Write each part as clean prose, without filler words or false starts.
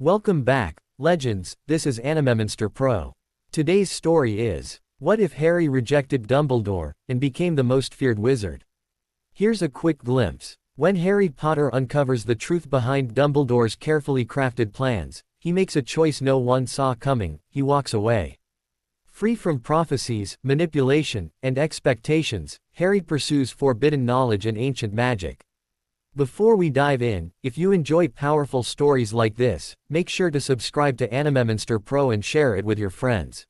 Welcome back, legends. This is Animemonster Pro. Today's story is, what if Harry rejected Dumbledore, and became the most feared wizard? Here's a quick glimpse. When Harry Potter uncovers the truth behind Dumbledore's carefully crafted plans, he makes a choice no one saw coming. He walks away. Free from prophecies, manipulation, and expectations, Harry pursues forbidden knowledge and ancient magic. Before we dive in, if you enjoy powerful stories like this, make sure to subscribe to Animemonster Pro and share it with your friends.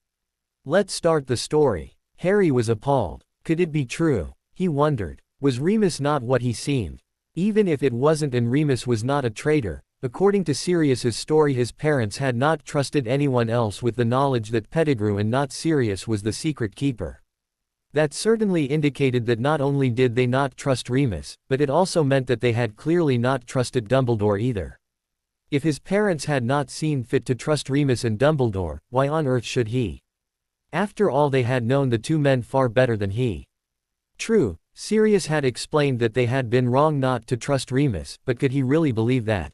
Let's start the story. Harry was appalled. Could it be true? He wondered. Was Remus not what he seemed? Even if it wasn't and Remus was not a traitor, according to Sirius's story, his parents had not trusted anyone else with the knowledge that Pettigrew and not Sirius was the secret keeper. That certainly indicated that not only did they not trust Remus, but it also meant that they had clearly not trusted Dumbledore either. If his parents had not seen fit to trust Remus and Dumbledore, why on earth should he? After all, they had known the two men far better than he. True, Sirius had explained that they had been wrong not to trust Remus, but could he really believe that?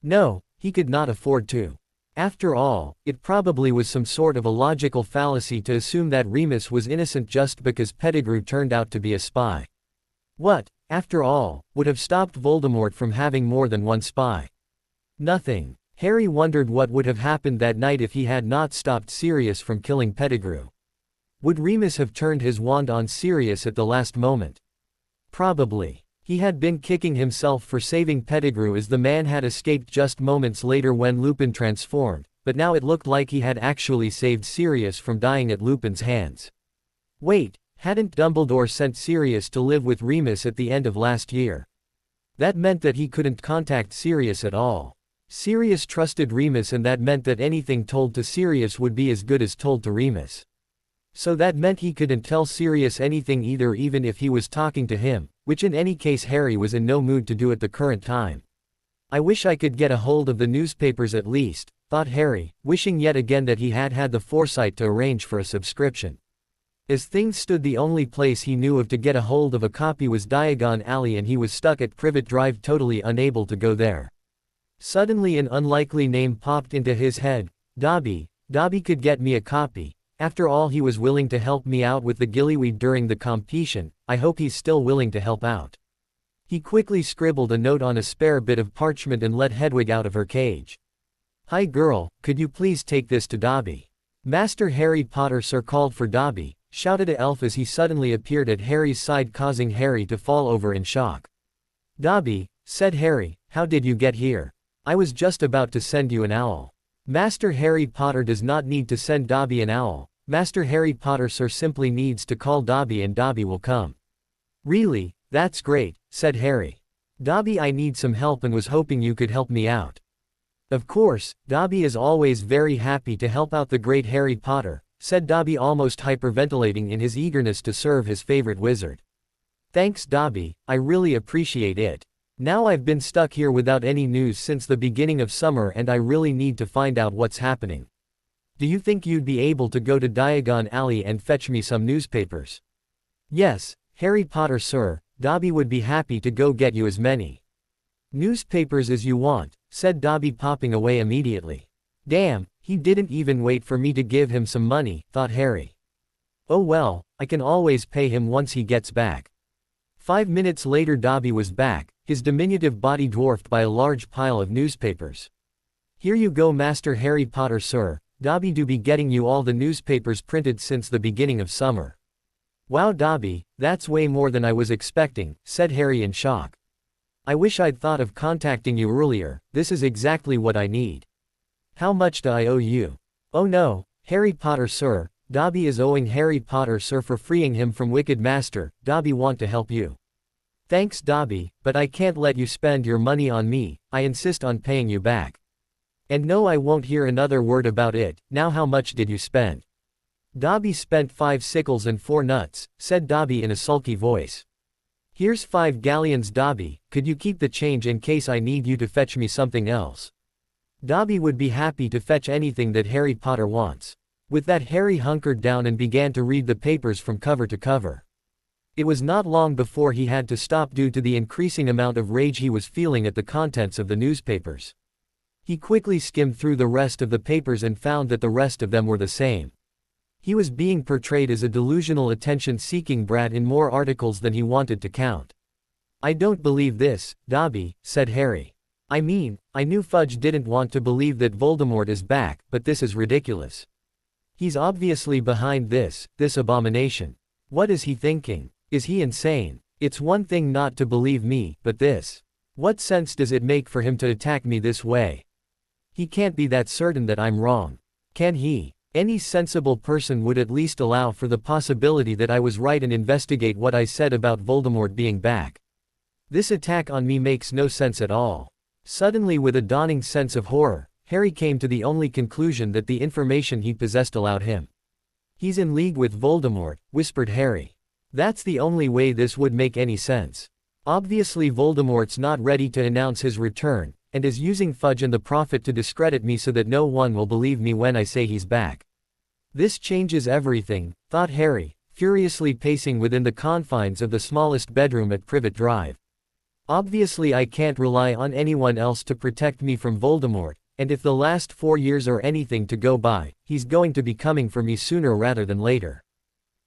No, he could not afford to. After all, it probably was some sort of a logical fallacy to assume that Remus was innocent just because Pettigrew turned out to be a spy. What, after all, would have stopped Voldemort from having more than one spy? Nothing. Harry wondered what would have happened that night if he had not stopped Sirius from killing Pettigrew. Would Remus have turned his wand on Sirius at the last moment? Probably. He had been kicking himself for saving Pettigrew as the man had escaped just moments later when Lupin transformed, but now it looked like he had actually saved Sirius from dying at Lupin's hands. Wait, hadn't Dumbledore sent Sirius to live with Remus at the end of last year? That meant that he couldn't contact Sirius at all. Sirius trusted Remus, and that meant that anything told to Sirius would be as good as told to Remus. So that meant he couldn't tell Sirius anything either, even if he was talking to him, which in any case Harry was in no mood to do at the current time. I wish I could get a hold of the newspapers at least, thought Harry, wishing yet again that he had had the foresight to arrange for a subscription. As things stood, the only place he knew of to get a hold of a copy was Diagon Alley, and he was stuck at Privet Drive, totally unable to go there. Suddenly an unlikely name popped into his head. Dobby. Dobby could get me a copy. After all, he was willing to help me out with the gillyweed during the competition. I hope he's still willing to help out. He quickly scribbled a note on a spare bit of parchment and let Hedwig out of her cage. Hi girl, could you please take this to Dobby? Master Harry Potter sir called for Dobby, shouted a elf as he suddenly appeared at Harry's side, causing Harry to fall over in shock. Dobby, said Harry, how did you get here? I was just about to send you an owl. Master Harry Potter does not need to send Dobby an owl. Master Harry Potter sir simply needs to call Dobby and Dobby will come. Really, that's great, said Harry. Dobby, I need some help and was hoping you could help me out. Of course, Dobby is always very happy to help out the great Harry Potter, said Dobby, almost hyperventilating in his eagerness to serve his favorite wizard. Thanks Dobby, I really appreciate it. Now I've been stuck here without any news since the beginning of summer and I really need to find out what's happening. Do you think you'd be able to go to Diagon Alley and fetch me some newspapers? Yes, Harry Potter sir, Dobby would be happy to go get you as many newspapers as you want, said Dobby, popping away immediately. Damn, he didn't even wait for me to give him some money, thought Harry. Oh well, I can always pay him once he gets back. 5 minutes later Dobby was back, his diminutive body dwarfed by a large pile of newspapers. Here you go Master Harry Potter sir, Dobby do be getting you all the newspapers printed since the beginning of summer. Wow Dobby, that's way more than I was expecting, said Harry in shock. I wish I'd thought of contacting you earlier, this is exactly what I need. How much do I owe you? Oh no, Harry Potter sir, Dobby is owing Harry Potter sir for freeing him from Wicked Master. Dobby want to help you. Thanks Dobby, but I can't let you spend your money on me, I insist on paying you back. And no, I won't hear another word about it. Now how much did you spend? Dobby spent 5 sickles and 4 nuts, said Dobby in a sulky voice. Here's 5 galleons Dobby, could you keep the change in case I need you to fetch me something else? Dobby would be happy to fetch anything that Harry Potter wants. With that, Harry hunkered down and began to read the papers from cover to cover. It was not long before he had to stop due to the increasing amount of rage he was feeling at the contents of the newspapers. He quickly skimmed through the rest of the papers and found that the rest of them were the same. He was being portrayed as a delusional attention-seeking brat in more articles than he wanted to count. "I don't believe this, Dobby," said Harry. "I mean, I knew Fudge didn't want to believe that Voldemort is back, but this is ridiculous. He's obviously behind this abomination. What is he thinking? Is he insane? It's one thing not to believe me, but this. What sense does it make for him to attack me this way? He can't be that certain that I'm wrong. Can he? Any sensible person would at least allow for the possibility that I was right and investigate what I said about Voldemort being back. This attack on me makes no sense at all." Suddenly, with a dawning sense of horror, Harry came to the only conclusion that the information he possessed allowed him. "He's in league with Voldemort," whispered Harry. "That's the only way this would make any sense. Obviously Voldemort's not ready to announce his return, and is using Fudge and the Prophet to discredit me so that no one will believe me when I say he's back. This changes everything," thought Harry, furiously pacing within the confines of the smallest bedroom at Privet Drive. "Obviously I can't rely on anyone else to protect me from Voldemort, and if the last 4 years are anything to go by, he's going to be coming for me sooner rather than later.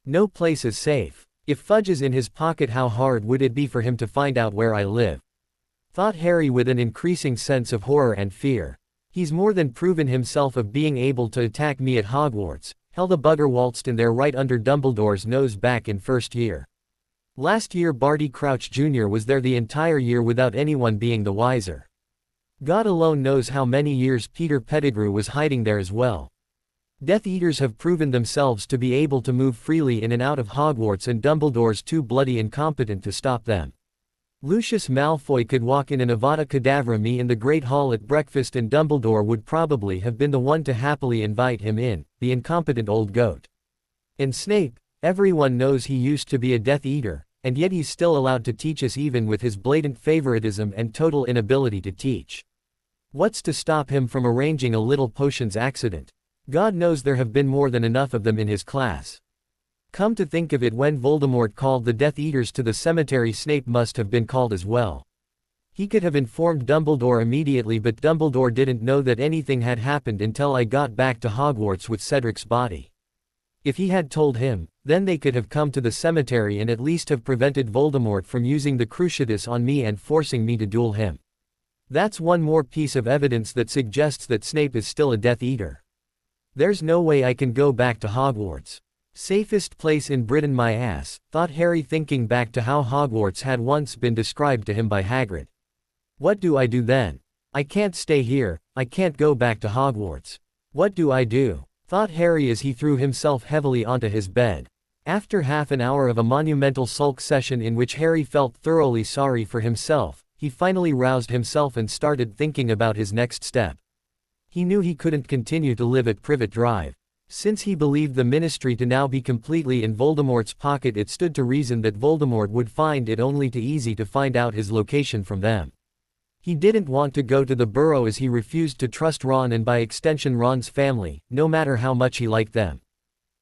No place is safe. If Fudge is in his pocket, how hard would it be for him to find out where I live?" thought Harry with an increasing sense of horror and fear. "He's more than proven himself of being able to attack me at Hogwarts. Hell, the bugger waltzed in there right under Dumbledore's nose back in first year. Last year Barty Crouch Jr. was there the entire year without anyone being the wiser. God alone knows how many years Peter Pettigrew was hiding there as well. Death Eaters have proven themselves to be able to move freely in and out of Hogwarts, and Dumbledore's too bloody incompetent to stop them. Lucius Malfoy could walk in an Avada Kedavra me in the Great Hall at breakfast, and Dumbledore would probably have been the one to happily invite him in, the incompetent old goat. And Snape, everyone knows he used to be a Death Eater, and yet he's still allowed to teach us even with his blatant favoritism and total inability to teach. What's to stop him from arranging a little potions accident? God knows there have been more than enough of them in his class. Come to think of it, when Voldemort called the Death Eaters to the cemetery, Snape must have been called as well. He could have informed Dumbledore immediately, but Dumbledore didn't know that anything had happened until I got back to Hogwarts with Cedric's body. If he had told him, then they could have come to the cemetery and at least have prevented Voldemort from using the Cruciatus on me and forcing me to duel him. That's one more piece of evidence that suggests that Snape is still a Death Eater. There's no way I can go back to Hogwarts. Safest place in Britain, my ass, thought Harry, thinking back to how Hogwarts had once been described to him by Hagrid. What do I do then? I can't stay here, I can't go back to Hogwarts. What do I do? Thought Harry as he threw himself heavily onto his bed. After half an hour of a monumental sulk session in which Harry felt thoroughly sorry for himself, he finally roused himself and started thinking about his next step. He knew he couldn't continue to live at Privet Drive. Since he believed the Ministry to now be completely in Voldemort's pocket, it stood to reason that Voldemort would find it only too easy to find out his location from them. He didn't want to go to the Burrow, as he refused to trust Ron and by extension Ron's family, no matter how much he liked them.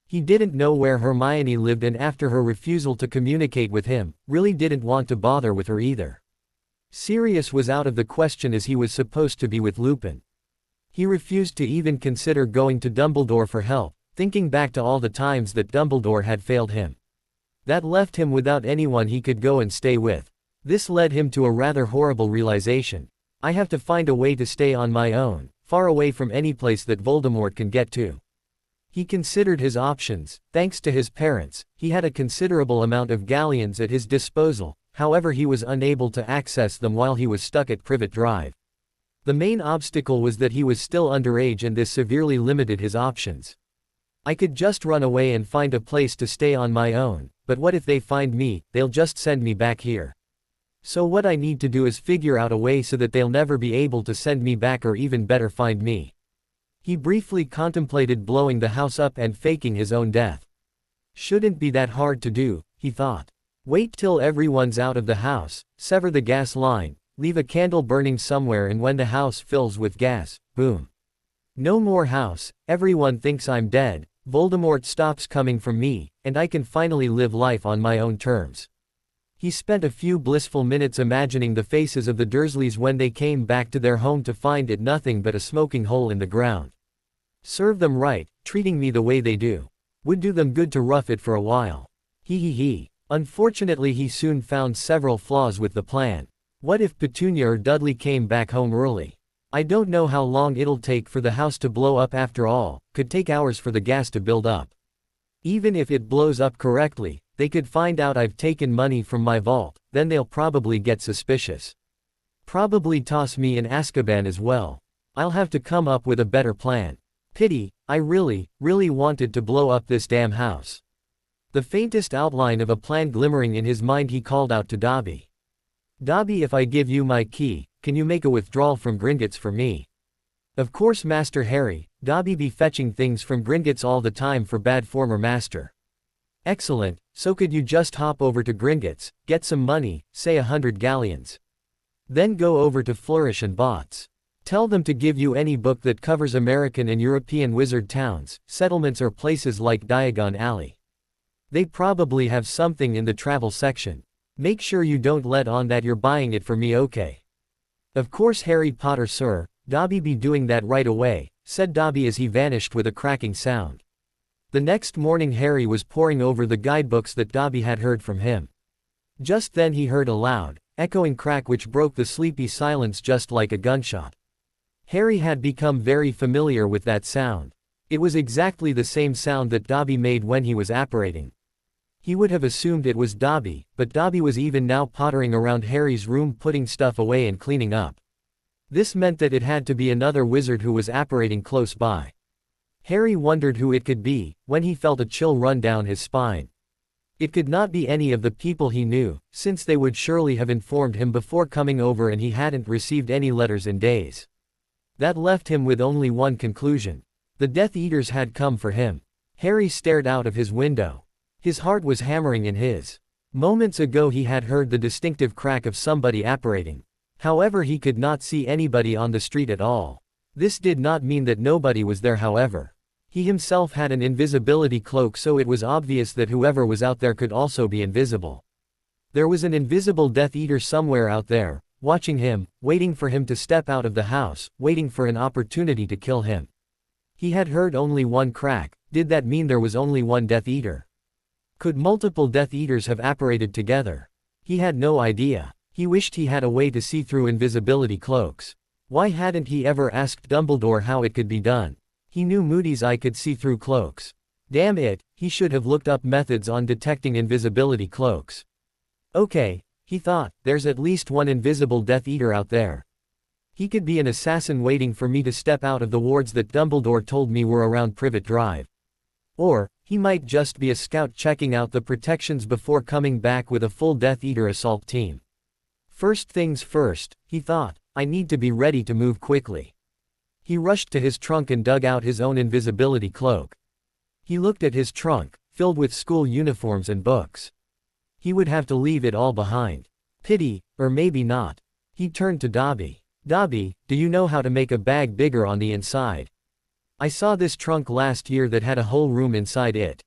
He didn't know where Hermione lived, and after her refusal to communicate with him, really didn't want to bother with her either. Sirius was out of the question, as he was supposed to be with Lupin. He refused to even consider going to Dumbledore for help, thinking back to all the times that Dumbledore had failed him. That left him without anyone he could go and stay with. This led him to a rather horrible realization. I have to find a way to stay on my own, far away from any place that Voldemort can get to. He considered his options. Thanks to his parents, he had a considerable amount of galleons at his disposal, however he was unable to access them while he was stuck at Privet Drive. The main obstacle was that he was still underage, and this severely limited his options. I could just run away and find a place to stay on my own, but what if they find me? They'll just send me back here. So what I need to do is figure out a way so that they'll never be able to send me back, or even better, find me. He briefly contemplated blowing the house up and faking his own death. Shouldn't be that hard to do, he thought. Wait till everyone's out of the house, sever the gas line, leave a candle burning somewhere, and when the house fills with gas, boom. No more house, everyone thinks I'm dead, Voldemort stops coming for me, and I can finally live life on my own terms. He spent a few blissful minutes imagining the faces of the Dursleys when they came back to their home to find it nothing but a smoking hole in the ground. Serve them right, treating me the way they do. Would do them good to rough it for a while. He. Unfortunately he soon found several flaws with the plan. What if Petunia or Dudley came back home early? I don't know how long it'll take for the house to blow up after all, could take hours for the gas to build up. Even if it blows up correctly, they could find out I've taken money from my vault, then they'll probably get suspicious. Probably toss me in Azkaban as well. I'll have to come up with a better plan. Pity, I really wanted to blow up this damn house. The faintest outline of a plan glimmering in his mind, he called out to Dobby. Dobby, if I give you my key, can you make a withdrawal from Gringotts for me? Of course Master Harry, Dobby be fetching things from Gringotts all the time for bad former master. Excellent, so could you just hop over to Gringotts, get some money, say 100 galleons. Then go over to Flourish and Bots. Tell them to give you any book that covers American and European wizard towns, settlements or places like Diagon Alley. They probably have something in the travel section. Make sure you don't let on that you're buying it for me, okay? Of course Harry Potter sir, Dobby be doing that right away, said Dobby as he vanished with a cracking sound. The next morning Harry was poring over the guidebooks that Dobby had heard from him. Just then he heard a loud, echoing crack which broke the sleepy silence just like a gunshot. Harry had become very familiar with that sound. It was exactly the same sound that Dobby made when he was apparating. He would have assumed it was Dobby, but Dobby was even now pottering around Harry's room putting stuff away and cleaning up. This meant that it had to be another wizard who was apparating close by. Harry wondered who it could be, when he felt a chill run down his spine. It could not be any of the people he knew, since they would surely have informed him before coming over and he hadn't received any letters in days. That left him with only one conclusion. The Death Eaters had come for him. Harry stared out of his window. His heart was hammering in his. Moments ago he had heard the distinctive crack of somebody apparating. However, he could not see anybody on the street at all. This did not mean that nobody was there, however. He himself had an invisibility cloak, so it was obvious that whoever was out there could also be invisible. There was an invisible Death Eater somewhere out there, watching him, waiting for him to step out of the house, waiting for an opportunity to kill him. He had heard only one crack. Did that mean there was only one Death Eater? Could multiple Death Eaters have apparated together? He had no idea. He wished he had a way to see through invisibility cloaks. Why hadn't he ever asked Dumbledore how it could be done? He knew Moody's eye could see through cloaks. Damn it, he should have looked up methods on detecting invisibility cloaks. Okay, he thought, there's at least one invisible Death Eater out there. He could be an assassin waiting for me to step out of the wards that Dumbledore told me were around Privet Drive. Or, he might just be a scout checking out the protections before coming back with a full Death Eater assault team. First things first, he thought, I need to be ready to move quickly. He rushed to his trunk and dug out his own invisibility cloak. He looked at his trunk, filled with school uniforms and books. He would have to leave it all behind. Pity, or maybe not. He turned to Dobby. Dobby, do you know how to make a bag bigger on the inside? I saw this trunk last year that had a whole room inside it.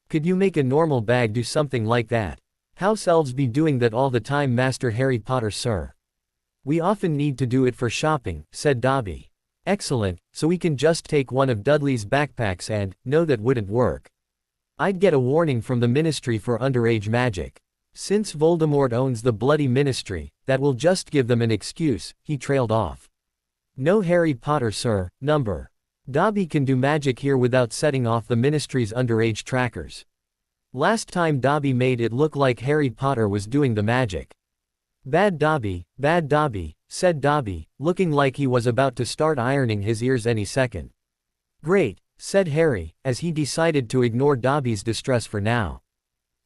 Could you make a normal bag do something like that? House elves be doing that all the time, Master Harry Potter sir. We often need to do it for shopping, said Dobby. Excellent, so we can just take one of Dudley's backpacks and, no, that wouldn't work. I'd get a warning from the Ministry for Underage Magic. Since Voldemort owns the Bloody Ministry, that will just give them an excuse, he trailed off. No, Harry Potter sir, number. Dobby can do magic here without setting off the Ministry's underage trackers. Last time Dobby made it look like Harry Potter was doing the magic. Bad Dobby, said Dobby, looking like he was about to start ironing his ears any second. Great, said Harry, as he decided to ignore Dobby's distress for now.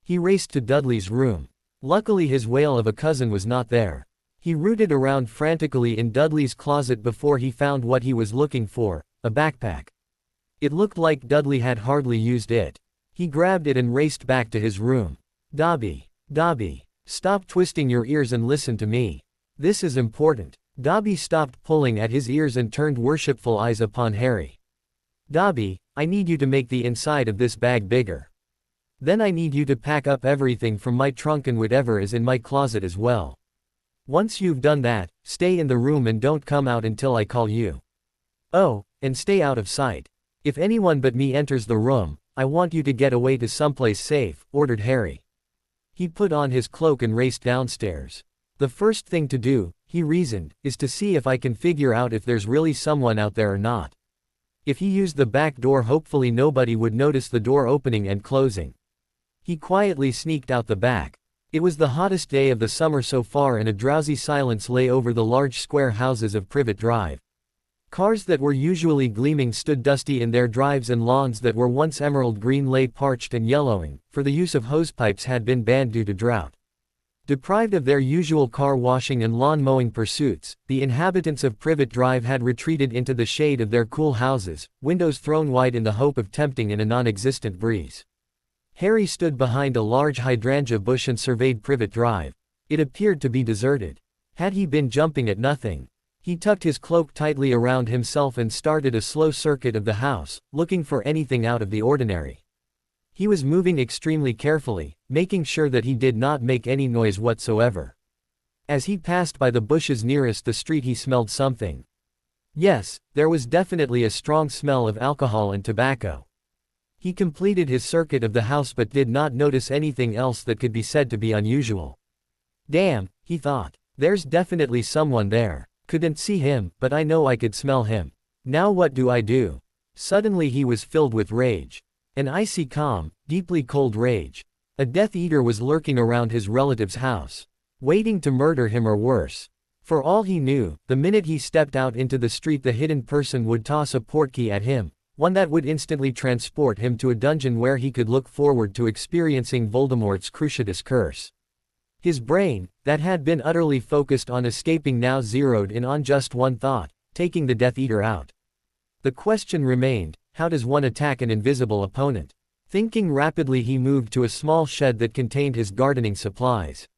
He raced to Dudley's room. Luckily his whale of a cousin was not there. He rooted around frantically in Dudley's closet before he found what he was looking for, a backpack. It looked like Dudley had hardly used it. He grabbed it and raced back to his room. Dobby, stop twisting your ears and listen to me. This is important. Dobby stopped pulling at his ears and turned worshipful eyes upon Harry. Dobby, I need you to make the inside of this bag bigger. Then I need you to pack up everything from my trunk and whatever is in my closet as well. Once you've done that, stay in the room and don't come out until I call you. Oh, and stay out of sight. If anyone but me enters the room, I want you to get away to someplace safe," ordered Harry. He put on his cloak and raced downstairs. The first thing to do, he reasoned, is to see if I can figure out if there's really someone out there or not. If he used the back door, hopefully nobody would notice the door opening and closing. He quietly sneaked out the back. It was the hottest day of the summer so far, and a drowsy silence lay over the large square houses of Privet Drive. Cars that were usually gleaming stood dusty in their drives, and lawns that were once emerald green lay parched and yellowing, for the use of hosepipes had been banned due to drought. Deprived of their usual car washing and lawn mowing pursuits, the inhabitants of Privet Drive had retreated into the shade of their cool houses, windows thrown wide in the hope of tempting in a non-existent breeze. Harry stood behind a large hydrangea bush and surveyed Privet Drive. It appeared to be deserted. Had he been jumping at nothing? He tucked his cloak tightly around himself and started a slow circuit of the house, looking for anything out of the ordinary. He was moving extremely carefully, making sure that he did not make any noise whatsoever. As he passed by the bushes nearest the street, he smelled something. Yes, there was definitely a strong smell of alcohol and tobacco. He completed his circuit of the house but did not notice anything else that could be said to be unusual. Damn, he thought. There's definitely someone there. Couldn't see him, but I know I could smell him. Now what do I do? Suddenly he was filled with rage. An icy calm, deeply cold rage. A Death Eater was lurking around his relative's house, waiting to murder him or worse. For all he knew, the minute he stepped out into the street, the hidden person would toss a portkey at him, one that would instantly transport him to a dungeon where he could look forward to experiencing Voldemort's Cruciatus curse. His brain, that had been utterly focused on escaping, now zeroed in on just one thought: taking the Death Eater out. The question remained, how does one attack an invisible opponent? Thinking rapidly, he moved to a small shed that contained his gardening supplies.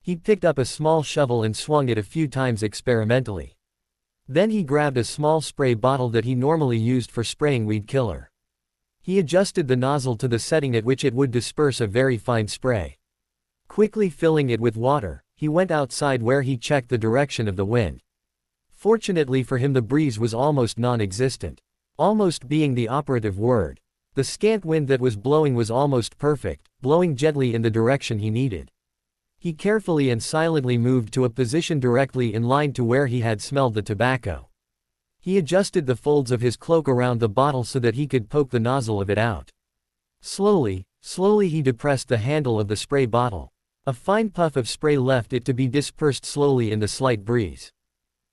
He picked up a small shovel and swung it a few times experimentally. Then he grabbed a small spray bottle that he normally used for spraying weed killer. He adjusted the nozzle to the setting at which it would disperse a very fine spray. Quickly filling it with water, he went outside where he checked the direction of the wind. Fortunately for him, the breeze was almost non-existent. Almost being the operative word. The scant wind that was blowing was almost perfect, blowing gently in the direction he needed. He carefully and silently moved to a position directly in line to where he had smelled the tobacco. He adjusted the folds of his cloak around the bottle so that he could poke the nozzle of it out. Slowly he depressed the handle of the spray bottle. A fine puff of spray left it to be dispersed slowly in the slight breeze.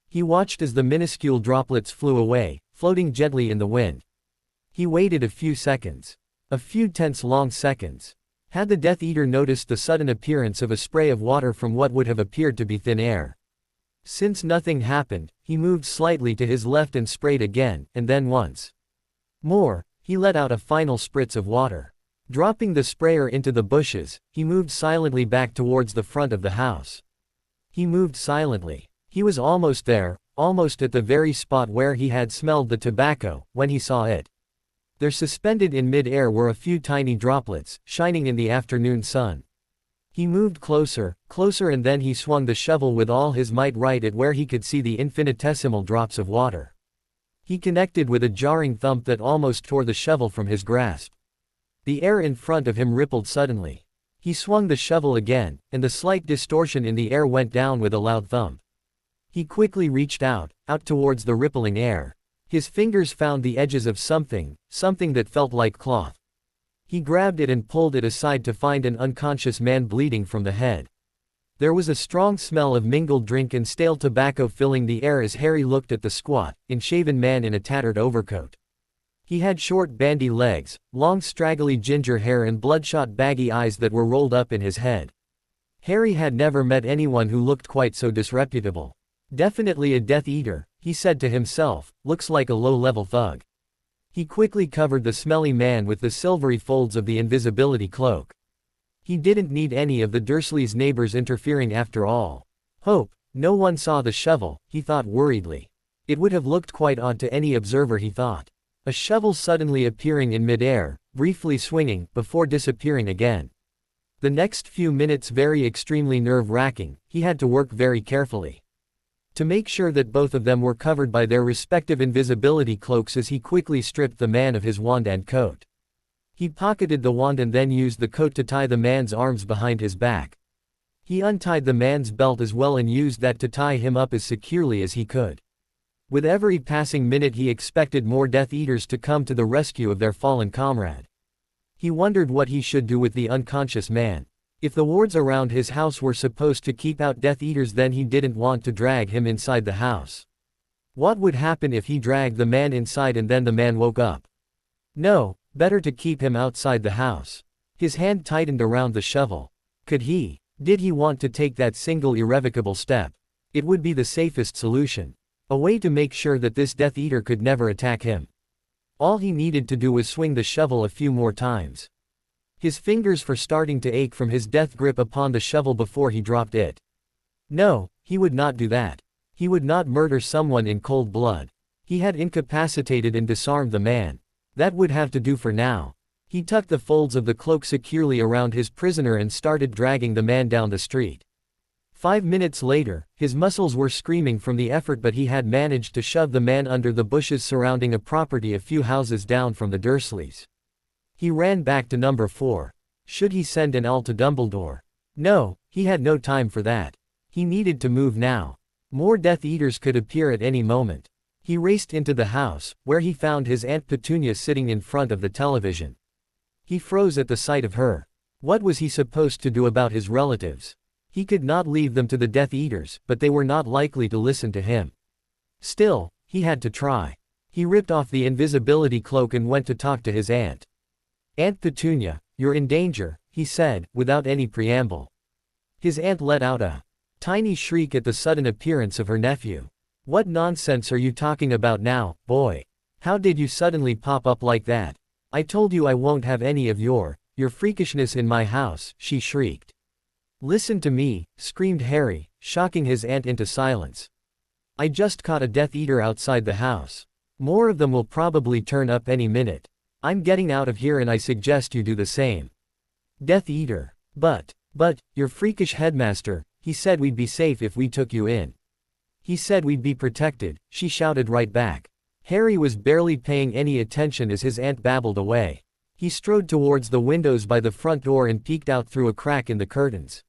He watched as the minuscule droplets flew away, floating gently in the wind. He waited a few seconds. A few tense long seconds. Had the Death Eater noticed the sudden appearance of a spray of water from what would have appeared to be thin air? Since nothing happened, he moved slightly to his left and sprayed again, and then once more. He let out a final spritz of water. Dropping the sprayer into the bushes, he moved silently back towards the front of the house. He moved silently. He was almost there, almost at the very spot where he had smelled the tobacco, when he saw it. There, suspended in mid-air, were a few tiny droplets, shining in the afternoon sun. He moved closer, and then he swung the shovel with all his might right at where he could see the infinitesimal drops of water. He connected with a jarring thump that almost tore the shovel from his grasp. The air in front of him rippled suddenly. He swung the shovel again, and the slight distortion in the air went down with a loud thump. He quickly reached out towards the rippling air. His fingers found the edges of something that felt like cloth. He grabbed it and pulled it aside to find an unconscious man bleeding from the head. There was a strong smell of mingled drink and stale tobacco filling the air as Harry looked at the squat, unshaven man in a tattered overcoat. He had short bandy legs, long straggly ginger hair and bloodshot baggy eyes that were rolled up in his head. Harry had never met anyone who looked quite so disreputable. Definitely a Death Eater, he said to himself, looks like a low-level thug. He quickly covered the smelly man with the silvery folds of the invisibility cloak. He didn't need any of the Dursleys' neighbors interfering after all. Hope no one saw the shovel, he thought worriedly. It would have looked quite odd to any observer, he thought. a shovel suddenly appearing in midair, briefly swinging, before disappearing again. The next few minutes very extremely nerve-wracking, he had to work very carefully to make sure that both of them were covered by their respective invisibility cloaks as he quickly stripped the man of his wand and coat. He pocketed the wand and then used the coat to tie the man's arms behind his back. He untied the man's belt as well and used that to tie him up as securely as he could. With every passing minute he expected more Death Eaters to come to the rescue of their fallen comrade. He wondered what he should do with the unconscious man. If the wards around his house were supposed to keep out Death Eaters, then he didn't want to drag him inside the house. What would happen if he dragged the man inside and then the man woke up? No, better to keep him outside the house. His hand tightened around the shovel. Did he want to take that single irrevocable step? It would be the safest solution. A way to make sure that this Death Eater could never attack him. All he needed to do was swing the shovel a few more times. His fingers were starting to ache from his death grip upon the shovel before he dropped it. No, he would not do that. He would not murder someone in cold blood. He had incapacitated and disarmed the man. That would have to do for now. He tucked the folds of the cloak securely around his prisoner and started dragging the man down the street. 5 minutes later, his muscles were screaming from the effort, but he had managed to shove the man under the bushes surrounding a property a few houses down from the Dursleys. He ran back to number 4. Should he send an owl to Dumbledore? No, he had no time for that. He needed to move now. More Death Eaters could appear at any moment. He raced into the house, where he found his Aunt Petunia sitting in front of the television. He froze at the sight of her. What was he supposed to do about his relatives? He could not leave them to the Death Eaters, but they were not likely to listen to him. Still, he had to try. He ripped off the invisibility cloak and went to talk to his aunt. "Aunt Petunia, you're in danger," he said, without any preamble. His aunt let out a tiny shriek at the sudden appearance of her nephew. "What nonsense are you talking about now, boy? How did you suddenly pop up like that? I told you I won't have any of your freakishness in my house," she shrieked. "Listen to me," screamed Harry, shocking his aunt into silence. "I just caught a Death Eater outside the house. More of them will probably turn up any minute. I'm getting out of here and I suggest you do the same." "Death Eater. But, your freakish headmaster, he said we'd be safe if we took you in." "He said we'd be protected," she shouted right back. Harry was barely paying any attention as his aunt babbled away. He strode towards the windows by the front door and peeked out through a crack in the curtains.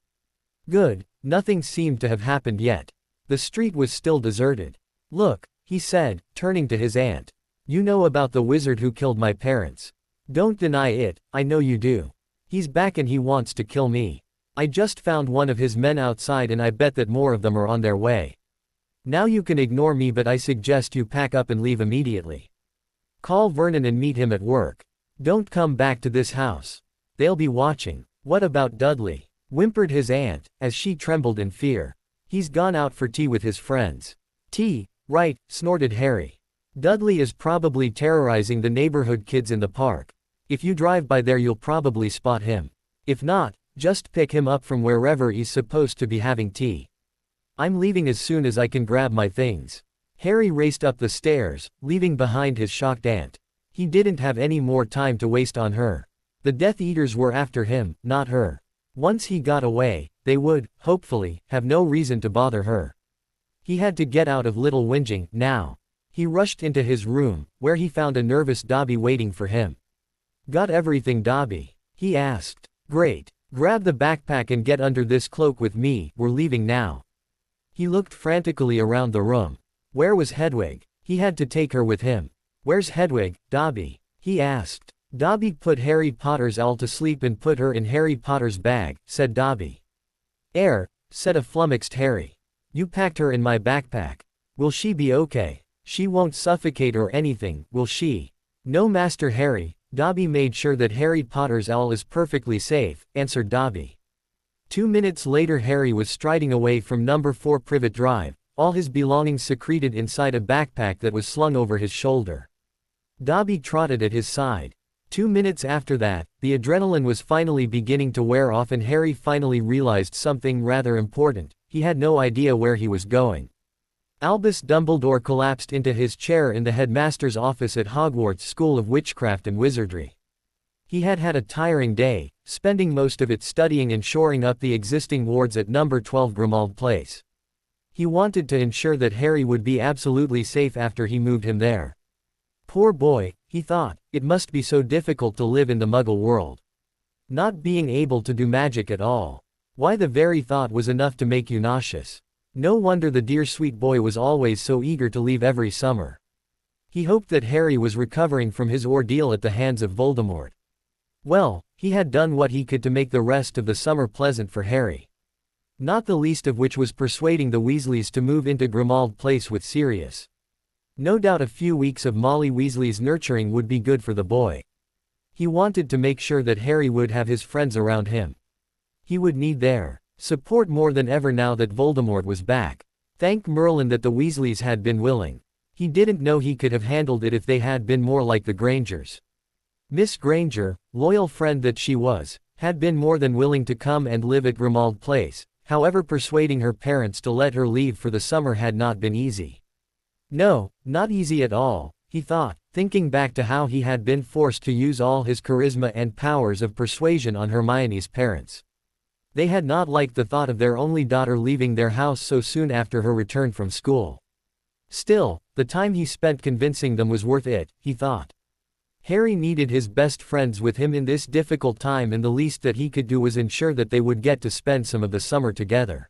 Good, nothing seemed to have happened yet. The street was still deserted. "Look," he said, turning to his aunt. "You know about the wizard who killed my parents. Don't deny it, I know you do. He's back and he wants to kill me. I just found one of his men outside and I bet that more of them are on their way. Now you can ignore me, but I suggest you pack up and leave immediately. Call Vernon and meet him at work. Don't come back to this house. They'll be watching." "What about Dudley?" whimpered his aunt, as she trembled in fear. "He's gone out for tea with his friends." "Tea, right," snorted Harry. "Dudley is probably terrorizing the neighborhood kids in the park. If you drive by there you'll probably spot him. If not, just pick him up from wherever he's supposed to be having tea. I'm leaving as soon as I can grab my things." Harry raced up the stairs, leaving behind his shocked aunt. He didn't have any more time to waste on her. The Death Eaters were after him, not her. Once he got away, they would, hopefully, have no reason to bother her. He had to get out of Little Whinging, now. He rushed into his room, where he found a nervous Dobby waiting for him. "Got everything, Dobby?" he asked. "Great. Grab the backpack and get under this cloak with me, we're leaving now." He looked frantically around the room. Where was Hedwig? He had to take her with him. "Where's Hedwig, Dobby?" he asked. "Dobby put Harry Potter's owl to sleep and put her in Harry Potter's bag," said Dobby. Said a flummoxed Harry. "You packed her in my backpack. Will she be okay? She won't suffocate or anything, will she?" "No, Master Harry, Dobby made sure that Harry Potter's owl is perfectly safe," answered Dobby. 2 minutes later Harry was striding away from number 4 Privet Drive, all his belongings secreted inside a backpack that was slung over his shoulder. Dobby trotted at his side. 2 minutes after that, the adrenaline was finally beginning to wear off and Harry finally realized something rather important: he had no idea where he was going. Albus Dumbledore collapsed into his chair in the headmaster's office at Hogwarts School of Witchcraft and Wizardry. He had had a tiring day, spending most of it studying and shoring up the existing wards at number 12 Grimmauld Place. He wanted to ensure that Harry would be absolutely safe after he moved him there. Poor boy, he thought, it must be so difficult to live in the Muggle world. Not being able to do magic at all. Why, the very thought was enough to make you nauseous. No wonder the dear sweet boy was always so eager to leave every summer. He hoped that Harry was recovering from his ordeal at the hands of Voldemort. Well, he had done what he could to make the rest of the summer pleasant for Harry. Not the least of which was persuading the Weasleys to move into Grimmauld Place with Sirius. No doubt a few weeks of Molly Weasley's nurturing would be good for the boy. He wanted to make sure that Harry would have his friends around him. He would need their support more than ever now that Voldemort was back. Thank Merlin that the Weasleys had been willing. He didn't know he could have handled it if they had been more like the Grangers. Miss Granger, loyal friend that she was, had been more than willing to come and live at Grimmauld Place. However, persuading her parents to let her leave for the summer had not been easy. No, not easy at all, he thought, thinking back to how he had been forced to use all his charisma and powers of persuasion on Hermione's parents. They had not liked the thought of their only daughter leaving their house so soon after her return from school. Still, the time he spent convincing them was worth it, he thought. Harry needed his best friends with him in this difficult time, and the least that he could do was ensure that they would get to spend some of the summer together.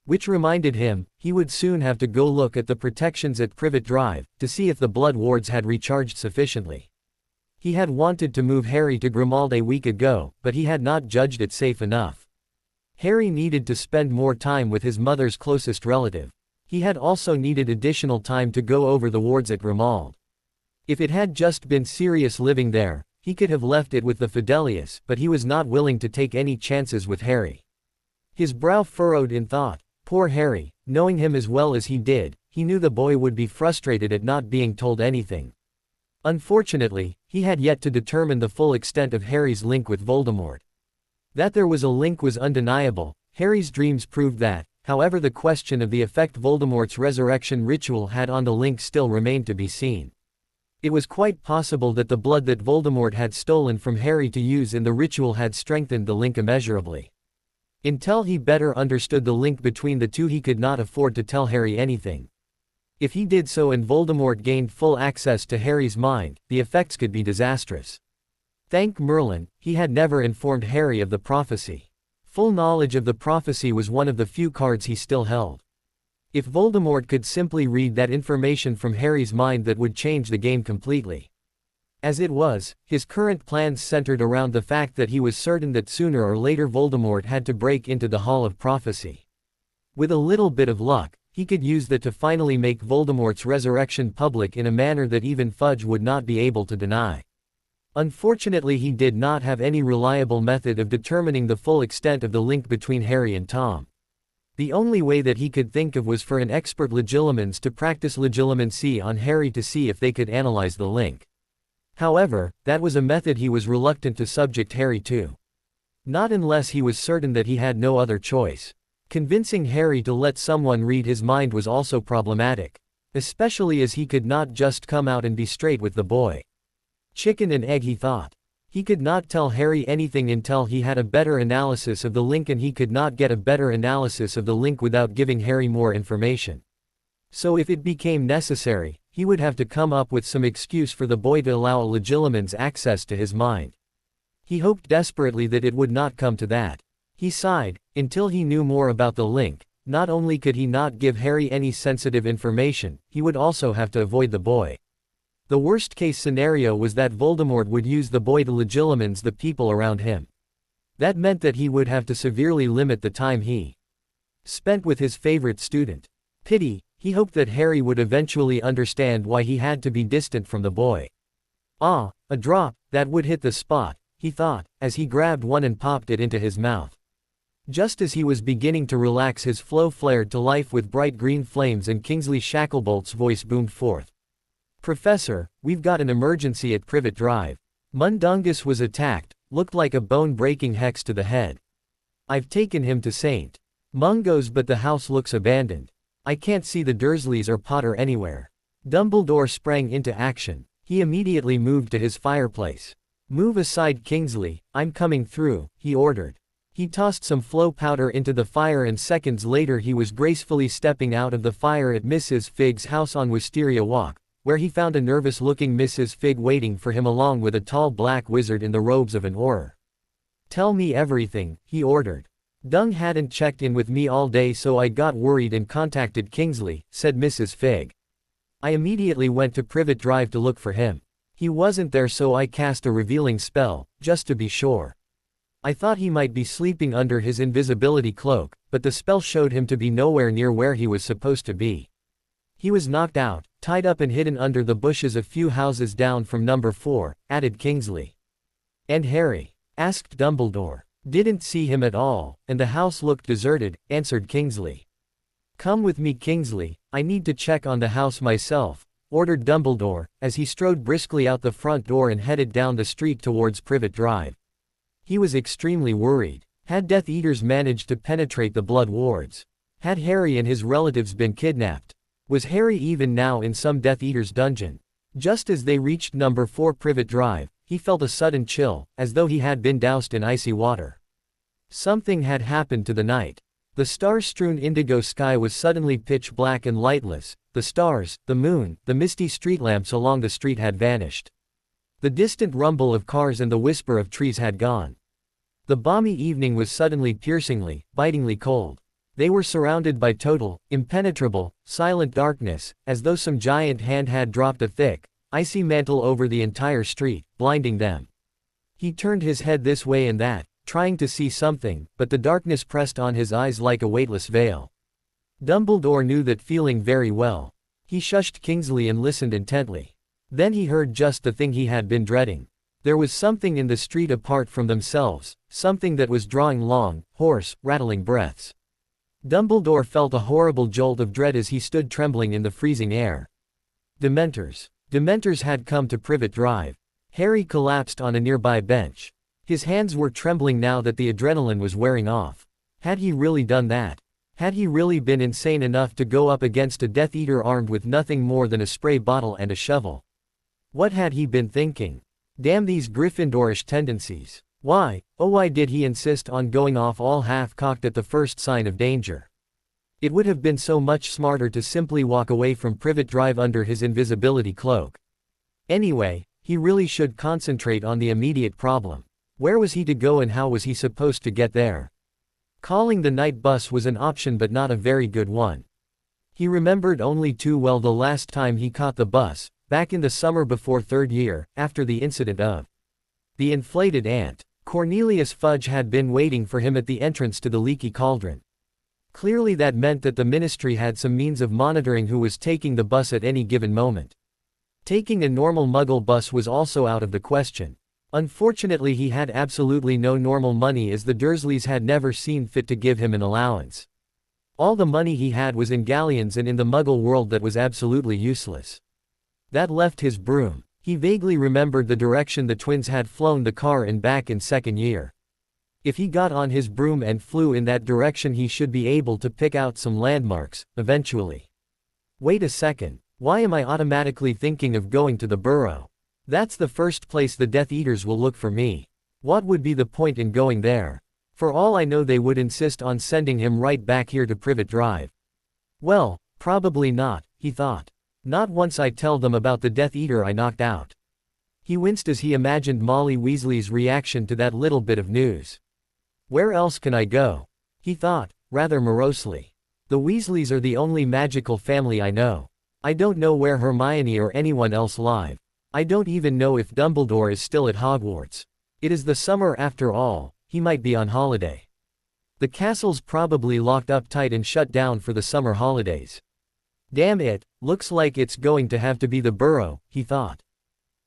Which reminded him, he would soon have to go look at the protections at Privet Drive, to see if the blood wards had recharged sufficiently. He had wanted to move Harry to Grimmauld a week ago, but he had not judged it safe enough. Harry needed to spend more time with his mother's closest relative. He had also needed additional time to go over the wards at Grimmauld. If it had just been Sirius living there, he could have left it with the Fidelius, but he was not willing to take any chances with Harry. His brow furrowed in thought. Poor Harry, knowing him as well as he did, he knew the boy would be frustrated at not being told anything. Unfortunately, he had yet to determine the full extent of Harry's link with Voldemort. That there was a link was undeniable. Harry's dreams proved that. However, the question of the effect Voldemort's resurrection ritual had on the link still remained to be seen. It was quite possible that the blood that Voldemort had stolen from Harry to use in the ritual had strengthened the link immeasurably. Until he better understood the link between the two, he could not afford to tell Harry anything. If he did so and Voldemort gained full access to Harry's mind, the effects could be disastrous. Thank Merlin, he had never informed Harry of the prophecy. Full knowledge of the prophecy was one of the few cards he still held. If Voldemort could simply read that information from Harry's mind, that would change the game completely. As it was, his current plans centered around the fact that he was certain that sooner or later Voldemort had to break into the Hall of Prophecy. With a little bit of luck, he could use that to finally make Voldemort's resurrection public in a manner that even Fudge would not be able to deny. Unfortunately, he did not have any reliable method of determining the full extent of the link between Harry and Tom. The only way that he could think of was for an expert legilimens to practice legilimency on Harry to see if they could analyze the link. However, that was a method he was reluctant to subject Harry to. Not unless he was certain that he had no other choice. Convincing Harry to let someone read his mind was also problematic, especially as he could not just come out and be straight with the boy. Chicken and egg, he thought. He could not tell Harry anything until he had a better analysis of the link, and he could not get a better analysis of the link without giving Harry more information. So if it became necessary, he would have to come up with some excuse for the boy to allow a legilimens access to his mind. He hoped desperately that it would not come to that. He sighed. Until he knew more about the link, not only could he not give Harry any sensitive information, he would also have to avoid the boy. The worst-case scenario was that Voldemort would use the boy to legilimens the people around him. That meant that he would have to severely limit the time he spent with his favorite student. Pity, he hoped that Harry would eventually understand why he had to be distant from the boy. Ah, a drop, that would hit the spot, he thought, as he grabbed one and popped it into his mouth. Just as he was beginning to relax, his flow flared to life with bright green flames, and Kingsley Shacklebolt's voice boomed forth. "Professor, we've got an emergency at Privet Drive. Mundungus was attacked, looked like a bone-breaking hex to the head. I've taken him to St. Mungo's, but the house looks abandoned. I can't see the Dursleys or Potter anywhere. Dumbledore sprang into action. He immediately moved to his fireplace. Move aside, Kingsley, I'm coming through, he ordered. He tossed some flow powder into the fire and seconds later he was gracefully stepping out of the fire at Mrs. Fig's house on Wisteria Walk, where he found a nervous-looking Mrs. Fig waiting for him along with a tall black wizard in the robes of an Auror. Tell me everything, he ordered. Dung hadn't checked in with me all day so I got worried and contacted Kingsley, said Mrs. Fig. I immediately went to Privet Drive to look for him. He wasn't there so I cast a revealing spell, just to be sure. I thought he might be sleeping under his invisibility cloak, but the spell showed him to be nowhere near where he was supposed to be. He was knocked out, tied up and hidden under the bushes a few houses down from number 4, added Kingsley. And Harry? Asked Dumbledore. Didn't see him at all, and the house looked deserted, answered Kingsley. Come with me, Kingsley, I need to check on the house myself, ordered Dumbledore, as he strode briskly out the front door and headed down the street towards Privet Drive. He was extremely worried. Had Death Eaters managed to penetrate the Blood Wards? Had Harry and his relatives been kidnapped? Was Harry even now in some Death Eater's dungeon? Just as they reached number 4 Privet Drive, he felt a sudden chill, as though he had been doused in icy water. Something had happened to the night. The star-strewn indigo sky was suddenly pitch black and lightless. The stars, the moon, the misty street lamps along the street had vanished. The distant rumble of cars and the whisper of trees had gone. The balmy evening was suddenly piercingly, bitingly cold. They were surrounded by total, impenetrable, silent darkness, as though some giant hand had dropped a thick, icy mantle over the entire street, blinding them. He turned his head this way and that, trying to see something, but the darkness pressed on his eyes like a weightless veil. Dumbledore knew that feeling very well. He shushed Kingsley and listened intently. Then he heard just the thing he had been dreading. There was something in the street apart from themselves, something that was drawing long, hoarse, rattling breaths. Dumbledore felt a horrible jolt of dread as he stood trembling in the freezing air. Dementors. Dementors had come to Privet Drive. Harry collapsed on a nearby bench. His hands were trembling now that the adrenaline was wearing off. Had he really done that? Had he really been insane enough to go up against a Death Eater armed with nothing more than a spray bottle and a shovel? What had he been thinking? Damn these Gryffindorish tendencies. Why, oh why did he insist on going off all half-cocked at the first sign of danger? It would have been so much smarter to simply walk away from Privet Drive under his invisibility cloak. Anyway, he really should concentrate on the immediate problem. Where was he to go and how was he supposed to get there? Calling the night bus was an option but not a very good one. He remembered only too well the last time he caught the bus, back in the summer before third year, after the incident of the inflated ant. Cornelius Fudge had been waiting for him at the entrance to the leaky cauldron. Clearly that meant that the ministry had some means of monitoring who was taking the bus at any given moment. Taking a normal Muggle bus was also out of the question. Unfortunately he had absolutely no normal money as the Dursleys had never seen fit to give him an allowance. All the money he had was in galleons and in the Muggle world that was absolutely useless. That left his broom. He vaguely remembered the direction the twins had flown the car in back in second year. If he got on his broom and flew in that direction he should be able to pick out some landmarks, eventually. Wait a second, why am I automatically thinking of going to the Burrow? That's the first place the Death Eaters will look for me. What would be the point in going there? For all I know they would insist on sending him right back here to Privet Drive. Well, probably not, he thought. Not once I tell them about the Death Eater I knocked out. He winced as he imagined Molly Weasley's reaction to that little bit of news. Where else can I go? He thought, rather morosely. The Weasleys are the only magical family I know. I don't know where Hermione or anyone else live. I don't even know if Dumbledore is still at Hogwarts. It is the summer after all, he might be on holiday. The castle's probably locked up tight and shut down for the summer holidays. Damn it, looks like it's going to have to be the Burrow, he thought.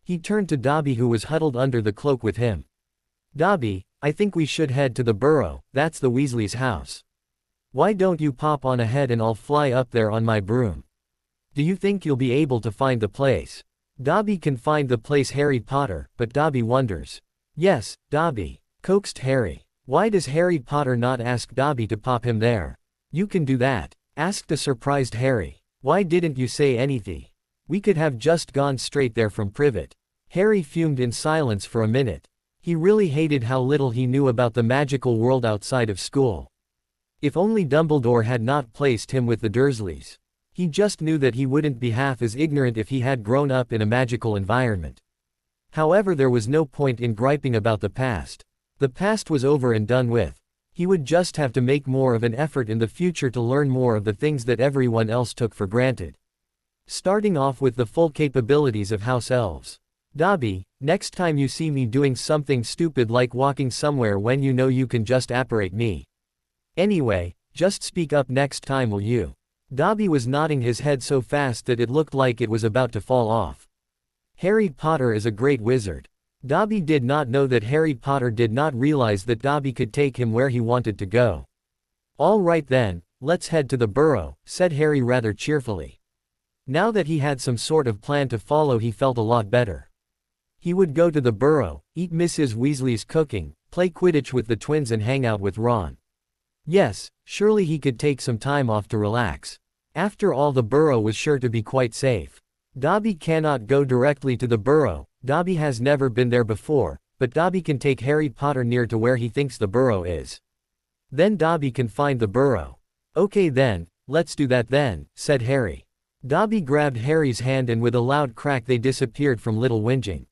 He turned to Dobby who was huddled under the cloak with him. Dobby, I think we should head to the Burrow, that's the Weasley's house. Why don't you pop on ahead and I'll fly up there on my broom? Do you think you'll be able to find the place? Dobby can find the place Harry Potter, but Dobby wonders. Yes, Dobby, coaxed Harry. Why does Harry Potter not ask Dobby to pop him there? You can do that. asked a surprised Harry. "Why didn't you say anything? We could have just gone straight there from Privet." Harry fumed in silence for a minute. He really hated how little he knew about the magical world outside of school. If only Dumbledore had not placed him with the Dursleys. He just knew that he wouldn't be half as ignorant if he had grown up in a magical environment. However, there was no point in griping about the past. The past was over and done with. He would just have to make more of an effort in the future to learn more of the things that everyone else took for granted. Starting off with the full capabilities of house elves. "Dobby, next time you see me doing something stupid like walking somewhere when you know you can just apparate me. Anyway, just speak up next time, will you?" Dobby was nodding his head so fast that it looked like it was about to fall off. Harry Potter is a great wizard. Dobby did not know that Harry Potter did not realize that Dobby could take him where he wanted to go. "All right then, let's head to the burrow," said Harry rather cheerfully. Now that he had some sort of plan to follow, he felt a lot better. He would go to the burrow, eat Mrs. Weasley's cooking, play Quidditch with the twins and hang out with Ron. Yes, surely he could take some time off to relax. After all, the burrow was sure to be quite safe. Dobby cannot go directly to the burrow. Dobby has never been there before, but Dobby can take Harry Potter near to where he thinks the burrow is. Then Dobby can find the burrow. "Okay then, let's do that then," said Harry. Dobby grabbed Harry's hand and with a loud crack they disappeared from Little Whinging.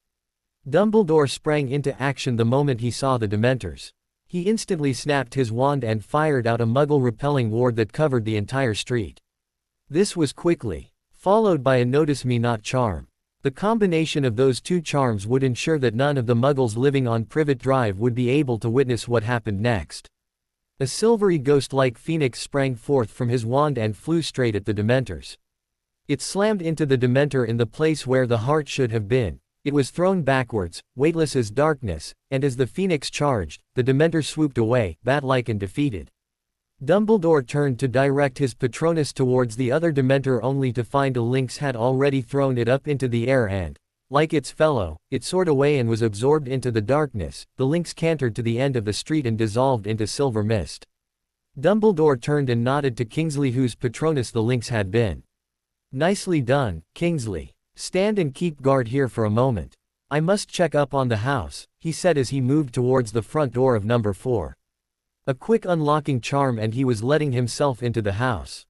Dumbledore sprang into action the moment he saw the Dementors. He instantly snapped his wand and fired out a Muggle-repelling ward that covered the entire street. This was quickly followed by a Notice Me Not charm. The combination of those two charms would ensure that none of the Muggles living on Privet Drive would be able to witness what happened next. A silvery ghost-like phoenix sprang forth from his wand and flew straight at the Dementors. It slammed into the Dementor in the place where the heart should have been. It was thrown backwards, weightless as darkness, and as the phoenix charged, the Dementor swooped away, bat-like and defeated. Dumbledore turned to direct his Patronus towards the other Dementor only to find a lynx had already thrown it up into the air and, like its fellow, it soared away and was absorbed into the darkness. The lynx cantered to the end of the street and dissolved into silver mist. Dumbledore turned and nodded to Kingsley, whose Patronus the lynx had been. "Nicely done, Kingsley. Stand and keep guard here for a moment. I must check up on the house," he said as he moved towards the front door of number 4. A quick unlocking charm and he was letting himself into the house.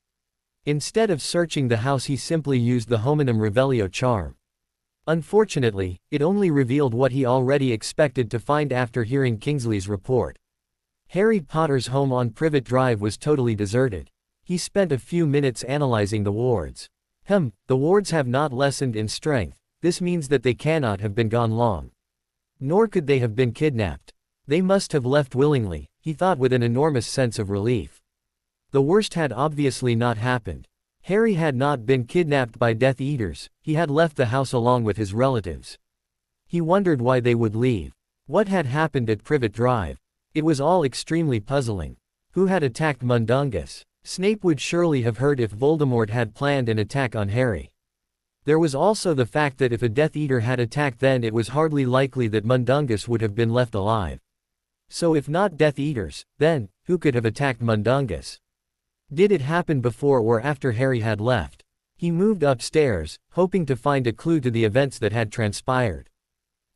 Instead of searching the house, he simply used the Hominum Revelio charm. Unfortunately, it only revealed what he already expected to find after hearing Kingsley's report. Harry Potter's home on Privet Drive was totally deserted. He spent a few minutes analyzing the wards. The wards have not lessened in strength. This means that they cannot have been gone long. Nor could they have been kidnapped. They must have left willingly, he thought with an enormous sense of relief. The worst had obviously not happened. Harry had not been kidnapped by Death Eaters, he had left the house along with his relatives. He wondered why they would leave. What had happened at Privet Drive? It was all extremely puzzling. Who had attacked Mundungus? Snape would surely have heard if Voldemort had planned an attack on Harry. There was also the fact that if a Death Eater had attacked, then it was hardly likely that Mundungus would have been left alive. So if not Death Eaters, then, who could have attacked Mundungus? Did it happen before or after Harry had left? He moved upstairs, hoping to find a clue to the events that had transpired.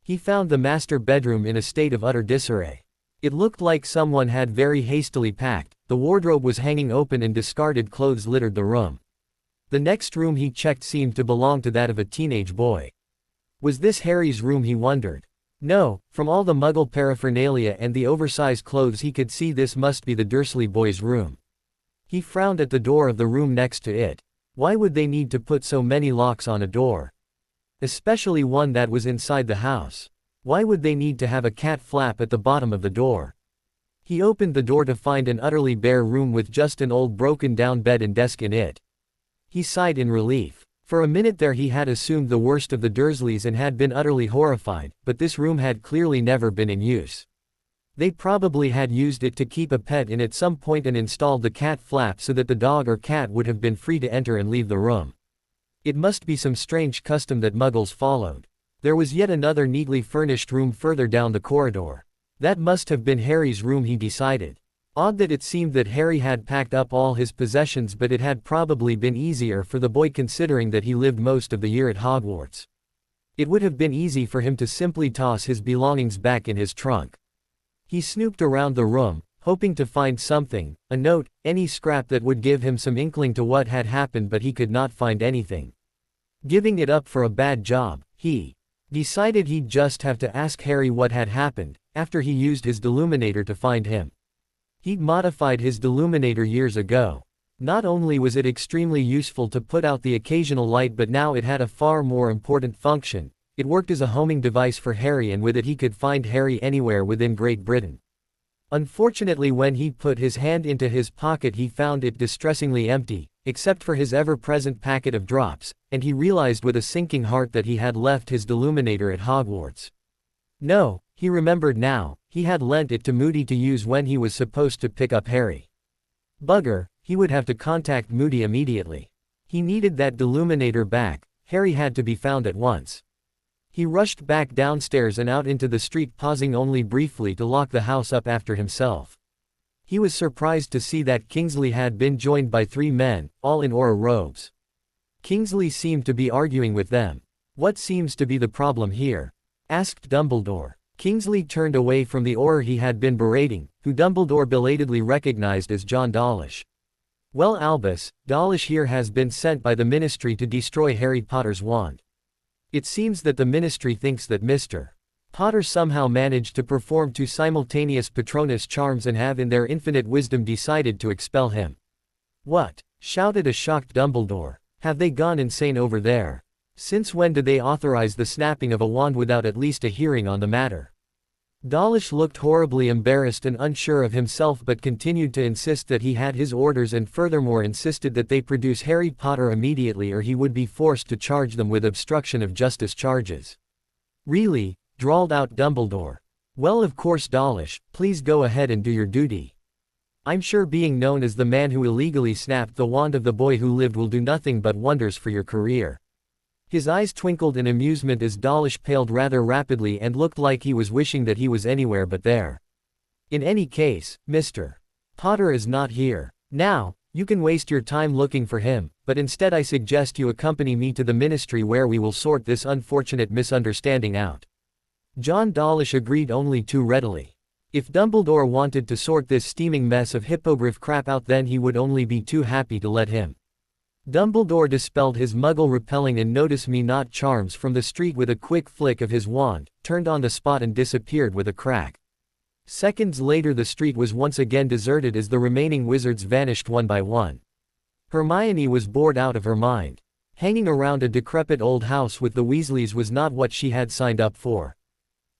He found the master bedroom in a state of utter disarray. It looked like someone had very hastily packed. The wardrobe was hanging open and discarded clothes littered the room. The next room he checked seemed to belong to that of a teenage boy. Was this Harry's room, he wondered? No, from all the Muggle paraphernalia and the oversized clothes he could see this must be the Dursley boy's room. He frowned at the door of the room next to it. Why would they need to put so many locks on a door? Especially one that was inside the house. Why would they need to have a cat flap at the bottom of the door? He opened the door to find an utterly bare room with just an old broken down bed and desk in it. He sighed in relief. For a minute there he had assumed the worst of the Dursleys and had been utterly horrified, but this room had clearly never been in use. They probably had used it to keep a pet in at some point and installed the cat flap so that the dog or cat would have been free to enter and leave the room. It must be some strange custom that Muggles followed. There was yet another neatly furnished room further down the corridor. That must have been Harry's room, he decided. Odd that it seemed that Harry had packed up all his possessions, but it had probably been easier for the boy considering that he lived most of the year at Hogwarts. It would have been easy for him to simply toss his belongings back in his trunk. He snooped around the room, hoping to find something, a note, any scrap that would give him some inkling to what had happened, but he could not find anything. Giving it up for a bad job, he decided he'd just have to ask Harry what had happened, after he used his deluminator to find him. He'd modified his deluminator years ago. Not only was it extremely useful to put out the occasional light, but now it had a far more important function. It worked as a homing device for Harry, and with it he could find Harry anywhere within Great Britain. Unfortunately, when he put his hand into his pocket, he found it distressingly empty, except for his ever-present packet of drops, and he realized with a sinking heart that he had left his deluminator at Hogwarts. No, he remembered now, he had lent it to Moody to use when he was supposed to pick up Harry. Bugger, he would have to contact Moody immediately. He needed that deluminator back. Harry had to be found at once. He rushed back downstairs and out into the street, pausing only briefly to lock the house up after himself. He was surprised to see that Kingsley had been joined by 3 men, all in aura robes. Kingsley seemed to be arguing with them. "What seems to be the problem here?" asked Dumbledore. Kingsley turned away from the aura he had been berating, who Dumbledore belatedly recognized as John Dawlish. "Well, Albus, Dawlish here has been sent by the Ministry to destroy Harry Potter's wand. It seems that the Ministry thinks that Mr. Potter somehow managed to perform 2 simultaneous Patronus charms and have in their infinite wisdom decided to expel him." "What?" shouted a shocked Dumbledore. "Have they gone insane over there? Since when did they authorize the snapping of a wand without at least a hearing on the matter?" Dawlish looked horribly embarrassed and unsure of himself, but continued to insist that he had his orders, and furthermore insisted that they produce Harry Potter immediately or he would be forced to charge them with obstruction of justice charges. "Really?" drawled out Dumbledore. "Well, of course, Dawlish, please go ahead and do your duty. I'm sure being known as the man who illegally snapped the wand of the boy who lived will do nothing but wonders for your career." His eyes twinkled in amusement as Dawlish paled rather rapidly and looked like he was wishing that he was anywhere but there. "In any case, Mr. Potter is not here. Now, you can waste your time looking for him, but instead I suggest you accompany me to the Ministry where we will sort this unfortunate misunderstanding out." John Dawlish agreed only too readily. If Dumbledore wanted to sort this steaming mess of hippogriff crap out, then he would only be too happy to let him. Dumbledore dispelled his muggle-repelling and notice-me-not charms from the street with a quick flick of his wand, turned on the spot and disappeared with a crack. Seconds later the street was once again deserted as the remaining wizards vanished one by one. Hermione was bored out of her mind. Hanging around a decrepit old house with the Weasleys was not what she had signed up for.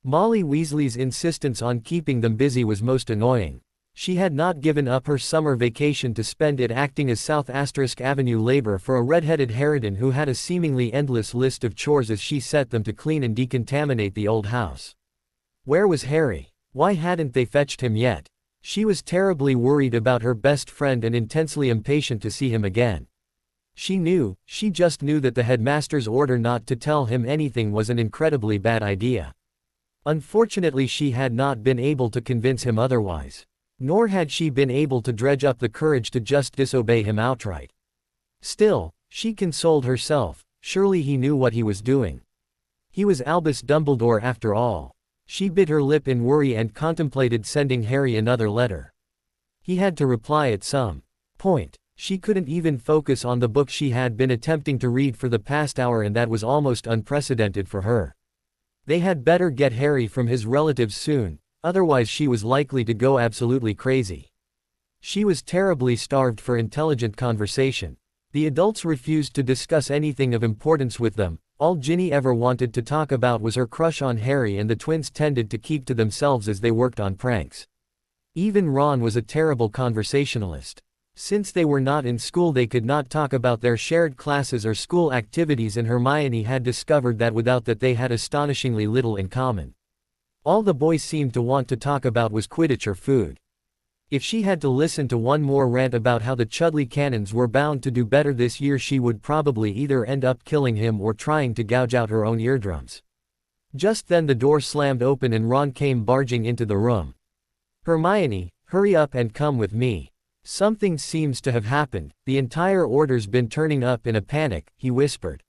Molly Weasley's insistence on keeping them busy was most annoying. She had not given up her summer vacation to spend it acting as South Avenue labor for a red-headed harridan who had a seemingly endless list of chores as she set them to clean and decontaminate the old house. Where was Harry? Why hadn't they fetched him yet? She was terribly worried about her best friend and intensely impatient to see him again. She just knew that the headmaster's order not to tell him anything was an incredibly bad idea. Unfortunately, she had not been able to convince him otherwise. Nor had she been able to dredge up the courage to just disobey him outright. Still, she consoled herself, surely he knew what he was doing. He was Albus Dumbledore after all. She bit her lip in worry and contemplated sending Harry another letter. He had to reply at some point. She couldn't even focus on the book she had been attempting to read for the past hour, and that was almost unprecedented for her. They had better get Harry from his relatives soon. Otherwise she was likely to go absolutely crazy. She was terribly starved for intelligent conversation. The adults refused to discuss anything of importance with them. All Ginny ever wanted to talk about was her crush on Harry, and the twins tended to keep to themselves as they worked on pranks. Even Ron was a terrible conversationalist. Since they were not in school, they could not talk about their shared classes or school activities, and Hermione had discovered that without that they had astonishingly little in common. All the boys seemed to want to talk about was Quidditch or food. If she had to listen to one more rant about how the Chudley Cannons were bound to do better this year, she would probably either end up killing him or trying to gouge out her own eardrums. Just then the door slammed open and Ron came barging into the room. "Hermione, Hurry up and come with me. Something seems to have happened, the entire order's been turning up in a panic, he whispered.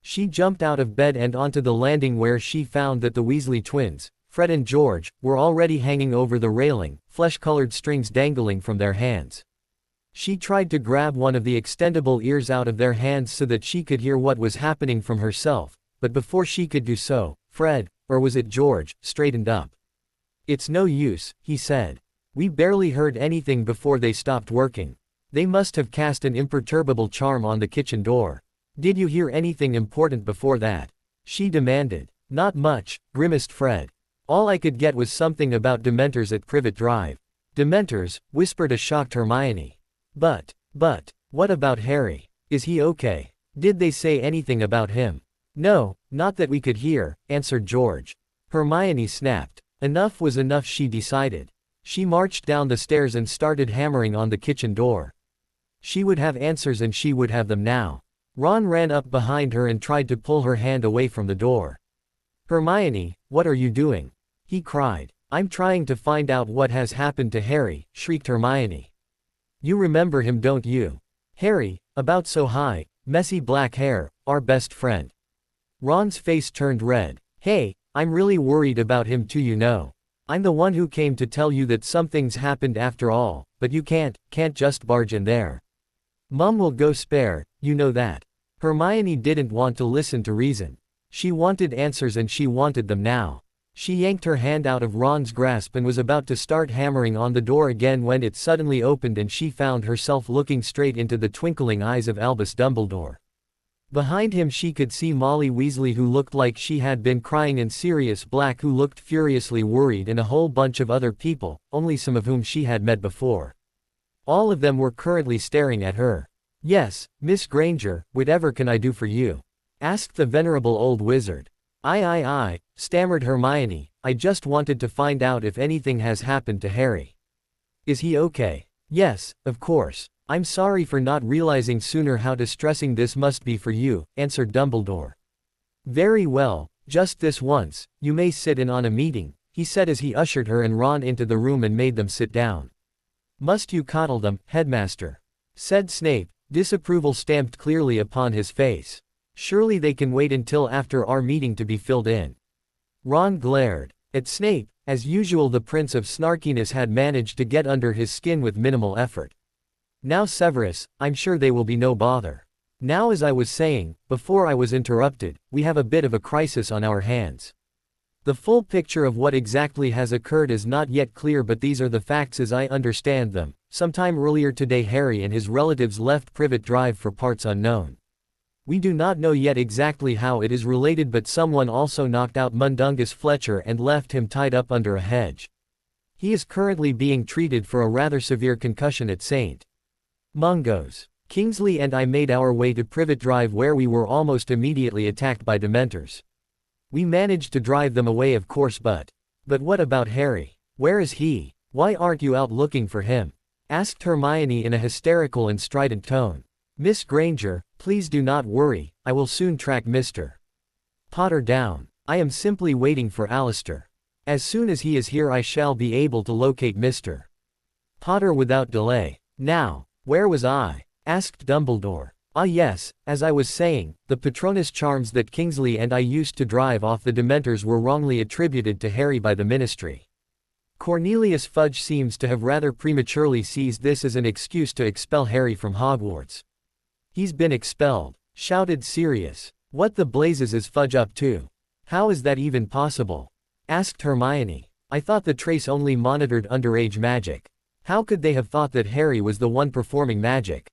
She jumped out of bed and onto the landing where she found that the Weasley twins, Fred and George, were already hanging over the railing, flesh-colored strings dangling from their hands. She tried to grab one of the extendable ears out of their hands so that she could hear what was happening from herself, but before she could do so, Fred, or was it George, straightened up. It's no use, he said. We barely heard anything before they stopped working. They must have cast an imperturbable charm on the kitchen door. Did you hear anything important before that? She demanded. Not much, grimaced Fred. All I could get was something about Dementors at Privet Drive. Dementors, whispered a shocked Hermione. But, what about Harry? Is he okay? Did they say anything about him? No, not that we could hear, answered George. Hermione snapped. Enough was enough, she decided. She marched down the stairs and started hammering on the kitchen door. She would have answers and she would have them now. Ron ran up behind her and tried to pull her hand away from the door. Hermione, what are you doing? He cried. I'm trying to find out what has happened to Harry, shrieked Hermione. You remember him, don't you? Harry, about so high, messy black hair, our best friend. Ron's face turned red. Hey, I'm really worried about him too, you know. I'm the one who came to tell you that something's happened after all, but you can't just barge in there. Mum will go spare, you know that. Hermione didn't want to listen to reason. She wanted answers and she wanted them now. She yanked her hand out of Ron's grasp and was about to start hammering on the door again when it suddenly opened and she found herself looking straight into the twinkling eyes of Albus Dumbledore. Behind him she could see Molly Weasley, who looked like she had been crying, and Sirius Black, who looked furiously worried, and a whole bunch of other people, only some of whom she had met before. All of them were currently staring at her. Yes, Miss Granger, whatever can I do for you? Asked the venerable old wizard. I, stammered Hermione, I just wanted to find out if anything has happened to Harry. Is he okay? Yes, of course. I'm sorry for not realizing sooner how distressing this must be for you, answered Dumbledore. Very well, just this once, you may sit in on a meeting, he said as he ushered her and Ron into the room and made them sit down. Must you coddle them, headmaster? Said Snape, disapproval stamped clearly upon his face. Surely they can wait until after our meeting to be filled in. Ron glared at Snape. As usual, the Prince of Snarkiness had managed to get under his skin with minimal effort. Now Severus, I'm sure they will be no bother. Now, as I was saying, before I was interrupted, we have a bit of a crisis on our hands. The full picture of what exactly has occurred is not yet clear, but these are the facts as I understand them. Sometime earlier today Harry and his relatives left Privet Drive for parts unknown. We do not know yet exactly how it is related, but someone also knocked out Mundungus Fletcher and left him tied up under a hedge. He is currently being treated for a rather severe concussion at St. Mungo's. Kingsley and I made our way to Privet Drive, where we were almost immediately attacked by Dementors. We managed to drive them away, of course, but what about Harry? Where is he? Why aren't you out looking for him? Asked Hermione in a hysterical and strident tone. Miss Granger, please do not worry, I will soon track Mr. Potter down. I am simply waiting for Alistair. As soon as he is here I shall be able to locate Mr. Potter without delay. Now, where was I? Asked Dumbledore. Ah yes, as I was saying, the Patronus charms that Kingsley and I used to drive off the Dementors were wrongly attributed to Harry by the Ministry. Cornelius Fudge seems to have rather prematurely seized this as an excuse to expel Harry from Hogwarts. He's been expelled, shouted Sirius. What the blazes is Fudge up to? How is that even possible? Asked Hermione. I thought the Trace only monitored underage magic. How could they have thought that Harry was the one performing magic?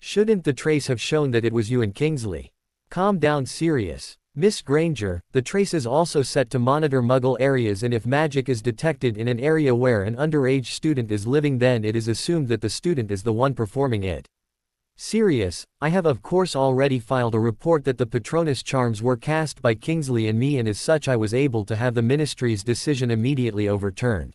Shouldn't the Trace have shown that it was you and Kingsley? Calm down, Sirius. Miss Granger, the Trace is also set to monitor Muggle areas, and if magic is detected in an area where an underage student is living, then it is assumed that the student is the one performing it. Sirius, I have of course already filed a report that the Patronus charms were cast by Kingsley and me, and as such I was able to have the Ministry's decision immediately overturned.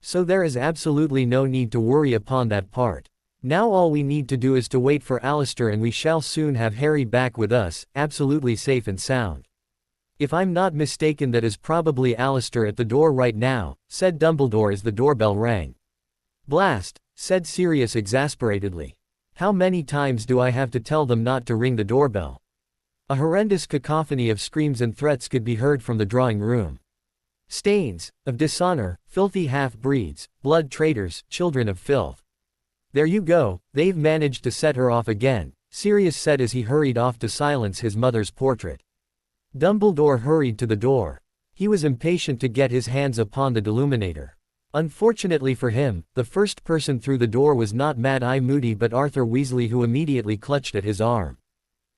So there is absolutely no need to worry upon that part. Now all we need to do is to wait for Alistair, and we shall soon have Harry back with us, absolutely safe and sound. If I'm not mistaken, that is probably Alistair at the door right now, said Dumbledore as the doorbell rang. Blast, said Sirius exasperatedly. How many times do I have to tell them not to ring the doorbell? A horrendous cacophony of screams and threats could be heard from the drawing room. Stains of dishonor, filthy half-breeds, blood traitors, children of filth. There you go, they've managed to set her off again, Sirius said as he hurried off to silence his mother's portrait. Dumbledore hurried to the door. He was impatient to get his hands upon the Deluminator. Unfortunately for him, the first person through the door was not Mad-Eye Moody but Arthur Weasley, who immediately clutched at his arm.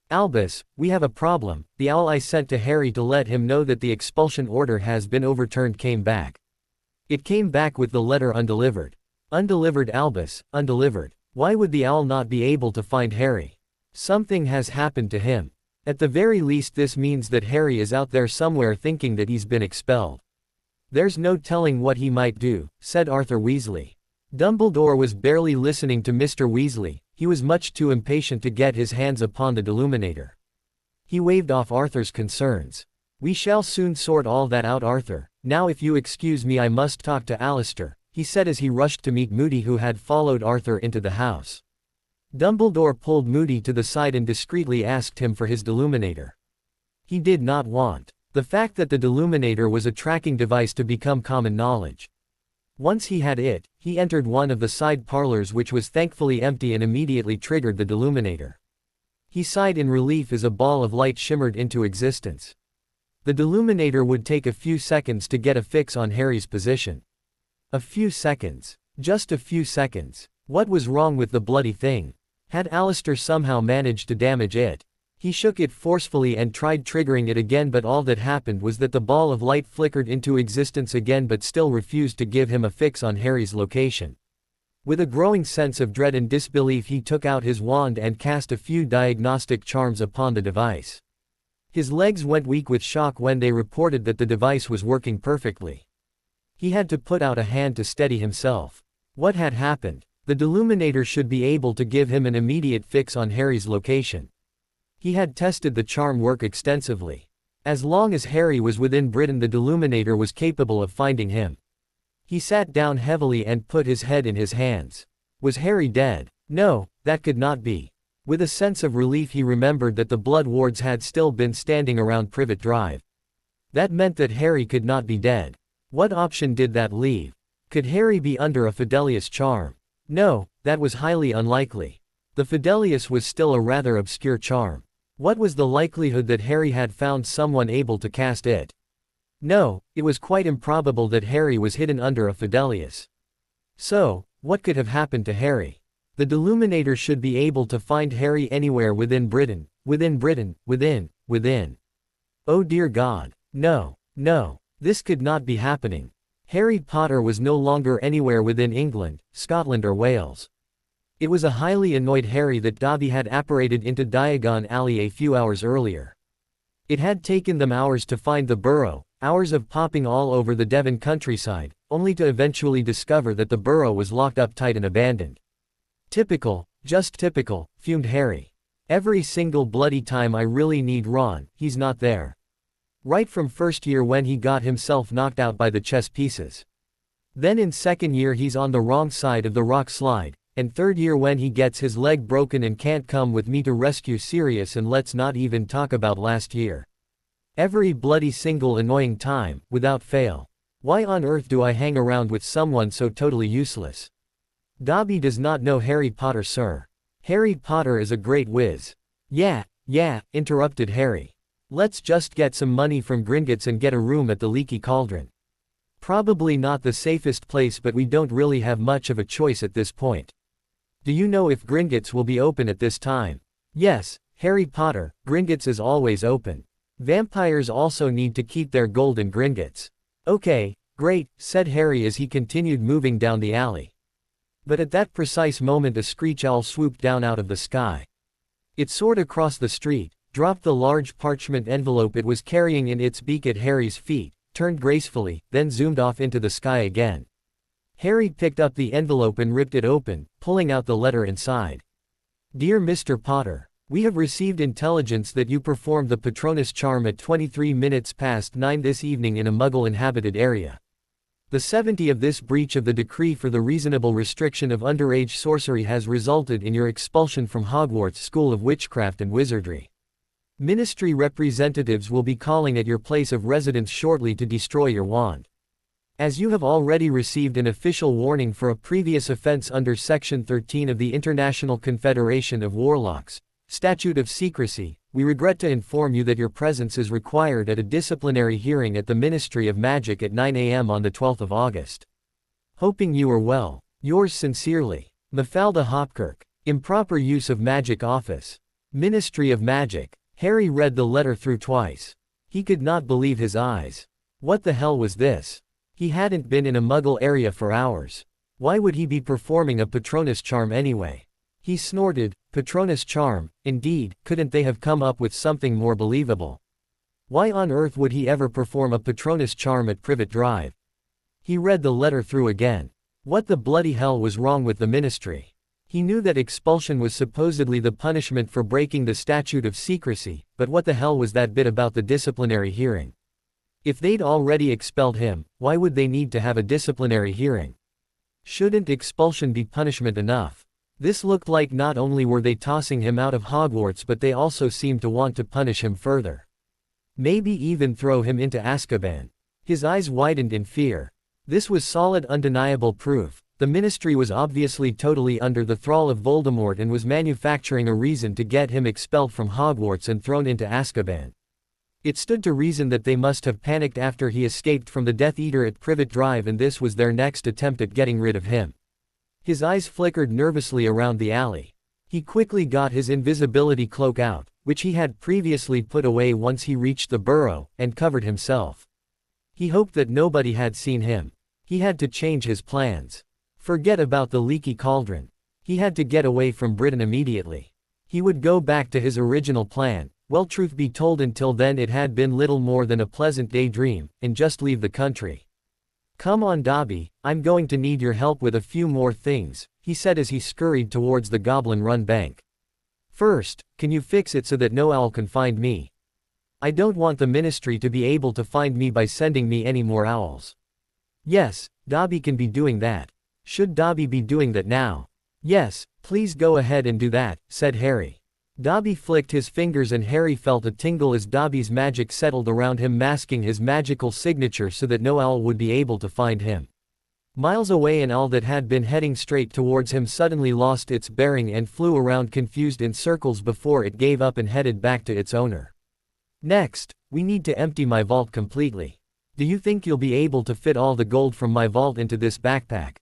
Albus, we have a problem. The owl I sent to Harry to let him know that the expulsion order has been overturned came back. It came back with the letter undelivered. Undelivered, Albus, undelivered. Why would the owl not be able to find Harry? Something has happened to him. At the very least this means that Harry is out there somewhere thinking that he's been expelled. There's no telling what he might do, said Arthur Weasley. Dumbledore was barely listening to Mr. Weasley. He was much too impatient to get his hands upon the Deluminator. He waved off Arthur's concerns. We shall soon sort all that out, Arthur. Now if you excuse me, I must talk to Alistair, he said as he rushed to meet Moody, who had followed Arthur into the house. Dumbledore pulled Moody to the side and discreetly asked him for his Deluminator. He did not want the fact that the Deluminator was a tracking device to become common knowledge. Once he had it, he entered one of the side parlors, which was thankfully empty, and immediately triggered the Deluminator. He sighed in relief as a ball of light shimmered into existence. The Deluminator would take a few seconds to get a fix on Harry's position. A few seconds. Just a few seconds. What was wrong with the bloody thing? Had Alistair somehow managed to damage it? He shook it forcefully and tried triggering it again, but all that happened was that the ball of light flickered into existence again but still refused to give him a fix on Harry's location. With a growing sense of dread and disbelief, he took out his wand and cast a few diagnostic charms upon the device. His legs went weak with shock when they reported that the device was working perfectly. He had to put out a hand to steady himself. What had happened? The Deluminator should be able to give him an immediate fix on Harry's location. He had tested the charm work extensively. As long as Harry was within Britain, the Deluminator was capable of finding him. He sat down heavily and put his head in his hands. Was Harry dead? No, that could not be. With a sense of relief, he remembered that the Blood Wards had still been standing around Privet Drive. That meant that Harry could not be dead. What option did that leave? Could Harry be under a Fidelius charm? No, that was highly unlikely. The Fidelius was still a rather obscure charm. What was the likelihood that Harry had found someone able to cast it? No, it was quite improbable that Harry was hidden under a Fidelius. So, what could have happened to Harry? The Deluminator should be able to find Harry anywhere within Britain. Within. Oh dear God. No, this could not be happening. Harry Potter was no longer anywhere within England, Scotland or Wales. It was a highly annoyed Harry that Dobby had apparated into Diagon Alley a few hours earlier. It had taken them hours to find the burrow, hours of popping all over the Devon countryside, only to eventually discover that the burrow was locked up tight and abandoned. Typical, just typical, fumed Harry. Every single bloody time I really need Ron, he's not there. Right from first year when he got himself knocked out by the chess pieces. Then in second year he's on the wrong side of the rock slide. And third year when he gets his leg broken and can't come with me to rescue Sirius, and let's not even talk about last year. Every bloody single annoying time, without fail. Why on earth do I hang around with someone so totally useless? Dobby does not know Harry Potter, sir. Harry Potter is a great whiz. Yeah, interrupted Harry. Let's just get some money from Gringotts and get a room at the Leaky Cauldron. Probably not the safest place, but we don't really have much of a choice at this point. Do you know if Gringotts will be open at this time? Yes, Harry Potter, Gringotts is always open. Vampires also need to keep their gold in Gringotts. Okay, great, said Harry as he continued moving down the alley. But at that precise moment a screech owl swooped down out of the sky. It soared across the street, dropped the large parchment envelope it was carrying in its beak at Harry's feet, turned gracefully, then zoomed off into the sky again. Harry picked up the envelope and ripped it open, pulling out the letter inside. Dear Mr. Potter, we have received intelligence that you performed the Patronus charm at 23 minutes past 9 this evening in a Muggle-inhabited area. The 70 of this breach of the decree for the reasonable restriction of underage sorcery has resulted in your expulsion from Hogwarts School of Witchcraft and Wizardry. Ministry representatives will be calling at your place of residence shortly to destroy your wand. As you have already received an official warning for a previous offense under Section 13 of the International Confederation of Warlocks, Statute of Secrecy, we regret to inform you that your presence is required at a disciplinary hearing at the Ministry of Magic at 9 a.m. on the 12th of August. Hoping you are well. Yours sincerely, Mafalda Hopkirk. Improper use of magic office. Ministry of Magic. Harry read the letter through twice. He could not believe his eyes. What the hell was this? He hadn't been in a Muggle area for hours. Why would he be performing a Patronus charm anyway? He snorted. Patronus charm, indeed, couldn't they have come up with something more believable? Why on earth would he ever perform a Patronus charm at Privet Drive? He read the letter through again. What the bloody hell was wrong with the ministry? He knew that expulsion was supposedly the punishment for breaking the statute of secrecy, but what the hell was that bit about the disciplinary hearing? If they'd already expelled him, why would they need to have a disciplinary hearing? Shouldn't expulsion be punishment enough? This looked like not only were they tossing him out of Hogwarts, but they also seemed to want to punish him further. Maybe even throw him into Azkaban. His eyes widened in fear. This was solid, undeniable proof. The ministry was obviously totally under the thrall of Voldemort and was manufacturing a reason to get him expelled from Hogwarts and thrown into Azkaban. It stood to reason that they must have panicked after he escaped from the Death Eater at Privet Drive, and this was their next attempt at getting rid of him. His eyes flickered nervously around the alley. He quickly got his invisibility cloak out, which he had previously put away once he reached the burrow, and covered himself. He hoped that nobody had seen him. He had to change his plans. Forget about the leaky cauldron. He had to get away from Britain immediately. He would go back to his original plan, well, truth be told, until then it had been little more than a pleasant daydream, and just leave the country. Come on, Dobby, I'm going to need your help with a few more things, he said as he scurried towards the Goblin Run bank. First, can you fix it so that no owl can find me? I don't want the ministry to be able to find me by sending me any more owls. Yes, Dobby can be doing that. Should Dobby be doing that now? Yes, please go ahead and do that, said Harry. Dobby flicked his fingers and Harry felt a tingle as Dobby's magic settled around him, masking his magical signature so that no owl would be able to find him. Miles away, an owl that had been heading straight towards him suddenly lost its bearing and flew around confused in circles before it gave up and headed back to its owner. Next, we need to empty my vault completely. Do you think you'll be able to fit all the gold from my vault into this backpack?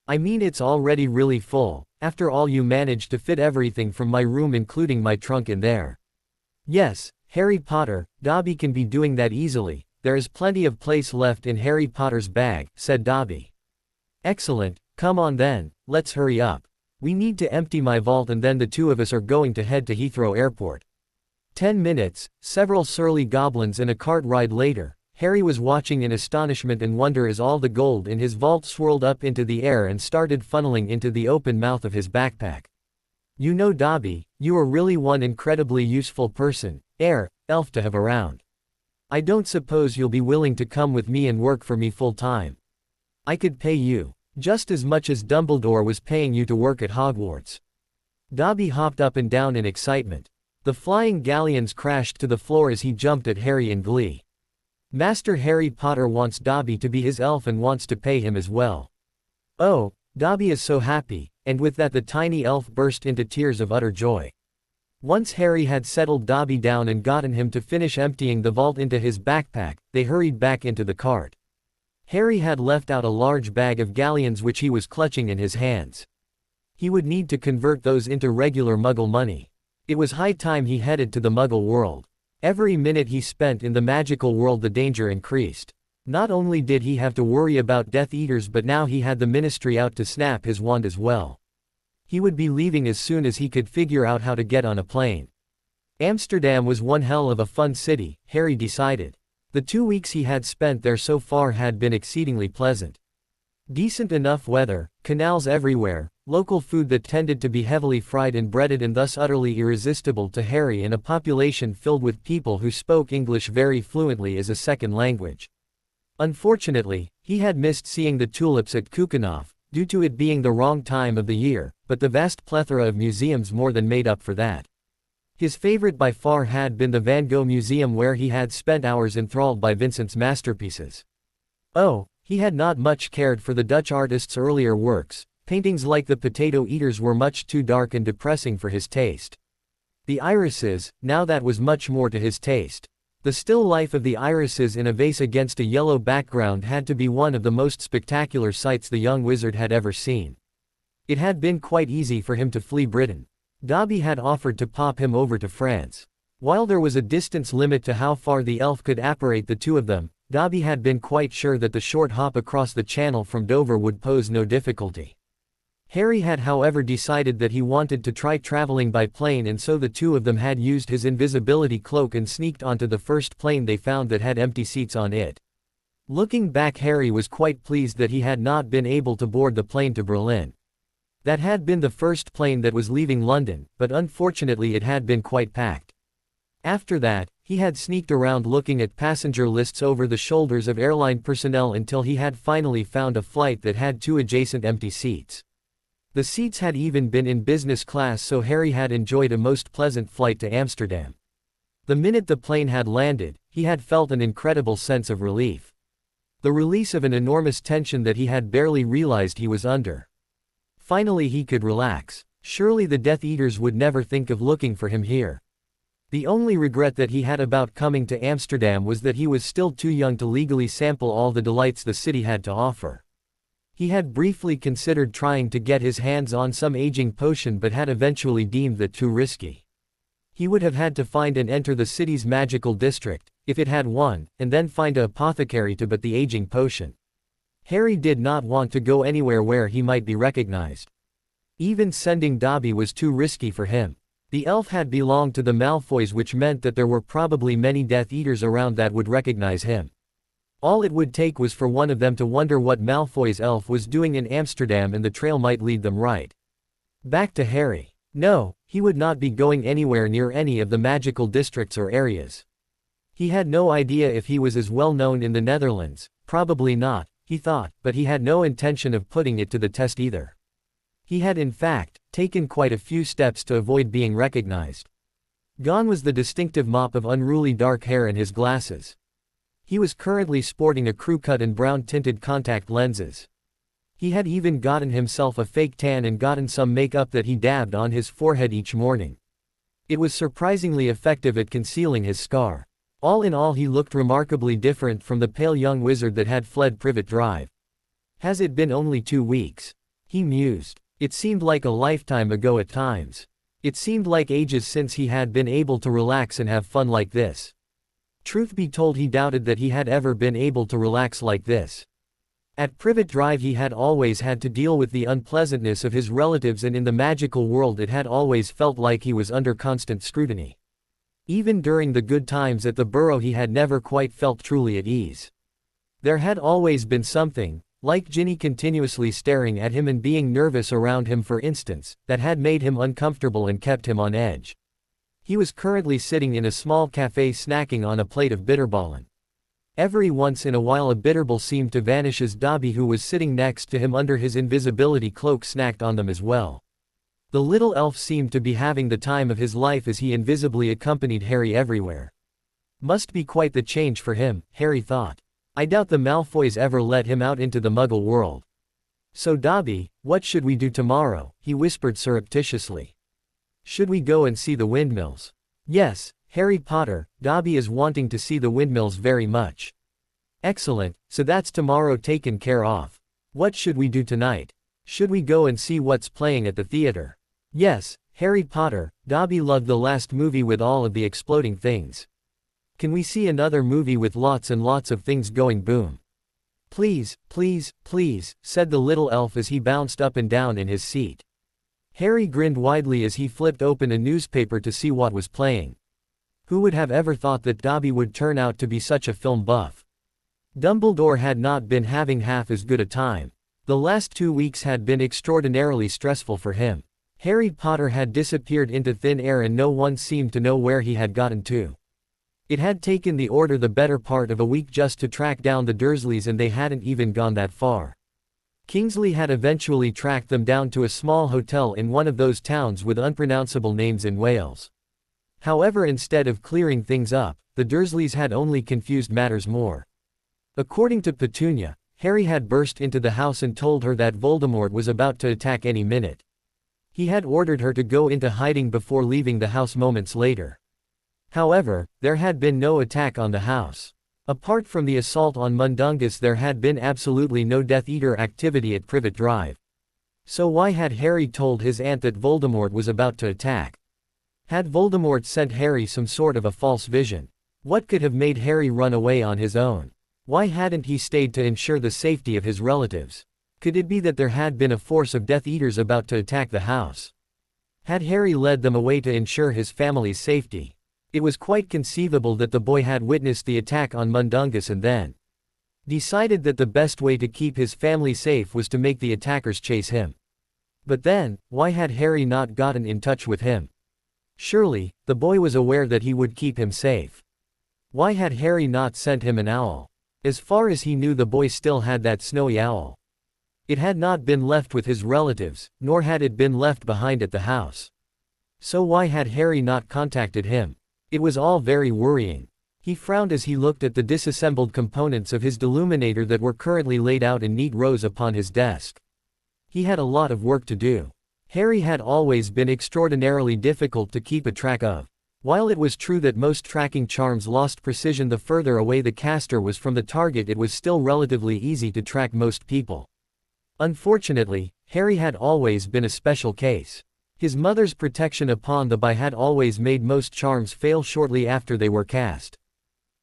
I mean, it's already really full. After all, you managed to fit everything from my room including my trunk in there. Yes, Harry Potter, Dobby can be doing that easily. There is plenty of place left in Harry Potter's bag, said Dobby. Excellent, come on then, let's hurry up. We need to empty my vault and then the two of us are going to head to Heathrow Airport. 10 minutes, several surly goblins and a cart ride later, Harry was watching in astonishment and wonder as all the gold in his vault swirled up into the air and started funneling into the open mouth of his backpack. You know, Dobby, you are really one incredibly useful person, elf to have around. I don't suppose you'll be willing to come with me and work for me full time. I could pay you just as much as Dumbledore was paying you to work at Hogwarts. Dobby hopped up and down in excitement. The flying galleons crashed to the floor as he jumped at Harry in glee. Master Harry Potter wants Dobby to be his elf and wants to pay him as well. Oh, Dobby is so happy, and with that the tiny elf burst into tears of utter joy. Once Harry had settled Dobby down and gotten him to finish emptying the vault into his backpack, they hurried back into the cart. Harry had left out a large bag of galleons which he was clutching in his hands. He would need to convert those into regular Muggle money. It was high time he headed to the Muggle world. Every minute he spent in the magical world the danger increased. Not only did he have to worry about Death Eaters, but now he had the ministry out to snap his wand as well. He would be leaving as soon as he could figure out how to get on a plane. Amsterdam was one hell of a fun city, Harry decided. The 2 weeks he had spent there so far had been exceedingly pleasant. Decent enough weather, canals everywhere, local food that tended to be heavily fried and breaded and thus utterly irresistible to Harry, and a population filled with people who spoke English very fluently as a second language. Unfortunately, he had missed seeing the tulips at Kukenhof, due to it being the wrong time of the year, but the vast plethora of museums more than made up for that. His favorite by far had been the Van Gogh Museum, where he had spent hours enthralled by Vincent's masterpieces. Oh, he had not much cared for the Dutch artist's earlier works. Paintings like the Potato Eaters were much too dark and depressing for his taste. The irises, now that was much more to his taste. The still life of the irises in a vase against a yellow background had to be one of the most spectacular sights the young wizard had ever seen. It had been quite easy for him to flee Britain. Dobby had offered to pop him over to France. While there was a distance limit to how far the elf could apparate the two of them, Dobby had been quite sure that the short hop across the channel from Dover would pose no difficulty. Harry had however decided that he wanted to try traveling by plane, and so the two of them had used his invisibility cloak and sneaked onto the first plane they found that had empty seats on it. Looking back, Harry was quite pleased that he had not been able to board the plane to Berlin. That had been the first plane that was leaving London, but unfortunately it had been quite packed. After that, he had sneaked around looking at passenger lists over the shoulders of airline personnel until he had finally found a flight that had two adjacent empty seats. The seats had even been in business class, so Harry had enjoyed a most pleasant flight to Amsterdam. The minute the plane had landed, he had felt an incredible sense of relief. The release of an enormous tension that he had barely realized he was under. Finally he could relax. Surely the Death Eaters would never think of looking for him here. The only regret that he had about coming to Amsterdam was that he was still too young to legally sample all the delights the city had to offer. He had briefly considered trying to get his hands on some aging potion, but had eventually deemed that too risky. He would have had to find and enter the city's magical district, if it had one, and then find an apothecary to but the aging potion. Harry did not want to go anywhere where he might be recognized. Even sending Dobby was too risky for him. The elf had belonged to the Malfoys, which meant that there were probably many Death Eaters around that would recognize him. All it would take was for one of them to wonder what Malfoy's elf was doing in Amsterdam, and the trail might lead them right back to Harry. No, he would not be going anywhere near any of the magical districts or areas. He had no idea if he was as well known in the Netherlands. Probably not, he thought, but he had no intention of putting it to the test either. He had in fact taken quite a few steps to avoid being recognized. Gone was the distinctive mop of unruly dark hair and his glasses. He was currently sporting a crew cut and brown-tinted contact lenses. He had even gotten himself a fake tan and gotten some makeup that he dabbed on his forehead each morning. It was surprisingly effective at concealing his scar. All in all, he looked remarkably different from the pale young wizard that had fled Privet Drive. Has it been only 2 weeks? He mused. It seemed like a lifetime ago at times. It seemed like ages since he had been able to relax and have fun like this. Truth be told, he doubted that he had ever been able to relax like this. At Privet Drive he had always had to deal with the unpleasantness of his relatives, and in the magical world it had always felt like he was under constant scrutiny. Even during the good times at the Burrow he had never quite felt truly at ease. There had always been something, like Ginny continuously staring at him and being nervous around him for instance, that had made him uncomfortable and kept him on edge. He was currently sitting in a small cafe snacking on a plate of bitterballen. Every once in a while a bitterball seemed to vanish as Dobby, who was sitting next to him under his invisibility cloak, snacked on them as well. The little elf seemed to be having the time of his life as he invisibly accompanied Harry everywhere. Must be quite the change for him, Harry thought. I doubt the Malfoys ever let him out into the Muggle world. So Dobby, what should we do tomorrow? He whispered surreptitiously. Should we go and see the windmills? Yes, Harry Potter, Dobby is wanting to see the windmills very much. Excellent, so that's tomorrow taken care of. What should we do tonight? Should we go and see what's playing at the theater? Yes, Harry Potter, Dobby loved the last movie with all of the exploding things. Can we see another movie with lots and lots of things going boom? Please, please, please, said the little elf as he bounced up and down in his seat. Harry grinned widely as he flipped open a newspaper to see what was playing. Who would have ever thought that Dobby would turn out to be such a film buff? Dumbledore had not been having half as good a time. The last 2 weeks had been extraordinarily stressful for him. Harry Potter had disappeared into thin air and no one seemed to know where he had gotten to. It had taken the Order the better part of a week just to track down the Dursleys, and they hadn't even gone that far. Kingsley had eventually tracked them down to a small hotel in one of those towns with unpronounceable names in Wales. However, instead of clearing things up, the Dursleys had only confused matters more. According to Petunia, Harry had burst into the house and told her that Voldemort was about to attack any minute. He had ordered her to go into hiding before leaving the house moments later. However, there had been no attack on the house. Apart from the assault on Mundungus, there had been absolutely no Death Eater activity at Privet Drive. So why had Harry told his aunt that Voldemort was about to attack? Had Voldemort sent Harry some sort of a false vision? What could have made Harry run away on his own? Why hadn't he stayed to ensure the safety of his relatives? Could it be that there had been a force of Death Eaters about to attack the house? Had Harry led them away to ensure his family's safety? It was quite conceivable that the boy had witnessed the attack on Mundungus and then decided that the best way to keep his family safe was to make the attackers chase him. But then, why had Harry not gotten in touch with him? Surely, the boy was aware that he would keep him safe. Why had Harry not sent him an owl? As far as he knew, the boy still had that snowy owl. It had not been left with his relatives, nor had it been left behind at the house. So why had Harry not contacted him? It was all very worrying. He frowned as he looked at the disassembled components of his deluminator that were currently laid out in neat rows upon his desk. He had a lot of work to do. Harry had always been extraordinarily difficult to keep a track of. While it was true that most tracking charms lost precision the further away the caster was from the target, it was still relatively easy to track most people. Unfortunately, Harry had always been a special case. His mother's protection upon the boy had always made most charms fail shortly after they were cast.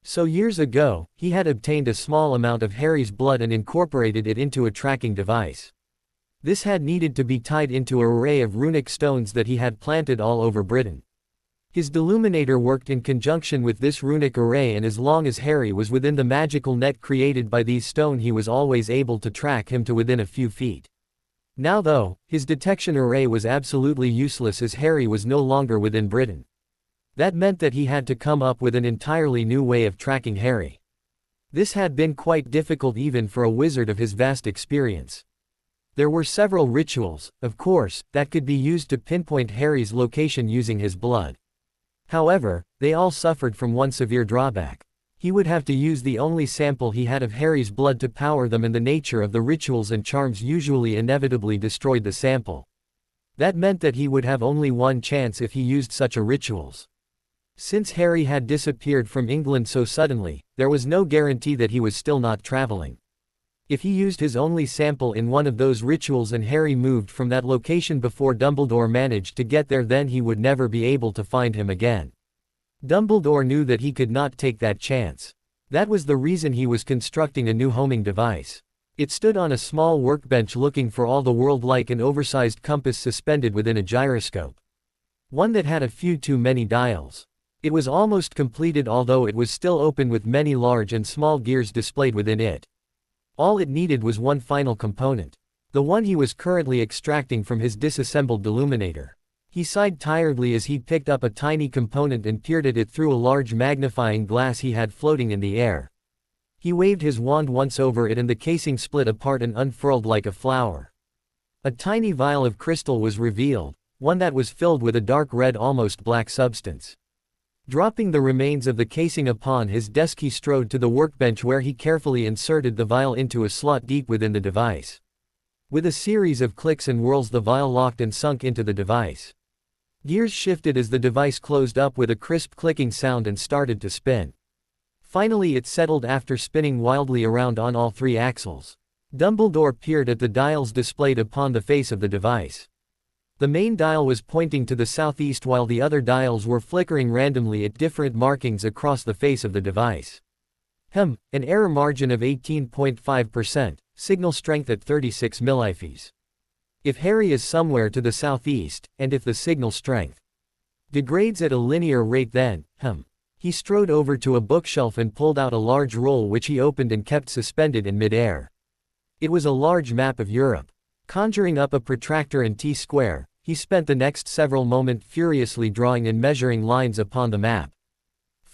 So years ago, he had obtained a small amount of Harry's blood and incorporated it into a tracking device. This had needed to be tied into an array of runic stones that he had planted all over Britain. His deluminator worked in conjunction with this runic array, and as long as Harry was within the magical net created by these stones, he was always able to track him to within a few feet. Now though, his detection array was absolutely useless as Harry was no longer within Britain. That meant that he had to come up with an entirely new way of tracking Harry. This had been quite difficult even for a wizard of his vast experience. There were several rituals, of course, that could be used to pinpoint Harry's location using his blood. However, they all suffered from one severe drawback. He would have to use the only sample he had of Harry's blood to power them, and the nature of the rituals and charms usually inevitably destroyed the sample. That meant that he would have only one chance if he used such a rituals. Since Harry had disappeared from England so suddenly, there was no guarantee that he was still not traveling. If he used his only sample in one of those rituals and Harry moved from that location before Dumbledore managed to get there, then he would never be able to find him again. Dumbledore knew that he could not take that chance. That was the reason he was constructing a new homing device. It stood on a small workbench looking for all the world like an oversized compass suspended within a gyroscope. One that had a few too many dials. It was almost completed, although it was still open with many large and small gears displayed within it. All it needed was one final component. The one he was currently extracting from his disassembled deluminator. He sighed tiredly as he picked up a tiny component and peered at it through a large magnifying glass he had floating in the air. He waved his wand once over it and the casing split apart and unfurled like a flower. A tiny vial of crystal was revealed, one that was filled with a dark red, almost black substance. Dropping the remains of the casing upon his desk, he strode to the workbench where he carefully inserted the vial into a slot deep within the device. With a series of clicks and whirls, the vial locked and sunk into the device. Gears shifted as the device closed up with a crisp clicking sound and started to spin. Finally it settled after spinning wildly around on all three axles. Dumbledore peered at the dials displayed upon the face of the device. The main dial was pointing to the southeast while the other dials were flickering randomly at different markings across the face of the device. An error margin of 18.5%, signal strength at 36 millifes. If Harry is somewhere to the southeast, and if the signal strength degrades at a linear rate, then, He strode over to a bookshelf and pulled out a large roll which he opened and kept suspended in mid-air. It was a large map of Europe. Conjuring up a protractor and T-square, he spent the next several moments furiously drawing and measuring lines upon the map.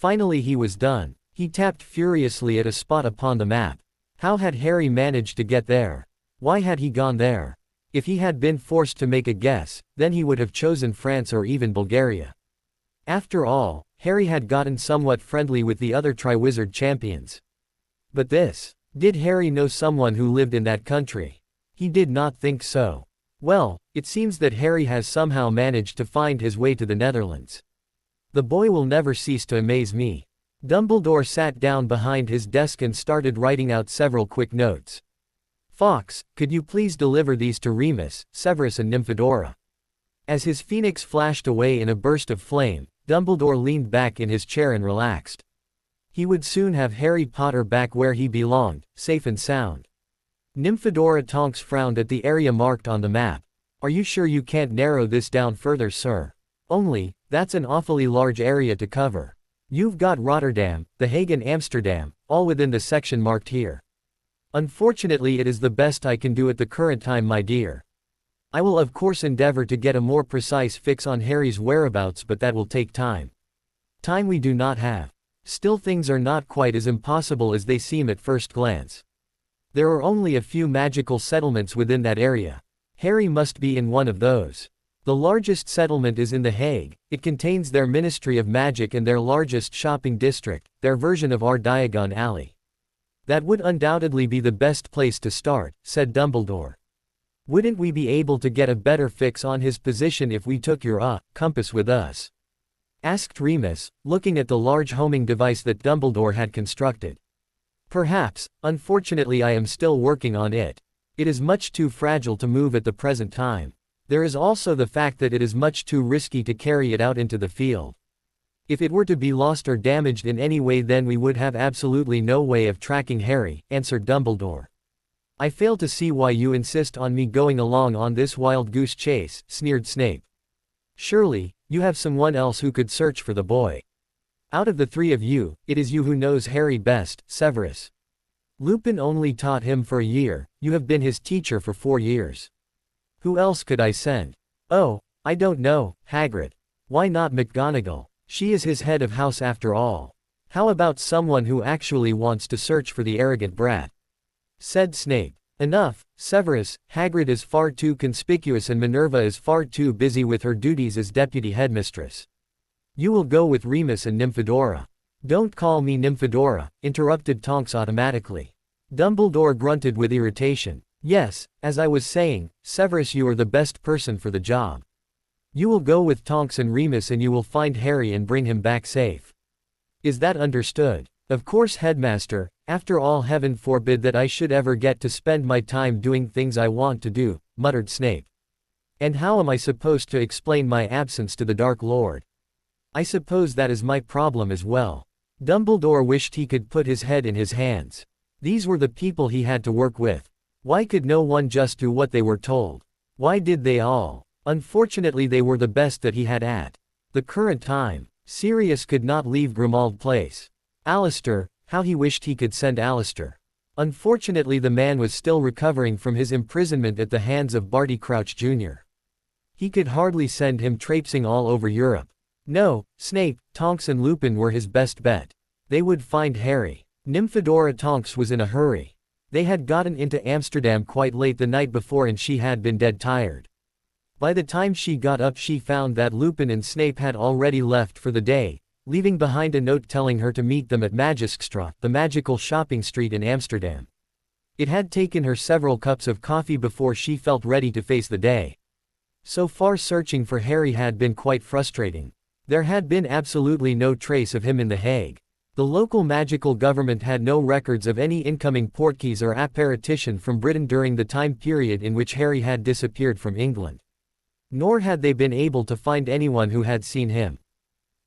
Finally he was done. He tapped furiously at a spot upon the map. How had Harry managed to get there? Why had he gone there? If he had been forced to make a guess, then he would have chosen France or even Bulgaria. After all, Harry had gotten somewhat friendly with the other Triwizard champions. But this, did Harry know someone who lived in that country? He did not think so. Well, it seems that Harry has somehow managed to find his way to the Netherlands. The boy will never cease to amaze me. Dumbledore sat down behind his desk and started writing out several quick notes. Fawkes, could you please deliver these to Remus, Severus and Nymphadora? As his phoenix flashed away in a burst of flame, Dumbledore leaned back in his chair and relaxed. He would soon have Harry Potter back where he belonged, safe and sound. Nymphadora Tonks frowned at the area marked on the map. Are you sure you can't narrow this down further, sir? Only, that's an awfully large area to cover. You've got Rotterdam, The Hague and Amsterdam, all within the section marked here. Unfortunately it is the best I can do at the current time, my dear. I will of course endeavor to get a more precise fix on Harry's whereabouts, but that will take time. Time we do not have. Still, things are not quite as impossible as they seem at first glance. There are only a few magical settlements within that area. Harry must be in one of those. The largest settlement is in The Hague. It contains their Ministry of Magic and their largest shopping district, their version of our Diagon Alley. That would undoubtedly be the best place to start, said Dumbledore. Wouldn't we be able to get a better fix on his position if we took your compass with us? Asked Remus, looking at the large homing device that Dumbledore had constructed. Perhaps, unfortunately I am still working on it. It is much too fragile to move at the present time. There is also the fact that it is much too risky to carry it out into the field. If it were to be lost or damaged in any way, then we would have absolutely no way of tracking Harry, answered Dumbledore. I fail to see why you insist on me going along on this wild goose chase, sneered Snape. Surely, you have someone else who could search for the boy. Out of the three of you, it is you who knows Harry best, Severus. Lupin only taught him for a year, you have been his teacher for 4 years. Who else could I send? Oh, I don't know, Hagrid. Why not McGonagall? She is his head of house after all. How about someone who actually wants to search for the arrogant brat? Said Snape. Enough, Severus, Hagrid is far too conspicuous and Minerva is far too busy with her duties as deputy headmistress. You will go with Remus and Nymphadora. Don't call me Nymphadora, interrupted Tonks automatically. Dumbledore grunted with irritation. Yes, as I was saying, Severus, you are the best person for the job. You will go with Tonks and Remus and you will find Harry and bring him back safe. Is that understood? Of course, Headmaster. After all, heaven forbid that I should ever get to spend my time doing things I want to do, muttered Snape. And how am I supposed to explain my absence to the Dark Lord? I suppose that is my problem as well. Dumbledore wished he could put his head in his hands. These were the people he had to work with. Why could no one just do what they were told? Why did they all? Unfortunately they were the best that he had at the current time. Sirius could not leave Grimmauld Place. Alistair, how he wished he could send Alistair. Unfortunately the man was still recovering from his imprisonment at the hands of Barty Crouch Jr. He could hardly send him traipsing all over Europe. No, Snape, Tonks and Lupin were his best bet. They would find Harry. Nymphadora Tonks was in a hurry. They had gotten into Amsterdam quite late the night before and she had been dead tired. By the time she got up she found that Lupin and Snape had already left for the day, leaving behind a note telling her to meet them at Magiskstraat, the magical shopping street in Amsterdam. It had taken her several cups of coffee before she felt ready to face the day. So far searching for Harry had been quite frustrating. There had been absolutely no trace of him in The Hague. The local magical government had no records of any incoming portkeys or apparition from Britain during the time period in which Harry had disappeared from England. Nor had they been able to find anyone who had seen him.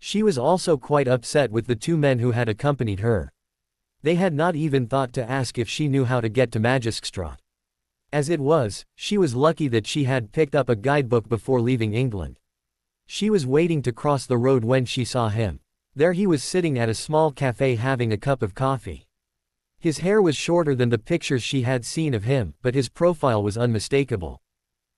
She was also quite upset with the 2 men who had accompanied her. They had not even thought to ask if she knew how to get to Magiskstraat. As it was, she was lucky that she had picked up a guidebook before leaving England. She was waiting to cross the road when she saw him. There he was sitting at a small cafe having a cup of coffee. His hair was shorter than the pictures she had seen of him, but his profile was unmistakable.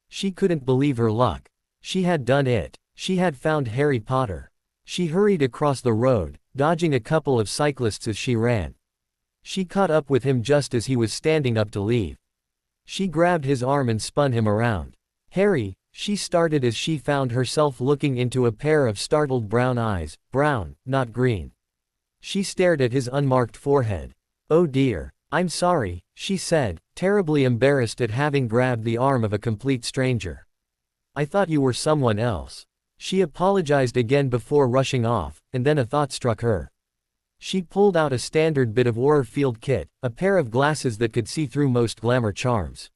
She couldn't believe her luck. She had done it. She had found Harry Potter. She hurried across the road, dodging a couple of cyclists as she ran. She caught up with him just as he was standing up to leave. She grabbed his arm and spun him around. "Harry," she started as she found herself looking into a pair of startled brown eyes, brown, not green. She stared at his unmarked forehead. "Oh dear. I'm sorry," she said, terribly embarrassed at having grabbed the arm of a complete stranger. "I thought you were someone else." She apologized again before rushing off, and then a thought struck her. She pulled out a standard bit of aura field kit, a pair of glasses that could see through most glamour charms.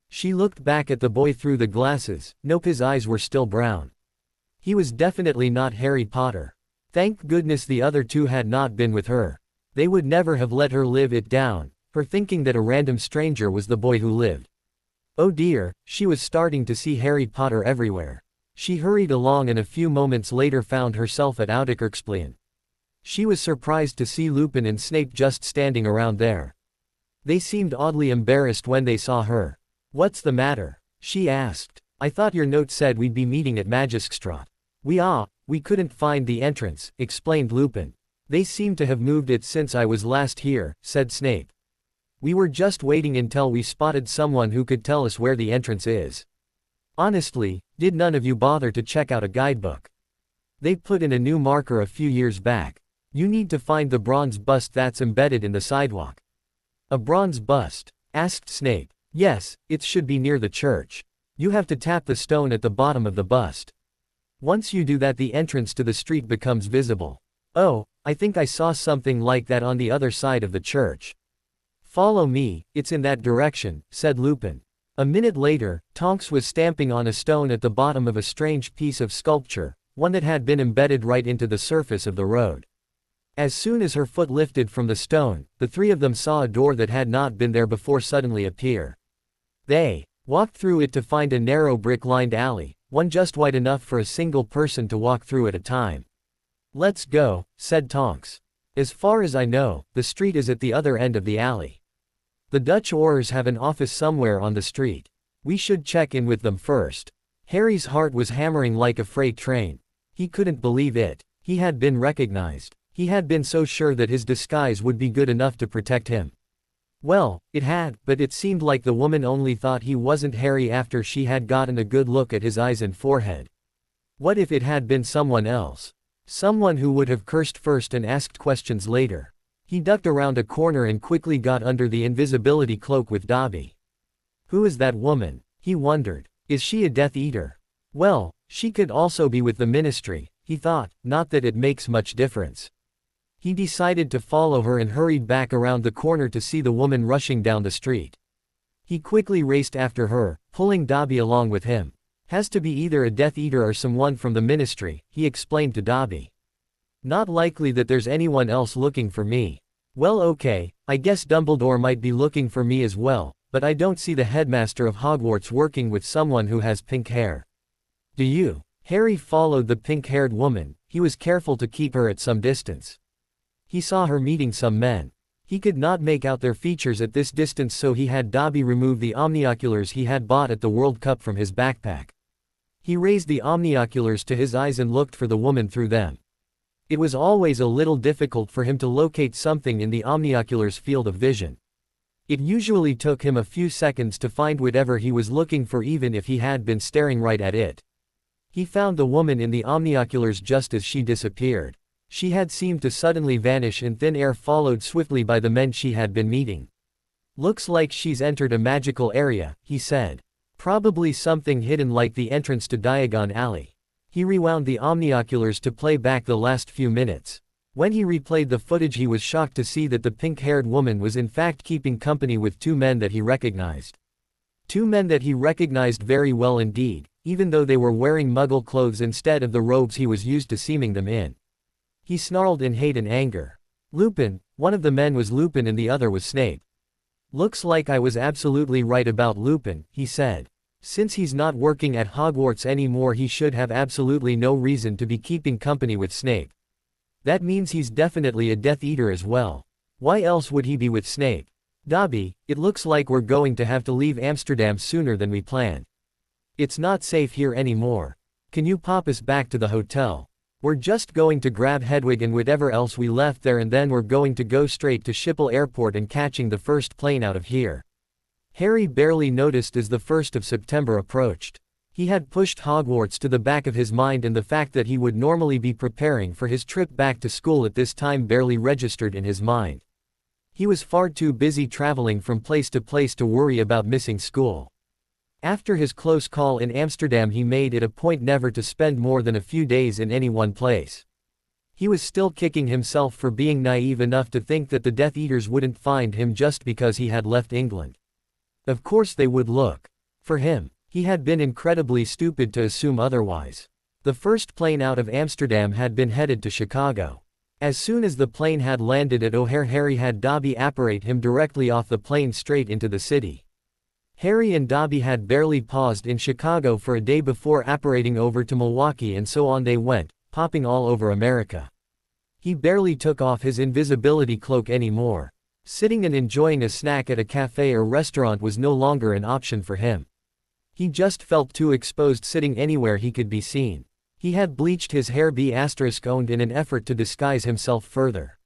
She looked back at the boy through the glasses. Nope, his eyes were still brown. He was definitely not Harry Potter. Thank goodness the other two had not been with her. They would never have let her live it down, her thinking that a random stranger was the boy who lived. Oh dear, she was starting to see Harry Potter everywhere. She hurried along and a few moments later found herself at Outerkerksplein. She was surprised to see Lupin and Snape just standing around there. They seemed oddly embarrassed when they saw her. "What's the matter?" she asked. "I thought your note said we'd be meeting at Magiskstraat." We couldn't find the entrance," explained Lupin. "They seem to have moved it since I was last here," said Snape. "We were just waiting until we spotted someone who could tell us where the entrance is. Honestly, did none of you bother to check out a guidebook? They put in a new marker a few years back. You need to find the bronze bust that's embedded in the sidewalk." "A bronze bust?" asked Snape. "Yes, it should be near the church. You have to tap the stone at the bottom of the bust. Once you do that, the entrance to the street becomes visible." "Oh, I think I saw something like that on the other side of the church." "Follow me, it's in that direction," said Lupin. A minute later, Tonks was stamping on a stone at the bottom of a strange piece of sculpture, one that had been embedded right into the surface of the road. As soon as her foot lifted from the stone, the three of them saw a door that had not been there before suddenly appear. They walked through it to find a narrow brick-lined alley, one just wide enough for a single person to walk through at a time. "Let's go," said Tonks. "As far as I know, the street is at the other end of the alley. The Dutch Aurors have an office somewhere on the street. We should check in with them first." Harry's heart was hammering like a freight train. He couldn't believe it. He had been recognized. He had been so sure that his disguise would be good enough to protect him. Well, it had, but it seemed like the woman only thought he wasn't Harry after she had gotten a good look at his eyes and forehead. What if it had been someone else? Someone who would have cursed first and asked questions later. He ducked around a corner and quickly got under the invisibility cloak with Dobby. Who is that woman? He wondered. Is she a Death Eater? Well, she could also be with the Ministry, he thought, not that it makes much difference. He decided to follow her and hurried back around the corner to see the woman rushing down the street. He quickly raced after her, pulling Dobby along with him. "Has to be either a Death Eater or someone from the Ministry," he explained to Dobby. "Not likely that there's anyone else looking for me." "Well, okay, I guess Dumbledore might be looking for me as well, but I don't see the headmaster of Hogwarts working with someone who has pink hair. Do you?" Harry followed the pink-haired woman. He was careful to keep her at some distance. He saw her meeting some men. He could not make out their features at this distance, so he had Dobby remove the omnioculars he had bought at the World Cup from his backpack. He raised the omnioculars to his eyes and looked for the woman through them. It was always a little difficult for him to locate something in the omniocular's field of vision. It usually took him a few seconds to find whatever he was looking for, even if he had been staring right at it. He found the woman in the omnioculars just as she disappeared. She had seemed to suddenly vanish in thin air, followed swiftly by the men she had been meeting. "Looks like she's entered a magical area," he said. "Probably something hidden like the entrance to Diagon Alley." He rewound the omnioculars to play back the last few minutes. When he replayed the footage, he was shocked to see that the pink-haired woman was in fact keeping company with two men that he recognized. Two men that he recognized very well indeed, even though they were wearing Muggle clothes instead of the robes he was used to seeing them in. He snarled in hate and anger. "Lupin!" One of the men was Lupin and the other was Snape. "Looks like I was absolutely right about Lupin," he said. "Since he's not working at Hogwarts anymore, he should have absolutely no reason to be keeping company with Snape. That means he's definitely a Death Eater as well. Why else would he be with Snape?" "Dobby, it looks like we're going to have to leave Amsterdam sooner than we planned. It's not safe here anymore. Can you pop us back to the hotel?" We're just going to grab Hedwig and whatever else we left there, and then we're going to go straight to Schiphol Airport and catching the first plane out of here." Harry barely noticed as the 1st of September approached. He had pushed Hogwarts to the back of his mind, and the fact that he would normally be preparing for his trip back to school at this time barely registered in his mind. He was far too busy traveling from place to place to worry about missing school. After his close call in Amsterdam, he made it a point never to spend more than a few days in any one place. He was still kicking himself for being naive enough to think that the Death Eaters wouldn't find him just because he had left England. Of course they would look for him. He had been incredibly stupid to assume otherwise. The first plane out of Amsterdam had been headed to Chicago. As soon as the plane had landed at O'Hare, Harry had Dobby apparate him directly off the plane straight into the city. Harry and Dobby had barely paused in Chicago for a day before apparating over to Milwaukee, and so on they went, popping all over America. He barely took off his invisibility cloak anymore. Sitting and enjoying a snack at a cafe or restaurant was no longer an option for him. He just felt too exposed sitting anywhere he could be seen. He had bleached his hair **owned in an effort to disguise himself further.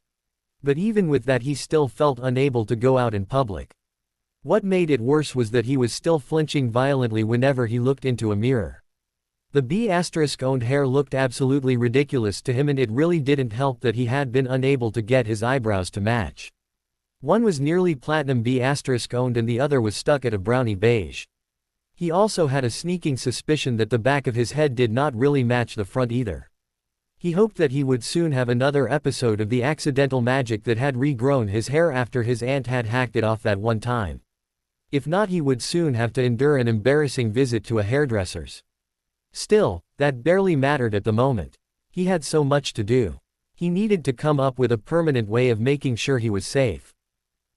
But even with that, he still felt unable to go out in public. What made it worse was that he was still flinching violently whenever he looked into a mirror. The **owned hair looked absolutely ridiculous to him, and it really didn't help that he had been unable to get his eyebrows to match. One was nearly platinum **owned and the other was stuck at a brownie beige. He also had a sneaking suspicion that the back of his head did not really match the front either. He hoped that he would soon have another episode of the accidental magic that had regrown his hair after his aunt had hacked it off that one time. If not, he would soon have to endure an embarrassing visit to a hairdresser's. Still, that barely mattered at the moment. He had so much to do. He needed to come up with a permanent way of making sure he was safe.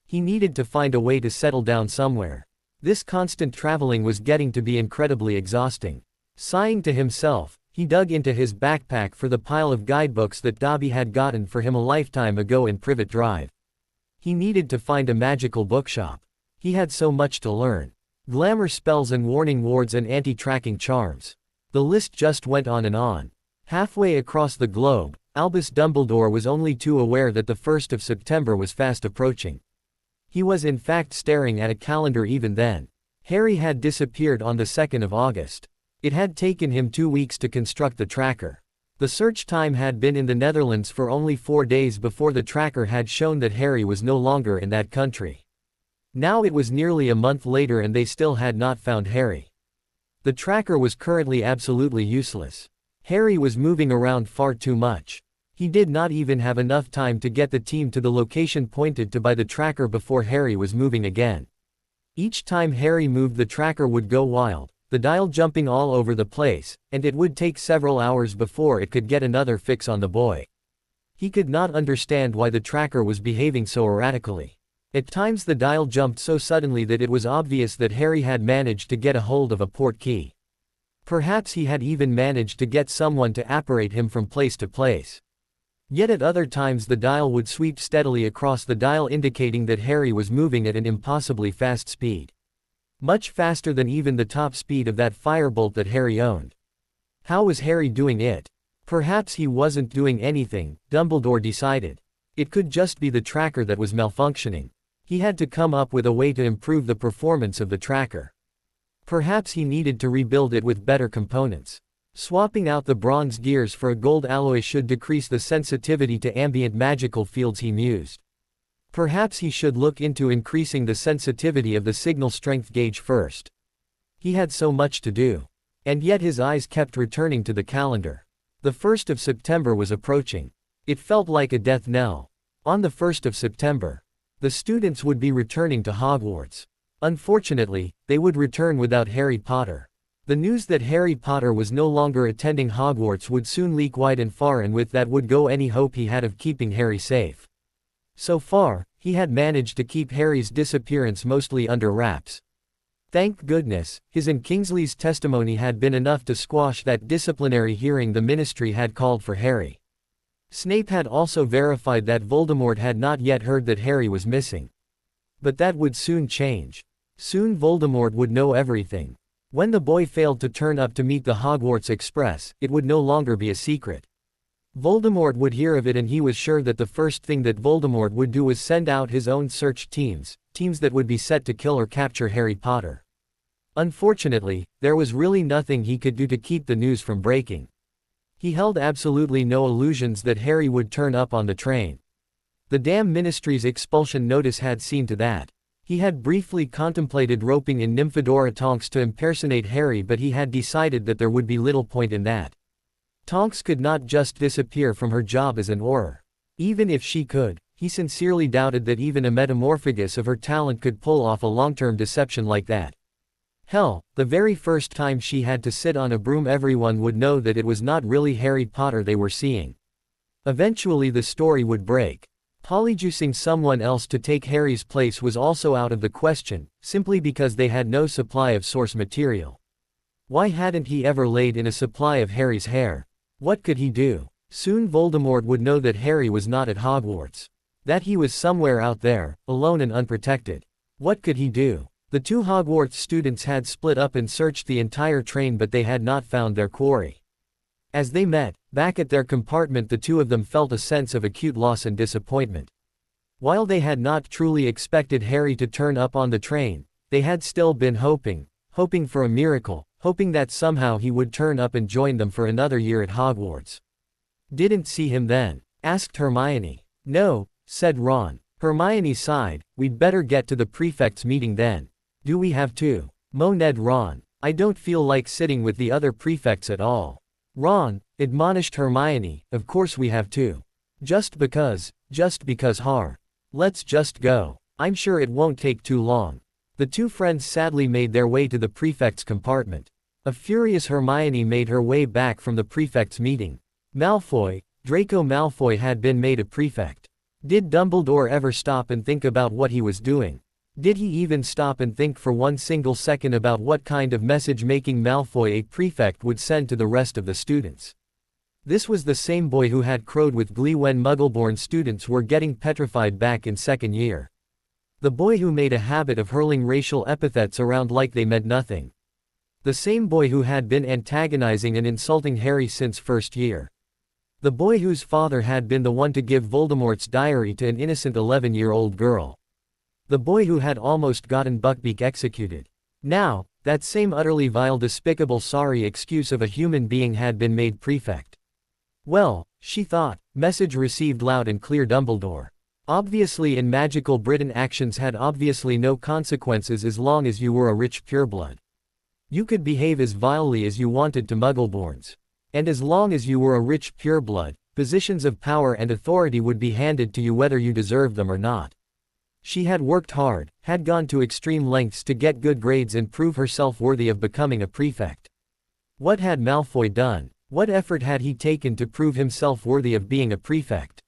He needed to find a way to settle down somewhere. This constant traveling was getting to be incredibly exhausting. Sighing to himself, he dug into his backpack for the pile of guidebooks that Dobby had gotten for him a lifetime ago in Privet Drive. He needed to find a magical bookshop. He had so much to learn. Glamour spells and warning wards and anti-tracking charms. The list just went on and on. Halfway across the globe, Albus Dumbledore was only too aware that the 1st of September was fast approaching. He was in fact staring at a calendar even then. Harry had disappeared on the 2nd of August. It had taken him 2 weeks to construct the tracker. The search time had been in the Netherlands for only 4 days before the tracker had shown that Harry was no longer in that country. Now it was nearly a month later and they still had not found Harry. The tracker was currently absolutely useless. Harry was moving around far too much. He did not even have enough time to get the team to the location pointed to by the tracker before Harry was moving again. Each time Harry moved, the tracker would go wild, the dial jumping all over the place, and it would take several hours before it could get another fix on the boy. He could not understand why the tracker was behaving so erratically. At times the dial jumped so suddenly that it was obvious that Harry had managed to get a hold of a port key. Perhaps he had even managed to get someone to apparate him from place to place. Yet at other times the dial would sweep steadily across the dial, indicating that Harry was moving at an impossibly fast speed. Much faster than even the top speed of that firebolt that Harry owned. How was Harry doing it? Perhaps he wasn't doing anything, Dumbledore decided. It could just be the tracker that was malfunctioning. He had to come up with a way to improve the performance of the tracker. Perhaps he needed to rebuild it with better components. Swapping out the bronze gears for a gold alloy should decrease the sensitivity to ambient magical fields, he mused. Perhaps he should look into increasing the sensitivity of the signal strength gauge first. He had so much to do. And yet his eyes kept returning to the calendar. The 1st of September was approaching. It felt like a death knell. On the 1st of September, the students would be returning to Hogwarts. Unfortunately, they would return without Harry Potter. The news that Harry Potter was no longer attending Hogwarts would soon leak wide and far, and with that would go any hope he had of keeping Harry safe. So far, he had managed to keep Harry's disappearance mostly under wraps. Thank goodness, his and Kingsley's testimony had been enough to squash that disciplinary hearing the Ministry had called for Harry. Snape had also verified that Voldemort had not yet heard that Harry was missing. But that would soon change. Soon Voldemort would know everything. When the boy failed to turn up to meet the Hogwarts Express, it would no longer be a secret. Voldemort would hear of it, and he was sure that the first thing that Voldemort would do was send out his own search teams that would be set to kill or capture Harry Potter. Unfortunately, there was really nothing he could do to keep the news from breaking. He held absolutely no illusions that Harry would turn up on the train. The damn Ministry's expulsion notice had seen to that. He had briefly contemplated roping in Nymphadora Tonks to impersonate Harry, but he had decided that there would be little point in that. Tonks could not just disappear from her job as an Auror. Even if she could, he sincerely doubted that even a metamorphagus of her talent could pull off a long-term deception like that. Hell, the very first time she had to sit on a broom, everyone would know that it was not really Harry Potter they were seeing. Eventually the story would break. Polyjuicing someone else to take Harry's place was also out of the question, simply because they had no supply of source material. Why hadn't he ever laid in a supply of Harry's hair? What could he do? Soon Voldemort would know that Harry was not at Hogwarts. That he was somewhere out there, alone and unprotected. What could he do? The two Hogwarts students had split up and searched the entire train, but they had not found their quarry. As they met, back at their compartment, the two of them felt a sense of acute loss and disappointment. While they had not truly expected Harry to turn up on the train, they had still been hoping for a miracle, hoping that somehow he would turn up and join them for another year at Hogwarts. "Didn't see him then?" asked Hermione. "No," said Ron. Hermione sighed. "We'd better get to the prefects' meeting then." "Do we have to?" moaned Ron. "I don't feel like sitting with the other prefects at all." "Ron," admonished Hermione, "of course we have to. Just because, Har. Let's just go. I'm sure it won't take too long." The two friends sadly made their way to the prefect's compartment. A furious Hermione made her way back from the prefect's meeting. Draco Malfoy had been made a prefect. Did Dumbledore ever stop and think about what he was doing? Did he even stop and think for one single second about what kind of message making Malfoy a prefect would send to the rest of the students? This was the same boy who had crowed with glee when Muggle-born students were getting petrified back in second year. The boy who made a habit of hurling racial epithets around like they meant nothing. The same boy who had been antagonizing and insulting Harry since first year. The boy whose father had been the one to give Voldemort's diary to an innocent 11-year-old girl. The boy who had almost gotten Buckbeak executed. Now, that same utterly vile, despicable, sorry excuse of a human being had been made prefect. Well, she thought, message received loud and clear, Dumbledore. Obviously in magical Britain actions had obviously no consequences as long as you were a rich pureblood. You could behave as vilely as you wanted to Muggleborns. And as long as you were a rich pureblood, positions of power and authority would be handed to you whether you deserved them or not. She had worked hard, had gone to extreme lengths to get good grades and prove herself worthy of becoming a prefect. What had Malfoy done? What effort had he taken to prove himself worthy of being a prefect?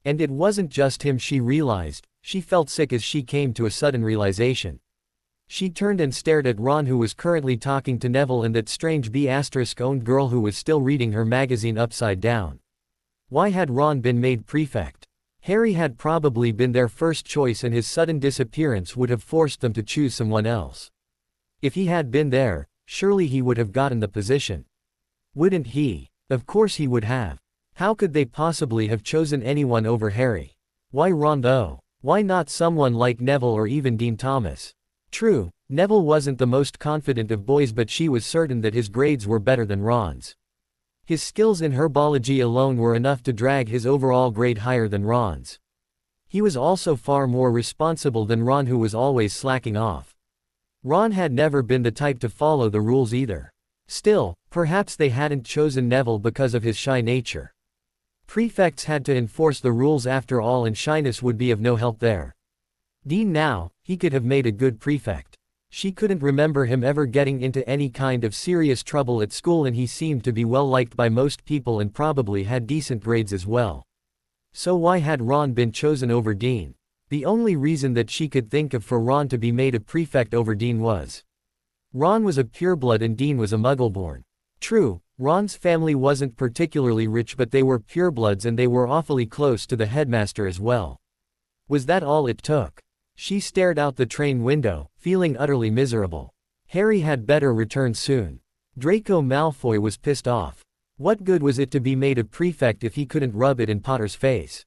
And it wasn't just him, she realized. She felt sick as she came to a sudden realization. She turned and stared at Ron, who was currently talking to Neville and that strange B***owned girl who was still reading her magazine upside down. Why had Ron been made prefect? Harry had probably been their first choice, and his sudden disappearance would have forced them to choose someone else. If he had been there, surely he would have gotten the position. Wouldn't he? Of course he would have. How could they possibly have chosen anyone over Harry? Why Ron though? Why not someone like Neville or even Dean Thomas? True, Neville wasn't the most confident of boys, but she was certain that his grades were better than Ron's. His skills in herbology alone were enough to drag his overall grade higher than Ron's. He was also far more responsible than Ron, who was always slacking off. Ron had never been the type to follow the rules either. Still, perhaps they hadn't chosen Neville because of his shy nature. Prefects had to enforce the rules after all, and shyness would be of no help there. Dean now, he could have made a good prefect. She couldn't remember him ever getting into any kind of serious trouble at school, and he seemed to be well liked by most people and probably had decent grades as well. So why had Ron been chosen over Dean? The only reason that she could think of for Ron to be made a prefect over Dean was Ron was a pureblood and Dean was a Muggleborn. True, Ron's family wasn't particularly rich, but they were purebloods and they were awfully close to the headmaster as well. Was that all it took? She stared out the train window, feeling utterly miserable. Harry had better return soon. Draco Malfoy was pissed off. What good was it to be made a prefect if he couldn't rub it in Potter's face?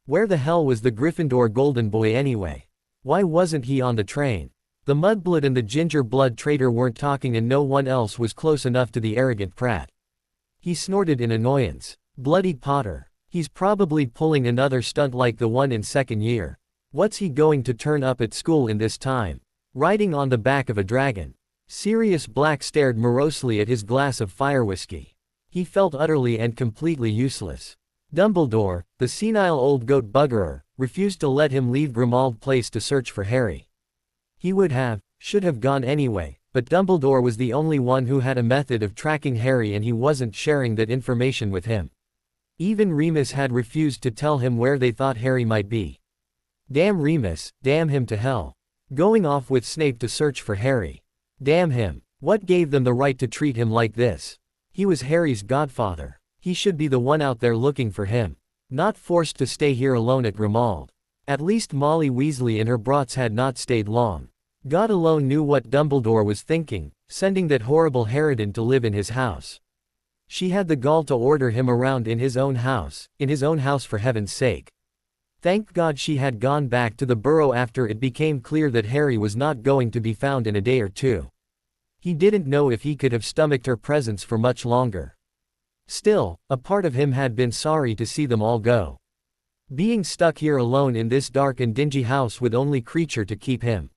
Where the hell was the Gryffindor golden boy anyway? Why wasn't he on the train? The mudblood and the ginger-blood traitor weren't talking and no one else was close enough to the arrogant prat. He snorted in annoyance. Bloody Potter. He's probably pulling another stunt like the one in second year. What's he going to turn up at school in this time? Riding on the back of a dragon. Sirius Black stared morosely at his glass of fire whiskey. He felt utterly and completely useless. Dumbledore, the senile old goat buggerer, refused to let him leave Grimmauld Place to search for Harry. He should have gone anyway, but Dumbledore was the only one who had a method of tracking Harry and he wasn't sharing that information with him. Even Remus had refused to tell him where they thought Harry might be. Damn Remus, damn him to hell. Going off with Snape to search for Harry. Damn him. What gave them the right to treat him like this? He was Harry's godfather. He should be the one out there looking for him. Not forced to stay here alone at Grimmauld. At least Molly Weasley and her brats had not stayed long. God alone knew what Dumbledore was thinking, sending that horrible Harridan to live in his house. She had the gall to order him around in his own house for heaven's sake. Thank God she had gone back to the burrow after it became clear that Harry was not going to be found in a day or two. He didn't know if he could have stomached her presence for much longer. Still, a part of him had been sorry to see them all go. Being stuck here alone in this dark and dingy house with only Creature to keep him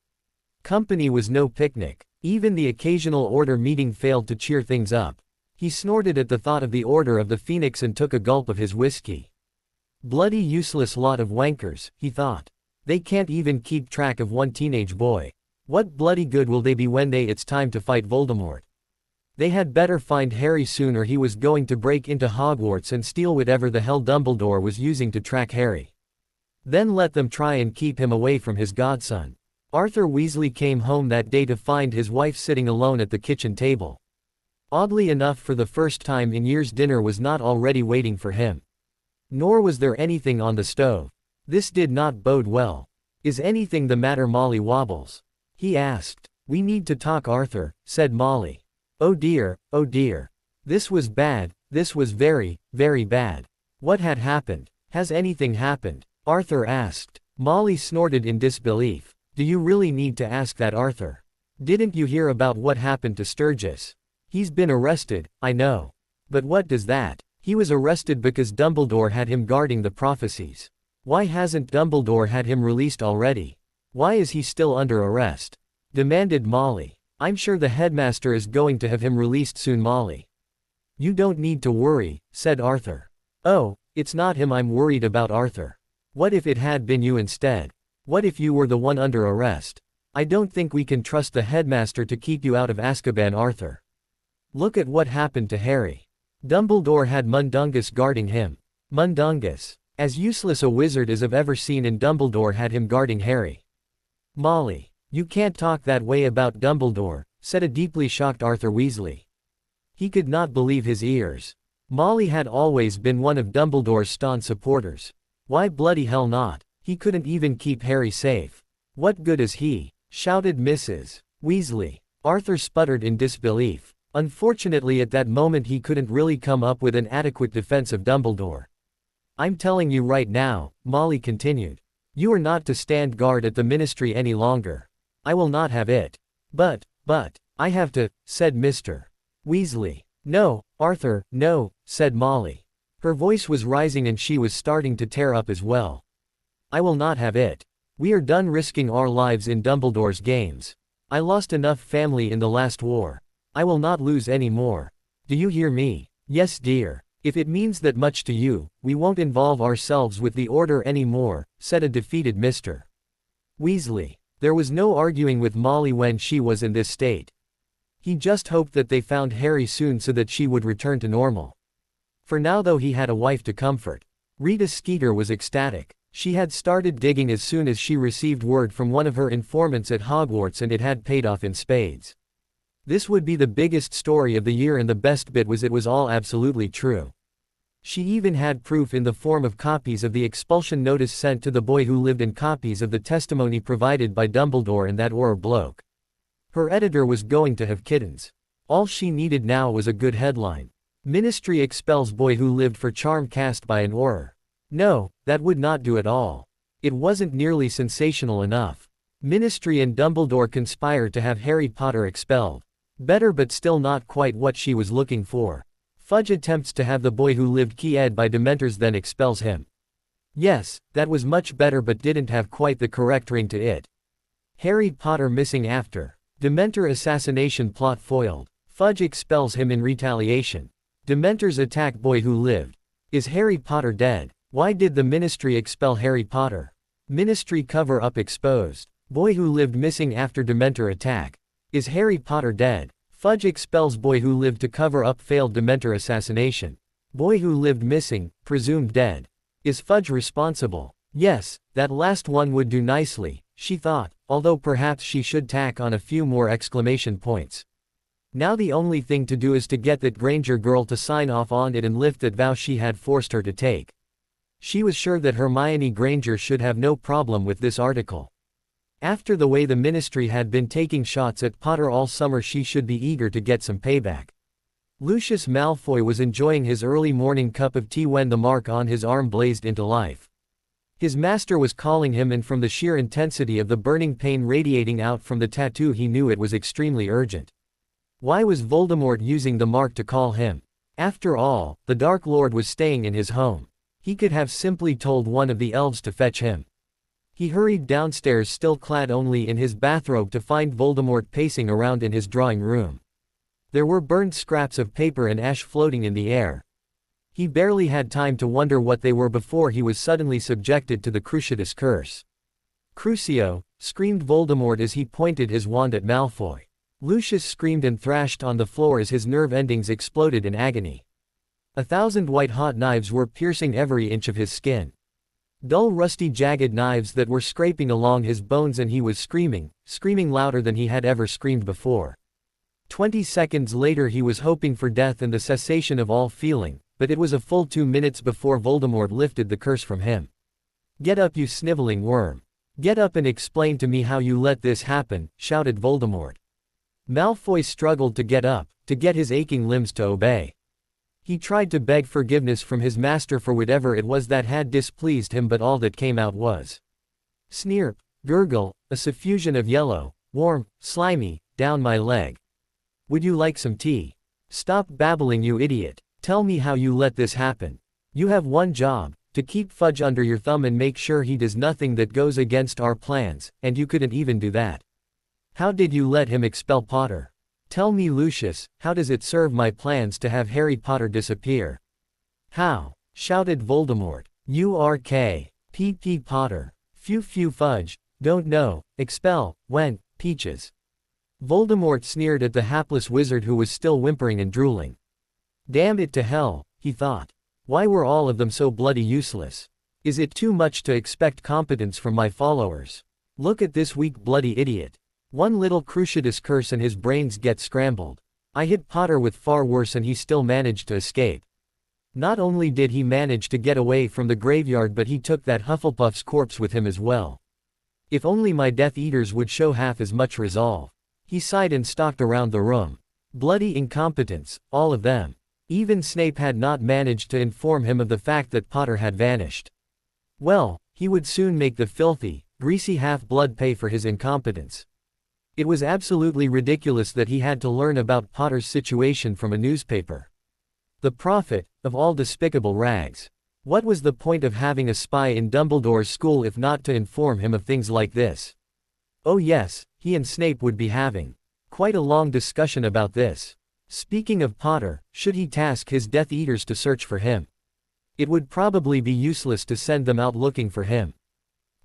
company was no picnic. Even the occasional order meeting failed to cheer things up. He snorted at the thought of the Order of the Phoenix and took a gulp of his whiskey. Bloody useless lot of wankers, he thought. They can't even keep track of one teenage boy. What bloody good will they be when it's time to fight Voldemort? They had better find Harry soon or he was going to break into Hogwarts and steal whatever the hell Dumbledore was using to track Harry. Then let them try and keep him away from his godson. Arthur Weasley came home that day to find his wife sitting alone at the kitchen table. Oddly enough, for the first time in years, dinner was not already waiting for him. Nor was there anything on the stove. This did not bode well. Is anything the matter, Molly Wobbles? He asked. We need to talk, Arthur, said Molly. Oh dear, oh dear. This was bad, this was very, very bad. What had happened? Has anything happened? Arthur asked. Molly snorted in disbelief. Do you really need to ask that, Arthur? Didn't you hear about what happened to Sturgis? He's been arrested, I know. But what does that? He was arrested because Dumbledore had him guarding the prophecies. Why hasn't Dumbledore had him released already? Why is he still under arrest? Demanded Molly. I'm sure the headmaster is going to have him released soon, Molly. You don't need to worry, said Arthur. Oh, it's not him I'm worried about, Arthur. What if it had been you instead? What if you were the one under arrest? I don't think we can trust the headmaster to keep you out of Azkaban, Arthur. Look at what happened to Harry. Dumbledore had Mundungus guarding him. Mundungus. As useless a wizard as I've ever seen, and Dumbledore had him guarding Harry. Molly. You can't talk that way about Dumbledore, said a deeply shocked Arthur Weasley. He could not believe his ears. Molly had always been one of Dumbledore's staunch supporters. Why bloody hell not? He couldn't even keep Harry safe. What good is he? Shouted Mrs. Weasley. Arthur sputtered in disbelief. Unfortunately, at that moment he couldn't really come up with an adequate defense of Dumbledore. I'm telling you right now, Molly continued. You are not to stand guard at the ministry any longer. I will not have it. But, I have to, said Mr. Weasley. No, Arthur, no, said Molly. Her voice was rising and she was starting to tear up as well. I will not have it. We are done risking our lives in Dumbledore's games. I lost enough family in the last war. I will not lose any more. Do you hear me? Yes, dear. If it means that much to you, we won't involve ourselves with the Order anymore, said a defeated Mr. Weasley. There was no arguing with Molly when she was in this state. He just hoped that they found Harry soon so that she would return to normal. For now though, he had a wife to comfort. Rita Skeeter was ecstatic. She had started digging as soon as she received word from one of her informants at Hogwarts, and it had paid off in spades. This would be the biggest story of the year, and the best bit was it was all absolutely true. She even had proof in the form of copies of the expulsion notice sent to the boy who lived and copies of the testimony provided by Dumbledore and that Auror bloke. Her editor was going to have kittens. All she needed now was a good headline. Ministry expels boy who lived for charm cast by an Auror. No, that would not do at all. It wasn't nearly sensational enough. Ministry and Dumbledore conspire to have Harry Potter expelled. Better but still not quite what she was looking for. Fudge attempts to have the boy who lived keyed by Dementors then expels him. Yes, that was much better but didn't have quite the correct ring to it. Harry Potter missing after. Dementor assassination plot foiled. Fudge expels him in retaliation. Dementors attack boy who lived. Is Harry Potter dead? Why did the Ministry expel Harry Potter? Ministry cover-up exposed. Boy who lived missing after Dementor attack. Is Harry Potter dead? Fudge expels boy who lived to cover up failed Dementor assassination. Boy who lived missing, presumed dead. Is Fudge responsible? Yes, that last one would do nicely, she thought, although perhaps she should tack on a few more exclamation points. Now the only thing to do is to get that Granger girl to sign off on it and lift that vow she had forced her to take. She was sure that Hermione Granger should have no problem with this article. After the way the Ministry had been taking shots at Potter all summer, she should be eager to get some payback. Lucius Malfoy was enjoying his early morning cup of tea when the mark on his arm blazed into life. His master was calling him, and from the sheer intensity of the burning pain radiating out from the tattoo he knew it was extremely urgent. Why was Voldemort using the mark to call him? After all, the Dark Lord was staying in his home. He could have simply told one of the elves to fetch him. He hurried downstairs, still clad only in his bathrobe, to find Voldemort pacing around in his drawing room. There were burned scraps of paper and ash floating in the air. He barely had time to wonder what they were before he was suddenly subjected to the Cruciatus curse. Crucio! Screamed Voldemort as he pointed his wand at Malfoy. Lucius screamed and thrashed on the floor as his nerve endings exploded in agony. 1,000 white-hot knives were piercing every inch of his skin. Dull, rusty, jagged knives that were scraping along his bones, and he was screaming louder than he had ever screamed before. 20 seconds later he was hoping for death and the cessation of all feeling, but it was a full 2 minutes before Voldemort lifted the curse from him. "Get up, you sniveling worm. Get up and explain to me how you let this happen," shouted Voldemort. Malfoy struggled to get up, to get his aching limbs to obey. He tried to beg forgiveness from his master for whatever it was that had displeased him, but all that came out was snirp, gurgle, a suffusion of yellow, warm, slimy, down my leg. "Would you like some tea? Stop babbling, you idiot. Tell me how you let this happen. You have one job, to keep Fudge under your thumb and make sure he does nothing that goes against our plans, and you couldn't even do that. How did you let him expel Potter? Tell me, Lucius, how does it serve my plans to have Harry Potter disappear?" "How?" shouted Voldemort. "P.P. Potter. Phew Fudge. Don't know. Expel, when, Peaches." Voldemort sneered at the hapless wizard who was still whimpering and drooling. Damn it to hell, he thought. Why were all of them so bloody useless? Is it too much to expect competence from my followers? Look at this weak bloody idiot. One little Cruciatus curse and his brains get scrambled. I hit Potter with far worse and he still managed to escape. Not only did he manage to get away from the graveyard, but he took that Hufflepuff's corpse with him as well. If only my Death Eaters would show half as much resolve. He sighed and stalked around the room. Bloody incompetence, all of them. Even Snape had not managed to inform him of the fact that Potter had vanished. Well, he would soon make the filthy, greasy half-blood pay for his incompetence. It was absolutely ridiculous that he had to learn about Potter's situation from a newspaper. The prophet, of all despicable rags. What was the point of having a spy in Dumbledore's school if not to inform him of things like this? Oh yes, he and Snape would be having quite a long discussion about this. Speaking of Potter, should he task his Death Eaters to search for him? It would probably be useless to send them out looking for him.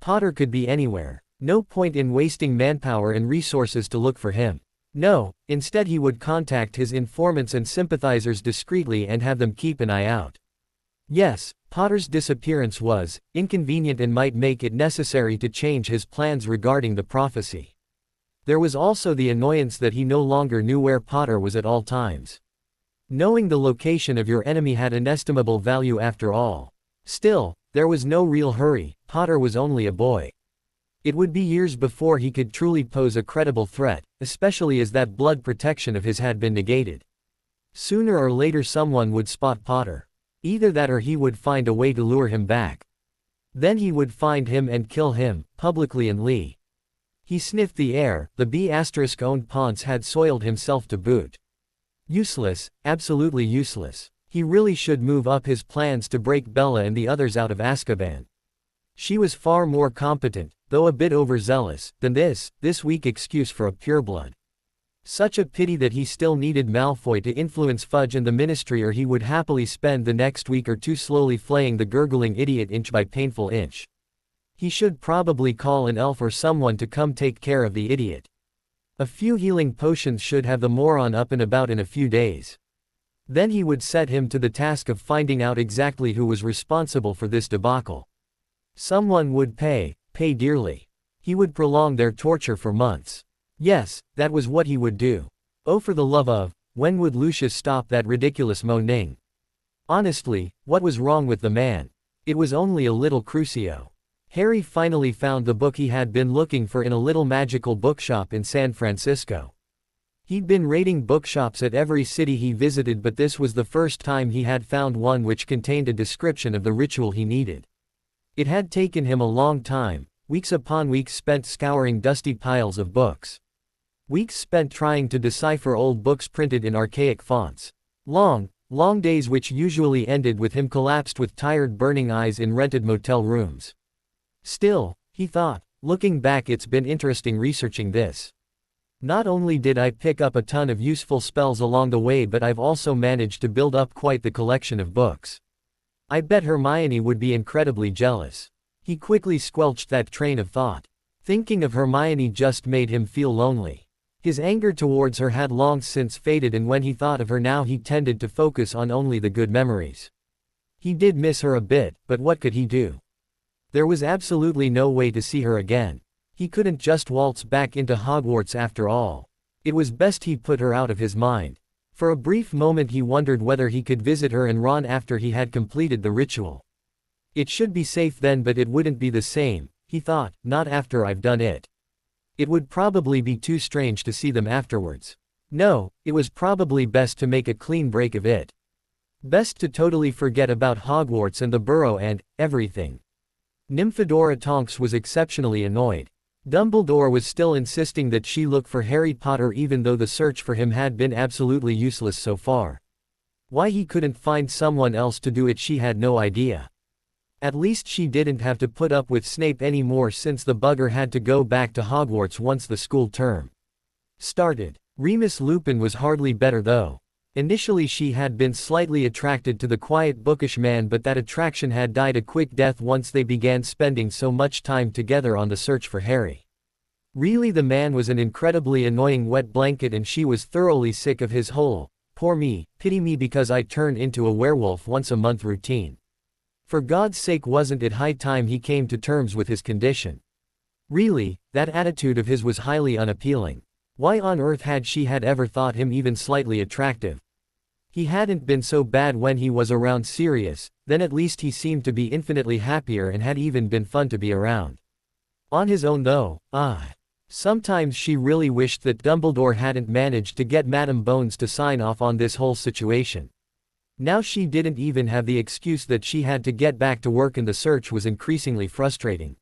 Potter could be anywhere. No point in wasting manpower and resources to look for him. No, instead he would contact his informants and sympathizers discreetly and have them keep an eye out. Yes, Potter's disappearance was inconvenient and might make it necessary to change his plans regarding the prophecy. There was also the annoyance that he no longer knew where Potter was at all times. Knowing the location of your enemy had inestimable value after all. Still, there was no real hurry. Potter was only a boy. It would be years before he could truly pose a credible threat, especially as that blood protection of his had been negated. Sooner or later someone would spot Potter. Either that or he would find a way to lure him back. Then he would find him and kill him, publicly and Lee. He sniffed the air, the B***owned Ponce had soiled himself to boot. Useless, absolutely useless. He really should move up his plans to break Bella and the others out of Azkaban. She was far more competent, though a bit overzealous, than this weak excuse for a pureblood. Such a pity that he still needed Malfoy to influence Fudge and the Ministry, or he would happily spend the next week or two slowly flaying the gurgling idiot inch by painful inch. He should probably call an elf or someone to come take care of the idiot. A few healing potions should have the moron up and about in a few days. Then he would set him to the task of finding out exactly who was responsible for this debacle. Someone would pay dearly. He would prolong their torture for months. Yes, that was what he would do. Oh, for the love of, when would Lucius stop that ridiculous moaning? Honestly, what was wrong with the man? It was only a little Crucio. Harry finally found the book he had been looking for in a little magical bookshop in San Francisco. He'd been raiding bookshops at every city he visited, but this was the first time he had found one which contained a description of the ritual he needed. It had taken him a long time, weeks upon weeks spent scouring dusty piles of books. Weeks spent trying to decipher old books printed in archaic fonts. Long days which usually ended with him collapsed with tired burning eyes in rented motel rooms. Still, he thought, looking back, it's been interesting researching this. Not only did I pick up a ton of useful spells along the way, but I've also managed to build up quite the collection of books. I bet Hermione would be incredibly jealous. He quickly squelched that train of thought. Thinking of Hermione just made him feel lonely. His anger towards her had long since faded, and when he thought of her now he tended to focus on only the good memories. He did miss her a bit, but what could he do? There was absolutely no way to see her again. He couldn't just waltz back into Hogwarts after all. It was best he put her out of his mind. For a brief moment he wondered whether he could visit her and Ron after he had completed the ritual. It should be safe then, but it wouldn't be the same, he thought, not after I've done it. It would probably be too strange to see them afterwards. No, it was probably best to make a clean break of it. Best to totally forget about Hogwarts and the burrow and everything. Nymphadora Tonks was exceptionally annoyed. Dumbledore was still insisting that she look for Harry Potter even though the search for him had been absolutely useless so far. Why he couldn't find someone else to do it she had no idea. At least she didn't have to put up with Snape anymore, since the bugger had to go back to Hogwarts once the school term started. Remus Lupin was hardly better though. Initially she had been slightly attracted to the quiet bookish man, but that attraction had died a quick death once they began spending so much time together on the search for Harry. Really, the man was an incredibly annoying wet blanket, and she was thoroughly sick of his whole, poor me, pity me because I turned into a werewolf once a month routine. For God's sake, wasn't it high time he came to terms with his condition? Really, that attitude of his was highly unappealing. Why on earth had she ever thought him even slightly attractive? He hadn't been so bad when he was around Sirius, then at least he seemed to be infinitely happier and had even been fun to be around. On his own though, sometimes she really wished that Dumbledore hadn't managed to get Madame Bones to sign off on this whole situation. Now she didn't even have the excuse that she had to get back to work, and the search was increasingly frustrating.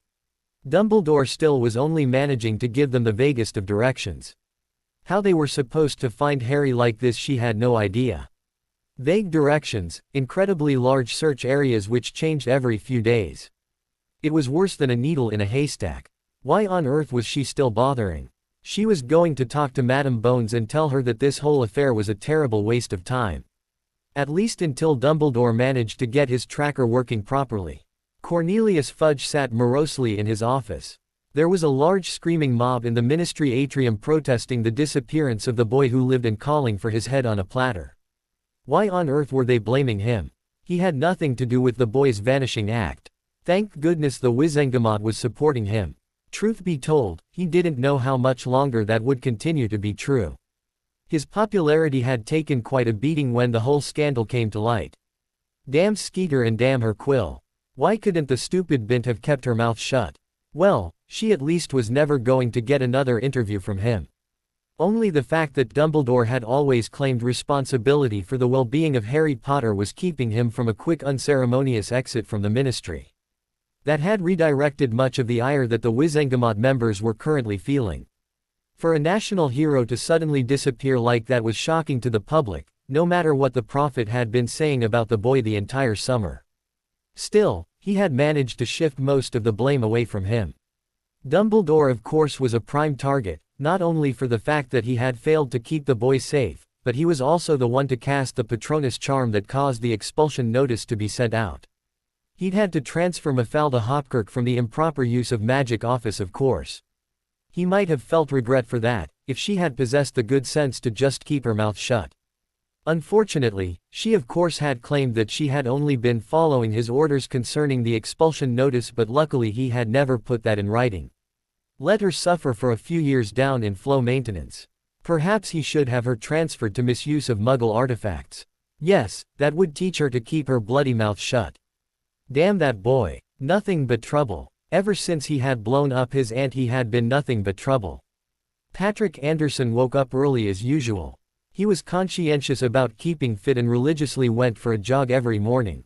Dumbledore still was only managing to give them the vaguest of directions. How they were supposed to find Harry like this she had no idea. Vague directions, incredibly large search areas which changed every few days. It was worse than a needle in a haystack. Why on earth was she still bothering? She was going to talk to Madame Bones and tell her that this whole affair was a terrible waste of time. At least until Dumbledore managed to get his tracker working properly. Cornelius Fudge sat morosely in his office. There was a large screaming mob in the Ministry atrium protesting the disappearance of the boy who lived and calling for his head on a platter. Why on earth were they blaming him? He had nothing to do with the boy's vanishing act. Thank goodness the Wizengamot was supporting him. Truth be told, he didn't know how much longer that would continue to be true. His popularity had taken quite a beating when the whole scandal came to light. Damn Skeeter and damn her quill. Why couldn't the stupid bint have kept her mouth shut? Well, she at least was never going to get another interview from him. Only the fact that Dumbledore had always claimed responsibility for the well-being of Harry Potter was keeping him from a quick unceremonious exit from the Ministry. That had redirected much of the ire that the Wizengamot members were currently feeling. For a national hero to suddenly disappear like that was shocking to the public, no matter what the prophet had been saying about the boy the entire summer. Still, he had managed to shift most of the blame away from him. Dumbledore of course was a prime target, not only for the fact that he had failed to keep the boy safe, but he was also the one to cast the Patronus charm that caused the expulsion notice to be sent out. He'd had to transfer Mafalda Hopkirk from the improper use of magic office of course. He might have felt regret for that, if she had possessed the good sense to just keep her mouth shut. Unfortunately, she of course had claimed that she had only been following his orders concerning the expulsion notice, but luckily he had never put that in writing. Let her suffer for a few years down in flow maintenance. Perhaps he should have her transferred to misuse of Muggle artifacts. Yes, that would teach her to keep her bloody mouth shut. Damn that boy. Nothing but trouble. Ever since he had blown up his aunt he had been nothing but trouble. Patrick Anderson woke up early as usual. He was conscientious about keeping fit and religiously went for a jog every morning.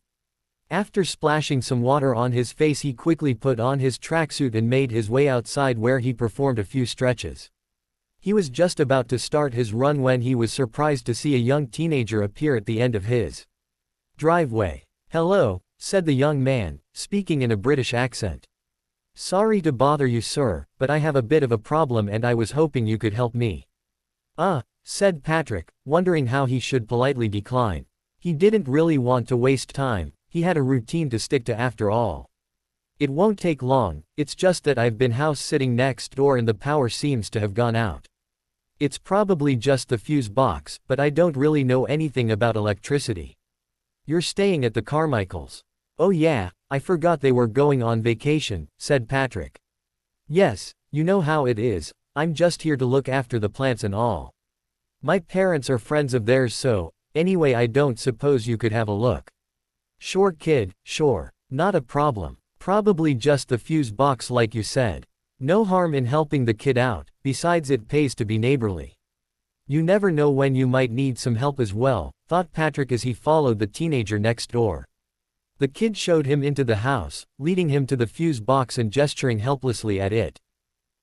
After splashing some water on his face he quickly put on his tracksuit and made his way outside where he performed a few stretches. He was just about to start his run when he was surprised to see a young teenager appear at the end of his driveway. "Hello," said the young man, speaking in a British accent. "Sorry to bother you, sir, but I have a bit of a problem and I was hoping you could help me." Said Patrick, wondering how he should politely decline. He didn't really want to waste time. He had a routine to stick to after all. "It won't take long, it's just that I've been house sitting next door and the power seems to have gone out. It's probably just the fuse box, but I don't really know anything about electricity." "You're staying at the Carmichaels'?" "Oh yeah, I forgot they were going on vacation," said Patrick. "Yes, you know how it is, I'm just here to look after the plants and all. My parents are friends of theirs, so, anyway I don't suppose you could have a look." "Sure kid, sure. Not a problem. Probably just the fuse box like you said. No harm in helping the kid out, besides it pays to be neighborly. You never know when you might need some help as well," thought Patrick as he followed the teenager next door. The kid showed him into the house, leading him to the fuse box and gesturing helplessly at it.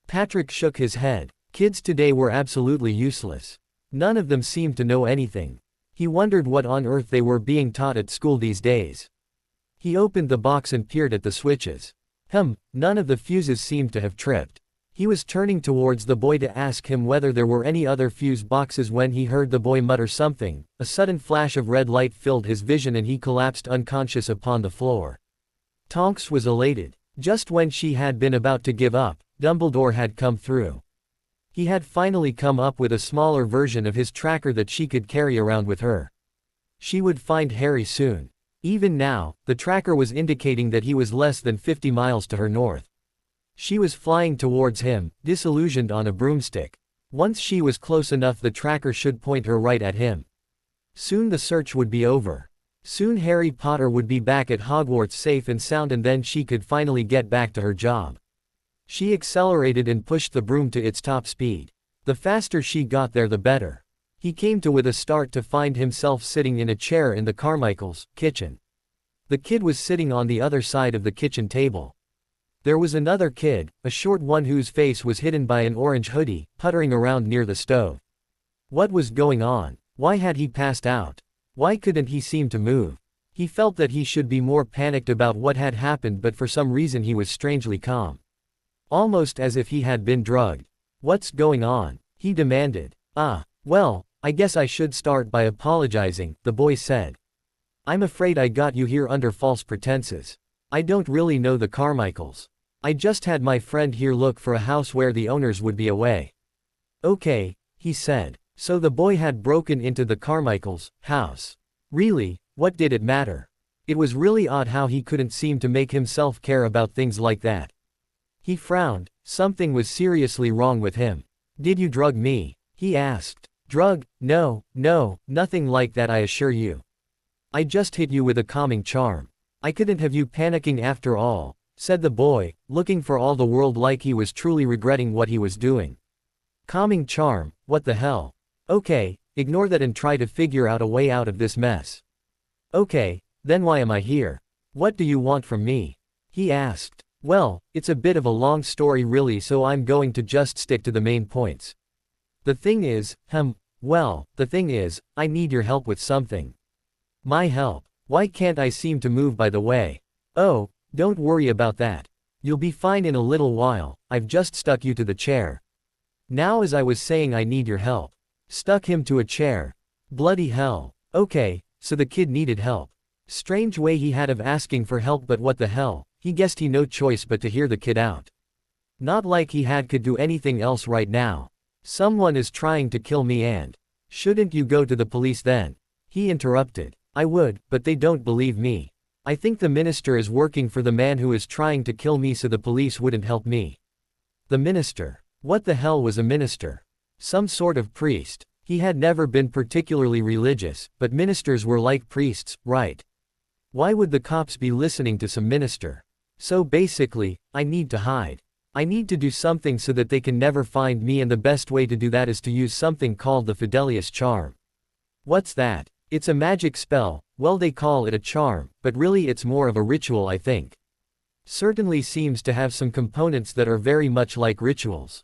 Patrick shook his head. Kids today were absolutely useless. None of them seemed to know anything. He wondered what on earth they were being taught at school these days. He opened the box and peered at the switches. None of the fuses seemed to have tripped. He was turning towards the boy to ask him whether there were any other fuse boxes when he heard the boy mutter something. A sudden flash of red light filled his vision and he collapsed unconscious upon the floor. Tonks was elated. Just when she had been about to give up, Dumbledore had come through. He had finally come up with a smaller version of his tracker that she could carry around with her. She would find Harry soon. Even now, the tracker was indicating that he was less than 50 miles to her north. She was flying towards him, disillusioned on a broomstick. Once she was close enough the tracker should point her right at him. Soon the search would be over. Soon Harry Potter would be back at Hogwarts safe and sound and then she could finally get back to her job. She accelerated and pushed the broom to its top speed. The faster she got there the better. He came to with a start to find himself sitting in a chair in the Carmichaels' kitchen. The kid was sitting on the other side of the kitchen table. There was another kid, a short one whose face was hidden by an orange hoodie, puttering around near the stove. What was going on? Why had he passed out? Why couldn't he seem to move? He felt that he should be more panicked about what had happened, but for some reason he was strangely calm. Almost as if he had been drugged. "What's going on?" he demanded. Well, I guess I should start by apologizing," the boy said. "I'm afraid I got you here under false pretenses. I don't really know the Carmichaels. I just had my friend here look for a house where the owners would be away." "Okay," he said. So the boy had broken into the Carmichaels' house. Really, what did it matter? It was really odd how he couldn't seem to make himself care about things like that. He frowned. Something was seriously wrong with him. "Did you drug me?" he asked. "Drug? No, nothing like that I assure you. I just hit you with a calming charm. I couldn't have you panicking after all," said the boy, looking for all the world like he was truly regretting what he was doing. Calming charm, what the hell? Okay, ignore that and try to figure out a way out of this mess. Okay, then why am I here? What do you want from me? He asked. Well, it's a bit of a long story really, so I'm going to just stick to the main points. The thing is, I need your help with something. My help? Why can't I seem to move, by the way? Oh, don't worry about that. You'll be fine in a little while, I've just stuck you to the chair. Now, as I was saying, I need your help. Stuck him to a chair. Bloody hell. Okay, so the kid needed help. Strange way he had of asking for help, but what the hell, he guessed he no choice but to hear the kid out. Not like he could do anything else right now. Someone is trying to kill me and… Shouldn't you go to the police then? He interrupted. I would, but they don't believe me. I think the minister is working for the man who is trying to kill me, so the police wouldn't help me. The minister? What the hell was a minister? Some sort of priest. He had never been particularly religious, but ministers were like priests, right? Why would the cops be listening to some minister? So basically, I need to hide. I need to do something so that they can never find me, and the best way to do that is to use something called the Fidelius charm. What's that? It's a magic spell. Well, they call it a charm, but really it's more of a ritual, I think. Certainly seems to have some components that are very much like rituals.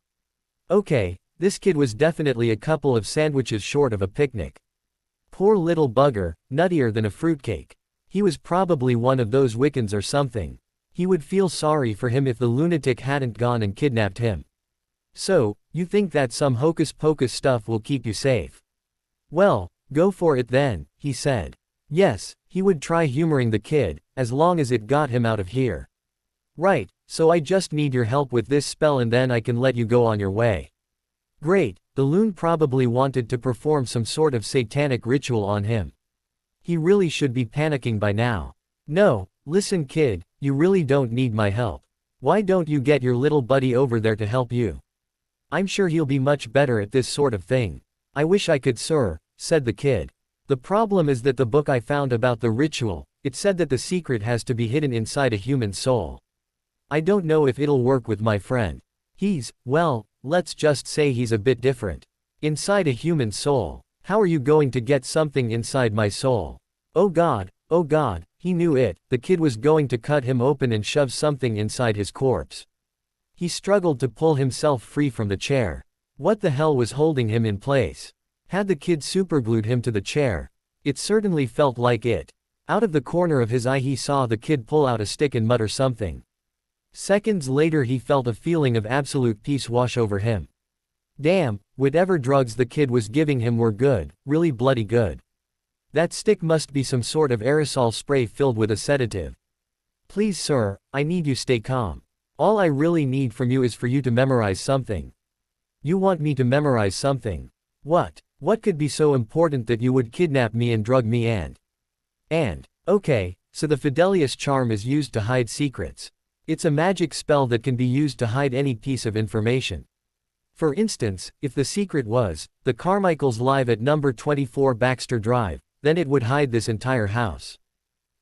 Okay, this kid was definitely a couple of sandwiches short of a picnic. Poor little bugger, nuttier than a fruitcake. He was probably one of those Wiccans or something. He would feel sorry for him if the lunatic hadn't gone and kidnapped him. So, you think that some hocus-pocus stuff will keep you safe? Well, go for it then, he said. Yes, he would try humoring the kid, as long as it got him out of here. Right, so I just need your help with this spell and then I can let you go on your way. Great, the loon probably wanted to perform some sort of satanic ritual on him. He really should be panicking by now. No, listen kid, you really don't need my help. Why don't you get your little buddy over there to help you? I'm sure he'll be much better at this sort of thing. I wish I could, sir, said the kid. The problem is that the book I found about the ritual, it said that the secret has to be hidden inside a human soul. I don't know if it'll work with my friend. Well, let's just say he's a bit different. Inside a human soul. How are you going to get something inside my soul? Oh God, he knew it, the kid was going to cut him open and shove something inside his corpse. He struggled to pull himself free from the chair. What the hell was holding him in place? Had the kid superglued him to the chair? It certainly felt like it. Out of the corner of his eye he saw the kid pull out a stick and mutter something. Seconds later he felt a feeling of absolute peace wash over him. Damn, whatever drugs the kid was giving him were good, really bloody good. That stick must be some sort of aerosol spray filled with a sedative. Please sir, I need you stay calm. All I really need from you is for you to memorize something. You want me to memorize something? What? What could be so important that you would kidnap me and drug me okay, so the Fidelius charm is used to hide secrets. It's a magic spell that can be used to hide any piece of information. For instance, if the secret was, the Carmichaels live at number 24 Baxter Drive, then it would hide this entire house.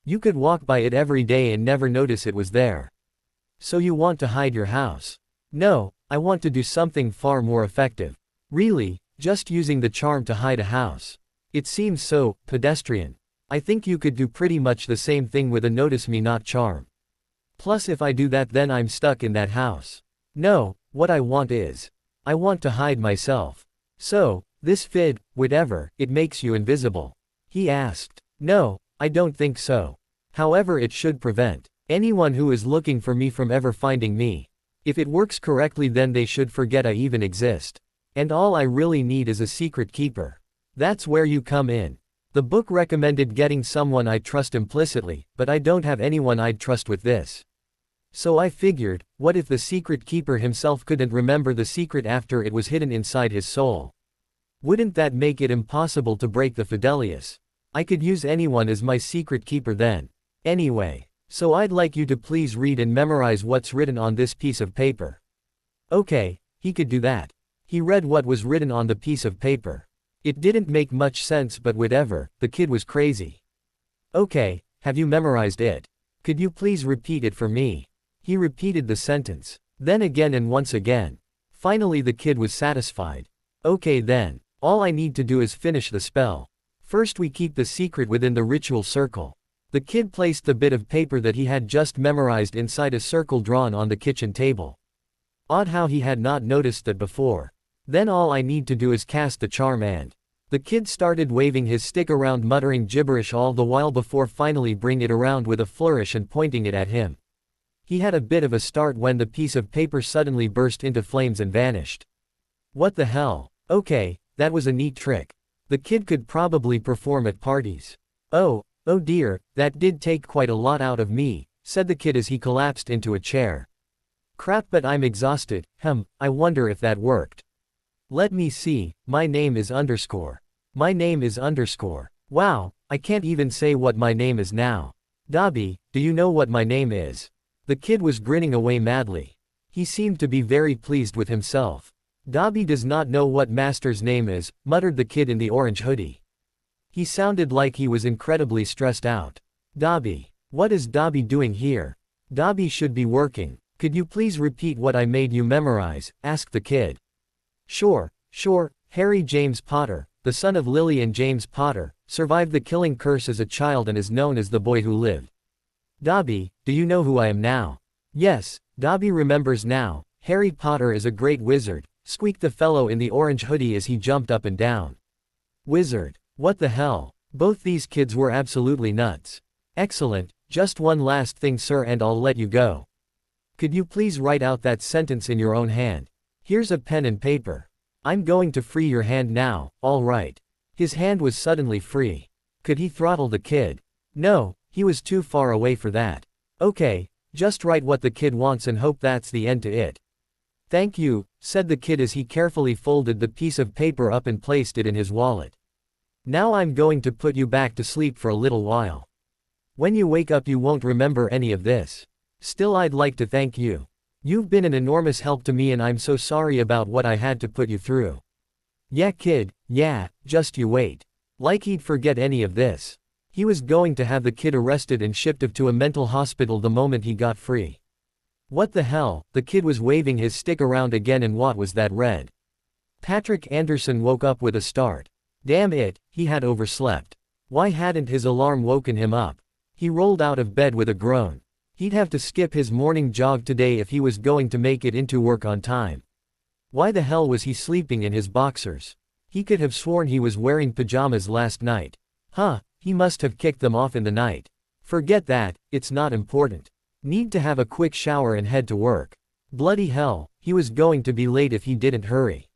You could walk by it every day and never notice it was there. So you want to hide your house? No, I want to do something far more effective. Really, just using the charm to hide a house. It seems so pedestrian. I think you could do pretty much the same thing with a notice me not charm. Plus if I do that then I'm stuck in that house. No, what I want is, I want to hide myself. So, this whatever, it makes you invisible? He asked. No, I don't think so. However, it should prevent anyone who is looking for me from ever finding me. If it works correctly then they should forget I even exist. And all I really need is a secret keeper. That's where you come in. The book recommended getting someone I trust implicitly, but I don't have anyone I'd trust with this. So I figured, what if the secret keeper himself couldn't remember the secret after it was hidden inside his soul? Wouldn't that make it impossible to break the Fidelius? I could use anyone as my secret keeper then. Anyway, so I'd like you to please read and memorize what's written on this piece of paper. Okay, he could do that. He read what was written on the piece of paper. It didn't make much sense, but whatever, the kid was crazy. Okay, have you memorized it? Could you please repeat it for me? He repeated the sentence. Then again and once again. Finally the kid was satisfied. Okay then. All I need to do is finish the spell. First we keep the secret within the ritual circle. The kid placed the bit of paper that he had just memorized inside a circle drawn on the kitchen table. Odd how he had not noticed that before. Then all I need to do is cast the charm and... The kid started waving his stick around, muttering gibberish all the while before finally bringing it around with a flourish and pointing it at him. He had a bit of a start when the piece of paper suddenly burst into flames and vanished. What the hell? Okay, that was a neat trick. The kid could probably perform at parties. Oh dear, that did take quite a lot out of me, said the kid as he collapsed into a chair. Crap, but I'm exhausted. I wonder if that worked. Let me see, my name is underscore. My name is underscore. Wow, I can't even say what my name is now. Dobby, do you know what my name is? The kid was grinning away madly. He seemed to be very pleased with himself. Dobby does not know what master's name is, muttered the kid in the orange hoodie. He sounded like he was incredibly stressed out. Dobby. What is Dobby doing here? Dobby should be working. Could you please repeat what I made you memorize? Asked the kid. Sure. Harry James Potter, the son of Lily and James Potter, survived the killing curse as a child and is known as the boy who lived. Dobby, do you know who I am now? Yes, Dobby remembers now. Harry Potter is a great wizard, squeaked the fellow in the orange hoodie as he jumped up and down. Wizard? What the hell? Both these kids were absolutely nuts. Excellent, just one last thing sir and I'll let you go. Could you please write out that sentence in your own hand? Here's a pen and paper. I'm going to free your hand now, all right. His hand was suddenly free. Could he throttle the kid? No, he was too far away for that. Okay, just write what the kid wants and hope that's the end to it. Thank you, said the kid as he carefully folded the piece of paper up and placed it in his wallet. Now I'm going to put you back to sleep for a little while. When you wake up you won't remember any of this. Still I'd like to thank you. You've been an enormous help to me and I'm so sorry about what I had to put you through. Yeah kid, yeah, just you wait. Like he'd forget any of this. He was going to have the kid arrested and shipped to a mental hospital the moment he got free. What the hell? The kid was waving his stick around again and what was that red? Patrick Anderson woke up with a start. Damn it, he had overslept. Why hadn't his alarm woken him up? He rolled out of bed with a groan. He'd have to skip his morning jog today if he was going to make it into work on time. Why the hell was he sleeping in his boxers? He could have sworn he was wearing pajamas last night. He must have kicked them off in the night. Forget that, it's not important. Need to have a quick shower and head to work. Bloody hell, he was going to be late if he didn't hurry.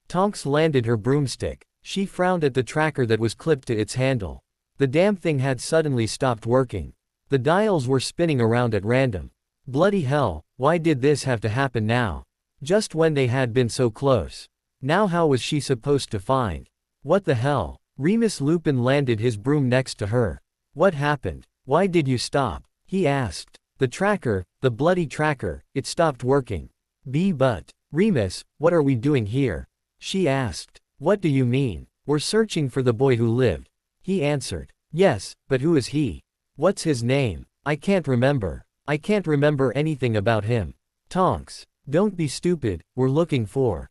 Tonks landed her broomstick. She frowned at the tracker that was clipped to its handle. The damn thing had suddenly stopped working. The dials were spinning around at random. Bloody hell, why did this have to happen now? Just when they had been so close. Now how was she supposed to find? What the hell? Remus Lupin landed his broom next to her. What happened? Why did you stop? He asked. The tracker, the bloody tracker, it stopped working. But, Remus, what are we doing here? She asked. What do you mean? We're searching for the boy who lived. He answered. Yes, but who is he? What's his name? I can't remember. I can't remember anything about him. Tonks. Don't be stupid, we're looking for.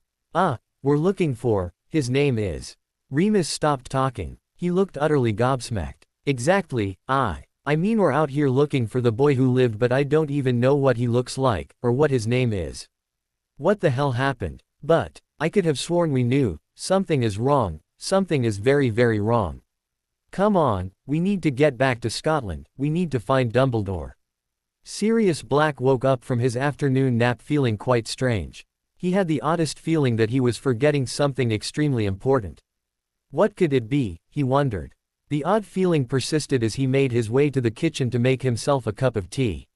His name is. Remus stopped talking. He looked utterly gobsmacked. Exactly, I mean we're out here looking for the boy who lived but I don't even know what he looks like, or what his name is. What the hell happened? But, I could have sworn we knew. Something is wrong, something is very very wrong. Come on, we need to get back to Scotland, we need to find Dumbledore. Sirius Black woke up from his afternoon nap feeling quite strange. He had the oddest feeling that he was forgetting something extremely important. What could it be, he wondered. The odd feeling persisted as he made his way to the kitchen to make himself a cup of tea.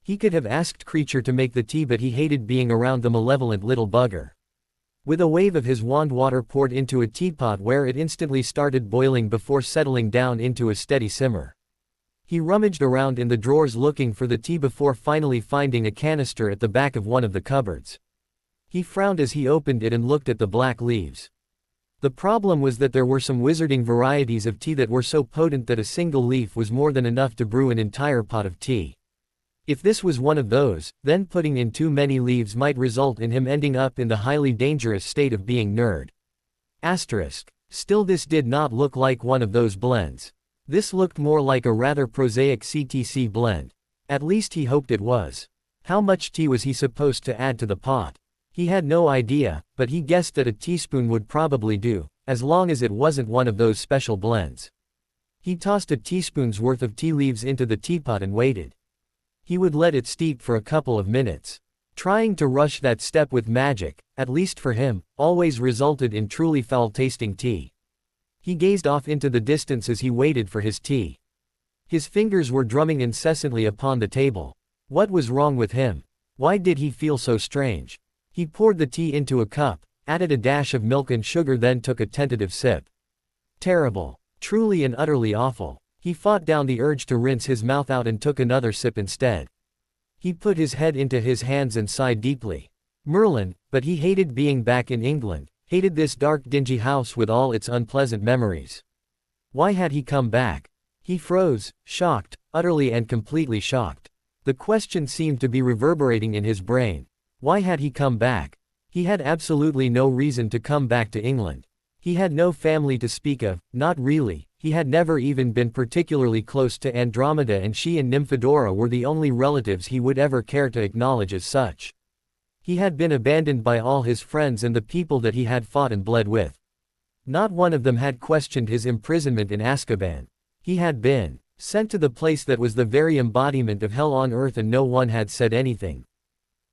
He could have asked Creature to make the tea but he hated being around the malevolent little bugger. With a wave of his wand water poured into a teapot where it instantly started boiling before settling down into a steady simmer. He rummaged around in the drawers looking for the tea before finally finding a canister at the back of one of the cupboards. He frowned as he opened it and looked at the black leaves. The problem was that there were some wizarding varieties of tea that were so potent that a single leaf was more than enough to brew an entire pot of tea. If this was one of those, then putting in too many leaves might result in him ending up in the highly dangerous state of being nerd. Asterisk. Still, this did not look like one of those blends. This looked more like a rather prosaic CTC blend. At least he hoped it was. How much tea was he supposed to add to the pot? He had no idea, but he guessed that a teaspoon would probably do, as long as it wasn't one of those special blends. He tossed a teaspoon's worth of tea leaves into the teapot and waited. He would let it steep for a couple of minutes. Trying to rush that step with magic, at least for him, always resulted in truly foul-tasting tea. He gazed off into the distance as he waited for his tea. His fingers were drumming incessantly upon the table. What was wrong with him? Why did he feel so strange? He poured the tea into a cup, added a dash of milk and sugar, then took a tentative sip. Terrible. Truly and utterly awful. He fought down the urge to rinse his mouth out and took another sip instead. He put his head into his hands and sighed deeply. Merlin, but he hated being back in England, hated this dark dingy house with all its unpleasant memories. Why had he come back? He froze, shocked, utterly and completely shocked. The question seemed to be reverberating in his brain. Why had he come back? He had absolutely no reason to come back to England. He had no family to speak of, not really. He had never even been particularly close to Andromeda, and she and Nymphadora were the only relatives he would ever care to acknowledge as such. He had been abandoned by all his friends and the people that he had fought and bled with. Not one of them had questioned his imprisonment in Azkaban. He had been sent to the place that was the very embodiment of hell on earth, and no one had said anything.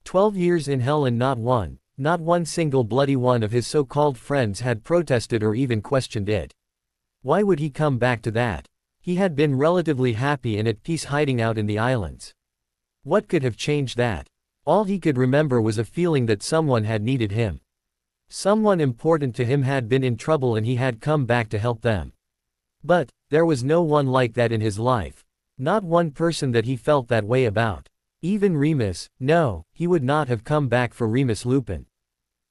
12 years in hell, and not one single bloody one of his so-called friends had protested or even questioned it. Why would he come back to that? He had been relatively happy and at peace hiding out in the islands. What could have changed that? All he could remember was a feeling that someone had needed him. Someone important to him had been in trouble and he had come back to help them. But there was no one like that in his life. Not one person that he felt that way about. Even Remus. No, he would not have come back for Remus Lupin.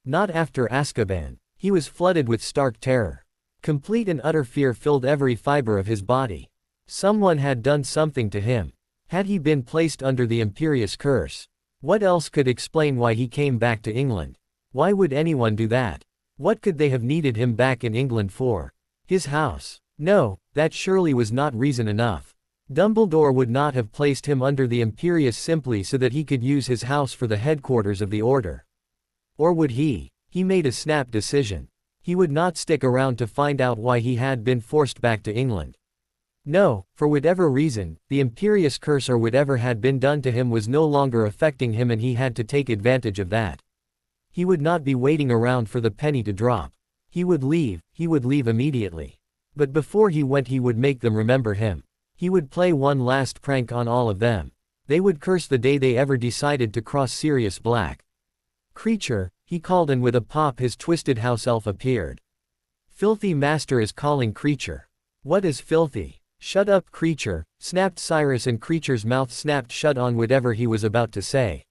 Not after Azkaban. He was flooded with stark terror. Complete and utter fear filled every fiber of his body. Someone had done something to him. Had he been placed under the Imperious curse? What else could explain why he came back to England? Why would anyone do that? What could they have needed him back in England for? His house? No, that surely was not reason enough. Dumbledore would not have placed him under the Imperious simply so that he could use his house for the headquarters of the Order. Or would he? He made a snap decision. He would not stick around to find out why he had been forced back to England. No, for whatever reason, the Imperious curse or whatever had been done to him was no longer affecting him, and he had to take advantage of that. He would not be waiting around for the penny to drop. He would leave immediately. But before he went, he would make them remember him. He would play one last prank on all of them. They would curse the day they ever decided to cross Sirius Black. Creature, he called, and with a pop his twisted house elf appeared. Filthy master is calling Creature. What is filthy? Shut up, Creature, snapped Cyrus, and Creature's mouth snapped shut on whatever he was about to say.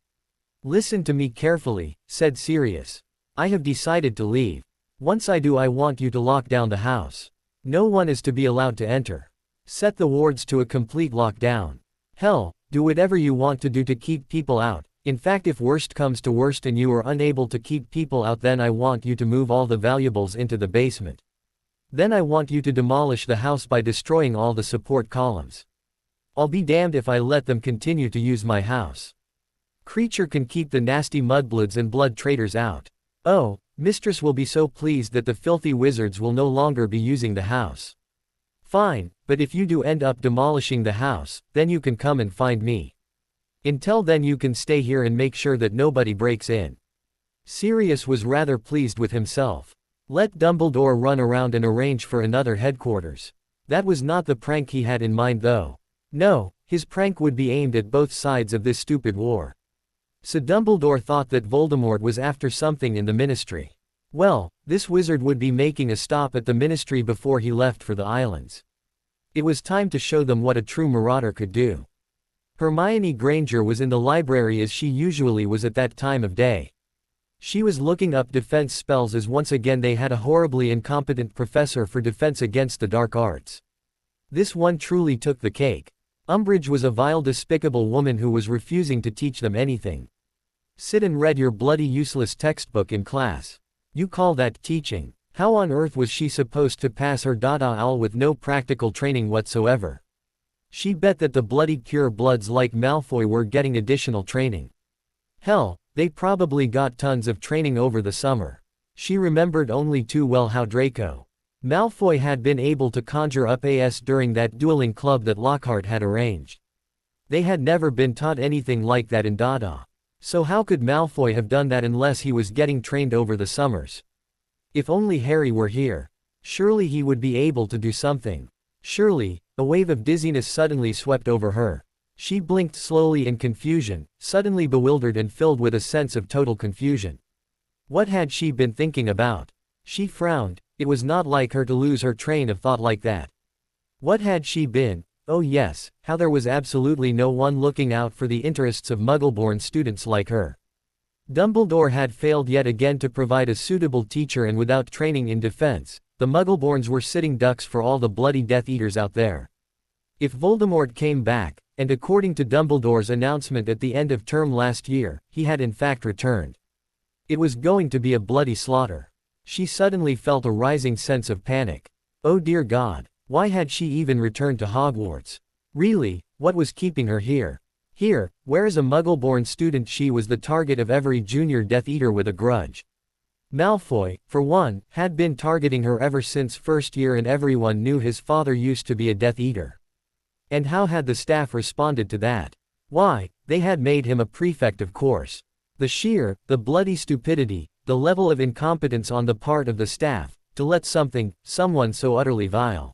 Listen to me carefully, said Sirius. I have decided to leave. Once I do, I want you to lock down the house. No one is to be allowed to enter. Set the wards to a complete lockdown. Hell, do whatever you want to do to keep people out. In fact, if worst comes to worst and you are unable to keep people out, then I want you to move all the valuables into the basement. Then I want you to demolish the house by destroying all the support columns. I'll be damned if I let them continue to use my house. Creature can keep the nasty mudbloods and blood traitors out. Oh, Mistress will be so pleased that the filthy wizards will no longer be using the house. Fine, but if you do end up demolishing the house, then you can come and find me. Until then you can stay here and make sure that nobody breaks in. Sirius was rather pleased with himself. Let Dumbledore run around and arrange for another headquarters. That was not the prank he had in mind, though. No, his prank would be aimed at both sides of this stupid war. So Dumbledore thought that Voldemort was after something in the Ministry. Well, this wizard would be making a stop at the Ministry before he left for the islands. It was time to show them what a true marauder could do. Hermione Granger was in the library as she usually was at that time of day. She was looking up defense spells, as once again they had a horribly incompetent professor for defense against the dark arts. This one truly took the cake. Umbridge was a vile, despicable woman who was refusing to teach them anything. Sit and read your bloody useless textbook in class. You call that teaching? How on earth was she supposed to pass her all with no practical training whatsoever? She bet that the bloody pure-bloods like Malfoy were getting additional training. Hell, they probably got tons of training over the summer. She remembered only too well how Draco Malfoy had been able to conjure up AS during that dueling club that Lockhart had arranged. They had never been taught anything like that in Dada. So how could Malfoy have done that unless he was getting trained over the summers? If only Harry were here. Surely he would be able to do something. Surely. A wave of dizziness suddenly swept over her. She blinked slowly in confusion, suddenly bewildered and filled with a sense of total confusion. What had she been thinking about? She frowned. It was not like her to lose her train of thought like that. What had she been? Oh yes, how there was absolutely no one looking out for the interests of Muggle-born students like her. Dumbledore had failed yet again to provide a suitable teacher, and without training in defense, the Muggleborns were sitting ducks for all the bloody Death Eaters out there. If Voldemort came back, and according to Dumbledore's announcement at the end of term last year, he had in fact returned, it was going to be a bloody slaughter. She suddenly felt a rising sense of panic. Oh dear God, why had she even returned to Hogwarts? Really, what was keeping her here? Here, where as a Muggle-born student she was the target of every junior Death Eater with a grudge. Malfoy, for one, had been targeting her ever since first year, and everyone knew his father used to be a Death Eater. And how had the staff responded to that? Why, they had made him a prefect, of course. The bloody stupidity, the level of incompetence on the part of the staff, to let someone so utterly vile.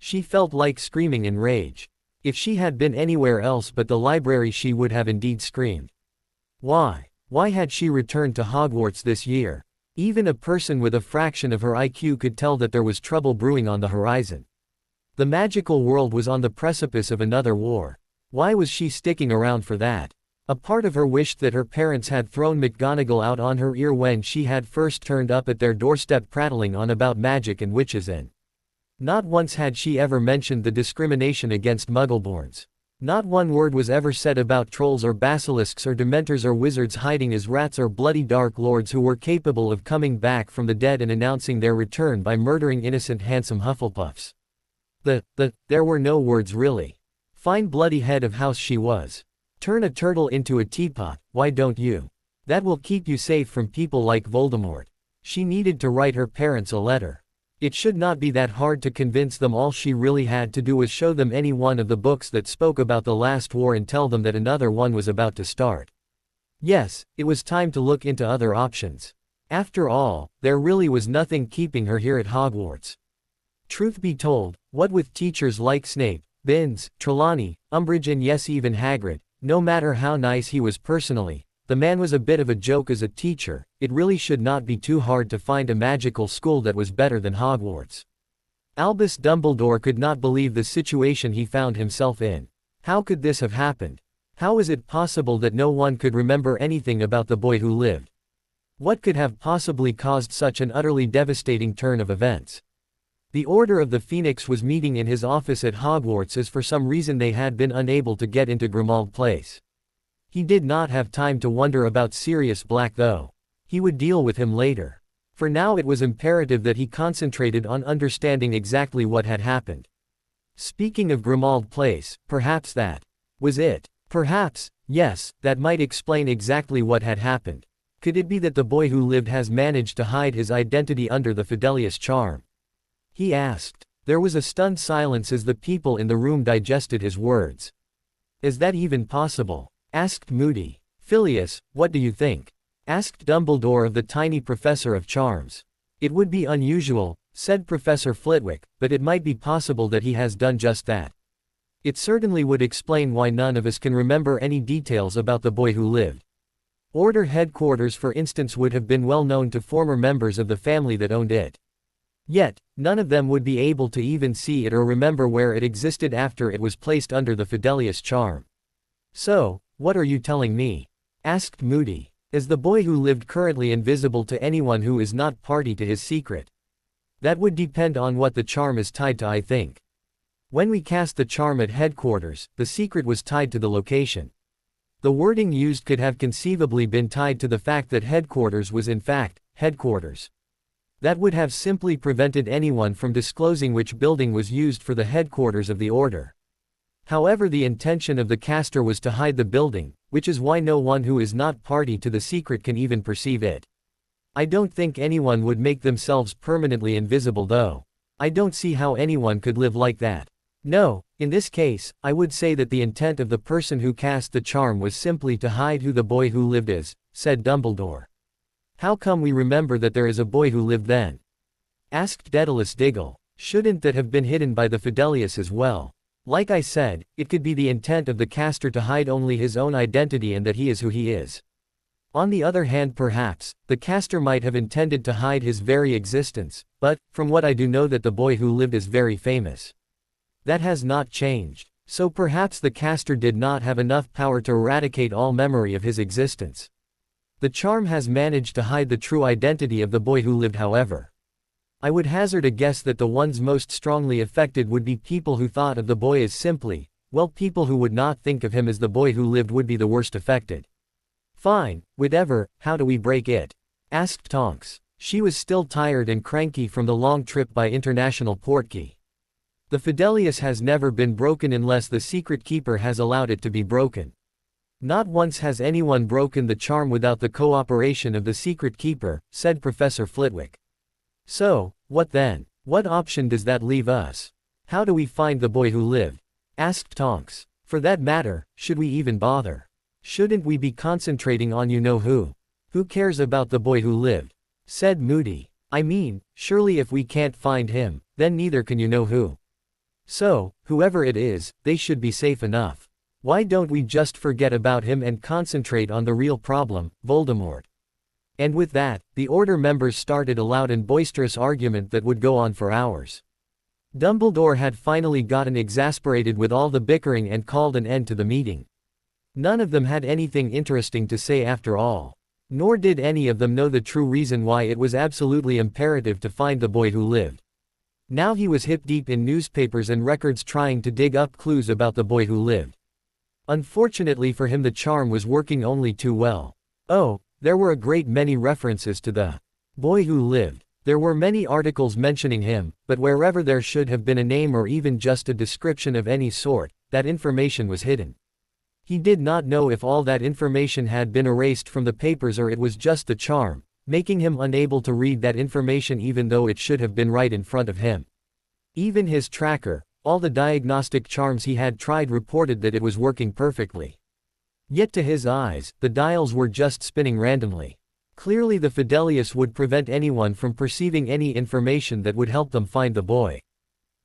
She felt like screaming in rage. If she had been anywhere else but the library she would have indeed screamed. Why had she returned to Hogwarts this year? Even a person with a fraction of her IQ could tell that there was trouble brewing on the horizon. The magical world was on the precipice of another war. Why was she sticking around for that? A part of her wished that her parents had thrown McGonagall out on her ear when she had first turned up at their doorstep prattling on about magic and witches, and not once had she ever mentioned the discrimination against Muggleborns. Not one word was ever said about trolls or basilisks or dementors or wizards hiding as rats or bloody dark lords who were capable of coming back from the dead and announcing their return by murdering innocent handsome Hufflepuffs. There were no words really. Fine bloody head of house she was. Turn a turtle into a teapot, why don't you? That will keep you safe from people like Voldemort. She needed to write her parents a letter. It should not be that hard to convince them. All she really had to do was show them any one of the books that spoke about the last war and tell them that another one was about to start. Yes, it was time to look into other options. After all, there really was nothing keeping her here at Hogwarts. Truth be told, what with teachers like Snape, Binns, Trelawney, Umbridge, and yes, even Hagrid, no matter how nice he was personally, the man was a bit of a joke as a teacher. It really should not be too hard to find a magical school that was better than Hogwarts. Albus Dumbledore could not believe the situation he found himself in. How could this have happened? How is it possible that no one could remember anything about the boy who lived? What could have possibly caused such an utterly devastating turn of events? The Order of the Phoenix was meeting in his office at Hogwarts as for some reason they had been unable to get into Grimmauld Place. He did not have time to wonder about Sirius Black though. He would deal with him later. For now it was imperative that he concentrated on understanding exactly what had happened. Speaking of Grimmauld Place, perhaps that was it. Perhaps, yes, that might explain exactly what had happened. Could it be that the boy who lived has managed to hide his identity under the Fidelius charm? He asked. There was a stunned silence as the people in the room digested his words. Is that even possible? Asked Moody. Filius, what do you think? Asked Dumbledore of the tiny professor of charms. It would be unusual, said Professor Flitwick, but it might be possible that he has done just that. It certainly would explain why none of us can remember any details about the boy who lived. Order headquarters, for instance, would have been well known to former members of the family that owned it. Yet, none of them would be able to even see it or remember where it existed after it was placed under the Fidelius charm. So, what are you telling me? Asked Moody. Is the boy who lived currently invisible to anyone who is not party to his secret? That would depend on what the charm is tied to, I think. When we cast the charm at headquarters, the secret was tied to the location. The wording used could have conceivably been tied to the fact that headquarters was in fact, headquarters. That would have simply prevented anyone from disclosing which building was used for the headquarters of the order. However, the intention of the caster was to hide the building, which is why no one who is not party to the secret can even perceive it. I don't think anyone would make themselves permanently invisible though. I don't see how anyone could live like that. No, in this case, I would say that the intent of the person who cast the charm was simply to hide who the boy who lived is, said Dumbledore. How come we remember that there is a boy who lived then? Asked Daedalus Diggle. Shouldn't that have been hidden by the Fidelius as well? Like I said, it could be the intent of the caster to hide only his own identity and that he is who he is. On the other hand, perhaps, the caster might have intended to hide his very existence, but, from what I do know that the boy who lived is very famous. That has not changed. So perhaps the caster did not have enough power to eradicate all memory of his existence. The charm has managed to hide the true identity of the boy who lived, however. I would hazard a guess that the ones most strongly affected would be people who thought of the boy as simply, well, people who would not think of him as the boy who lived would be the worst affected. Fine, whatever, how do we break it? Asked Tonks. She was still tired and cranky from the long trip by international portkey. The Fidelius has never been broken unless the secret keeper has allowed it to be broken. Not once has anyone broken the charm without the cooperation of the secret keeper, said Professor Flitwick. So, what then? What option does that leave us? How do we find the boy who lived? Asked Tonks. For that matter, should we even bother? Shouldn't we be concentrating on you-know-who? Who cares about the boy who lived? Said Moody. I mean, surely if we can't find him, then neither can you-know-who. So, whoever it is, they should be safe enough. Why don't we just forget about him and concentrate on the real problem, Voldemort? And with that, the Order members started a loud and boisterous argument that would go on for hours. Dumbledore had finally gotten exasperated with all the bickering and called an end to the meeting. None of them had anything interesting to say after all. Nor did any of them know the true reason why it was absolutely imperative to find the boy who lived. Now he was hip deep in newspapers and records trying to dig up clues about the boy who lived. Unfortunately for him, the charm was working only too well. Oh, there were a great many references to the boy who lived. There were many articles mentioning him, but wherever there should have been a name or even just a description of any sort, that information was hidden. He did not know if all that information had been erased from the papers or it was just the charm, making him unable to read that information even though it should have been right in front of him. Even his tracker, all the diagnostic charms he had tried, reported that it was working perfectly. Yet to his eyes, the dials were just spinning randomly. Clearly the Fidelius would prevent anyone from perceiving any information that would help them find the boy.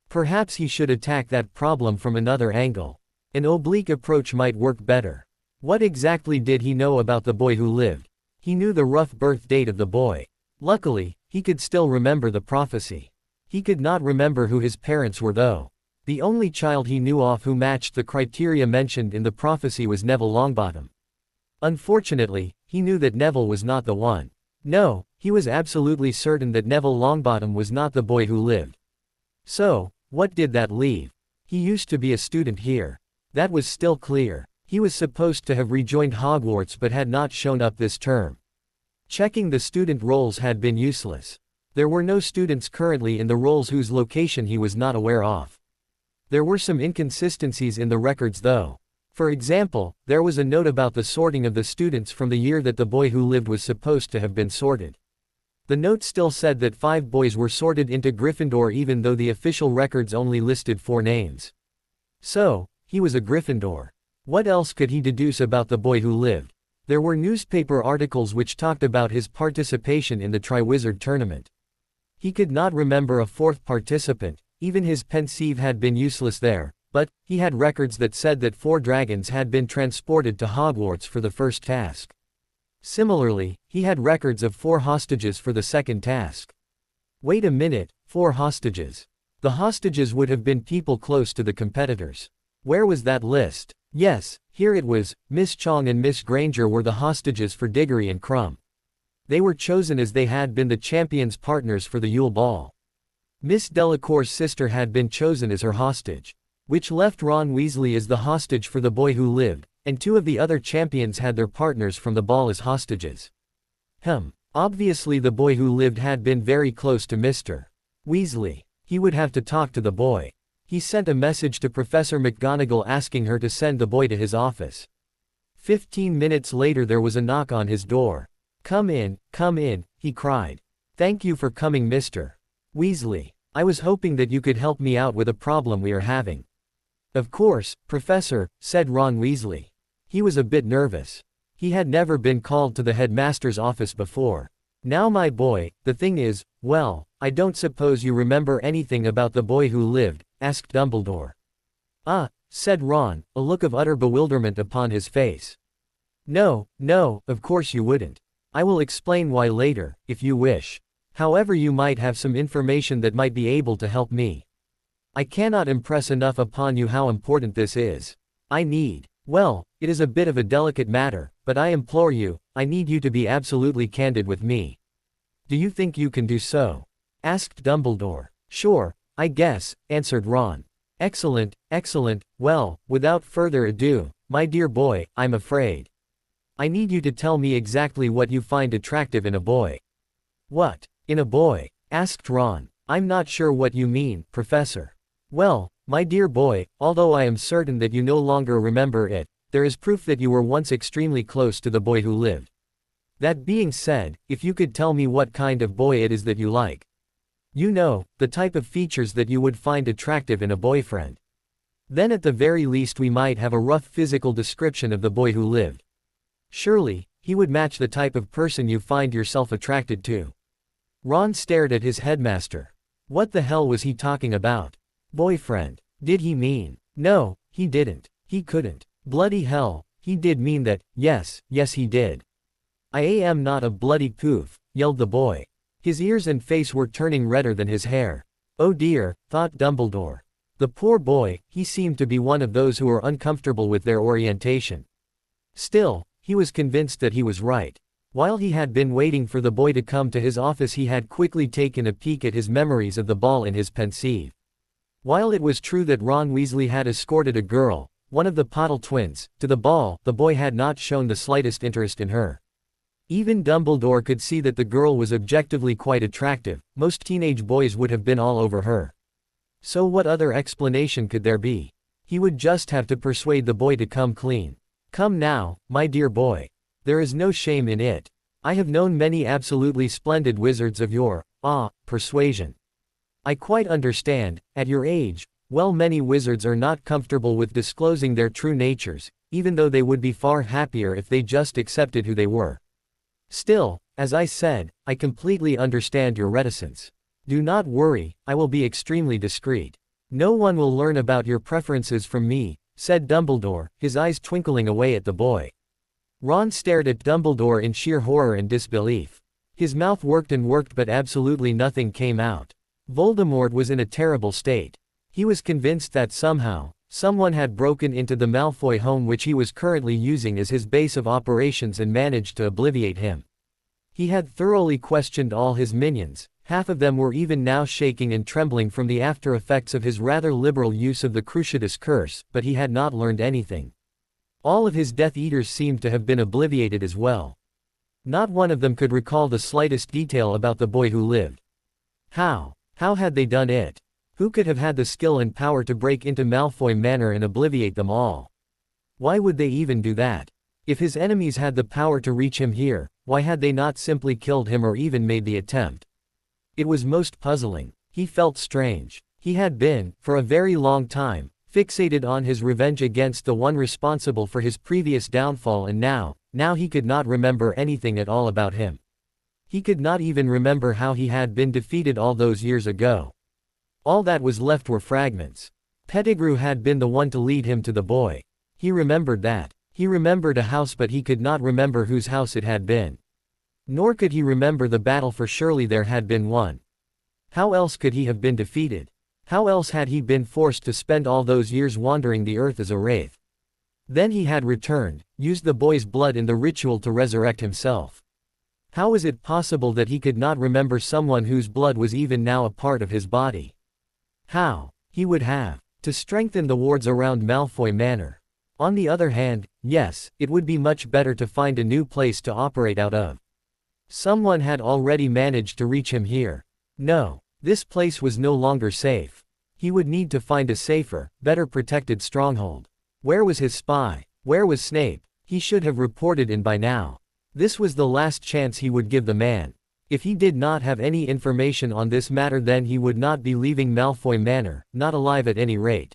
Perhaps he should attack that problem from another angle. An oblique approach might work better. What exactly did he know about the boy who lived? He knew the rough birth date of the boy. Luckily, he could still remember the prophecy. He could not remember who his parents were though. The only child he knew of who matched the criteria mentioned in the prophecy was Neville Longbottom. Unfortunately, he knew that Neville was not the one. No, he was absolutely certain that Neville Longbottom was not the boy who lived. So, what did that leave? He used to be a student here. That was still clear. He was supposed to have rejoined Hogwarts but had not shown up this term. Checking the student rolls had been useless. There were no students currently in the rolls whose location he was not aware of. There were some inconsistencies in the records though. For example, there was a note about the sorting of the students from the year that the boy who lived was supposed to have been sorted. The note still said that 5 boys were sorted into Gryffindor even though the official records only listed 4 names. So, he was a Gryffindor. What else could he deduce about the boy who lived? There were newspaper articles which talked about his participation in the Triwizard Tournament. He could not remember a 4th participant, even his pensieve had been useless there, but he had records that said that 4 dragons had been transported to Hogwarts for the first task. Similarly, he had records of 4 hostages for the second task. Wait a minute, 4 hostages. The hostages would have been people close to the competitors. Where was that list? Yes, here it was. Miss Chong and Miss Granger were the hostages for Diggory and Crumb. They were chosen as they had been the champions' partners for the Yule Ball. Miss Delacour's sister had been chosen as her hostage. which left Ron Weasley as the hostage for the boy who lived, and two of the other champions had their partners from the ball as hostages. Obviously the boy who lived had been very close to Mr. Weasley. He would have to talk to the boy. He sent a message to Professor McGonagall asking her to send the boy to his office. 15 minutes later there was a knock on his door. Come in, he cried. Thank you for coming, Mr. Weasley. I was hoping that you could help me out with a problem we are having. Of course, Professor, said Ron Weasley. He was a bit nervous. He had never been called to the headmaster's office before. Now my boy, the thing is, well, I don't suppose you remember anything about the boy who lived, asked Dumbledore. Said Ron, a look of utter bewilderment upon his face. No, of course you wouldn't. I will explain why later, if you wish. However, you might have some information that might be able to help me. I cannot impress enough upon you how important this is. Well, it is a bit of a delicate matter, but I implore you, I need you to be absolutely candid with me. Do you think you can do so? Asked Dumbledore. Sure, I guess, answered Ron. Excellent. Well, without further ado, my dear boy, I'm afraid. I need you to tell me exactly what you find attractive in a boy. What? In a boy? Asked Ron. I'm not sure what you mean, Professor. Well, my dear boy, although I am certain that you no longer remember it, there is proof that you were once extremely close to the boy who lived. That being said, if you could tell me what kind of boy it is that you like. You know, the type of features that you would find attractive in a boyfriend. Then at the very least we might have a rough physical description of the boy who lived. Surely, he would match the type of person you find yourself attracted to. Ron stared at his headmaster. What the hell was he talking about? Boyfriend. Did he mean? No, he didn't. He couldn't. Bloody hell, he did mean that, yes, he did. I am not a bloody poof, yelled the boy. His ears and face were turning redder than his hair. Oh dear, thought Dumbledore. The poor boy, he seemed to be one of those who were uncomfortable with their orientation. Still, he was convinced that he was right. While he had been waiting for the boy to come to his office, he had quickly taken a peek at his memories of the ball in his pensieve. While it was true that Ron Weasley had escorted a girl, one of the Potter twins, to the ball, the boy had not shown the slightest interest in her. Even Dumbledore could see that the girl was objectively quite attractive. Most teenage boys would have been all over her. So what other explanation could there be? He would just have to persuade the boy to come clean. Come now, my dear boy. There is no shame in it. I have known many absolutely splendid wizards of your, persuasion. I quite understand, at your age, well, many wizards are not comfortable with disclosing their true natures, even though they would be far happier if they just accepted who they were. Still, as I said, I completely understand your reticence. Do not worry, I will be extremely discreet. No one will learn about your preferences from me, said Dumbledore, his eyes twinkling away at the boy. Ron stared at Dumbledore in sheer horror and disbelief. His mouth worked and worked, but absolutely nothing came out. Voldemort was in a terrible state. He was convinced that somehow, someone had broken into the Malfoy home, which he was currently using as his base of operations, and managed to obliviate him. He had thoroughly questioned all his minions. Half of them were even now shaking and trembling from the after effects of his rather liberal use of the Cruciatus curse, but he had not learned anything. All of his Death Eaters seemed to have been obliviated as well. Not one of them could recall the slightest detail about the boy who lived. How had they done it? Who could have had the skill and power to break into Malfoy Manor and obliviate them all? Why would they even do that? If his enemies had the power to reach him here, why had they not simply killed him or even made the attempt? It was most puzzling. He felt strange. He had been, for a very long time, fixated on his revenge against the one responsible for his previous downfall, and now he could not remember anything at all about him. He could not even remember how he had been defeated all those years ago. All that was left were fragments. Pettigrew had been the one to lead him to the boy. He remembered that. He remembered a house, but he could not remember whose house it had been. Nor could he remember the battle, for surely there had been one. How else could he have been defeated? How else had he been forced to spend all those years wandering the earth as a wraith? Then he had returned, used the boy's blood in the ritual to resurrect himself. How is it possible that he could not remember someone whose blood was even now a part of his body? How? He would have. To strengthen the wards around Malfoy Manor. On the other hand, yes, it would be much better to find a new place to operate out of. Someone had already managed to reach him here. No, this place was no longer safe. He would need to find a safer, better protected stronghold. Where was his spy? Where was Snape? He should have reported in by now. This was the last chance he would give the man. If he did not have any information on this matter, then he would not be leaving Malfoy Manor, not alive at any rate.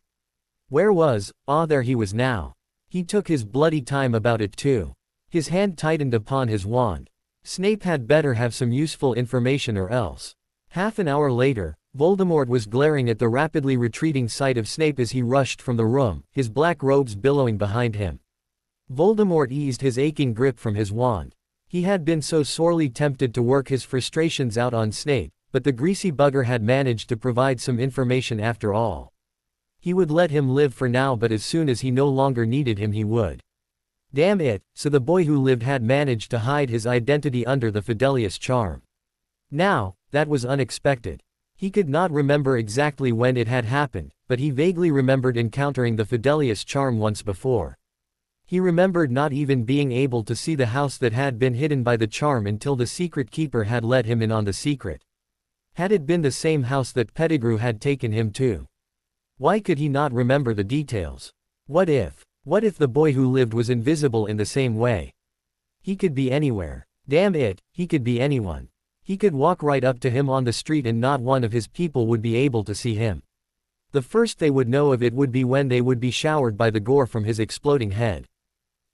Where was, there he was now. He took his bloody time about it too. His hand tightened upon his wand. Snape had better have some useful information or else. Half an hour later, Voldemort was glaring at the rapidly retreating sight of Snape as he rushed from the room, his black robes billowing behind him. Voldemort eased his aching grip from his wand. He had been so sorely tempted to work his frustrations out on Snape, but the greasy bugger had managed to provide some information after all. He would let him live for now, but as soon as he no longer needed him he would. Damn it, so the boy who lived had managed to hide his identity under the Fidelius charm. Now, that was unexpected. He could not remember exactly when it had happened, but he vaguely remembered encountering the Fidelius charm once before. He remembered not even being able to see the house that had been hidden by the charm until the secret keeper had let him in on the secret. Had it been the same house that Pettigrew had taken him to? Why could he not remember the details? What if the boy who lived was invisible in the same way? He could be anywhere. Damn it, he could be anyone. He could walk right up to him on the street and not one of his people would be able to see him. The first they would know of it would be when they would be showered by the gore from his exploding head.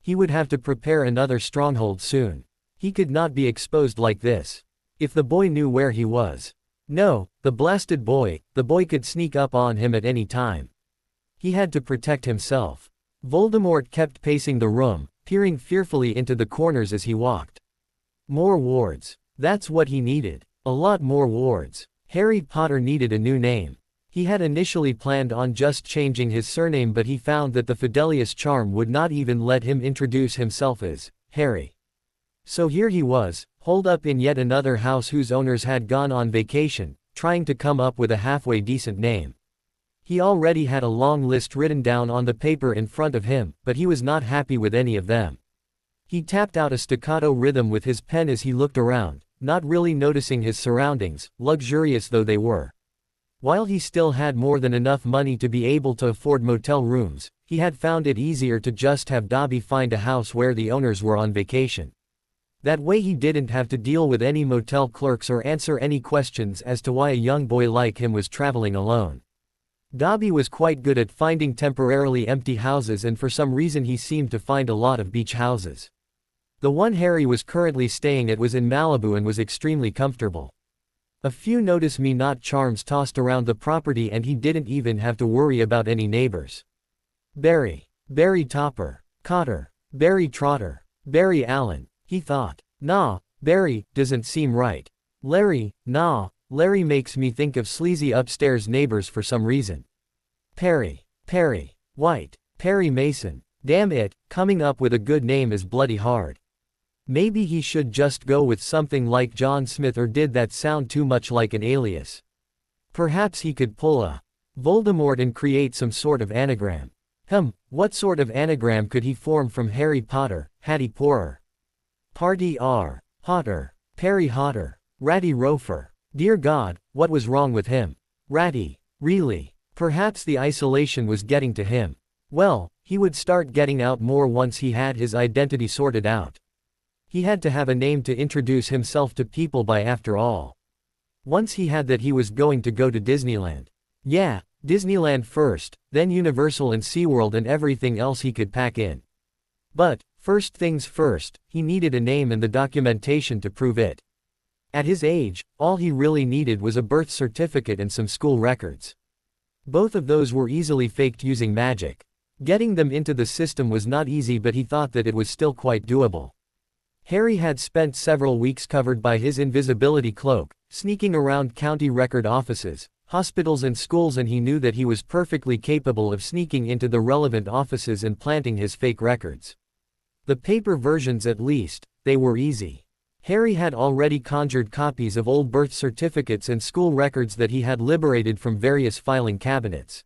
He would have to prepare another stronghold soon. He could not be exposed like this. If the boy knew where he was. No, the blasted boy, the boy could sneak up on him at any time. He had to protect himself. Voldemort kept pacing the room, peering fearfully into the corners as he walked. More wards. That's what he needed. A lot more wards. Harry Potter needed a new name. He had initially planned on just changing his surname, but he found that the Fidelius charm would not even let him introduce himself as Harry. So here he was, holed up in yet another house whose owners had gone on vacation, trying to come up with a halfway decent name. He already had a long list written down on the paper in front of him, but he was not happy with any of them. He tapped out a staccato rhythm with his pen as he looked around, not really noticing his surroundings, luxurious though they were. While he still had more than enough money to be able to afford motel rooms, he had found it easier to just have Dobby find a house where the owners were on vacation. That way he didn't have to deal with any motel clerks or answer any questions as to why a young boy like him was traveling alone. Dobby was quite good at finding temporarily empty houses, and for some reason he seemed to find a lot of beach houses. The one Harry was currently staying at was in Malibu and was extremely comfortable. A few notice-me-not charms tossed around the property and he didn't even have to worry about any neighbors. Barry Topper, Cotter, Barry Trotter, Barry Allen, he thought. Nah, Barry doesn't seem right. Larry, nah, Larry makes me think of sleazy upstairs neighbors for some reason. Perry White, Perry Mason, damn it, coming up with a good name is bloody hard. Maybe he should just go with something like John Smith, or did that sound too much like an alias? Perhaps he could pull a Voldemort and create some sort of anagram. What sort of anagram could he form from Harry Potter, Hattie Poorer? Party R. Hotter, Perry Hotter, Ratty Rofer. Dear God, what was wrong with him? Ratty, really? Perhaps the isolation was getting to him. Well, he would start getting out more once he had his identity sorted out. He had to have a name to introduce himself to people by after all. Once he had that, he was going to go to Disneyland. Yeah, Disneyland first, then Universal and SeaWorld and everything else he could pack in. But, first things first, he needed a name and the documentation to prove it. At his age, all he really needed was a birth certificate and some school records. Both of those were easily faked using magic. Getting them into the system was not easy, but he thought that it was still quite doable. Harry had spent several weeks covered by his invisibility cloak, sneaking around county record offices, hospitals and schools, and he knew that he was perfectly capable of sneaking into the relevant offices and planting his fake records. The paper versions at least, they were easy. Harry had already conjured copies of old birth certificates and school records that he had liberated from various filing cabinets.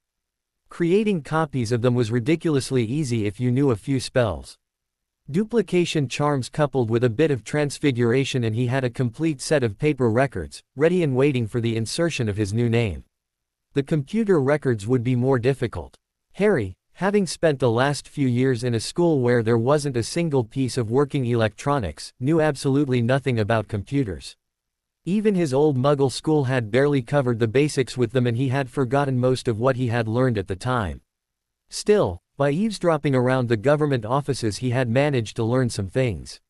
Creating copies of them was ridiculously easy if you knew a few spells. Duplication charms coupled with a bit of transfiguration and he had a complete set of paper records, ready and waiting for the insertion of his new name. The computer records would be more difficult. Harry, having spent the last few years in a school where there wasn't a single piece of working electronics, knew absolutely nothing about computers. Even his old Muggle school had barely covered the basics with them and he had forgotten most of what he had learned at the time. Still, by eavesdropping around the government offices he had managed to learn some things.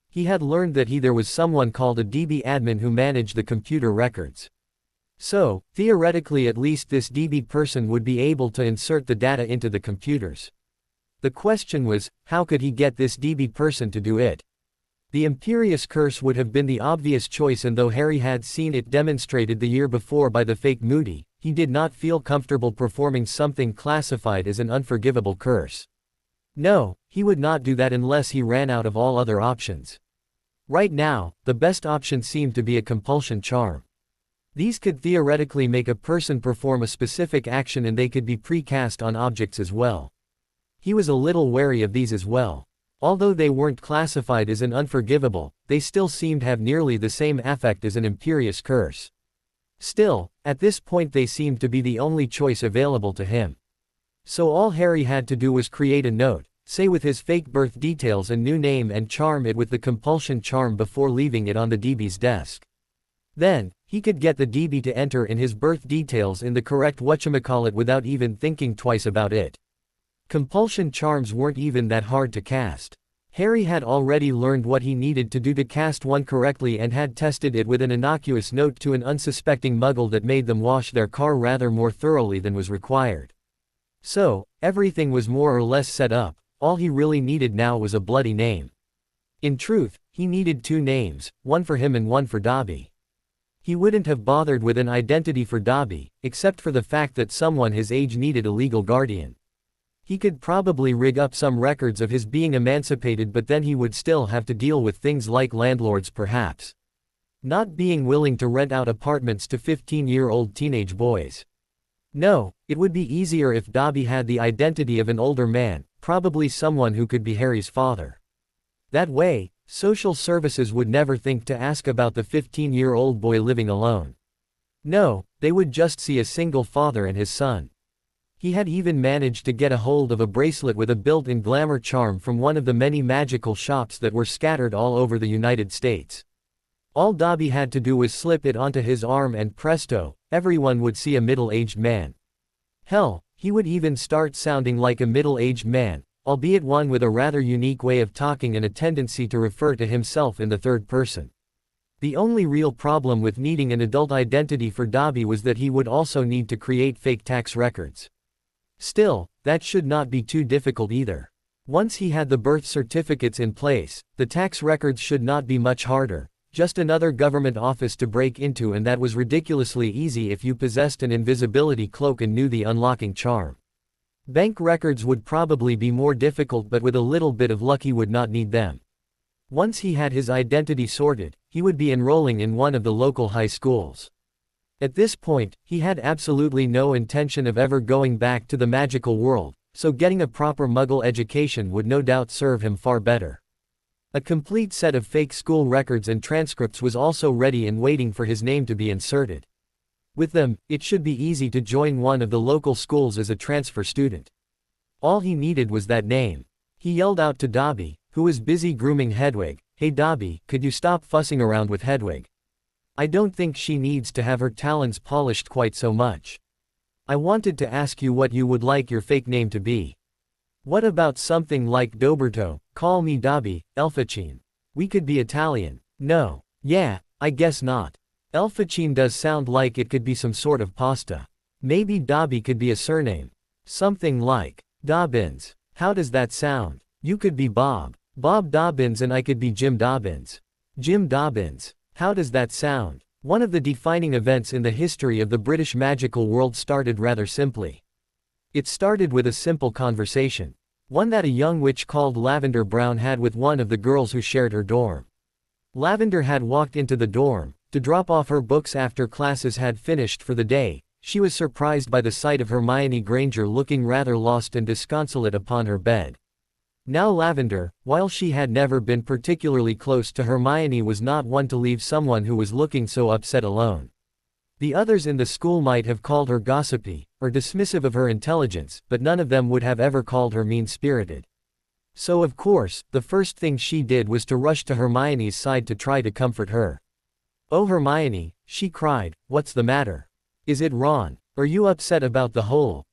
He had learned that there was someone called a DB admin who managed the computer records. So, theoretically at least this DB person would be able to insert the data into the computers. The question was, how could he get this DB person to do it? The Imperious Curse would have been the obvious choice, and though Harry had seen it demonstrated the year before by the fake Moody, he did not feel comfortable performing something classified as an unforgivable curse. No, he would not do that unless he ran out of all other options. Right now, the best option seemed to be a compulsion charm. These could theoretically make a person perform a specific action and they could be precast on objects as well. He was a little wary of these as well. Although they weren't classified as an unforgivable, they still seemed to have nearly the same effect as an Imperious Curse. Still, at this point they seemed to be the only choice available to him. So all Harry had to do was create a note, say with his fake birth details and new name, and charm it with the compulsion charm before leaving it on the DB's desk. Then, he could get the DB to enter in his birth details in the correct whatchamacallit without even thinking twice about it. Compulsion charms weren't even that hard to cast. Harry had already learned what he needed to do to cast one correctly and had tested it with an innocuous note to an unsuspecting Muggle that made them wash their car rather more thoroughly than was required. So, everything was more or less set up. All he really needed now was a bloody name. In truth, he needed two names, one for him and one for Dobby. He wouldn't have bothered with an identity for Dobby, except for the fact that someone his age needed a legal guardian. He could probably rig up some records of his being emancipated, but then he would still have to deal with things like landlords perhaps. Not being willing to rent out apartments to 15-year-old teenage boys. No, it would be easier if Dobby had the identity of an older man, probably someone who could be Harry's father. That way, social services would never think to ask about the 15-year-old boy living alone. No, they would just see a single father and his son. He had even managed to get a hold of a bracelet with a built-in glamour charm from one of the many magical shops that were scattered all over the United States. All Dobby had to do was slip it onto his arm and presto, everyone would see a middle-aged man. Hell, he would even start sounding like a middle-aged man, albeit one with a rather unique way of talking and a tendency to refer to himself in the third person. The only real problem with needing an adult identity for Dobby was that he would also need to create fake tax records. Still, that should not be too difficult either. Once he had the birth certificates in place, the tax records should not be much harder, just another government office to break into, and that was ridiculously easy if you possessed an invisibility cloak and knew the unlocking charm. Bank records would probably be more difficult, but with a little bit of luck he would not need them. Once he had his identity sorted, he would be enrolling in one of the local high schools. At this point, he had absolutely no intention of ever going back to the magical world, so getting a proper Muggle education would no doubt serve him far better. A complete set of fake school records and transcripts was also ready and waiting for his name to be inserted. With them, it should be easy to join one of the local schools as a transfer student. All he needed was that name. He yelled out to Dobby, who was busy grooming Hedwig, "Hey Dobby, could you stop fussing around with Hedwig? I don't think she needs to have her talons polished quite so much. I wanted to ask you what you would like your fake name to be. What about something like Doberto, call me Dobby, Elfacine? We could be Italian." "No. Yeah, I guess not. Elfacine does sound like it could be some sort of pasta. Maybe Dobby could be a surname. Something like Dobbins. How does that sound? You could be Bob Dobbins, and I could be Jim Dobbins. Jim Dobbins. How does that sound?" One of the defining events in the history of the British magical world started rather simply. It started with a simple conversation. One that a young witch called Lavender Brown had with one of the girls who shared her dorm. Lavender had walked into the dorm to drop off her books after classes had finished for the day, she was surprised by the sight of Hermione Granger looking rather lost and disconsolate upon her bed. Now Lavender, while she had never been particularly close to Hermione, was not one to leave someone who was looking so upset alone. The others in the school might have called her gossipy, or dismissive of her intelligence, but none of them would have ever called her mean-spirited. So of course, the first thing she did was to rush to Hermione's side to try to comfort her. "Oh Hermione," she cried, "what's the matter? Is it Ron? Are you upset about the whole,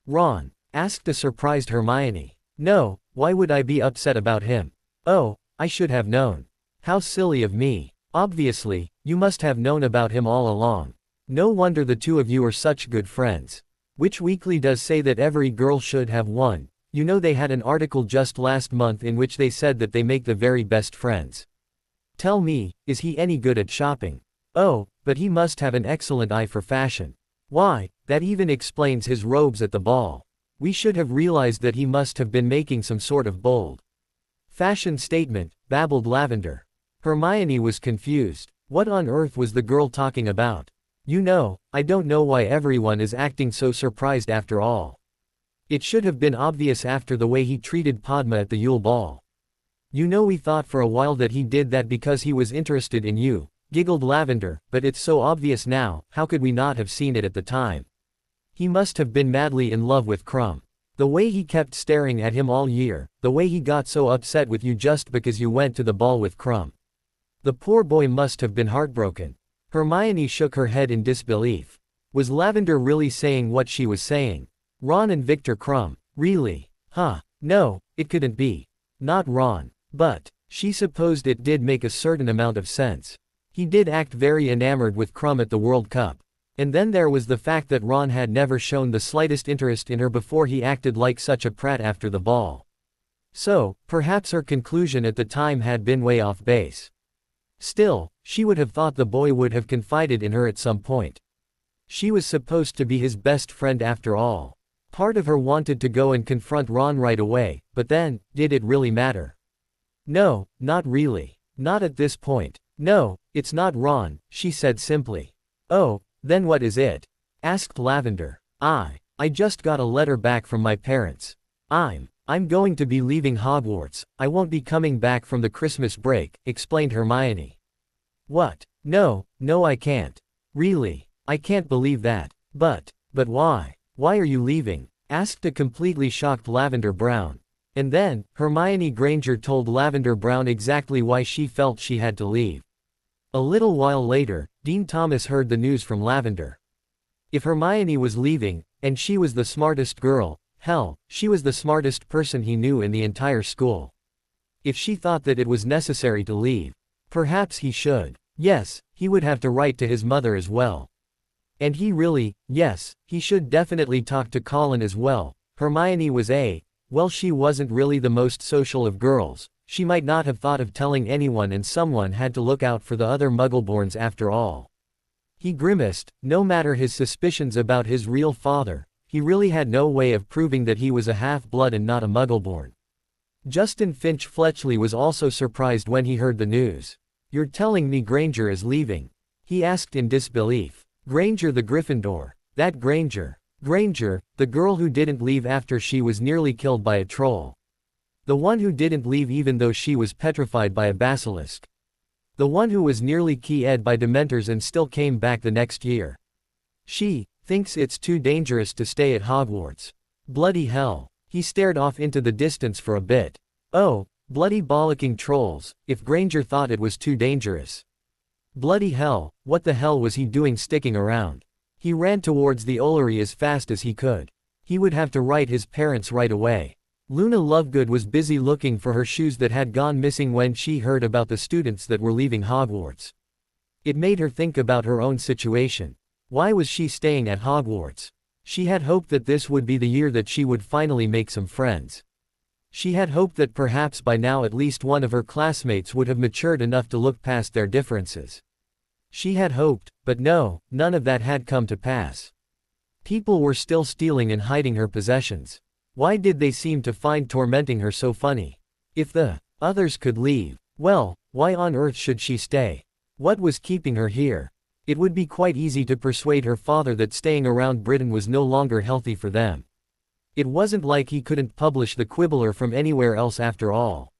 Ron?" asked a surprised Hermione. "No, why would I be upset about him? Oh, I should have known. How silly of me. Obviously, you must have known about him all along. No wonder the two of you are such good friends. Which weekly does say that every girl should have one? You know they had an article just last month in which they said that they make the very best friends. Tell me, is he any good at shopping? Oh, but he must have an excellent eye for fashion. Why, that even explains his robes at the ball. We should have realized that he must have been making some sort of bold fashion statement," babbled Lavender. Hermione was confused. What on earth was the girl talking about? I don't know why everyone is acting so surprised after all. It should have been obvious after the way he treated Padma at the Yule Ball. We thought for a while that he did that because he was interested in you, giggled Lavender, but it's so obvious now, how could we not have seen it at the time? He must have been madly in love with Crumb. The way he kept staring at him all year, the way he got so upset with you just because you went to the ball with Crumb. The poor boy must have been heartbroken. Hermione shook her head in disbelief. Was Lavender really saying what she was saying? Ron and Victor Crumb, really? No, it couldn't be. Not Ron. But, she supposed it did make a certain amount of sense. He did act very enamored with Crumb at the World Cup. And then there was the fact that Ron had never shown the slightest interest in her before he acted like such a prat after the ball. So, perhaps her conclusion at the time had been way off base. Still, she would have thought the boy would have confided in her at some point. She was supposed to be his best friend after all. Part of her wanted to go and confront Ron right away, but then, did it really matter? No, not really. Not at this point. No, it's not Ron, she said simply. Oh, then what is it? Asked Lavender. I just got a letter back from my parents. I'm going to be leaving Hogwarts. I won't be coming back from the Christmas break, explained Hermione. What? No, I can't. Really? I can't believe that. But why? Why are you leaving? Asked a completely shocked Lavender Brown. And then, Hermione Granger told Lavender Brown exactly why she felt she had to leave. A little while later, Dean Thomas heard the news from Lavender. If Hermione was leaving, and she was the smartest girl, hell, she was the smartest person he knew in the entire school. If she thought that it was necessary to leave, perhaps he should. Yes, he would have to write to his mother as well. And he should definitely talk to Colin as well. Hermione was well, she wasn't really the most social of girls. She might not have thought of telling anyone, and someone had to look out for the other Muggleborns after all. He grimaced. No matter his suspicions about his real father, he really had no way of proving that he was a half-blood and not a Muggleborn. Justin Finch Fletchley was also surprised when he heard the news. "You're telling me Granger is leaving?" he asked in disbelief. Granger the Gryffindor. That Granger. Granger, the girl who didn't leave after she was nearly killed by a troll. The one who didn't leave even though she was petrified by a basilisk. The one who was nearly keyed by dementors and still came back the next year. She thinks it's too dangerous to stay at Hogwarts. Bloody hell. He stared off into the distance for a bit. Oh, bloody bollocking trolls, if Granger thought it was too dangerous. Bloody hell, what the hell was he doing sticking around? He ran towards the Ollery as fast as he could. He would have to write his parents right away. Luna Lovegood was busy looking for her shoes that had gone missing when she heard about the students that were leaving Hogwarts. It made her think about her own situation. Why was she staying at Hogwarts? She had hoped that this would be the year that she would finally make some friends. She had hoped that perhaps by now at least one of her classmates would have matured enough to look past their differences. She had hoped, but no, none of that had come to pass. People were still stealing and hiding her possessions. Why did they seem to find tormenting her so funny? If the others could leave, well, why on earth should she stay? What was keeping her here? It would be quite easy to persuade her father that staying around Britain was no longer healthy for them. It wasn't like he couldn't publish the Quibbler from anywhere else after all.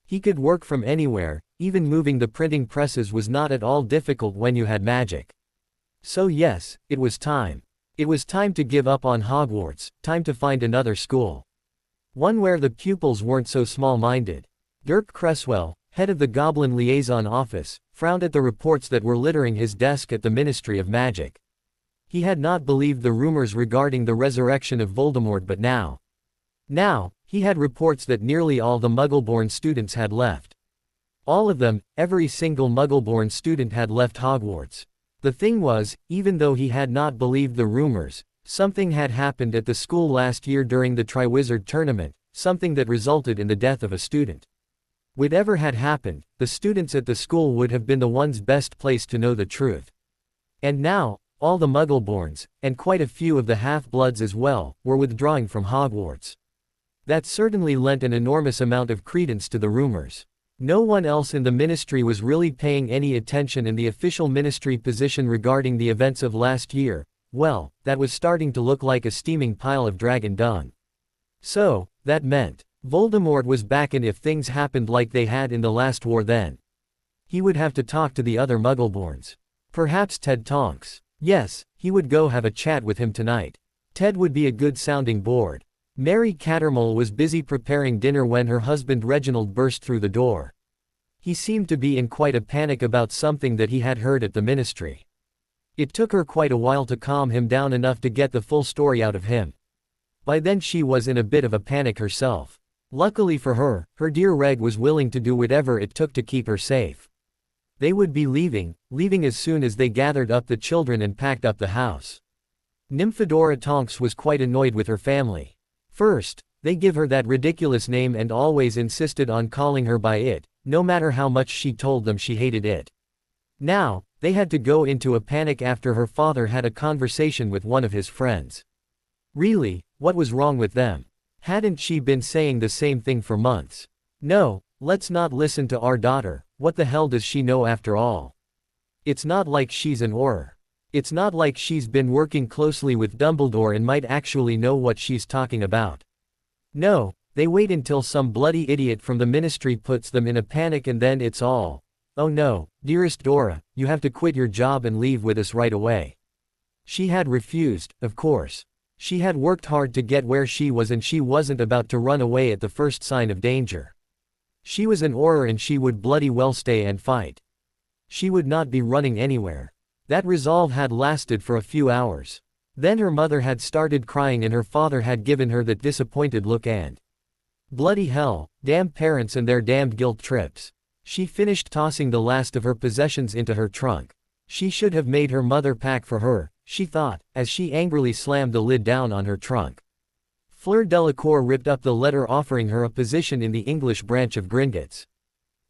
He could work from anywhere, even moving the printing presses was not at all difficult when you had magic. So yes, it was time. It was time to give up on Hogwarts, time to find another school. One where the pupils weren't so small-minded. Dirk Cresswell, head of the Goblin Liaison Office, frowned at the reports that were littering his desk at the Ministry of Magic. He had not believed the rumors regarding the resurrection of Voldemort, but now, he had reports that nearly all the Muggle-born students had left. All of them, every single Muggle-born student had left Hogwarts. The thing was, even though he had not believed the rumors, something had happened at the school last year during the Triwizard Tournament, something that resulted in the death of a student. Whatever had happened, the students at the school would have been the ones best placed to know the truth. And now, all the Muggle-borns, and quite a few of the half-bloods as well, were withdrawing from Hogwarts. That certainly lent an enormous amount of credence to the rumors. No one else in the ministry was really paying any attention, and the official ministry position regarding the events of last year, well, that was starting to look like a steaming pile of dragon dung. So, that meant Voldemort was back, and if things happened like they had in the last war, then he would have to talk to the other Muggleborns. Perhaps Ted Tonks. Yes, he would go have a chat with him tonight. Ted would be a good sounding board. Mary Cattermole was busy preparing dinner when her husband Reginald burst through the door. He seemed to be in quite a panic about something that he had heard at the ministry. It took her quite a while to calm him down enough to get the full story out of him. By then she was in a bit of a panic herself. Luckily for her, her dear Reg was willing to do whatever it took to keep her safe. They would be leaving as soon as they gathered up the children and packed up the house. Nymphadora Tonks was quite annoyed with her family. First, they give her that ridiculous name and always insisted on calling her by it, no matter how much she told them she hated it. Now, they had to go into a panic after her father had a conversation with one of his friends. Really, what was wrong with them? Hadn't she been saying the same thing for months? No, let's not listen to our daughter, what the hell does she know after all? It's not like she's an Auror. It's not like she's been working closely with Dumbledore and might actually know what she's talking about. No, they wait until some bloody idiot from the ministry puts them in a panic, and then it's all, oh no, dearest Dora, you have to quit your job and leave with us right away. She had refused, of course. She had worked hard to get where she was, and she wasn't about to run away at the first sign of danger. She was an Auror and she would bloody well stay and fight. She would not be running anywhere. That resolve had lasted for a few hours. Then her mother had started crying and her father had given her that disappointed look, and bloody hell, damn parents and their damned guilt trips. She finished tossing the last of her possessions into her trunk. She should have made her mother pack for her, she thought, as she angrily slammed the lid down on her trunk. Fleur Delacour ripped up the letter offering her a position in the English branch of Gringotts.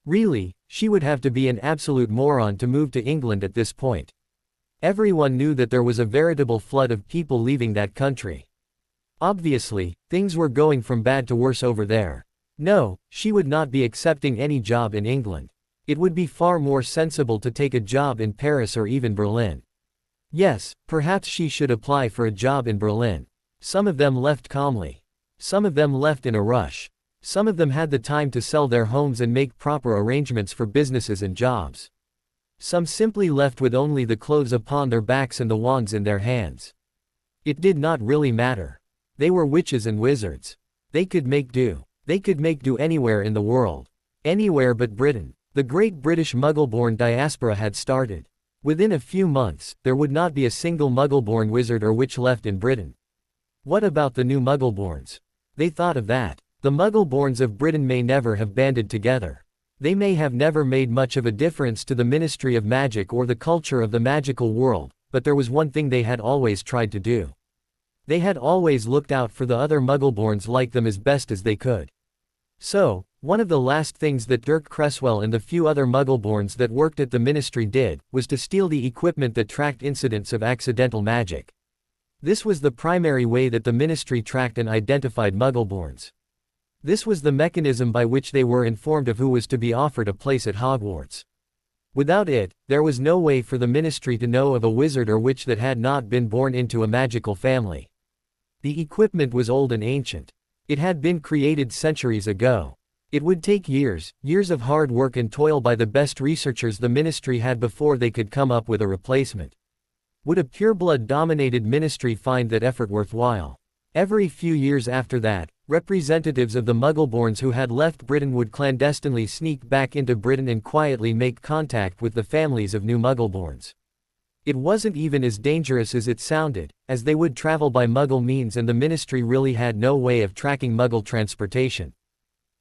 Really, she would have to be an absolute moron to move to England at this point. Everyone knew that there was a veritable flood of people leaving that country. Obviously, things were going from bad to worse over there. No, she would not be accepting any job in England. It would be far more sensible to take a job in Paris or even Berlin. Yes, perhaps she should apply for a job in Berlin. Some of them left calmly. Some of them left in a rush. Some of them had the time to sell their homes and make proper arrangements for businesses and jobs. Some simply left with only the clothes upon their backs and the wands in their hands. It did not really matter. They were witches and wizards. They could make do. They could make do anywhere in the world. Anywhere but Britain. The great British Muggle-born diaspora had started. Within a few months, there would not be a single Muggle-born wizard or witch left in Britain. What about the new Muggle-borns? They thought of that. The Muggle-borns of Britain may never have banded together. They may have never made much of a difference to the Ministry of Magic or the culture of the magical world, but there was one thing they had always tried to do. They had always looked out for the other Muggleborns like them as best as they could. So, one of the last things that Dirk Cresswell and the few other Muggleborns that worked at the ministry did, was to steal the equipment that tracked incidents of accidental magic. This was the primary way that the ministry tracked and identified Muggleborns. This was the mechanism by which they were informed of who was to be offered a place at Hogwarts. Without it, there was no way for the ministry to know of a wizard or witch that had not been born into a magical family. The equipment was old and ancient. It had been created centuries ago. It would take years of hard work and toil by the best researchers the ministry had before they could come up with a replacement. Would a pureblood-dominated ministry find that effort worthwhile? Every few years after that, representatives of the Muggleborns who had left Britain would clandestinely sneak back into Britain and quietly make contact with the families of new Muggleborns. It wasn't even as dangerous as it sounded, as they would travel by Muggle means and the ministry really had no way of tracking Muggle transportation.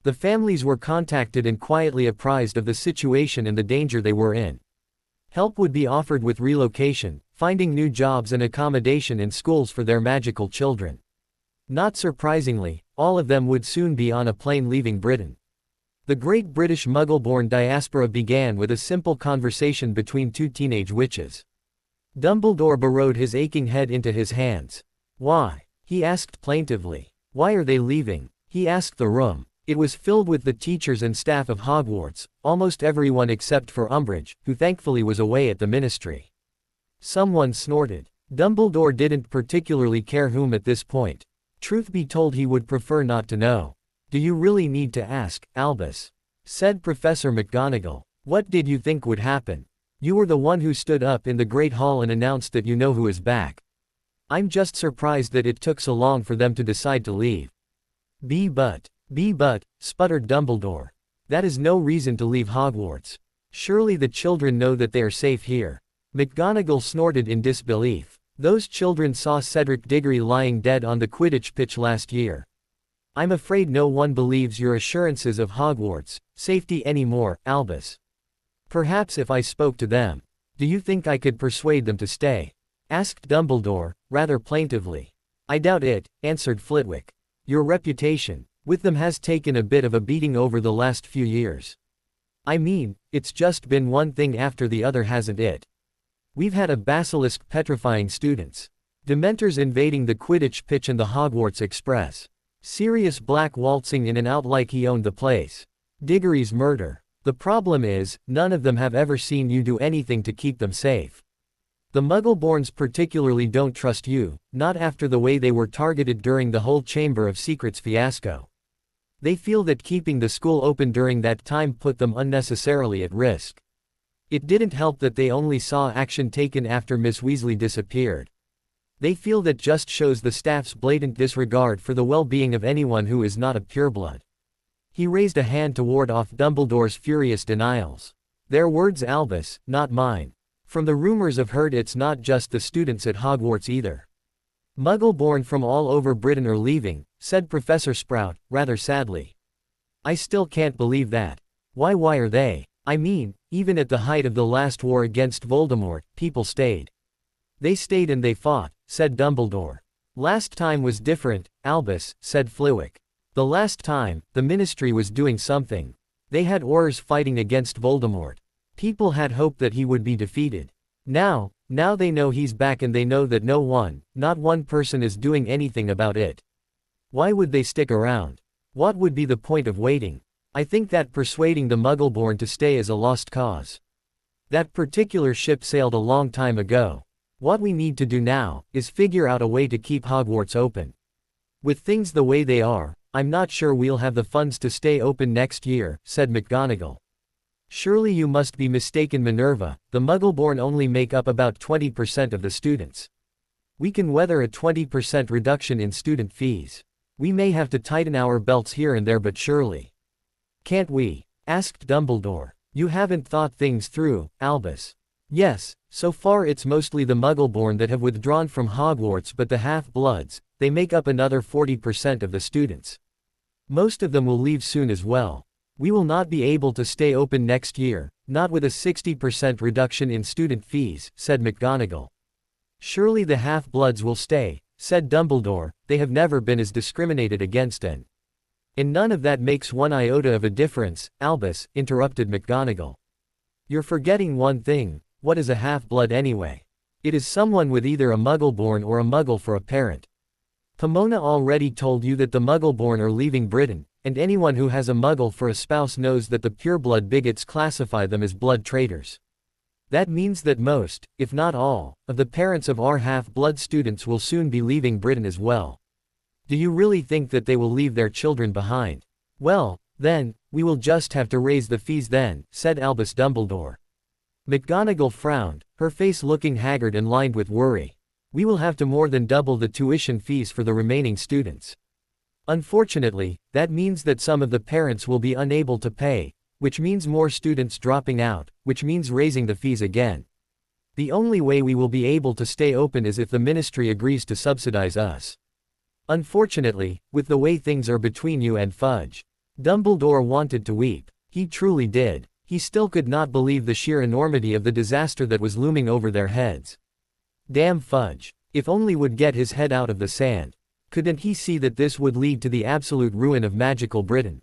The families were contacted and quietly apprised of the situation and the danger they were in. Help would be offered with relocation, finding new jobs and accommodation in schools for their magical children. Not surprisingly, all of them would soon be on a plane leaving Britain. The Great British Muggleborn diaspora began with a simple conversation between two teenage witches. Dumbledore burrowed his aching head into his hands. "Why?" he asked plaintively. "Why are they leaving?" he asked the room. It was filled with the teachers and staff of Hogwarts, almost everyone except for Umbridge, who thankfully was away at the ministry. Someone snorted. Dumbledore didn't particularly care whom at this point. Truth be told, he would prefer not to know. "Do you really need to ask, Albus?" said Professor McGonagall. "What did you think would happen? You were the one who stood up in the Great Hall and announced that you know who is back. I'm just surprised that it took so long for them to decide to leave." But, sputtered Dumbledore. "That is no reason to leave Hogwarts. Surely the children know that they are safe here." McGonagall snorted in disbelief. "Those children saw Cedric Diggory lying dead on the Quidditch pitch last year. I'm afraid no one believes your assurances of Hogwarts' safety anymore, Albus." "Perhaps if I spoke to them. Do you think I could persuade them to stay?" asked Dumbledore, rather plaintively. "I doubt it," answered Flitwick. "Your reputation with them has taken a bit of a beating over the last few years. I mean, it's just been one thing after the other, hasn't it? We've had a basilisk petrifying students, Dementors invading the Quidditch pitch and the Hogwarts Express, Sirius Black waltzing in and out like he owned the place, Diggory's murder. The problem is, none of them have ever seen you do anything to keep them safe. The Muggleborns particularly don't trust you, not after the way they were targeted during the whole Chamber of Secrets fiasco. They feel that keeping the school open during that time put them unnecessarily at risk. It didn't help that they only saw action taken after Miss Weasley disappeared. They feel that just shows the staff's blatant disregard for the well-being of anyone who is not a pureblood." He raised a hand to ward off Dumbledore's furious denials. "Their words, Albus, not mine. From the rumors I've heard, it's not just the students at Hogwarts either. Muggleborn from all over Britain are leaving," said Professor Sprout, rather sadly. "I still can't believe that. Why are they? I mean, even at the height of the last war against Voldemort, people stayed." "They stayed and they fought," said Dumbledore. "Last time was different, Albus," said Flitwick. "The last time, the ministry was doing something. They had Aurors fighting against Voldemort. People had hope that he would be defeated. Now they know he's back and they know that not one person is doing anything about it. Why would they stick around? What would be the point of waiting? I think that persuading the Muggleborn to stay is a lost cause. That particular ship sailed a long time ago. What we need to do now is figure out a way to keep Hogwarts open. With things the way they are, I'm not sure we'll have the funds to stay open next year," said McGonagall. "Surely you must be mistaken, Minerva. The Muggleborn only make up about 20% of the students. We can weather a 20% reduction in student fees. We may have to tighten our belts here and there, but surely." "Can't we?" asked Dumbledore. "You haven't thought things through, Albus." "Yes, so far it's mostly the Muggleborn that have withdrawn from Hogwarts, but the Half-Bloods, they make up another 40% of the students. Most of them will leave soon as well. We will not be able to stay open next year, not with a 60% reduction in student fees," said McGonagall. "Surely the Half-Bloods will stay," said Dumbledore. "They have never been as discriminated against and none of that makes one iota of a difference," Albus, interrupted McGonagall. "You're forgetting one thing. What is a half-blood anyway? It is someone with either a Muggleborn or a Muggle for a parent. Pomona already told you that the Muggleborn are leaving Britain, and anyone who has a muggle for a spouse knows that the pureblood bigots classify them as blood traitors. That means that most, if not all, of the parents of our half-blood students will soon be leaving Britain as well. Do you really think that they will leave their children behind? Well, then, we will just have to raise the fees then, said Albus Dumbledore. McGonagall frowned, her face looking haggard and lined with worry. We will have to more than double the tuition fees for the remaining students. Unfortunately, that means that some of the parents will be unable to pay, which means more students dropping out, which means raising the fees again. The only way we will be able to stay open is if the ministry agrees to subsidize us. Unfortunately, with the way things are between you and Fudge. Dumbledore wanted to weep. He truly did. He still could not believe the sheer enormity of the disaster that was looming over their heads. Damn Fudge. If only would get his head out of the sand. Couldn't he see that this would lead to the absolute ruin of magical Britain?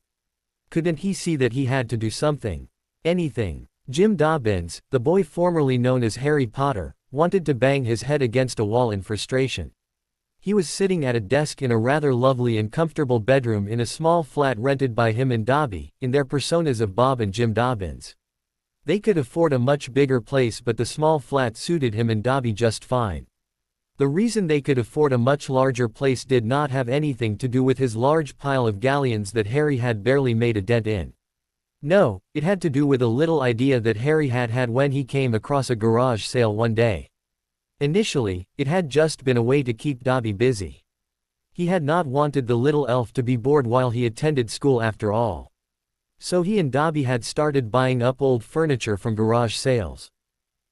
Couldn't he see that he had to do something? Anything. Jim Dobbins, the boy formerly known as Harry Potter, wanted to bang his head against a wall in frustration. He was sitting at a desk in a rather lovely and comfortable bedroom in a small flat rented by him and Dobby, in their personas of Bob and Jim Dobbins. They could afford a much bigger place, but the small flat suited him and Dobby just fine. The reason they could afford a much larger place did not have anything to do with his large pile of galleons that Harry had barely made a dent in. No, it had to do with a little idea that Harry had had when he came across a garage sale one day. Initially, it had just been a way to keep Dobby busy. He had not wanted the little elf to be bored while he attended school after all. So he and Dobby had started buying up old furniture from garage sales.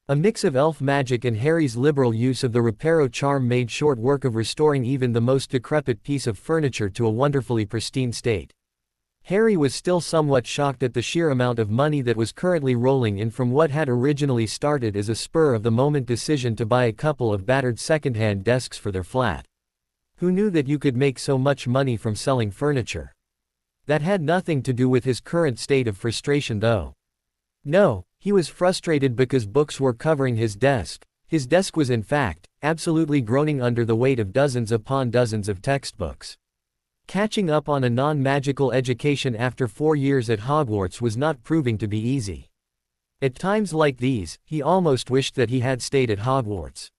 A mix of elf magic and Harry's liberal use of the Reparo charm made short work of restoring even the most decrepit piece of furniture to a wonderfully pristine state. Harry was still somewhat shocked at the sheer amount of money that was currently rolling in from what had originally started as a spur-of-the-moment decision to buy a couple of battered second-hand desks for their flat. Who knew that you could make so much money from selling furniture? That had nothing to do with his current state of frustration though. No, he was frustrated because books were covering his desk. His desk was in fact, absolutely groaning under the weight of dozens upon dozens of textbooks. Catching up on a non-magical education after 4 years at Hogwarts was not proving to be easy. At times like these, he almost wished that he had stayed at Hogwarts.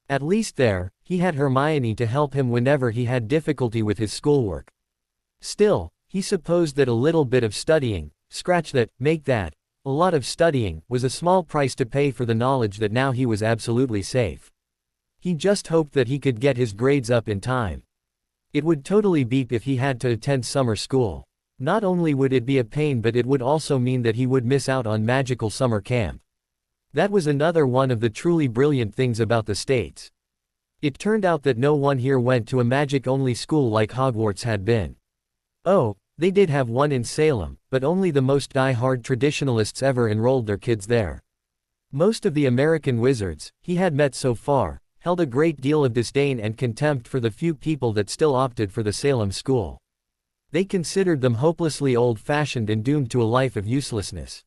At least there, he had Hermione to help him whenever he had difficulty with his schoolwork. Still, he supposed that a little bit of studying, scratch that, make that, a lot of studying, was a small price to pay for the knowledge that now he was absolutely safe. He just hoped that he could get his grades up in time. It would totally beep if he had to attend summer school. Not only would it be a pain, but it would also mean that he would miss out on magical summer camp. That was another one of the truly brilliant things about the States. It turned out that no one here went to a magic-only school like Hogwarts had been. Oh, they did have one in Salem, but only the most die-hard traditionalists ever enrolled their kids there. Most of the American wizards he had met so far held a great deal of disdain and contempt for the few people that still opted for the Salem school. They considered them hopelessly old-fashioned and doomed to a life of uselessness.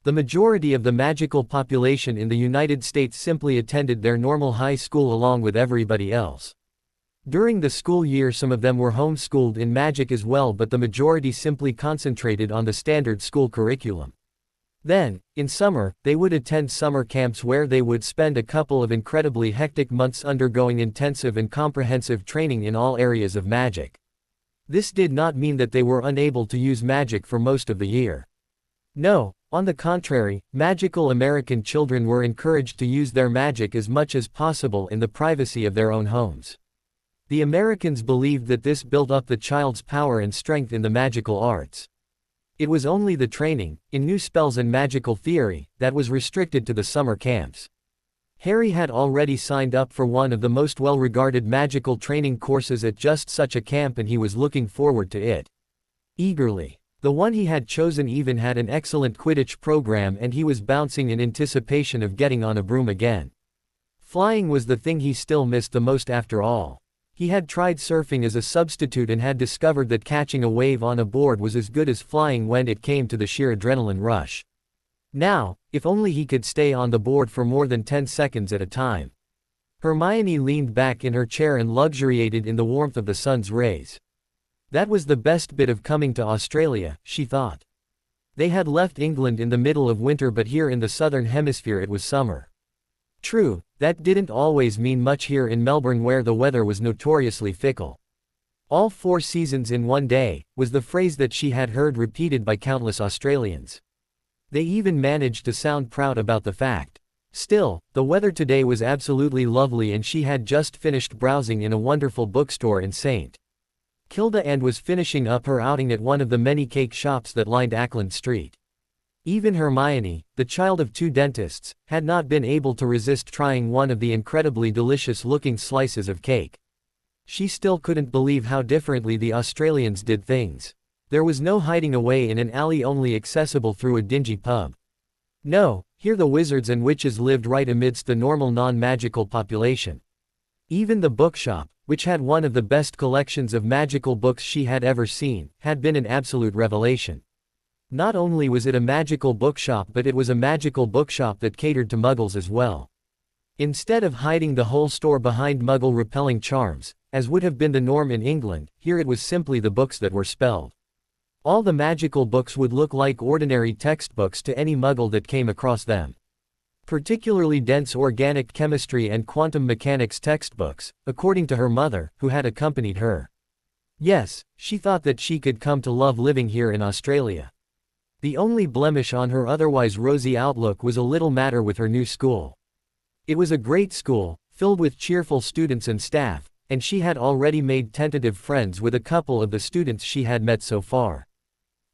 The majority of the magical population in the United States simply attended their normal high school along with everybody else. During the school year some of them were homeschooled in magic as well, but the majority simply concentrated on the standard school curriculum. Then, in summer, they would attend summer camps where they would spend a couple of incredibly hectic months undergoing intensive and comprehensive training in all areas of magic. This did not mean that they were unable to use magic for most of the year. No, on the contrary, magical American children were encouraged to use their magic as much as possible in the privacy of their own homes. The Americans believed that this built up the child's power and strength in the magical arts. It was only the training, in new spells and magical theory, that was restricted to the summer camps. Harry had already signed up for one of the most well-regarded magical training courses at just such a camp, and he was looking forward to it eagerly. The one he had chosen even had an excellent Quidditch program, and he was bouncing in anticipation of getting on a broom again. Flying was the thing he still missed the most after all. He had tried surfing as a substitute and had discovered that catching a wave on a board was as good as flying when it came to the sheer adrenaline rush. Now, if only he could stay on the board for more than 10 seconds at a time. Hermione leaned back in her chair and luxuriated in the warmth of the sun's rays. That was the best bit of coming to Australia, she thought. They had left England in the middle of winter, but here in the southern hemisphere it was summer. True, that didn't always mean much here in Melbourne, where the weather was notoriously fickle. All 4 seasons in one day, was the phrase that she had heard repeated by countless Australians. They even managed to sound proud about the fact. Still, the weather today was absolutely lovely, and she had just finished browsing in a wonderful bookstore in St. Kilda and was finishing up her outing at one of the many cake shops that lined Ackland Street. Even Hermione, the child of 2 dentists, had not been able to resist trying one of the incredibly delicious-looking slices of cake. She still couldn't believe how differently the Australians did things. There was no hiding away in an alley only accessible through a dingy pub. No, here the wizards and witches lived right amidst the normal non-magical population. Even the bookshop, which had one of the best collections of magical books she had ever seen, had been an absolute revelation. Not only was it a magical bookshop, but it was a magical bookshop that catered to muggles as well. Instead of hiding the whole store behind muggle-repelling charms, as would have been the norm in England, here it was simply the books that were spelled. All the magical books would look like ordinary textbooks to any muggle that came across them. Particularly dense organic chemistry and quantum mechanics textbooks, according to her mother, who had accompanied her. Yes, she thought that she could come to love living here in Australia. The only blemish on her otherwise rosy outlook was a little matter with her new school. It was a great school, filled with cheerful students and staff, and she had already made tentative friends with a couple of the students she had met so far.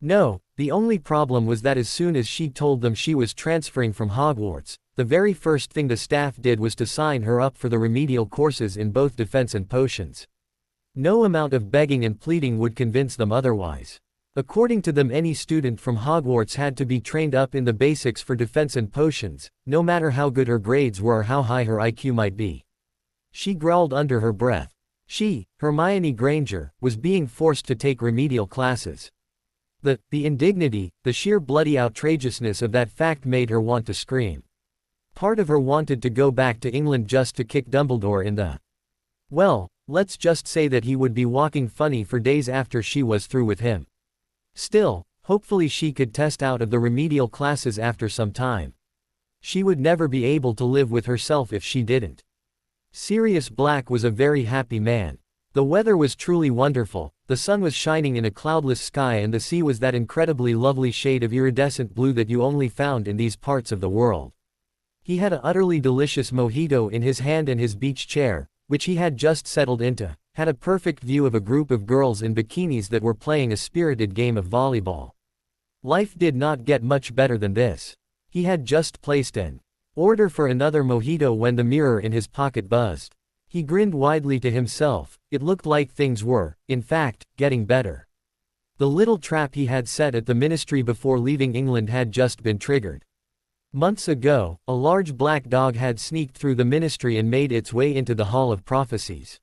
No, the only problem was that as soon as she told them she was transferring from Hogwarts, the very first thing the staff did was to sign her up for the remedial courses in both defense and potions. No amount of begging and pleading would convince them otherwise. According to them, any student from Hogwarts had to be trained up in the basics for defense and potions, no matter how good her grades were or how high her IQ might be. She growled under her breath. She, Hermione Granger, was being forced to take remedial classes. The indignity, the sheer bloody outrageousness of that fact made her want to scream. Part of her wanted to go back to England just to kick Dumbledore in the... Well, let's just say that he would be walking funny for days after she was through with him. Still, hopefully she could test out of the remedial classes after some time. She would never be able to live with herself if she didn't. Sirius Black was a very happy man. The weather was truly wonderful, the sun was shining in a cloudless sky, and the sea was that incredibly lovely shade of iridescent blue that you only found in these parts of the world. He had an utterly delicious mojito in his hand, and his beach chair, which he had just settled into, had a perfect view of a group of girls in bikinis that were playing a spirited game of volleyball. Life did not get much better than this. He had just placed an order for another mojito when the mirror in his pocket buzzed. He grinned widely to himself. It looked like things were, in fact, getting better. The little trap he had set at the ministry before leaving England had just been triggered. Months ago, a large black dog had sneaked through the ministry and made its way into the Hall of Prophecies.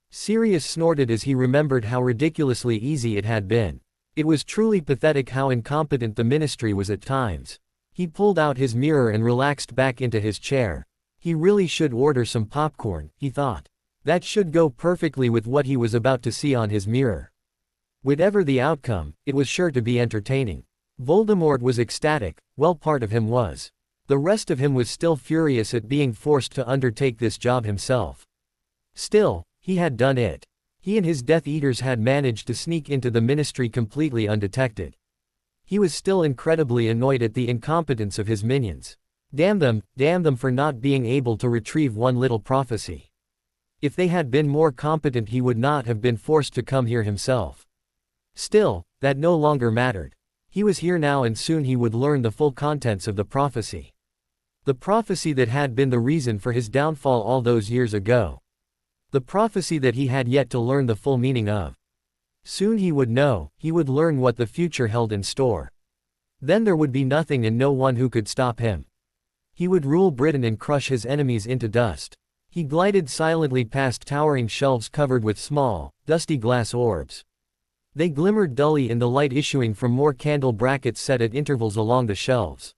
Sirius snorted as he remembered how ridiculously easy it had been. It was truly pathetic how incompetent the ministry was at times. He pulled out his mirror and relaxed back into his chair. He really should order some popcorn, he thought. That should go perfectly with what he was about to see on his mirror. Whatever the outcome, it was sure to be entertaining. Voldemort was ecstatic, well, part of him was. The rest of him was still furious at being forced to undertake this job himself. Still, he had done it. He and his Death Eaters had managed to sneak into the ministry completely undetected. He was still incredibly annoyed at the incompetence of his minions. Damn them for not being able to retrieve one little prophecy. If they had been more competent, he would not have been forced to come here himself. Still, that no longer mattered. He was here now, and soon he would learn the full contents of the prophecy. The prophecy that had been the reason for his downfall all those years ago. The prophecy that he had yet to learn the full meaning of. Soon he would know, he would learn what the future held in store. Then there would be nothing and no one who could stop him. He would rule Britain and crush his enemies into dust. He glided silently past towering shelves covered with small, dusty glass orbs. They glimmered dully in the light issuing from more candle brackets set at intervals along the shelves.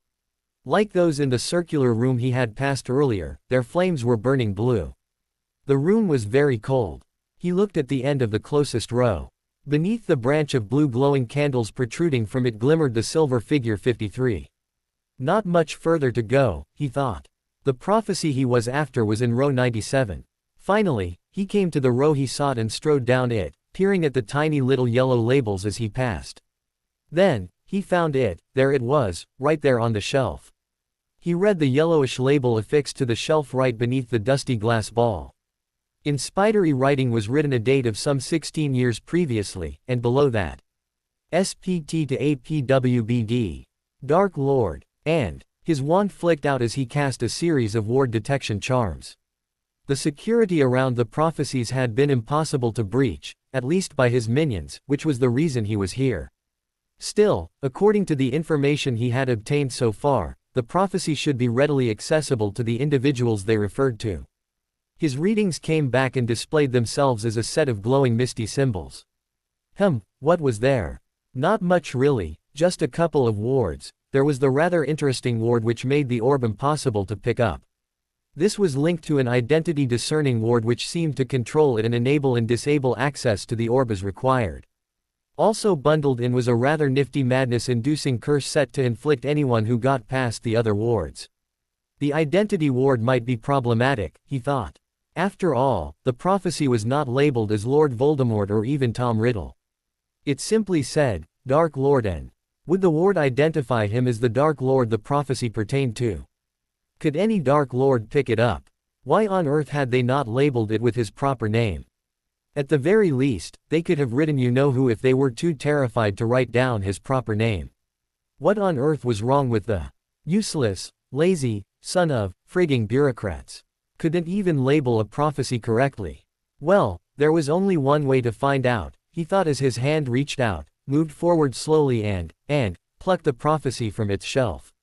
Like those in the circular room he had passed earlier, their flames were burning blue. The room was very cold. He looked at the end of the closest row. Beneath the branch of blue glowing candles protruding from it glimmered the silver figure 53. Not much further to go, he thought. The prophecy he was after was in row 97. Finally, he came to the row he sought and strode down it, peering at the tiny little yellow labels as he passed. Then, he found it. There it was, right there on the shelf. He read the yellowish label affixed to the shelf right beneath the dusty glass ball. In spidery writing was written a date of some 16 years previously, and below that, SPT to APWBD. Dark Lord. And, his wand flicked out as he cast a series of ward detection charms. The security around the prophecies had been impossible to breach, at least by his minions, which was the reason he was here. Still, according to the information he had obtained so far, the prophecy should be readily accessible to the individuals they referred to. His readings came back and displayed themselves as a set of glowing misty symbols. What was there? Not much really, just a couple of wards. There was the rather interesting ward which made the orb impossible to pick up. This was linked to an identity-discerning ward which seemed to control it and enable and disable access to the orb as required. Also bundled in was a rather nifty madness-inducing curse set to inflict anyone who got past the other wards. The identity ward might be problematic, he thought. After all, the prophecy was not labeled as Lord Voldemort or even Tom Riddle. It simply said, Dark Lord, and would the ward identify him as the Dark Lord the prophecy pertained to? Could any Dark Lord pick it up? Why on earth had they not labeled it with his proper name? At the very least, they could have written you-know-who if they were too terrified to write down his proper name. What on earth was wrong with the useless, lazy, son of, frigging bureaucrats? Couldn't even label a prophecy correctly. Well, there was only one way to find out, he thought as his hand reached out, moved forward slowly and plucked the prophecy from its shelf.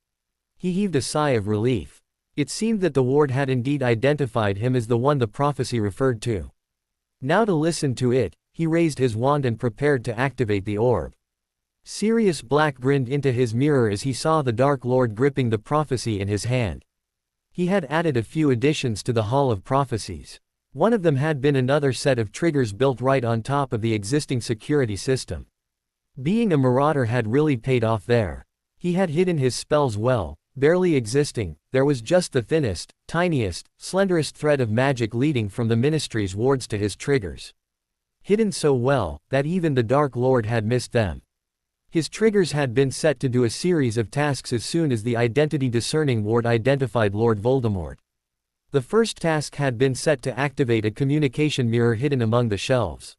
He heaved a sigh of relief. It seemed that the ward had indeed identified him as the one the prophecy referred to. Now to listen to it, he raised his wand and prepared to activate the orb. Sirius Black grinned into his mirror as he saw the Dark Lord gripping the prophecy in his hand. He had added a few additions to the Hall of Prophecies. One of them had been another set of triggers built right on top of the existing security system. Being a marauder had really paid off there. He had hidden his spells well, barely existing. There was just the thinnest, tiniest, slenderest thread of magic leading from the Ministry's wards to his triggers. Hidden so well, that even the Dark Lord had missed them. His triggers had been set to do a series of tasks as soon as the identity-discerning ward identified Lord Voldemort. The first task had been set to activate a communication mirror hidden among the shelves.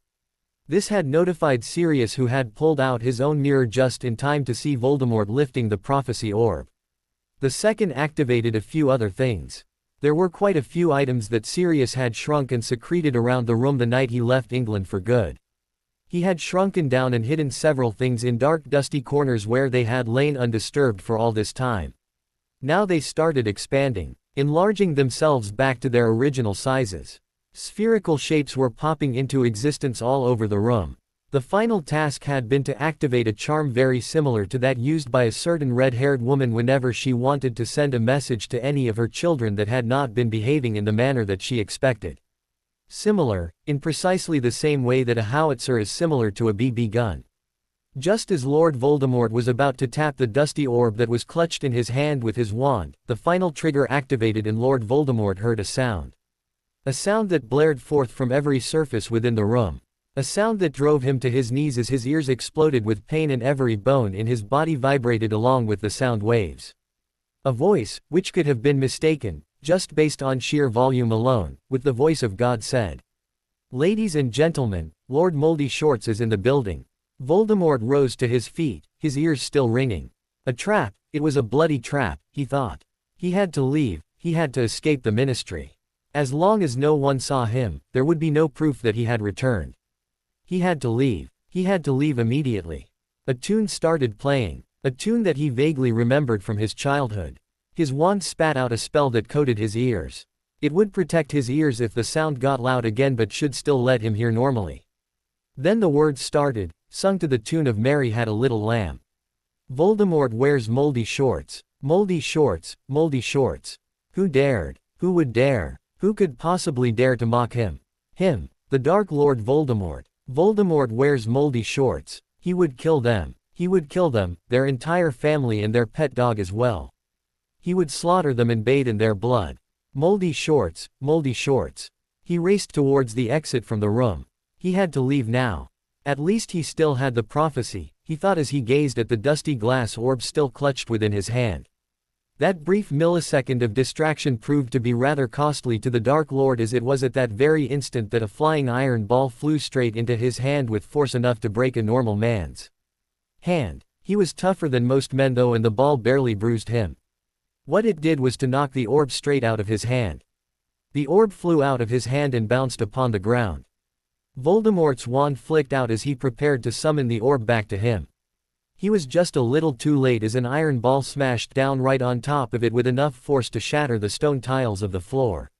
This had notified Sirius, who had pulled out his own mirror just in time to see Voldemort lifting the prophecy orb. The second activated a few other things. There were quite a few items that Sirius had shrunk and secreted around the room the night he left England for good. He had shrunken down and hidden several things in dark dusty corners where they had lain undisturbed for all this time. Now they started expanding, enlarging themselves back to their original sizes. Spherical shapes were popping into existence all over the room. The final task had been to activate a charm very similar to that used by a certain red-haired woman whenever she wanted to send a message to any of her children that had not been behaving in the manner that she expected. Similar, in precisely the same way that a howitzer is similar to a BB gun. Just as Lord Voldemort was about to tap the dusty orb that was clutched in his hand with his wand, the final trigger activated and Lord Voldemort heard a sound. A sound that blared forth from every surface within the room. A sound that drove him to his knees as his ears exploded with pain and every bone in his body vibrated along with the sound waves. A voice, which could have been mistaken, just based on sheer volume alone, with the voice of God said, "Ladies and gentlemen, Lord Moldy Shorts is in the building." Voldemort rose to his feet, his ears still ringing. A trap, it was a bloody trap, he thought. He had to leave, he had to escape the Ministry. As long as no one saw him, there would be no proof that he had returned. He had to leave immediately. A tune started playing, a tune that he vaguely remembered from his childhood. His wand spat out a spell that coated his ears. It would protect his ears if the sound got loud again but should still let him hear normally. Then the words started, sung to the tune of Mary Had a Little Lamb. Voldemort wears moldy shorts. Moldy shorts, moldy shorts. Who dared? Who would dare? Who could possibly dare to mock him? Him, the Dark Lord Voldemort. Voldemort wears moldy shorts. He would kill them. He would kill them, their entire family and their pet dog as well. He would slaughter them and bathe in their blood. Moldy shorts, moldy shorts. He raced towards the exit from the room. He had to leave now. At least he still had the prophecy, he thought as he gazed at the dusty glass orb still clutched within his hand. That brief millisecond of distraction proved to be rather costly to the Dark Lord, as it was at that very instant that a flying iron ball flew straight into his hand with force enough to break a normal man's hand. He was tougher than most men though, and the ball barely bruised him. What it did was to knock the orb straight out of his hand. The orb flew out of his hand and bounced upon the ground. Voldemort's wand flicked out as he prepared to summon the orb back to him. He was just a little too late as an iron ball smashed down right on top of it with enough force to shatter the stone tiles of the floor.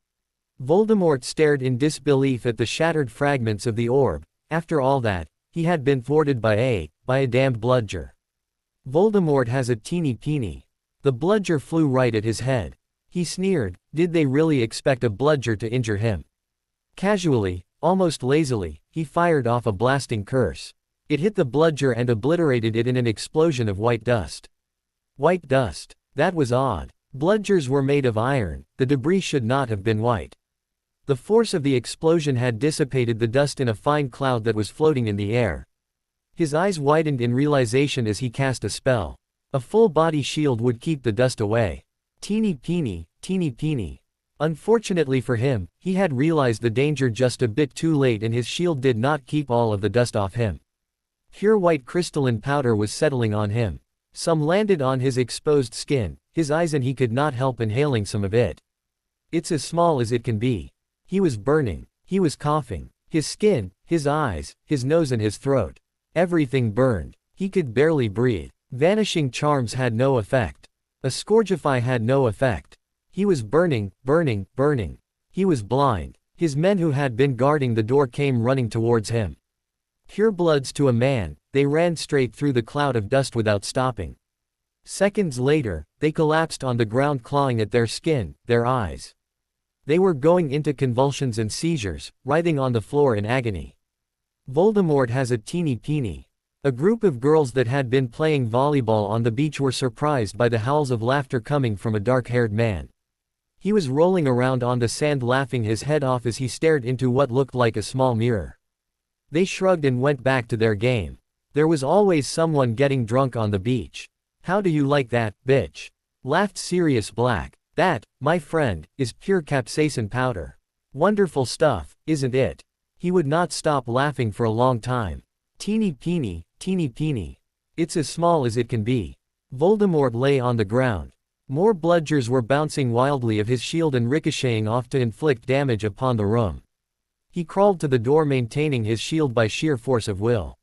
Voldemort stared in disbelief at the shattered fragments of the orb. After all that, he had been thwarted by a damned bludger. Voldemort has a teeny peeny. The bludger flew right at his head. He sneered. Did they really expect a bludger to injure him? Casually, almost lazily, he fired off a blasting curse. It hit the bludger and obliterated it in an explosion of white dust. White dust. That was odd. Bludgers were made of iron, the debris should not have been white. The force of the explosion had dissipated the dust in a fine cloud that was floating in the air. His eyes widened in realization as he cast a spell. A full-body shield would keep the dust away. Teeny peeny, teeny peeny. Unfortunately for him, he had realized the danger just a bit too late, and his shield did not keep all of the dust off him. Pure white crystalline powder was settling on him. Some landed on his exposed skin, his eyes, and he could not help inhaling some of it. It's as small as it can be. He was burning. He was coughing. His skin, his eyes, his nose and his throat. Everything burned. He could barely breathe. Vanishing charms had no effect. A Scourgify had no effect. He was burning, burning, burning. He was blind. His men who had been guarding the door came running towards him. Purebloods to a man, they ran straight through the cloud of dust without stopping. Seconds later, they collapsed on the ground, clawing at their skin, their eyes. They were going into convulsions and seizures, writhing on the floor in agony. Voldemort has a teeny peeny. A group of girls that had been playing volleyball on the beach were surprised by the howls of laughter coming from a dark-haired man. He was rolling around on the sand laughing his head off as he stared into what looked like a small mirror. They shrugged and went back to their game. There was always someone getting drunk on the beach. How do you like that, bitch? Laughed Sirius Black. That, my friend, is pure capsaicin powder. Wonderful stuff, isn't it? He would not stop laughing for a long time. Teeny peeny, teeny peeny. It's as small as it can be. Voldemort lay on the ground. More bludgers were bouncing wildly of his shield and ricocheting off to inflict damage upon the room. He crawled to the door, maintaining his shield by sheer force of will.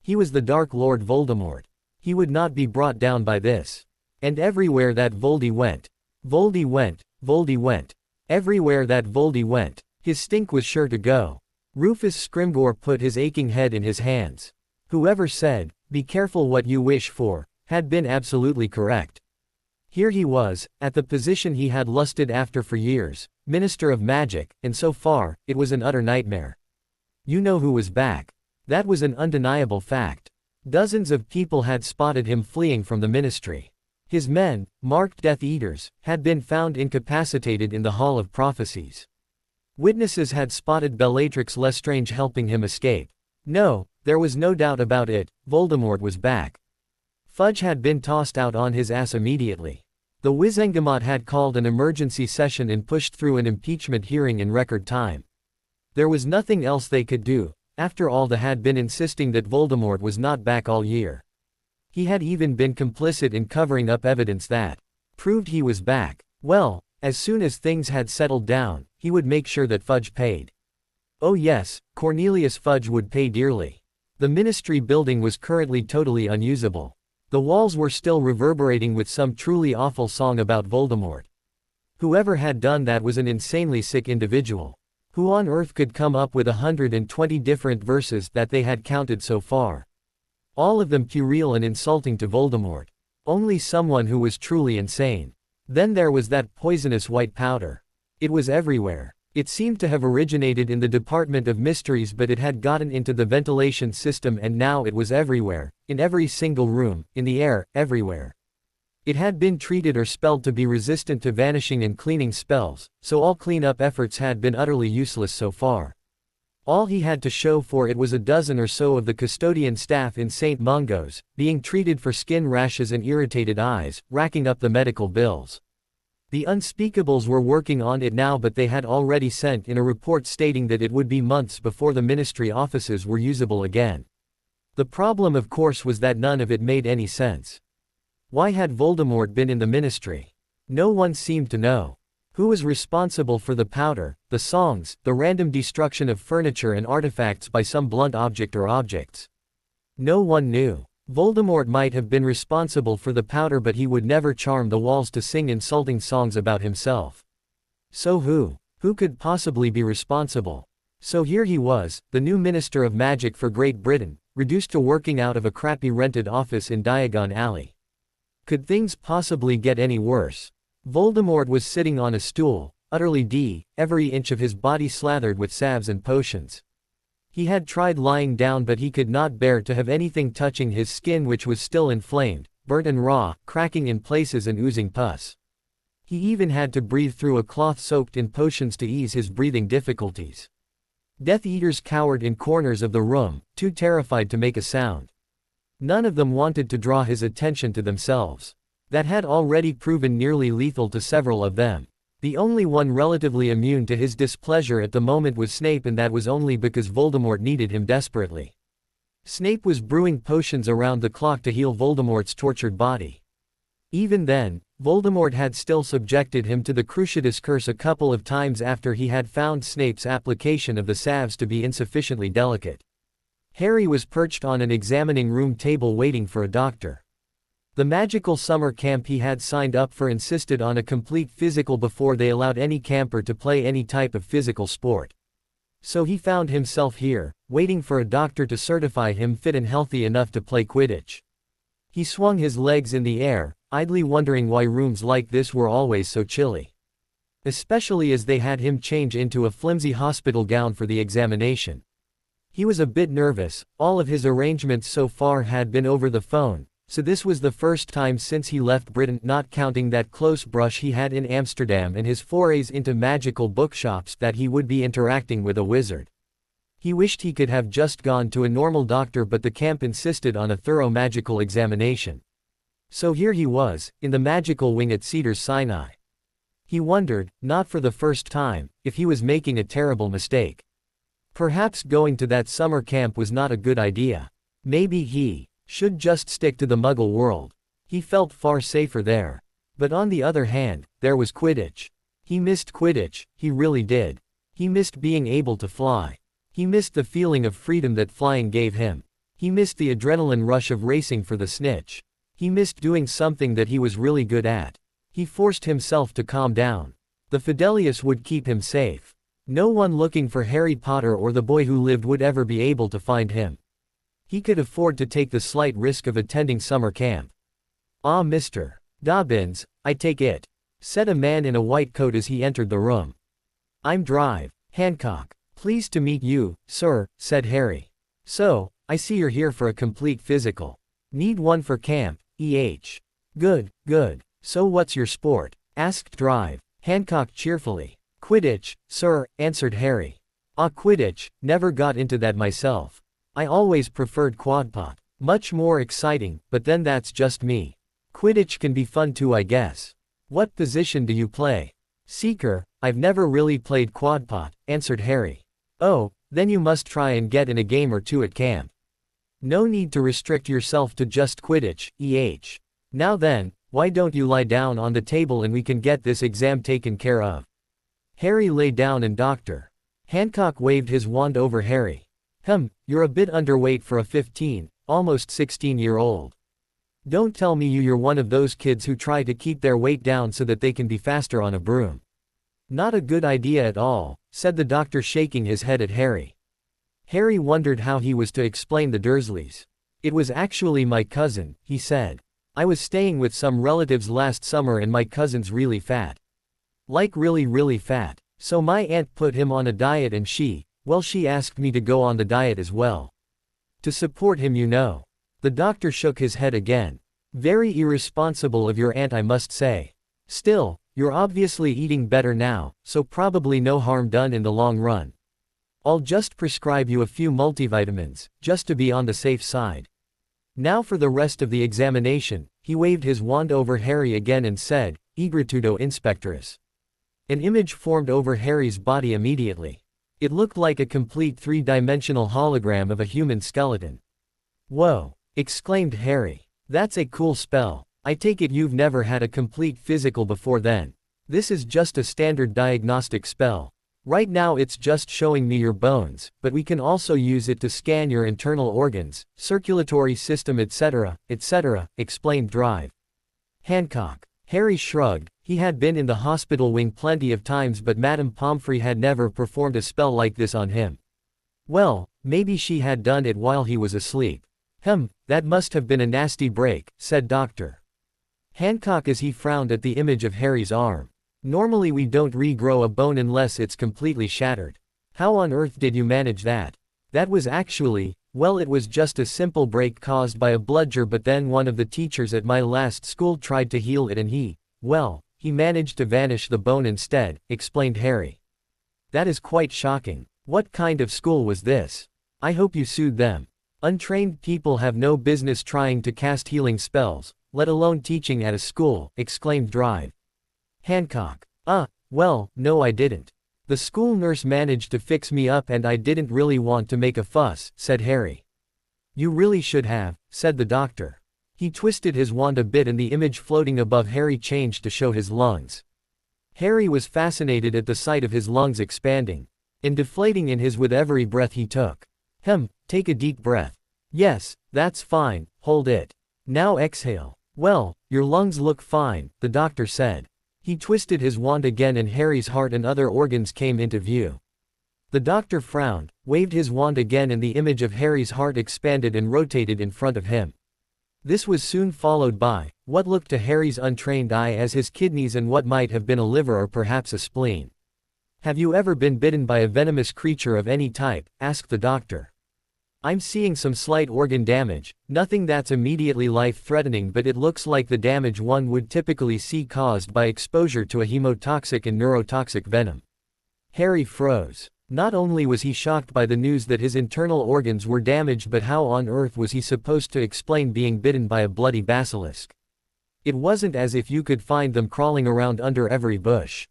He was the Dark Lord Voldemort. He would not be brought down by this. And everywhere that Voldy went. Voldy went, Voldy went. Everywhere that Voldy went, his stink was sure to go. Rufus Scrimgeour put his aching head in his hands. Whoever said, "Be careful what you wish for," had been absolutely correct. Here he was, at the position he had lusted after for years, Minister of Magic, and so far, it was an utter nightmare. You know who was back. That was an undeniable fact. Dozens of people had spotted him fleeing from the ministry. His men, marked Death Eaters, had been found incapacitated in the Hall of Prophecies. Witnesses had spotted Bellatrix Lestrange helping him escape. No, there was no doubt about it, Voldemort was back. Fudge had been tossed out on his ass immediately. The Wizengamot had called an emergency session and pushed through an impeachment hearing in record time. There was nothing else they could do. After all, they had been insisting that Voldemort was not back all year. He had even been complicit in covering up evidence that proved he was back. Well, as soon as things had settled down, he would make sure that Fudge paid. Oh yes, Cornelius Fudge would pay dearly. The ministry building was currently totally unusable. The walls were still reverberating with some truly awful song about Voldemort. Whoever had done that was an insanely sick individual. Who on earth could come up with 120 different verses that they had counted so far? All of them puerile and insulting to Voldemort. Only someone who was truly insane. Then there was that poisonous white powder. It was everywhere. It seemed to have originated in the Department of Mysteries, but it had gotten into the ventilation system and now it was everywhere, in every single room, in the air, everywhere. It had been treated or spelled to be resistant to vanishing and cleaning spells, so all cleanup efforts had been utterly useless so far. All he had to show for it was a dozen or so of the custodian staff in St. Mungo's, being treated for skin rashes and irritated eyes, racking up the medical bills. The unspeakables were working on it now, but they had already sent in a report stating that it would be months before the ministry offices were usable again. The problem, of course, was that none of it made any sense. Why had Voldemort been in the ministry? No one seemed to know. Who was responsible for the powder, the songs, the random destruction of furniture and artifacts by some blunt object or objects? No one knew. Voldemort might have been responsible for the powder, but he would never charm the walls to sing insulting songs about himself. So who could possibly be responsible? So here he was, the new Minister of Magic for Great Britain, reduced to working out of a crappy rented office in Diagon Alley. Could things possibly get any worse? Voldemort was sitting on a stool, utterly every inch of his body slathered with salves and potions. He had tried lying down, but he could not bear to have anything touching his skin, which was still inflamed, burnt and raw, cracking in places and oozing pus. He even had to breathe through a cloth soaked in potions to ease his breathing difficulties. Death Eaters cowered in corners of the room, too terrified to make a sound. None of them wanted to draw his attention to themselves. That had already proven nearly lethal to several of them. The only one relatively immune to his displeasure at the moment was Snape, and that was only because Voldemort needed him desperately. Snape was brewing potions around the clock to heal Voldemort's tortured body. Even then, Voldemort had still subjected him to the Cruciatus curse a couple of times after he had found Snape's application of the salves to be insufficiently delicate. Harry was perched on an examining room table waiting for a doctor. The magical summer camp he had signed up for insisted on a complete physical before they allowed any camper to play any type of physical sport. So he found himself here, waiting for a doctor to certify him fit and healthy enough to play Quidditch. He swung his legs in the air, idly wondering why rooms like this were always so chilly. Especially as they had him change into a flimsy hospital gown for the examination. He was a bit nervous. All of his arrangements so far had been over the phone, so this was the first time since he left Britain, not counting that close brush he had in Amsterdam and his forays into magical bookshops, that he would be interacting with a wizard. He wished he could have just gone to a normal doctor, but the camp insisted on a thorough magical examination. So here he was, in the magical wing at Cedars-Sinai. He wondered, not for the first time, if he was making a terrible mistake. Perhaps going to that summer camp was not a good idea. Maybe he should just stick to the Muggle world. He felt far safer there. But on the other hand, there was Quidditch. He missed Quidditch, he really did. He missed being able to fly. He missed the feeling of freedom that flying gave him. He missed the adrenaline rush of racing for the snitch. He missed doing something that he was really good at. He forced himself to calm down. The Fidelius would keep him safe. No one looking for Harry Potter or the boy who lived would ever be able to find him. He could afford to take the slight risk of attending summer camp. "Ah, Mr. Dobbins, I take it," said a man in a white coat as he entered the room. "I'm Drive Hancock. Pleased to meet you, sir," said Harry. "So, I see you're here for a complete physical. Need one for camp, Good. So what's your sport?" asked Drive Hancock cheerfully. "Quidditch, sir," answered Harry. "Ah, Quidditch, never got into that myself. I always preferred quadpot. Much more exciting, but then that's just me. Quidditch can be fun too, I guess. What position do you play?" "Seeker. I've never really played quadpot," answered Harry. "Oh, then you must try and get in a game or two at camp. No need to restrict yourself to just Quidditch, Now then, why don't you lie down on the table and we can get this exam taken care of." Harry lay down and Dr. Hancock waved his wand over Harry. You're a bit underweight for a 15, almost 16-year-old. Don't tell me you're one of those kids who try to keep their weight down so that they can be faster on a broom. Not a good idea at all, said the doctor, shaking his head at Harry. Harry wondered how he was to explain the Dursleys. "It was actually my cousin," he said. "I was staying with some relatives last summer and my cousin's really fat. Like really, really fat. So my aunt put him on a diet and she asked me to go on the diet as well. To support him, you know. The doctor shook his head again. Very irresponsible of your aunt, I must say. Still, you're obviously eating better now, so probably no harm done in the long run. I'll just prescribe you a few multivitamins, just to be on the safe side. Now for the rest of the examination. He waved his wand over Harry again and said, Egritudo Inspectoris. An image formed over Harry's body immediately. It looked like a complete three-dimensional hologram of a human skeleton. Whoa! Exclaimed Harry. That's a cool spell. I take it you've never had a complete physical before then. This is just a standard diagnostic spell. Right now it's just showing me your bones, but we can also use it to scan your internal organs, circulatory system, etc., explained Drive. Hancock. Harry shrugged. He had been in the hospital wing plenty of times, but Madame Pomfrey had never performed a spell like this on him. Well, maybe she had done it while he was asleep. That must have been a nasty break, said Dr. Hancock as he frowned at the image of Harry's arm. Normally we don't regrow a bone unless it's completely shattered. How on earth did you manage that? That was actually, well, it was just a simple break caused by a bludger, but then one of the teachers at my last school tried to heal it and he managed to vanish the bone instead, explained Harry. That is quite shocking. What kind of school was this? I hope you sued them. Untrained people have no business trying to cast healing spells, let alone teaching at a school, exclaimed Drive. Hancock. Well, no I didn't. The school nurse managed to fix me up and I didn't really want to make a fuss, said Harry. You really should have, said the doctor. He twisted his wand a bit and the image floating above Harry changed to show his lungs. Harry was fascinated at the sight of his lungs expanding and deflating in his with every breath he took. Take a deep breath. Yes, that's fine, hold it. Now exhale. Well, your lungs look fine, the doctor said. He twisted his wand again and Harry's heart and other organs came into view. The doctor frowned, waved his wand again and the image of Harry's heart expanded and rotated in front of him. This was soon followed by what looked to Harry's untrained eye as his kidneys and what might have been a liver or perhaps a spleen. Have you ever been bitten by a venomous creature of any type? Asked the doctor. I'm seeing some slight organ damage, nothing that's immediately life-threatening, but it looks like the damage one would typically see caused by exposure to a hemotoxic and neurotoxic venom. Harry froze. Not only was he shocked by the news that his internal organs were damaged, but how on earth was he supposed to explain being bitten by a bloody basilisk? It wasn't as if you could find them crawling around under every bush.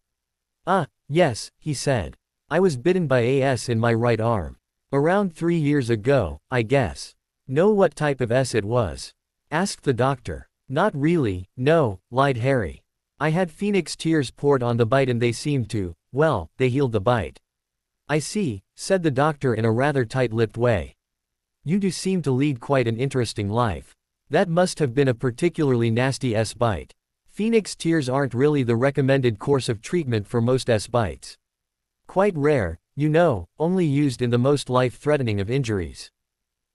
Yes, he said. I was bitten by AS in my right arm. Around 3 years ago, I guess. Know what type of S it was? Asked the doctor. Not really, no, lied Harry. I had phoenix tears poured on the bite and they seemed to, they healed the bite. I see, said the doctor in a rather tight-lipped way. You do seem to lead quite an interesting life. That must have been a particularly nasty S bite. Phoenix tears aren't really the recommended course of treatment for most S bites. Quite rare, you know, only used in the most life-threatening of injuries.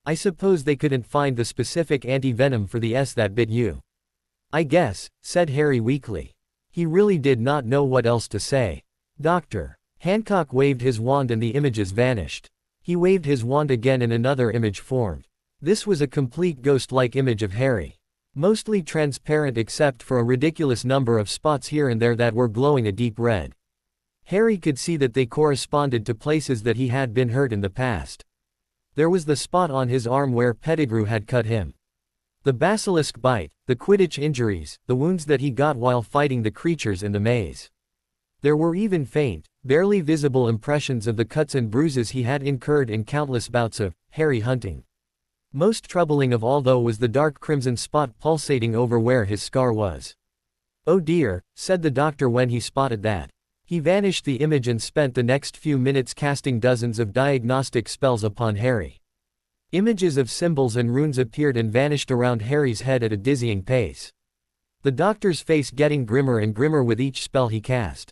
I suppose they couldn't find the specific anti-venom for the S that bit you. I guess, said Harry weakly. He really did not know what else to say. Doctor. Hancock waved his wand and the images vanished. He waved his wand again and another image formed. This was a complete ghost-like image of Harry. Mostly transparent except for a ridiculous number of spots here and there that were glowing a deep red. Harry could see that they corresponded to places that he had been hurt in the past. There was the spot on his arm where Pettigrew had cut him. The basilisk bite, the Quidditch injuries, the wounds that he got while fighting the creatures in the maze. There were even faint, barely visible impressions of the cuts and bruises he had incurred in countless bouts of Harry hunting. Most troubling of all though was the dark crimson spot pulsating over where his scar was. Oh dear, said the doctor when he spotted that. He vanished the image and spent the next few minutes casting dozens of diagnostic spells upon Harry. Images of symbols and runes appeared and vanished around Harry's head at a dizzying pace. The doctor's face getting grimmer and grimmer with each spell he cast.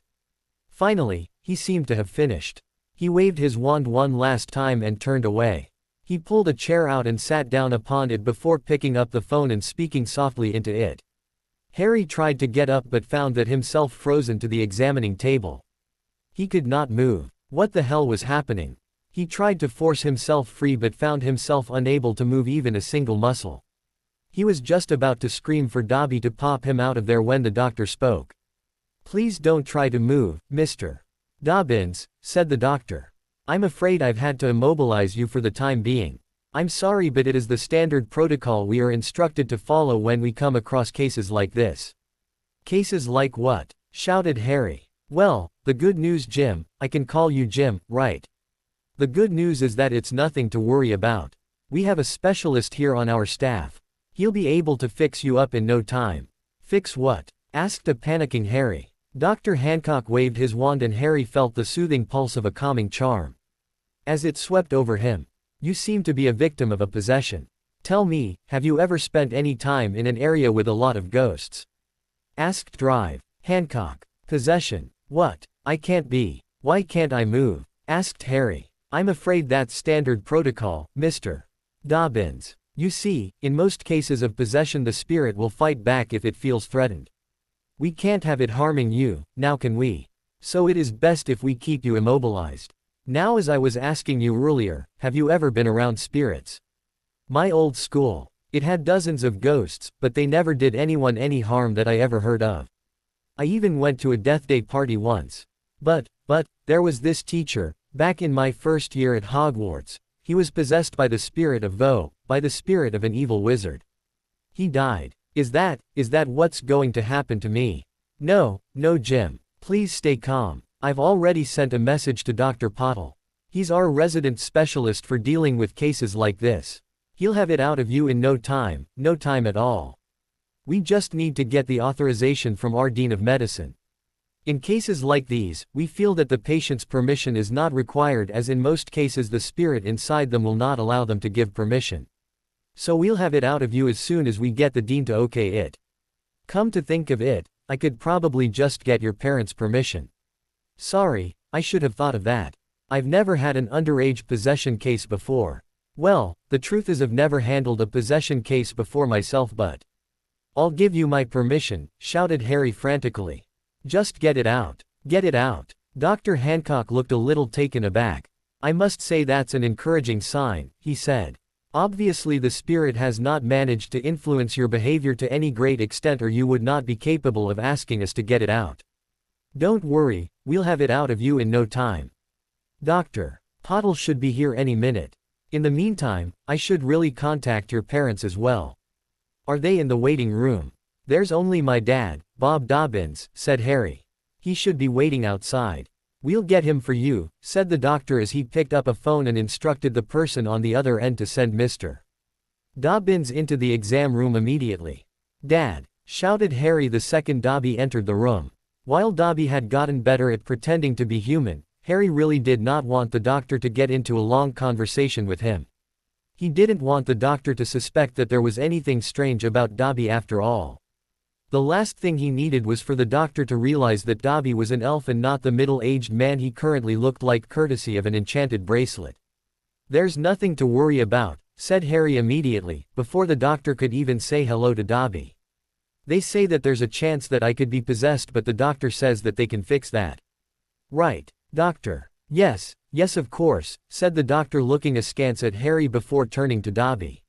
Finally, he seemed to have finished. He waved his wand one last time and turned away. He pulled a chair out and sat down upon it before picking up the phone and speaking softly into it. Harry tried to get up but found that himself frozen to the examining table. He could not move. What the hell was happening? He tried to force himself free but found himself unable to move even a single muscle. He was just about to scream for Dobby to pop him out of there when the doctor spoke. "Please don't try to move, Mr. Dobbins," said the doctor. "I'm afraid I've had to immobilize you for the time being. I'm sorry, but it is the standard protocol we are instructed to follow when we come across cases like this." "Cases like what?" shouted Harry. "Well, the good news, Jim, I can call you Jim, right? The good news is that it's nothing to worry about. We have a specialist here on our staff. He'll be able to fix you up in no time." "Fix what?" asked a panicking Harry. Dr. Hancock waved his wand and Harry felt the soothing pulse of a calming charm. As it swept over him, "You seem to be a victim of a possession. Tell me, have you ever spent any time in an area with a lot of ghosts?" asked Drive. Hancock. "Possession? What? I can't be. Why can't I move?" asked Harry. "I'm afraid that's standard protocol, Mr. Dobbins. You see, in most cases of possession the spirit will fight back if it feels threatened. We can't have it harming you, now can we? So it is best if we keep you immobilized. Now, as I was asking you earlier, have you ever been around spirits?" "My old school. It had dozens of ghosts, but they never did anyone any harm that I ever heard of. I even went to a death day party once. But, there was this teacher, back in my first year at Hogwarts. He was possessed by the spirit of by the spirit of an evil wizard. He died. Is that what's going to happen to me?" No, Jim. Please stay calm. I've already sent a message to Dr. Pottle. He's our resident specialist for dealing with cases like this. He'll have it out of you in no time at all. We just need to get the authorization from our Dean of Medicine. In cases like these, we feel that the patient's permission is not required, as in most cases the spirit inside them will not allow them to give permission. So we'll have it out of you as soon as we get the dean to okay it. Come to think of it, I could probably just get your parents' permission. Sorry, I should have thought of that. I've never had an underage possession case before. Well, the truth is I've never handled a possession case before myself, but I'll give you my permission," shouted Harry frantically. "Just get it out. Get it out." Dr. Hancock looked a little taken aback. "I must say that's an encouraging sign," he said. "Obviously the spirit has not managed to influence your behavior to any great extent, or you would not be capable of asking us to get it out. Don't worry, we'll have it out of you in no time. Dr. Pottle should be here any minute. In the meantime, I should really contact your parents as well." "Are they in the waiting room?" "There's only my dad, Bob Dobbins," said Harry. "He should be waiting outside." "We'll get him for you," said the doctor as he picked up a phone and instructed the person on the other end to send Mr. Dobbins into the exam room immediately. "Dad!" shouted Harry the second Dobby entered the room. While Dobby had gotten better at pretending to be human, Harry really did not want the doctor to get into a long conversation with him. He didn't want the doctor to suspect that there was anything strange about Dobby after all. The last thing he needed was for the doctor to realize that Dobby was an elf and not the middle-aged man he currently looked like, courtesy of an enchanted bracelet. "There's nothing to worry about," said Harry immediately, before the doctor could even say hello to Dobby. "They say that there's a chance that I could be possessed, but the doctor says that they can fix that." "Right, doctor." Yes, of course," said the doctor, looking askance at Harry before turning to Dobby.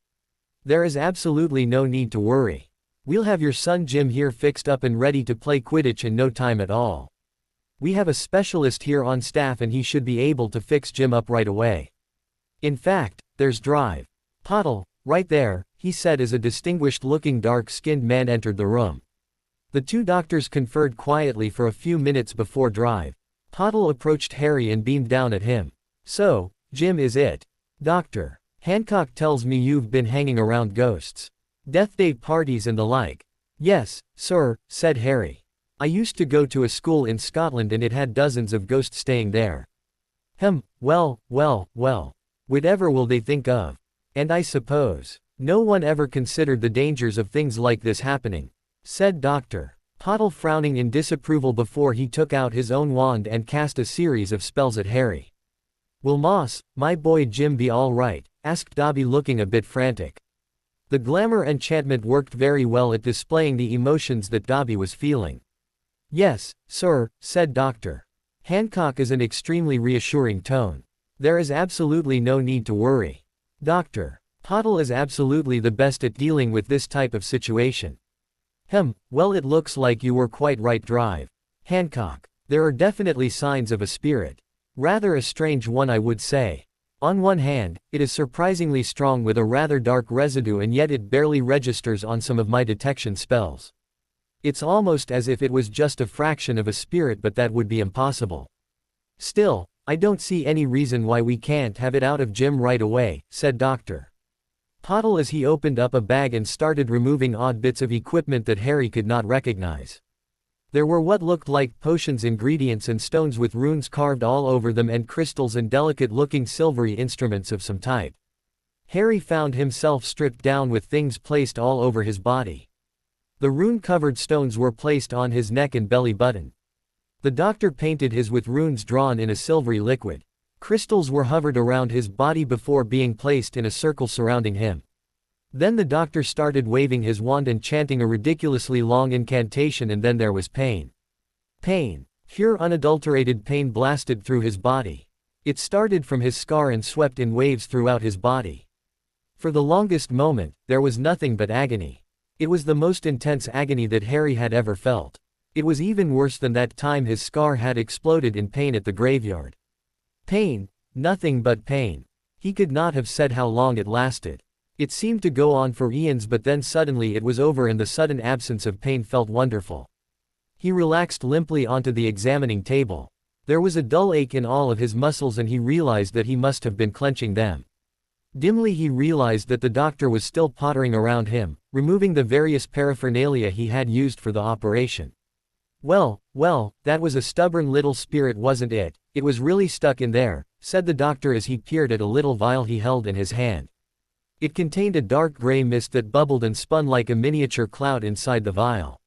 "There is absolutely no need to worry. We'll have your son Jim here fixed up and ready to play Quidditch in no time at all. We have a specialist here on staff and he should be able to fix Jim up right away. In fact, there's Drive Pottle, right there," he said as a distinguished-looking dark-skinned man entered the room. The two doctors conferred quietly for a few minutes before Drive Pottle approached Harry and beamed down at him. "So, Jim is it? Doctor Hancock tells me you've been hanging around ghosts. Death day parties and the like." "Yes, sir," said Harry. "I used to go to a school in Scotland and it had dozens of ghosts staying there." Well, whatever will they think of? And I suppose no one ever considered the dangers of things like this happening," said Dr. Pottle, frowning in disapproval before he took out his own wand and cast a series of spells at Harry. "Will my boy Jim be all right?" asked Dobby, looking a bit frantic. The glamour enchantment worked very well at displaying the emotions that Dobby was feeling. "Yes, sir," said Dr. Hancock is an extremely reassuring tone. There is absolutely no need to worry. Dr. Pottle is absolutely the best at dealing with this type of situation. Well, it looks like you were quite right. Drive. Hancock. There are definitely signs of a spirit. Rather a strange one, I would say. On one hand, it is surprisingly strong with a rather dark residue, and yet it barely registers on some of my detection spells. It's almost as if it was just a fraction of a spirit, but that would be impossible. Still, I don't see any reason why we can't have it out of Jim right away, said Dr. Pottle as he opened up a bag and started removing odd bits of equipment that Harry could not recognize. There were what looked like potions, ingredients, and stones with runes carved all over them, and crystals and delicate-looking silvery instruments of some type. Harry found himself stripped down with things placed all over his body. The rune-covered stones were placed on his neck and belly button. The doctor painted his with runes drawn in a silvery liquid. Crystals were hovered around his body before being placed in a circle surrounding him. Then the doctor started waving his wand and chanting a ridiculously long incantation, and then there was pain. Pain. Pure unadulterated pain blasted through his body. It started from his scar and swept in waves throughout his body. For the longest moment, there was nothing but agony. It was the most intense agony that Harry had ever felt. It was even worse than that time his scar had exploded in pain at the graveyard. Pain. Nothing but pain. He could not have said how long it lasted. It seemed to go on for eons, but then suddenly it was over, and the sudden absence of pain felt wonderful. He relaxed limply onto the examining table. There was a dull ache in all of his muscles, and he realized that he must have been clenching them. Dimly he realized that the doctor was still pottering around him, removing the various paraphernalia he had used for the operation. Well, that was a stubborn little spirit, wasn't it? It was really stuck in there, said the doctor as he peered at a little vial he held in his hand. It contained a dark gray mist that bubbled and spun like a miniature cloud inside the vial.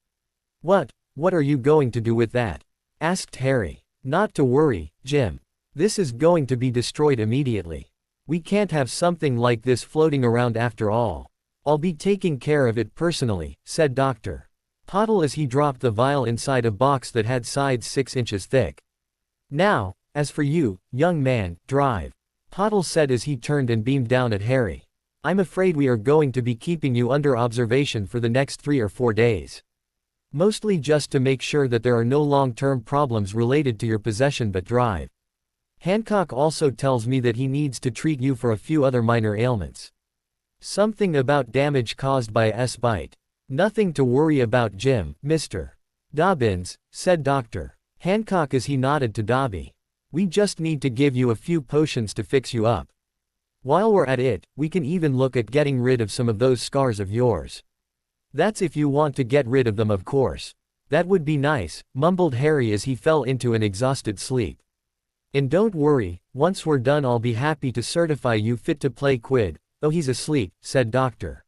What are you going to do with that? Asked Harry. Not to worry, Jim. This is going to be destroyed immediately. We can't have something like this floating around after all. I'll be taking care of it personally, said Dr. Pottle as he dropped the vial inside a box that had sides 6 inches thick. Now, as for you, young man, drive. Pottle said as he turned and beamed down at Harry. I'm afraid we are going to be keeping you under observation for the next 3 or 4 days. Mostly just to make sure that there are no long-term problems related to your possession, but drive. Hancock also tells me that he needs to treat you for a few other minor ailments. Something about damage caused by a S-bite. Nothing to worry about, Jim, Mr. Dobbins, said Dr. Hancock as he nodded to Dobby. We just need to give you a few potions to fix you up. While we're at it, we can even look at getting rid of some of those scars of yours. That's if you want to get rid of them, of course. That would be nice, mumbled Harry as he fell into an exhausted sleep. And don't worry, once we're done I'll be happy to certify you fit to play quid. Oh, he's asleep, said Dr.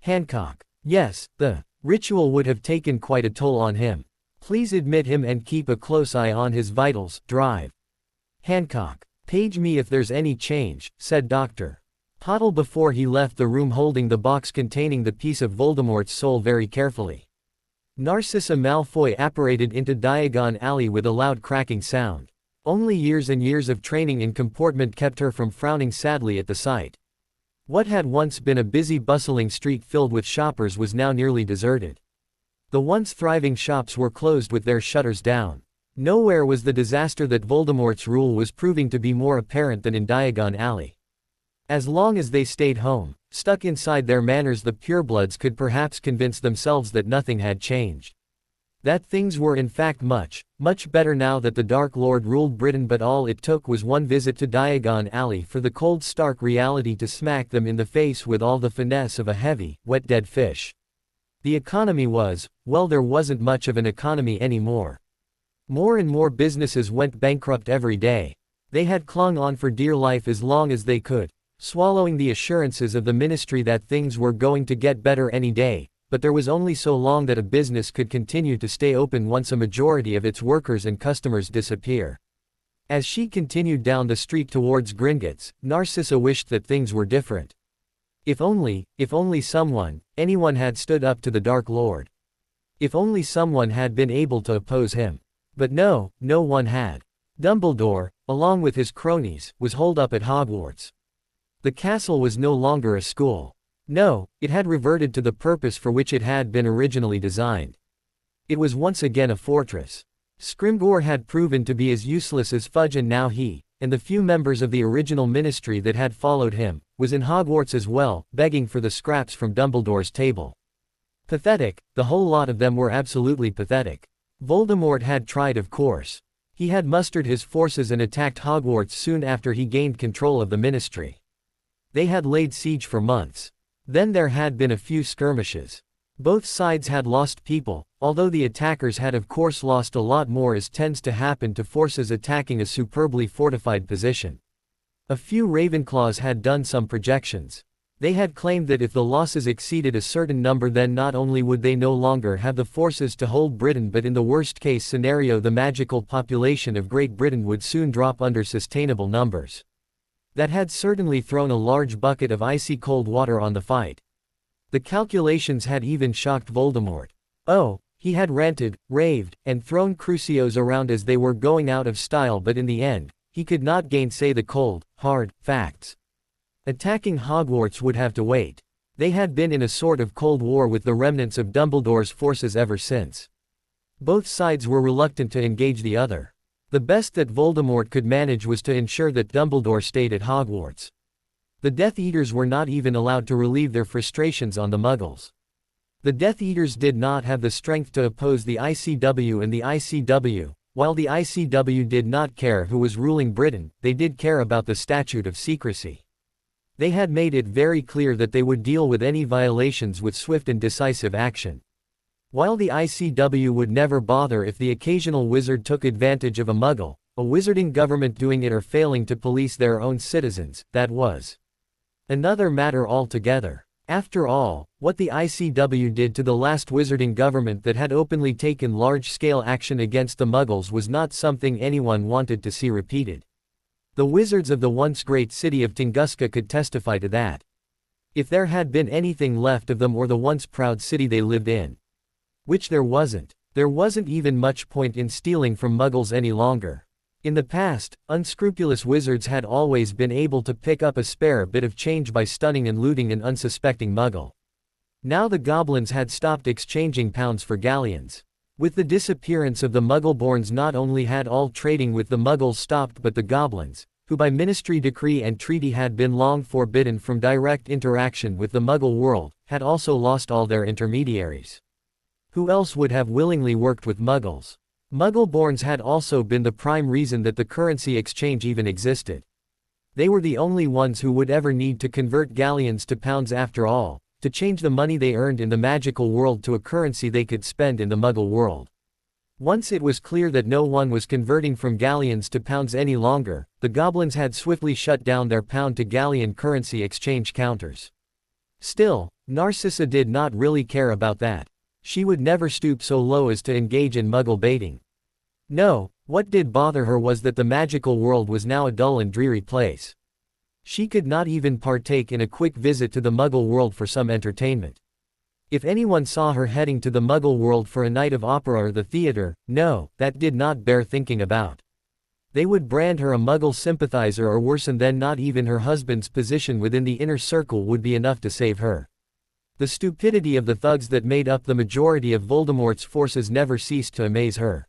Hancock. Yes, the ritual would have taken quite a toll on him. Please admit him and keep a close eye on his vitals. Drive. Hancock. Page me if there's any change, said Dr. Pottle before he left the room, holding the box containing the piece of Voldemort's soul very carefully. Narcissa Malfoy apparated into Diagon Alley with a loud cracking sound. Only years and years of training in comportment kept her from frowning sadly at the sight. What had once been a busy bustling street filled with shoppers was now nearly deserted. The once thriving shops were closed with their shutters down. Nowhere was the disaster that Voldemort's rule was proving to be more apparent than in Diagon Alley. As long as they stayed home, stuck inside their manors, the purebloods could perhaps convince themselves that nothing had changed. That things were in fact much better now that the Dark Lord ruled Britain, but all it took was one visit to Diagon Alley for the cold stark reality to smack them in the face with all the finesse of a heavy, wet dead fish. The economy was, well, there wasn't much of an economy anymore. More and more businesses went bankrupt every day. They had clung on for dear life as long as they could, swallowing the assurances of the ministry that things were going to get better any day, but there was only so long that a business could continue to stay open once a majority of its workers and customers disappear. As she continued down the street towards Gringotts, Narcissa wished that things were different. If only anyone had stood up to the Dark Lord. If only someone had been able to oppose him. But no one had. Dumbledore, along with his cronies, was holed up at Hogwarts. The castle was no longer a school. No, it had reverted to the purpose for which it had been originally designed. It was once again a fortress. Scrimgeour had proven to be as useless as fudge, and now he, and the few members of the original ministry that had followed him, was in Hogwarts as well, begging for the scraps from Dumbledore's table. Pathetic, the whole lot of them were absolutely pathetic. Voldemort had tried, of course. He had mustered his forces and attacked Hogwarts soon after he gained control of the ministry. They had laid siege for months. Then there had been a few skirmishes. Both sides had lost people, although the attackers had of course lost a lot more, as tends to happen to forces attacking a superbly fortified position. A few Ravenclaws had done some projections. They had claimed that if the losses exceeded a certain number, then not only would they no longer have the forces to hold Britain, but in the worst-case scenario the magical population of Great Britain would soon drop under sustainable numbers. That had certainly thrown a large bucket of icy cold water on the fight. The calculations had even shocked Voldemort. Oh, he had ranted, raved, and thrown crucios around as they were going out of style, but in the end, he could not gainsay the cold, hard facts. Attacking Hogwarts would have to wait. They had been in a sort of cold war with the remnants of Dumbledore's forces ever since. Both sides were reluctant to engage the other. The best that Voldemort could manage was to ensure that Dumbledore stayed at Hogwarts. The Death Eaters were not even allowed to relieve their frustrations on the Muggles. The Death Eaters did not have the strength to oppose the ICW, and the ICW, while the ICW did not care who was ruling Britain, they did care about the Statute of Secrecy. They had made it very clear that they would deal with any violations with swift and decisive action. While the ICW would never bother if the occasional wizard took advantage of a Muggle, a wizarding government doing it or failing to police their own citizens, that was another matter altogether. After all, what the ICW did to the last wizarding government that had openly taken large-scale action against the Muggles was not something anyone wanted to see repeated. The wizards of the once great city of Tunguska could testify to that. If there had been anything left of them or the once proud city they lived in. Which there wasn't even much point in stealing from Muggles any longer. In the past, unscrupulous wizards had always been able to pick up a spare bit of change by stunning and looting an unsuspecting Muggle. Now the goblins had stopped exchanging pounds for galleons. With the disappearance of the Muggleborns, not only had all trading with the Muggles stopped, but the goblins, who by ministry decree and treaty had been long forbidden from direct interaction with the Muggle world, had also lost all their intermediaries. Who else would have willingly worked with Muggles? Muggleborns had also been the prime reason that the currency exchange even existed. They were the only ones who would ever need to convert galleons to pounds after all, to change the money they earned in the magical world to a currency they could spend in the Muggle world. Once it was clear that no one was converting from galleons to pounds any longer, the goblins had swiftly shut down their pound to galleon currency exchange counters. Still, Narcissa did not really care about that. She would never stoop so low as to engage in Muggle baiting. No, what did bother her was that the magical world was now a dull and dreary place. She could not even partake in a quick visit to the Muggle world for some entertainment. If anyone saw her heading to the Muggle world for a night of opera or the theater, no, that did not bear thinking about. They would brand her a Muggle sympathizer or worse, and then not even her husband's position within the inner circle would be enough to save her. The stupidity of the thugs that made up the majority of Voldemort's forces never ceased to amaze her.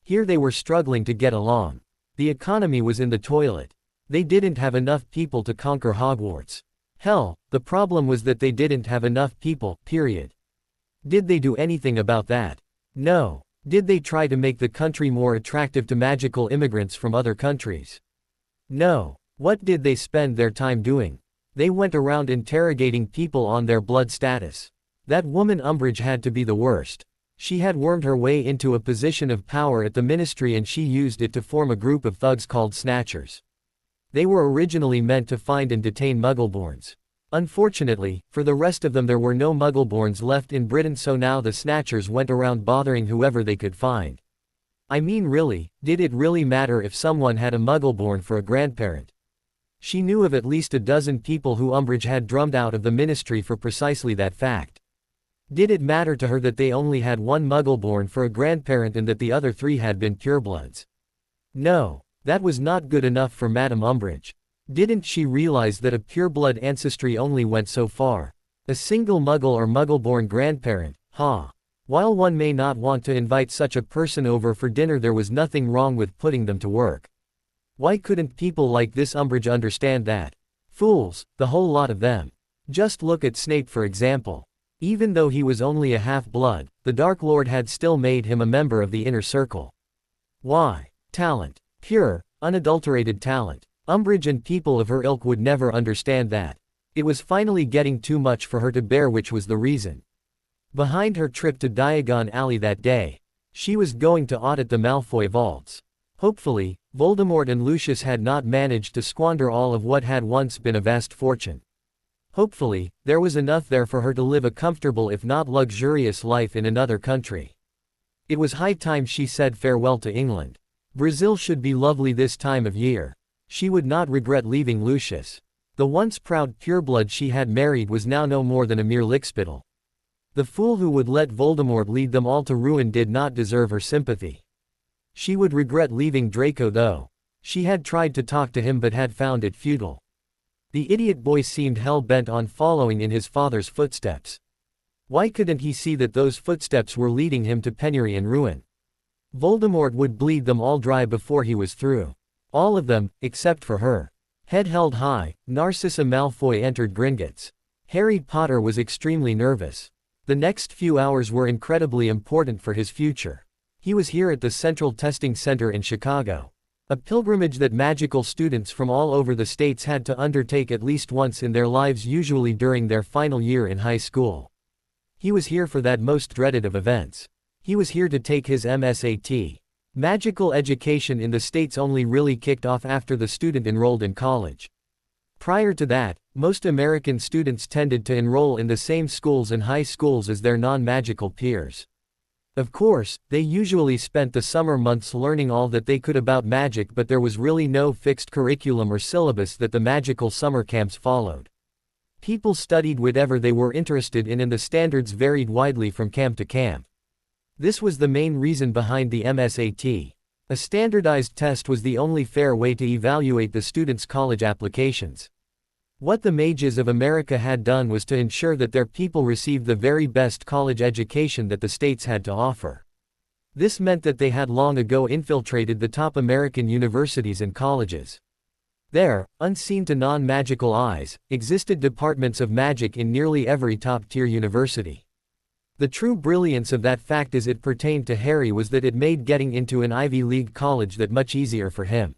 Here they were struggling to get along. The economy was in the toilet. They didn't have enough people to conquer Hogwarts. Hell, the problem was that they didn't have enough people, period. Did they do anything about that? No. Did they try to make the country more attractive to magical immigrants from other countries? No. What did they spend their time doing? They went around interrogating people on their blood status. That woman Umbridge had to be the worst. She had wormed her way into a position of power at the ministry, and she used it to form a group of thugs called Snatchers. They were originally meant to find and detain Muggleborns. Unfortunately, for the rest of them there were no Muggleborns left in Britain, so now the Snatchers went around bothering whoever they could find. I mean, really, did it really matter if someone had a Muggleborn for a grandparent? She knew of at least a dozen people who Umbridge had drummed out of the ministry for precisely that fact. Did it matter to her that they only had one Muggleborn for a grandparent and that the other three had been purebloods? No, that was not good enough for Madame Umbridge. Didn't she realize that a pureblood ancestry only went so far? A single Muggle or Muggle-born grandparent, While one may not want to invite such a person over for dinner, there was nothing wrong with putting them to work. Why couldn't people like this Umbridge understand that? Fools, the whole lot of them. Just look at Snape for example. Even though he was only a half-blood, the Dark Lord had still made him a member of the inner circle. Why? Talent. Pure, unadulterated talent. Umbridge and people of her ilk would never understand that. It was finally getting too much for her to bear, which was the reason behind her trip to Diagon Alley that day. She was going to audit the Malfoy vaults. Hopefully, Voldemort and Lucius had not managed to squander all of what had once been a vast fortune. Hopefully, there was enough there for her to live a comfortable if not luxurious life in another country. It was high time she said farewell to England. Brazil should be lovely this time of year. She would not regret leaving Lucius. The once proud pureblood she had married was now no more than a mere lickspittle. The fool who would let Voldemort lead them all to ruin did not deserve her sympathy. She would regret leaving Draco though. She had tried to talk to him but had found it futile. The idiot boy seemed hell-bent on following in his father's footsteps. Why couldn't he see that those footsteps were leading him to penury and ruin? Voldemort would bleed them all dry before he was through. All of them, except for her. Head held high, Narcissa Malfoy entered Gringotts. Harry Potter was extremely nervous. The next few hours were incredibly important for his future. He was here at the Central Testing Center in Chicago. A pilgrimage that magical students from all over the states had to undertake at least once in their lives, usually during their final year in high school. He was here for that most dreaded of events. He was here to take his MSAT. Magical education in the States only really kicked off after the student enrolled in college. Prior to that, most American students tended to enroll in the same schools and high schools as their non-magical peers. Of course, they usually spent the summer months learning all that they could about magic, but there was really no fixed curriculum or syllabus that the magical summer camps followed. People studied whatever they were interested in and the standards varied widely from camp to camp. This was the main reason behind the MSAT. A standardized test was the only fair way to evaluate the students' college applications. What the mages of America had done was to ensure that their people received the very best college education that the states had to offer. This meant that they had long ago infiltrated the top American universities and colleges. There, unseen to non-magical eyes, existed departments of magic in nearly every top-tier university. The true brilliance of that fact as it pertained to Harry was that it made getting into an Ivy League college that much easier for him.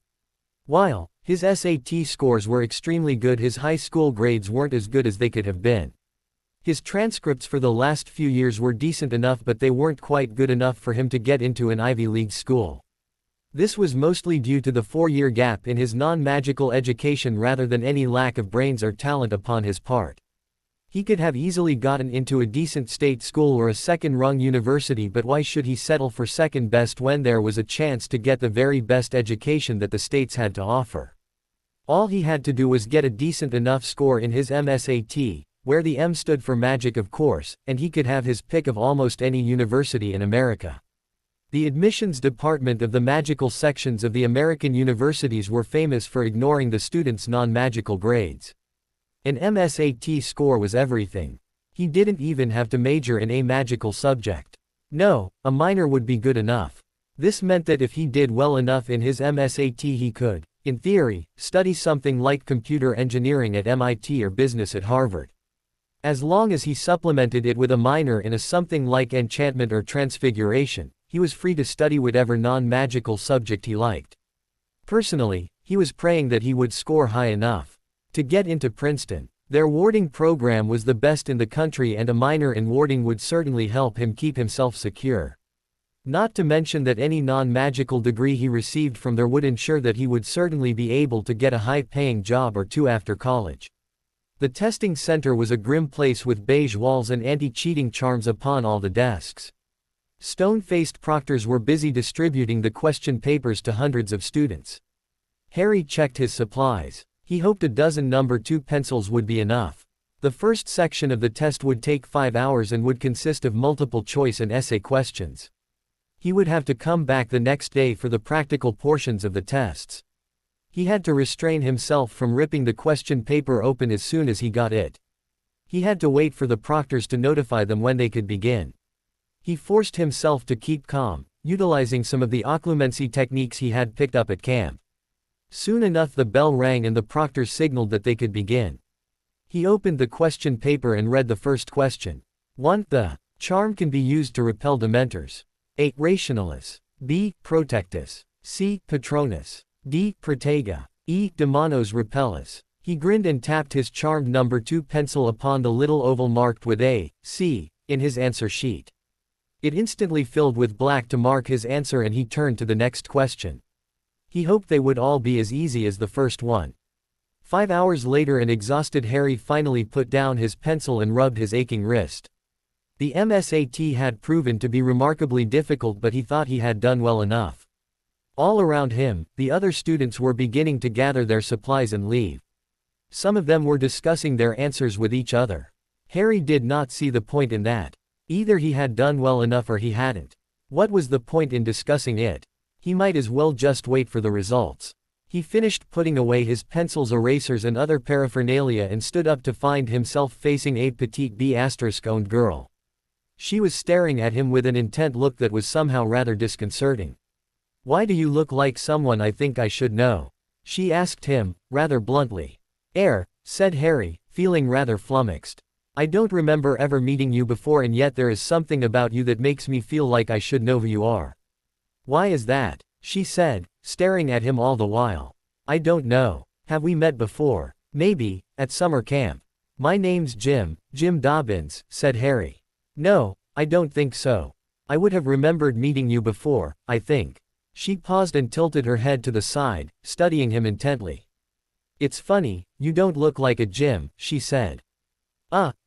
While his SAT scores were extremely good, his high school grades weren't as good as they could have been. His transcripts for the last few years were decent enough, but they weren't quite good enough for him to get into an Ivy League school. This was mostly due to the 4-year gap in his non-magical education rather than any lack of brains or talent upon his part. He could have easily gotten into a decent state school or a second-rung university, but why should he settle for second best when there was a chance to get the very best education that the states had to offer? All he had to do was get a decent enough score in his MSAT, where the M stood for magic of course, and he could have his pick of almost any university in America. The admissions department of the magical sections of the American universities were famous for ignoring the students' non-magical grades. An MSAT score was everything. He didn't even have to major in a magical subject. No, a minor would be good enough. This meant that if he did well enough in his MSAT, he could, in theory, study something like computer engineering at MIT or business at Harvard. As long as he supplemented it with a minor in a something like enchantment or transfiguration, he was free to study whatever non-magical subject he liked. Personally, he was praying that he would score high enough to get into Princeton. Their warding program was the best in the country, and a minor in warding would certainly help him keep himself secure. Not to mention that any non-magical degree he received from there would ensure that he would certainly be able to get a high-paying job or two after college. The testing center was a grim place with beige walls and anti-cheating charms upon all the desks. Stone-faced proctors were busy distributing the question papers to hundreds of students. Harry checked his supplies. He hoped a dozen number 2 pencils would be enough. The first section of the test would take 5 hours and would consist of multiple choice and essay questions. He would have to come back the next day for the practical portions of the tests. He had to restrain himself from ripping the question paper open as soon as he got it. He had to wait for the proctors to notify them when they could begin. He forced himself to keep calm, utilizing some of the occlumency techniques he had picked up at camp. Soon enough the bell rang and the proctors signaled that they could begin. He opened the question paper and read the first question. 1. The charm can be used to repel dementors. A. Rationalis. B. Protectus. C. Patronus. D. Protega. E. Demonos repellus. He grinned and tapped his charmed number 2 pencil upon the little oval marked with A, C, in his answer sheet. It instantly filled with black to mark his answer and he turned to the next question. He hoped they would all be as easy as the first one. 5 hours later an exhausted Harry finally put down his pencil and rubbed his aching wrist. The MSAT had proven to be remarkably difficult but he thought he had done well enough. All around him, the other students were beginning to gather their supplies and leave. Some of them were discussing their answers with each other. Harry did not see the point in that. Either he had done well enough or he hadn't. What was the point in discussing it? He might as well just wait for the results. He finished putting away his pencils, erasers and other paraphernalia and stood up to find himself facing a petite B***owned girl. She was staring at him with an intent look that was somehow rather disconcerting. "Why do you look like someone I think I should know?" she asked him, rather bluntly. Said Harry, feeling rather flummoxed. "I don't remember ever meeting you before and yet there is something about you that makes me feel like I should know who you are." "Why is that?" she said, staring at him all the while. "I don't know. Have we met before?" "Maybe, at summer camp." "My name's Jim Dobbins," said Harry. "No, I don't think so. I would have remembered meeting you before, I think." She paused and tilted her head to the side, studying him intently. "It's funny, you don't look like a Jim," she said.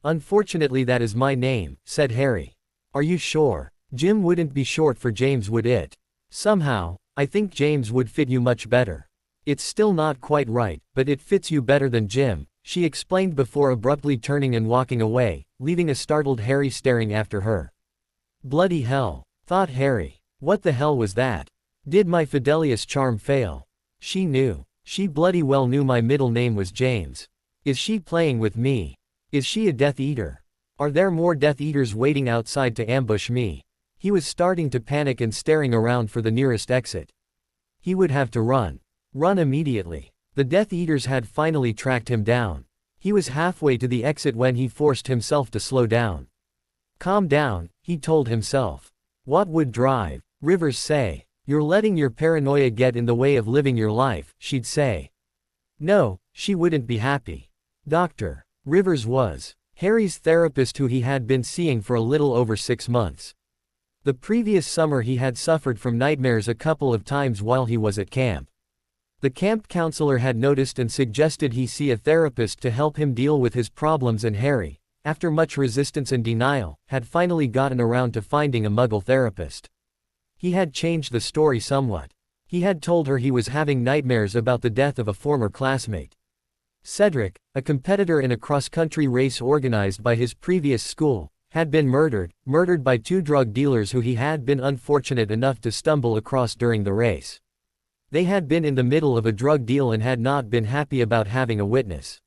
Unfortunately that is my name," said Harry. "Are you sure? Jim wouldn't be short for James, would it? Somehow, I think James would fit you much better." "It's still not quite right, but it fits you better than Jim," she explained before abruptly turning and walking away, leaving a startled Harry staring after her. Bloody hell, thought Harry. What the hell was that? Did my Fidelius charm fail? She knew. She bloody well knew my middle name was James. Is she playing with me? Is she a Death Eater? Are there more Death Eaters waiting outside to ambush me? He was starting to panic and staring around for the nearest exit. He would have to run. Run immediately. The Death Eaters had finally tracked him down. He was halfway to the exit when he forced himself to slow down. "Calm down," he told himself. "What would drive Rivers say? You're letting your paranoia get in the way of living your life," she'd say. No, she wouldn't be happy. Dr. Rivers was Harry's therapist who he had been seeing for a little over 6 months. The previous summer he had suffered from nightmares a couple of times while he was at camp. The camp counselor had noticed and suggested he see a therapist to help him deal with his problems, and Harry, after much resistance and denial, had finally gotten around to finding a Muggle therapist. He had changed the story somewhat. He had told her he was having nightmares about the death of a former classmate. Cedric, a competitor in a cross-country race organized by his previous school, had been murdered by 2 drug dealers who he had been unfortunate enough to stumble across during the race. They had been in the middle of a drug deal and had not been happy about having a witness.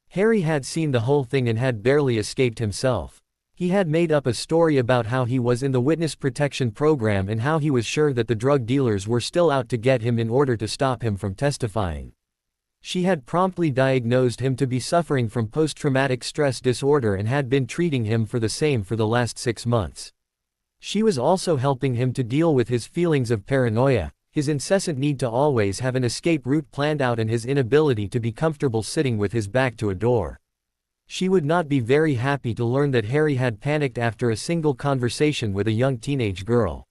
Harry had seen the whole thing and had barely escaped himself. He had made up a story about how he was in the witness protection program and how he was sure that the drug dealers were still out to get him in order to stop him from testifying. She had promptly diagnosed him to be suffering from post-traumatic stress disorder and had been treating him for the same for the last 6 months. She was also helping him to deal with his feelings of paranoia, his incessant need to always have an escape route planned out, and his inability to be comfortable sitting with his back to a door. She would not be very happy to learn that Harry had panicked after a single conversation with a young teenage girl.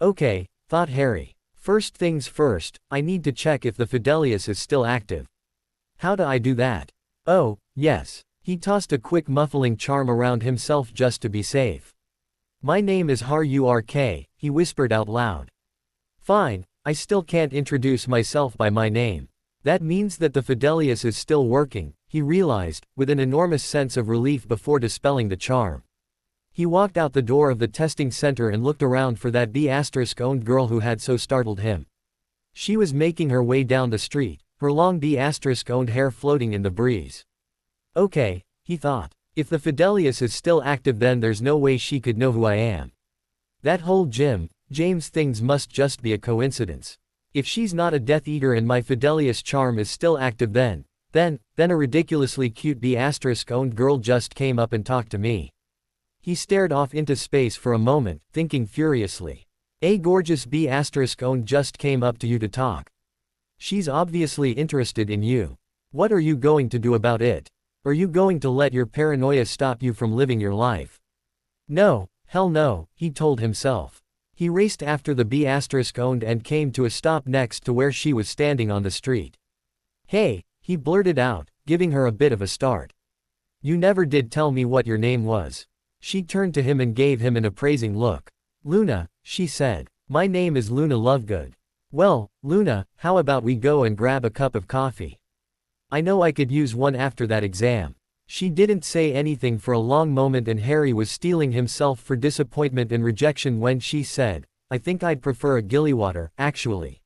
Okay, thought Harry. First things first, I need to check if the Fidelius is still active. How do I do that? Oh, yes. He tossed a quick muffling charm around himself just to be safe. My name is Harurk, he whispered out loud. Fine, I still can't introduce myself by my name. That means that the Fidelius is still working, he realized, with an enormous sense of relief before dispelling the charm. He walked out the door of the testing center and looked around for that B***owned girl who had so startled him. She was making her way down the street, her long B***owned hair floating in the breeze. Okay, he thought. If the Fidelius is still active, then there's no way she could know who I am. That whole James things must just be a coincidence. If she's not a Death Eater and my Fidelius charm is still active, then a ridiculously cute B***owned girl just came up and talked to me. He stared off into space for a moment, thinking furiously. A gorgeous B***owned just came up to you to talk. She's obviously interested in you. What are you going to do about it? Are you going to let your paranoia stop you from living your life? No, hell no, he told himself. He raced after the B***owned and came to a stop next to where she was standing on the street. Hey, he blurted out, giving her a bit of a start. You never did tell me what your name was. She turned to him and gave him an appraising look. Luna, she said. My name is Luna Lovegood. Well, Luna, how about we go and grab a cup of coffee? I know I could use one after that exam. She didn't say anything for a long moment, and Harry was steeling himself for disappointment and rejection when she said, I think I'd prefer a Gillywater, actually.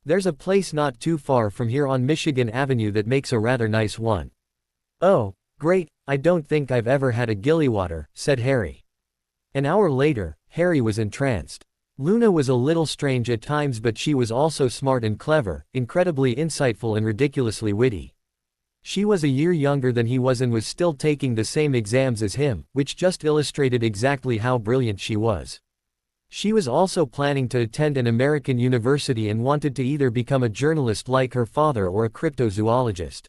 There's a place not too far from here on Michigan Avenue that makes a rather nice one. Oh, great, I don't think I've ever had a Gillywater, said Harry. An hour later, Harry was entranced. Luna was a little strange at times, but she was also smart and clever, incredibly insightful and ridiculously witty. She was a year younger than he was and was still taking the same exams as him, which just illustrated exactly how brilliant she was. She was also planning to attend an American university and wanted to either become a journalist like her father or a cryptozoologist.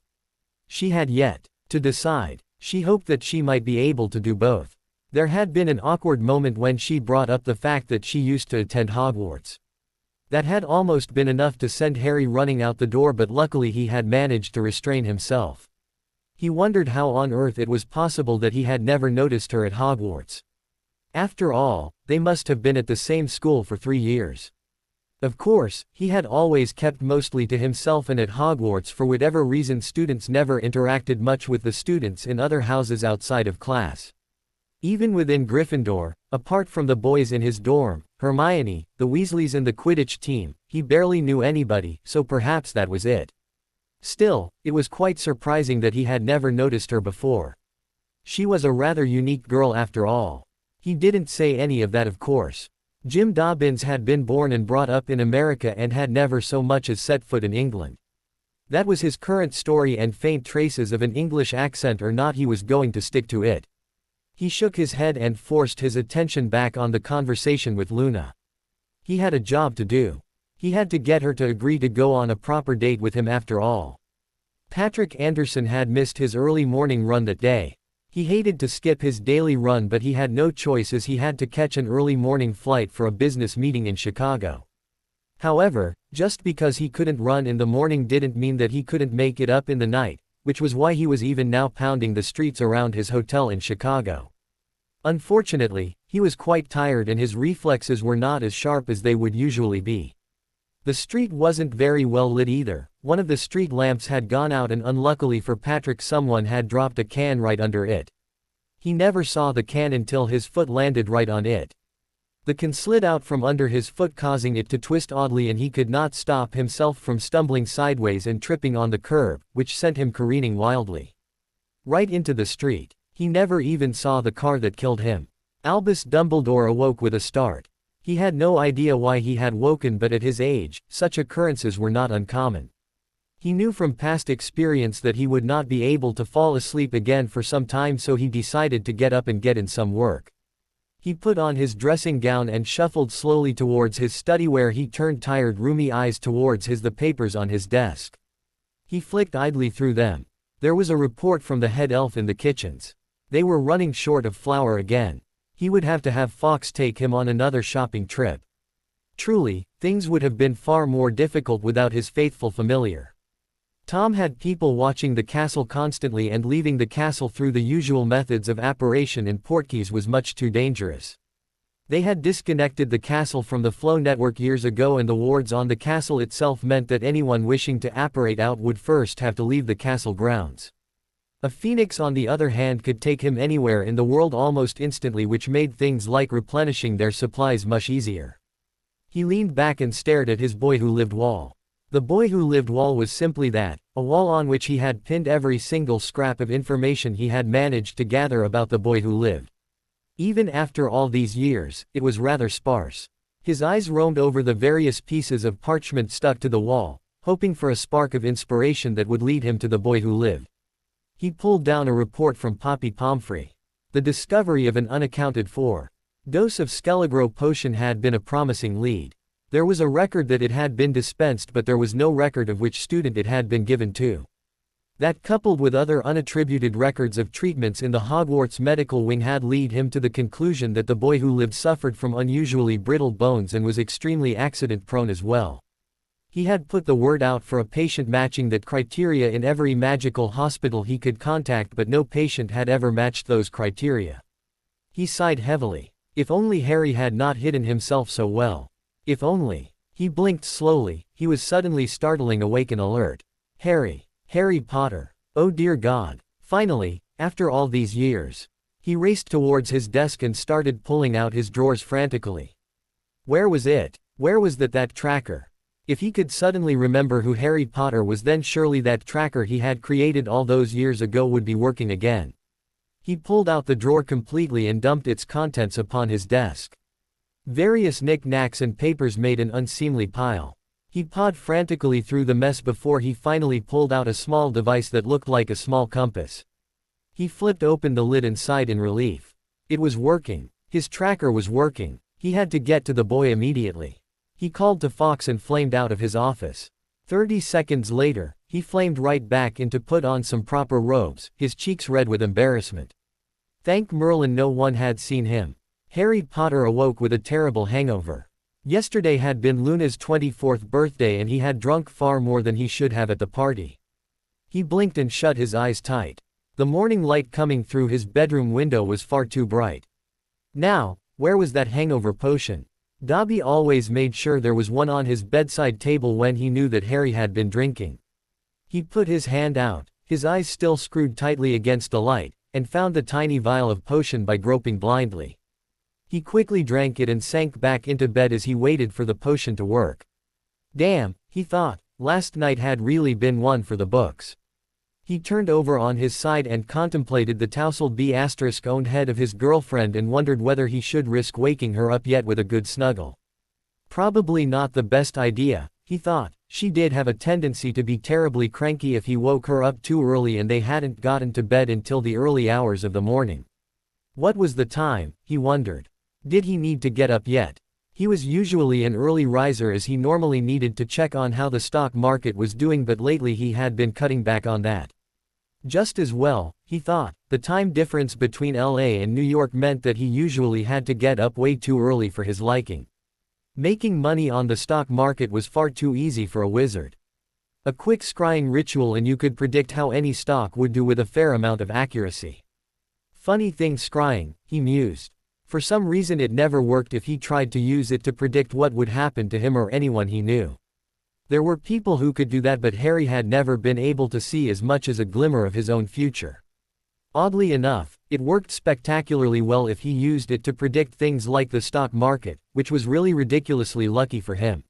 She had yet to decide. She hoped that she might be able to do both. There had been an awkward moment when she brought up the fact that she used to attend Hogwarts. That had almost been enough to send Harry running out the door, but luckily he had managed to restrain himself. He wondered how on earth it was possible that he had never noticed her at Hogwarts. After all, they must have been at the same school for 3 years. Of course, he had always kept mostly to himself, and at Hogwarts for whatever reason students never interacted much with the students in other houses outside of class. Even within Gryffindor, apart from the boys in his dorm, Hermione, the Weasleys and the Quidditch team, he barely knew anybody, so perhaps that was it. Still, it was quite surprising that he had never noticed her before. She was a rather unique girl after all. He didn't say any of that, of course. Jim Dobbins had been born and brought up in America and had never so much as set foot in England. That was his current story, and faint traces of an English accent or not, he was going to stick to it. He shook his head and forced his attention back on the conversation with Luna. He had a job to do. He had to get her to agree to go on a proper date with him after all. Patrick Anderson had missed his early morning run that day. He hated to skip his daily run, but he had no choice as he had to catch an early morning flight for a business meeting in Chicago. However, just because he couldn't run in the morning didn't mean that he couldn't make it up in the night, which was why he was even now pounding the streets around his hotel in Chicago. Unfortunately, he was quite tired and his reflexes were not as sharp as they would usually be. The street wasn't very well lit either. One of the street lamps had gone out, and unluckily for Patrick, someone had dropped a can right under it. He never saw the can until his foot landed right on it. The can slid out from under his foot, causing it to twist oddly, and he could not stop himself from stumbling sideways and tripping on the curb, which sent him careening wildly right into the street. He never even saw the car that killed him. Albus Dumbledore awoke with a start. He had no idea why he had woken, but at his age, such occurrences were not uncommon. He knew from past experience that he would not be able to fall asleep again for some time, so he decided to get up and get in some work. He put on his dressing gown and shuffled slowly towards his study, where he turned tired, roomy eyes towards the papers on his desk. He flicked idly through them. There was a report from the head elf in the kitchens. They were running short of flour again. He would have to have Fawkes take him on another shopping trip. Truly, things would have been far more difficult without his faithful familiar. Tom had people watching the castle constantly, and leaving the castle through the usual methods of apparition and portkeys was much too dangerous. They had disconnected the castle from the flow network years ago, and the wards on the castle itself meant that anyone wishing to apparate out would first have to leave the castle grounds. A phoenix on the other hand could take him anywhere in the world almost instantly, which made things like replenishing their supplies much easier. He leaned back and stared at his boy who lived wall. The boy who lived wall was simply that, a wall on which he had pinned every single scrap of information he had managed to gather about the boy who lived. Even after all these years, it was rather sparse. His eyes roamed over the various pieces of parchment stuck to the wall, hoping for a spark of inspiration that would lead him to the boy who lived. He pulled down a report from Poppy Pomfrey. The discovery of an unaccounted for dose of Skelegro potion had been a promising lead. There was a record that it had been dispensed, but there was no record of which student it had been given to. That, coupled with other unattributed records of treatments in the Hogwarts medical wing, had led him to the conclusion that the boy who lived suffered from unusually brittle bones and was extremely accident-prone as well. He had put the word out for a patient matching that criteria in every magical hospital he could contact, but no patient had ever matched those criteria. He sighed heavily. If only Harry had not hidden himself so well. If only. He blinked slowly. He was suddenly startling awake and alert. Harry Potter. Oh dear God. Finally, after all these years. He raced towards his desk and started pulling out his drawers frantically. Where was it? Where was that tracker? If he could suddenly remember who Harry Potter was, then surely that tracker he had created all those years ago would be working again. He pulled out the drawer completely and dumped its contents upon his desk. Various knick-knacks and papers made an unseemly pile. He pawed frantically through the mess before he finally pulled out a small device that looked like a small compass. He flipped open the lid and sighed in relief. It was working. His tracker was working. He had to get to the boy immediately. He called to Fawkes and flamed out of his office. 30 seconds later, he flamed right back in to put on some proper robes, his cheeks red with embarrassment. Thank Merlin no one had seen him. Harry Potter awoke with a terrible hangover. Yesterday had been Luna's 24th birthday and he had drunk far more than he should have at the party. He blinked and shut his eyes tight. The morning light coming through his bedroom window was far too bright. Now, where was that hangover potion? Dobby always made sure there was one on his bedside table when he knew that Harry had been drinking. He put his hand out, his eyes still screwed tightly against the light, and found the tiny vial of potion by groping blindly. He quickly drank it and sank back into bed as he waited for the potion to work. Damn, he thought, last night had really been one for the books. He turned over on his side and contemplated the tousled B***owned head of his girlfriend and wondered whether he should risk waking her up yet with a good snuggle. Probably not the best idea, he thought. She did have a tendency to be terribly cranky if he woke her up too early and they hadn't gotten to bed until the early hours of the morning. What was the time, he wondered. Did he need to get up yet? He was usually an early riser as he normally needed to check on how the stock market was doing, but lately he had been cutting back on that. Just as well, he thought, the time difference between LA and New York meant that he usually had to get up way too early for his liking. Making money on the stock market was far too easy for a wizard. A quick scrying ritual and you could predict how any stock would do with a fair amount of accuracy. Funny thing scrying, he mused. For some reason it never worked if he tried to use it to predict what would happen to him or anyone he knew. There were people who could do that, but Harry had never been able to see as much as a glimmer of his own future. Oddly enough, it worked spectacularly well if he used it to predict things like the stock market, which was really ridiculously lucky for him.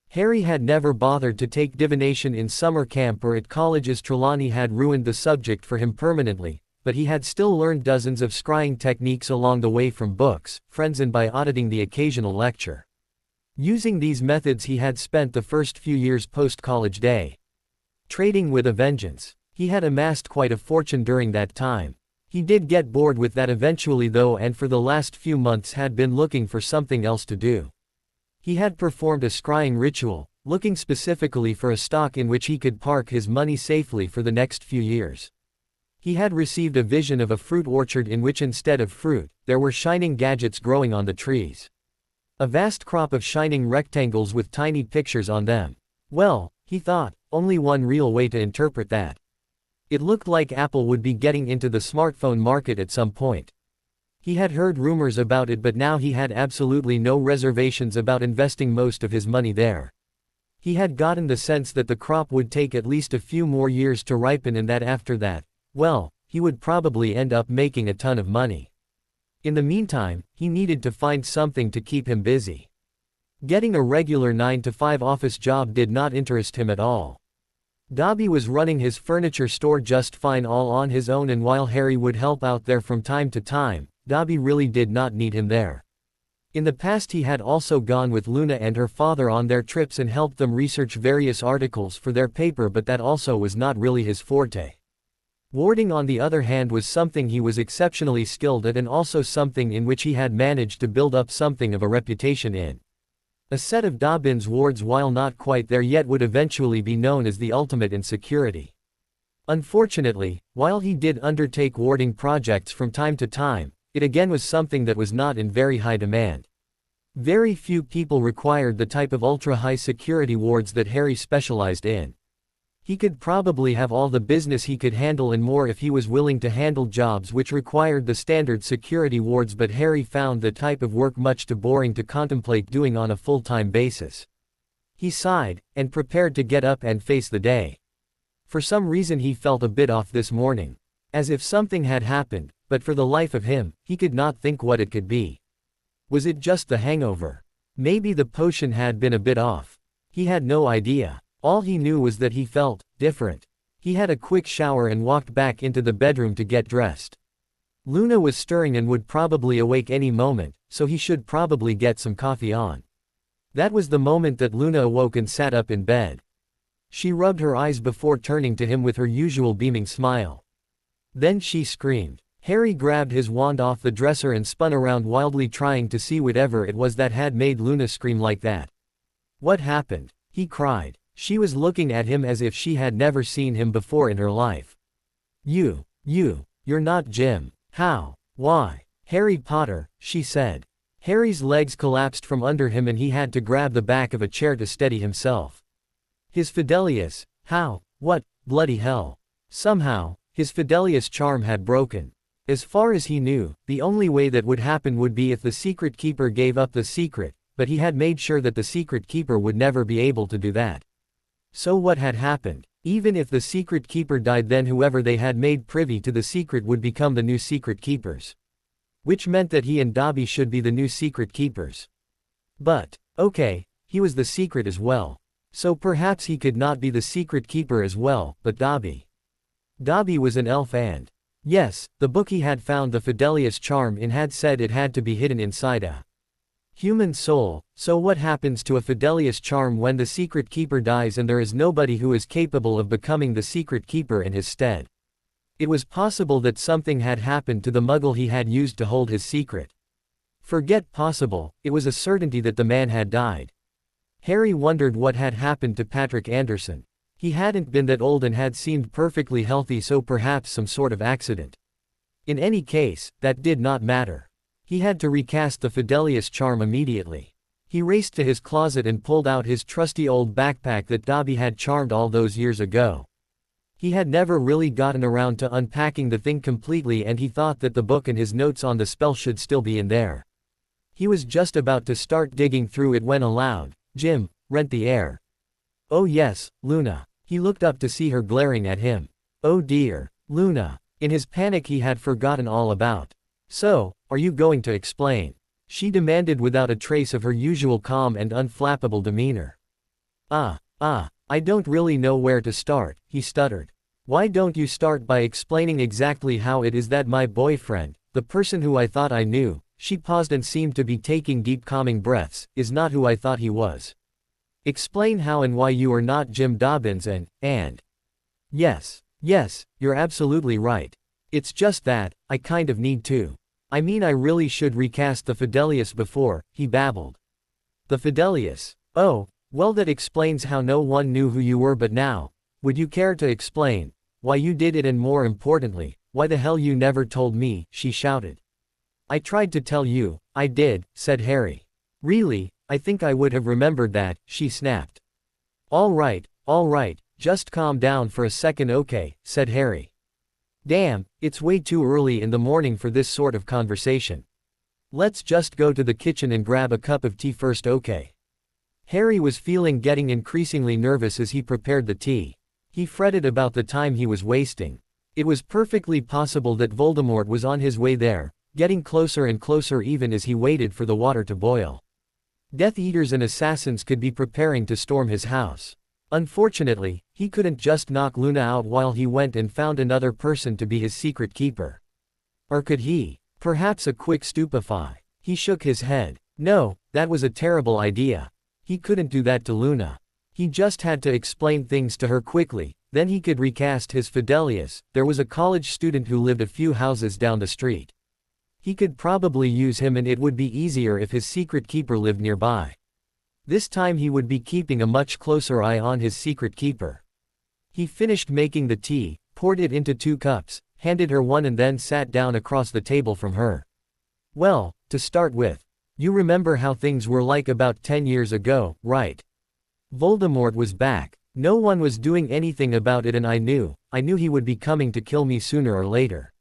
Harry had never bothered to take divination in summer camp or at college as Trelawney had ruined the subject for him permanently, but he had still learned dozens of scrying techniques along the way from books, friends and by auditing the occasional lecture. Using these methods he had spent the first few years post-college day. Trading with a vengeance. He had amassed quite a fortune during that time. He did get bored with that eventually though, and for the last few months had been looking for something else to do. He had performed a scrying ritual, looking specifically for a stock in which he could park his money safely for the next few years. He had received a vision of a fruit orchard in which instead of fruit, there were shining gadgets growing on the trees. A vast crop of shining rectangles with tiny pictures on them. Well, he thought, only one real way to interpret that. It looked like Apple would be getting into the smartphone market at some point. He had heard rumors about it, but now he had absolutely no reservations about investing most of his money there. He had gotten the sense that the crop would take at least a few more years to ripen and that after that, well, he would probably end up making a ton of money. In the meantime, he needed to find something to keep him busy. Getting a regular 9-to-5 office job did not interest him at all. Dobby was running his furniture store just fine all on his own, and while Harry would help out there from time to time, Dobby really did not need him there. In the past he had also gone with Luna and her father on their trips and helped them research various articles for their paper, but that also was not really his forte. Warding, on the other hand, was something he was exceptionally skilled at, and also something in which he had managed to build up something of a reputation in. A set of Dobbin's wards, while not quite there yet, would eventually be known as the ultimate in security. Unfortunately, while he did undertake warding projects from time to time, it again was something that was not in very high demand. Very few people required the type of ultra-high security wards that Harry specialized in. He could probably have all the business he could handle and more if he was willing to handle jobs which required the standard security wards, but Harry found the type of work much too boring to contemplate doing on a full-time basis. He sighed, and prepared to get up and face the day. For some reason he felt a bit off this morning. As if something had happened, but for the life of him, he could not think what it could be. Was it just the hangover? Maybe the potion had been a bit off. He had no idea. All he knew was that he felt different. He had a quick shower and walked back into the bedroom to get dressed. Luna was stirring and would probably awake any moment, so he should probably get some coffee on. That was the moment that Luna awoke and sat up in bed. She rubbed her eyes before turning to him with her usual beaming smile. Then she screamed. Harry grabbed his wand off the dresser and spun around wildly, trying to see whatever it was that had made Luna scream like that. What happened? He cried. She was looking at him as if she had never seen him before in her life. You're not Jim. How? Why? Harry Potter, she said. Harry's legs collapsed from under him and he had to grab the back of a chair to steady himself. His Fidelius, how? What, bloody hell? Somehow, his Fidelius charm had broken. As far as he knew, the only way that would happen would be if the secret keeper gave up the secret, but he had made sure that the secret keeper would never be able to do that. So what had happened? Even if the secret keeper died, then whoever they had made privy to the secret would become the new secret keepers. Which meant that he and Dobby should be the new secret keepers. But, okay, he was the secret as well. So perhaps he could not be the secret keeper as well, but Dobby. Dobby was an elf, and yes, the book he had found the Fidelius charm in had said it had to be hidden inside a human soul. So what happens to a Fidelius charm when the secret keeper dies and there is nobody who is capable of becoming the secret keeper in his stead? It was possible that something had happened to the muggle he had used to hold his secret. Forget possible, it was a certainty that the man had died. Harry wondered what had happened to Patrick Anderson. He hadn't been that old and had seemed perfectly healthy, so perhaps some sort of accident. In any case, that did not matter. He had to recast the Fidelius charm immediately. He raced to his closet and pulled out his trusty old backpack that Dobby had charmed all those years ago. He had never really gotten around to unpacking the thing completely, and he thought that the book and his notes on the spell should still be in there. He was just about to start digging through it when a loud "Jim" rent the air. Oh yes, Luna. He looked up to see her glaring at him. Oh dear, Luna. In his panic he had forgotten all about. So, are you going to explain? She demanded without a trace of her usual calm and unflappable demeanor. I don't really know where to start, he stuttered. Why don't you start by explaining exactly how it is that my boyfriend, the person who I thought I knew, she paused and seemed to be taking deep calming breaths, is not who I thought he was. Explain how and why you are not Jim Dobbins and. Yes, you're absolutely right. It's just that, I kind of need to. I mean, I really should recast the Fidelius before, he babbled. The Fidelius? Oh, well, that explains how no one knew who you were, but now, would you care to explain why you did it, and more importantly, why the hell you never told me, she shouted. I tried to tell you, I did, said Harry. Really, I think I would have remembered that, she snapped. All right, just calm down for a second, okay, said Harry. Damn, it's way too early in the morning for this sort of conversation. Let's just go to the kitchen and grab a cup of tea first, okay? Harry was getting increasingly nervous as he prepared the tea. He fretted about the time he was wasting. It was perfectly possible that Voldemort was on his way there, getting closer and closer even as he waited for the water to boil. Death Eaters and assassins could be preparing to storm his house. Unfortunately, he couldn't just knock Luna out while he went and found another person to be his secret keeper. Or could he? Perhaps a quick stupefy. He shook his head. No, that was a terrible idea. He couldn't do that to Luna. He just had to explain things to her quickly, then he could recast his Fidelius. There was a college student who lived a few houses down the street. He could probably use him and it would be easier if his secret keeper lived nearby. This time he would be keeping a much closer eye on his secret keeper. He finished making the tea, poured it into 2 cups, handed her one and then sat down across the table from her. Well, to start with, you remember how things were like about 10 years ago, right? Voldemort was back. No one was doing anything about it and I knew he would be coming to kill me sooner or later.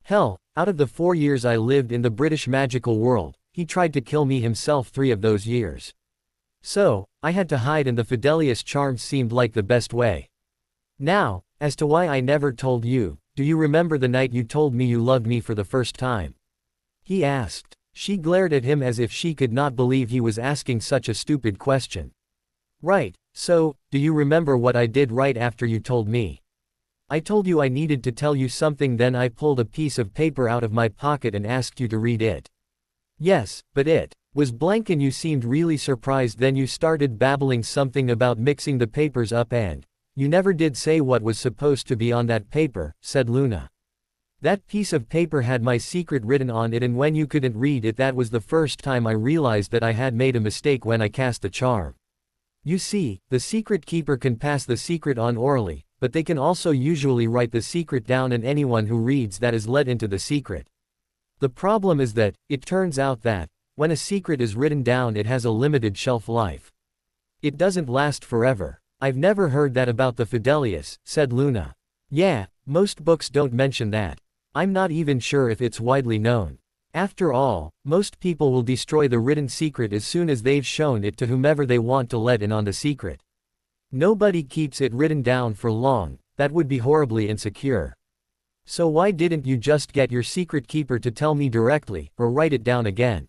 Hell, out of the 4 years I lived in the British magical world, he tried to kill me himself 3 of those years. So, I had to hide and the Fidelius charm seemed like the best way. Now, as to why I never told you, do you remember the night you told me you loved me for the first time? He asked. She glared at him as if she could not believe he was asking such a stupid question. Right, so, do you remember what I did right after you told me? I told you I needed to tell you something, then I pulled a piece of paper out of my pocket and asked you to read it. Yes, but it was blank and you seemed really surprised, then you started babbling something about mixing the papers up and you never did say what was supposed to be on that paper, said Luna. That piece of paper had my secret written on it and when you couldn't read it, that was the first time I realized that I had made a mistake when I cast the charm. You see, the secret keeper can pass the secret on orally, but they can also usually write the secret down and anyone who reads that is let into the secret. The problem is that, it turns out that, when a secret is written down it has a limited shelf life. It doesn't last forever. I've never heard that about the Fidelius, said Luna. Yeah, most books don't mention that. I'm not even sure if it's widely known. After all, most people will destroy the written secret as soon as they've shown it to whomever they want to let in on the secret. Nobody keeps it written down for long, that would be horribly insecure. So why didn't you just get your secret keeper to tell me directly, or write it down again?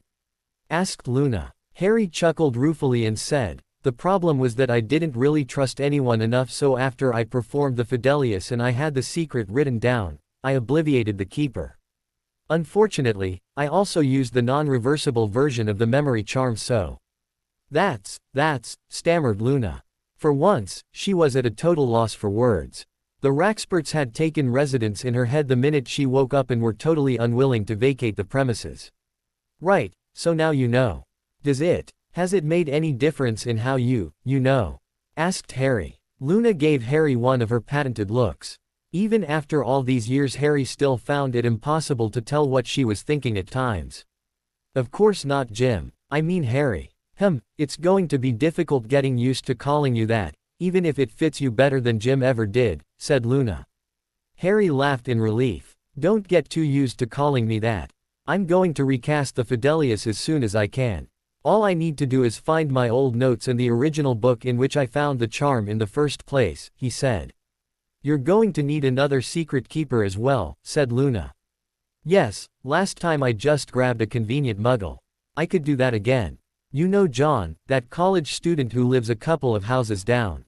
Asked Luna. Harry chuckled ruefully and said, the problem was that I didn't really trust anyone enough, so after I performed the Fidelius and I had the secret written down, I obliviated the keeper. Unfortunately, I also used the non-reversible version of the memory charm, so. That's, stammered Luna. For once, she was at a total loss for words. The Raxperts had taken residence in her head the minute she woke up and were totally unwilling to vacate the premises. Right, so now you know. Has it made any difference in how you know? Asked Harry. Luna gave Harry one of her patented looks. Even after all these years Harry still found it impossible to tell what she was thinking at times. Of course not Jim. I mean Harry. It's going to be difficult getting used to calling you that, even if it fits you better than Jim ever did, said Luna. Harry laughed in relief. Don't get too used to calling me that. I'm going to recast the Fidelius as soon as I can. All I need to do is find my old notes and the original book in which I found the charm in the first place, he said. You're going to need another secret keeper as well, said Luna. Yes, last time I just grabbed a convenient muggle. I could do that again. You know John, that college student who lives a couple of houses down.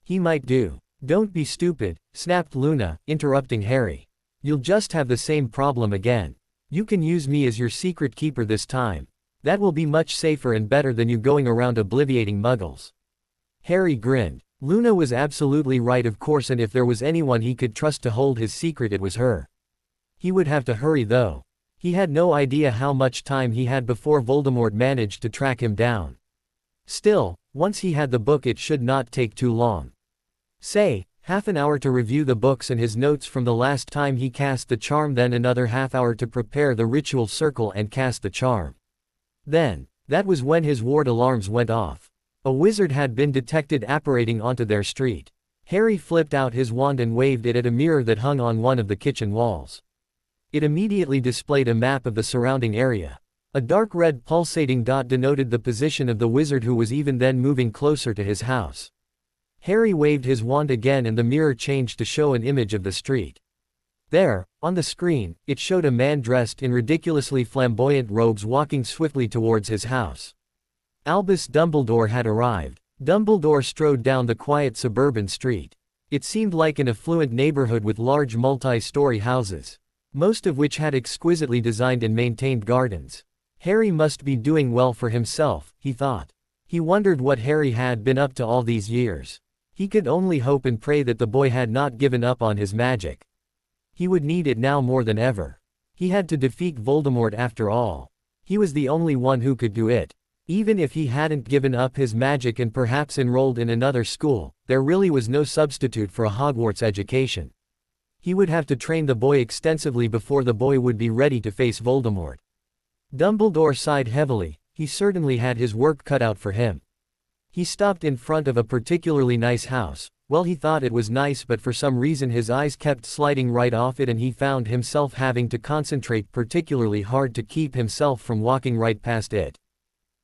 He might do. Don't be stupid, snapped Luna, interrupting Harry. You'll just have the same problem again. You can use me as your secret keeper this time. That will be much safer and better than you going around obliviating muggles. Harry grinned. Luna was absolutely right, of course, and if there was anyone he could trust to hold his secret it was her. He would have to hurry though. He had no idea how much time he had before Voldemort managed to track him down. Still, once he had the book it should not take too long. Say, half an hour to review the books and his notes from the last time he cast the charm, then another half hour to prepare the ritual circle and cast the charm. Then, that was when his ward alarms went off. A wizard had been detected apparating onto their street. Harry flipped out his wand and waved it at a mirror that hung on one of the kitchen walls. It immediately displayed a map of the surrounding area. A dark red pulsating dot denoted the position of the wizard who was even then moving closer to his house. Harry waved his wand again and the mirror changed to show an image of the street. There, on the screen, it showed a man dressed in ridiculously flamboyant robes walking swiftly towards his house. Albus Dumbledore had arrived. Dumbledore strode down the quiet suburban street. It seemed like an affluent neighborhood with large multi-story houses, most of which had exquisitely designed and maintained gardens. Harry must be doing well for himself, he thought. He wondered what Harry had been up to all these years. He could only hope and pray that the boy had not given up on his magic. He would need it now more than ever. He had to defeat Voldemort after all. He was the only one who could do it. Even if he hadn't given up his magic and perhaps enrolled in another school, there really was no substitute for a Hogwarts education. He would have to train the boy extensively before the boy would be ready to face Voldemort. Dumbledore sighed heavily. He certainly had his work cut out for him. He stopped in front of a particularly nice house. Well, he thought it was nice, but for some reason his eyes kept sliding right off it and he found himself having to concentrate particularly hard to keep himself from walking right past it.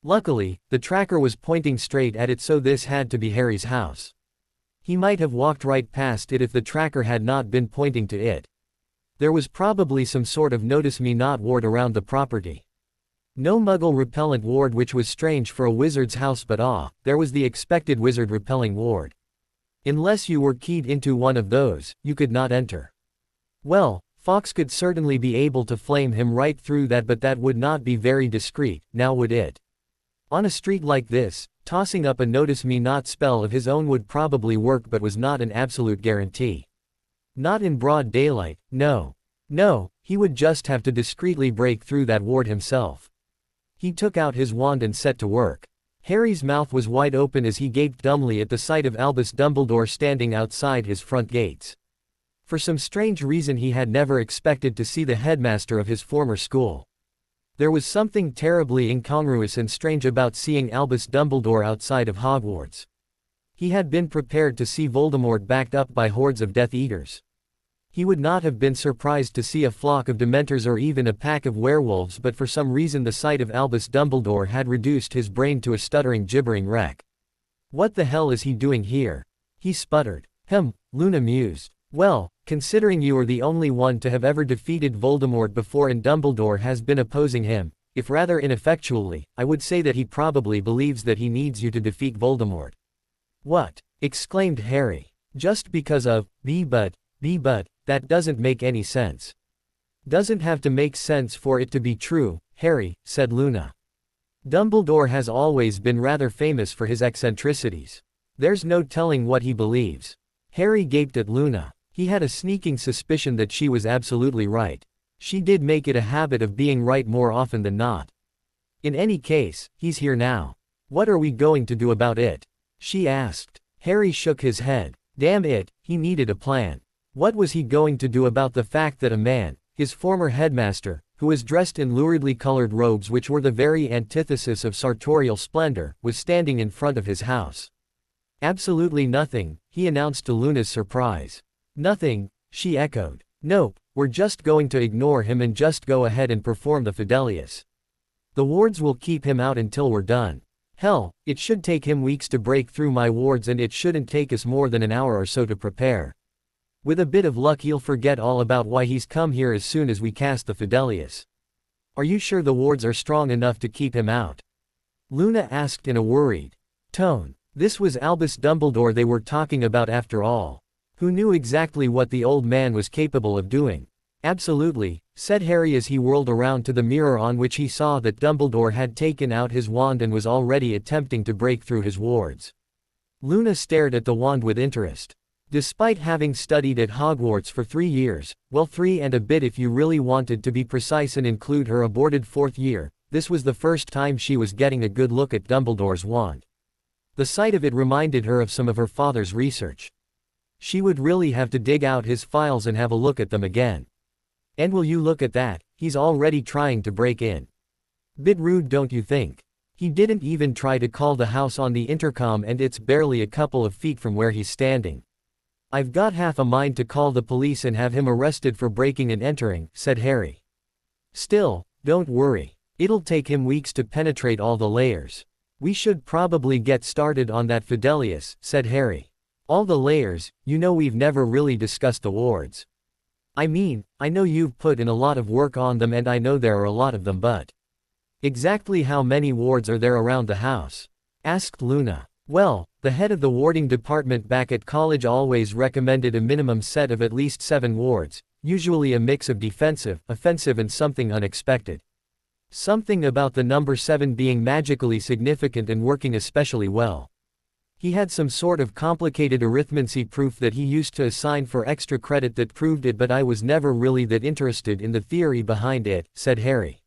Luckily, the tracker was pointing straight at it, so this had to be Harry's house. He might have walked right past it if the tracker had not been pointing to it. There was probably some sort of notice me not ward around the property. No Muggle repellent ward, which was strange for a wizard's house, but there was the expected wizard repelling ward. Unless you were keyed into one of those, you could not enter. Well, Fawkes could certainly be able to flame him right through that, but that would not be very discreet, now would it? On a street like this, tossing up a notice me not spell of his own would probably work, but was not an absolute guarantee. Not in broad daylight, no. No, he would just have to discreetly break through that ward himself. He took out his wand and set to work. Harry's mouth was wide open as he gaped dumbly at the sight of Albus Dumbledore standing outside his front gates. For some strange reason he had never expected to see the headmaster of his former school. There was something terribly incongruous and strange about seeing Albus Dumbledore outside of Hogwarts. He had been prepared to see Voldemort backed up by hordes of Death Eaters. He would not have been surprised to see a flock of Dementors or even a pack of werewolves, but for some reason the sight of Albus Dumbledore had reduced his brain to a stuttering, gibbering wreck. What the hell is he doing here? He sputtered. Luna mused. Well, considering you are the only one to have ever defeated Voldemort before and Dumbledore has been opposing him, if rather ineffectually, I would say that he probably believes that he needs you to defeat Voldemort. What? Exclaimed Harry. Just because of, but, that doesn't make any sense. Doesn't have to make sense for it to be true, Harry, said Luna. Dumbledore has always been rather famous for his eccentricities. There's no telling what he believes. Harry gaped at Luna. He had a sneaking suspicion that she was absolutely right. She did make it a habit of being right more often than not. In any case, he's here now. What are we going to do about it? She asked. Harry shook his head. Damn it, he needed a plan. What was he going to do about the fact that a man, his former headmaster, who was dressed in luridly colored robes which were the very antithesis of sartorial splendor, was standing in front of his house? Absolutely nothing, he announced to Luna's surprise. Nothing, she echoed. Nope, we're just going to ignore him and just go ahead and perform the Fidelius. The wards will keep him out until we're done. Hell, it should take him weeks to break through my wards and it shouldn't take us more than an hour or so to prepare. With a bit of luck he'll forget all about why he's come here as soon as we cast the Fidelius. Are you sure the wards are strong enough to keep him out? Luna asked in a worried tone. This was Albus Dumbledore they were talking about after all. Who knew exactly what the old man was capable of doing? Absolutely, said Harry as he whirled around to the mirror on which he saw that Dumbledore had taken out his wand and was already attempting to break through his wards. Luna stared at the wand with interest. Despite having studied at Hogwarts for 3 years, well 3 and a bit if you really wanted to be precise and include her aborted 4th year, this was the first time she was getting a good look at Dumbledore's wand. The sight of it reminded her of some of her father's research. She would really have to dig out his files and have a look at them again. And will you look at that, he's already trying to break in. Bit rude, don't you think? He didn't even try to call the house on the intercom and it's barely a couple of feet from where he's standing. I've got half a mind to call the police and have him arrested for breaking and entering, said Harry. Still, don't worry. It'll take him weeks to penetrate all the layers. We should probably get started on that Fidelius, said Harry. All the layers, you know we've never really discussed the wards. I mean, I know you've put in a lot of work on them and I know there are a lot of them, but exactly how many wards are there around the house? Asked Luna. Well, the head of the warding department back at college always recommended a minimum set of at least 7 wards, usually a mix of defensive, offensive and something unexpected. Something about the number 7 being magically significant and working especially well. He had some sort of complicated arithmancy proof that he used to assign for extra credit that proved it, but I was never really that interested in the theory behind it, said Harry.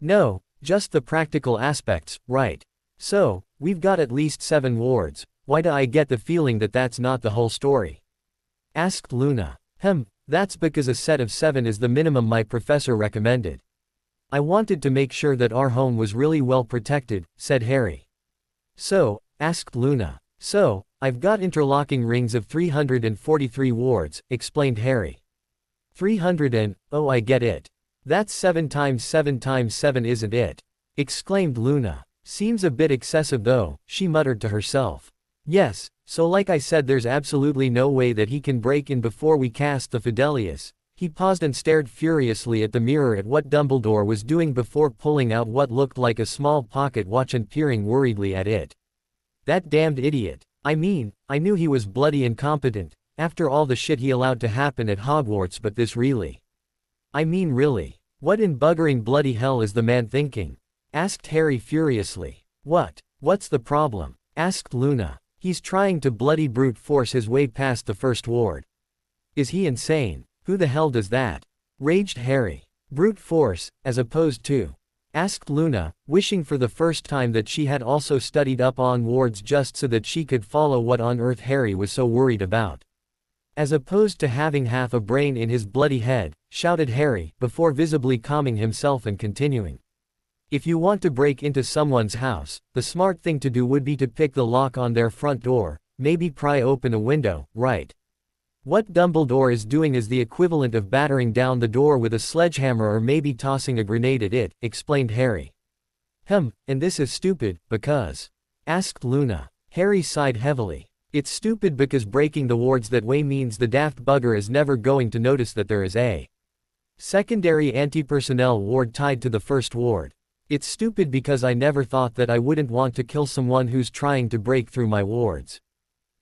No, just the practical aspects, right? So, we've got at least 7 wards, why do I get the feeling that that's not the whole story? Asked Luna. That's because a set of 7 is the minimum my professor recommended. I wanted to make sure that our home was really well protected, said Harry. So, asked Luna. So, I've got interlocking rings of 343 wards, explained Harry. 300 and, oh I get it. That's 7 times 7 times 7 isn't it? Exclaimed Luna. Seems a bit excessive though, she muttered to herself. Yes, so like I said there's absolutely no way that he can break in before we cast the Fidelius. He paused and stared furiously at the mirror at what Dumbledore was doing before pulling out what looked like a small pocket watch and peering worriedly at it. That damned idiot. I mean, I knew he was bloody incompetent, after all the shit he allowed to happen at Hogwarts, but this really. I mean really. What in buggering bloody hell is the man thinking? Asked Harry furiously. What's the problem? Asked Luna. He's trying to bloody brute force his way past the first ward. Is he insane? Who the hell does that? Raged Harry. Brute force, as opposed to? Asked Luna, wishing for the first time that she had also studied up on wards just so that she could follow what on earth Harry was so worried about. As opposed to having half a brain in his bloody head, shouted Harry, before visibly calming himself and continuing. If you want to break into someone's house, the smart thing to do would be to pick the lock on their front door, maybe pry open a window, right? What Dumbledore is doing is the equivalent of battering down the door with a sledgehammer or maybe tossing a grenade at it, explained Harry. And this is stupid, because? Asked Luna. Harry sighed heavily. It's stupid because breaking the wards that way means the daft bugger is never going to notice that there is a secondary anti-personnel ward tied to the first ward. It's stupid because I never thought that I wouldn't want to kill someone who's trying to break through my wards.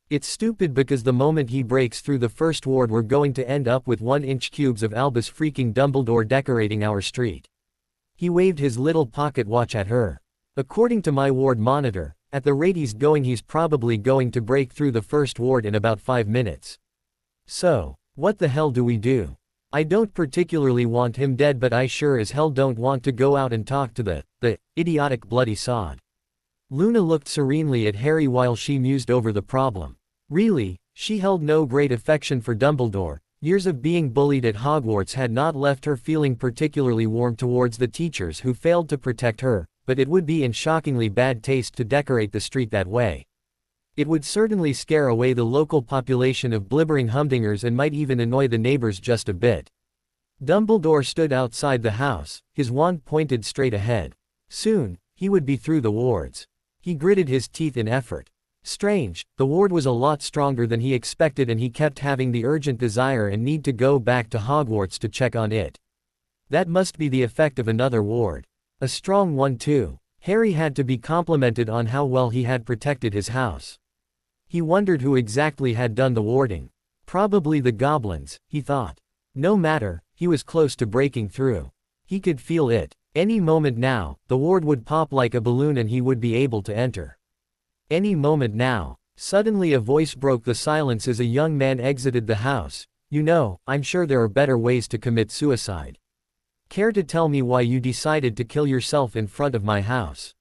It's stupid because the moment he breaks through the first ward we're going to end up with 1-inch cubes of Albus freaking Dumbledore decorating our street. He waved his little pocket watch at her. According to my ward monitor, at the rate he's going he's probably going to break through the first ward in about 5 minutes. So, what the hell do we do? I don't particularly want him dead, but I sure as hell don't want to go out and talk to the idiotic bloody sod. Luna looked serenely at Harry while she mused over the problem. Really, she held no great affection for Dumbledore. Years of being bullied at Hogwarts had not left her feeling particularly warm towards the teachers who failed to protect her, but it would be in shockingly bad taste to decorate the street that way. It would certainly scare away the local population of blibbering humdingers and might even annoy the neighbors just a bit. Dumbledore stood outside the house, his wand pointed straight ahead. Soon, he would be through the wards. He gritted his teeth in effort. Strange, the ward was a lot stronger than he expected and he kept having the urgent desire and need to go back to Hogwarts to check on it. That must be the effect of another ward. A strong one too. Harry had to be complimented on how well he had protected his house. He wondered who exactly had done the warding. Probably the goblins, he thought. No matter, he was close to breaking through. He could feel it. Any moment now, the ward would pop like a balloon and he would be able to enter. Any moment now. Suddenly a voice broke the silence as a young man exited the house. You know, I'm sure there are better ways to commit suicide. Care to tell me why you decided to kill yourself in front of my house?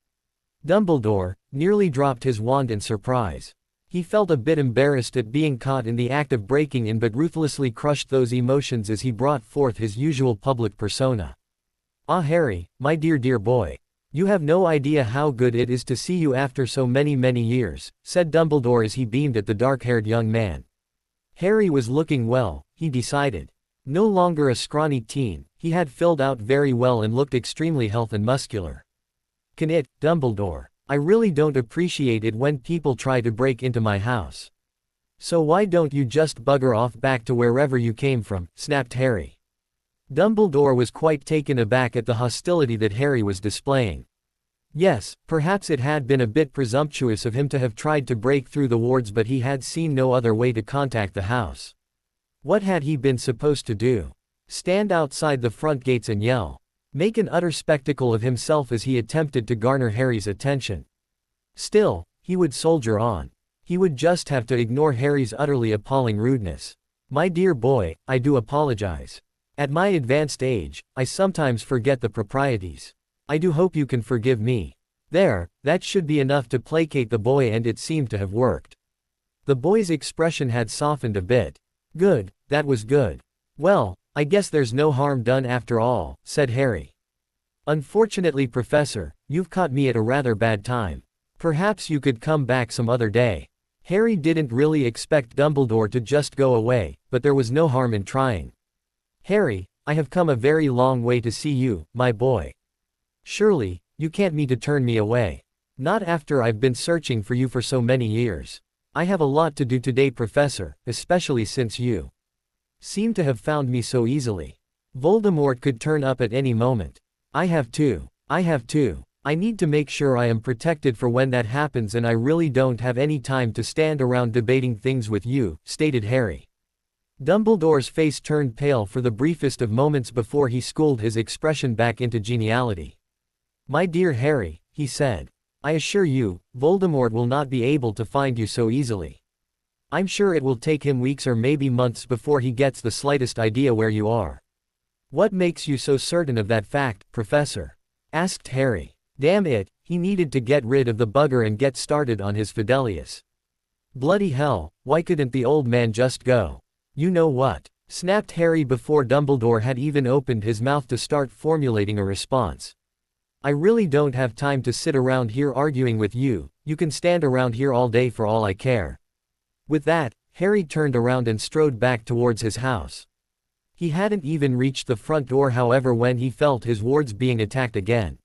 Dumbledore nearly dropped his wand in surprise. He felt a bit embarrassed at being caught in the act of breaking in but ruthlessly crushed those emotions as he brought forth his usual public persona. Ah Harry, my dear boy. You have no idea how good it is to see you after so many years, said Dumbledore as he beamed at the dark-haired young man. Harry was looking well, he decided. No longer a scrawny teen, he had filled out very well and looked extremely healthy and muscular. Can it, Dumbledore? I really don't appreciate it when people try to break into my house. So why don't you just bugger off back to wherever you came from, snapped Harry. Dumbledore was quite taken aback at the hostility that Harry was displaying. Yes, perhaps it had been a bit presumptuous of him to have tried to break through the wards, but he had seen no other way to contact the house. What had he been supposed to do? Stand outside the front gates and yell? Make an utter spectacle of himself as he attempted to garner Harry's attention? Still, he would soldier on. He would just have to ignore Harry's utterly appalling rudeness. My dear boy, I do apologize. At my advanced age, I sometimes forget the proprieties. I do hope you can forgive me. There, that should be enough to placate the boy, and it seemed to have worked. The boy's expression had softened a bit. Good, that was good. Well, I guess there's no harm done after all, said Harry. Unfortunately, Professor, you've caught me at a rather bad time. Perhaps you could come back some other day. Harry didn't really expect Dumbledore to just go away, but there was no harm in trying. Harry, I have come a very long way to see you, my boy. Surely, you can't mean to turn me away. Not after I've been searching for you for so many years. I have a lot to do today, Professor, especially since you seem to have found me so easily. Voldemort could turn up at any moment. I have too. I need to make sure I am protected for when that happens, and I really don't have any time to stand around debating things with you, stated Harry. Dumbledore's face turned pale for the briefest of moments before he schooled his expression back into geniality. My dear Harry, he said. I assure you, Voldemort will not be able to find you so easily. I'm sure it will take him weeks or maybe months before he gets the slightest idea where you are. What makes you so certain of that fact, Professor? Asked Harry. Damn it, he needed to get rid of the bugger and get started on his Fidelius. Bloody hell, why couldn't the old man just go? You know what? Snapped Harry before Dumbledore had even opened his mouth to start formulating a response. I really don't have time to sit around here arguing with you. You can stand around here all day for all I care. With that, Harry turned around and strode back towards his house. He hadn't even reached the front door, however, when he felt his wards being attacked again.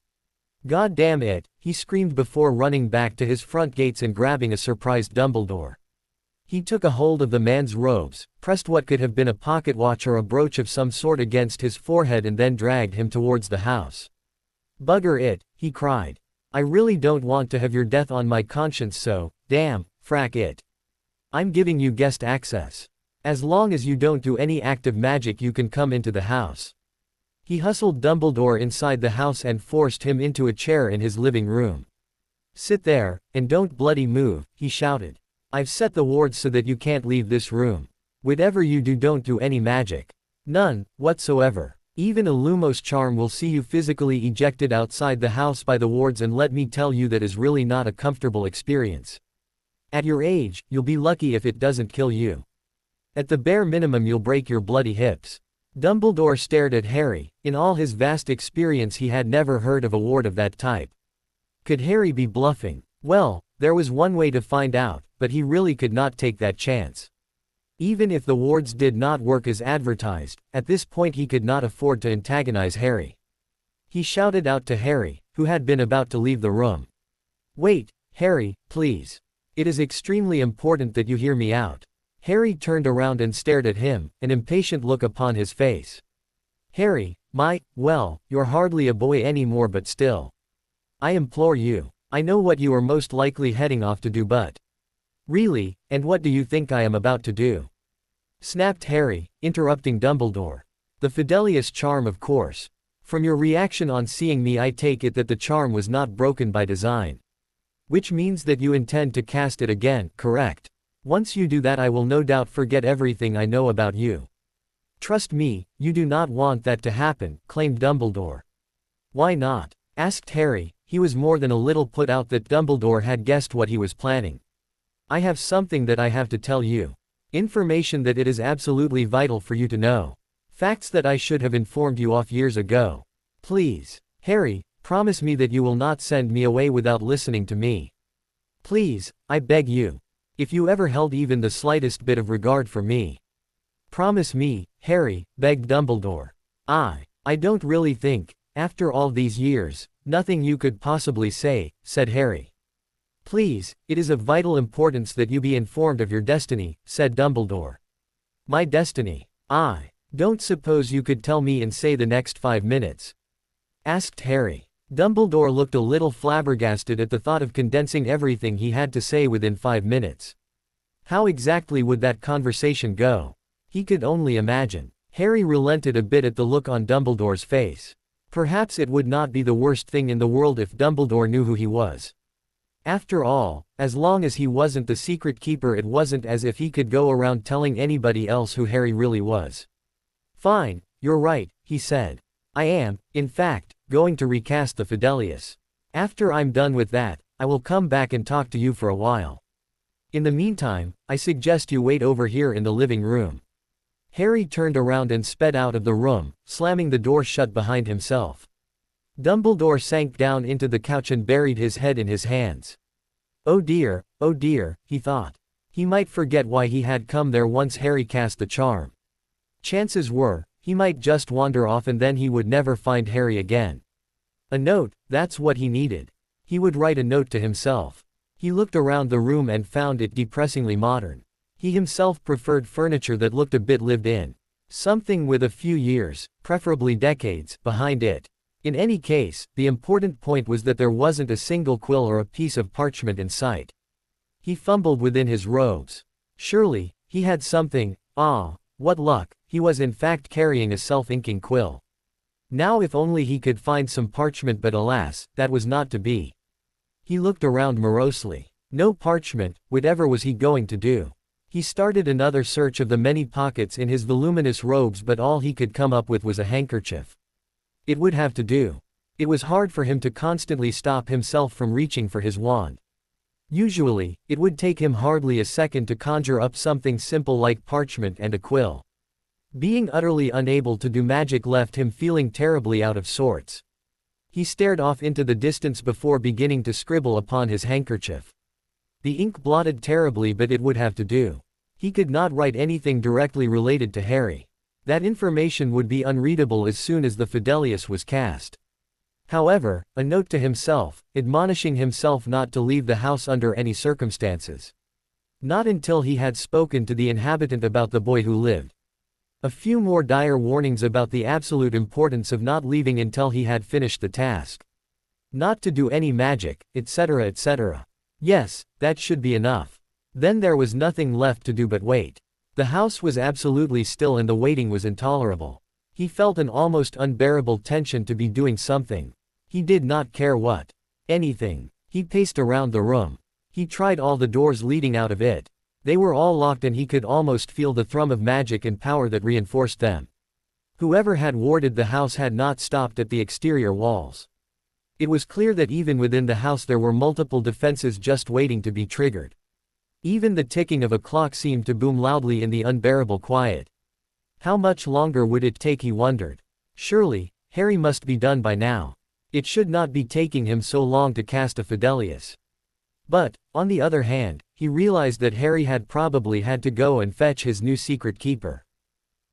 God damn it, he screamed before running back to his front gates and grabbing a surprised Dumbledore. He took a hold of the man's robes, pressed what could have been a pocket watch or a brooch of some sort against his forehead, and then dragged him towards the house. Bugger it, he cried. I really don't want to have your death on my conscience, so, damn, frack it. I'm giving you guest access. As long as you don't do any active magic, you can come into the house. He hustled Dumbledore inside the house and forced him into a chair in his living room. Sit there, and don't bloody move, he shouted. I've set the wards so that you can't leave this room. Whatever you do, don't do any magic. None, whatsoever. Even a Lumos charm will see you physically ejected outside the house by the wards, and let me tell you, that is really not a comfortable experience. At your age, you'll be lucky if it doesn't kill you. At the bare minimum, you'll break your bloody hips. Dumbledore stared at Harry. In all his vast experience, he had never heard of a ward of that type. Could Harry be bluffing? Well, there was one way to find out, but he really could not take that chance. Even if the wards did not work as advertised, at this point he could not afford to antagonize Harry. He shouted out to Harry, who had been about to leave the room. Wait, Harry, please. It is extremely important that you hear me out. Harry turned around and stared at him, an impatient look upon his face. Harry, well, you're hardly a boy anymore, but still. I implore you. I know what you are most likely heading off to do, but... Really, and what do you think I am about to do? Snapped Harry, interrupting Dumbledore. The Fidelius charm, of course. From your reaction on seeing me, I take it that the charm was not broken by design. Which means that you intend to cast it again, correct? Once you do that, I will no doubt forget everything I know about you. Trust me, you do not want that to happen, claimed Dumbledore. Why not? Asked Harry. He was more than a little put out that Dumbledore had guessed what he was planning. I have something that I have to tell you. Information that it is absolutely vital for you to know. Facts that I should have informed you of years ago. Please, Harry, promise me that you will not send me away without listening to me. Please, I beg you. If you ever held even the slightest bit of regard for me. Promise me, Harry, begged Dumbledore. I don't really think, after all these years, nothing you could possibly say, said Harry. Please, it is of vital importance that you be informed of your destiny, said Dumbledore. My destiny? I don't suppose you could tell me in say the next 5 minutes? Asked Harry. Dumbledore looked a little flabbergasted at the thought of condensing everything he had to say within 5 minutes. How exactly would that conversation go? He could only imagine. Harry relented a bit at the look on Dumbledore's face. Perhaps it would not be the worst thing in the world if Dumbledore knew who he was. After all, as long as he wasn't the secret keeper, it wasn't as if he could go around telling anybody else who Harry really was. Fine, you're right, he said. I am, in fact, going to recast the Fidelius. After I'm done with that, I will come back and talk to you for a while. In the meantime, I suggest you wait over here in the living room. Harry turned around and sped out of the room, slamming the door shut behind himself. Dumbledore sank down into the couch and buried his head in his hands. Oh dear, he thought. He might forget why he had come there once Harry cast the charm. Chances were, he might just wander off and then he would never find Harry again. A note, that's what he needed. He would write a note to himself. He looked around the room and found it depressingly modern. He himself preferred furniture that looked a bit lived in. Something with a few years, preferably decades, behind it. In any case, the important point was that there wasn't a single quill or a piece of parchment in sight. He fumbled within his robes. Surely, he had something. Ah, what luck, he was in fact carrying a self-inking quill. Now if only he could find some parchment, but alas, that was not to be. He looked around morosely. No parchment, whatever was he going to do? He started another search of the many pockets in his voluminous robes, but all he could come up with was a handkerchief. It would have to do. It was hard for him to constantly stop himself from reaching for his wand. Usually, it would take him hardly a second to conjure up something simple like parchment and a quill. Being utterly unable to do magic left him feeling terribly out of sorts. He stared off into the distance before beginning to scribble upon his handkerchief. The ink blotted terribly, but it would have to do. He could not write anything directly related to Harry. That information would be unreadable as soon as the Fidelius was cast. However, a note to himself, admonishing himself not to leave the house under any circumstances. Not until he had spoken to the inhabitant about the boy who lived. A few more dire warnings about the absolute importance of not leaving until he had finished the task. Not to do any magic, etc., etc. Yes, that should be enough. Then there was nothing left to do but wait. The house was absolutely still and the waiting was intolerable. He felt an almost unbearable tension to be doing something. He did not care what. Anything. He paced around the room. He tried all the doors leading out of it. They were all locked and he could almost feel the thrum of magic and power that reinforced them. Whoever had warded the house had not stopped at the exterior walls. It was clear that even within the house there were multiple defenses just waiting to be triggered. Even the ticking of a clock seemed to boom loudly in the unbearable quiet. How much longer would it take, he wondered. Surely, Harry must be done by now. It should not be taking him so long to cast a Fidelius. But, on the other hand, he realized that Harry had probably had to go and fetch his new secret keeper.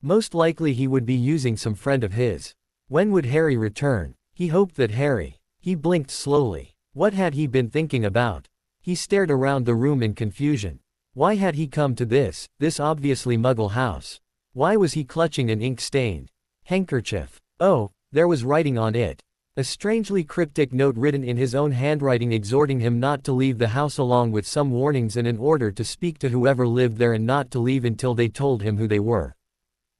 Most likely he would be using some friend of his. When would Harry return? He hoped that Harry. He blinked slowly. What had he been thinking about? He stared around the room in confusion. Why had he come to this obviously Muggle house? Why was he clutching an ink-stained handkerchief? Oh, there was writing on it. A strangely cryptic note written in his own handwriting exhorting him not to leave the house along with some warnings and an order to speak to whoever lived there and not to leave until they told him who they were.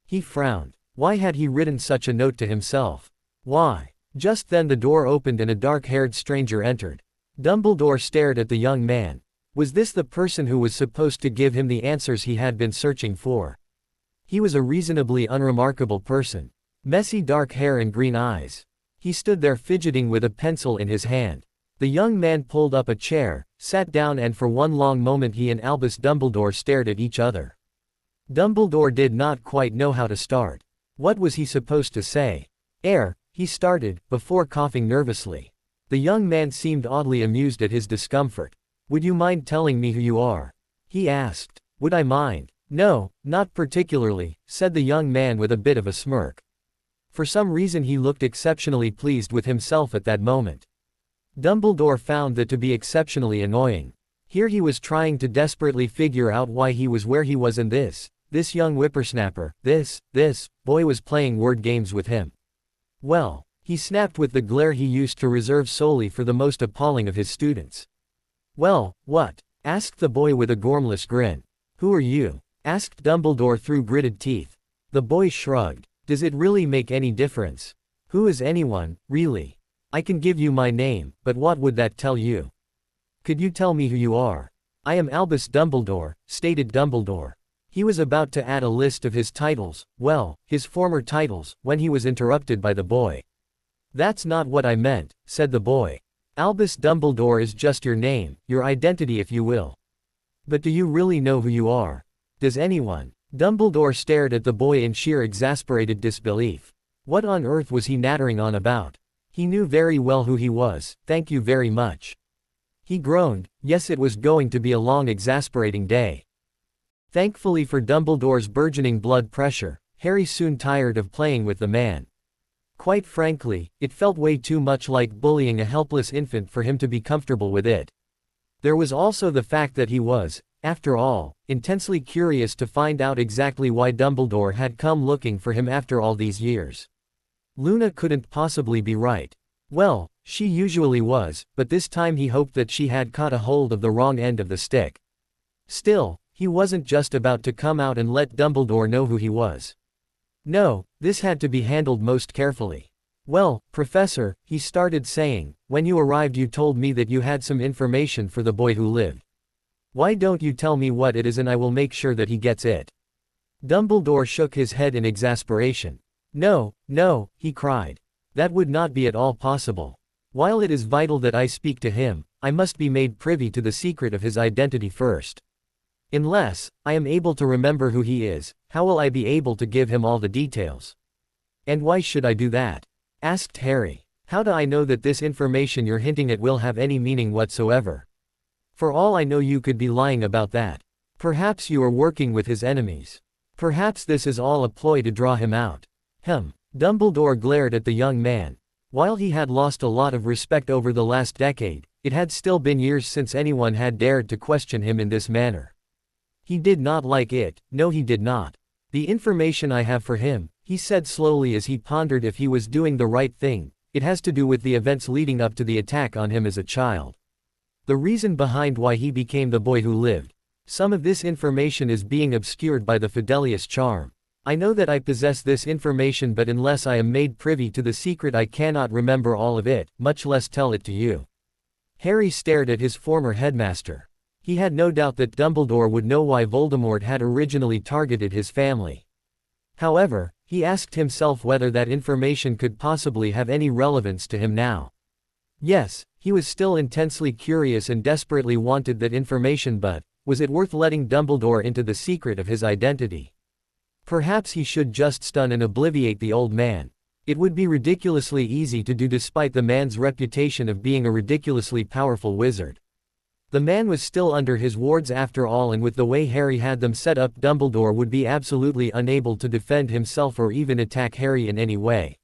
He frowned. Why had he written such a note to himself? Why? Just then the door opened and a dark-haired stranger entered. Dumbledore stared at the young man. Was this the person who was supposed to give him the answers he had been searching for? He was a reasonably unremarkable person. Messy dark hair and green eyes. He stood there fidgeting with a pencil in his hand. The young man pulled up a chair, sat down, and for one long moment he and Albus Dumbledore stared at each other. Dumbledore did not quite know how to start. What was he supposed to say? He started, before coughing nervously. The young man seemed oddly amused at his discomfort. Would you mind telling me who you are? He asked. Would I mind? No, not particularly, said the young man with a bit of a smirk. For some reason he looked exceptionally pleased with himself at that moment. Dumbledore found that to be exceptionally annoying. Here he was trying to desperately figure out why he was where he was, and this young whippersnapper, this boy was playing word games with him. Well, he snapped with the glare he used to reserve solely for the most appalling of his students. Well, what? Asked the boy with a gormless grin. Who are you? Asked Dumbledore through gritted teeth. The boy shrugged. Does it really make any difference? Who is anyone, really? I can give you my name, but what would that tell you? Could you tell me who you are? I am Albus Dumbledore, stated Dumbledore. He was about to add a list of his titles, well, his former titles, when he was interrupted by the boy. That's not what I meant, said the boy. Albus Dumbledore is just your name, your identity if you will. But do you really know who you are? Does anyone? Dumbledore stared at the boy in sheer exasperated disbelief. What on earth was he nattering on about? He knew very well who he was, thank you very much. He groaned, yes, it was going to be a long exasperating day. Thankfully for Dumbledore's burgeoning blood pressure, Harry soon tired of playing with the man. Quite frankly, it felt way too much like bullying a helpless infant for him to be comfortable with it. There was also the fact that he was, after all, intensely curious to find out exactly why Dumbledore had come looking for him after all these years. Luna couldn't possibly be right. Well, she usually was, but this time he hoped that she had caught a hold of the wrong end of the stick. Still, he wasn't just about to come out and let Dumbledore know who he was. No, this had to be handled most carefully. Well, Professor, he started saying, when you arrived you told me that you had some information for the boy who lived. Why don't you tell me what it is and I will make sure that he gets it? Dumbledore shook his head in exasperation. No, no, he cried. That would not be at all possible. While it is vital that I speak to him, I must be made privy to the secret of his identity first. Unless I am able to remember who he is, how will I be able to give him all the details? And why should I do that? Asked Harry. How do I know that this information you're hinting at will have any meaning whatsoever? For all I know you could be lying about that. Perhaps you are working with his enemies. Perhaps this is all a ploy to draw him out. Dumbledore glared at the young man. While he had lost a lot of respect over the last decade, it had still been years since anyone had dared to question him in this manner. He did not like it, no he did not. The information I have for him, he said slowly as he pondered if he was doing the right thing, it has to do with the events leading up to the attack on him as a child. The reason behind why he became the boy who lived. Some of this information is being obscured by the Fidelius charm. I know that I possess this information, but unless I am made privy to the secret I cannot remember all of it, much less tell it to you. Harry stared at his former headmaster. He had no doubt that Dumbledore would know why Voldemort had originally targeted his family. However, he asked himself whether that information could possibly have any relevance to him now. Yes, he was still intensely curious and desperately wanted that information, but was it worth letting Dumbledore into the secret of his identity? Perhaps he should just stun and obliviate the old man. It would be ridiculously easy to do despite the man's reputation of being a ridiculously powerful wizard. The man was still under his wards after all, and with the way Harry had them set up, Dumbledore would be absolutely unable to defend himself or even attack Harry in any way.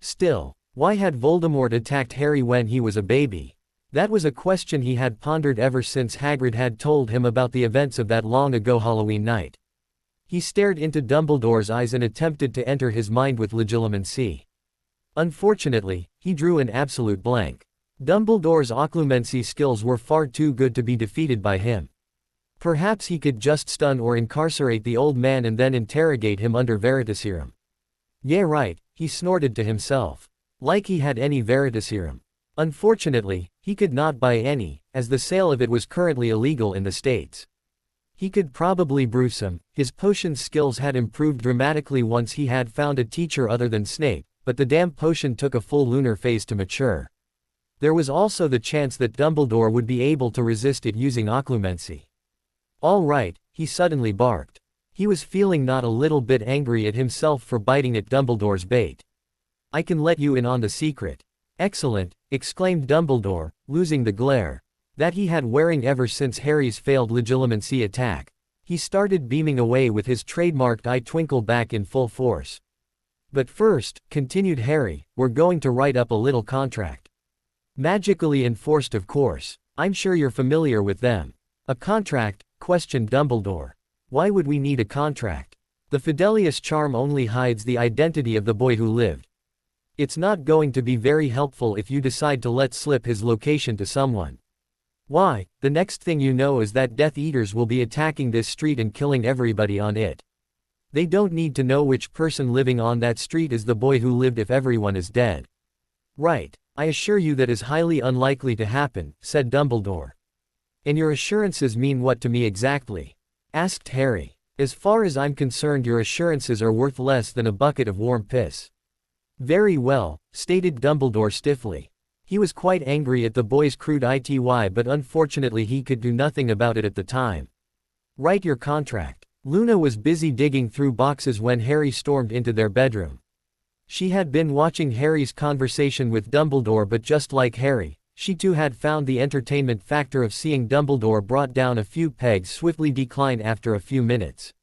Still, why had Voldemort attacked Harry when he was a baby? That was a question he had pondered ever since Hagrid had told him about the events of that long ago Halloween night. He stared into Dumbledore's eyes and attempted to enter his mind with legilimency. Unfortunately, he drew an absolute blank. Dumbledore's occlumency skills were far too good to be defeated by him. Perhaps he could just stun or incarcerate the old man and then interrogate him under Veritaserum. Yeah right, he snorted to himself. Like he had any Veritaserum. Unfortunately, he could not buy any, as the sale of it was currently illegal in the States. He could probably brew some. His potion skills had improved dramatically once he had found a teacher other than Snape, but the damn potion took a full lunar phase to mature. There was also the chance that Dumbledore would be able to resist it using occlumency. All right, he suddenly barked. He was feeling not a little bit angry at himself for biting at Dumbledore's bait. I can let you in on the secret. Excellent, exclaimed Dumbledore, losing the glare that he had wearing ever since Harry's failed legilimency attack. He started beaming away with his trademarked eye twinkle back in full force. But first, continued Harry, we're going to write up a little contract. Magically enforced, of course. I'm sure you're familiar with them. A contract? Questioned Dumbledore. Why would we need a contract? The Fidelius charm only hides the identity of the boy who lived. It's not going to be very helpful if you decide to let slip his location to someone. Why, the next thing you know is that Death Eaters will be attacking this street and killing everybody on it. They don't need to know which person living on that street is the boy who lived if everyone is dead. Right. I assure you that is highly unlikely to happen, said Dumbledore. And your assurances mean what to me exactly? Asked Harry. As far as I'm concerned, your assurances are worth less than a bucket of warm piss. Very well, stated Dumbledore stiffly. He was quite angry at the boy's crude ity, but unfortunately he could do nothing about it at the time. Write your contract. Luna was busy digging through boxes when Harry stormed into their bedroom. She had been watching Harry's conversation with Dumbledore, but just like Harry, she too had found the entertainment factor of seeing Dumbledore brought down a few pegs swiftly decline after a few minutes.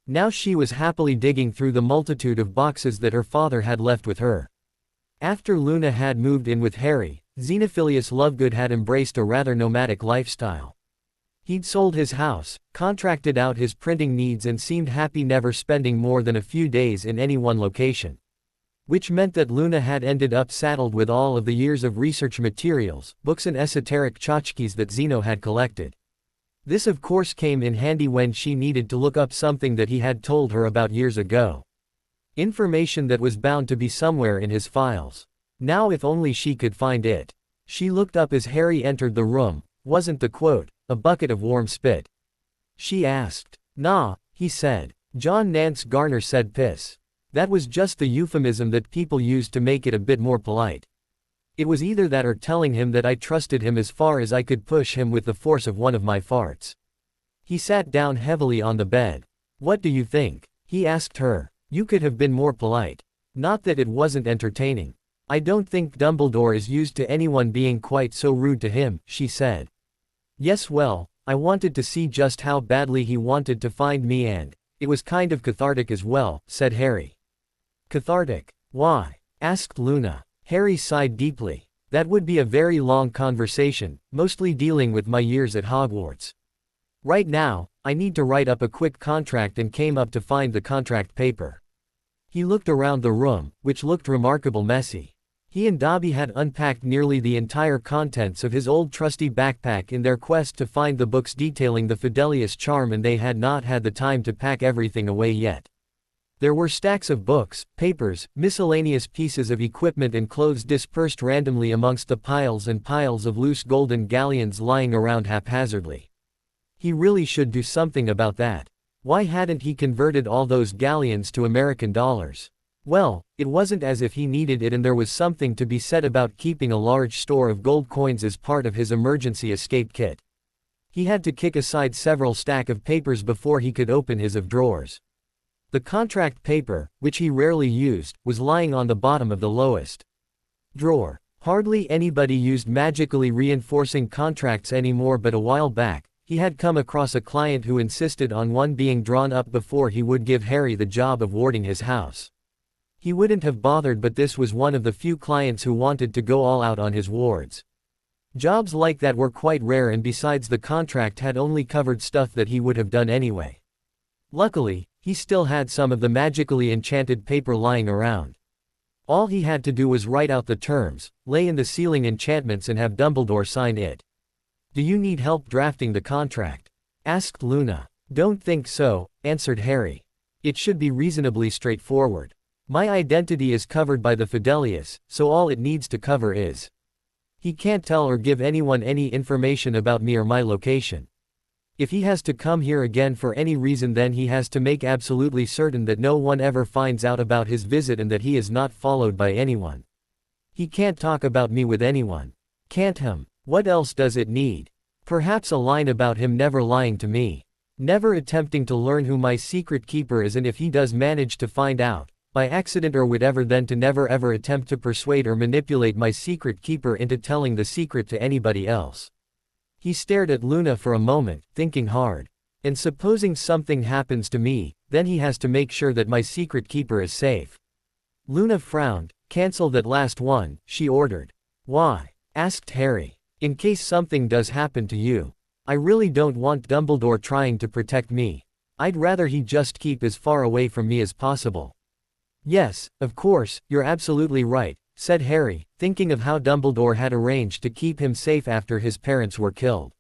Now she was happily digging through the multitude of boxes that her father had left with her. After Luna had moved in with Harry, Xenophilius Lovegood had embraced a rather nomadic lifestyle. He'd sold his house, contracted out his printing needs, and seemed happy never spending more than a few days in any one location. Which meant that Luna had ended up saddled with all of the years of research materials, books and esoteric tchotchkes that Zeno had collected. This of course came in handy when she needed to look up something that he had told her about years ago. Information that was bound to be somewhere in his files. Now if only she could find it. She looked up as Harry entered the room. Wasn't the quote, "a bucket of warm spit"? She asked. Nah, he said. John Nance Garner said piss. That was just the euphemism that people used to make it a bit more polite. It was either that or telling him that I trusted him as far as I could push him with the force of one of my farts. He sat down heavily on the bed. What do you think? He asked her. You could have been more polite. Not that it wasn't entertaining. I don't think Dumbledore is used to anyone being quite so rude to him, she said. Yes, well, I wanted to see just how badly he wanted to find me, and it was kind of cathartic as well, said Harry. Cathartic? Why? Asked Luna. Harry sighed deeply. That would be a very long conversation, mostly dealing with my years at Hogwarts. Right now, I need to write up a quick contract and came up to find the contract paper. He looked around the room, which looked remarkable messy. He and Dobby had unpacked nearly the entire contents of his old trusty backpack in their quest to find the books detailing the Fidelius charm, and they had not had the time to pack everything away yet. There were stacks of books, papers, miscellaneous pieces of equipment and clothes dispersed randomly amongst the piles and piles of loose golden galleons lying around haphazardly. He really should do something about that. Why hadn't he converted all those galleons to American dollars? Well, it wasn't as if he needed it, and there was something to be said about keeping a large store of gold coins as part of his emergency escape kit. He had to kick aside several stacks of papers before he could open his of drawers. The contract paper, which he rarely used, was lying on the bottom of the lowest drawer. Hardly anybody used magically reinforcing contracts anymore, but a while back, he had come across a client who insisted on one being drawn up before he would give Harry the job of warding his house. He wouldn't have bothered, but this was one of the few clients who wanted to go all out on his wards. Jobs like that were quite rare, and besides, the contract had only covered stuff that he would have done anyway. Luckily, he still had some of the magically enchanted paper lying around. All he had to do was write out the terms, lay in the sealing enchantments, and have Dumbledore sign it. Do you need help drafting the contract? Asked Luna. Don't think so, answered Harry. It should be reasonably straightforward. My identity is covered by the Fidelius, so all it needs to cover is. He can't tell or give anyone any information about me or my location. If he has to come here again for any reason, then he has to make absolutely certain that no one ever finds out about his visit and that he is not followed by anyone. He can't talk about me with anyone. Can't him. What else does it need? Perhaps a line about him never lying to me. Never attempting to learn who my secret keeper is, and if he does manage to find out, by accident or whatever, then to never ever attempt to persuade or manipulate my secret keeper into telling the secret to anybody else. He stared at Luna for a moment, thinking hard. And supposing something happens to me, then he has to make sure that my secret keeper is safe. Luna frowned. Cancel that last one, she ordered. Why? asked Harry. In case something does happen to you. I really don't want Dumbledore trying to protect me. I'd rather he just keep as far away from me as possible. Yes, of course, you're absolutely right, said Harry, thinking of how Dumbledore had arranged to keep him safe after his parents were killed.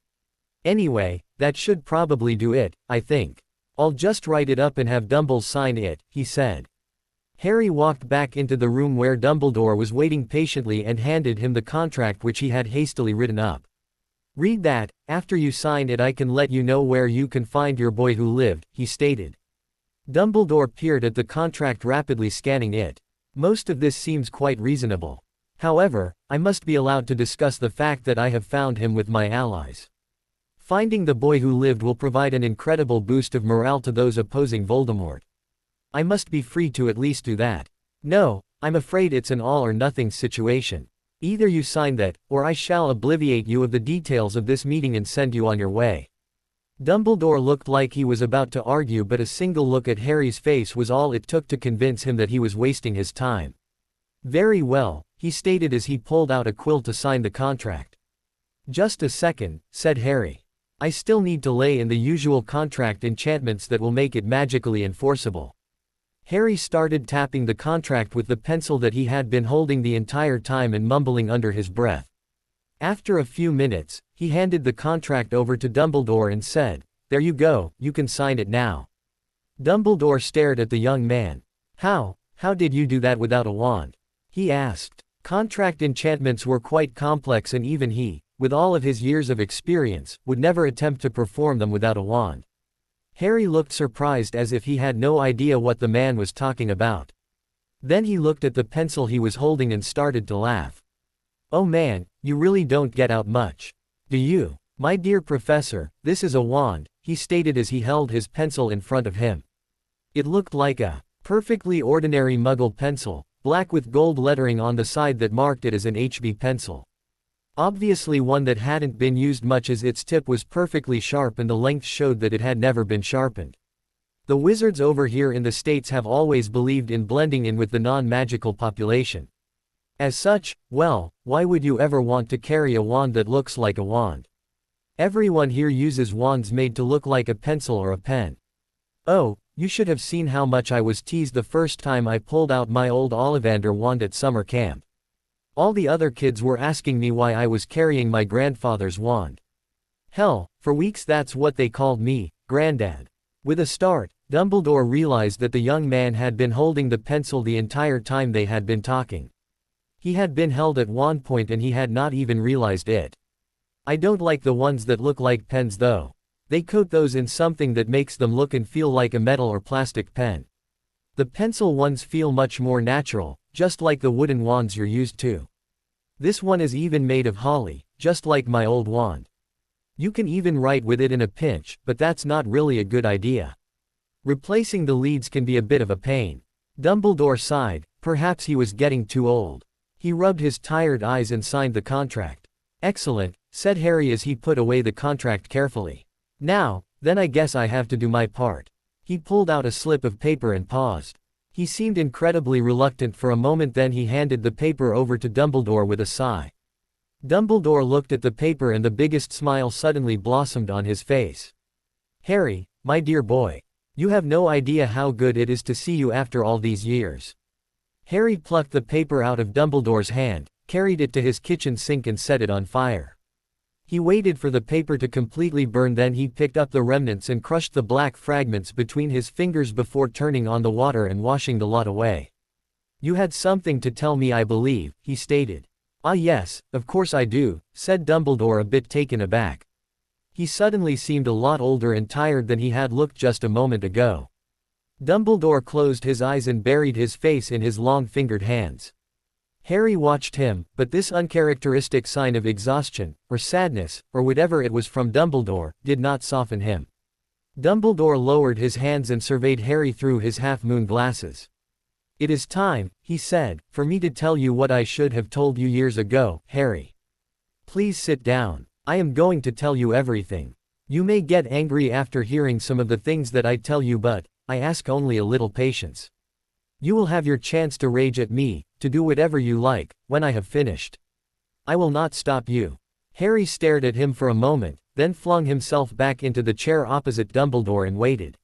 Anyway, that should probably do it, I think. I'll just write it up and have Dumble sign it, he said. Harry walked back into the room where Dumbledore was waiting patiently and handed him the contract which he had hastily written up. Read that, after you sign it I can let you know where you can find your boy who lived, he stated. Dumbledore peered at the contract, rapidly scanning it. Most of this seems quite reasonable. However, I must be allowed to discuss the fact that I have found him with my allies. Finding the boy who lived will provide an incredible boost of morale to those opposing Voldemort. I must be free to at least do that. No, I'm afraid it's an all-or-nothing situation. Either you sign that, or I shall obliviate you of the details of this meeting and send you on your way. Dumbledore looked like he was about to argue, but a single look at Harry's face was all it took to convince him that he was wasting his time. Very well, he stated as he pulled out a quill to sign the contract. Just a second, said Harry. I still need to lay in the usual contract enchantments that will make it magically enforceable. Harry started tapping the contract with the pencil that he had been holding the entire time and mumbling under his breath. After a few minutes, he handed the contract over to Dumbledore and said, "There you go, you can sign it now." Dumbledore stared at the young man. How did you do that without a wand?" he asked. Contract enchantments were quite complex and even he, with all of his years of experience, would never attempt to perform them without a wand. Harry looked surprised as if he had no idea what the man was talking about. Then he looked at the pencil he was holding and started to laugh. "Oh man, you really don't get out much. Do you? My dear professor, this is a wand," he stated as he held his pencil in front of him. It looked like a perfectly ordinary Muggle pencil, black with gold lettering on the side that marked it as an HB pencil. Obviously one that hadn't been used much, as its tip was perfectly sharp and the length showed that it had never been sharpened. The wizards over here in the States have always believed in blending in with the non-magical population. As such, well, why would you ever want to carry a wand that looks like a wand? Everyone here uses wands made to look like a pencil or a pen. Oh, you should have seen how much I was teased the first time I pulled out my old Ollivander wand at summer camp. All the other kids were asking me why I was carrying my grandfather's wand. Hell, for weeks that's what they called me, Granddad. With a start, Dumbledore realized that the young man had been holding the pencil the entire time they had been talking. He had been held at wand point and he had not even realized it. I don't like the ones that look like pens though. They coat those in something that makes them look and feel like a metal or plastic pen. The pencil ones feel much more natural, just like the wooden wands you're used to. This one is even made of holly, just like my old wand. You can even write with it in a pinch, but that's not really a good idea. Replacing the leads can be a bit of a pain. Dumbledore sighed, perhaps he was getting too old. He rubbed his tired eyes and signed the contract. Excellent, said Harry as he put away the contract carefully. Now, then I guess I have to do my part. He pulled out a slip of paper and paused. He seemed incredibly reluctant for a moment, then he handed the paper over to Dumbledore with a sigh. Dumbledore looked at the paper and the biggest smile suddenly blossomed on his face. Harry, my dear boy. You have no idea how good it is to see you after all these years. Harry plucked the paper out of Dumbledore's hand, carried it to his kitchen sink and set it on fire. He waited for the paper to completely burn, then he picked up the remnants and crushed the black fragments between his fingers before turning on the water and washing the lot away. You had something to tell me, I believe, he stated. Ah yes, of course I do, said Dumbledore, a bit taken aback. He suddenly seemed a lot older and tired than he had looked just a moment ago. Dumbledore closed his eyes and buried his face in his long-fingered hands. Harry watched him, but this uncharacteristic sign of exhaustion, or sadness, or whatever it was from Dumbledore, did not soften him. Dumbledore lowered his hands and surveyed Harry through his half-moon glasses. It is time, he said, for me to tell you what I should have told you years ago, Harry. Please sit down. I am going to tell you everything. You may get angry after hearing some of the things that I tell you, but I ask only a little patience. You will have your chance to rage at me, to do whatever you like, when I have finished. I will not stop you. Harry stared at him for a moment, then flung himself back into the chair opposite Dumbledore and waited.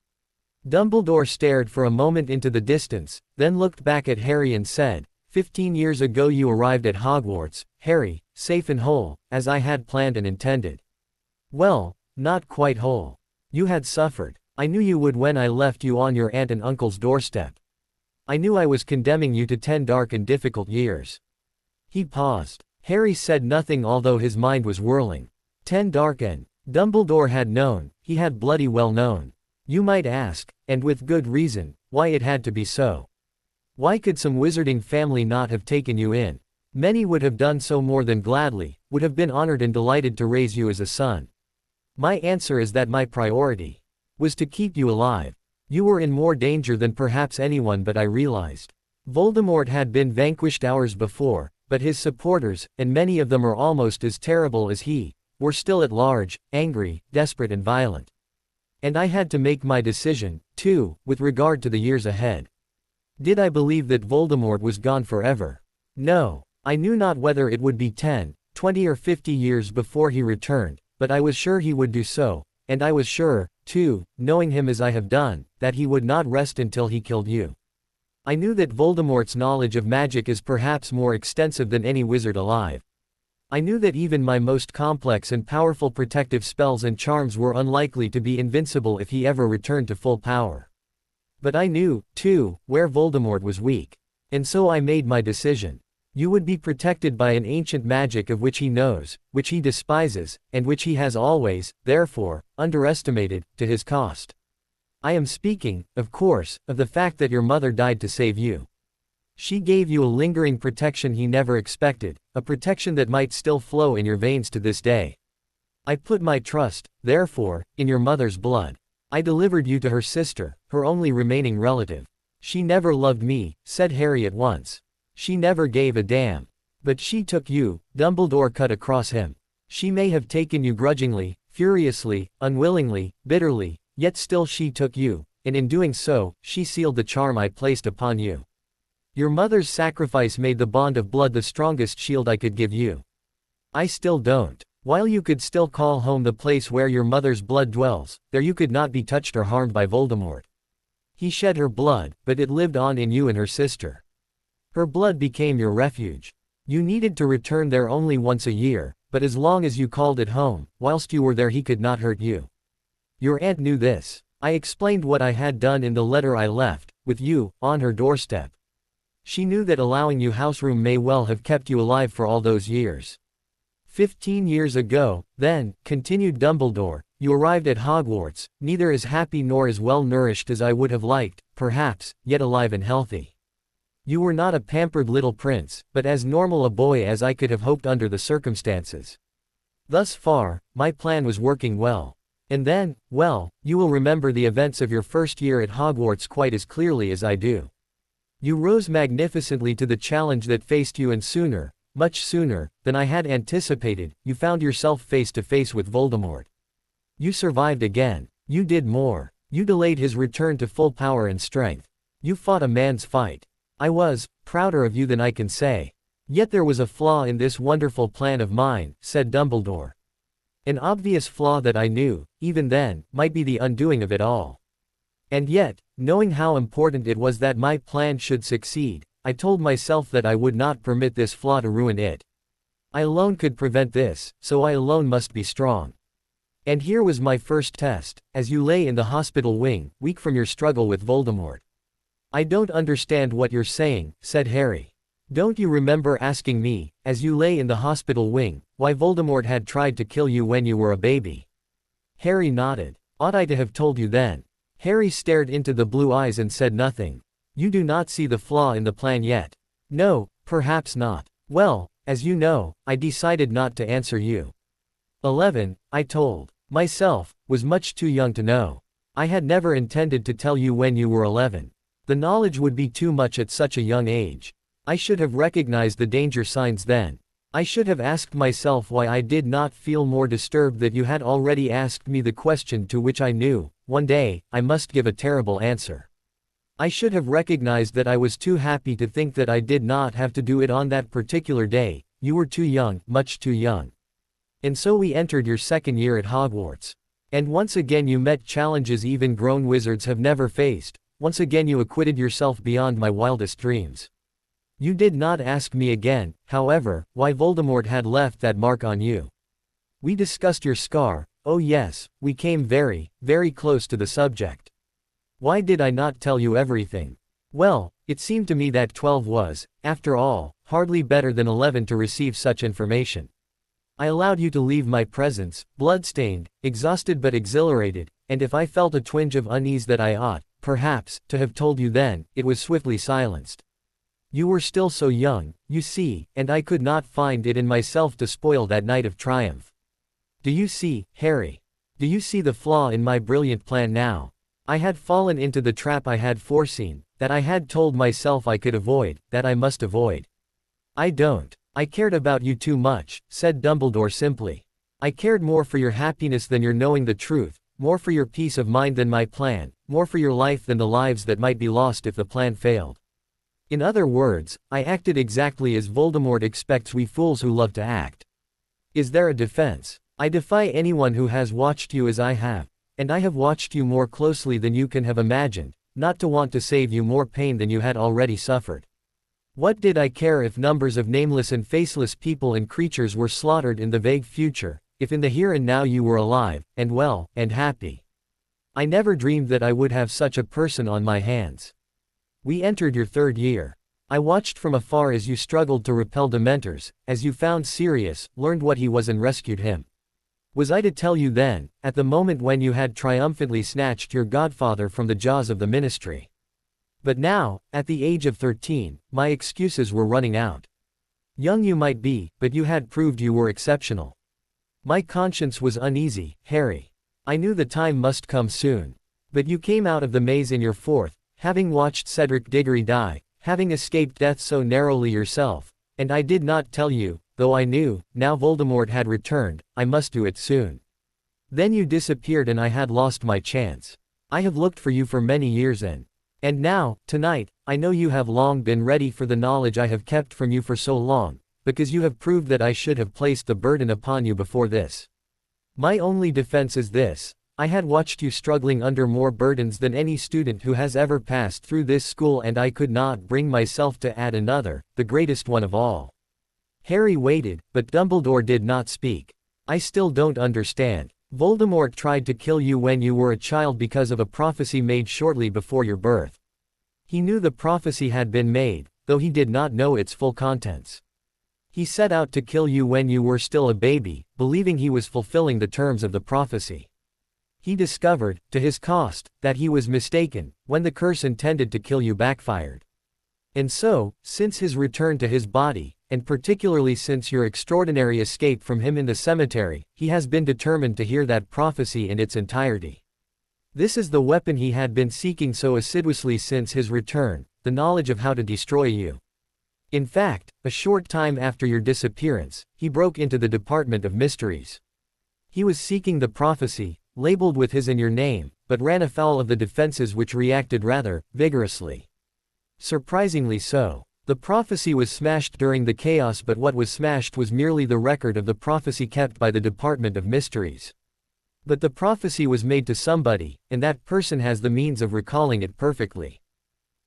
Dumbledore stared for a moment into the distance, then looked back at Harry and said, 15 years ago you arrived at Hogwarts, Harry, safe and whole, as I had planned and intended. Well, not quite whole. You had suffered. I knew you would when I left you on your aunt and uncle's doorstep. I knew I was condemning you to 10 dark and difficult years. He paused. Harry said nothing although his mind was whirling. 10 dark and Dumbledore had known, he had bloody well known. You might ask, and with good reason, why it had to be so. Why could some wizarding family not have taken you in? Many would have done so more than gladly, would have been honored and delighted to raise you as a son. My answer is that my priority was to keep you alive. You were in more danger than perhaps anyone but I realized. Voldemort had been vanquished hours before, but his supporters, and many of them are almost as terrible as he, were still at large, angry, desperate and violent. And I had to make my decision, too, with regard to the years ahead. Did I believe that Voldemort was gone forever? No. I knew not whether it would be 10, 20 or 50 years before he returned, but I was sure he would do so, and I was sure, too, knowing him as I have done, that he would not rest until he killed you. I knew that Voldemort's knowledge of magic is perhaps more extensive than any wizard alive. I knew that even my most complex and powerful protective spells and charms were unlikely to be invincible if he ever returned to full power. But I knew, too, where Voldemort was weak. And so I made my decision. You would be protected by an ancient magic of which he knows, which he despises, and which he has always, therefore, underestimated, to his cost. I am speaking, of course, of the fact that your mother died to save you. She gave you a lingering protection he never expected, a protection that might still flow in your veins to this day. I put my trust, therefore, in your mother's blood. I delivered you to her sister, her only remaining relative. She never loved me, said Harry at once. She never gave a damn. But she took you, Dumbledore cut across him. She may have taken you grudgingly, furiously, unwillingly, bitterly, yet still she took you, and in doing so, she sealed the charm I placed upon you. Your mother's sacrifice made the bond of blood the strongest shield I could give you. I still don't. While you could still call home the place where your mother's blood dwells, there you could not be touched or harmed by Voldemort. He shed her blood, but it lived on in you and her sister. Her blood became your refuge. You needed to return there only once a year, but as long as you called it home, whilst you were there he could not hurt you. Your aunt knew this. I explained what I had done in the letter I left, with you, on her doorstep. She knew that allowing you houseroom may well have kept you alive for all those years. 15 years ago, then, continued Dumbledore, you arrived at Hogwarts, neither as happy nor as well nourished as I would have liked, perhaps, yet alive and healthy. You were not a pampered little prince, but as normal a boy as I could have hoped under the circumstances. Thus far, my plan was working well. And then, well, you will remember the events of your first year at Hogwarts quite as clearly as I do. You rose magnificently to the challenge that faced you, and sooner, much sooner, than I had anticipated, you found yourself face to face with Voldemort. You survived again. You did more. You delayed his return to full power and strength. You fought a man's fight. I was prouder of you than I can say. Yet there was a flaw in this wonderful plan of mine, said Dumbledore. An obvious flaw that I knew, even then, might be the undoing of it all. And yet, knowing how important it was that my plan should succeed, I told myself that I would not permit this flaw to ruin it. I alone could prevent this, so I alone must be strong. And here was my first test, as you lay in the hospital wing, weak from your struggle with Voldemort. I don't understand what you're saying, said Harry. Don't you remember asking me, as you lay in the hospital wing, why Voldemort had tried to kill you when you were a baby? Harry nodded. Ought I to have told you then? Harry stared into the blue eyes and said nothing. You do not see the flaw in the plan yet. No, perhaps not. Well, as you know, I decided not to answer you. 11, I told myself, was much too young to know. I had never intended to tell you when you were 11. The knowledge would be too much at such a young age. I should have recognized the danger signs then. I should have asked myself why I did not feel more disturbed that you had already asked me the question to which I knew, one day, I must give a terrible answer. I should have recognized that I was too happy to think that I did not have to do it on that particular day, you were too young, much too young. And so we entered your second year at Hogwarts. And once again you met challenges even grown wizards have never faced, once again you acquitted yourself beyond my wildest dreams. You did not ask me again, however, why Voldemort had left that mark on you. We discussed your scar, oh yes, we came very, very close to the subject. Why did I not tell you everything? Well, it seemed to me that 12 was, after all, hardly better than 11 to receive such information. I allowed you to leave my presence, blood-stained, exhausted but exhilarated, and if I felt a twinge of unease that I ought, perhaps, to have told you then, it was swiftly silenced. You were still so young, you see, and I could not find it in myself to spoil that night of triumph. Do you see, Harry? Do you see the flaw in my brilliant plan now? I had fallen into the trap I had foreseen, that I had told myself I could avoid, that I must avoid. I don't. I cared about you too much, said Dumbledore simply. I cared more for your happiness than your knowing the truth, more for your peace of mind than my plan, more for your life than the lives that might be lost if the plan failed. In other words, I acted exactly as Voldemort expects we fools who love to act. Is there a defense? I defy anyone who has watched you as I have, and I have watched you more closely than you can have imagined, not to want to save you more pain than you had already suffered. What did I care if numbers of nameless and faceless people and creatures were slaughtered in the vague future, if in the here and now you were alive, and well, and happy? I never dreamed that I would have such a person on my hands. We entered your third year. I watched from afar as you struggled to repel Dementors, as you found Sirius, learned what he was and rescued him. Was I to tell you then, at the moment when you had triumphantly snatched your godfather from the jaws of the Ministry? But now, at the age of 13, my excuses were running out. Young you might be, but you had proved you were exceptional. My conscience was uneasy, Harry. I knew the time must come soon. But you came out of the maze in your fourth, having watched Cedric Diggory die, having escaped death so narrowly yourself, and I did not tell you, though I knew, now Voldemort had returned, I must do it soon. Then you disappeared and I had lost my chance. I have looked for you for many years and now, tonight, I know you have long been ready for the knowledge I have kept from you for so long, because you have proved that I should have placed the burden upon you before this. My only defense is this: I had watched you struggling under more burdens than any student who has ever passed through this school, and I could not bring myself to add another, the greatest one of all. Harry waited, but Dumbledore did not speak. I still don't understand. Voldemort tried to kill you when you were a child because of a prophecy made shortly before your birth. He knew the prophecy had been made, though he did not know its full contents. He set out to kill you when you were still a baby, believing he was fulfilling the terms of the prophecy. He discovered, to his cost, that he was mistaken, when the curse intended to kill you backfired. And so, since his return to his body, and particularly since your extraordinary escape from him in the cemetery, he has been determined to hear that prophecy in its entirety. This is the weapon he had been seeking so assiduously since his return, the knowledge of how to destroy you. In fact, a short time after your disappearance, he broke into the Department of Mysteries. He was seeking the prophecy, labeled with his and your name, but ran afoul of the defenses which reacted rather vigorously. Surprisingly so. The prophecy was smashed during the chaos, but what was smashed was merely the record of the prophecy kept by the Department of Mysteries. But the prophecy was made to somebody, and that person has the means of recalling it perfectly.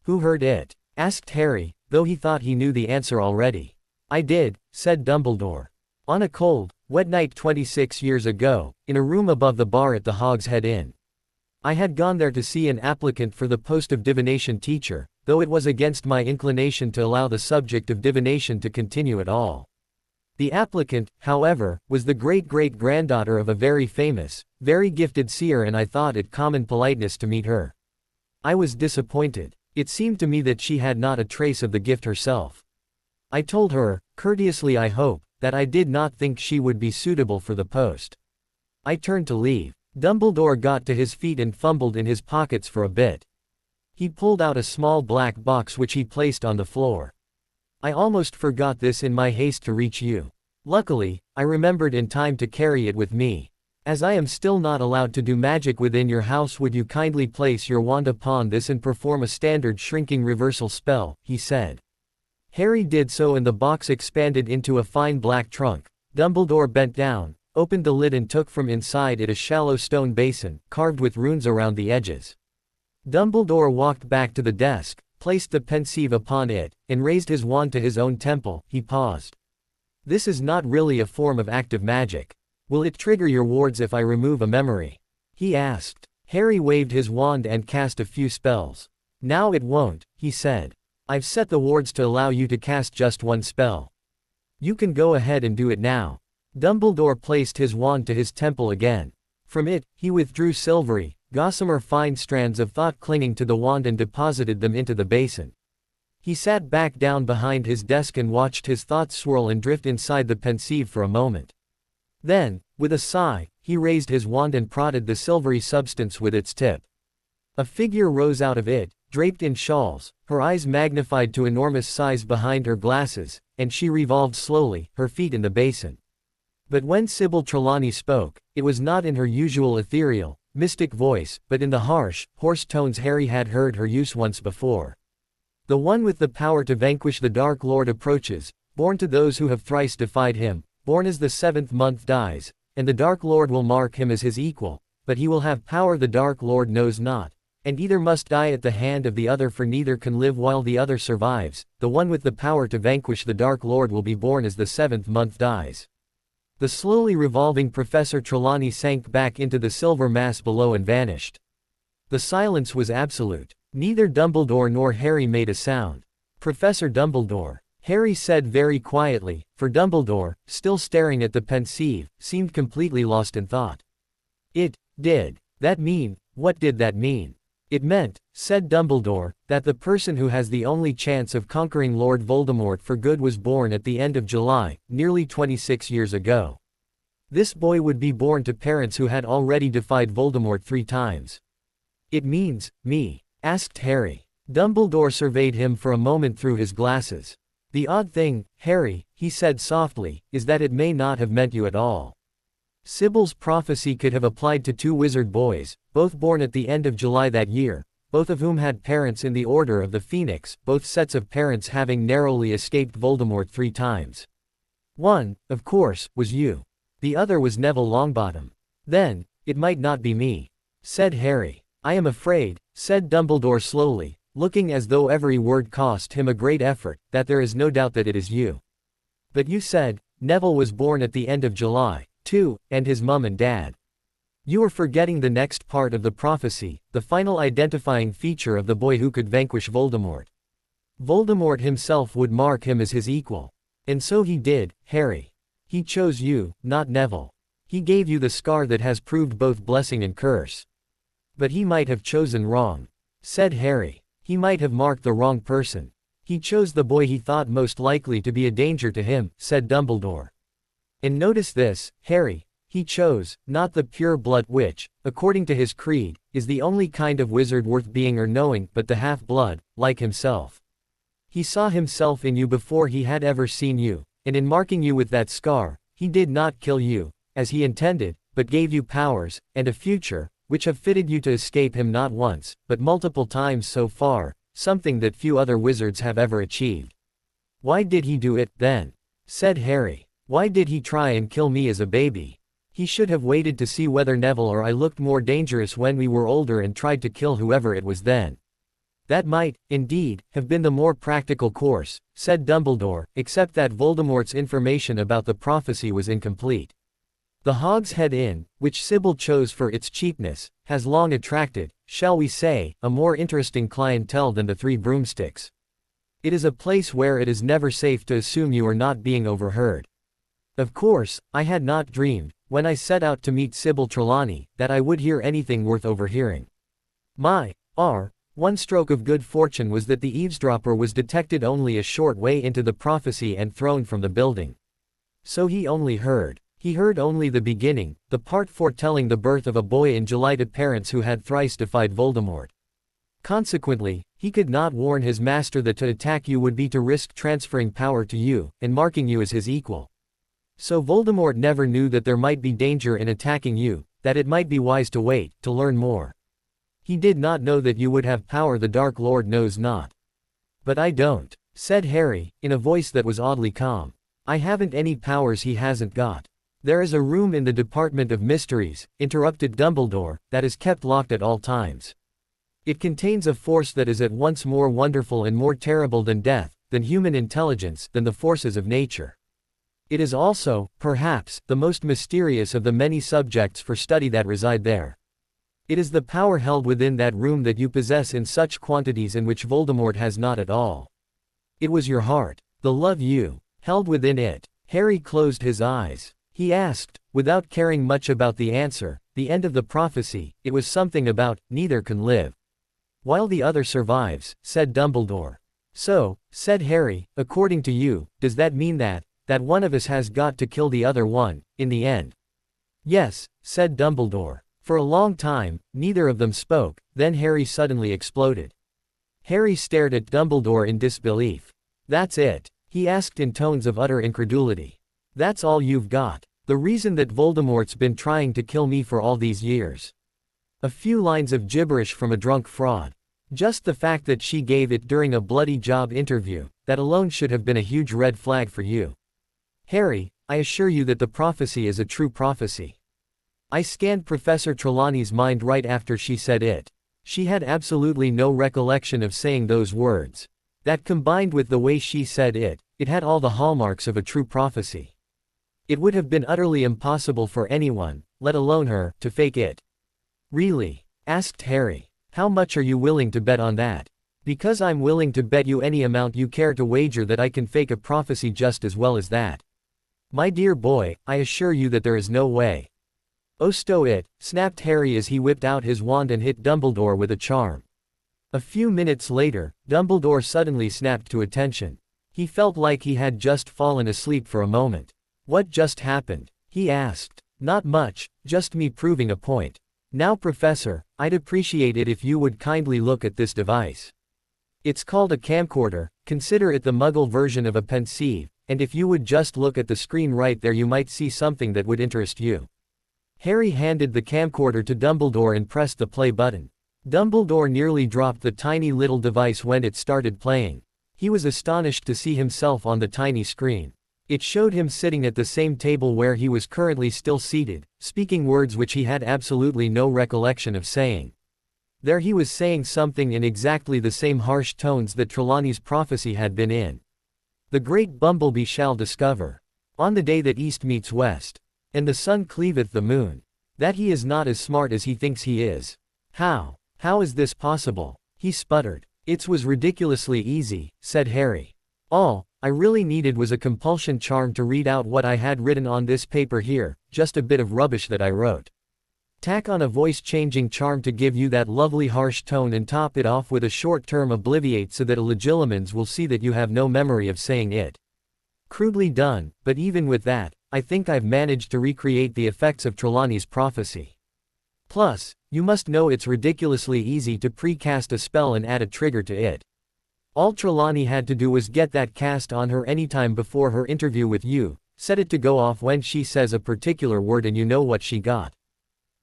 Who heard it? Asked Harry, though he thought he knew the answer already. I did, said Dumbledore. On a cold, wet night 26 years ago, in a room above the bar at the Hog's Head Inn. I had gone there to see an applicant for the post of divination teacher, though it was against my inclination to allow the subject of divination to continue at all. The applicant, however, was the great-great-granddaughter of a very famous, very gifted seer, and I thought it common politeness to meet her. I was disappointed. It seemed to me that she had not a trace of the gift herself. I told her, courteously I hope, that I did not think she would be suitable for the post. I turned to leave. Dumbledore got to his feet and fumbled in his pockets for a bit. He pulled out a small black box which he placed on the floor. I almost forgot this in my haste to reach you. Luckily, I remembered in time to carry it with me. As I am still not allowed to do magic within your house, would you kindly place your wand upon this and perform a standard shrinking reversal spell, he said. Harry did so and the box expanded into a fine black trunk. Dumbledore bent down, opened the lid and took from inside it a shallow stone basin, carved with runes around the edges. Dumbledore walked back to the desk, placed the pensieve upon it, and raised his wand to his own temple. He paused. This is not really a form of active magic. Will it trigger your wards if I remove a memory? He asked. Harry waved his wand and cast a few spells. Now it won't, he said. I've set the wards to allow you to cast just one spell. You can go ahead and do it now. Dumbledore placed his wand to his temple again. From it, he withdrew silvery, gossamer fine strands of thought clinging to the wand and deposited them into the basin. He sat back down behind his desk and watched his thoughts swirl and drift inside the pensieve for a moment. Then, with a sigh, he raised his wand and prodded the silvery substance with its tip. A figure rose out of it, draped in shawls, her eyes magnified to enormous size behind her glasses, and she revolved slowly, her feet in the basin. But when Sybil Trelawney spoke, it was not in her usual ethereal, mystic voice, but in the harsh, hoarse tones Harry had heard her use once before. The one with the power to vanquish the Dark Lord approaches, born to those who have thrice defied him, born as the seventh month dies, and the Dark Lord will mark him as his equal, but he will have power the Dark Lord knows not, and either must die at the hand of the other, for neither can live while the other survives. The one with the power to vanquish the Dark Lord will be born as the seventh month dies. The slowly revolving Professor Trelawney sank back into the silver mass below and vanished. The silence was absolute. Neither Dumbledore nor Harry made a sound. Professor Dumbledore, Harry said very quietly, for Dumbledore, still staring at the pensieve, seemed completely lost in thought. Did that mean? What did that mean? It meant, said Dumbledore, that the person who has the only chance of conquering Lord Voldemort for good was born at the end of July, nearly 26 years ago. This boy would be born to parents who had already defied Voldemort 3 times. It means, me? Asked Harry. Dumbledore surveyed him for a moment through his glasses. The odd thing, Harry, he said softly, is that it may not have meant you at all. Sybil's prophecy could have applied to 2 wizard boys, both born at the end of July that year, both of whom had parents in the Order of the Phoenix, both sets of parents having narrowly escaped Voldemort 3 times. One, of course, was you. The other was Neville Longbottom. Then, it might not be me, said Harry. I am afraid, said Dumbledore slowly, looking as though every word cost him a great effort, that there is no doubt that it is you. But you said, Neville was born at the end of July, too, and his mum and dad. You are forgetting the next part of the prophecy, the final identifying feature of the boy who could vanquish Voldemort. Voldemort himself would mark him as his equal. And so he did, Harry. He chose you, not Neville. He gave you the scar that has proved both blessing and curse. But he might have chosen wrong, said Harry. He might have marked the wrong person. He chose the boy he thought most likely to be a danger to him, said Dumbledore. And notice this, Harry, he chose, not the pure blood which, according to his creed, is the only kind of wizard worth being or knowing, but the half-blood, like himself. He saw himself in you before he had ever seen you, and in marking you with that scar, he did not kill you, as he intended, but gave you powers, and a future, which have fitted you to escape him not once, but multiple times so far, something that few other wizards have ever achieved. Why did he do it, then? Said Harry. Why did he try and kill me as a baby? He should have waited to see whether Neville or I looked more dangerous when we were older and tried to kill whoever it was then. That might, indeed, have been the more practical course, said Dumbledore, except that Voldemort's information about the prophecy was incomplete. The Hogshead Inn, which Sybil chose for its cheapness, has long attracted, shall we say, a more interesting clientele than the 3 Broomsticks. It is a place where it is never safe to assume you are not being overheard. Of course, I had not dreamed, when I set out to meet Sybil Trelawney, that I would hear anything worth overhearing. One stroke of good fortune was that the eavesdropper was detected only a short way into the prophecy and thrown from the building. So he heard only the beginning, the part foretelling the birth of a boy in July to parents who had thrice defied Voldemort. Consequently, he could not warn his master that to attack you would be to risk transferring power to you, and marking you as his equal. So Voldemort never knew that there might be danger in attacking you, that it might be wise to wait, to learn more. He did not know that you would have power the Dark Lord knows not. But I don't, said Harry, in a voice that was oddly calm. I haven't any powers he hasn't got. There is a room in the Department of Mysteries, interrupted Dumbledore, that is kept locked at all times. It contains a force that is at once more wonderful and more terrible than death, than human intelligence, than the forces of nature. It is also, perhaps, the most mysterious of the many subjects for study that reside there. It is the power held within that room that you possess in such quantities and which Voldemort has not at all. It was your heart, the love you held within it. Harry closed his eyes. He asked, without caring much about the answer, the end of the prophecy. It was something about, neither can live while the other survives, said Dumbledore. So, said Harry, according to you, does that mean that one of us has got to kill the other one, in the end? Yes, said Dumbledore. For a long time, neither of them spoke, then Harry suddenly exploded. Harry stared at Dumbledore in disbelief. That's it? He asked in tones of utter incredulity. That's all you've got? The reason that Voldemort's been trying to kill me for all these years? A few lines of gibberish from a drunk fraud. Just the fact that she gave it during a bloody job interview, that alone should have been a huge red flag for you. Harry, I assure you that the prophecy is a true prophecy. I scanned Professor Trelawney's mind right after she said it. She had absolutely no recollection of saying those words. That combined with the way she said it, it had all the hallmarks of a true prophecy. It would have been utterly impossible for anyone, let alone her, to fake it. Really? Asked Harry. How much are you willing to bet on that? Because I'm willing to bet you any amount you care to wager that I can fake a prophecy just as well as that. My dear boy, I assure you that there is no way. Oh, stow it, snapped Harry as he whipped out his wand and hit Dumbledore with a charm. A few minutes later, Dumbledore suddenly snapped to attention. He felt like he had just fallen asleep for a moment. What just happened? He asked. Not much, just me proving a point. Now Professor, I'd appreciate it if you would kindly look at this device. It's called a camcorder, consider it the Muggle version of a pensieve, and if you would just look at the screen right there you might see something that would interest you. Harry handed the camcorder to Dumbledore and pressed the play button. Dumbledore nearly dropped the tiny little device when it started playing. He was astonished to see himself on the tiny screen. It showed him sitting at the same table where he was currently still seated, speaking words which he had absolutely no recollection of saying. There he was saying something in exactly the same harsh tones that Trelawney's prophecy had been in. The great Bumblebee shall discover, on the day that east meets west, and the sun cleaveth the moon, that he is not as smart as he thinks he is. How is this possible? He sputtered. It was ridiculously easy, said Harry. All I really needed was a compulsion charm to read out what I had written on this paper here, just a bit of rubbish that I wrote. Tack on a voice-changing charm to give you that lovely harsh tone and top it off with a short-term obliviate so that a legilimens will see that you have no memory of saying it. Crudely done, but even with that, I think I've managed to recreate the effects of Trelawney's prophecy. Plus, you must know it's ridiculously easy to pre-cast a spell and add a trigger to it. All Trelawney had to do was get that cast on her anytime before her interview with you, set it to go off when she says a particular word and you know what she got.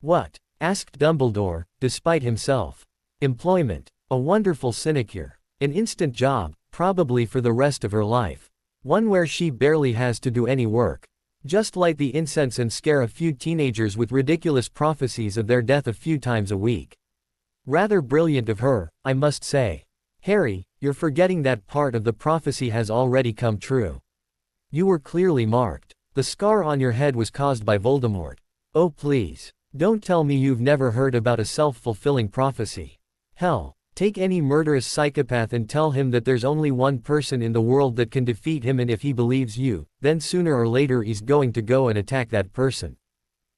What? Asked Dumbledore, despite himself. Employment. A wonderful sinecure. An instant job, probably for the rest of her life. One where she barely has to do any work. Just light the incense and scare a few teenagers with ridiculous prophecies of their death a few times a week. Rather brilliant of her, I must say. Harry, you're forgetting that part of the prophecy has already come true. You were clearly marked. The scar on your head was caused by Voldemort. Oh please. Don't tell me you've never heard about a self-fulfilling prophecy. Hell, take any murderous psychopath and tell him that there's only one person in the world that can defeat him, and if he believes you, then sooner or later he's going to go and attack that person.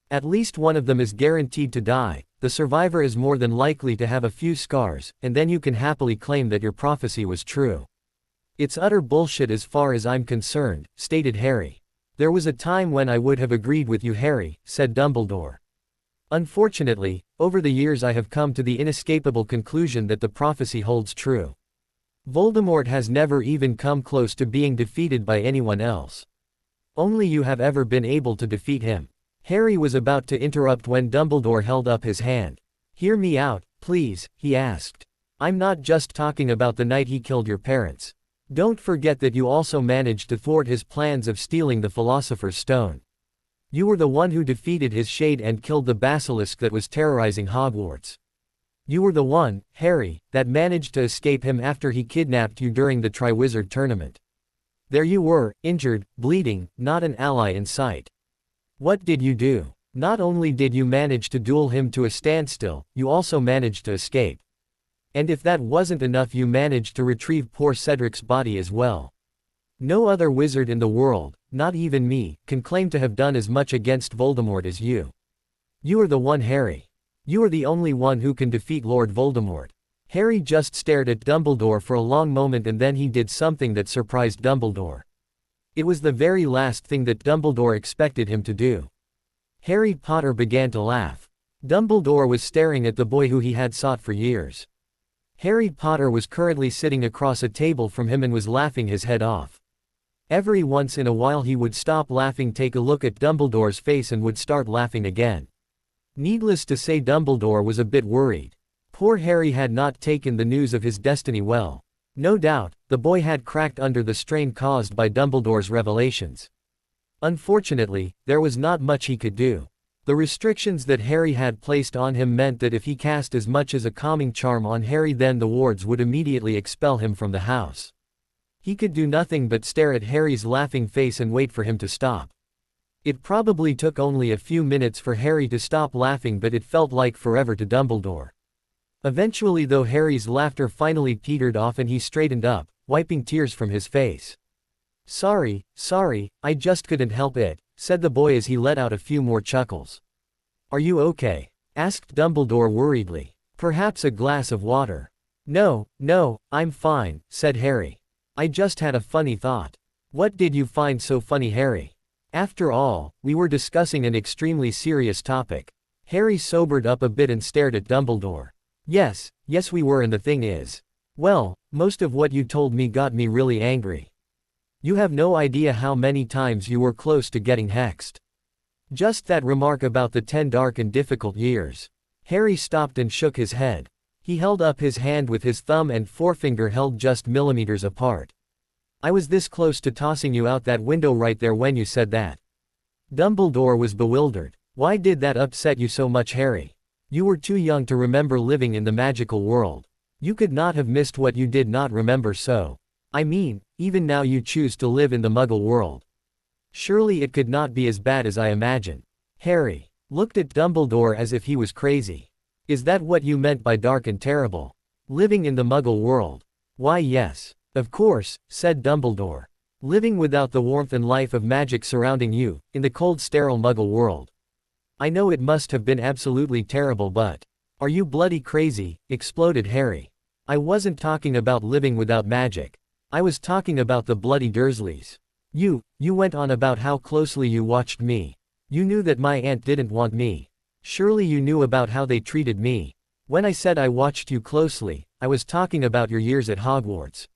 At least one of them is guaranteed to die, the survivor is more than likely to have a few scars, and then you can happily claim that your prophecy was true. It's utter bullshit as far as I'm concerned, stated Harry. There was a time when I would have agreed with you, Harry, said Dumbledore. Unfortunately, over the years I have come to the inescapable conclusion that the prophecy holds true. Voldemort has never even come close to being defeated by anyone else. Only you have ever been able to defeat him. Harry was about to interrupt when Dumbledore held up his hand. Hear me out, please, he asked. I'm not just talking about the night he killed your parents. Don't forget that you also managed to thwart his plans of stealing the Philosopher's Stone. You were the one who defeated his shade and killed the basilisk that was terrorizing Hogwarts. You were the one, Harry, that managed to escape him after he kidnapped you during the Triwizard Tournament. There you were, injured, bleeding, not an ally in sight. What did you do? Not only did you manage to duel him to a standstill, you also managed to escape. And if that wasn't enough, you managed to retrieve poor Cedric's body as well. No other wizard in the world, not even me, can claim to have done as much against Voldemort as you. You are the one, Harry. You are the only one who can defeat Lord Voldemort. Harry just stared at Dumbledore for a long moment and then he did something that surprised Dumbledore. It was the very last thing that Dumbledore expected him to do. Harry Potter began to laugh. Dumbledore was staring at the boy who he had sought for years. Harry Potter was currently sitting across a table from him and was laughing his head off. Every once in a while he would stop laughing, take a look at Dumbledore's face and would start laughing again. Needless to say, Dumbledore was a bit worried. Poor Harry had not taken the news of his destiny well. No doubt, the boy had cracked under the strain caused by Dumbledore's revelations. Unfortunately, there was not much he could do. The restrictions that Harry had placed on him meant that if he cast as much as a calming charm on Harry, then the wards would immediately expel him from the house. He could do nothing but stare at Harry's laughing face and wait for him to stop. It probably took only a few minutes for Harry to stop laughing, but it felt like forever to Dumbledore. Eventually though, Harry's laughter finally petered off and he straightened up, wiping tears from his face. Sorry, I just couldn't help it," said the boy as he let out a few more chuckles. "Are you okay?" asked Dumbledore worriedly. "Perhaps a glass of water?" No, I'm fine," said Harry. "I just had a funny thought." "What did you find so funny, Harry?" After all, we were discussing an extremely serious topic. Harry sobered up a bit and stared at Dumbledore. Yes, we were, and the thing is, well, most of what you told me got me really angry. You have no idea how many times you were close to getting hexed. Just that remark about the 10 dark and difficult years. Harry stopped and shook his head. He held up his hand with his thumb and forefinger held just millimeters apart. "I was this close to tossing you out that window right there when you said that." Dumbledore was bewildered. "Why did that upset you so much, Harry? You were too young to remember living in the magical world. You could not have missed what you did not remember, so. I mean, even now you choose to live in the Muggle world. Surely it could not be as bad as I imagine." Harry looked at Dumbledore as if he was crazy. "Is that what you meant by dark and terrible? Living in the Muggle world?" "Why, yes. Of course," said Dumbledore. "Living without the warmth and life of magic surrounding you, in the cold, sterile Muggle world. I know it must have been absolutely terrible, but..." "Are you bloody crazy?" exploded Harry. "I wasn't talking about living without magic. I was talking about the bloody Dursleys. You went on about how closely you watched me. You knew that my aunt didn't want me. Surely you knew about how they treated me. When I said I watched you closely, I was talking about your years at Hogwarts.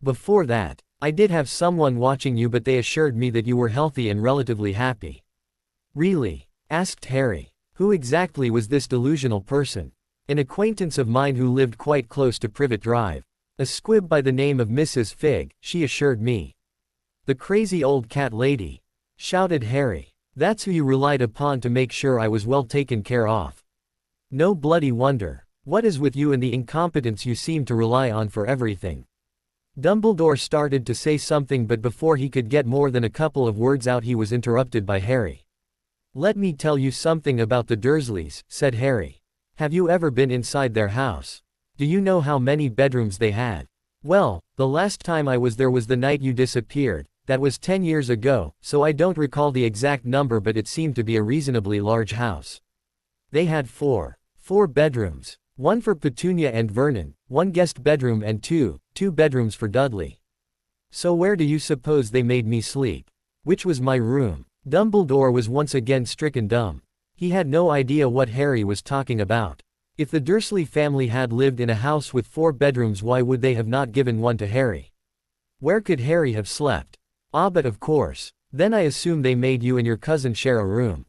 Before that, I did have someone watching you, but they assured me that you were healthy and relatively happy." "Really?" asked Harry. "Who exactly was this delusional person?" "An acquaintance of mine who lived quite close to Privet Drive. A squib by the name of Mrs. Figg, she assured me." "The crazy old cat lady!" shouted Harry. "That's who you relied upon to make sure I was well taken care of. No bloody wonder. What is with you and the incompetence you seem to rely on for everything?" Dumbledore started to say something, but before he could get more than a couple of words out, he was interrupted by Harry. "Let me tell you something about the Dursleys," said Harry. "Have you ever been inside their house? Do you know how many bedrooms they had? Well, the last time I was there was the night you disappeared. That was 10 years ago, so I don't recall the exact number, but it seemed to be a reasonably large house. They had four bedrooms. One for Petunia and Vernon, one guest bedroom, and two bedrooms for Dudley. So where do you suppose they made me sleep? Which was my room?" Dumbledore was once again stricken dumb. He had no idea what Harry was talking about. If the Dursley family had lived in a house with 4 bedrooms, why would they have not given one to Harry? Where could Harry have slept? "Ah, but of course. Then I assume they made you and your cousin share a room.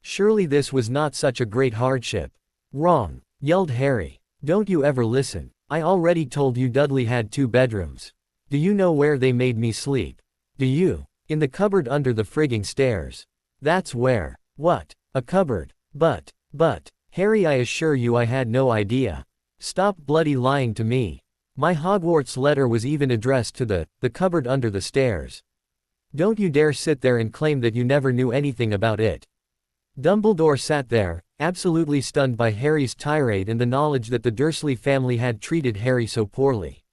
Surely this was not such a great hardship." "Wrong," yelled Harry. "Don't you ever listen. I already told you Dudley had 2 bedrooms. Do you know where they made me sleep? Do you? In the cupboard under the frigging stairs. That's where. What? A cupboard. But, Harry, I assure you I had no idea. Stop bloody lying to me. My Hogwarts letter was even addressed to the cupboard under the stairs. Don't you dare sit there and claim that you never knew anything about it. Dumbledore sat there, absolutely stunned by Harry's tirade and the knowledge that the Dursley family had treated Harry so poorly.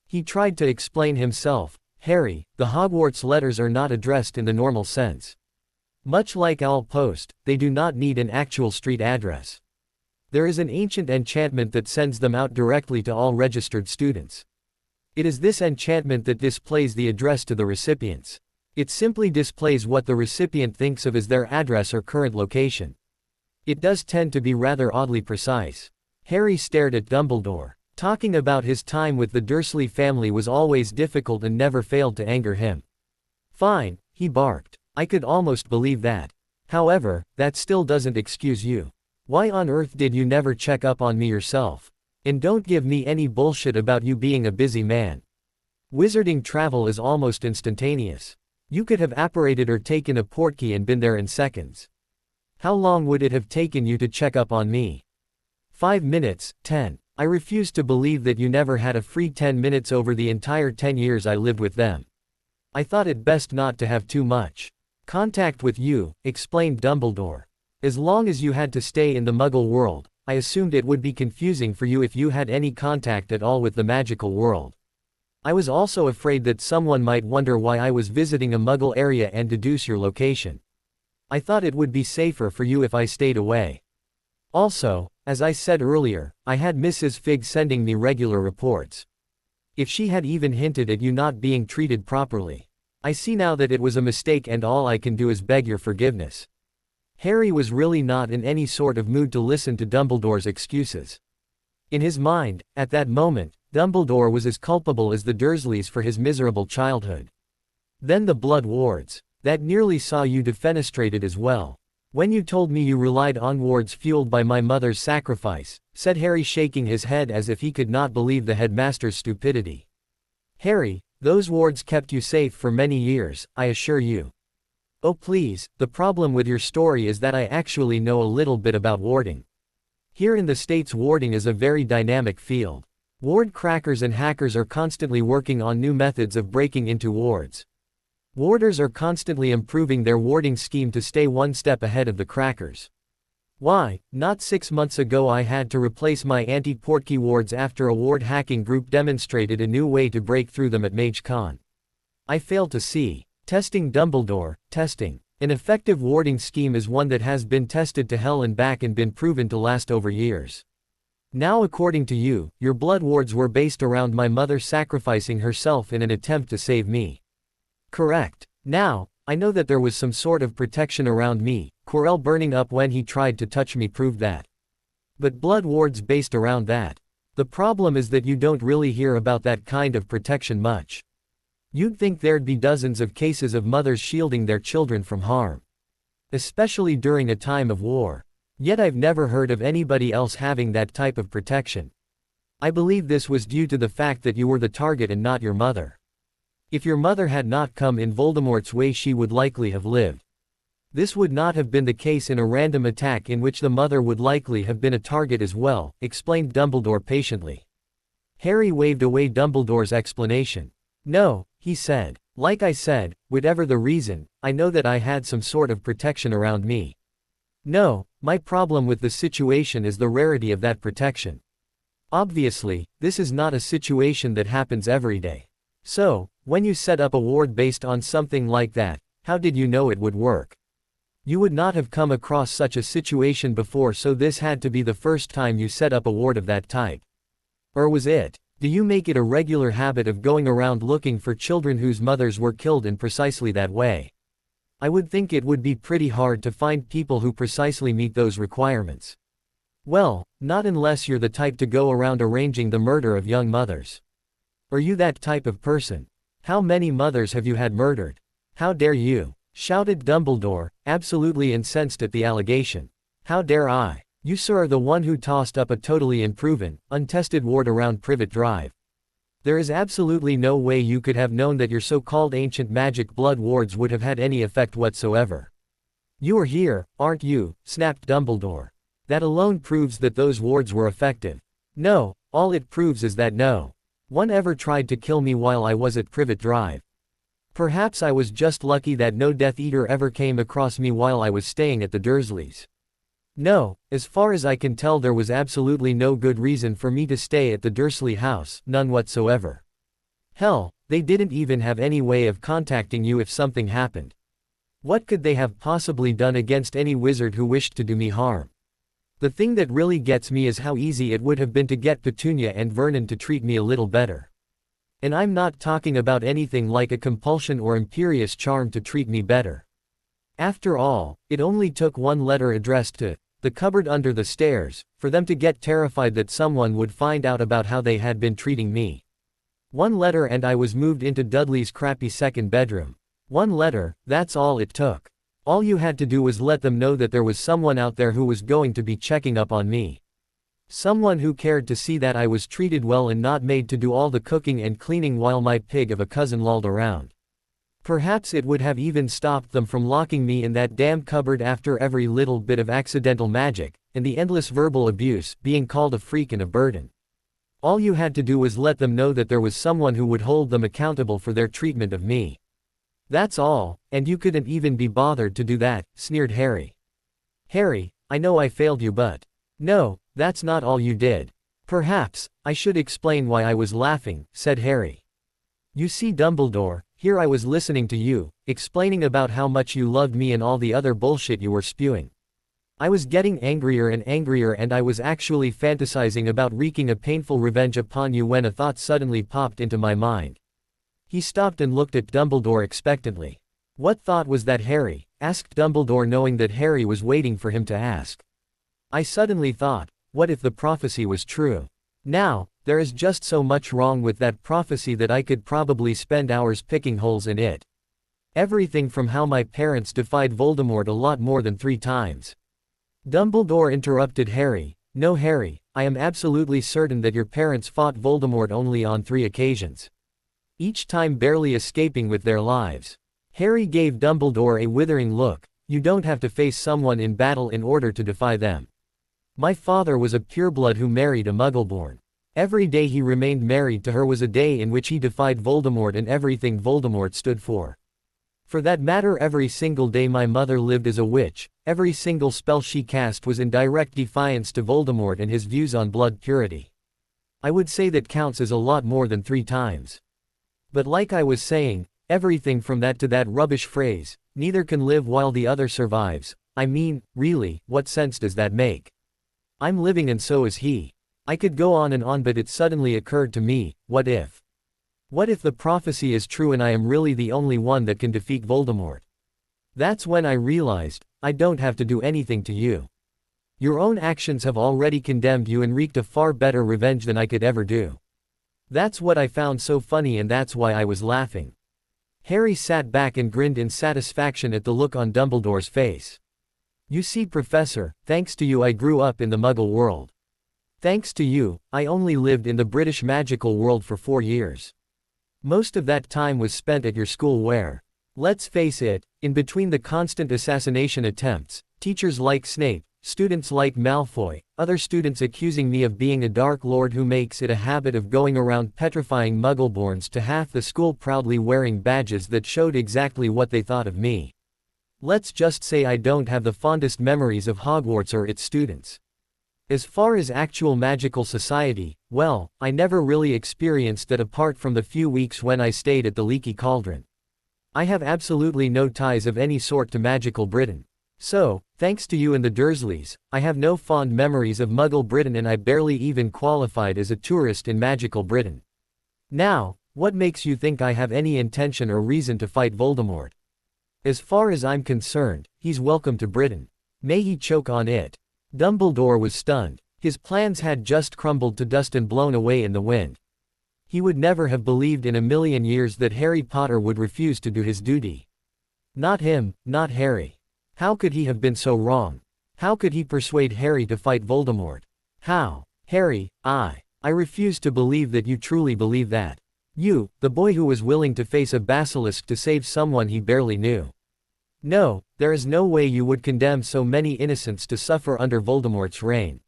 He tried to explain himself. Harry, the Hogwarts letters are not addressed in the normal sense. Much like Owl Post, they do not need an actual street address. There is an ancient enchantment that sends them out directly to all registered students. It is this enchantment that displays the address to the recipients. It simply displays what the recipient thinks of as their address or current location. It does tend to be rather oddly precise. Harry stared at Dumbledore. Talking about his time with the Dursley family was always difficult and never failed to anger him. Fine, he barked. I could almost believe that. However, that still doesn't excuse you. Why on earth did you never check up on me yourself? And don't give me any bullshit about you being a busy man. Wizarding travel is almost instantaneous. You could have apparated or taken a portkey and been there in seconds. How long would it have taken you to check up on me? 5 minutes, 10. I refuse to believe that you never had a free 10 minutes over the entire 10 years I lived with them. I thought it best not to have too much contact with you, explained Dumbledore. As long as you had to stay in the Muggle world, I assumed it would be confusing for you if you had any contact at all with the magical world. I was also afraid that someone might wonder why I was visiting a Muggle area and deduce your location. I thought it would be safer for you if I stayed away. Also, as I said earlier, I had Mrs. Fig sending me regular reports. If she had even hinted at you not being treated properly. I see now that it was a mistake and all I can do is beg your forgiveness. Harry was really not in any sort of mood to listen to Dumbledore's excuses. In his mind, at that moment, Dumbledore was as culpable as the Dursleys for his miserable childhood. Then the blood wards. That nearly saw you defenestrated as well. When you told me you relied on wards fueled by my mother's sacrifice, said Harry, shaking his head as if he could not believe the headmaster's stupidity. Harry, those wards kept you safe for many years, I assure you. Oh please, the problem with your story is that I actually know a little bit about warding. Here in the States, warding is a very dynamic field. Ward crackers and hackers are constantly working on new methods of breaking into wards. Warders are constantly improving their warding scheme to stay one step ahead of the crackers. Why, not 6 months ago I had to replace my anti-portkey wards after a ward hacking group demonstrated a new way to break through them at MageCon. I failed to see. Testing, Dumbledore, testing. An effective warding scheme is one that has been tested to hell and back and been proven to last over years. Now according to you, your blood wards were based around my mother sacrificing herself in an attempt to save me. Correct. Now, I know that there was some sort of protection around me. Quirrell burning up when he tried to touch me proved that. But blood wards based around that. The problem is that you don't really hear about that kind of protection much. You'd think there'd be dozens of cases of mothers shielding their children from harm. Especially during a time of war. Yet I've never heard of anybody else having that type of protection. I believe this was due to the fact that you were the target and not your mother. If your mother had not come in Voldemort's way, she would likely have lived. This would not have been the case in a random attack in which the mother would likely have been a target as well, explained Dumbledore patiently. Harry waved away Dumbledore's explanation. No, he said. Like I said, whatever the reason, I know that I had some sort of protection around me. No, my problem with the situation is the rarity of that protection. Obviously, this is not a situation that happens every day. So, when you set up a ward based on something like that, how did you know it would work? You would not have come across such a situation before, so this had to be the first time you set up a ward of that type. Or was it? Do you make it a regular habit of going around looking for children whose mothers were killed in precisely that way? I would think it would be pretty hard to find people who precisely meet those requirements. Well, not unless you're the type to go around arranging the murder of young mothers. Are you that type of person? How many mothers have you had murdered? How dare you? Shouted Dumbledore, absolutely incensed at the allegation. How dare I? You, sir, are the one who tossed up a totally unproven, untested ward around Privet Drive. There is absolutely no way you could have known that your so-called ancient magic blood wards would have had any effect whatsoever. You are here, aren't you? Snapped Dumbledore. That alone proves that those wards were effective. No, all it proves is that no one ever tried to kill me while I was at Privet Drive. Perhaps I was just lucky that no Death Eater ever came across me while I was staying at the Dursleys. No, as far as I can tell there was absolutely no good reason for me to stay at the Dursley house, none whatsoever. Hell, they didn't even have any way of contacting you if something happened. What could they have possibly done against any wizard who wished to do me harm? The thing that really gets me is how easy it would have been to get Petunia and Vernon to treat me a little better. And I'm not talking about anything like a compulsion or imperious charm to treat me better. After all, it only took one letter addressed to the cupboard under the stairs for them to get terrified that someone would find out about how they had been treating me. One letter and I was moved into Dudley's crappy second bedroom. One letter, that's all it took. All you had to do was let them know that there was someone out there who was going to be checking up on me. Someone who cared to see that I was treated well and not made to do all the cooking and cleaning while my pig of a cousin lolled around. Perhaps it would have even stopped them from locking me in that damn cupboard after every little bit of accidental magic, and the endless verbal abuse, being called a freak and a burden. All you had to do was let them know that there was someone who would hold them accountable for their treatment of me. That's all, and you couldn't even be bothered to do that, sneered Harry. Harry, I know I failed you but… No, that's not all you did. Perhaps, I should explain why I was laughing, said Harry. You see Dumbledore, here I was listening to you, explaining about how much you loved me and all the other bullshit you were spewing. I was getting angrier and I was actually fantasizing about wreaking a painful revenge upon you when a thought suddenly popped into my mind. He stopped and looked at Dumbledore expectantly. What thought was that, Harry? Asked Dumbledore, knowing that Harry was waiting for him to ask. I suddenly thought, what if the prophecy was true? Now, there is just so much wrong with that prophecy that I could probably spend hours picking holes in it. Everything from how my parents defied Voldemort a lot more than 3 times. Dumbledore interrupted Harry. No, Harry, I am absolutely certain that your parents fought Voldemort only on 3 occasions. Each time barely escaping with their lives. Harry gave Dumbledore a withering look. You don't have to face someone in battle in order to defy them. My father was a pureblood who married a Muggleborn. Every day he remained married to her was a day in which he defied Voldemort and everything Voldemort stood for. For that matter, every single day my mother lived as a witch, every single spell she cast was in direct defiance to Voldemort and his views on blood purity. I would say that counts as a lot more than 3 times. But like I was saying, everything from that to that rubbish phrase, neither can live while the other survives, I mean, really, what sense does that make? I'm living and so is he. I could go on and on, but it suddenly occurred to me, what if? What if the prophecy is true and I am really the only one that can defeat Voldemort? That's when I realized, I don't have to do anything to you. Your own actions have already condemned you and wreaked a far better revenge than I could ever do. That's what I found so funny and that's why I was laughing. Harry sat back and grinned in satisfaction at the look on Dumbledore's face. You see, Professor, thanks to you I grew up in the Muggle world. Thanks to you, I only lived in the British magical world for 4 years. Most of that time was spent at your school where, let's face it, in between the constant assassination attempts, teachers like Snape, students like Malfoy, other students accusing me of being a Dark Lord who makes it a habit of going around petrifying Muggleborns, to half the school proudly wearing badges that showed exactly what they thought of me. Let's just say I don't have the fondest memories of Hogwarts or its students. As far as actual magical society, well, I never really experienced that apart from the few weeks when I stayed at the Leaky Cauldron. I have absolutely no ties of any sort to magical Britain. So, thanks to you and the Dursleys, I have no fond memories of Muggle Britain and I barely even qualified as a tourist in magical Britain. Now, what makes you think I have any intention or reason to fight Voldemort? As far as I'm concerned, he's welcome to Britain. May he choke on it. Dumbledore was stunned. His plans had just crumbled to dust and blown away in the wind. He would never have believed in a million years that Harry Potter would refuse to do his duty. Not him, not Harry. How could he have been so wrong? How could he persuade Harry to fight Voldemort? How? Harry, I refuse to believe that you truly believe that. You, the boy who was willing to face a basilisk to save someone he barely knew. No, there is no way you would condemn so many innocents to suffer under Voldemort's reign.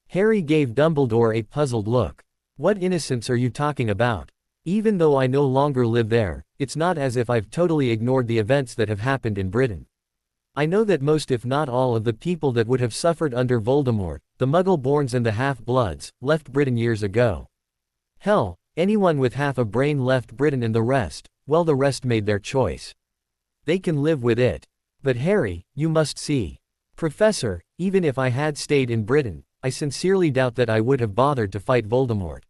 Harry gave Dumbledore a puzzled look. What innocents are you talking about? Even though I no longer live there, it's not as if I've totally ignored the events that have happened in Britain. I know that most if not all of the people that would have suffered under Voldemort, the Muggle-borns and the Half-Bloods, left Britain years ago. Hell, anyone with half a brain left Britain and the rest, well, the rest made their choice. They can live with it. But Harry, you must see. Professor, even if I had stayed in Britain, I sincerely doubt that I would have bothered to fight Voldemort.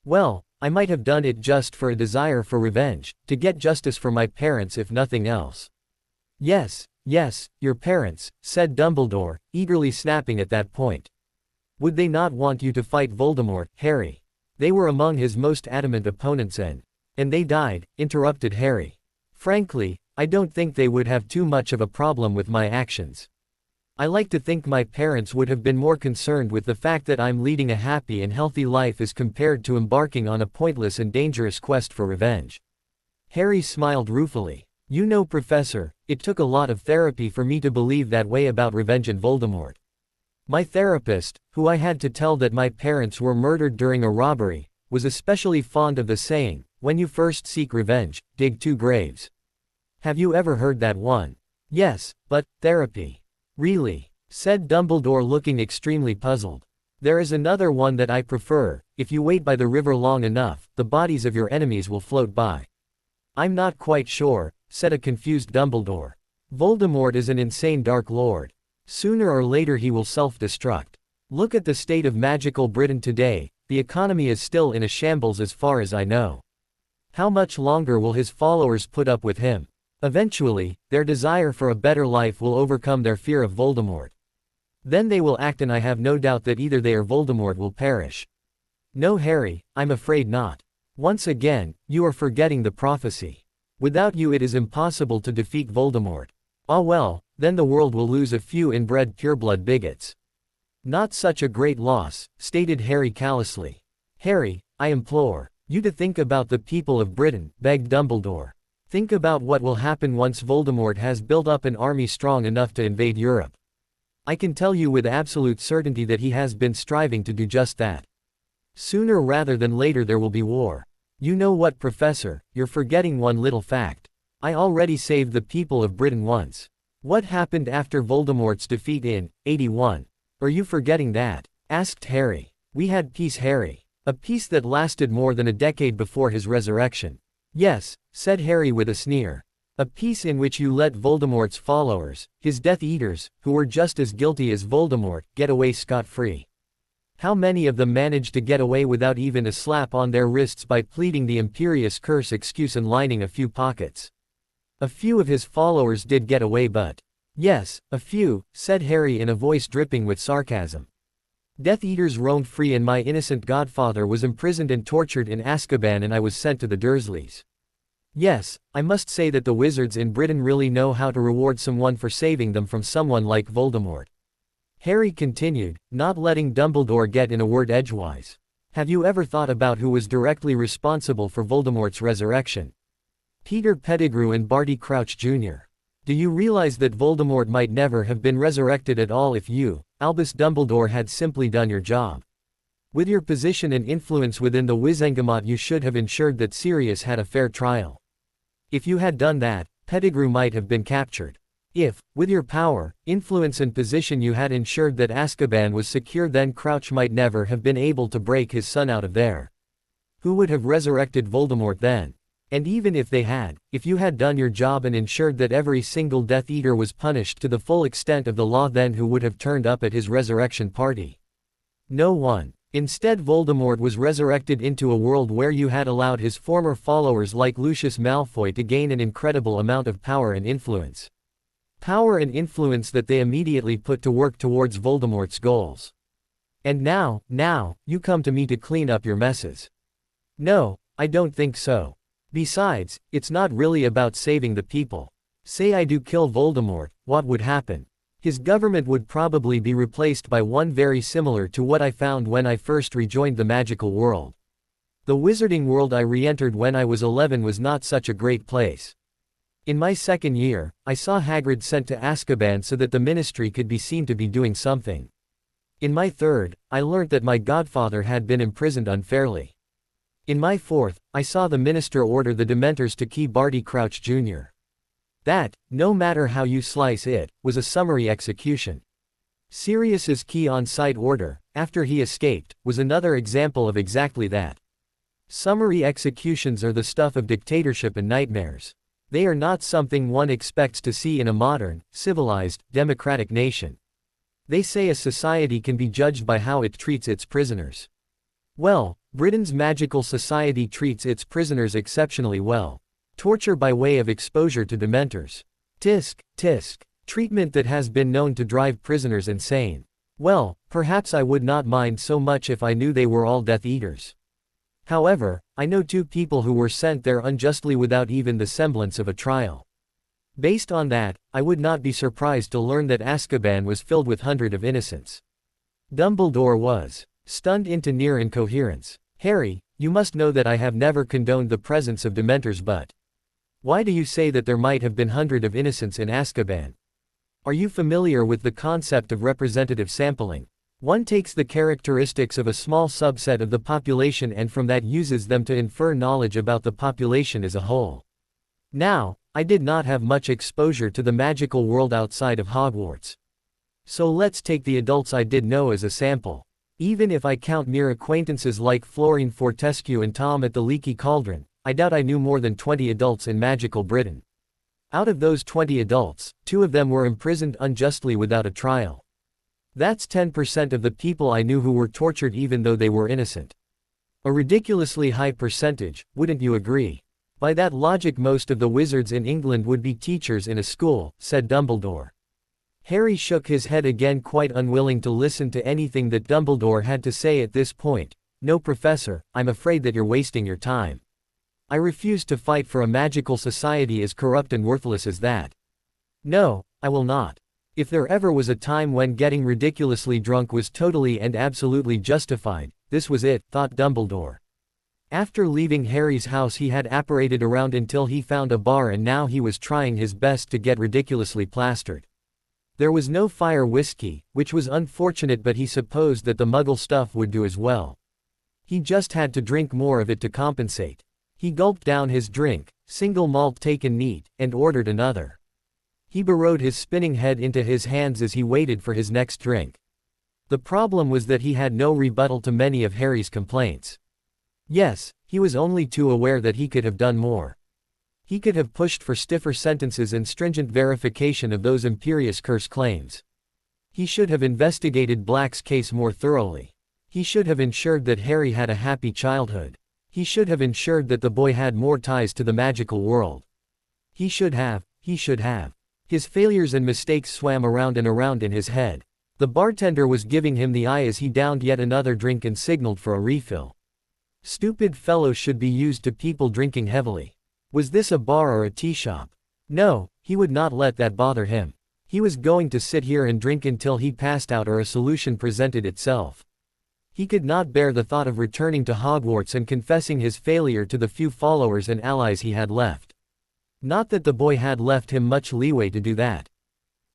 Well, I might have done it just for a desire for revenge, to get justice for my parents if nothing else. Yes, your parents, said Dumbledore, eagerly snapping at that point. Would they not want you to fight Voldemort, Harry? They were among his most adamant opponents and they died, interrupted Harry. Frankly, I don't think they would have too much of a problem with my actions. I like to think my parents would have been more concerned with the fact that I'm leading a happy and healthy life as compared to embarking on a pointless and dangerous quest for revenge. Harry smiled ruefully. You know, Professor, it took a lot of therapy for me to believe that way about revenge and Voldemort. My therapist, who I had to tell that my parents were murdered during a robbery, was especially fond of the saying, when you first seek revenge, dig 2 graves. Have you ever heard that one? Yes, but, therapy. Really? Said Dumbledore, looking extremely puzzled. There is another one that I prefer. If you wait by the river long enough, the bodies of your enemies will float by. I'm not quite sure, said a confused Dumbledore. Voldemort is an insane Dark Lord. Sooner or later he will self-destruct. Look at the state of magical Britain today, the economy is still in a shambles as far as I know. How much longer will his followers put up with him? Eventually, their desire for a better life will overcome their fear of Voldemort. Then they will act, and I have no doubt that either they or Voldemort will perish. No, Harry, I'm afraid not. Once again, you are forgetting the prophecy. Without you it is impossible to defeat Voldemort. Ah well, then the world will lose a few inbred pureblood bigots. Not such a great loss, stated Harry callously. Harry, I implore you to think about the people of Britain, begged Dumbledore. Think about what will happen once Voldemort has built up an army strong enough to invade Europe. I can tell you with absolute certainty that he has been striving to do just that. Sooner rather than later there will be war. You know what, Professor, you're forgetting one little fact. I already saved the people of Britain once. What happened after Voldemort's defeat in 81? Are you forgetting that? Asked Harry. We had peace, Harry. A peace that lasted more than a decade before his resurrection. Yes, said Harry with a sneer. A peace in which you let Voldemort's followers, his Death Eaters, who were just as guilty as Voldemort, get away scot-free. How many of them managed to get away without even a slap on their wrists by pleading the imperious curse excuse and lining a few pockets? A few of his followers did get away, but... Yes, a few, said Harry in a voice dripping with sarcasm. Death Eaters roamed free and my innocent godfather was imprisoned and tortured in Azkaban and I was sent to the Dursleys. Yes, I must say that the wizards in Britain really know how to reward someone for saving them from someone like Voldemort. Harry continued, not letting Dumbledore get in a word edgewise. Have you ever thought about who was directly responsible for Voldemort's resurrection? Peter Pettigrew and Barty Crouch Jr. Do you realize that Voldemort might never have been resurrected at all if you, Albus Dumbledore, had simply done your job? With your position and influence within the Wizengamot, you should have ensured that Sirius had a fair trial. If you had done that, Pettigrew might have been captured. If, with your power, influence and position, you had ensured that Azkaban was secure, then Crouch might never have been able to break his son out of there. Who would have resurrected Voldemort then? And even if they had, if you had done your job and ensured that every single Death Eater was punished to the full extent of the law, then who would have turned up at his resurrection party? No one. Instead, Voldemort was resurrected into a world where you had allowed his former followers like Lucius Malfoy to gain an incredible amount of power and influence. Power and influence that they immediately put to work towards Voldemort's goals. And now, you come to me to clean up your messes. No, I don't think so. Besides, it's not really about saving the people. Say I do kill Voldemort, what would happen? His government would probably be replaced by one very similar to what I found when I first rejoined the magical world. The wizarding world I re-entered when I was 11 was not such a great place. In my second year, I saw Hagrid sent to Azkaban so that the ministry could be seen to be doing something. In my third, I learnt that my godfather had been imprisoned unfairly. In my fourth, I saw the minister order the Dementors to keep Barty Crouch Jr. That, no matter how you slice it, was a summary execution. Sirius's key on-site order, after he escaped, was another example of exactly that. Summary executions are the stuff of dictatorship and nightmares. They are not something one expects to see in a modern, civilized, democratic nation. They say a society can be judged by how it treats its prisoners. Well, Britain's magical society treats its prisoners exceptionally well. Torture by way of exposure to Dementors. Tisk, tisk. Treatment that has been known to drive prisoners insane. Well, perhaps I would not mind so much if I knew they were all Death Eaters. However, I know 2 people who were sent there unjustly without even the semblance of a trial. Based on that, I would not be surprised to learn that Azkaban was filled with hundreds of innocents. Dumbledore was stunned into near incoherence. Harry, you must know that I have never condoned the presence of Dementors, but why do you say that there might have been hundreds of innocents in Azkaban? Are you familiar with the concept of representative sampling? One takes the characteristics of a small subset of the population and from that uses them to infer knowledge about the population as a whole. Now, I did not have much exposure to the magical world outside of Hogwarts. So let's take the adults I did know as a sample. Even if I count mere acquaintances like Florine Fortescue and Tom at the Leaky Cauldron, I doubt I knew more than 20 adults in magical Britain. Out of those 20 adults, 2 of them were imprisoned unjustly without a trial. That's 10% of the people I knew who were tortured even though they were innocent. A ridiculously high percentage, wouldn't you agree? By that logic most of the wizards in England would be teachers in a school, said Dumbledore. Harry shook his head again, quite unwilling to listen to anything that Dumbledore had to say at this point. No, Professor, I'm afraid that you're wasting your time. I refuse to fight for a magical society as corrupt and worthless as that. No, I will not. If there ever was a time when getting ridiculously drunk was totally and absolutely justified, this was it, thought Dumbledore. After leaving Harry's house he had apparated around until he found a bar and now he was trying his best to get ridiculously plastered. There was no fire whiskey, which was unfortunate, but he supposed that the Muggle stuff would do as well. He just had to drink more of it to compensate. He gulped down his drink, single malt taken neat, and ordered another. He burrowed his spinning head into his hands as he waited for his next drink. The problem was that he had no rebuttal to many of Harry's complaints. Yes, he was only too aware that he could have done more. He could have pushed for stiffer sentences and stringent verification of those imperious curse claims. He should have investigated Black's case more thoroughly. He should have ensured that Harry had a happy childhood. He should have ensured that the boy had more ties to the magical world. He should have. His failures and mistakes swam around and around in his head. The bartender was giving him the eye as he downed yet another drink and signaled for a refill. Stupid fellow should be used to people drinking heavily. Was this a bar or a tea shop? No, he would not let that bother him. He was going to sit here and drink until he passed out or a solution presented itself. He could not bear the thought of returning to Hogwarts and confessing his failure to the few followers and allies he had left. Not that the boy had left him much leeway to do that.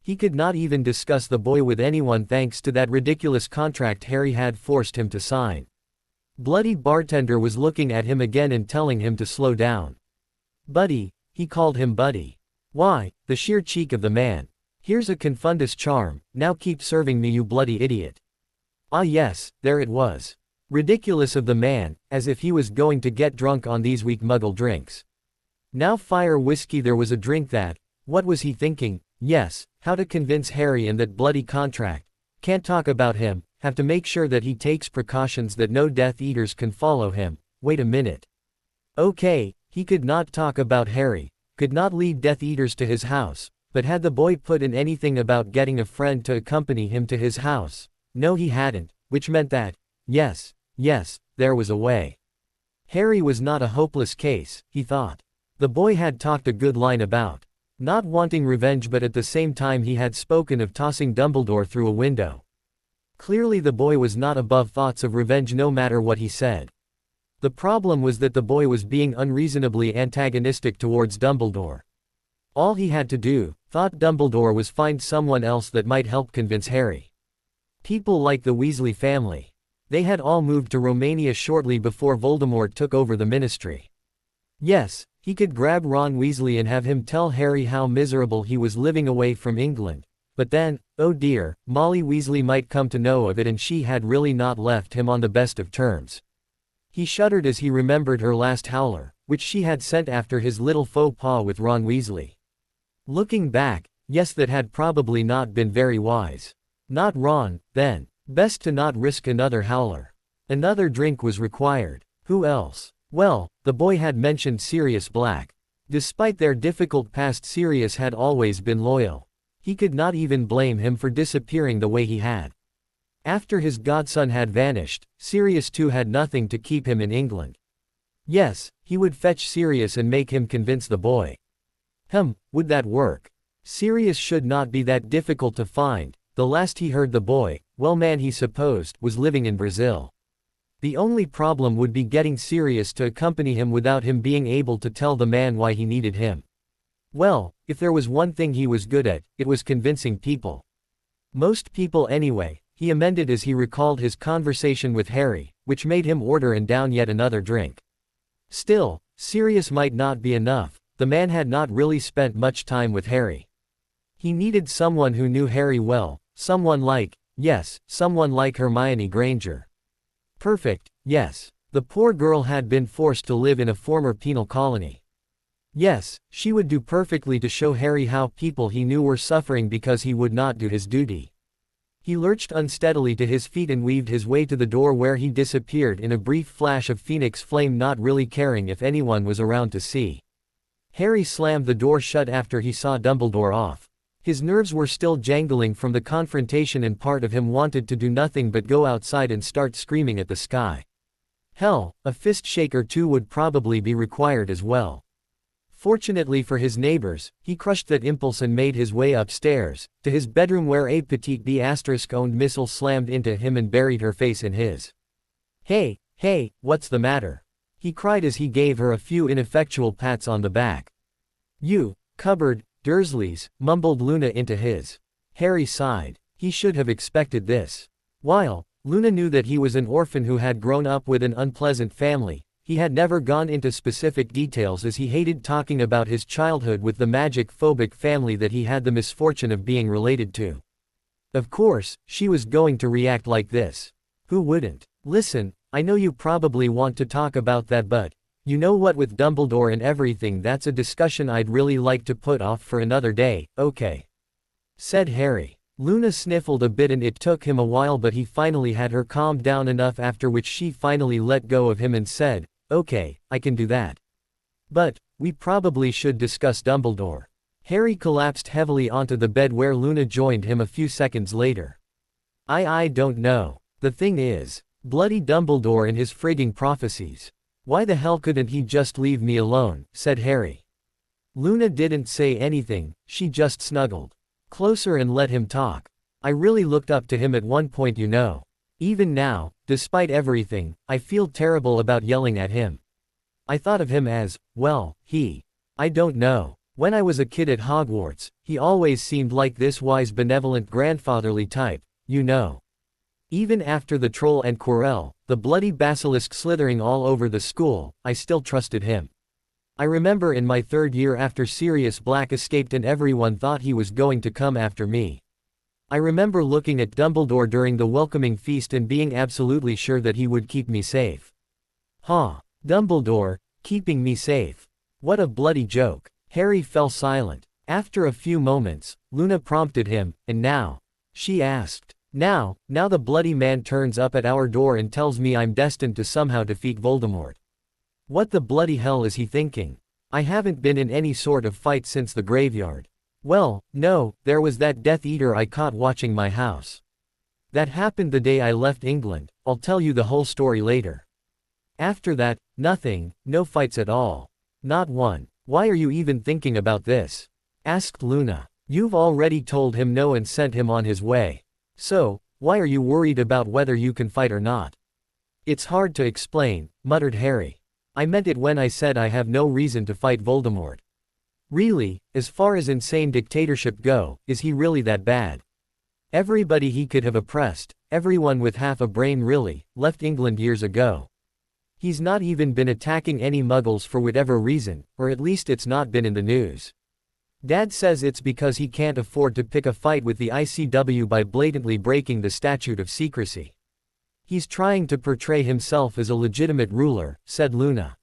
He could not even discuss the boy with anyone thanks to that ridiculous contract Harry had forced him to sign. Bloody bartender was looking at him again and telling him to slow down. Buddy, he called him Buddy. Why, the sheer cheek of the man. Here's a confundus charm, now keep serving me, you bloody idiot. Ah yes, there it was. Ridiculous of the man, as if he was going to get drunk on these weak Muggle drinks. Now fire whiskey, there was a drink that, what was he thinking? Yes, how to convince Harry and that bloody contract. Can't talk about him, have to make sure that he takes precautions that no Death Eaters can follow him. Wait a minute. Okay, he could not talk about Harry, could not lead Death Eaters to his house, but had the boy put in anything about getting a friend to accompany him to his house? No, he hadn't, which meant that, yes, there was a way. Harry was not a hopeless case, he thought. The boy had talked a good line about not wanting revenge, but at the same time he had spoken of tossing Dumbledore through a window. Clearly the boy was not above thoughts of revenge no matter what he said. The problem was that the boy was being unreasonably antagonistic towards Dumbledore. All he had to do, thought Dumbledore, was find someone else that might help convince Harry. People like the Weasley family. They had all moved to Romania shortly before Voldemort took over the ministry. Yes, he could grab Ron Weasley and have him tell Harry how miserable he was living away from England. But then, oh dear, Molly Weasley might come to know of it, and she had really not left him on the best of terms. He shuddered as he remembered her last howler, which she had sent after his little faux pas with Ron Weasley. Looking back, yes, that had probably not been very wise. Not Ron, then. Best to not risk another howler. Another drink was required. Who else? Well, the boy had mentioned Sirius Black. Despite their difficult past, Sirius had always been loyal. He could not even blame him for disappearing the way he had. After his godson had vanished, Sirius too had nothing to keep him in England. Yes, he would fetch Sirius and make him convince the boy. Would that work? Sirius should not be that difficult to find. The last he heard, the boy, well, man, he supposed, was living in Brazil. The only problem would be getting Sirius to accompany him without him being able to tell the man why he needed him. Well, if there was one thing he was good at, it was convincing people. Most people anyway, he amended as he recalled his conversation with Harry, which made him order and down yet another drink. Still, Sirius might not be enough. The man had not really spent much time with Harry. He needed someone who knew Harry well, someone like Hermione Granger. Perfect, yes. The poor girl had been forced to live in a former penal colony. Yes, she would do perfectly to show Harry how people he knew were suffering because he would not do his duty. He lurched unsteadily to his feet and weaved his way to the door, where he disappeared in a brief flash of phoenix flame, not really caring if anyone was around to see. Harry slammed the door shut after he saw Dumbledore off. His nerves were still jangling from the confrontation, and part of him wanted to do nothing but go outside and start screaming at the sky. Hell, a fist shake or two would probably be required as well. Fortunately for his neighbors, he crushed that impulse and made his way upstairs, to his bedroom, where a petite B***owned missile slammed into him and buried her face in his. Hey, what's the matter? He cried as he gave her a few ineffectual pats on the back. You, cupboard, Dursleys, mumbled Luna into his. Harry sighed. He should have expected this. While Luna knew that he was an orphan who had grown up with an unpleasant family, he had never gone into specific details, as he hated talking about his childhood with the magic-phobic family that he had the misfortune of being related to. Of course, she was going to react like this. Who wouldn't? Listen, I know you probably want to talk about that, but, you know what, with Dumbledore and everything, that's a discussion I'd really like to put off for another day, okay? Said Harry. Luna sniffled a bit, and it took him a while, but he finally had her calmed down enough, after which she finally let go of him and said, okay, I can do that. But, we probably should discuss Dumbledore. Harry collapsed heavily onto the bed, where Luna joined him a few seconds later. I don't know. The thing is, bloody Dumbledore and his frigging prophecies. Why the hell couldn't he just leave me alone, said Harry. Luna didn't say anything, she just snuggled closer and let him talk. I really looked up to him at one point, you know. Even now, despite everything, I feel terrible about yelling at him. I thought of him as, well, I don't know. When I was a kid at Hogwarts, he always seemed like this wise, benevolent, grandfatherly type, you know. Even after the troll and Quirrell, the bloody basilisk slithering all over the school, I still trusted him. I remember in my third year, after Sirius Black escaped and everyone thought he was going to come after me. I remember looking at Dumbledore during the welcoming feast and being absolutely sure that he would keep me safe. Dumbledore, keeping me safe. What a bloody joke. Harry fell silent. After a few moments, Luna prompted him, and now? She asked. Now the bloody man turns up at our door and tells me I'm destined to somehow defeat Voldemort. What the bloody hell is he thinking? I haven't been in any sort of fight since the graveyard. Well, no, there was that Death Eater I caught watching my house. That happened the day I left England. I'll tell you the whole story later. After that, nothing, no fights at all. Not one. Why are you even thinking about this? asked Luna. You've already told him no and sent him on his way. So, why are you worried about whether you can fight or not? It's hard to explain, muttered Harry. I meant it when I said I have no reason to fight Voldemort. Really, as far as insane dictatorship go, is he really that bad? Everybody he could have oppressed, everyone with half a brain really, left England years ago. He's not even been attacking any muggles for whatever reason, or at least it's not been in the news. Dad says it's because he can't afford to pick a fight with the ICW by blatantly breaking the statute of secrecy. He's trying to portray himself as a legitimate ruler, said Luna.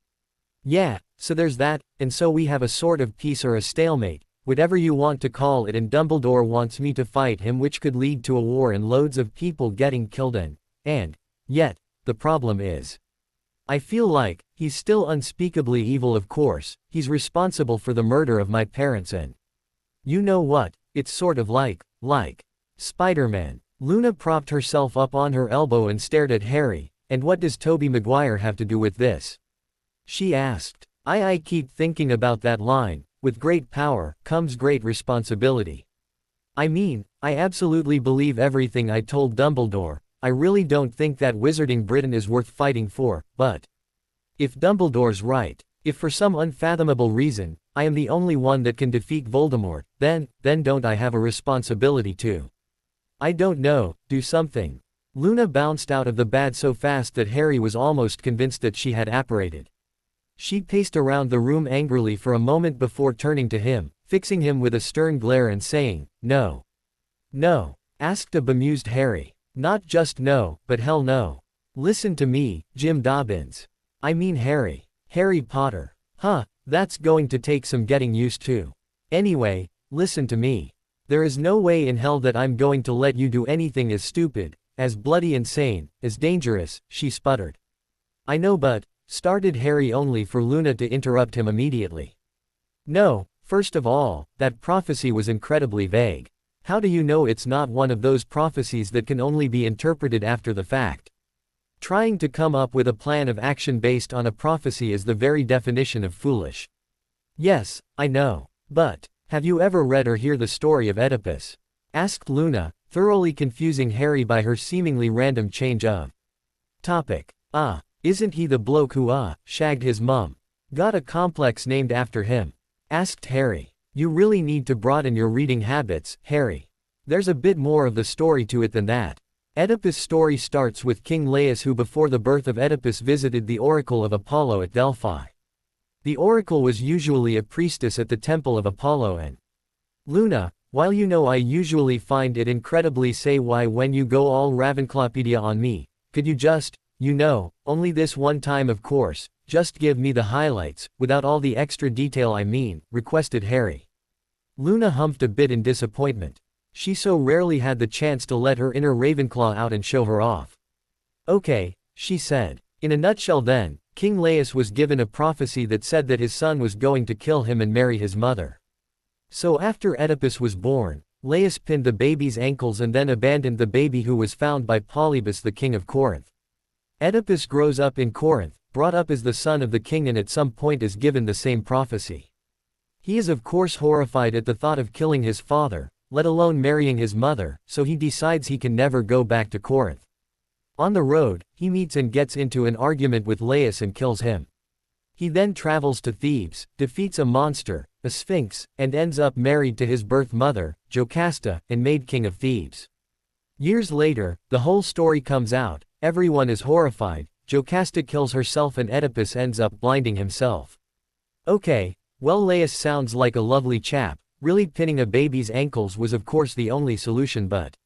Yeah, so there's that, and so we have a sort of peace or a stalemate, whatever you want to call it, and Dumbledore wants me to fight him, which could lead to a war and loads of people getting killed and yet, the problem is, I feel like, he's still unspeakably evil. Of course, he's responsible for the murder of my parents and you know what, it's sort of like Spider-Man. Luna propped herself up on her elbow and stared at Harry. And what does Tobey Maguire have to do with this? She asked. I keep thinking about that line, with great power, comes great responsibility. I mean, I absolutely believe everything I told Dumbledore. I really don't think that Wizarding Britain is worth fighting for, but if Dumbledore's right, if for some unfathomable reason, I am the only one that can defeat Voldemort, then don't I have a responsibility to, I don't know, do something? Luna bounced out of the bed so fast that Harry was almost convinced that she had apparated. She paced around the room angrily for a moment before turning to him, fixing him with a stern glare and saying, "No." "No?" asked a bemused Harry. "Not just no, but hell no. Listen to me, Jim Dobbins. I mean Harry Potter. Huh, that's going to take some getting used to. Anyway, listen to me. There is no way in hell that I'm going to let you do anything as stupid, as bloody insane, as dangerous," she sputtered. "I know but," started Harry, only for Luna to interrupt him immediately. "No, first of all, that prophecy was incredibly vague. How do you know it's not one of those prophecies that can only be interpreted after the fact? Trying to come up with a plan of action based on a prophecy is the very definition of foolish." "Yes, I know. But, have you ever read or hear the story of Oedipus?" asked Luna, thoroughly confusing Harry by her seemingly random change of topic. Isn't he the bloke who, shagged his mum? Got a complex named after him?" asked Harry. "You really need to broaden your reading habits, Harry. There's a bit more of the story to it than that. Oedipus' story starts with King Laius, who before the birth of Oedipus visited the oracle of Apollo at Delphi. The oracle was usually a priestess at the temple of Apollo and Luna, while you know I usually find it incredibly say why when you go all Ravenclawpedia on me, could you just, only this one time of course, just give me the highlights, without all the extra detail I mean, requested Harry. Luna humphed a bit in disappointment. She so rarely had the chance to let her inner Ravenclaw out and show her off. "Okay," she said. "In a nutshell then, King Laius was given a prophecy that said that his son was going to kill him and marry his mother. So after Oedipus was born, Laius pinned the baby's ankles and then abandoned the baby, who was found by Polybus, the king of Corinth. Oedipus grows up in Corinth, brought up as the son of the king, and at some point is given the same prophecy. He is of course horrified at the thought of killing his father, let alone marrying his mother, so he decides he can never go back to Corinth. On the road, he meets and gets into an argument with Laius and kills him. He then travels to Thebes, defeats a monster, a sphinx, and ends up married to his birth mother, Jocasta, and made king of Thebes. Years later, the whole story comes out, everyone is horrified, Jocasta kills herself and Oedipus ends up blinding himself. Okay, well, Laius sounds like a lovely chap. Really, pinning a baby's ankles was of course the only solution, but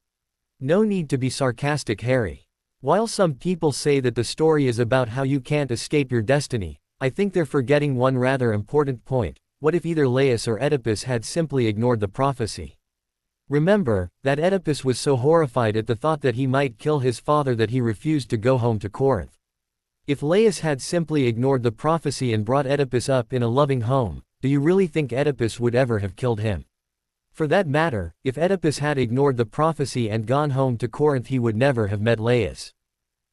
no need to be sarcastic, Harry. While some people say that the story is about how you can't escape your destiny, I think they're forgetting one rather important point. What if either Laius or Oedipus had simply ignored the prophecy? Remember, that Oedipus was so horrified at the thought that he might kill his father that he refused to go home to Corinth. If Laius had simply ignored the prophecy and brought Oedipus up in a loving home, do you really think Oedipus would ever have killed him? For that matter, if Oedipus had ignored the prophecy and gone home to Corinth, he would never have met Laius.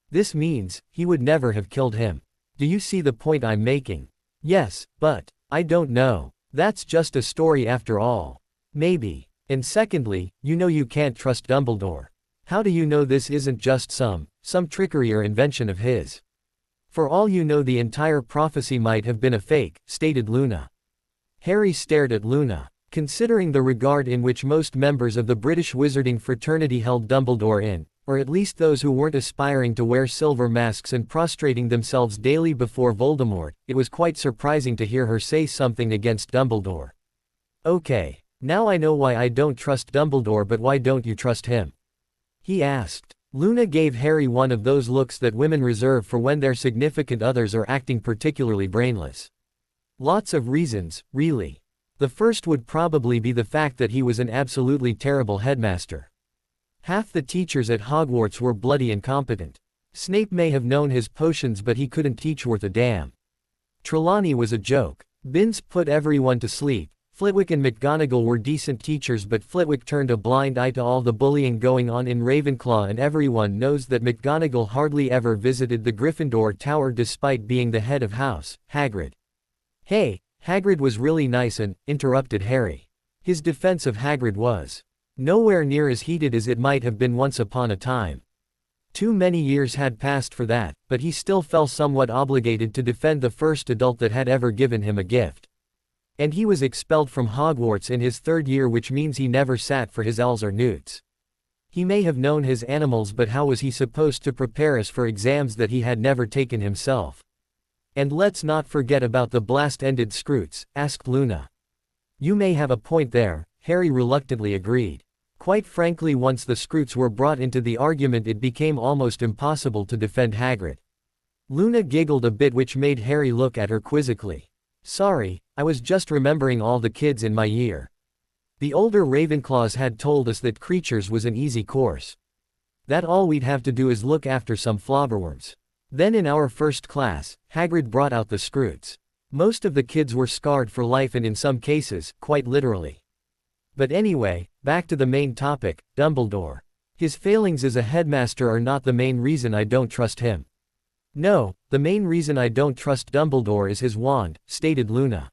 This means, he would never have killed him. Do you see the point I'm making? Yes, but I don't know. That's just a story after all. Maybe. And secondly, you know you can't trust Dumbledore. How do you know this isn't just some trickery or invention of his? For all you know, the entire prophecy might have been a fake, stated Luna. Harry stared at Luna. Considering the regard in which most members of the British wizarding fraternity held Dumbledore in, or at least those who weren't aspiring to wear silver masks and prostrating themselves daily before Voldemort, it was quite surprising to hear her say something against Dumbledore. Okay, now I know why I don't trust Dumbledore, but why don't you trust him? He asked. Luna gave Harry one of those looks that women reserve for when their significant others are acting particularly brainless. Lots of reasons, really. The first would probably be the fact that he was an absolutely terrible headmaster. Half the teachers at Hogwarts were bloody incompetent. Snape may have known his potions, but he couldn't teach worth a damn. Trelawney was a joke. Binns put everyone to sleep. Flitwick and McGonagall were decent teachers, but Flitwick turned a blind eye to all the bullying going on in Ravenclaw, and everyone knows that McGonagall hardly ever visited the Gryffindor Tower despite being the head of house. Hagrid. Hey, Hagrid was really nice and, interrupted Harry. His defense of Hagrid was nowhere near as heated as it might have been once upon a time. Too many years had passed for that, but he still felt somewhat obligated to defend the first adult that had ever given him a gift. And he was expelled from Hogwarts in his third year, which means he never sat for his L's or Newts. He may have known his animals, but how was he supposed to prepare us for exams that he had never taken himself? And let's not forget about the blast-ended Scroots, asked Luna. You may have a point there, Harry reluctantly agreed. Quite frankly, once the Scroots were brought into the argument, it became almost impossible to defend Hagrid. Luna giggled a bit, which made Harry look at her quizzically. Sorry, I was just remembering all the kids in my year. The older Ravenclaws had told us that creatures was an easy course. That all we'd have to do is look after some flobberworms. Then in our first class, Hagrid brought out the Scroots. Most of the kids were scarred for life, and in some cases, quite literally. But anyway, back to the main topic, Dumbledore. His failings as a headmaster are not the main reason I don't trust him. No, the main reason I don't trust Dumbledore is his wand, stated Luna.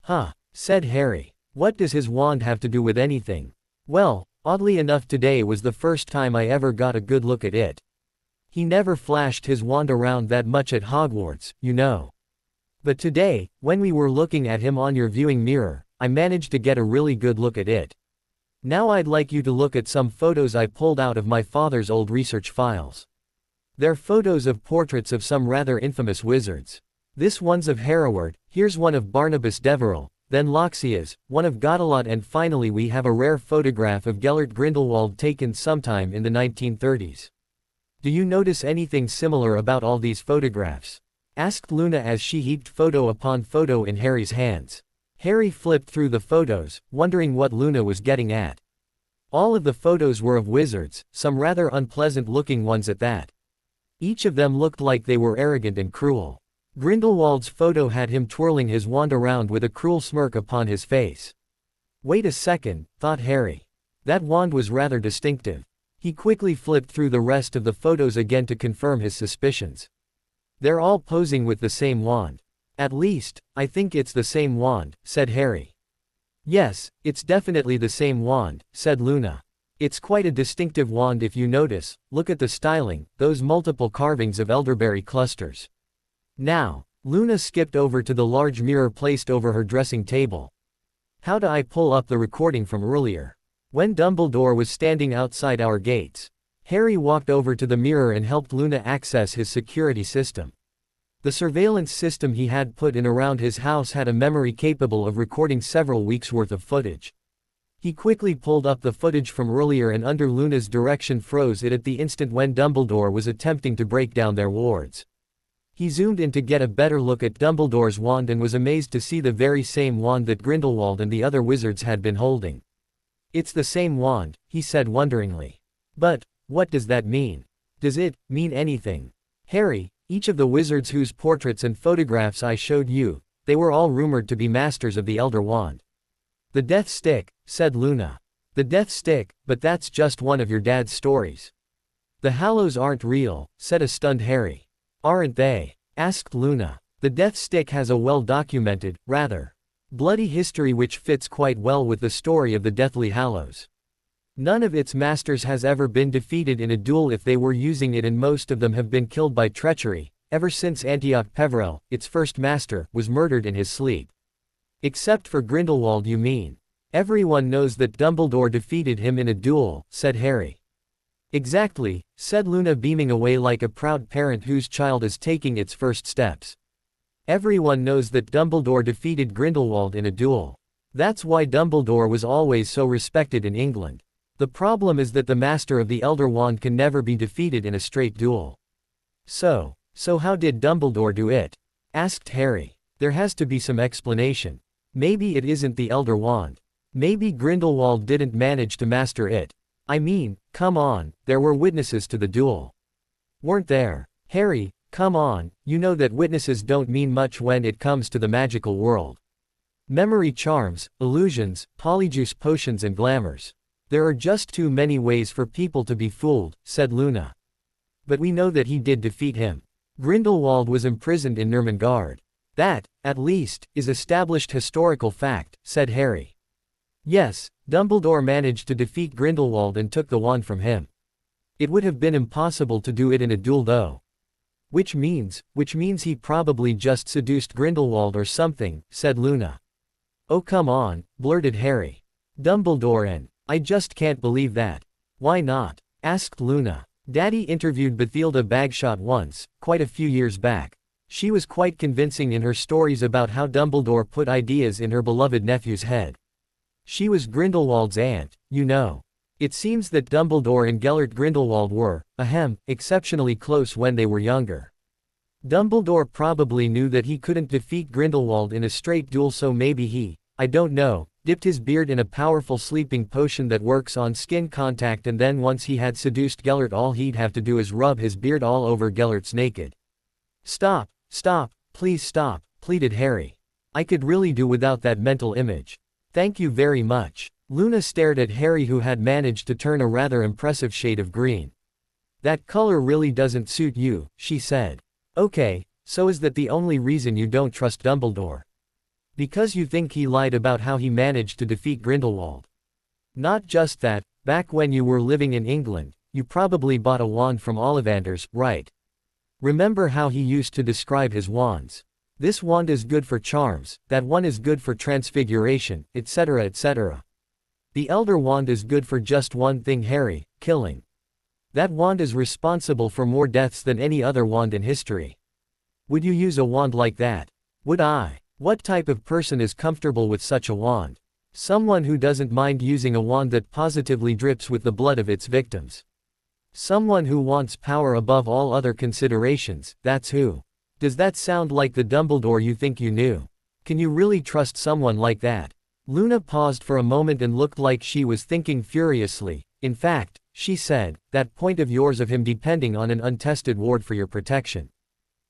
Huh, said Harry. What does his wand have to do with anything? Well, oddly enough, today was the first time I ever got a good look at it. He never flashed his wand around that much at Hogwarts, you know. But today, when we were looking at him on your viewing mirror, I managed to get a really good look at it. Now I'd like you to look at some photos I pulled out of my father's old research files. They're photos of portraits of some rather infamous wizards. This one's of Hereward, here's one of Barnabas Deverell, then Loxias, one of Godalot, and finally we have a rare photograph of Gellert Grindelwald taken sometime in the 1930s. Do you notice anything similar about all these photographs? Asked Luna as she heaped photo upon photo in Harry's hands. Harry flipped through the photos, wondering what Luna was getting at. All of the photos were of wizards, some rather unpleasant-looking ones at that. Each of them looked like they were arrogant and cruel. Grindelwald's photo had him twirling his wand around with a cruel smirk upon his face. Wait a second, thought Harry. That wand was rather distinctive. He quickly flipped through the rest of the photos again to confirm his suspicions. They're all posing with the same wand. At least, I think it's the same wand, said Harry. Yes, it's definitely the same wand, said Luna. It's quite a distinctive wand if you notice. Look at the styling, those multiple carvings of elderberry clusters. Now, Luna skipped over to the large mirror placed over her dressing table. How do I pull up the recording from earlier? When Dumbledore was standing outside our gates. Harry walked over to the mirror and helped Luna access his security system. The surveillance system he had put in around his house had a memory capable of recording several weeks' worth of footage. He quickly pulled up the footage from earlier and under Luna's direction froze it at the instant when Dumbledore was attempting to break down their wards. He zoomed in to get a better look at Dumbledore's wand and was amazed to see the very same wand that Grindelwald and the other wizards had been holding. It's the same wand, he said wonderingly. But, what does that mean? Does it mean anything? Harry, each of the wizards whose portraits and photographs I showed you, they were all rumored to be masters of the Elder Wand. The Death Stick, said Luna. The Death Stick, but that's just one of your dad's stories. The Hallows aren't real, said a stunned Harry. Aren't they? Asked Luna. The Death Stick has a well-documented, rather Bloody history which fits quite well with the story of the Deathly Hallows. None of its masters has ever been defeated in a duel if they were using it, and most of them have been killed by treachery, ever since Antioch Peverell, its first master, was murdered in his sleep. Except for Grindelwald, you mean? Everyone knows that Dumbledore defeated him in a duel, said Harry. Exactly, said Luna, beaming away like a proud parent whose child is taking its first steps. Everyone knows that Dumbledore defeated Grindelwald in a duel. That's why Dumbledore was always so respected in England. The problem is that the master of the Elder Wand can never be defeated in a straight duel. So how did Dumbledore do it? Asked Harry. There has to be some explanation. Maybe it isn't the Elder Wand. Maybe Grindelwald didn't manage to master it. I mean, come on, there were witnesses to the duel. Weren't there? Harry, come on, you know that witnesses don't mean much when it comes to the magical world. Memory charms, illusions, polyjuice potions and glamours. There are just too many ways for people to be fooled, said Luna. But we know that he did defeat him. Grindelwald was imprisoned in Nurmengard. That, at least, is established historical fact, said Harry. Yes, Dumbledore managed to defeat Grindelwald and took the wand from him. It would have been impossible to do it in a duel though. Which means he probably just seduced Grindelwald or something, said Luna. Oh come on, blurted Harry. Dumbledore and I just can't believe that. Why not? Asked Luna. Daddy interviewed Bathilda Bagshot once, quite a few years back. She was quite convincing in her stories about how Dumbledore put ideas in her beloved nephew's head. She was Grindelwald's aunt, you know. It seems that Dumbledore and Gellert Grindelwald were, exceptionally close when they were younger. Dumbledore probably knew that he couldn't defeat Grindelwald in a straight duel, so maybe he, I don't know, dipped his beard in a powerful sleeping potion that works on skin contact, and then once he had seduced Gellert, all he'd have to do is rub his beard all over Gellert's naked. Stop, please stop, pleaded Harry. I could really do without that mental image. Thank you very much. Luna stared at Harry, who had managed to turn a rather impressive shade of green. That color really doesn't suit you, she said. Okay, so is that the only reason you don't trust Dumbledore? Because you think he lied about how he managed to defeat Grindelwald? Not just that, back when you were living in England, you probably bought a wand from Ollivanders, right? Remember how he used to describe his wands? This wand is good for charms, that one is good for transfiguration, etc., etc. The Elder Wand is good for just one thing, Harry, killing. That wand is responsible for more deaths than any other wand in history. Would you use a wand like that? Would I? What type of person is comfortable with such a wand? Someone who doesn't mind using a wand that positively drips with the blood of its victims. Someone who wants power above all other considerations, that's who. Does that sound like the Dumbledore you think you knew? Can you really trust someone like that? Luna paused for a moment and looked like she was thinking furiously. In fact, she said, that point of yours of him depending on an untested ward for your protection.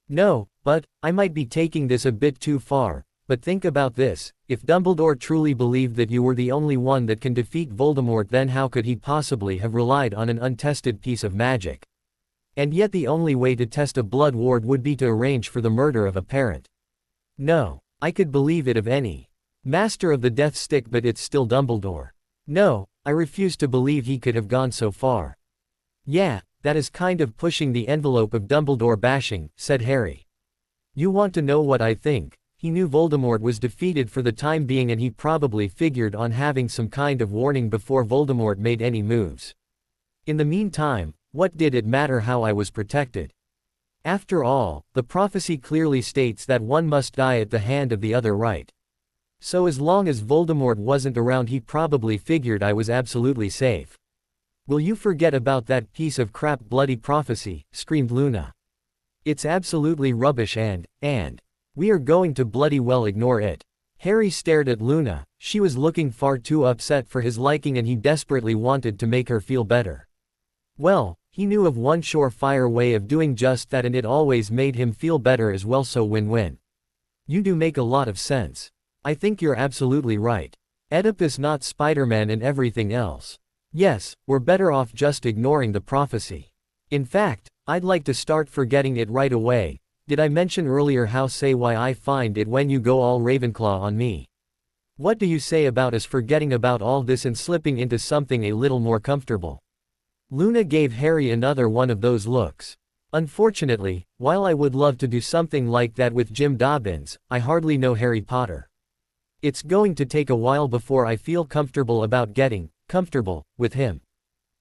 No, but, I might be taking this a bit too far, but think about this, if Dumbledore truly believed that you were the only one that can defeat Voldemort, then how could he possibly have relied on an untested piece of magic? And yet the only way to test a blood ward would be to arrange for the murder of a parent. No, I could believe it of any master of the Death Stick, but it's still Dumbledore. No, I refuse to believe he could have gone so far. Yeah, that is kind of pushing the envelope of Dumbledore bashing, said Harry. You want to know what I think? He knew Voldemort was defeated for the time being, and he probably figured on having some kind of warning before Voldemort made any moves. In the meantime, what did it matter how I was protected? After all, the prophecy clearly states that one must die at the hand of the other, right? So as long as Voldemort wasn't around, he probably figured I was absolutely safe. Will you forget about that piece of crap bloody prophecy, screamed Luna. It's absolutely rubbish and we are going to bloody well ignore it. Harry stared at Luna. She was looking far too upset for his liking, and he desperately wanted to make her feel better. Well, he knew of one surefire way of doing just that, and it always made him feel better as well, so win-win. You do make a lot of sense. I think you're absolutely right. Oedipus, not Spider-Man, and everything else. Yes, we're better off just ignoring the prophecy. In fact, I'd like to start forgetting it right away. Did I mention earlier how say why I find it when you go all Ravenclaw on me? What do you say about us forgetting about all this and slipping into something a little more comfortable? Luna gave Harry another one of those looks. Unfortunately, while I would love to do something like that with Jim Dobbins, I hardly know Harry Potter. It's going to take a while before I feel comfortable about getting comfortable with him.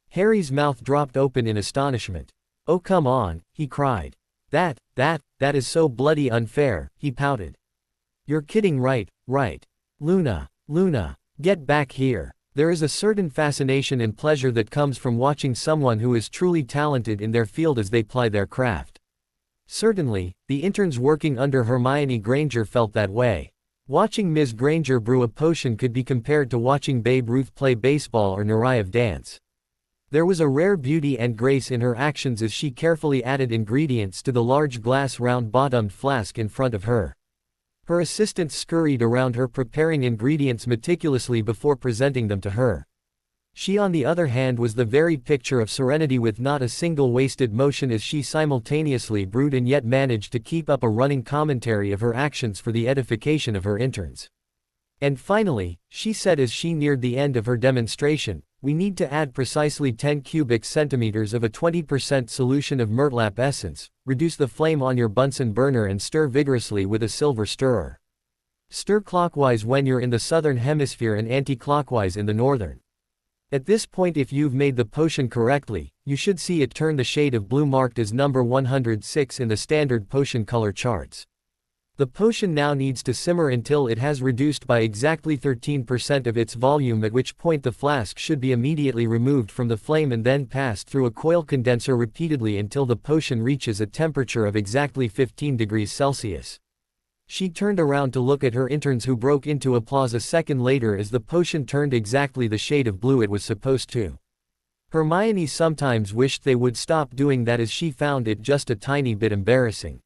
Harry's mouth dropped open in astonishment. Oh come on, he cried. That is so bloody unfair, he pouted. You're kidding, right? Luna, get back here. There is a certain fascination and pleasure that comes from watching someone who is truly talented in their field as they ply their craft. Certainly, the interns working under Hermione Granger felt that way. Watching Ms. Granger brew a potion could be compared to watching Babe Ruth play baseball or Nureyev dance. There was a rare beauty and grace in her actions as she carefully added ingredients to the large glass round-bottomed flask in front of her. Her assistants scurried around her preparing ingredients meticulously before presenting them to her. She on the other hand was the very picture of serenity with not a single wasted motion as she simultaneously brewed and yet managed to keep up a running commentary of her actions for the edification of her interns. And finally, she said as she neared the end of her demonstration, we need to add precisely 10 cubic centimeters of a 20% solution of myrtlap essence, reduce the flame on your Bunsen burner and stir vigorously with a silver stirrer. Stir clockwise when you're in the southern hemisphere and anti-clockwise in the northern. At this point, if you've made the potion correctly, you should see it turn the shade of blue marked as number 106 in the standard potion color charts. The potion now needs to simmer until it has reduced by exactly 13% of its volume, at which point the flask should be immediately removed from the flame and then passed through a coil condenser repeatedly until the potion reaches a temperature of exactly 15 degrees Celsius. She turned around to look at her interns, who broke into applause a second later as the potion turned exactly the shade of blue it was supposed to. Hermione sometimes wished they would stop doing that as she found it just a tiny bit embarrassing.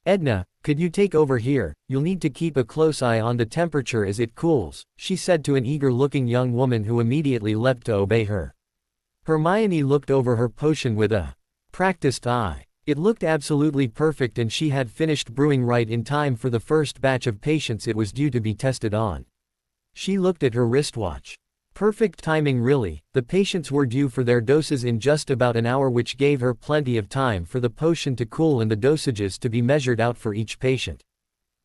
Edna, could you take over here? You'll need to keep a close eye on the temperature as it cools, she said to an eager-looking young woman who immediately leapt to obey her. Hermione looked over her potion with a practiced eye. It looked absolutely perfect and she had finished brewing right in time for the first batch of patients it was due to be tested on. She looked at her wristwatch. Perfect timing really, the patients were due for their doses in just about an hour, which gave her plenty of time for the potion to cool and the dosages to be measured out for each patient.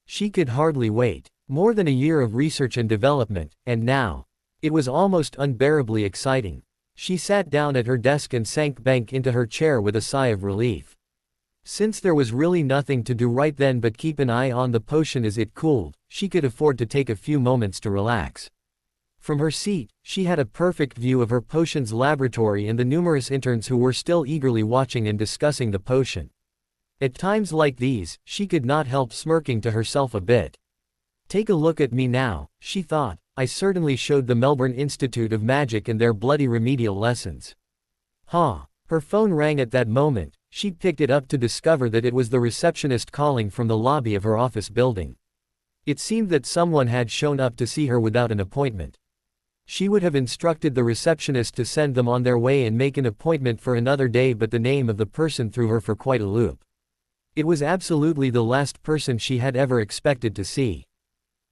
She could hardly wait. More than a year of research and development, and now. It was almost unbearably exciting. She sat down at her desk and sank back into her chair with a sigh of relief. Since there was really nothing to do right then but keep an eye on the potion as it cooled, she could afford to take a few moments to relax. From her seat, she had a perfect view of her potion's laboratory and the numerous interns who were still eagerly watching and discussing the potion. At times like these, she could not help smirking to herself a bit. Take a look at me now, she thought, I certainly showed the Melbourne Institute of Magic and their bloody remedial lessons. Her phone rang at that moment. She picked it up to discover that it was the receptionist calling from the lobby of her office building. It seemed that someone had shown up to see her without an appointment. She would have instructed the receptionist to send them on their way and make an appointment for another day, but the name of the person threw her for quite a loop. It was absolutely the last person she had ever expected to see.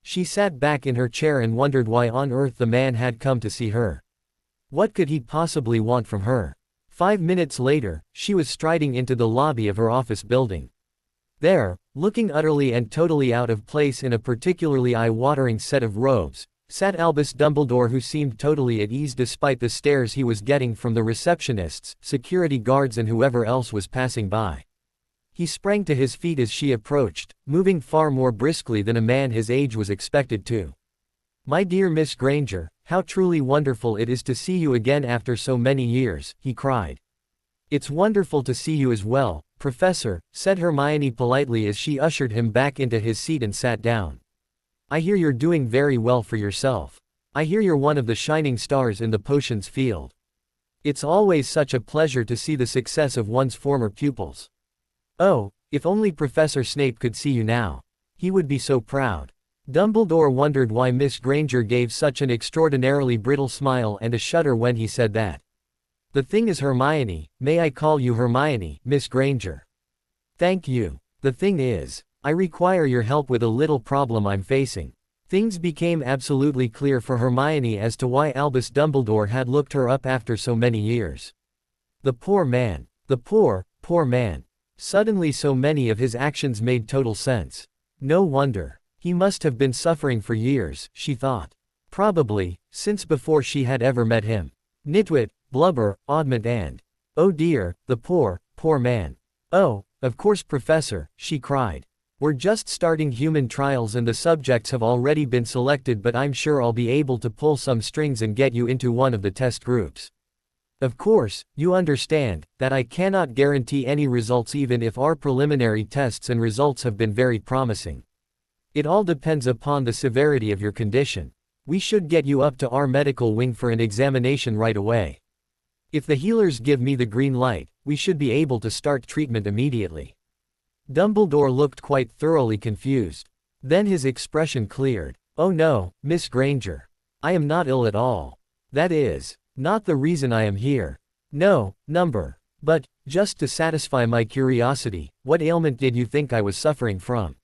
She sat back in her chair and wondered why on earth the man had come to see her. What could he possibly want from her? 5 minutes later, she was striding into the lobby of her office building. There, looking utterly and totally out of place in a particularly eye-watering set of robes, sat Albus Dumbledore, who seemed totally at ease despite the stares he was getting from the receptionists, security guards and whoever else was passing by. He sprang to his feet as she approached, moving far more briskly than a man his age was expected to. My dear Miss Granger, how truly wonderful it is to see you again after so many years, he cried. It's wonderful to see you as well, Professor, said Hermione politely as she ushered him back into his seat and sat down. I hear you're doing very well for yourself. I hear you're one of the shining stars in the potions field. It's always such a pleasure to see the success of one's former pupils. Oh, if only Professor Snape could see you now. He would be so proud. Dumbledore wondered why Miss Granger gave such an extraordinarily brittle smile and a shudder when he said that. The thing is, Hermione, may I call you Hermione, Miss Granger? Thank you. The thing is, I require your help with a little problem I'm facing. Things became absolutely clear for Hermione as to why Albus Dumbledore had looked her up after so many years. The poor man. The poor, poor man. Suddenly so many of his actions made total sense. No wonder. He must have been suffering for years, she thought. Probably, since before she had ever met him. Nitwit, blubber, oddment and… Oh dear, the poor, poor man. Oh, of course Professor, she cried. We're just starting human trials and the subjects have already been selected, but I'm sure I'll be able to pull some strings and get you into one of the test groups. Of course, you understand that I cannot guarantee any results even if our preliminary tests and results have been very promising. It all depends upon the severity of your condition. We should get you up to our medical wing for an examination right away. If the healers give me the green light, we should be able to start treatment immediately. Dumbledore looked quite thoroughly confused. Then his expression cleared. Oh no, Miss Granger. I am not ill at all. That is not the reason I am here. No, number. But, just to satisfy my curiosity, what ailment did you think I was suffering from?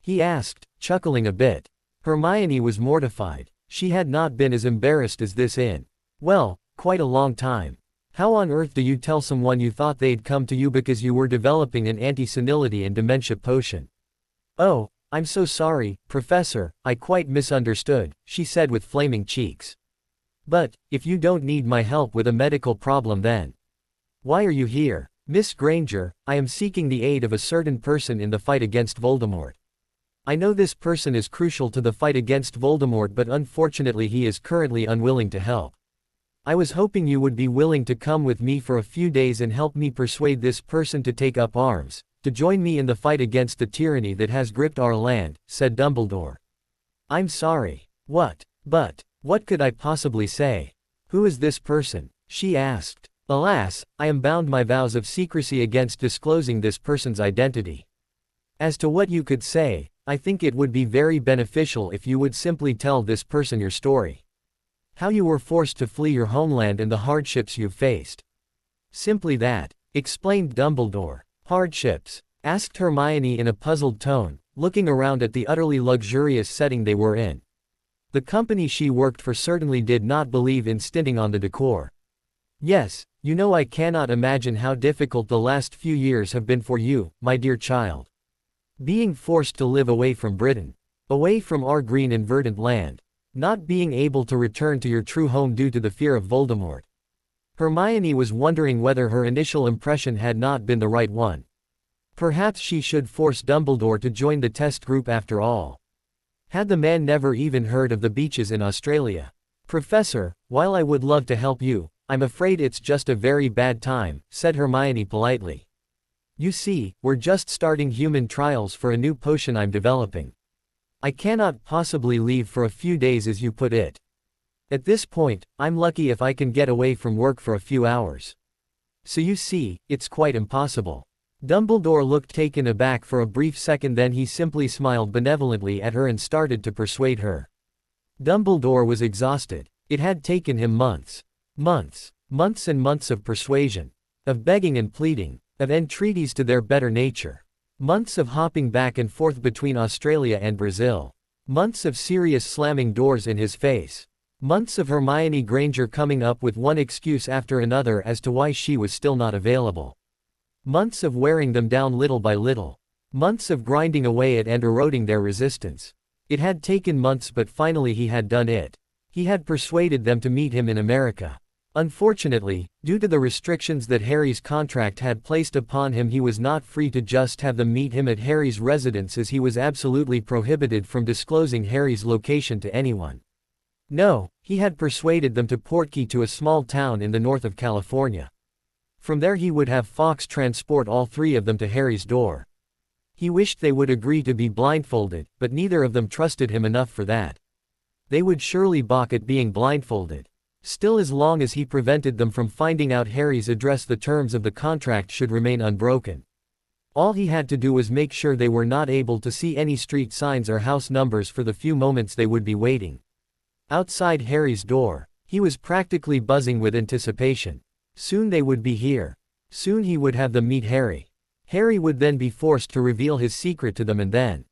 He asked, chuckling a bit. Hermione was mortified. She had not been as embarrassed as this in, well, quite a long time. How on earth do you tell someone you thought they'd come to you because you were developing an anti-senility and dementia potion? Oh, I'm so sorry, Professor, I quite misunderstood, she said with flaming cheeks. But, if you don't need my help with a medical problem then why are you here? Miss Granger, I am seeking the aid of a certain person in the fight against Voldemort. I know this person is crucial to the fight against Voldemort, but unfortunately he is currently unwilling to help. I was hoping you would be willing to come with me for a few days and help me persuade this person to take up arms, to join me in the fight against the tyranny that has gripped our land, said Dumbledore. I'm sorry. What? But, what could I possibly say? Who is this person? She asked. Alas, I am bound by vows of secrecy against disclosing this person's identity. As to what you could say, I think it would be very beneficial if you would simply tell this person your story. How you were forced to flee your homeland and the hardships you've faced. Simply that, explained Dumbledore. Hardships? Asked Hermione in a puzzled tone, looking around at the utterly luxurious setting they were in. The company she worked for certainly did not believe in stinting on the decor. Yes, you know, I cannot imagine how difficult the last few years have been for you, my dear child. Being forced to live away from Britain. Away from our green and verdant land. Not being able to return to your true home due to the fear of Voldemort. Hermione was wondering whether her initial impression had not been the right one. Perhaps she should force Dumbledore to join the test group after all. Had the man never even heard of the beaches in Australia? Professor, while I would love to help you, I'm afraid it's just a very bad time, said Hermione politely. You see, we're just starting human trials for a new potion I'm developing. I cannot possibly leave for a few days as you put it. At this point, I'm lucky if I can get away from work for a few hours. So you see, it's quite impossible. Dumbledore looked taken aback for a brief second, then he simply smiled benevolently at her and started to persuade her. Dumbledore was exhausted. It had taken him months. Months and months of persuasion. Of begging and pleading. Of entreaties to their better nature. Months of hopping back and forth between Australia and Brazil. Months of serious slamming doors in his face. Months of Hermione Granger coming up with one excuse after another as to why she was still not available. Months of wearing them down little by little. Months of grinding away at and eroding their resistance. It had taken months, but finally he had done it. He had persuaded them to meet him in America. Unfortunately, due to the restrictions that Harry's contract had placed upon him, he was not free to just have them meet him at Harry's residence, as he was absolutely prohibited from disclosing Harry's location to anyone. No, he had persuaded them to portkey to a small town in the north of California. From there he would have Fawkes transport all three of them to Harry's door. He wished they would agree to be blindfolded, but neither of them trusted him enough for that. They would surely balk at being blindfolded. Still, as long as he prevented them from finding out Harry's address, the terms of the contract should remain unbroken. All he had to do was make sure they were not able to see any street signs or house numbers for the few moments they would be waiting. Outside Harry's door, he was practically buzzing with anticipation. Soon they would be here. Soon he would have them meet Harry. Harry would then be forced to reveal his secret to them, and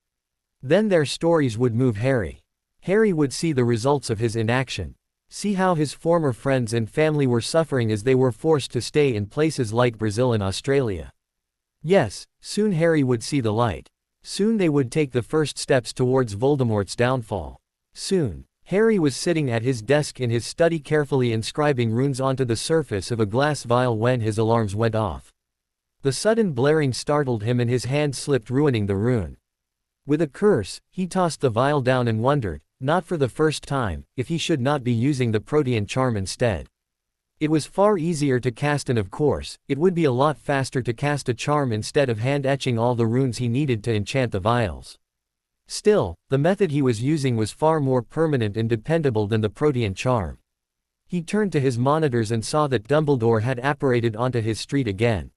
then their stories would move Harry. Harry would see the results of his inaction. See how his former friends and family were suffering as they were forced to stay in places like Brazil and Australia. Yes, soon Harry would see the light. Soon they would take the first steps towards Voldemort's downfall. Soon. Harry was sitting at his desk in his study carefully inscribing runes onto the surface of a glass vial when his alarms went off. The sudden blaring startled him and his hand slipped, ruining the rune. With a curse, he tossed the vial down and wondered, not for the first time, if he should not be using the Protean charm instead. It was far easier to cast, and of course, it would be a lot faster to cast a charm instead of hand-etching all the runes he needed to enchant the vials. Still, the method he was using was far more permanent and dependable than the Protean charm. He turned to his monitors and saw that Dumbledore had apparated onto his street again.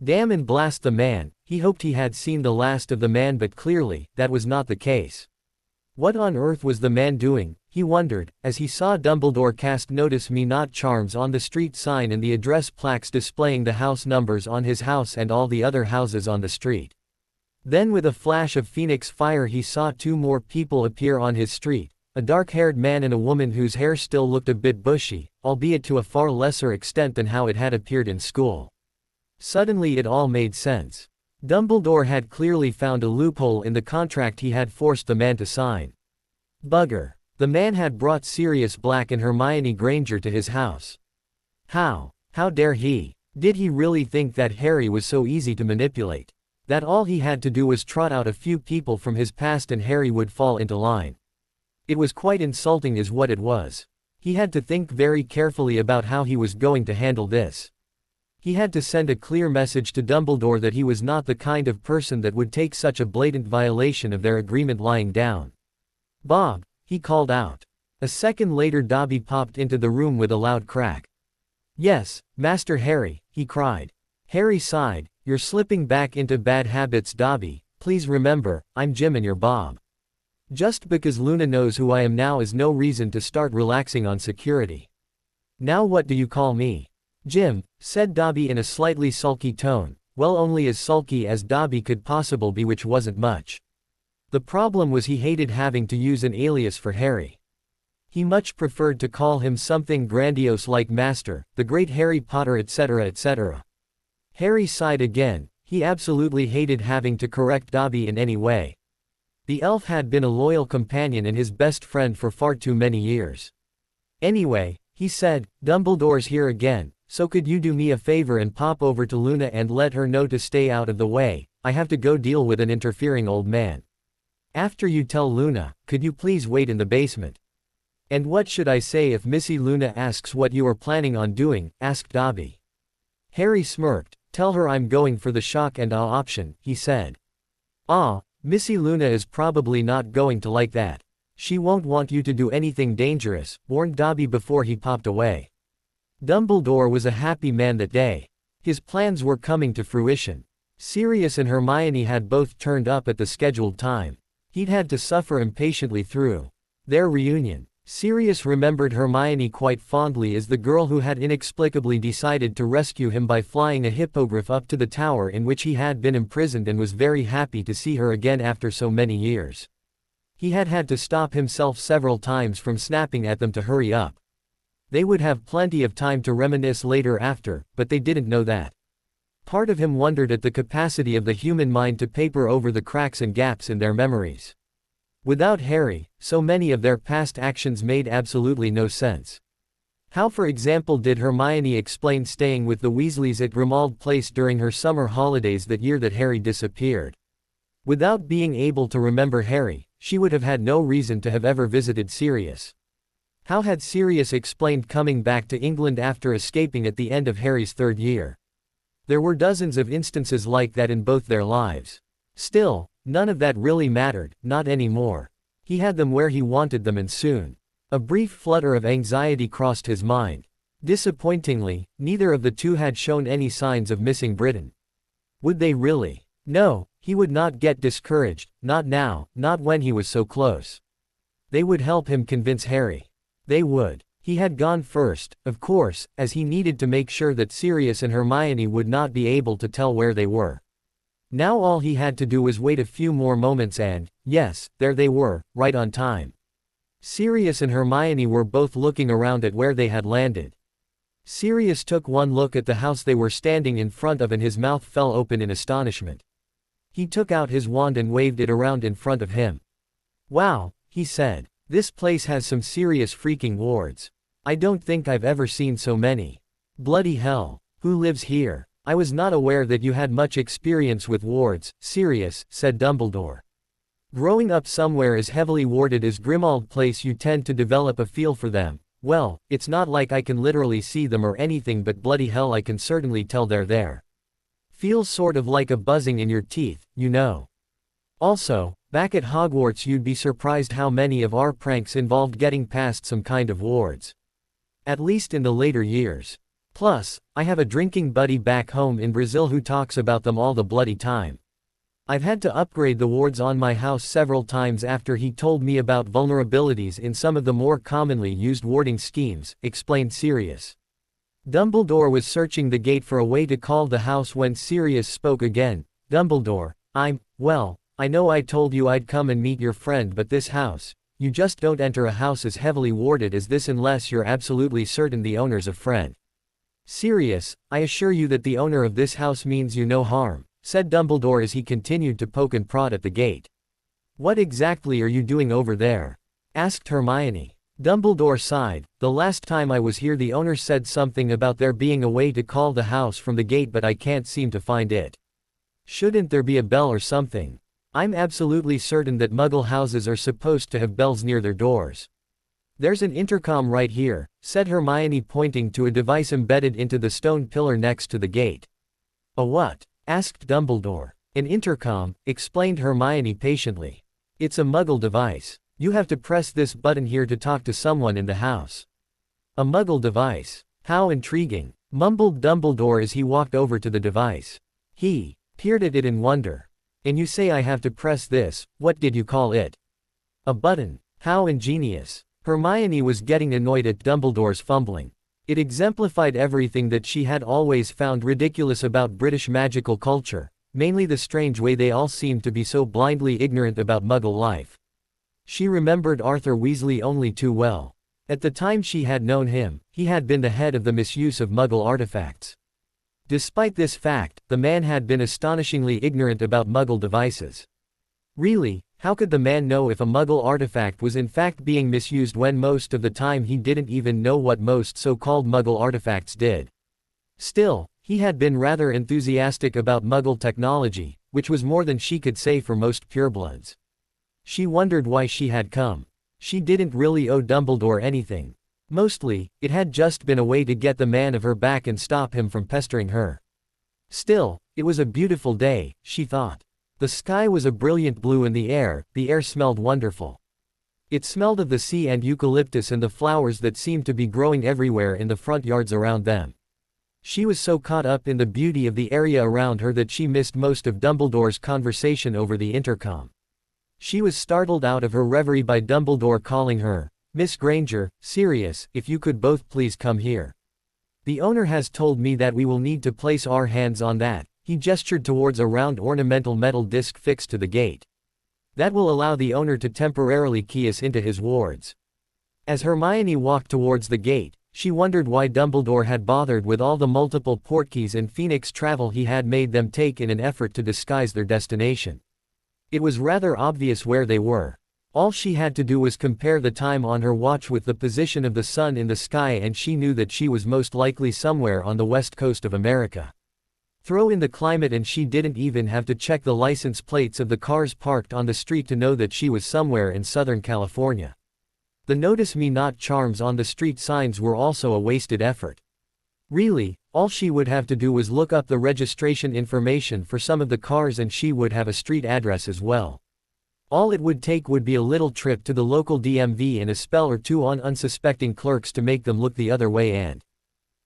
Damn and blast the man, he hoped he had seen the last of the man, but clearly, that was not the case. What on earth was the man doing, he wondered, as he saw Dumbledore cast "Notice Me Not" charms on the street sign and the address plaques displaying the house numbers on his house and all the other houses on the street. Then with a flash of phoenix fire he saw two more people appear on his street, a dark-haired man and a woman whose hair still looked a bit bushy, albeit to a far lesser extent than how it had appeared in school. Suddenly it all made sense. Dumbledore had clearly found a loophole in the contract he had forced the man to sign. Bugger. The man had brought Sirius Black and Hermione Granger to his house. How dare he? Did he really think that Harry was so easy to manipulate? That all he had to do was trot out a few people from his past and Harry would fall into line? It was quite insulting is what it was. He had to think very carefully about how he was going to handle this. He had to send a clear message to Dumbledore that he was not the kind of person that would take such a blatant violation of their agreement lying down. "Bob," he called out. A second later Dobby popped into the room with a loud crack. "Yes, Master Harry," he cried. Harry sighed. "You're slipping back into bad habits, Dobby. Please remember, I'm Jim and you're Bob. Just because Luna knows who I am now is no reason to start relaxing on security." "Now what do you call me?" "Jim," said Dobby in a slightly sulky tone, well, only as sulky as Dobby could possibly be, which wasn't much. The problem was he hated having to use an alias for Harry. He much preferred to call him something grandiose like Master, the Great Harry Potter, etc., etc. Harry sighed again. He absolutely hated having to correct Dobby in any way. The elf had been a loyal companion and his best friend for far too many years. "Anyway," he said, "Dumbledore's here again, so could you do me a favor and pop over to Luna and let her know to stay out of the way? I have to go deal with an interfering old man. After you tell Luna, could you please wait in the basement?" "And what should I say if Missy Luna asks what you are planning on doing?" asked Dobby. Harry smirked. "Tell her I'm going for the shock and awe option," he said. "Ah, Missy Luna is probably not going to like that. She won't want you to do anything dangerous," warned Dobby before he popped away. Dumbledore was a happy man that day. His plans were coming to fruition. Sirius and Hermione had both turned up at the scheduled time. He'd had to suffer impatiently through their reunion. Sirius remembered Hermione quite fondly as the girl who had inexplicably decided to rescue him by flying a hippogriff up to the tower in which he had been imprisoned, and was very happy to see her again after so many years. He had had to stop himself several times from snapping at them to hurry up. They would have plenty of time to reminisce later after, but they didn't know that. Part of him wondered at the capacity of the human mind to paper over the cracks and gaps in their memories. Without Harry, so many of their past actions made absolutely no sense. How, for example, did Hermione explain staying with the Weasleys at Grimmauld Place during her summer holidays that year that Harry disappeared? Without being able to remember Harry, she would have had no reason to have ever visited Sirius. How had Sirius explained coming back to England after escaping at the end of Harry's third year? There were dozens of instances like that in both their lives. Still, none of that really mattered, not anymore. He had them where he wanted them, and soon. A brief flutter of anxiety crossed his mind. Disappointingly, neither of the two had shown any signs of missing Britain. Would they really? No, he would not get discouraged, not now, not when he was so close. They would help him convince Harry. They would. He had gone first, of course, as he needed to make sure that Sirius and Hermione would not be able to tell where they were. Now all he had to do was wait a few more moments and, yes, there they were, right on time. Sirius and Hermione were both looking around at where they had landed. Sirius took one look at the house they were standing in front of and his mouth fell open in astonishment. He took out his wand and waved it around in front of him. "Wow," he said. "This place has some serious freaking wards. I don't think I've ever seen so many. Bloody hell. Who lives here? I was not aware that you had much experience with wards, Sirius," said Dumbledore. "Growing up somewhere as heavily warded as Grimmauld Place, you tend to develop a feel for them. Well, it's not like I can literally see them or anything, but bloody hell, I can certainly tell they're there. Feels sort of like a buzzing in your teeth, you know. Also, back at Hogwarts you'd be surprised how many of our pranks involved getting past some kind of wards. At least in the later years. Plus, I have a drinking buddy back home in Brazil who talks about them all the bloody time. I've had to upgrade the wards on my house several times after he told me about vulnerabilities in some of the more commonly used warding schemes," explained Sirius. Dumbledore was searching the gate for a way to call the house when Sirius spoke again. "Dumbledore, well, I know I told you I'd come and meet your friend, but this house, you just don't enter a house as heavily warded as this unless you're absolutely certain the owner's a friend. Sirius, I assure you that the owner of this house means you no harm," said Dumbledore as he continued to poke and prod at the gate. "What exactly are you doing over there?" asked Hermione. Dumbledore sighed. "The last time I was here the owner said something about there being a way to call the house from the gate, but I can't seem to find it. Shouldn't there be a bell or something? I'm absolutely certain that Muggle houses are supposed to have bells near their doors." "There's an intercom right here," said Hermione, pointing to a device embedded into the stone pillar next to the gate. "A what?" asked Dumbledore. "An intercom," explained Hermione patiently. "It's a Muggle device. You have to press this button here to talk to someone in the house." "A Muggle device? How intriguing," mumbled Dumbledore as he walked over to the device. He peered at it in wonder. "And you say I have to press this, what did you call it?" "A button. How ingenious." Hermione was getting annoyed at Dumbledore's fumbling. It exemplified everything that she had always found ridiculous about British magical culture, mainly the strange way they all seemed to be so blindly ignorant about Muggle life. She remembered Arthur Weasley only too well. At the time she had known him, he had been the head of the misuse of Muggle artifacts. Despite this fact, the man had been astonishingly ignorant about Muggle devices. Really, how could the man know if a Muggle artifact was in fact being misused when most of the time he didn't even know what most so-called Muggle artifacts did? Still, he had been rather enthusiastic about Muggle technology, which was more than she could say for most purebloods. She wondered why she had come. She didn't really owe Dumbledore anything. Mostly, it had just been a way to get the man of her back and stop him from pestering her. Still, it was a beautiful day, she thought. The sky was a brilliant blue and the air smelled wonderful. It smelled of the sea and eucalyptus and the flowers that seemed to be growing everywhere in the front yards around them. She was so caught up in the beauty of the area around her that she missed most of Dumbledore's conversation over the intercom. She was startled out of her reverie by Dumbledore calling her, "Miss Granger, Sirius, if you could both please come here. The owner has told me that we will need to place our hands on that." He gestured towards a round ornamental metal disc fixed to the gate. "That will allow the owner to temporarily key us into his wards." As Hermione walked towards the gate, she wondered why Dumbledore had bothered with all the multiple portkeys and Phoenix travel he had made them take in an effort to disguise their destination. It was rather obvious where they were. All she had to do was compare the time on her watch with the position of the sun in the sky and she knew that she was most likely somewhere on the west coast of America. Throw in the climate and she didn't even have to check the license plates of the cars parked on the street to know that she was somewhere in Southern California. The "Notice Me Not" charms on the street signs were also a wasted effort. Really, all she would have to do was look up the registration information for some of the cars and she would have a street address as well. All it would take would be a little trip to the local DMV and a spell or two on unsuspecting clerks to make them look the other way. And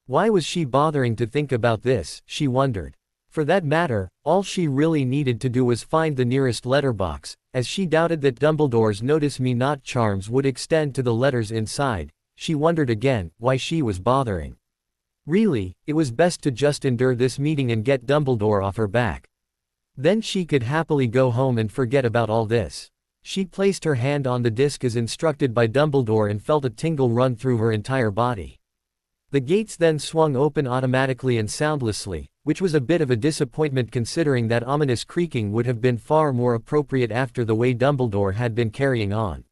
why was she bothering to think about this, she wondered. For that matter, all she really needed to do was find the nearest letterbox, as she doubted that Dumbledore's "Notice Me Not" charms would extend to the letters inside. She wondered again why she was bothering. Really, it was best to just endure this meeting and get Dumbledore off her back. Then she could happily go home and forget about all this. She placed her hand on the disc as instructed by Dumbledore and felt a tingle run through her entire body. The gates then swung open automatically and soundlessly, which was a bit of a disappointment considering that ominous creaking would have been far more appropriate after the way Dumbledore had been carrying on.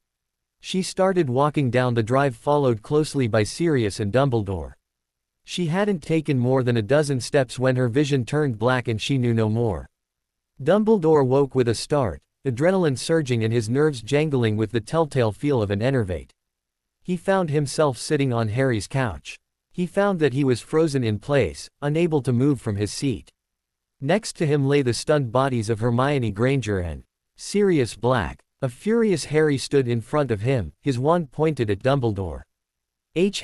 She started walking down the drive, followed closely by Sirius and Dumbledore. She hadn't taken more than a dozen steps when her vision turned black and she knew no more. Dumbledore woke with a start, adrenaline surging and his nerves jangling with the telltale feel of an enervate. He found himself sitting on Harry's couch. He found that he was frozen in place, unable to move from his seat. Next to him lay the stunned bodies of Hermione Granger and Sirius Black. A furious Harry stood in front of him, his wand pointed at Dumbledore.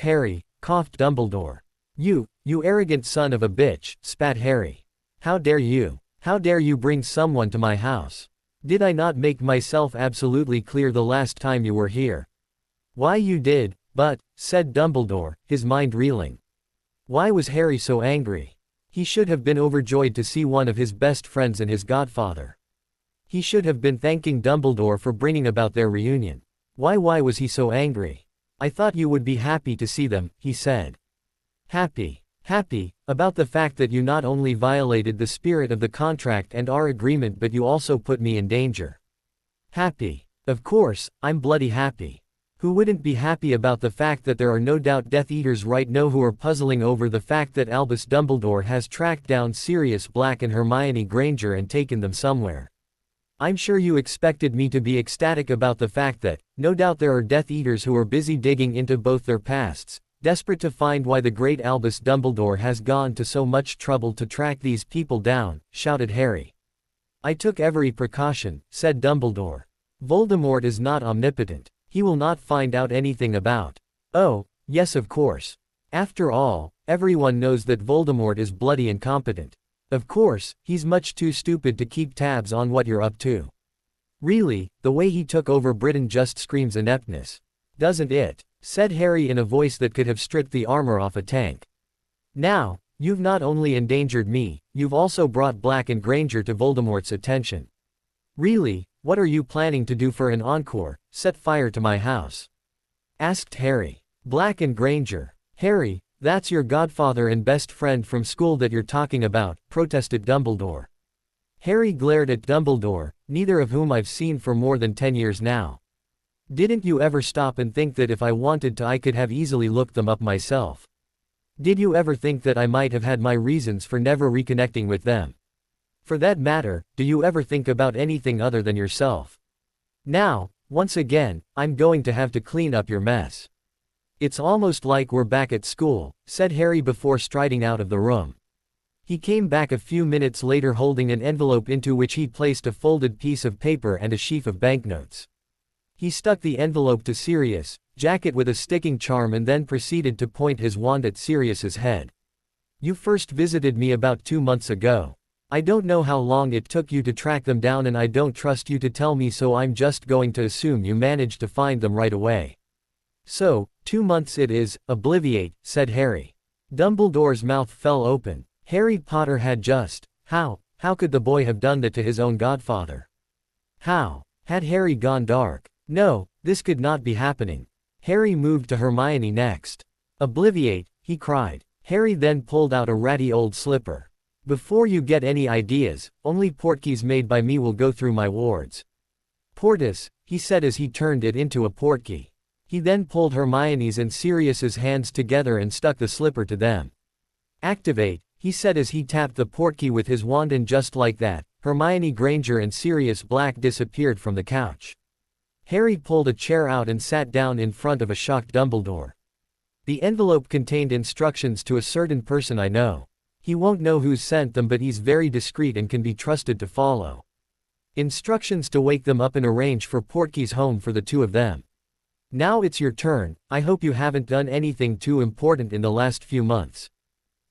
Harry, coughed Dumbledore. You arrogant son of a bitch, spat Harry. How dare you? How dare you bring someone to my house? Did I not make myself absolutely clear the last time you were here? Why you did, but, said Dumbledore, his mind reeling. Why was Harry so angry? He should have been overjoyed to see one of his best friends and his godfather. He should have been thanking Dumbledore for bringing about their reunion. Why was he so angry? I thought you would be happy to see them, he said. Happy about the fact that you not only violated the spirit of the contract and our agreement but you also put me in danger. Happy. Of course, I'm bloody happy. Who wouldn't be happy about the fact that there are no doubt Death Eaters right now who are puzzling over the fact that Albus Dumbledore has tracked down Sirius Black and Hermione Granger and taken them somewhere. I'm sure you expected me to be ecstatic about the fact that, no doubt there are Death Eaters who are busy digging into both their pasts, desperate to find why the great Albus Dumbledore has gone to so much trouble to track these people down, shouted Harry. I took every precaution, said Dumbledore. Voldemort is not omnipotent. He will not find out anything about. Oh, yes, of course. After all, everyone knows that Voldemort is bloody incompetent. Of course, he's much too stupid to keep tabs on what you're up to. Really, the way he took over Britain just screams ineptness. Doesn't it? Said Harry in a voice that could have stripped the armor off a tank. Now, you've not only endangered me, you've also brought Black and Granger to Voldemort's attention. Really, what are you planning to do for an encore? Set fire to my house? Asked Harry. Black and Granger. Harry, that's your godfather and best friend from school that you're talking about, protested Dumbledore. Harry glared at Dumbledore, neither of whom I've seen for more than 10 years now. Didn't you ever stop and think that if I wanted to I could have easily looked them up myself? Did you ever think that I might have had my reasons for never reconnecting with them? For that matter, do you ever think about anything other than yourself? Now, once again, I'm going to have to clean up your mess. It's almost like we're back at school, said Harry before striding out of the room. He came back a few minutes later holding an envelope into which he placed a folded piece of paper and a sheaf of banknotes. He stuck the envelope to Sirius, jacket with a sticking charm and then proceeded to point his wand at Sirius's head. You first visited me about 2 months ago. I don't know how long it took you to track them down and I don't trust you to tell me, so I'm just going to assume you managed to find them right away. So, 2 months it is, obliviate, said Harry. Dumbledore's mouth fell open. Harry Potter had just, how could the boy have done that to his own godfather? How? Had Harry gone dark? No, this could not be happening. Harry moved to Hermione next. Obliviate, he cried. Harry then pulled out a ratty old slipper. Before you get any ideas, only portkeys made by me will go through my wards. Portus, he said as he turned it into a portkey. He then pulled Hermione's and Sirius's hands together and stuck the slipper to them. Activate, he said as he tapped the portkey with his wand, and just like that, Hermione Granger and Sirius Black disappeared from the couch. Harry pulled a chair out and sat down in front of a shocked Dumbledore. The envelope contained instructions to a certain person I know. He won't know who sent them, but he's very discreet and can be trusted to follow. Instructions to wake them up and arrange for Portkey's home for the two of them. Now it's your turn. I hope you haven't done anything too important in the last few months.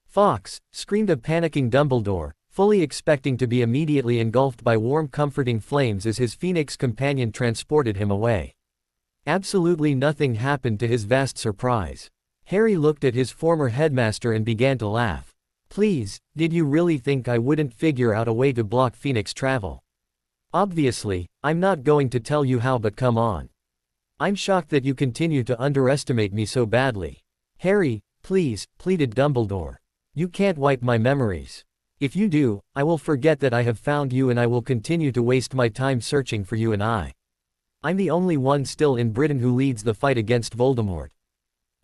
Fox, screamed a panicking Dumbledore, fully expecting to be immediately engulfed by warm comforting flames as his phoenix companion transported him away. Absolutely nothing happened to his vast surprise. Harry looked at his former headmaster and began to laugh. Please, did you really think I wouldn't figure out a way to block phoenix travel? Obviously, I'm not going to tell you how, but come on. I'm shocked that you continue to underestimate me so badly. Harry, please, pleaded Dumbledore. You can't wipe my memories. If you do, I will forget that I have found you and I will continue to waste my time searching for you and I'm the only one still in Britain who leads the fight against Voldemort.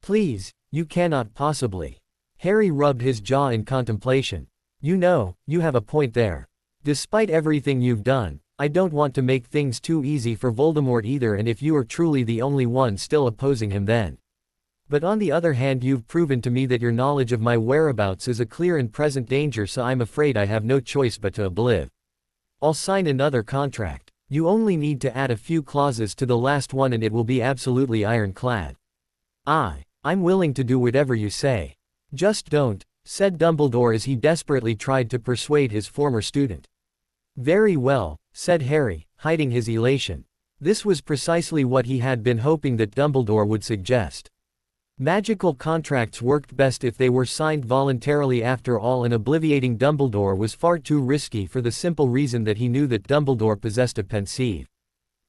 Please, you cannot possibly. Harry rubbed his jaw in contemplation. You know, you have a point there. Despite everything you've done, I don't want to make things too easy for Voldemort either, and if you are truly the only one still opposing him then. But on the other hand, you've proven to me that your knowledge of my whereabouts is a clear and present danger, so I'm afraid I have no choice but to obliv. I'll sign another contract. You only need to add a few clauses to the last one and it will be absolutely ironclad. I'm willing to do whatever you say. Just don't, said Dumbledore as he desperately tried to persuade his former student. Very well, said Harry, hiding his elation. This was precisely what he had been hoping that Dumbledore would suggest. Magical contracts worked best if they were signed voluntarily. After all, and obliviating Dumbledore was far too risky for the simple reason that he knew that Dumbledore possessed a pensieve.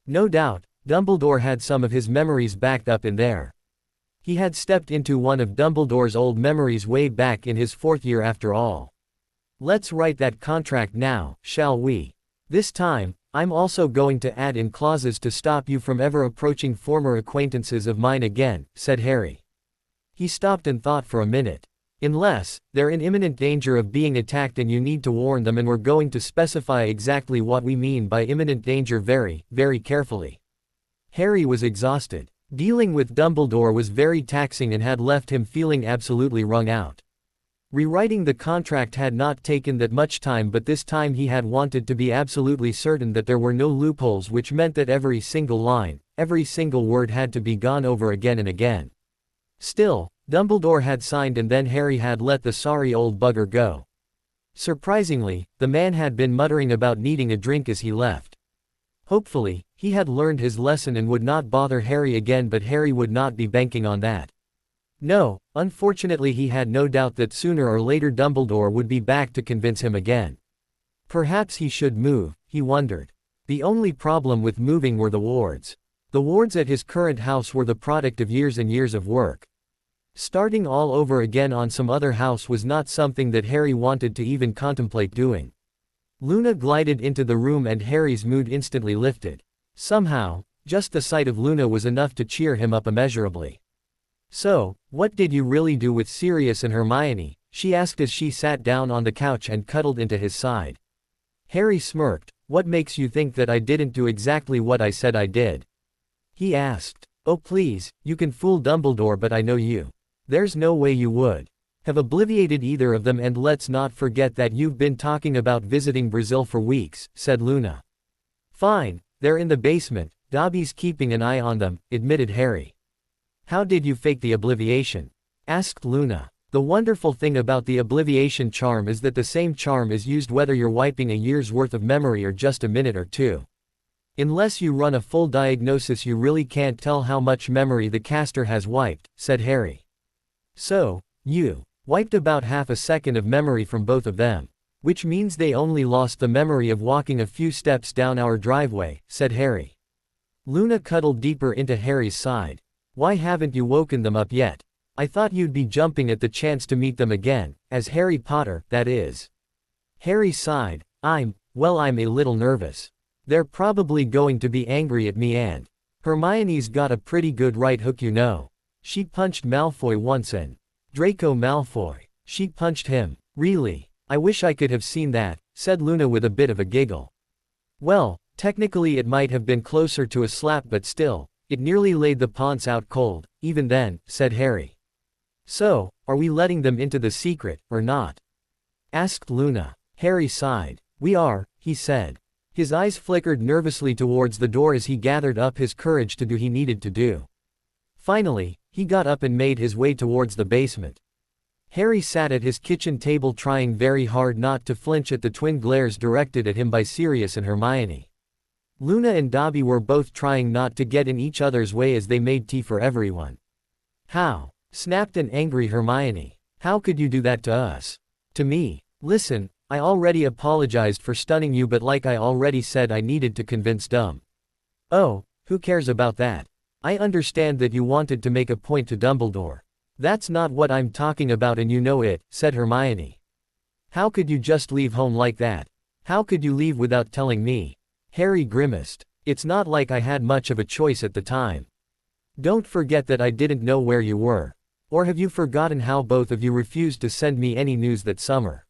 No doubt, Dumbledore had some of his memories backed up in there. He had stepped into one of Dumbledore's old memories way back in his 4th year after all. Let's write that contract now, shall we? This time, I'm also going to add in clauses to stop you from ever approaching former acquaintances of mine again, said Harry. He stopped and thought for a minute. Unless, they're in imminent danger of being attacked and you need to warn them, and we're going to specify exactly what we mean by imminent danger very, very carefully. Harry was exhausted. Dealing with Dumbledore was very taxing and had left him feeling absolutely wrung out. Rewriting the contract had not taken that much time, but this time he had wanted to be absolutely certain that there were no loopholes, which meant that every single line, every single word had to be gone over again and again. Still, Dumbledore had signed and then Harry had let the sorry old bugger go. Surprisingly, the man had been muttering about needing a drink as he left. Hopefully, he had learned his lesson and would not bother Harry again, but Harry would not be banking on that. No, unfortunately he had no doubt that sooner or later Dumbledore would be back to convince him again. Perhaps he should move, he wondered. The only problem with moving were the wards. The wards at his current house were the product of years and years of work. Starting all over again on some other house was not something that Harry wanted to even contemplate doing. Luna glided into the room and Harry's mood instantly lifted. Somehow, just the sight of Luna was enough to cheer him up immeasurably. So, what did you really do with Sirius and Hermione? She asked as she sat down on the couch and cuddled into his side. Harry smirked. What makes you think that I didn't do exactly what I said I did? He asked. Oh please, you can fool Dumbledore, but I know you. There's no way you would have obliviated either of them, and let's not forget that you've been talking about visiting Brazil for weeks, said Luna. Fine, they're in the basement, Dobby's keeping an eye on them, admitted Harry. How did you fake the obliviation? Asked Luna. The wonderful thing about the obliviation charm is that the same charm is used whether you're wiping a year's worth of memory or just a minute or two. Unless you run a full diagnosis, you really can't tell how much memory the caster has wiped, said Harry. So, you wiped about half a second of memory from both of them. Which means they only lost the memory of walking a few steps down our driveway, said Harry. Luna cuddled deeper into Harry's side. Why haven't you woken them up yet? I thought you'd be jumping at the chance to meet them again, as Harry Potter, that is. Harry sighed. I'm a little nervous. They're probably going to be angry at me, and Hermione's got a pretty good right hook, you know. She punched Malfoy once and Draco Malfoy. She punched him. Really? I wish I could have seen that, said Luna with a bit of a giggle. Well, technically it might have been closer to a slap, but still, it nearly laid the Ponce out cold, even then, said Harry. So, are we letting them into the secret, or not? Asked Luna. Harry sighed. We are, he said. His eyes flickered nervously towards the door as he gathered up his courage to do what he needed to do. Finally, he got up and made his way towards the basement. Harry sat at his kitchen table trying very hard not to flinch at the twin glares directed at him by Sirius and Hermione. Luna and Dobby were both trying not to get in each other's way as they made tea for everyone. How? Snapped an angry Hermione. How could you do that to us? To me? Listen, I already apologized for stunning you, but like I already said, I needed to convince Oh, who cares about that? I understand that you wanted to make a point to Dumbledore. That's not what I'm talking about and you know it, said Hermione. How could you just leave home like that? How could you leave without telling me? Harry grimaced. It's not like I had much of a choice at the time. Don't forget that I didn't know where you were. Or have you forgotten how both of you refused to send me any news that summer?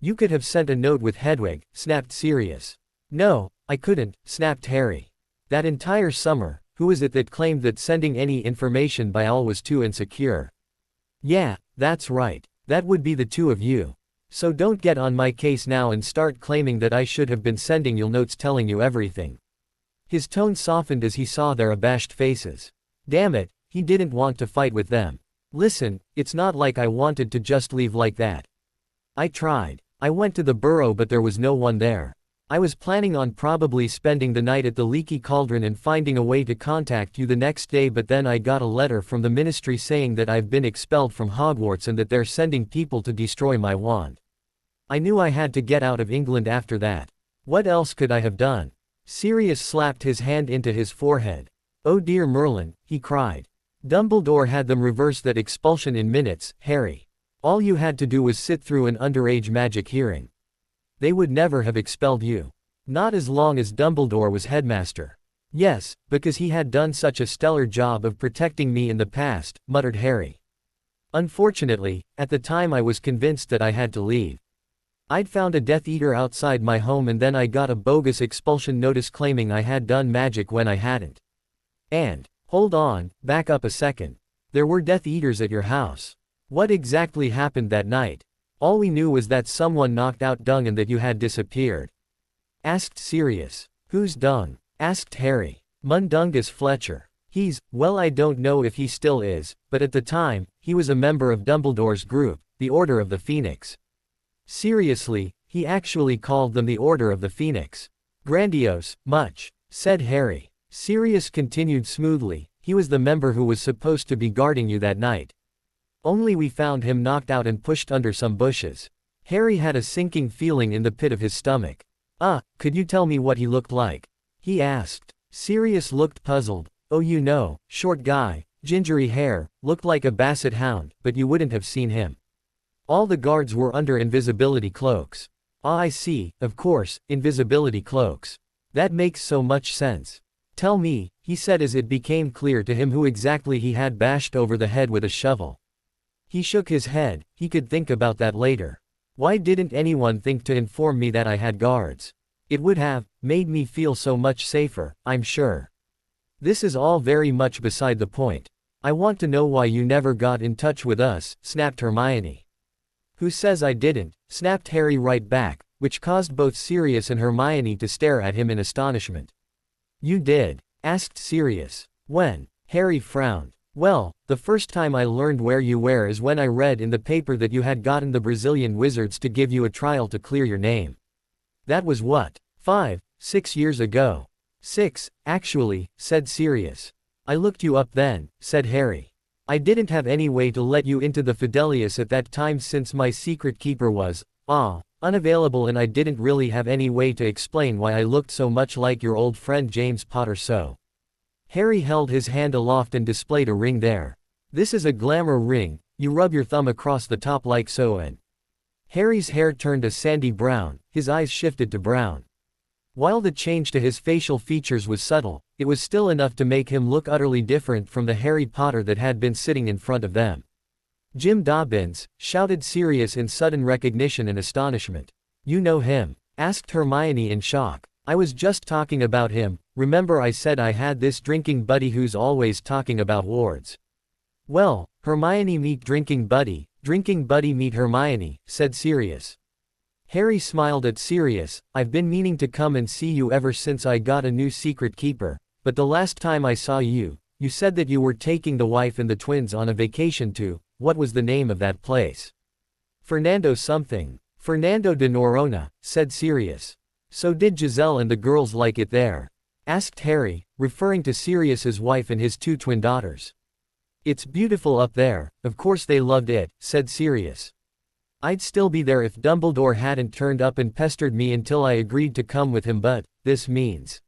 You could have sent a note with Hedwig, snapped Sirius. No, I couldn't, snapped Harry. That entire summer, who is it that claimed that sending any information by all was too insecure? Yeah, that's right. That would be the two of you. So don't get on my case now and start claiming that I should have been sending you notes telling you everything. His tone softened as he saw their abashed faces. Damn it, he didn't want to fight with them. Listen, it's not like I wanted to just leave like that. I tried. I went to the burrow but there was no one there. I was planning on probably spending the night at the Leaky Cauldron and finding a way to contact you the next day, but then I got a letter from the ministry saying that I've been expelled from Hogwarts and that they're sending people to destroy my wand. I knew I had to get out of England after that. What else could I have done? Sirius slapped his hand into his forehead. Oh dear Merlin, he cried. Dumbledore had them reverse that expulsion in minutes, Harry. All you had to do was sit through an underage magic hearing. They would never have expelled you. Not as long as Dumbledore was headmaster. Yes, because he had done such a stellar job of protecting me in the past, muttered Harry. Unfortunately, at the time I was convinced that I had to leave. I'd found a Death Eater outside my home and then I got a bogus expulsion notice claiming I had done magic when I hadn't. And, hold on, back up a second. There were Death Eaters at your house. What exactly happened that night? All we knew was that someone knocked out Dung and that you had disappeared. Asked Sirius. Who's Dung? Asked Harry. Mundungus Fletcher. Well, I don't know if he still is, but at the time, he was a member of Dumbledore's group, the Order of the Phoenix. Seriously, he actually called them the Order of the Phoenix. Grandiose, much, said Harry. Sirius continued smoothly, he was the member who was supposed to be guarding you that night. Only we found him knocked out and pushed under some bushes. Harry had a sinking feeling in the pit of his stomach. Could you tell me what he looked like? He asked. Sirius looked puzzled. Oh, you know, short guy, gingery hair, looked like a basset hound, but you wouldn't have seen him. All the guards were under invisibility cloaks. I see, of course, invisibility cloaks. That makes so much sense. Tell me, he said as it became clear to him who exactly he had bashed over the head with a shovel. He shook his head, he could think about that later. Why didn't anyone think to inform me that I had guards? It would have made me feel so much safer, I'm sure. This is all very much beside the point. I want to know why you never got in touch with us, snapped Hermione. Who says I didn't? Snapped Harry right back, which caused both Sirius and Hermione to stare at him in astonishment. You did? Asked Sirius. When? Harry frowned. Well, the first time I learned where you were is when I read in the paper that you had gotten the Brazilian wizards to give you a trial to clear your name. That was what? 6 years ago. 6, actually, said Sirius. I looked you up then, said Harry. I didn't have any way to let you into the Fidelius at that time since my secret keeper was, unavailable, and I didn't really have any way to explain why I looked so much like your old friend James Potter. So Harry held his hand aloft and displayed a ring there. This is a glamour ring, you rub your thumb across the top like so, and Harry's hair turned a sandy brown, his eyes shifted to brown. While the change to his facial features was subtle, it was still enough to make him look utterly different from the Harry Potter that had been sitting in front of them. Jim Dobbins, shouted Sirius in sudden recognition and astonishment. You know him? Asked Hermione in shock. I was just talking about him. Remember I said I had this drinking buddy who's always talking about wards. Well, Hermione meet drinking buddy meet Hermione, said Sirius. Harry smiled at Sirius. I've been meaning to come and see you ever since I got a new secret keeper, but the last time I saw you, you said that you were taking the wife and the twins on a vacation to, what was the name of that place? Fernando something. Fernando de Noronha, said Sirius. So did Giselle and the girls like it there? Asked Harry, referring to Sirius's wife and his 2 twin daughters. It's beautiful up there, of course they loved it, said Sirius. I'd still be there if Dumbledore hadn't turned up and pestered me until I agreed to come with him, but this means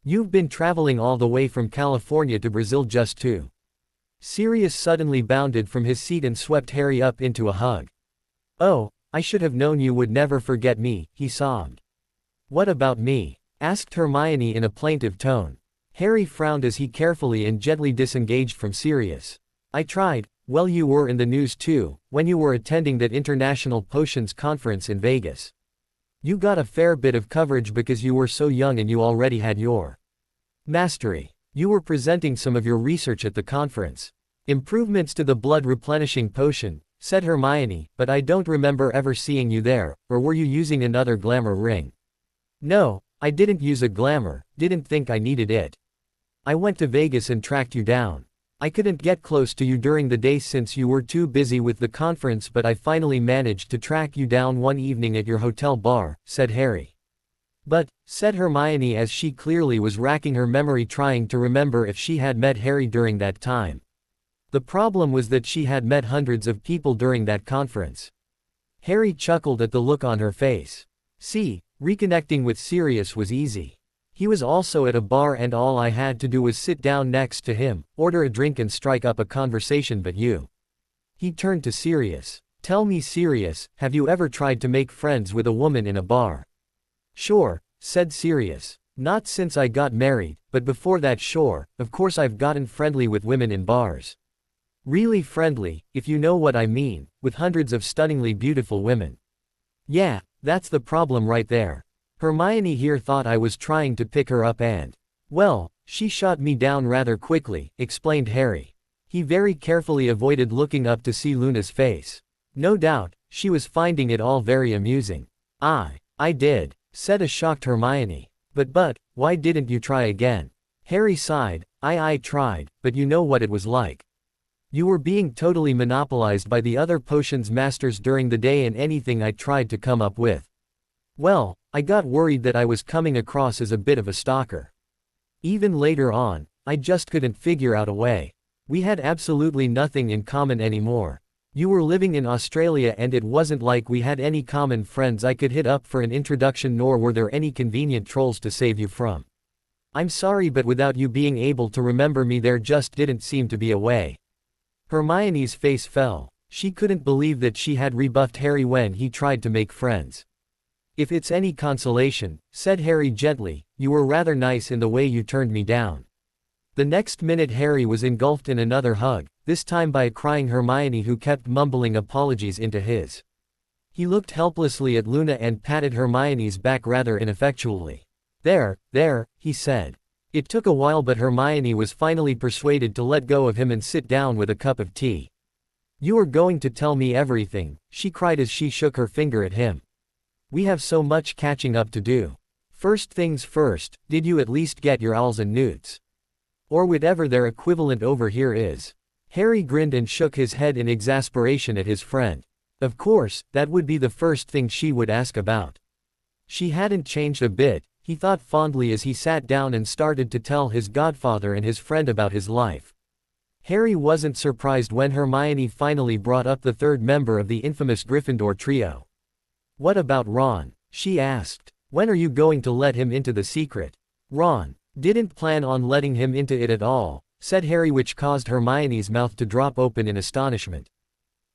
you've been traveling all the way from California to Brazil just to. Sirius suddenly bounded from his seat and swept Harry up into a hug. Oh, I should have known you would never forget me, he sobbed. What about me? Asked Hermione in a plaintive tone. Harry frowned as he carefully and gently disengaged from Sirius. I tried. Well, you were in the news too, when you were attending that International Potions Conference in Vegas. You got a fair bit of coverage because you were so young and you already had your mastery. You were presenting some of your research at the conference. Improvements to the blood replenishing potion, said Hermione, but I don't remember ever seeing you there, or were you using another glamour ring? No, I didn't use a glamour, didn't think I needed it. I went to Vegas and tracked you down. I couldn't get close to you during the day since you were too busy with the conference, but I finally managed to track you down one evening at your hotel bar, said Harry. But, said Hermione as she clearly was racking her memory trying to remember if she had met Harry during that time. The problem was that she had met hundreds of people during that conference. Harry chuckled at the look on her face. See, reconnecting with Sirius was easy. He was also at a bar and all I had to do was sit down next to him, order a drink and strike up a conversation, but you. He turned to Sirius. Tell me, Sirius, have you ever tried to make friends with a woman in a bar? Sure, said Sirius. Not since I got married, but before that sure, of course I've gotten friendly with women in bars. Really friendly, if you know what I mean, with hundreds of stunningly beautiful women. Yeah, that's the problem right there. Hermione here thought I was trying to pick her up and, well, she shot me down rather quickly, explained Harry. He very carefully avoided looking up to see Luna's face. No doubt, she was finding it all very amusing. I did, said a shocked Hermione. But, why didn't you try again? Harry sighed. I tried, but you know what it was like. You were being totally monopolized by the other potions masters during the day and anything I tried to come up with. Well, I got worried that I was coming across as a bit of a stalker. Even later on, I just couldn't figure out a way. We had absolutely nothing in common anymore. You were living in Australia and it wasn't like we had any common friends I could hit up for an introduction, nor were there any convenient trolls to save you from. I'm sorry, but without you being able to remember me there just didn't seem to be a way. Hermione's face fell. She couldn't believe that she had rebuffed Harry when he tried to make friends. If it's any consolation, said Harry gently, you were rather nice in the way you turned me down. The next minute Harry was engulfed in another hug, this time by a crying Hermione who kept mumbling apologies into his. He looked helplessly at Luna and patted Hermione's back rather ineffectually. There, he said. It took a while, but Hermione was finally persuaded to let go of him and sit down with a cup of tea. You are going to tell me everything, she cried as she shook her finger at him. We have so much catching up to do. First things first, did you at least get your owls and newts? Or whatever their equivalent over here is. Harry grinned and shook his head in exasperation at his friend. Of course, that would be the first thing she would ask about. She hadn't changed a bit, he thought fondly as he sat down and started to tell his godfather and his friend about his life. Harry wasn't surprised when Hermione finally brought up the third member of the infamous Gryffindor trio. What about Ron? She asked. When are you going to let him into the secret? Ron didn't plan on letting him into it at all, said Harry, which caused Hermione's mouth to drop open in astonishment.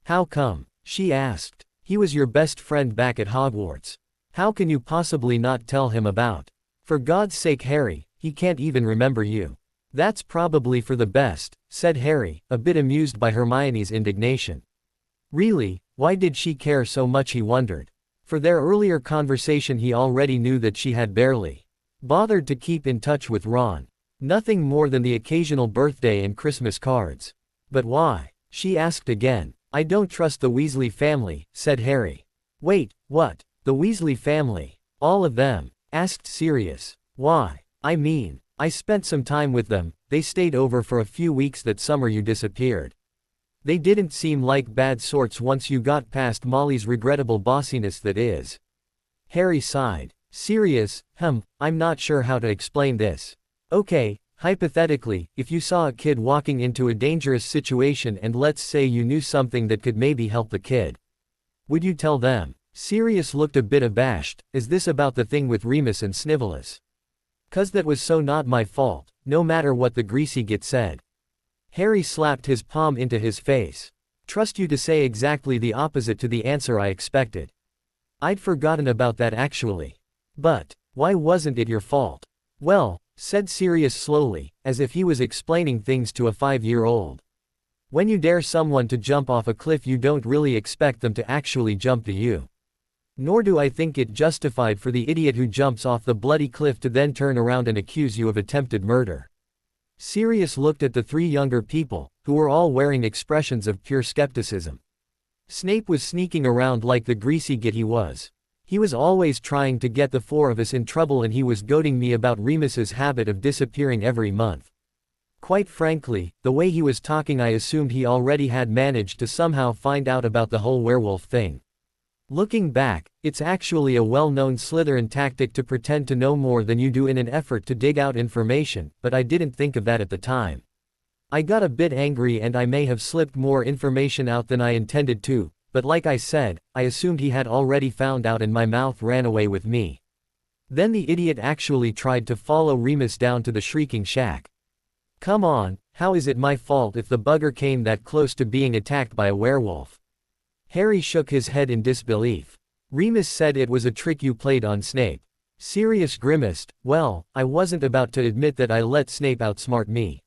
How come? She asked. He was your best friend back at Hogwarts. How can you possibly not tell him about? For God's sake, Harry, he can't even remember you. That's probably for the best, said Harry, a bit amused by Hermione's indignation. Really, why did she care so much, he wondered. For their earlier conversation he already knew that she had barely bothered to keep in touch with Ron. Nothing more than the occasional birthday and Christmas cards. But why? She asked again. I don't trust the Weasley family, said Harry. Wait, what? The Weasley family? All of them? Asked Sirius. Why? I mean, I spent some time with them, they stayed over for a few weeks that summer you disappeared. They didn't seem like bad sorts once you got past Molly's regrettable bossiness, that is. Harry sighed. Sirius, I'm not sure how to explain this. Okay, hypothetically, if you saw a kid walking into a dangerous situation and let's say you knew something that could maybe help the kid. Would you tell them? Sirius looked a bit abashed. Is this about the thing with Remus and Snivelus? 'Cause that was so not my fault, no matter what the greasy git said. Harry slapped his palm into his face. Trust you to say exactly the opposite to the answer I expected. I'd forgotten about that actually. But, why wasn't it your fault? Well, said Sirius slowly, as if he was explaining things to a 5-year-old. When you dare someone to jump off a cliff, you don't really expect them to actually jump to you. Nor do I think it justified for the idiot who jumps off the bloody cliff to then turn around and accuse you of attempted murder. Sirius looked at the 3 younger people, who were all wearing expressions of pure skepticism. Snape was sneaking around like the greasy git he was. He was always trying to get the 4 of us in trouble, and he was goading me about Remus's habit of disappearing every month. Quite frankly, the way he was talking, I assumed he already had managed to somehow find out about the whole werewolf thing. Looking back, it's actually a well-known Slytherin tactic to pretend to know more than you do in an effort to dig out information, but I didn't think of that at the time. I got a bit angry and I may have slipped more information out than I intended to, but like I said, I assumed he had already found out and my mouth ran away with me. Then the idiot actually tried to follow Remus down to the Shrieking Shack. Come on, how is it my fault if the bugger came that close to being attacked by a werewolf? Harry shook his head in disbelief. Remus said it was a trick you played on Snape. Sirius grimaced. Well, I wasn't about to admit that I let Snape outsmart me.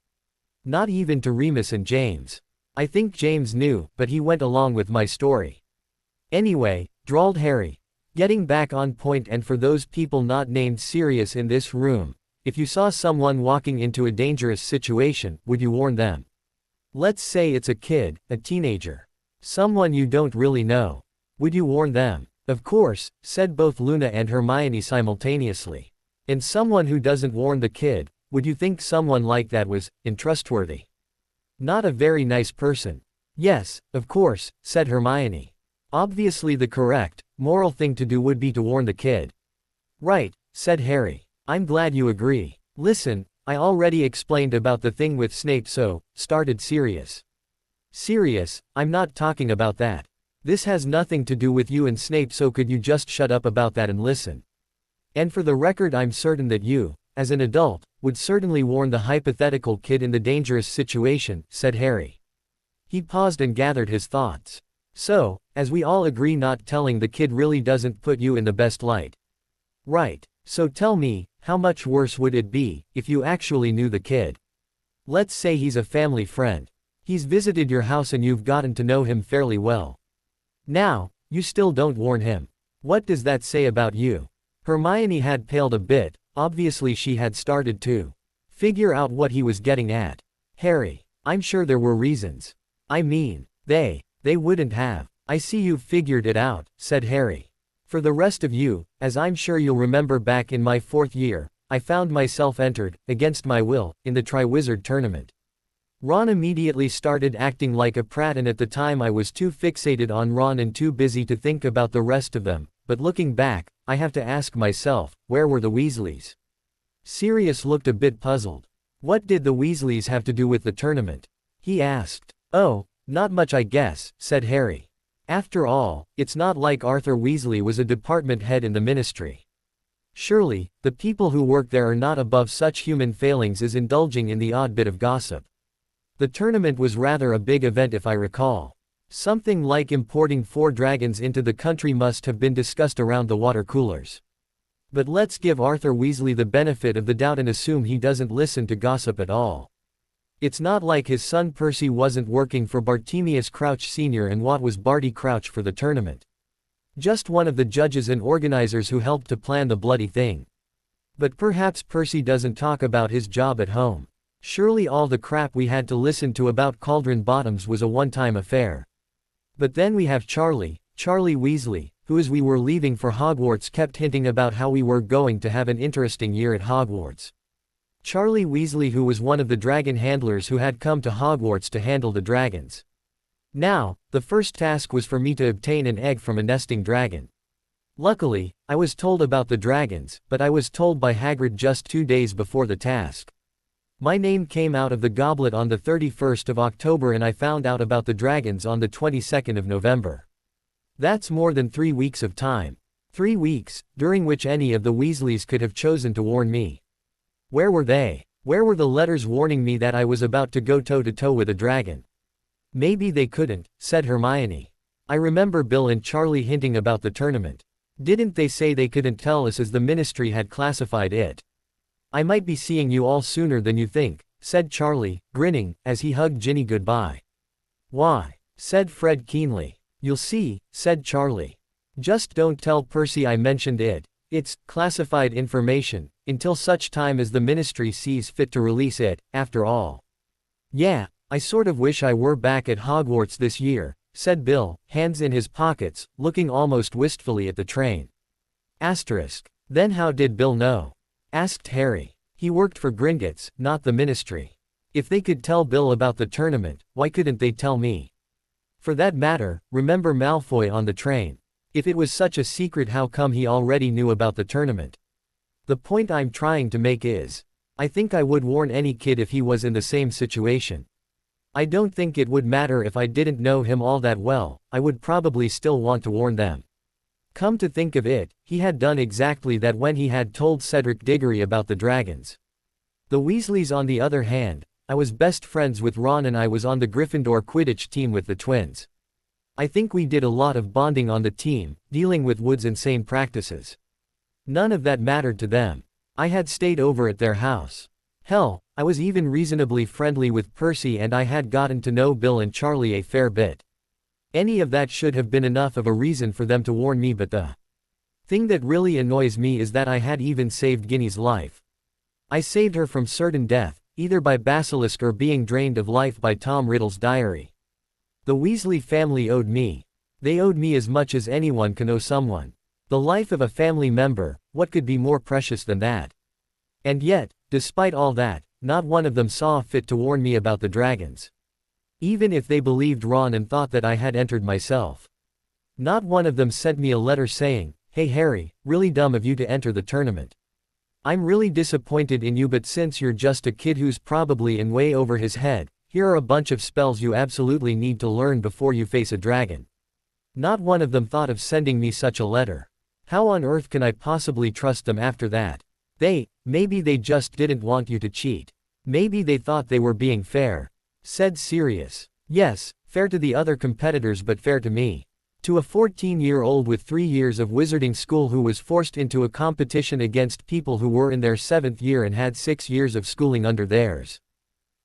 Not even to Remus and James. I think James knew, but he went along with my story. Anyway, drawled Harry. Getting back on point, and for those people not named Sirius in this room, if you saw someone walking into a dangerous situation, would you warn them? Let's say it's a kid, a teenager. Someone you don't really know. Would you warn them? Of course, said both Luna and Hermione simultaneously. And someone who doesn't warn the kid, would you think someone like that was untrustworthy? Not a very nice person. Yes, of course, said Hermione. Obviously the correct, moral thing to do would be to warn the kid. Right, said Harry. I'm glad you agree. Listen, I already explained about the thing with Snape, so, started Sirius. Sirius, I'm not talking about that. This has nothing to do with you and Snape, so could you just shut up about that and listen? And for the record, I'm certain that you, as an adult, would certainly warn the hypothetical kid in the dangerous situation, said Harry. He paused and gathered his thoughts. So, as we all agree, not telling the kid really doesn't put you in the best light. Right, so tell me, how much worse would it be if you actually knew the kid? Let's say he's a family friend. He's visited your house and you've gotten to know him fairly well. Now, you still don't warn him. What does that say about you? Hermione had paled a bit. Obviously she had started to figure out what he was getting at. Harry, I'm sure there were reasons. I mean, they wouldn't have. I see you've figured it out, said Harry. For the rest of you, as I'm sure you'll remember, back in my 4th year, I found myself entered, against my will, in the Triwizard Tournament. Ron immediately started acting like a prat, and at the time I was too fixated on Ron and too busy to think about the rest of them, but looking back, I have to ask myself, where were the Weasleys? Sirius looked a bit puzzled. What did the Weasleys have to do with the tournament? He asked. Oh, not much I guess, said Harry. After all, it's not like Arthur Weasley was a department head in the Ministry. Surely, the people who work there are not above such human failings as indulging in the odd bit of gossip. The tournament was rather a big event, if I recall. Something like importing 4 dragons into the country must have been discussed around the water coolers. But let's give Arthur Weasley the benefit of the doubt and assume he doesn't listen to gossip at all. It's not like his son Percy wasn't working for Bartemius Crouch Sr. and what was Barty Crouch for the tournament? Just one of the judges and organizers who helped to plan the bloody thing. But perhaps Percy doesn't talk about his job at home. Surely all the crap we had to listen to about Cauldron Bottoms was a one-time affair. But then we have Charlie Weasley, who as we were leaving for Hogwarts kept hinting about how we were going to have an interesting year at Hogwarts. Charlie Weasley, who was one of the dragon handlers who had come to Hogwarts to handle the dragons. Now, the first task was for me to obtain an egg from a nesting dragon. Luckily, I was told about the dragons, but I was told by Hagrid just 2 days before the task. My name came out of the goblet on the 31st of October and I found out about the dragons on the 22nd of November. That's more than 3 weeks of time. 3 weeks, during which any of the Weasleys could have chosen to warn me. Where were they? Where were the letters warning me that I was about to go toe-to-toe with a dragon? Maybe they couldn't, said Hermione. I remember Bill and Charlie hinting about the tournament. Didn't they say they couldn't tell us as the Ministry had classified it? I might be seeing you all sooner than you think, said Charlie, grinning, as he hugged Ginny goodbye. Why? Said Fred keenly. You'll see, said Charlie. Just don't tell Percy I mentioned it. It's classified information, until such time as the Ministry sees fit to release it, after all. Yeah, I sort of wish I were back at Hogwarts this year, said Bill, hands in his pockets, looking almost wistfully at the train. Asterisk. Then how did Bill know? Asked Harry. He worked for Gringotts, not the Ministry. If they could tell Bill about the tournament, why couldn't they tell me? For that matter, remember Malfoy on the train. If it was such a secret, how come he already knew about the tournament? The point I'm trying to make is, I think I would warn any kid if he was in the same situation. I don't think it would matter if I didn't know him all that well, I would probably still want to warn them. Come to think of it, he had done exactly that when he had told Cedric Diggory about the dragons. The Weasleys on the other hand, I was best friends with Ron and I was on the Gryffindor Quidditch team with the twins. I think we did a lot of bonding on the team, dealing with Wood's insane practices. None of that mattered to them. I had stayed over at their house. Hell, I was even reasonably friendly with Percy and I had gotten to know Bill and Charlie a fair bit. Any of that should have been enough of a reason for them to warn me, but the thing that really annoys me is that I had even saved Ginny's life. I saved her from certain death, either by basilisk or being drained of life by Tom Riddle's diary. The Weasley family owed me. They owed me as much as anyone can owe someone. The life of a family member, what could be more precious than that? And yet, despite all that, not one of them saw fit to warn me about the dragons. Even if they believed Ron and thought that I had entered myself. Not one of them sent me a letter saying, "Hey Harry, really dumb of you to enter the tournament. I'm really disappointed in you, but since you're just a kid who's probably in way over his head, here are a bunch of spells you absolutely need to learn before you face a dragon." Not one of them thought of sending me such a letter. How on earth can I possibly trust them after that? Maybe they just didn't want you to cheat. Maybe they thought they were being fair. Said Sirius. Yes, fair to the other competitors but fair to me. To a 14-year-old with 3 years of wizarding school who was forced into a competition against people who were in their 7th year and had 6 years of schooling under theirs.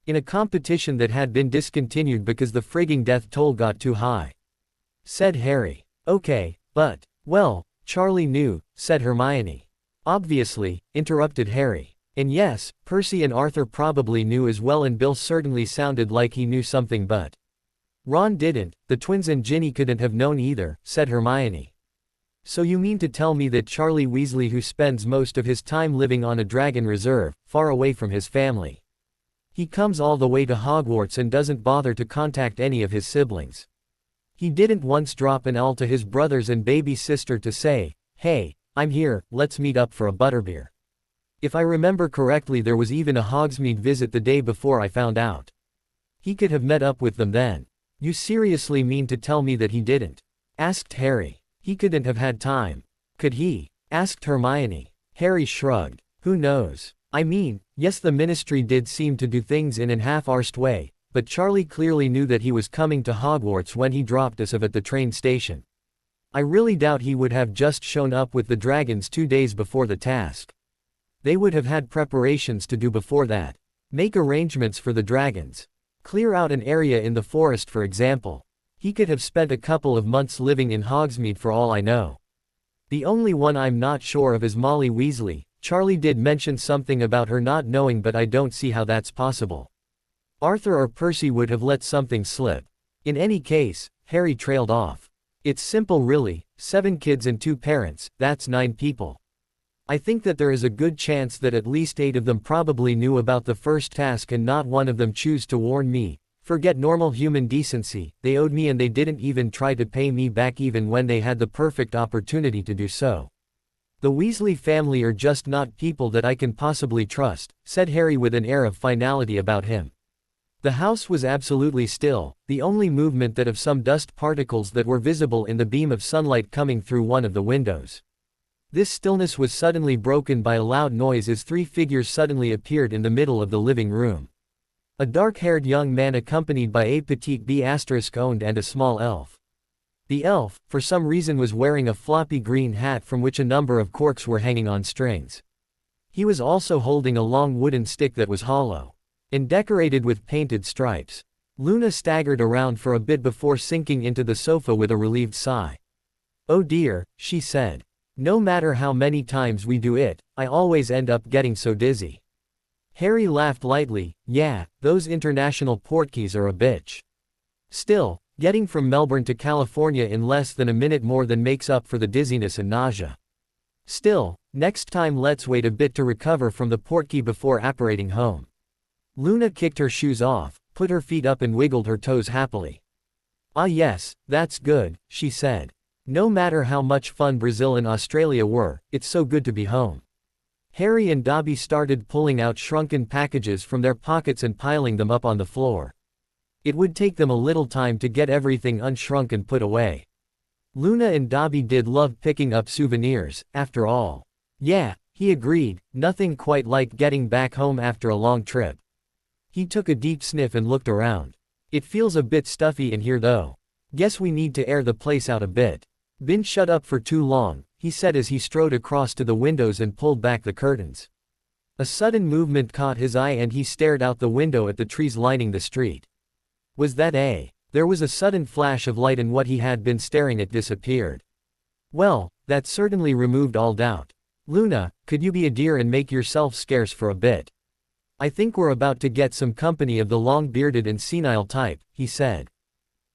In a competition that had been discontinued because the frigging death toll got too high. Said Harry. Okay, but, well, Charlie knew, said Hermione. Obviously, interrupted Harry. And yes, Percy and Arthur probably knew as well, and Bill certainly sounded like he knew something, but Ron didn't. The twins and Ginny couldn't have known either, said Hermione. So you mean to tell me that Charlie Weasley, who spends most of his time living on a dragon reserve, far away from his family, he comes all the way to Hogwarts and doesn't bother to contact any of his siblings? He didn't once drop an awl to his brothers and baby sister to say, "Hey, I'm here, let's meet up for a butterbeer." If I remember correctly, there was even a Hogsmeade visit the day before I found out. He could have met up with them then. You seriously mean to tell me that he didn't? Asked Harry. He couldn't have had time. Could he? Asked Hermione. Harry shrugged. Who knows? I mean, yes, the Ministry did seem to do things in an half-arsed way, but Charlie clearly knew that he was coming to Hogwarts when he dropped us off at the train station. I really doubt he would have just shown up with the dragons 2 days before the task. They would have had preparations to do before that. Make arrangements for the dragons. Clear out an area in the forest, for example. He could have spent a couple of months living in Hogsmeade for all I know. The only one I'm not sure of is Molly Weasley. Charlie did mention something about her not knowing, but I don't see how that's possible. Arthur or Percy would have let something slip. In any case, Harry trailed off. It's simple really, 7 kids and 2 parents, that's 9 people. I think that there is a good chance that at least 8 of them probably knew about the first task and not one of them choose to warn me. Forget normal human decency, they owed me and they didn't even try to pay me back even when they had the perfect opportunity to do so. The Weasley family are just not people that I can possibly trust, said Harry with an air of finality about him. The house was absolutely still, the only movement that of some dust particles that were visible in the beam of sunlight coming through one of the windows. This stillness was suddenly broken by a loud noise as three figures suddenly appeared in the middle of the living room. A dark-haired young man accompanied by a petite bee owned and a small elf. The elf, for some reason, was wearing a floppy green hat from which a number of corks were hanging on strings. He was also holding a long wooden stick that was hollow and decorated with painted stripes. Luna staggered around for a bit before sinking into the sofa with a relieved sigh. "Oh dear," she said. "No matter how many times we do it, I always end up getting so dizzy." Harry laughed lightly. "Yeah, those international portkeys are a bitch. Still, getting from Melbourne to California in less than a minute more than makes up for the dizziness and nausea. Still, next time let's wait a bit to recover from the portkey before apparating home." Luna kicked her shoes off, put her feet up and wiggled her toes happily. "Ah yes, that's good," she said. "No matter how much fun Brazil and Australia were, it's so good to be home." Harry and Dobby started pulling out shrunken packages from their pockets and piling them up on the floor. It would take them a little time to get everything unshrunk and put away. Luna and Dobby did love picking up souvenirs, after all. "Yeah," he agreed, "nothing quite like getting back home after a long trip." He took a deep sniff and looked around. "It feels a bit stuffy in here though. Guess we need to air the place out a bit. Been shut up for too long," he said as he strode across to the windows and pulled back the curtains. A sudden movement caught his eye and he stared out the window at the trees lining the street. Was that a? There was a sudden flash of light and what he had been staring at disappeared. Well, that certainly removed all doubt. "Luna, could you be a dear and make yourself scarce for a bit? I think we're about to get some company of the long-bearded and senile type," he said.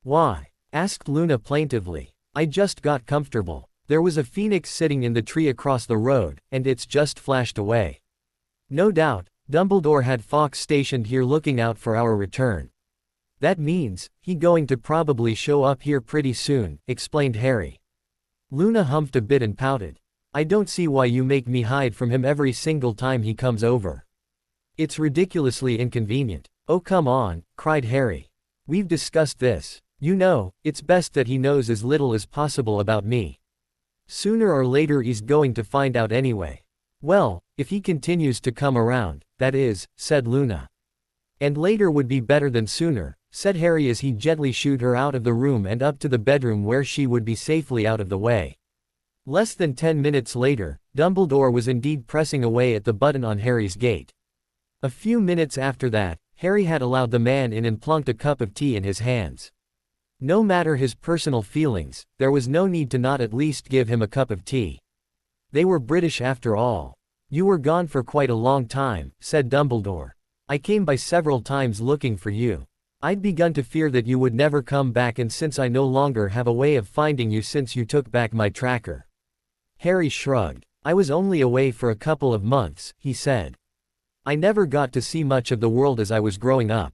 "Why?" asked Luna plaintively. "I just got comfortable. There was a phoenix sitting in the tree across the road, and it's just flashed away. No doubt, Dumbledore had Fawkes stationed here looking out for our return. That means, he going to probably show up here pretty soon," explained Harry. Luna humphed a bit and pouted. "I don't see why you make me hide from him every single time he comes over. It's ridiculously inconvenient." "Oh come on," cried Harry. "We've discussed this. You know, it's best that he knows as little as possible about me. Sooner or later he's going to find out anyway." "Well, if he continues to come around, that is," said Luna. "And later would be better than sooner," said Harry as he gently shooed her out of the room and up to the bedroom where she would be safely out of the way. Less than 10 minutes later, Dumbledore was indeed pressing away at the button on Harry's gate. A few minutes after that, Harry had allowed the man in and plunked a cup of tea in his hands. No matter his personal feelings, there was no need to not at least give him a cup of tea. They were British after all. "You were gone for quite a long time," said Dumbledore. "I came by several times looking for you. I'd begun to fear that you would never come back, and since I no longer have a way of finding you since you took back my tracker." Harry shrugged. "I was only away for a couple of months," he said. "I never got to see much of the world as I was growing up.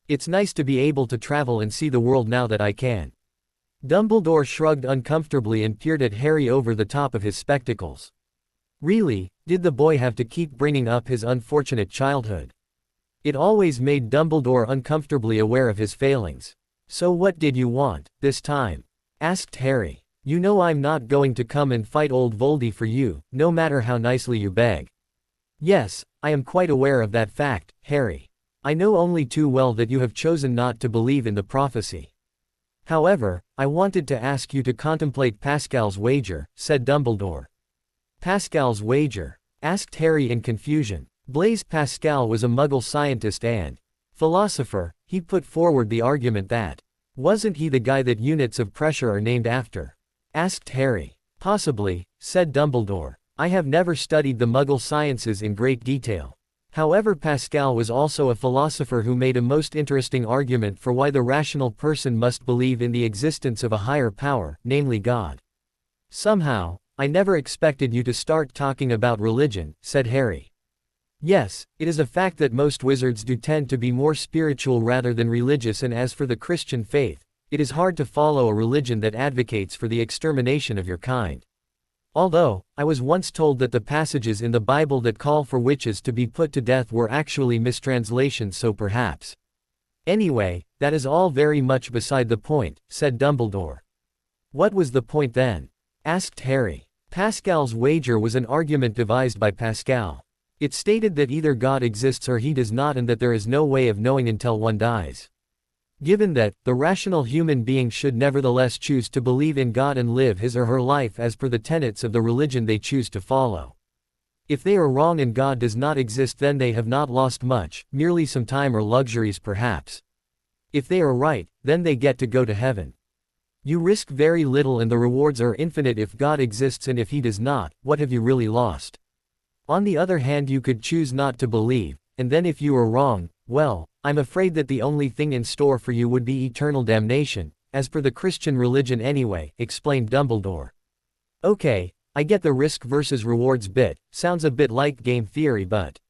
It's nice to be able to travel and see the world now that I can." Dumbledore shrugged uncomfortably and peered at Harry over the top of his spectacles. Really, did the boy have to keep bringing up his unfortunate childhood? It always made Dumbledore uncomfortably aware of his failings. "So what did you want, this time?" asked Harry. "You know I'm not going to come and fight old Voldy for you, no matter how nicely you beg." "Yes, I am quite aware of that fact, Harry. I know only too well that you have chosen not to believe in the prophecy. However, I wanted to ask you to contemplate Pascal's wager," said Dumbledore. "Pascal's wager?" asked Harry in confusion. Blaise Pascal was a Muggle scientist and philosopher. He put forward the argument that, "Wasn't he the guy that units of pressure are named after?" asked Harry. "Possibly," said Dumbledore. "I have never studied the Muggle sciences in great detail. However, Pascal was also a philosopher who made a most interesting argument for why the rational person must believe in the existence of a higher power, namely God." "Somehow, I never expected you to start talking about religion," said Harry. "Yes, it is a fact that most wizards do tend to be more spiritual rather than religious, and as for the Christian faith, it is hard to follow a religion that advocates for the extermination of your kind. Although, I was once told that the passages in the Bible that call for witches to be put to death were actually mistranslations, so perhaps Anyway, that is all very much beside the point, said Dumbledore. What was the point then? Asked Harry. Pascal's wager was an argument devised by Pascal. It stated that either God exists or he does not, and that there is no way of knowing until one dies. Given that, the rational human being should nevertheless choose to believe in God and live his or her life as per the tenets of the religion they choose to follow. If they are wrong and God does not exist, then they have not lost much, merely some time or luxuries perhaps. If they are right, then they get to go to heaven. You risk very little and the rewards are infinite if God exists, and if he does not, what have you really lost? On the other hand, you could choose not to believe, and then if you are wrong, well, I'm afraid that the only thing in store for you would be eternal damnation, as per the Christian religion anyway, explained Dumbledore. Okay, I get the risk versus rewards bit, sounds a bit like game theory, but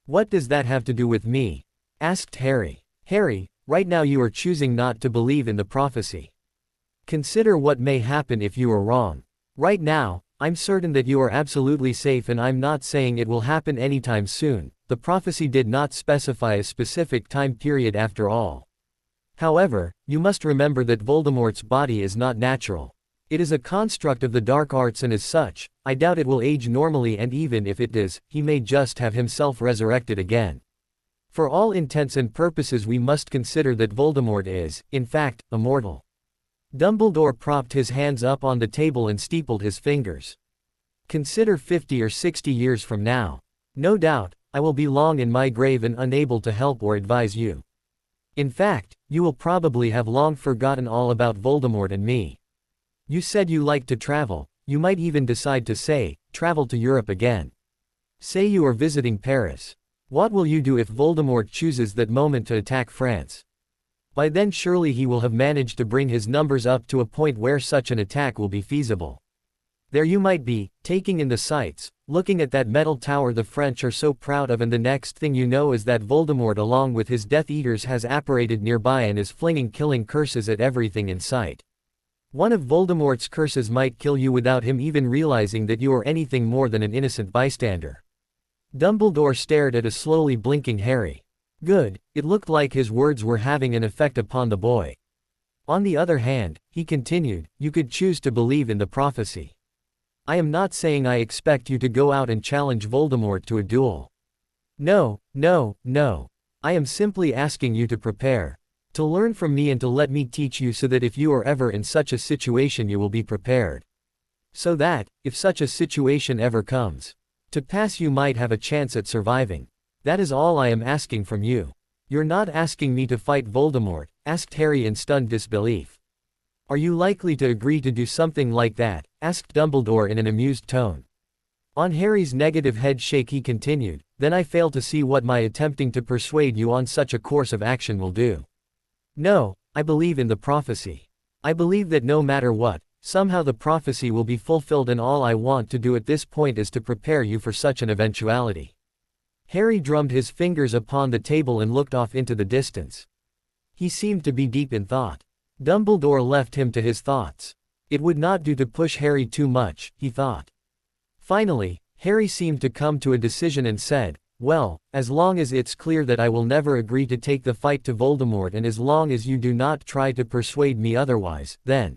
what does that have to do with me? Asked Harry. Harry, right now you are choosing not to believe in the prophecy. Consider what may happen if you are wrong. Right now, I'm certain that you are absolutely safe, and I'm not saying it will happen anytime soon. The prophecy did not specify a specific time period after all. However, you must remember that Voldemort's body is not natural. It is a construct of the dark arts, and as such, I doubt it will age normally, and even if it does, he may just have himself resurrected again. For all intents and purposes we must consider that Voldemort is, in fact, immortal. Dumbledore propped his hands up on the table and steepled his fingers. Consider 50 or 60 years from now. No doubt, I will be long in my grave and unable to help or advise you. In fact, you will probably have long forgotten all about Voldemort and me. You said you like to travel, you might even decide to say, travel to Europe again. Say you are visiting Paris. What will you do if Voldemort chooses that moment to attack France? By then surely he will have managed to bring his numbers up to a point where such an attack will be feasible. There you might be, taking in the sights, looking at that metal tower the French are so proud of, and the next thing you know is that Voldemort along with his Death Eaters has apparated nearby and is flinging killing curses at everything in sight. One of Voldemort's curses might kill you without him even realizing that you are anything more than an innocent bystander. Dumbledore stared at a slowly blinking Harry. Good, it looked like his words were having an effect upon the boy. On the other hand, he continued, you could choose to believe in the prophecy. I am not saying I expect you to go out and challenge Voldemort to a duel. No, no, no. I am simply asking you to prepare. To learn from me and to let me teach you, so that if you are ever in such a situation you will be prepared. So that, if such a situation ever comes to pass, you might have a chance at surviving. That is all I am asking from you. You're not asking me to fight Voldemort? Asked Harry in stunned disbelief. Are you likely to agree to do something like that? Asked Dumbledore in an amused tone. On Harry's negative head shake he continued, then I fail to see what my attempting to persuade you on such a course of action will do. No, I believe in the prophecy. I believe that no matter what, somehow the prophecy will be fulfilled, and all I want to do at this point is to prepare you for such an eventuality. Harry drummed his fingers upon the table and looked off into the distance. He seemed to be deep in thought. Dumbledore left him to his thoughts. It would not do to push Harry too much, he thought. Finally, Harry seemed to come to a decision and said, well, as long as it's clear that I will never agree to take the fight to Voldemort, and as long as you do not try to persuade me otherwise, then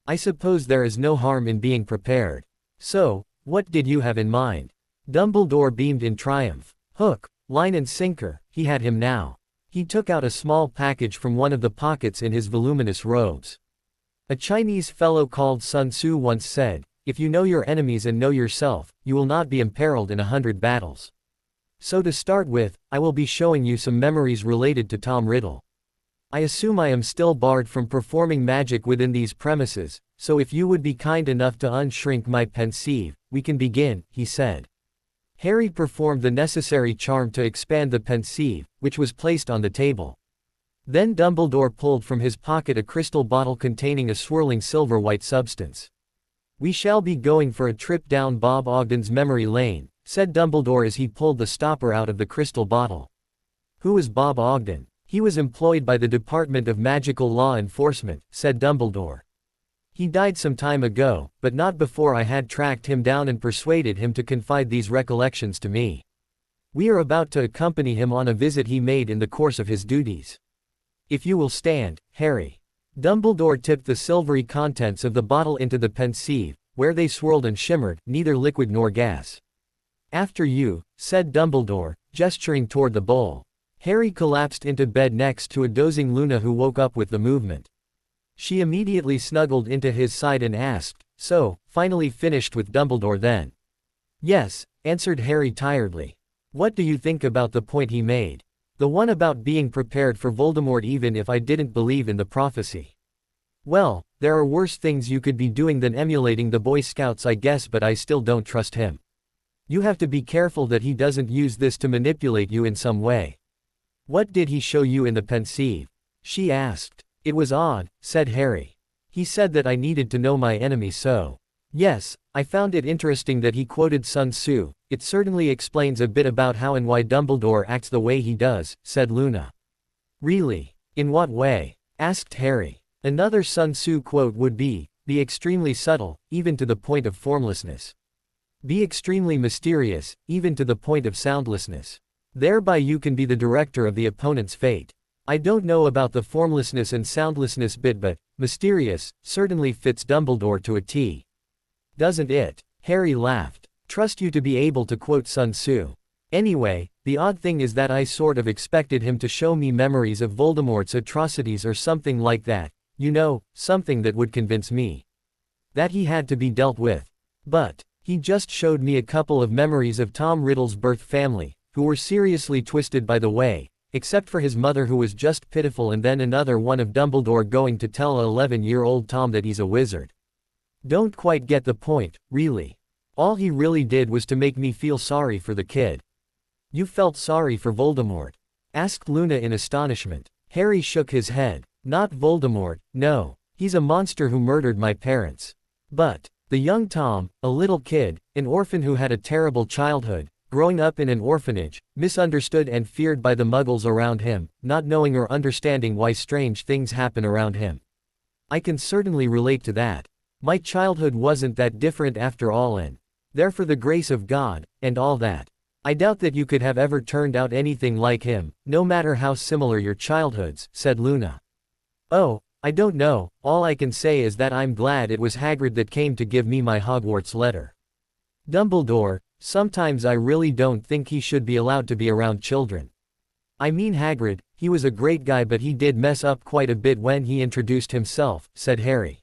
I suppose there is no harm in being prepared. So, what did you have in mind? Dumbledore beamed in triumph. Hook, line and sinker, he had him now. He took out a small package from one of the pockets in his voluminous robes. A Chinese fellow called Sun Tzu once said, if you know your enemies and know yourself, you will not be imperiled in 100 battles. So to start with, I will be showing you some memories related to Tom Riddle. I assume I am still barred from performing magic within these premises, so if you would be kind enough to unshrink my pensieve, we can begin, he said. Harry performed the necessary charm to expand the pensieve, which was placed on the table. Then Dumbledore pulled from his pocket a crystal bottle containing a swirling silver-white substance. We shall be going for a trip down Bob Ogden's memory lane, said Dumbledore as he pulled the stopper out of the crystal bottle. Who was Bob Ogden? He was employed by the Department of Magical Law Enforcement, said Dumbledore. He died some time ago, but not before I had tracked him down and persuaded him to confide these recollections to me. We are about to accompany him on a visit he made in the course of his duties. If you will stand, Harry. Dumbledore tipped the silvery contents of the bottle into the pensieve, where they swirled and shimmered, neither liquid nor gas. After you, said Dumbledore, gesturing toward the bowl. Harry collapsed into bed next to a dozing Luna who woke up with the movement. She immediately snuggled into his side and asked, "So, finally finished with Dumbledore then?" "Yes," answered Harry tiredly. "What do you think about the point he made? The one about being prepared for Voldemort even if I didn't believe in the prophecy." "Well, there are worse things you could be doing than emulating the Boy Scouts I guess, but I still don't trust him. You have to be careful that he doesn't use this to manipulate you in some way." "What did he show you in the pensieve?" she asked. "It was odd," said Harry. "He said that I needed to know my enemy so. Yes, I found it interesting that he quoted Sun Tzu. It certainly explains a bit about how and why Dumbledore acts the way he does," said Luna. "Really? In what way?" asked Harry. "Another Sun Tzu quote would be extremely subtle, even to the point of formlessness. Be extremely mysterious, even to the point of soundlessness. Thereby you can be the director of the opponent's fate. I don't know about the formlessness and soundlessness bit, but mysterious certainly fits Dumbledore to a T. Doesn't it?" Harry laughed. "Trust you to be able to quote Sun Tzu. Anyway, the odd thing is that I sort of expected him to show me memories of Voldemort's atrocities or something like that, you know, something that would convince me that he had to be dealt with. But he just showed me a couple of memories of Tom Riddle's birth family, who were seriously twisted by the way, except for his mother who was just pitiful, and then another one of Dumbledore going to tell a 11-year-old Tom that he's a wizard. Don't quite get the point, really. All he really did was to make me feel sorry for the kid." "You felt sorry for Voldemort?" asked Luna in astonishment. Harry shook his head. "Not Voldemort, no. He's a monster who murdered my parents. But the young Tom, a little kid, an orphan who had a terrible childhood, growing up in an orphanage, misunderstood and feared by the muggles around him, not knowing or understanding why strange things happen around him. I can certainly relate to that. My childhood wasn't that different after all, and there for the grace of God, and all that. I doubt that you could have ever turned out anything like him, no matter how similar your childhoods," said Luna. "Oh, I don't know, all I can say is that I'm glad it was Hagrid that came to give me my Hogwarts letter. Dumbledore, sometimes I really don't think he should be allowed to be around children. I mean Hagrid, he was a great guy but he did mess up quite a bit when he introduced himself," said Harry.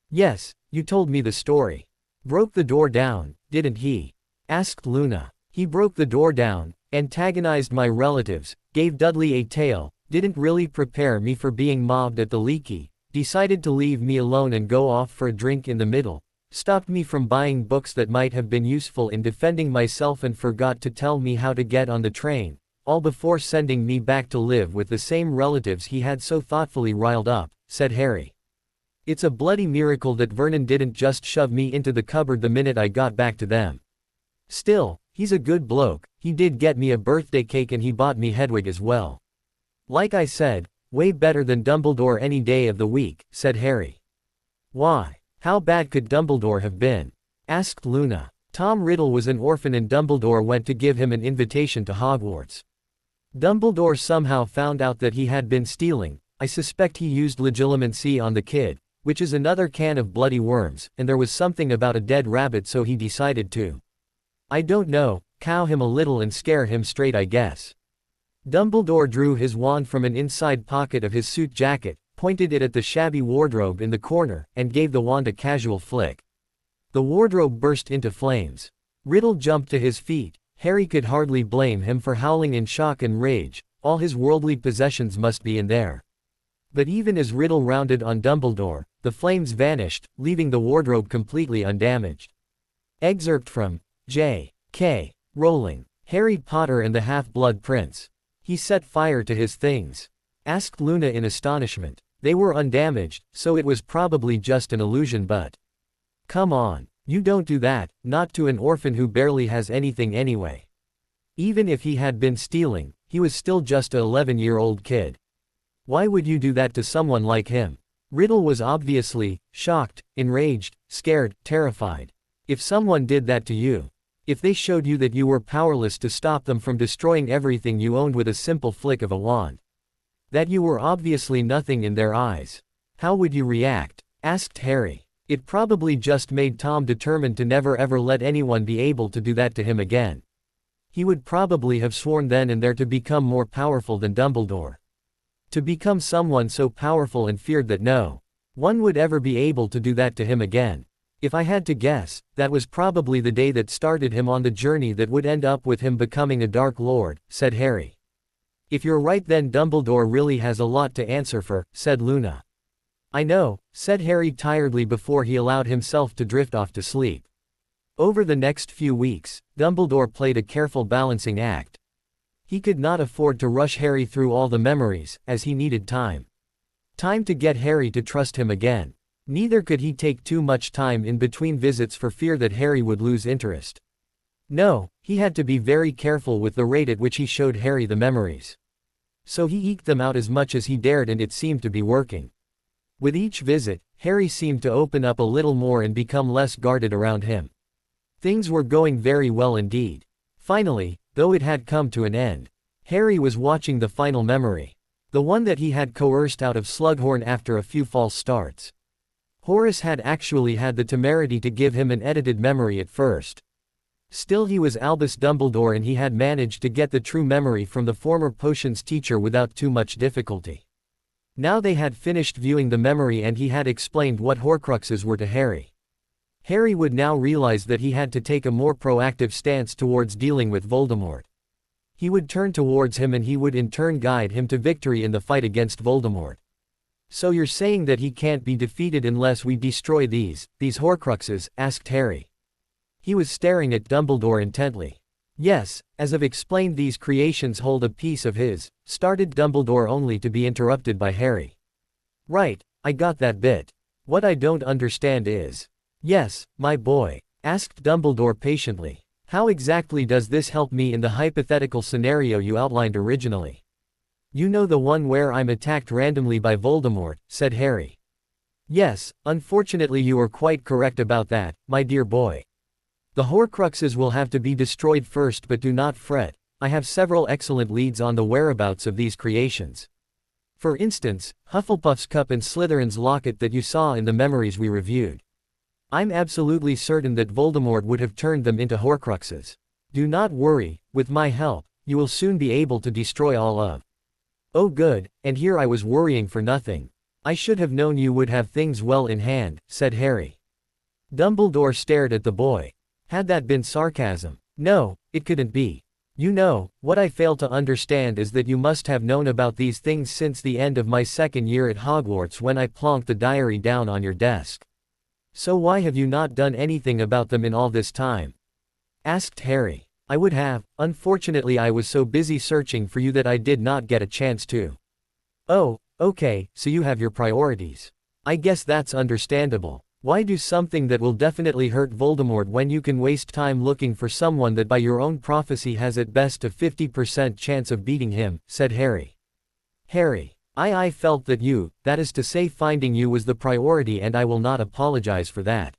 "Yes, you told me the story. Broke the door down, didn't he?" asked Luna. "He broke the door down, antagonized my relatives, gave Dudley a tail, didn't really prepare me for being mobbed at the Leaky, decided to leave me alone and go off for a drink in the middle, stopped me from buying books that might have been useful in defending myself and forgot to tell me how to get on the train, all before sending me back to live with the same relatives he had so thoughtfully riled up," said Harry. "It's a bloody miracle that Vernon didn't just shove me into the cupboard the minute I got back to them. Still, he's a good bloke, he did get me a birthday cake and he bought me Hedwig as well. Like I said, way better than Dumbledore any day of the week," said Harry. "Why? How bad could Dumbledore have been?" asked Luna. "Tom Riddle was an orphan and Dumbledore went to give him an invitation to Hogwarts. Dumbledore somehow found out that he had been stealing. I suspect he used legilimency on the kid, which is another can of bloody worms, and there was something about a dead rabbit so he decided to, I don't know, cow him a little and scare him straight I guess. Dumbledore drew his wand from an inside pocket of his suit jacket, pointed it at the shabby wardrobe in the corner, and gave the wand a casual flick. The wardrobe burst into flames. Riddle jumped to his feet. Harry could hardly blame him for howling in shock and rage, all his worldly possessions must be in there. But even as Riddle rounded on Dumbledore, the flames vanished, leaving the wardrobe completely undamaged. Excerpt from J.K. Rowling, Harry Potter and the Half-Blood Prince. He set fire to his things? Asked Luna in astonishment. They were undamaged, so it was probably just an illusion, but come on, you don't do that, not to an orphan who barely has anything anyway. Even if he had been stealing, he was still just a 11-year-old kid. Why would you do that to someone like him? Riddle was obviously shocked, enraged, scared, terrified. If someone did that to you, if they showed you that you were powerless to stop them from destroying everything you owned with a simple flick of a wand, That you were obviously nothing in their eyes. How would you react? Asked Harry. It probably just made Tom determined to never ever let anyone be able to do that to him again. He would probably have sworn then and there to become more powerful than Dumbledore. To become someone so powerful and feared that no one would ever be able to do that to him again. If I had to guess, that was probably the day that started him on the journey that would end up with him becoming a Dark Lord, said Harry. If you're right, then Dumbledore really has a lot to answer for, said Luna. I know, said Harry tiredly before he allowed himself to drift off to sleep. Over the next few weeks, Dumbledore played a careful balancing act. He could not afford to rush Harry through all the memories, as he needed time. Time to get Harry to trust him again. Neither could he take too much time in between visits for fear that Harry would lose interest. No, he had to be very careful with the rate at which he showed Harry the memories. So he eked them out as much as he dared, and it seemed to be working. With each visit, Harry seemed to open up a little more and become less guarded around him. Things were going very well indeed. Finally, though it had come to an end, Harry was watching the final memory. The one that he had coerced out of Slughorn after a few false starts. Horace had actually had the temerity to give him an edited memory at first. Still, he was Albus Dumbledore, and he had managed to get the true memory from the former potions teacher without too much difficulty. Now they had finished viewing the memory and he had explained what Horcruxes were to Harry. Harry would now realize that he had to take a more proactive stance towards dealing with Voldemort. He would turn towards him and he would in turn guide him to victory in the fight against Voldemort. So you're saying that he can't be defeated unless we destroy these Horcruxes? Asked Harry. He was staring at Dumbledore intently. Yes, as I've explained, these creations hold a piece of his, started Dumbledore only to be interrupted by Harry. Right, I got that bit. What I don't understand is. Yes, my boy, asked Dumbledore patiently. How exactly does this help me in the hypothetical scenario you outlined originally? You know, the one where I'm attacked randomly by Voldemort, said Harry. Yes, unfortunately you are quite correct about that, my dear boy. The Horcruxes will have to be destroyed first, but do not fret, I have several excellent leads on the whereabouts of these creations. For instance, Hufflepuff's cup and Slytherin's locket that you saw in the memories we reviewed. I'm absolutely certain that Voldemort would have turned them into Horcruxes. Do not worry, with my help, you will soon be able to destroy all of. Oh good, and here I was worrying for nothing. I should have known you would have things well in hand, said Harry. Dumbledore stared at the boy. Had that been sarcasm? No, it couldn't be. You know, what I fail to understand is that you must have known about these things since the end of my second year at Hogwarts when I plonked the diary down on your desk. So why have you not done anything about them in all this time? Asked Harry. I would have, unfortunately I was so busy searching for you that I did not get a chance to. Oh, okay, so you have your priorities. I guess that's understandable. Why do something that will definitely hurt Voldemort when you can waste time looking for someone that by your own prophecy has at best a 50% chance of beating him, said Harry. Harry, I felt that you, that is to say finding you, was the priority, and I will not apologize for that.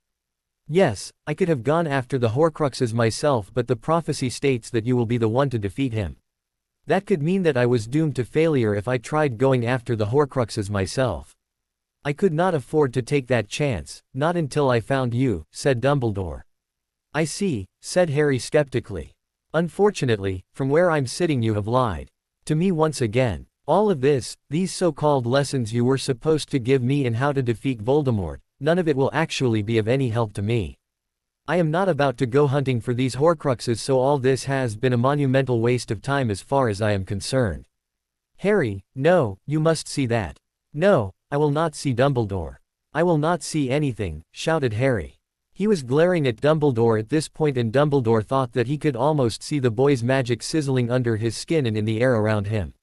Yes, I could have gone after the Horcruxes myself, but the prophecy states that you will be the one to defeat him. That could mean that I was doomed to failure if I tried going after the Horcruxes myself. I could not afford to take that chance, not until I found you, said Dumbledore. I see, said Harry skeptically. Unfortunately, from where I'm sitting you have lied to me once again. All of this, these so-called lessons you were supposed to give me in how to defeat Voldemort, none of it will actually be of any help to me. I am not about to go hunting for these Horcruxes, so all this has been a monumental waste of time as far as I am concerned. Harry, no, you must see that. No, I will not see Dumbledore. I will not see anything, shouted Harry. He was glaring at Dumbledore at this point, and Dumbledore thought that he could almost see the boy's magic sizzling under his skin and in the air around him.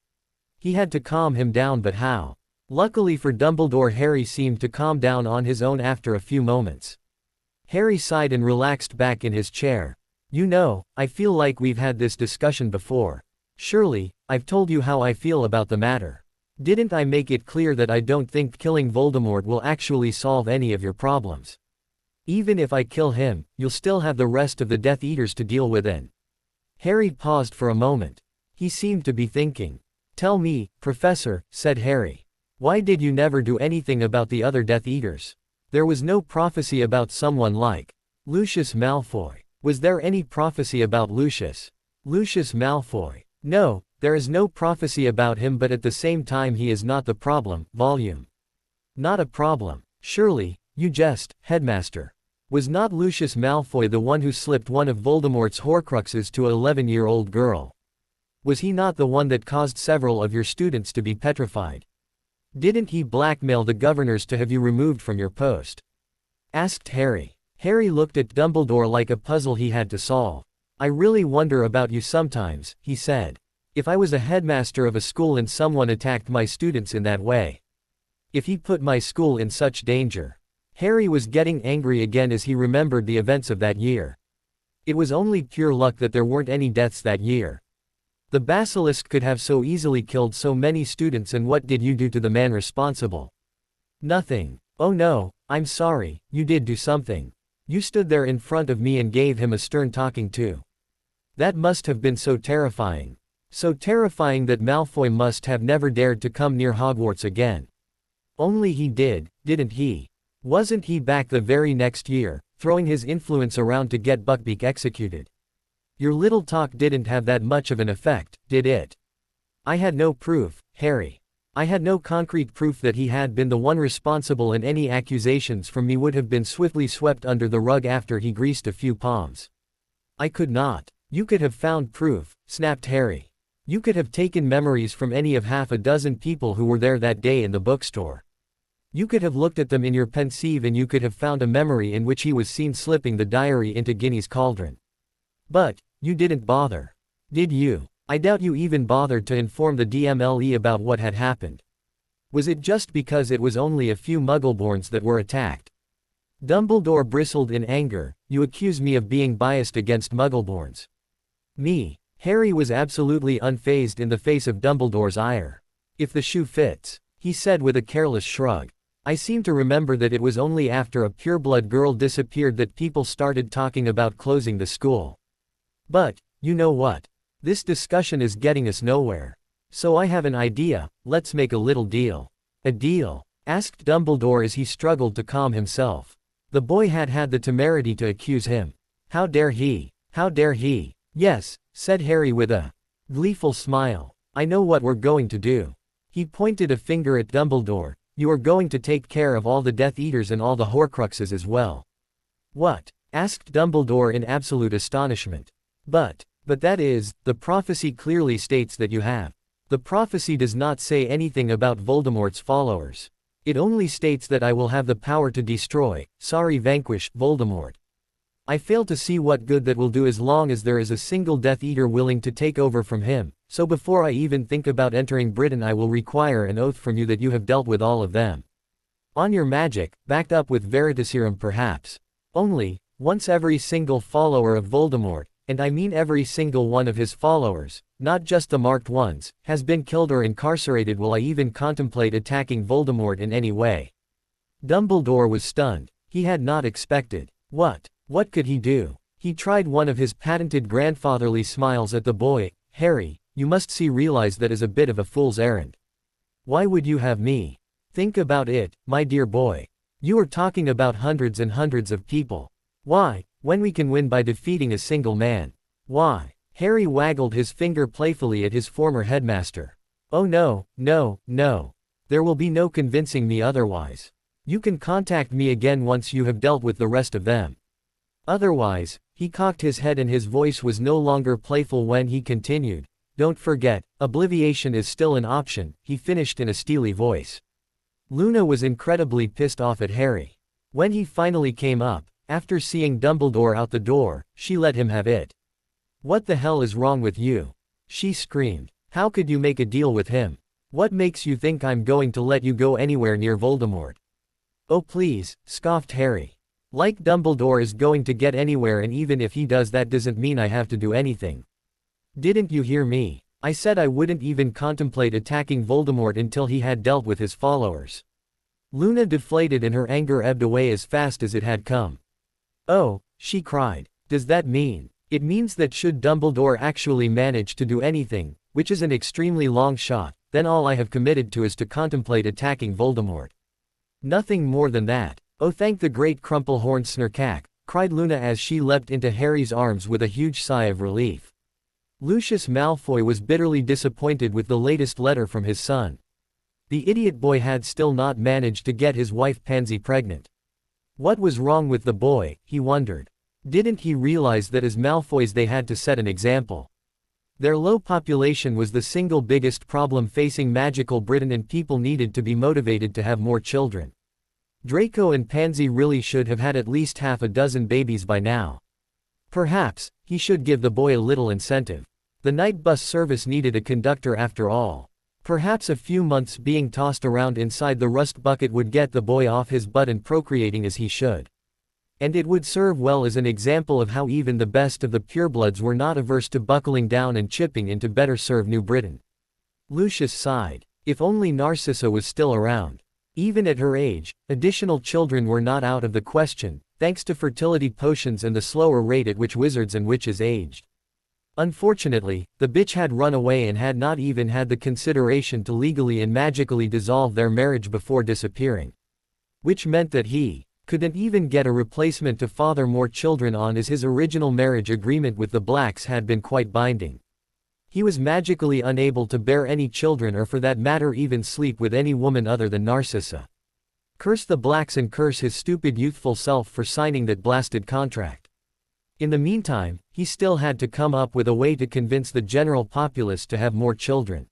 He had to calm him down, but how? Luckily for Dumbledore, Harry seemed to calm down on his own after a few moments. Harry sighed and relaxed back in his chair. You know, I feel like we've had this discussion before. Surely, I've told you how I feel about the matter. Didn't I make it clear that I don't think killing Voldemort will actually solve any of your problems? Even if I kill him, you'll still have the rest of the Death Eaters to deal with. And Harry paused for a moment. He seemed to be thinking. Tell me, Professor, said Harry. Why did you never do anything about the other Death Eaters? There was no prophecy about someone like Lucius Malfoy. Was there any prophecy about Lucius Malfoy? No, there is no prophecy about him, but at the same time he is not the problem. Volume. Not a problem. Surely, you jest, Headmaster. Was not Lucius Malfoy the one who slipped one of Voldemort's Horcruxes to an 11-year-old girl? Was he not the one that caused several of your students to be petrified? Didn't he blackmail the governors to have you removed from your post? Asked Harry. Harry looked at Dumbledore like a puzzle he had to solve. I really wonder about you sometimes, he said. If I was a headmaster of a school and someone attacked my students in that way. If he put my school in such danger. Harry was getting angry again as he remembered the events of that year. It was only pure luck that there weren't any deaths that year. The basilisk could have so easily killed so many students, and what did you do to the man responsible? Nothing. Oh no, I'm sorry, you did do something. You stood there in front of me and gave him a stern talking to. That must have been so terrifying. So terrifying that Malfoy must have never dared to come near Hogwarts again. Only he did, didn't he? Wasn't he back the very next year, throwing his influence around to get Buckbeak executed? Your little talk didn't have that much of an effect, did it? I had no proof, Harry. I had no concrete proof that he had been the one responsible, and any accusations from me would have been swiftly swept under the rug after he greased a few palms. I could not. You could have found proof, snapped Harry. You could have taken memories from any of half a dozen people who were there that day in the bookstore. You could have looked at them in your pensieve and you could have found a memory in which he was seen slipping the diary into Ginny's cauldron. But, you didn't bother. Did you? I doubt you even bothered to inform the DMLE about what had happened. Was it just because it was only a few Muggleborns that were attacked? Dumbledore bristled in anger. You accuse me of being biased against Muggleborns. Me? Harry was absolutely unfazed in the face of Dumbledore's ire. If the shoe fits, he said with a careless shrug. I seem to remember that it was only after a pureblood girl disappeared that people started talking about closing the school. But, you know what? This discussion is getting us nowhere. So I have an idea, let's make a little deal. A deal? Asked Dumbledore as he struggled to calm himself. The boy had had the temerity to accuse him. How dare he? How dare he? Yes, said Harry with a gleeful smile. I know what we're going to do. He pointed a finger at Dumbledore. You are going to take care of all the Death Eaters and all the Horcruxes as well. What? Asked Dumbledore in absolute astonishment. But that is, the prophecy clearly states that you have. The prophecy does not say anything about Voldemort's followers. It only states that I will have the power to destroy, vanquish, Voldemort. I fail to see what good that will do as long as there is a single Death Eater willing to take over from him, so before I even think about entering Britain I will require an oath from you that you have dealt with all of them. On your magic, backed up with Veritaserum perhaps. Only, once every single follower of Voldemort, and I mean every single one of his followers, not just the marked ones, has been killed or incarcerated will I even contemplate attacking Voldemort in any way. Dumbledore was stunned. He had not expected. What could he do? He tried one of his patented grandfatherly smiles at the boy. Harry, you must realize that is a bit of a fool's errand. Why would you have me? Think about it, my dear boy. You are talking about hundreds and hundreds of people. Why, when we can win by defeating a single man? Why? Harry waggled his finger playfully at his former headmaster. Oh no, no, no. There will be no convincing me otherwise. You can contact me again once you have dealt with the rest of them. Otherwise, he cocked his head and his voice was no longer playful when he continued. Don't forget, obliviation is still an option, he finished in a steely voice. Luna was incredibly pissed off at Harry. When he finally came up, after seeing Dumbledore out the door, she let him have it. What the hell is wrong with you? She screamed. How could you make a deal with him? What makes you think I'm going to let you go anywhere near Voldemort? Oh please, scoffed Harry. Like Dumbledore is going to get anywhere, and even if he does that doesn't mean I have to do anything. Didn't you hear me? I said I wouldn't even contemplate attacking Voldemort until he had dealt with his followers. Luna deflated and her anger ebbed away as fast as it had come. Oh, she cried. Does that mean It means that should Dumbledore actually manage to do anything, which is an extremely long shot, then all I have committed to is to contemplate attacking Voldemort. Nothing more than that. Oh, thank the great Crumplehorn Snarkack, cried Luna as she leapt into Harry's arms with a huge sigh of relief. Lucius Malfoy was bitterly disappointed with the latest letter from his son. The idiot boy had still not managed to get his wife Pansy pregnant. What was wrong with the boy, he wondered. Didn't he realize that as Malfoys they had to set an example? Their low population was the single biggest problem facing magical Britain, and people needed to be motivated to have more children. Draco and Pansy really should have had at least half a dozen babies by now. Perhaps, he should give the boy a little incentive. The night bus service needed a conductor after all. Perhaps a few months being tossed around inside the rust bucket would get the boy off his butt and procreating as he should. And it would serve well as an example of how even the best of the purebloods were not averse to buckling down and chipping in to better serve New Britain. Lucius sighed. If only Narcissa was still around. Even at her age, additional children were not out of the question, thanks to fertility potions and the slower rate at which wizards and witches aged. Unfortunately, the bitch had run away and had not even had the consideration to legally and magically dissolve their marriage before disappearing. Which meant that he couldn't even get a replacement to father more children on, as his original marriage agreement with the Blacks had been quite binding. He was magically unable to bear any children, or for that matter even sleep with any woman other than Narcissa. Curse the Blacks and curse his stupid youthful self for signing that blasted contract. In the meantime, he still had to come up with a way to convince the general populace to have more children.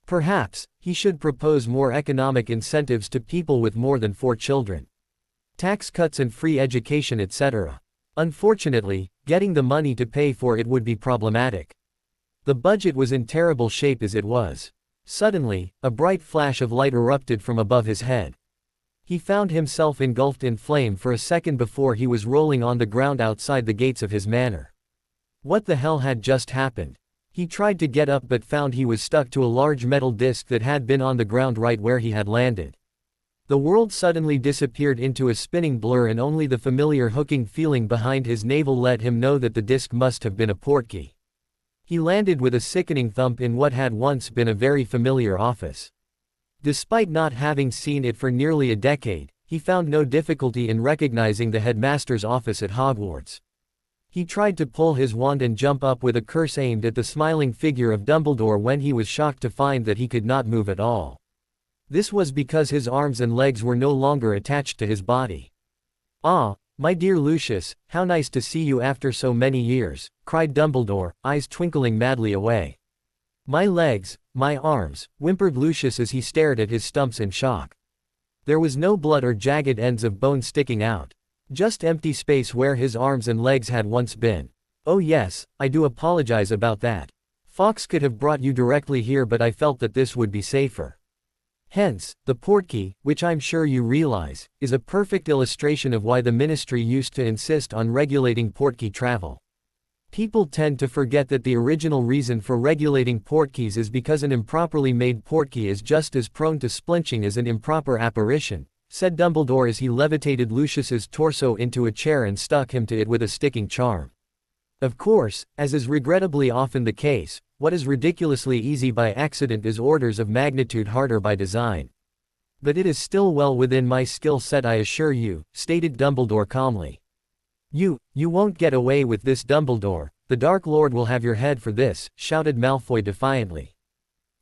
Perhaps, he should propose more economic incentives to people with more than 4 children. Tax cuts and free education, etc. Unfortunately, getting the money to pay for it would be problematic. The budget was in terrible shape as it was. Suddenly, a bright flash of light erupted from above his head. He found himself engulfed in flame for a second before he was rolling on the ground outside the gates of his manor. What the hell had just happened? He tried to get up but found he was stuck to a large metal disc that had been on the ground right where he had landed. The world suddenly disappeared into a spinning blur, and only the familiar hooking feeling behind his navel let him know that the disc must have been a portkey. He landed with a sickening thump in what had once been a very familiar office. Despite not having seen it for nearly a decade, he found no difficulty in recognizing the headmaster's office at Hogwarts. He tried to pull his wand and jump up with a curse aimed at the smiling figure of Dumbledore when he was shocked to find that he could not move at all. This was because his arms and legs were no longer attached to his body. "Ah, my dear Lucius, how nice to see you after so many years," cried Dumbledore, eyes twinkling madly away. "My legs, my arms," whimpered Lucius as he stared at his stumps in shock. There was no blood or jagged ends of bone sticking out. Just empty space where his arms and legs had once been. "Oh yes, I do apologize about that. Fawkes could have brought you directly here, but I felt that this would be safer." Hence, the portkey, which I'm sure you realize, is a perfect illustration of why the ministry used to insist on regulating portkey travel. People tend to forget that the original reason for regulating portkeys is because an improperly made portkey is just as prone to splinching as an improper apparition, said Dumbledore as he levitated Lucius's torso into a chair and stuck him to it with a sticking charm. Of course, as is regrettably often the case, what is ridiculously easy by accident is orders of magnitude harder by design. But it is still well within my skill set, I assure you, stated Dumbledore calmly. You won't get away with this, Dumbledore. The Dark Lord will have your head for this, shouted Malfoy defiantly.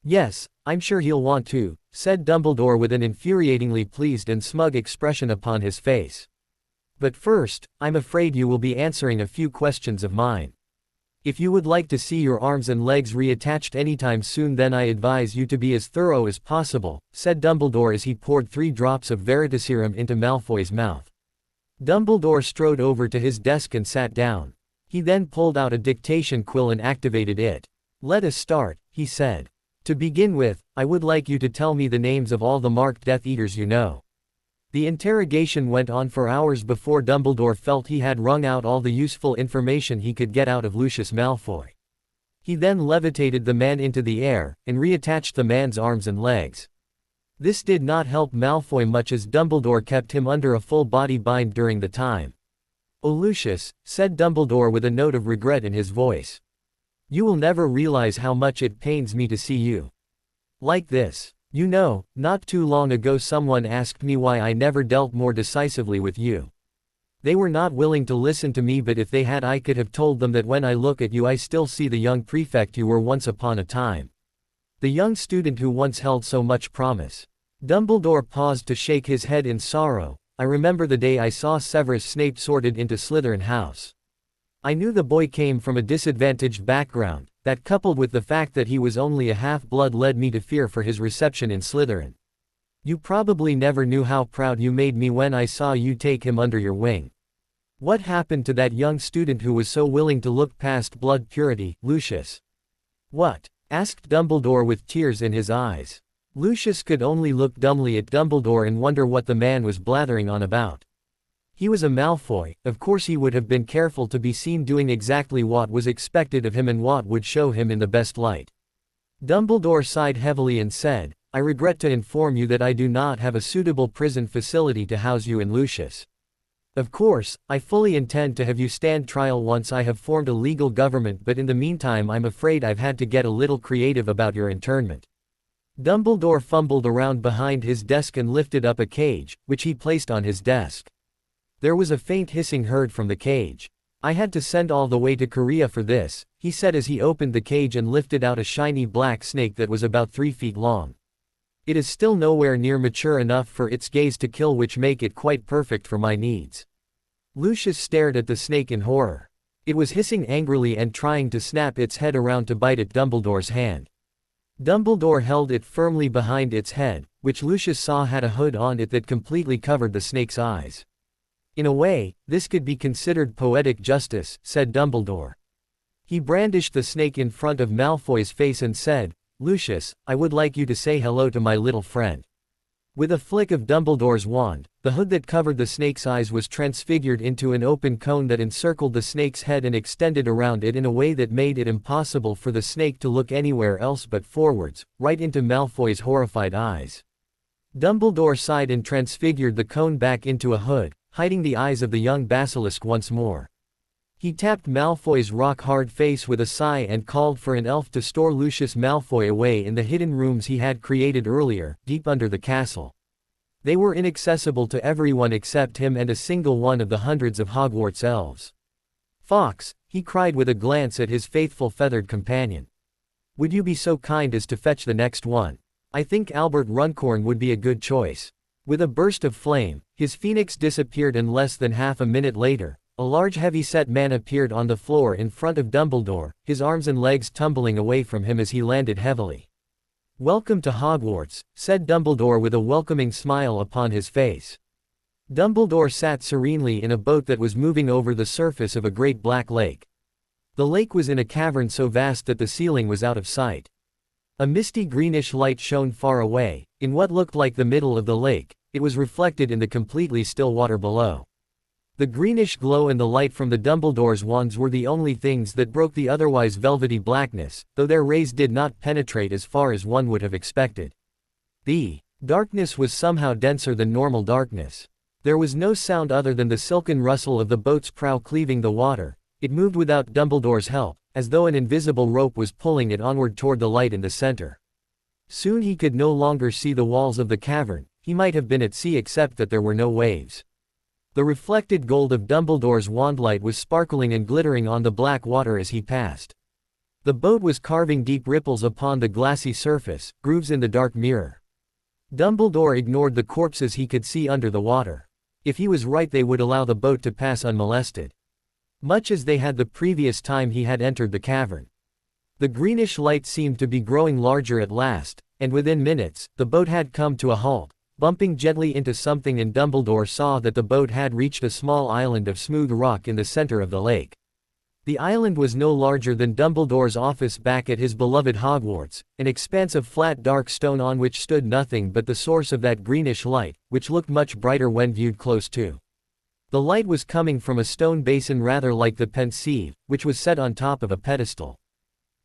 Yes, I'm sure he'll want to, said Dumbledore with an infuriatingly pleased and smug expression upon his face. But first, I'm afraid you will be answering a few questions of mine. If you would like to see your arms and legs reattached anytime soon, then I advise you to be as thorough as possible, said Dumbledore as he poured 3 drops of Veritaserum into Malfoy's mouth. Dumbledore strode over to his desk and sat down. He then pulled out a dictation quill and activated it. Let us start, he said. To begin with, I would like you to tell me the names of all the marked Death Eaters you know. The interrogation went on for hours before Dumbledore felt he had wrung out all the useful information he could get out of Lucius Malfoy. He then levitated the man into the air, and reattached the man's arms and legs. This did not help Malfoy much, as Dumbledore kept him under a full body bind during the time. "Oh Lucius," said Dumbledore with a note of regret in his voice. "You will never realize how much it pains me to see you like this. You know, not too long ago someone asked me why I never dealt more decisively with you. They were not willing to listen to me, but if they had I could have told them that when I look at you I still see the young prefect you were once upon a time. The young student who once held so much promise." Dumbledore paused to shake his head in sorrow. "I remember the day I saw Severus Snape sorted into Slytherin House. I knew the boy came from a disadvantaged background, that coupled with the fact that he was only a half-blood led me to fear for his reception in Slytherin. You probably never knew how proud you made me when I saw you take him under your wing. What happened to that young student who was so willing to look past blood purity, Lucius?" "What?" asked Dumbledore with tears in his eyes. Lucius could only look dumbly at Dumbledore and wonder what the man was blathering on about. He was a Malfoy, of course he would have been careful to be seen doing exactly what was expected of him and what would show him in the best light. Dumbledore sighed heavily and said, "I regret to inform you that I do not have a suitable prison facility to house you and Lucius. Of course, I fully intend to have you stand trial once I have formed a legal government, but in the meantime I'm afraid I've had to get a little creative about your internment." Dumbledore fumbled around behind his desk and lifted up a cage, which he placed on his desk. There was a faint hissing heard from the cage. "I had to send all the way to Korea for this," he said as he opened the cage and lifted out a shiny black snake that was about 3 feet long. "It is still nowhere near mature enough for its gaze to kill, which make it quite perfect for my needs." Lucius stared at the snake in horror. It was hissing angrily and trying to snap its head around to bite at Dumbledore's hand. Dumbledore held it firmly behind its head, which Lucius saw had a hood on it that completely covered the snake's eyes. "In a way, this could be considered poetic justice," said Dumbledore. He brandished the snake in front of Malfoy's face and said, "Lucius, I would like you to say hello to my little friend." With a flick of Dumbledore's wand, the hood that covered the snake's eyes was transfigured into an open cone that encircled the snake's head and extended around it in a way that made it impossible for the snake to look anywhere else but forwards, right into Malfoy's horrified eyes. Dumbledore sighed and transfigured the cone back into a hood, hiding the eyes of the young basilisk once more. He tapped Malfoy's rock-hard face with a sigh and called for an elf to store Lucius Malfoy away in the hidden rooms he had created earlier, deep under the castle. They were inaccessible to everyone except him and a single one of the hundreds of Hogwarts elves. "Fox," he cried with a glance at his faithful feathered companion. "Would you be so kind as to fetch the next one? I think Albert Runcorn would be a good choice." With a burst of flame, his phoenix disappeared and less than half a minute later, a large heavy-set man appeared on the floor in front of Dumbledore, his arms and legs tumbling away from him as he landed heavily. "Welcome to Hogwarts," said Dumbledore with a welcoming smile upon his face. Dumbledore sat serenely in a boat that was moving over the surface of a great black lake. The lake was in a cavern so vast that the ceiling was out of sight. A misty greenish light shone far away, in what looked like the middle of the lake. It was reflected in the completely still water below. The greenish glow and the light from the Dumbledore's wands were the only things that broke the otherwise velvety blackness, though their rays did not penetrate as far as one would have expected. The darkness was somehow denser than normal darkness. There was no sound other than the silken rustle of the boat's prow cleaving the water. It moved without Dumbledore's help, as though an invisible rope was pulling it onward toward the light in the center. Soon he could no longer see the walls of the cavern. He might have been at sea except that there were no waves. The reflected gold of Dumbledore's wandlight was sparkling and glittering on the black water as he passed. The boat was carving deep ripples upon the glassy surface, grooves in the dark mirror. Dumbledore ignored the corpses he could see under the water. If he was right, they would allow the boat to pass unmolested, much as they had the previous time he had entered the cavern. The greenish light seemed to be growing larger at last, and within minutes, the boat had come to a halt, bumping gently into something, and Dumbledore saw that the boat had reached a small island of smooth rock in the center of the lake. The island was no larger than Dumbledore's office back at his beloved Hogwarts, an expanse of flat dark stone on which stood nothing but the source of that greenish light, which looked much brighter when viewed close to. The light was coming from a stone basin rather like the Pensieve, which was set on top of a pedestal.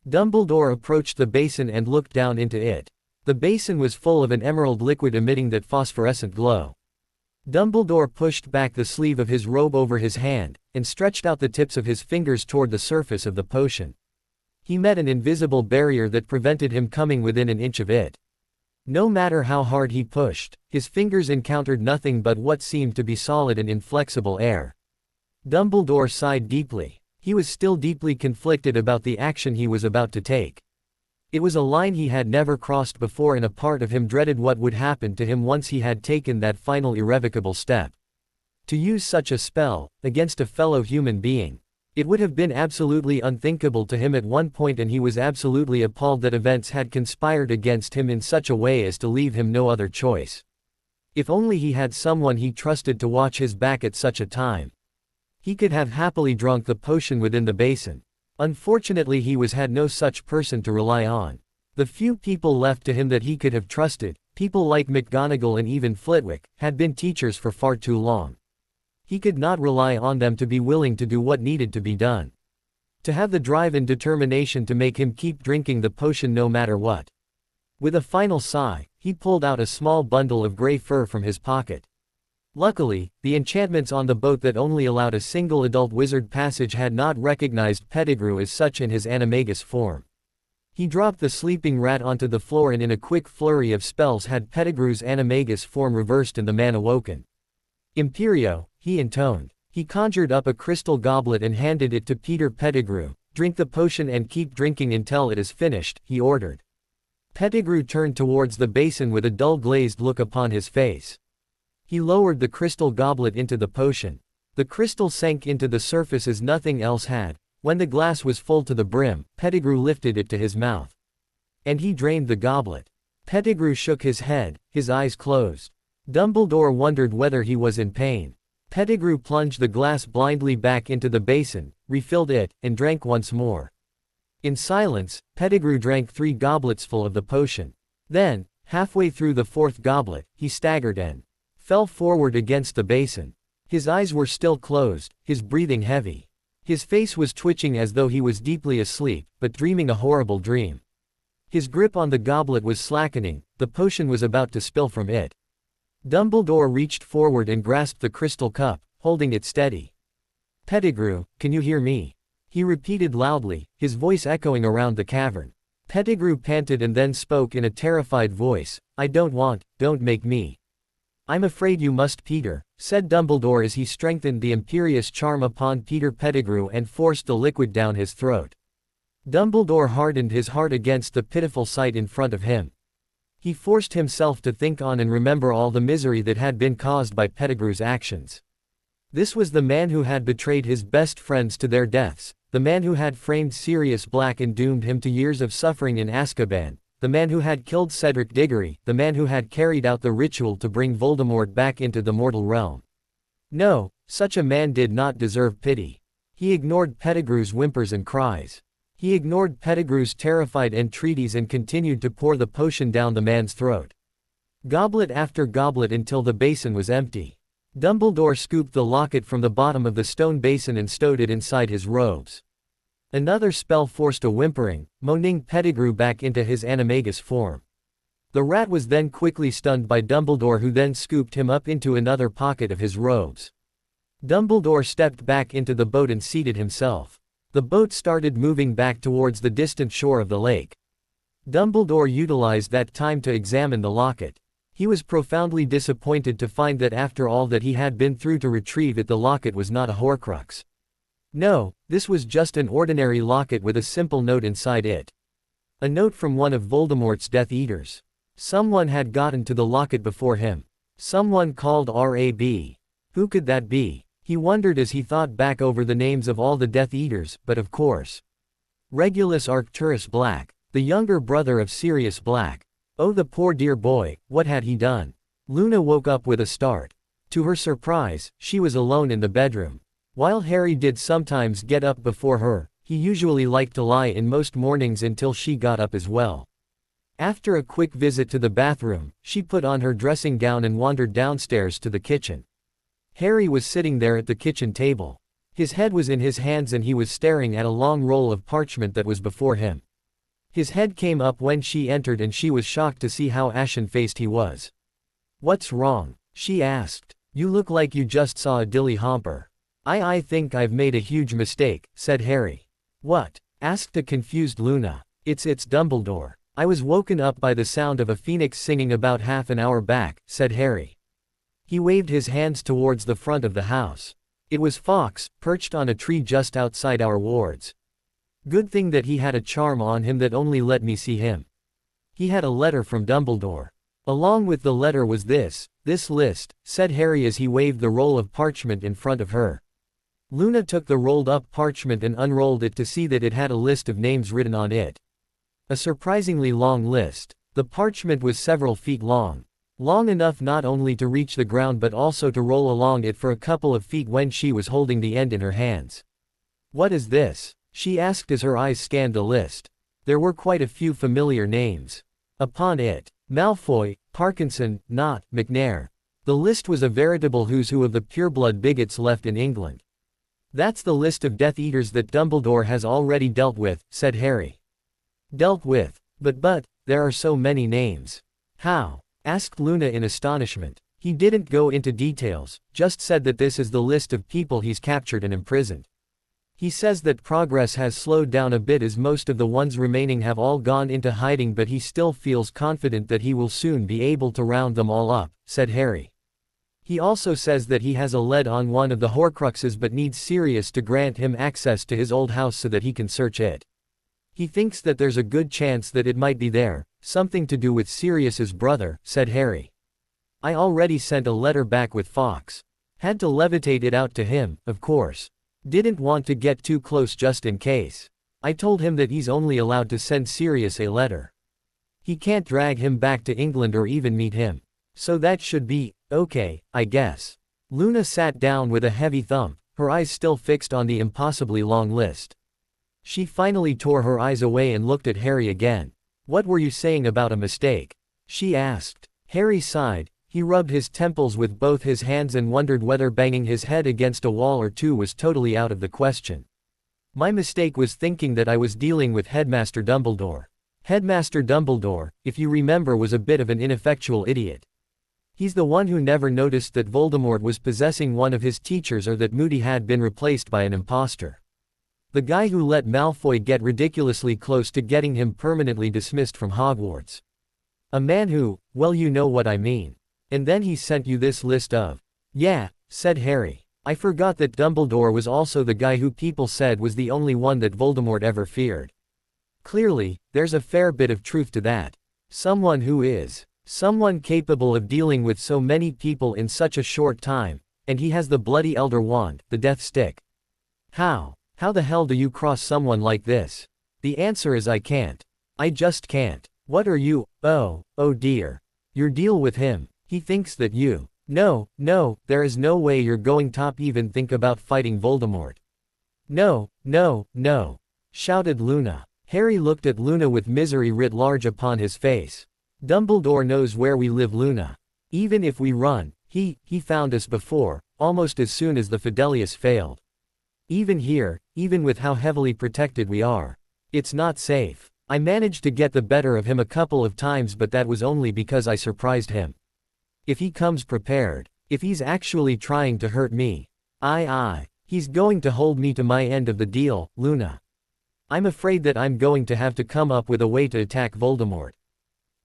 Dumbledore approached the basin and looked down into it. The basin was full of an emerald liquid emitting that phosphorescent glow. Dumbledore pushed back the sleeve of his robe over his hand, and stretched out the tips of his fingers toward the surface of the potion. He met an invisible barrier that prevented him coming within an inch of it. No matter how hard he pushed, his fingers encountered nothing but what seemed to be solid and inflexible air. Dumbledore sighed deeply. He was still deeply conflicted about the action he was about to take. It was a line he had never crossed before, and a part of him dreaded what would happen to him once he had taken that final irrevocable step. To use such a spell, against a fellow human being. It would have been absolutely unthinkable to him at one point, and he was absolutely appalled that events had conspired against him in such a way as to leave him no other choice. If only he had someone he trusted to watch his back at such a time. He could have happily drunk the potion within the basin. Unfortunately, he had no such person to rely on. The few people left to him that he could have trusted, people like McGonagall and even Flitwick, had been teachers for far too long. He could not rely on them to be willing to do what needed to be done. To have the drive and determination to make him keep drinking the potion no matter what. With a final sigh, he pulled out a small bundle of gray fur from his pocket. Luckily, the enchantments on the boat that only allowed a single adult wizard passage had not recognized Pettigrew as such in his animagus form. He dropped the sleeping rat onto the floor, and in a quick flurry of spells had Pettigrew's animagus form reversed and the man awoken. Imperio, he intoned. He conjured up a crystal goblet and handed it to Peter Pettigrew. Drink the potion and keep drinking until it is finished, he ordered. Pettigrew turned towards the basin with a dull glazed look upon his face. He lowered the crystal goblet into the potion. The crystal sank into the surface as nothing else had. When the glass was full to the brim, Pettigrew lifted it to his mouth. And he drained the goblet. Pettigrew shook his head, his eyes closed. Dumbledore wondered whether he was in pain. Pettigrew plunged the glass blindly back into the basin, refilled it, and drank once more. In silence, Pettigrew drank 3 goblets full of the potion. Then, halfway through the 4th goblet, he staggered and fell forward against the basin. His eyes were still closed, his breathing heavy. His face was twitching as though he was deeply asleep, but dreaming a horrible dream. His grip on the goblet was slackening, the potion was about to spill from it. Dumbledore reached forward and grasped the crystal cup, holding it steady. "Pettigrew, can you hear me?" he repeated loudly, his voice echoing around the cavern. Pettigrew panted and then spoke in a terrified voice, "Don't make me." "I'm afraid you must, Peter," said Dumbledore as he strengthened the imperious charm upon Peter Pettigrew and forced the liquid down his throat. Dumbledore hardened his heart against the pitiful sight in front of him. He forced himself to think on and remember all the misery that had been caused by Pettigrew's actions. This was the man who had betrayed his best friends to their deaths, the man who had framed Sirius Black and doomed him to years of suffering in Azkaban, the man who had killed Cedric Diggory, the man who had carried out the ritual to bring Voldemort back into the mortal realm. No, such a man did not deserve pity. He ignored Pettigrew's whimpers and cries. He ignored Pettigrew's terrified entreaties and continued to pour the potion down the man's throat. Goblet after goblet until the basin was empty. Dumbledore scooped the locket from the bottom of the stone basin and stowed it inside his robes. Another spell forced a whimpering, moaning Pettigrew back into his animagus form. The rat was then quickly stunned by Dumbledore, who then scooped him up into another pocket of his robes. Dumbledore stepped back into the boat and seated himself. The boat started moving back towards the distant shore of the lake. Dumbledore utilized that time to examine the locket. He was profoundly disappointed to find that after all that he had been through to retrieve it, the locket was not a Horcrux. No, this was just an ordinary locket with a simple note inside it. A note from one of Voldemort's Death Eaters. Someone had gotten to the locket before him. Someone called R.A.B. Who could that be? He wondered as he thought back over the names of all the Death Eaters, but of course. Regulus Arcturus Black, the younger brother of Sirius Black. Oh, the poor dear boy, what had he done? Luna woke up with a start. To her surprise, she was alone in the bedroom. While Harry did sometimes get up before her, he usually liked to lie in most mornings until she got up as well. After a quick visit to the bathroom, she put on her dressing gown and wandered downstairs to the kitchen. Harry was sitting there at the kitchen table. His head was in his hands and he was staring at a long roll of parchment that was before him. His head came up when she entered and she was shocked to see how ashen-faced he was. "What's wrong?" she asked. You look like you just saw a dilly homper. I think I've made a huge mistake, said Harry. What? Asked a confused Luna. It's Dumbledore. I was woken up by the sound of a phoenix singing about half an hour back, said Harry. He waved his hands towards the front of the house. It was Fawkes, perched on a tree just outside our wards. Good thing that he had a charm on him that only let me see him. He had a letter from Dumbledore. Along with the letter was this list, said Harry as he waved the roll of parchment in front of her. Luna took the rolled up parchment and unrolled it to see that it had a list of names written on it. A surprisingly long list. The parchment was several feet long. Long enough not only to reach the ground but also to roll along it for a couple of feet when she was holding the end in her hands. What is this? She asked as her eyes scanned the list. There were quite a few familiar names. Upon it, Malfoy, Parkinson, Knott, McNair. The list was a veritable who's who of the pureblood bigots left in England. That's the list of Death Eaters that Dumbledore has already dealt with, said Harry. Dealt with? But, there are so many names. How? Asked Luna in astonishment. He didn't go into details, just said that this is the list of people he's captured and imprisoned. He says that progress has slowed down a bit as most of the ones remaining have all gone into hiding, but he still feels confident that he will soon be able to round them all up, said Harry. He also says that he has a lead on one of the Horcruxes but needs Sirius to grant him access to his old house so that he can search it. He thinks that there's a good chance that it might be there, something to do with Sirius's brother, said Harry. I already sent a letter back with Fawkes. Had to levitate it out to him, of course. Didn't want to get too close just in case. I told him that he's only allowed to send Sirius a letter. He can't drag him back to England or even meet him. So that should be okay, I guess. Luna sat down with a heavy thump, her eyes still fixed on the impossibly long list. She finally tore her eyes away and looked at Harry again. What were you saying about a mistake? She asked. Harry sighed. He rubbed his temples with both his hands and wondered whether banging his head against a wall or two was totally out of the question. My mistake was thinking that I was dealing with Headmaster Dumbledore. Headmaster Dumbledore, if you remember, was a bit of an ineffectual idiot. He's the one who never noticed that Voldemort was possessing one of his teachers or that Moody had been replaced by an imposter. The guy who let Malfoy get ridiculously close to getting him permanently dismissed from Hogwarts. A man who, well, you know what I mean. And then he sent you this list of. Yeah, said Harry. I forgot that Dumbledore was also the guy who people said was the only one that Voldemort ever feared. Clearly, there's a fair bit of truth to that. Someone who is. Someone capable of dealing with so many people in such a short time, and he has the bloody Elder Wand, the Death Stick. How the hell do you cross someone like this? The answer is I can't. I just can't. What are you, oh dear. Your deal with him, he thinks that you. No, there is no way you're going to even think about fighting Voldemort. No, shouted Luna. Harry looked at Luna with misery writ large upon his face. Dumbledore knows where we live, Luna. Even if we run, he found us before, almost as soon as the Fidelius failed. Even here, even with how heavily protected we are. It's not safe. I managed to get the better of him a couple of times, but that was only because I surprised him. If he comes prepared, if he's actually trying to hurt me, he's going to hold me to my end of the deal, Luna. I'm afraid that I'm going to have to come up with a way to attack Voldemort.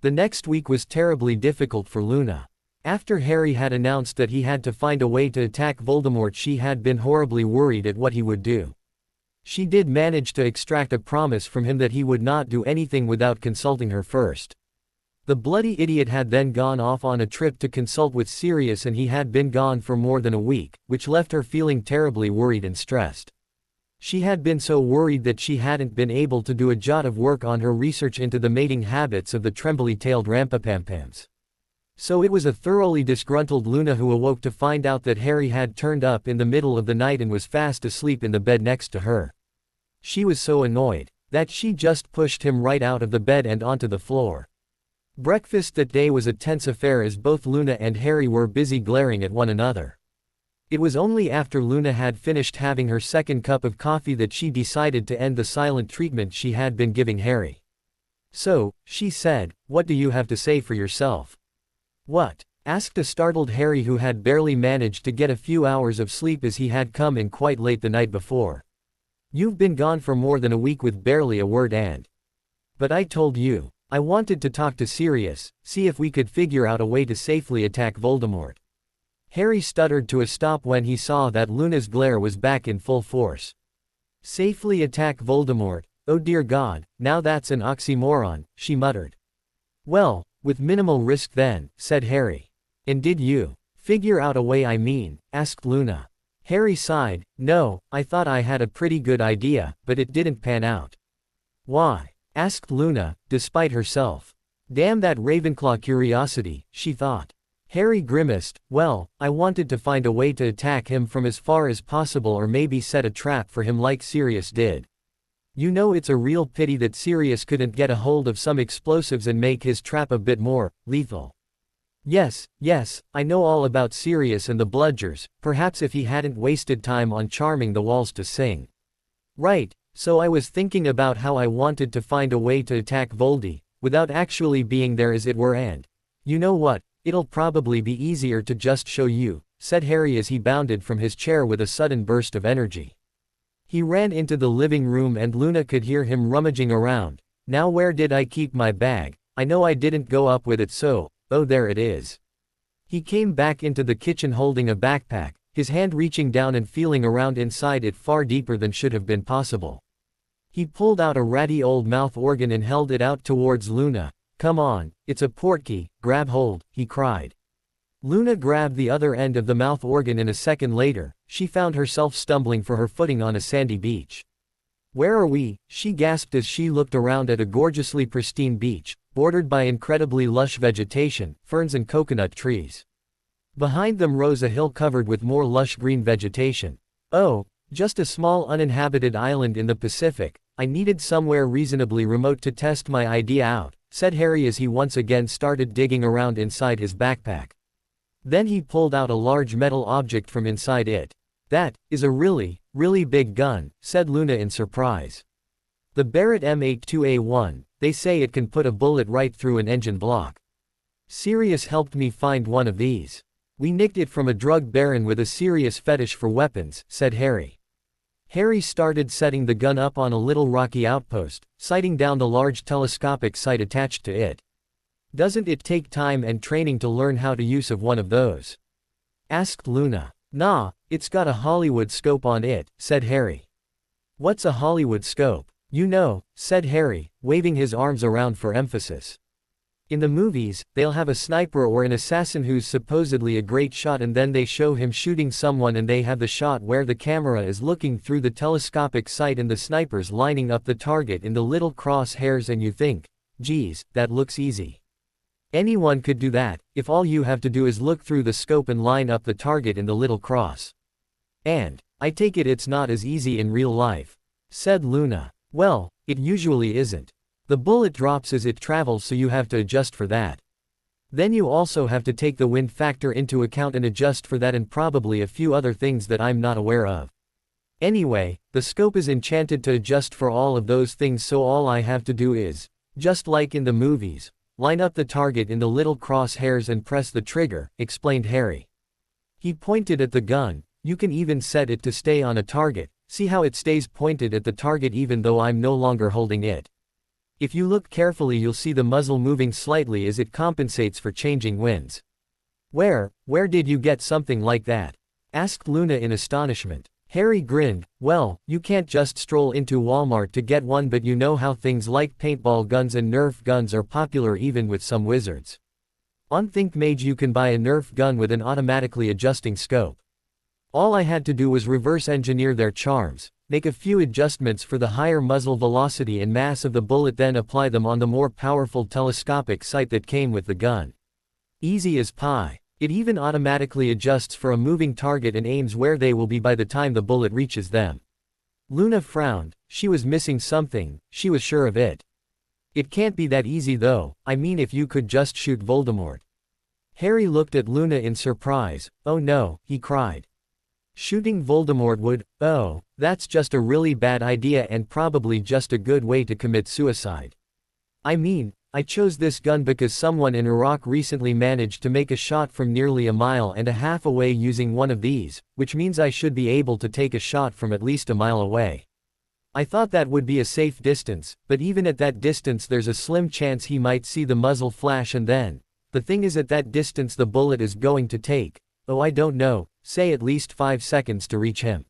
The next week was terribly difficult for Luna. After Harry had announced that he had to find a way to attack Voldemort, she had been horribly worried at what he would do. She did manage to extract a promise from him that he would not do anything without consulting her first. The bloody idiot had then gone off on a trip to consult with Sirius, and he had been gone for more than a week, which left her feeling terribly worried and stressed. She had been so worried that she hadn't been able to do a jot of work on her research into the mating habits of the trembly-tailed Rampapampams. So it was a thoroughly disgruntled Luna who awoke to find out that Harry had turned up in the middle of the night and was fast asleep in the bed next to her. She was so annoyed that she just pushed him right out of the bed and onto the floor. Breakfast that day was a tense affair as both Luna and Harry were busy glaring at one another. It was only after Luna had finished having her second cup of coffee that she decided to end the silent treatment she had been giving Harry. So, she said, "What do you have to say for yourself?" "What?" asked a startled Harry, who had barely managed to get a few hours of sleep as he had come in quite late the night before. You've been gone for more than a week with barely a word, and... But I told you. I wanted to talk to Sirius, see if we could figure out a way to safely attack Voldemort. Harry stuttered to a stop when he saw that Luna's glare was back in full force. Safely attack Voldemort? Oh dear God, now that's an oxymoron, she muttered. Well, with minimal risk then, said Harry. And did you figure out a way, I mean? Asked Luna. Harry sighed. No, I thought I had a pretty good idea, but it didn't pan out. Why? Asked Luna, despite herself. Damn that Ravenclaw curiosity, she thought. Harry grimaced. Well, I wanted to find a way to attack him from as far as possible, or maybe set a trap for him like Sirius did. You know, it's a real pity that Sirius couldn't get a hold of some explosives and make his trap a bit more lethal. Yes, I know all about Sirius and the Bludgers, perhaps if he hadn't wasted time on charming the walls to sing. Right, so I was thinking about how I wanted to find a way to attack Voldy, without actually being there as it were, and... You know what, it'll probably be easier to just show you, said Harry as he bounded from his chair with a sudden burst of energy. He ran into the living room and Luna could hear him rummaging around. Now where did I keep my bag? I know I didn't go up with it, so... Oh, there it is. He came back into the kitchen holding a backpack, his hand reaching down and feeling around inside it far deeper than should have been possible. He pulled out a ratty old mouth organ and held it out towards Luna. Come on, it's a portkey, grab hold, he cried. Luna grabbed the other end of the mouth organ and a second later, she found herself stumbling for her footing on a sandy beach. Where are we? She gasped as she looked around at a gorgeously pristine beach, bordered by incredibly lush vegetation, ferns and coconut trees. Behind them rose a hill covered with more lush green vegetation. Oh, just a small uninhabited island in the Pacific. I needed somewhere reasonably remote to test my idea out, said Harry as he once again started digging around inside his backpack. Then he pulled out a large metal object from inside it. That is a really big gun, said Luna in surprise. The Barrett M82A1, they say it can put a bullet right through an engine block. Sirius helped me find one of these. We nicked it from a drug baron with a serious fetish for weapons, said Harry. Harry started setting the gun up on a little rocky outpost, sighting down the large telescopic sight attached to it. Doesn't it take time and training to learn how to use of one of those? Asked Luna. Nah, it's got a Hollywood scope on it, said Harry. What's a Hollywood scope? You know, said Harry, waving his arms around for emphasis. In the movies, they'll have a sniper or an assassin who's supposedly a great shot, and then they show him shooting someone and they have the shot where the camera is looking through the telescopic sight and the sniper's lining up the target in the little crosshairs, and you think, geez, that looks easy. Anyone could do that, if all you have to do is look through the scope and line up the target in the little cross. And, I take it it's not as easy in real life, said Luna. Well, it usually isn't. The bullet drops as it travels, so you have to adjust for that. Then you also have to take the wind factor into account and adjust for that, and probably a few other things that I'm not aware of. Anyway, the scope is enchanted to adjust for all of those things, so all I have to do is, just like in the movies, line up the target in the little crosshairs and press the trigger, explained Harry. He pointed at the gun. You can even set it to stay on a target. See how it stays pointed at the target even though I'm no longer holding it. If you look carefully, you'll see the muzzle moving slightly as it compensates for changing winds. Where did you get something like that? Asked Luna in astonishment. Harry grinned. Well, you can't just stroll into Walmart to get one, but you know how things like paintball guns and Nerf guns are popular even with some wizards. On Think Mage you can buy a Nerf gun with an automatically adjusting scope. All I had to do was reverse engineer their charms, make a few adjustments for the higher muzzle velocity and mass of the bullet, then apply them on the more powerful telescopic sight that came with the gun. Easy as pie. It even automatically adjusts for a moving target and aims where they will be by the time the bullet reaches them. Luna frowned. She was missing something, she was sure of it. It can't be that easy though, I mean if you could just shoot Voldemort. Harry looked at Luna in surprise. Oh no, he cried. Shooting Voldemort would, oh, that's just a really bad idea and probably just a good way to commit suicide. I mean, I chose this gun because someone in Iraq recently managed to make a shot from nearly a mile and a half away using one of these, which means I should be able to take a shot from at least a mile away. I thought that would be a safe distance, but even at that distance there's a slim chance he might see the muzzle flash, and then, the thing is, at that distance the bullet is going to take, oh I don't know, say at least 5 seconds to reach him.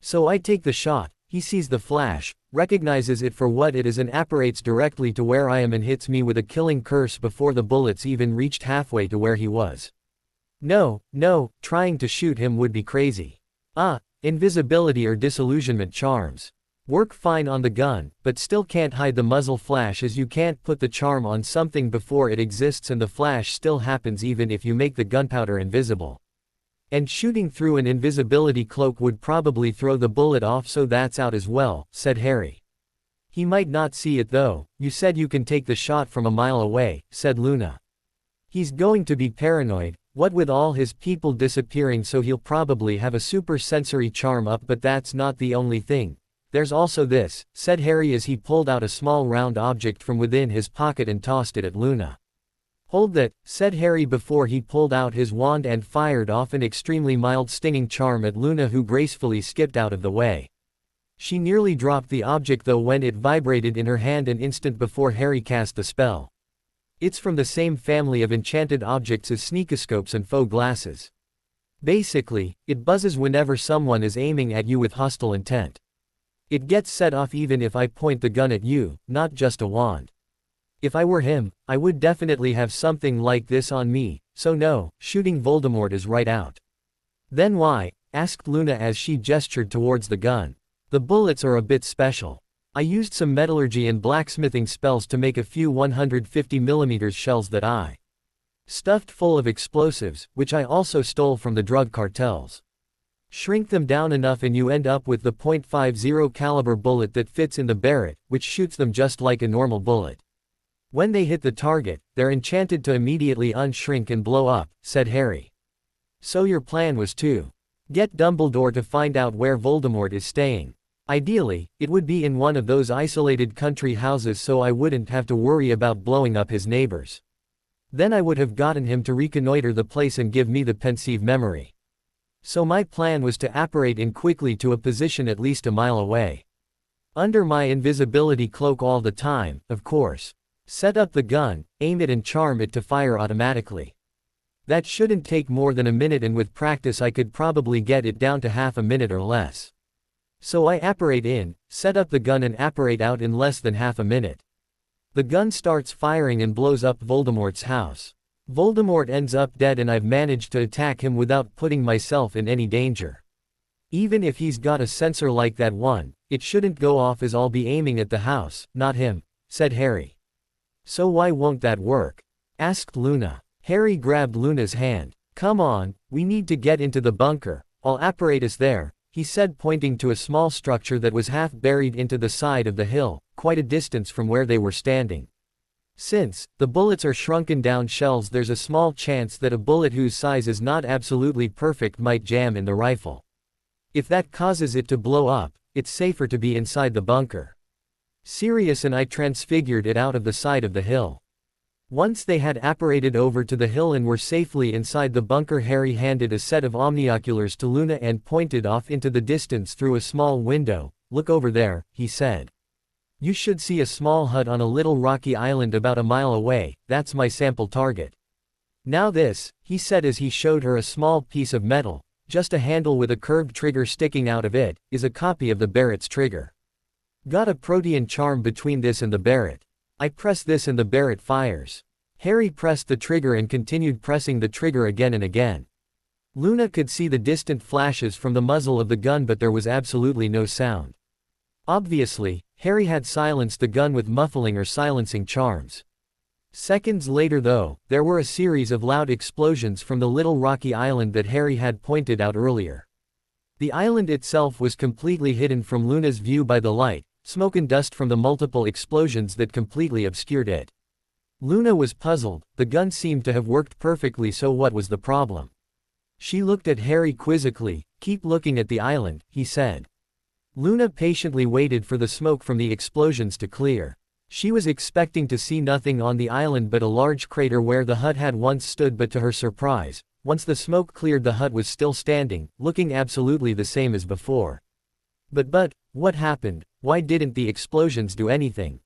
So I take the shot, he sees the flash, recognizes it for what it is and apparates directly to where I am and hits me with a killing curse before the bullets even reached halfway to where he was. No, trying to shoot him would be crazy. Invisibility or disillusionment charms work fine on the gun, but still can't hide the muzzle flash, as you can't put the charm on something before it exists and the flash still happens even if you make the gunpowder invisible. And shooting through an invisibility cloak would probably throw the bullet off, so that's out as well, said Harry. He might not see it though. You said you can take the shot from a mile away, said Luna. He's going to be paranoid, what with all his people disappearing, so he'll probably have a super sensory charm up, but that's not the only thing. There's also this, said Harry as he pulled out a small round object from within his pocket and tossed it at Luna. Hold that, said Harry before he pulled out his wand and fired off an extremely mild stinging charm at Luna, who gracefully skipped out of the way. She nearly dropped the object though when it vibrated in her hand an instant before Harry cast the spell. It's from the same family of enchanted objects as sneakoscopes and faux glasses. Basically, it buzzes whenever someone is aiming at you with hostile intent. It gets set off even if I point the gun at you, not just a wand. If I were him, I would definitely have something like this on me, so no, shooting Voldemort is right out. Then why? Asked Luna as she gestured towards the gun. The bullets are a bit special. I used some metallurgy and blacksmithing spells to make a few 150mm shells that I stuffed full of explosives, which I also stole from the drug cartels. Shrink them down enough and you end up with the .50 caliber bullet that fits in the Barrett, which shoots them just like a normal bullet. When they hit the target, they're enchanted to immediately unshrink and blow up, said Harry. So your plan was to get Dumbledore to find out where Voldemort is staying. Ideally, it would be in one of those isolated country houses so I wouldn't have to worry about blowing up his neighbors. Then I would have gotten him to reconnoiter the place and give me the pensive memory. So my plan was to apparate in quickly to a position at least a mile away. Under my invisibility cloak all the time, of course. Set up the gun, aim it and charm it to fire automatically. That shouldn't take more than a minute, and with practice I could probably get it down to half a minute or less. So I apparate in, set up the gun and apparate out in less than half a minute. The gun starts firing and blows up Voldemort's house. Voldemort ends up dead and I've managed to attack him without putting myself in any danger. Even if he's got a sensor like that one, it shouldn't go off as I'll be aiming at the house, not him, said Harry. So why won't that work? Asked Luna. Harry grabbed Luna's hand. Come on, we need to get into the bunker, I'll apparate us there, he said, pointing to a small structure that was half buried into the side of the hill, quite a distance from where they were standing. Since the bullets are shrunken down shells, there's a small chance that a bullet whose size is not absolutely perfect might jam in the rifle. If that causes it to blow up, it's safer to be inside the bunker. Sirius and I transfigured it out of the side of the hill. Once they had apparated over to the hill and were safely inside the bunker, Harry handed a set of omnioculars to Luna and pointed off into the distance through a small window. Look over there, he said. You should see a small hut on a little rocky island about a mile away, that's my sample target. Now this, he said as he showed her a small piece of metal, just a handle with a curved trigger sticking out of it, is a copy of the Barrett's trigger. Got a protean charm between this and the Barrett. I press this and the Barrett fires. Harry pressed the trigger and continued pressing the trigger again and again. Luna could see the distant flashes from the muzzle of the gun, but there was absolutely no sound. Obviously, Harry had silenced the gun with muffling or silencing charms. Seconds later though, there were a series of loud explosions from the little rocky island that Harry had pointed out earlier. The island itself was completely hidden from Luna's view by the light, smoke and dust from the multiple explosions that completely obscured it. Luna was puzzled, the gun seemed to have worked perfectly, so what was the problem? She looked at Harry quizzically. Keep looking at the island, he said. Luna patiently waited for the smoke from the explosions to clear. She was expecting to see nothing on the island but a large crater where the hut had once stood, but to her surprise, once the smoke cleared, the hut was still standing, looking absolutely the same as before. But, what happened? Why didn't the explosions do anything?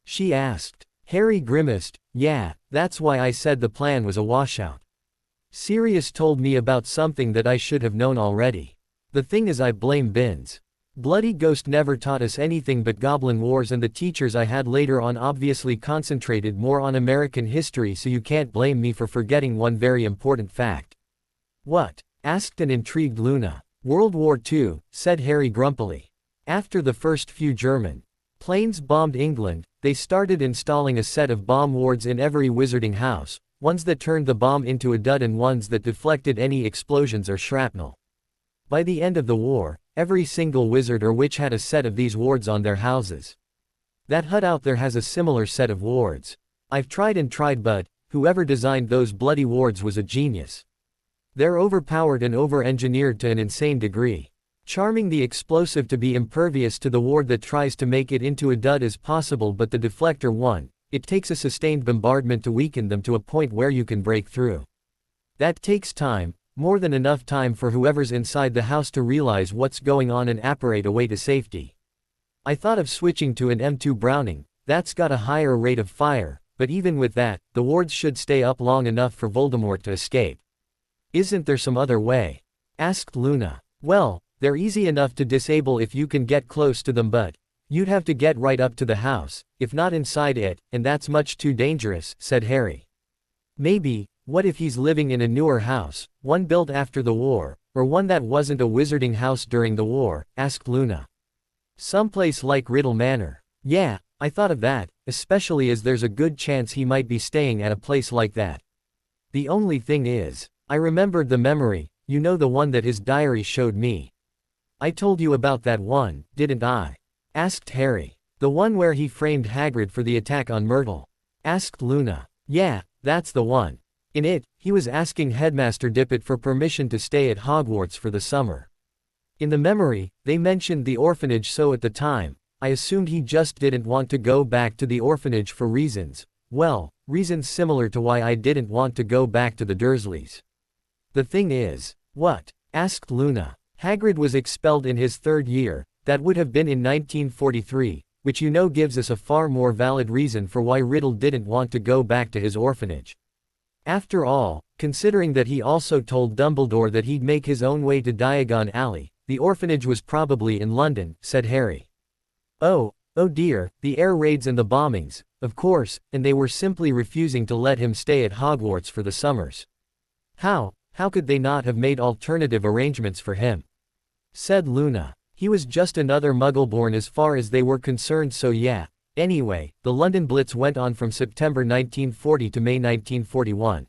She asked. Harry grimaced. Yeah, that's why I said the plan was a washout. Sirius told me about something that I should have known already. The thing is, I blame Binns. Bloody Ghost never taught us anything but Goblin Wars, and the teachers I had later on obviously concentrated more on American history, so you can't blame me for forgetting one very important fact. What? Asked an intrigued Luna. World War II, said Harry grumpily. After the first few German planes bombed England, they started installing a set of bomb wards in every wizarding house, ones that turned the bomb into a dud and ones that deflected any explosions or shrapnel. By the end of the war, every single wizard or witch had a set of these wards on their houses. That hut out there has a similar set of wards. I've tried and tried, but whoever designed those bloody wards was a genius. They're overpowered and over-engineered to an insane degree. Charming the explosive to be impervious to the ward that tries to make it into a dud is possible, but the deflector one, it takes a sustained bombardment to weaken them to a point where you can break through. That takes time, more than enough time for whoever's inside the house to realize what's going on and apparate a way to safety. I thought of switching to an M2 Browning, that's got a higher rate of fire, but even with that, the wards should stay up long enough for Voldemort to escape. Isn't there some other way? Asked Luna. Well, they're easy enough to disable if you can get close to them, but you'd have to get right up to the house, if not inside it, and that's much too dangerous, said Harry. Maybe, what if he's living in a newer house, one built after the war, or one that wasn't a wizarding house during the war? Asked Luna. Someplace like Riddle Manor. Yeah, I thought of that, especially as there's a good chance he might be staying at a place like that. The only thing is, I remembered the memory, you know, the one that his diary showed me. I told you about that one, didn't I? Asked Harry. The one where he framed Hagrid for the attack on Myrtle? Asked Luna. Yeah, that's the one. In it, he was asking Headmaster Dippet for permission to stay at Hogwarts for the summer. In the memory, they mentioned the orphanage, so at the time, I assumed he just didn't want to go back to the orphanage for reasons, well, reasons similar to why I didn't want to go back to the Dursleys. The thing is, what? Asked Luna. Hagrid was expelled in his third year, that would have been in 1943, which you know gives us a far more valid reason for why Riddle didn't want to go back to his orphanage. After all, considering that he also told Dumbledore that he'd make his own way to Diagon Alley, the orphanage was probably in London, said Harry. Oh dear, the air raids and the bombings, of course, and they were simply refusing to let him stay at Hogwarts for the summers. How could they not have made alternative arrangements for him? Said Luna. He was just another Muggleborn as far as they were concerned, so yeah. Anyway, the London Blitz went on from September 1940 to May 1941.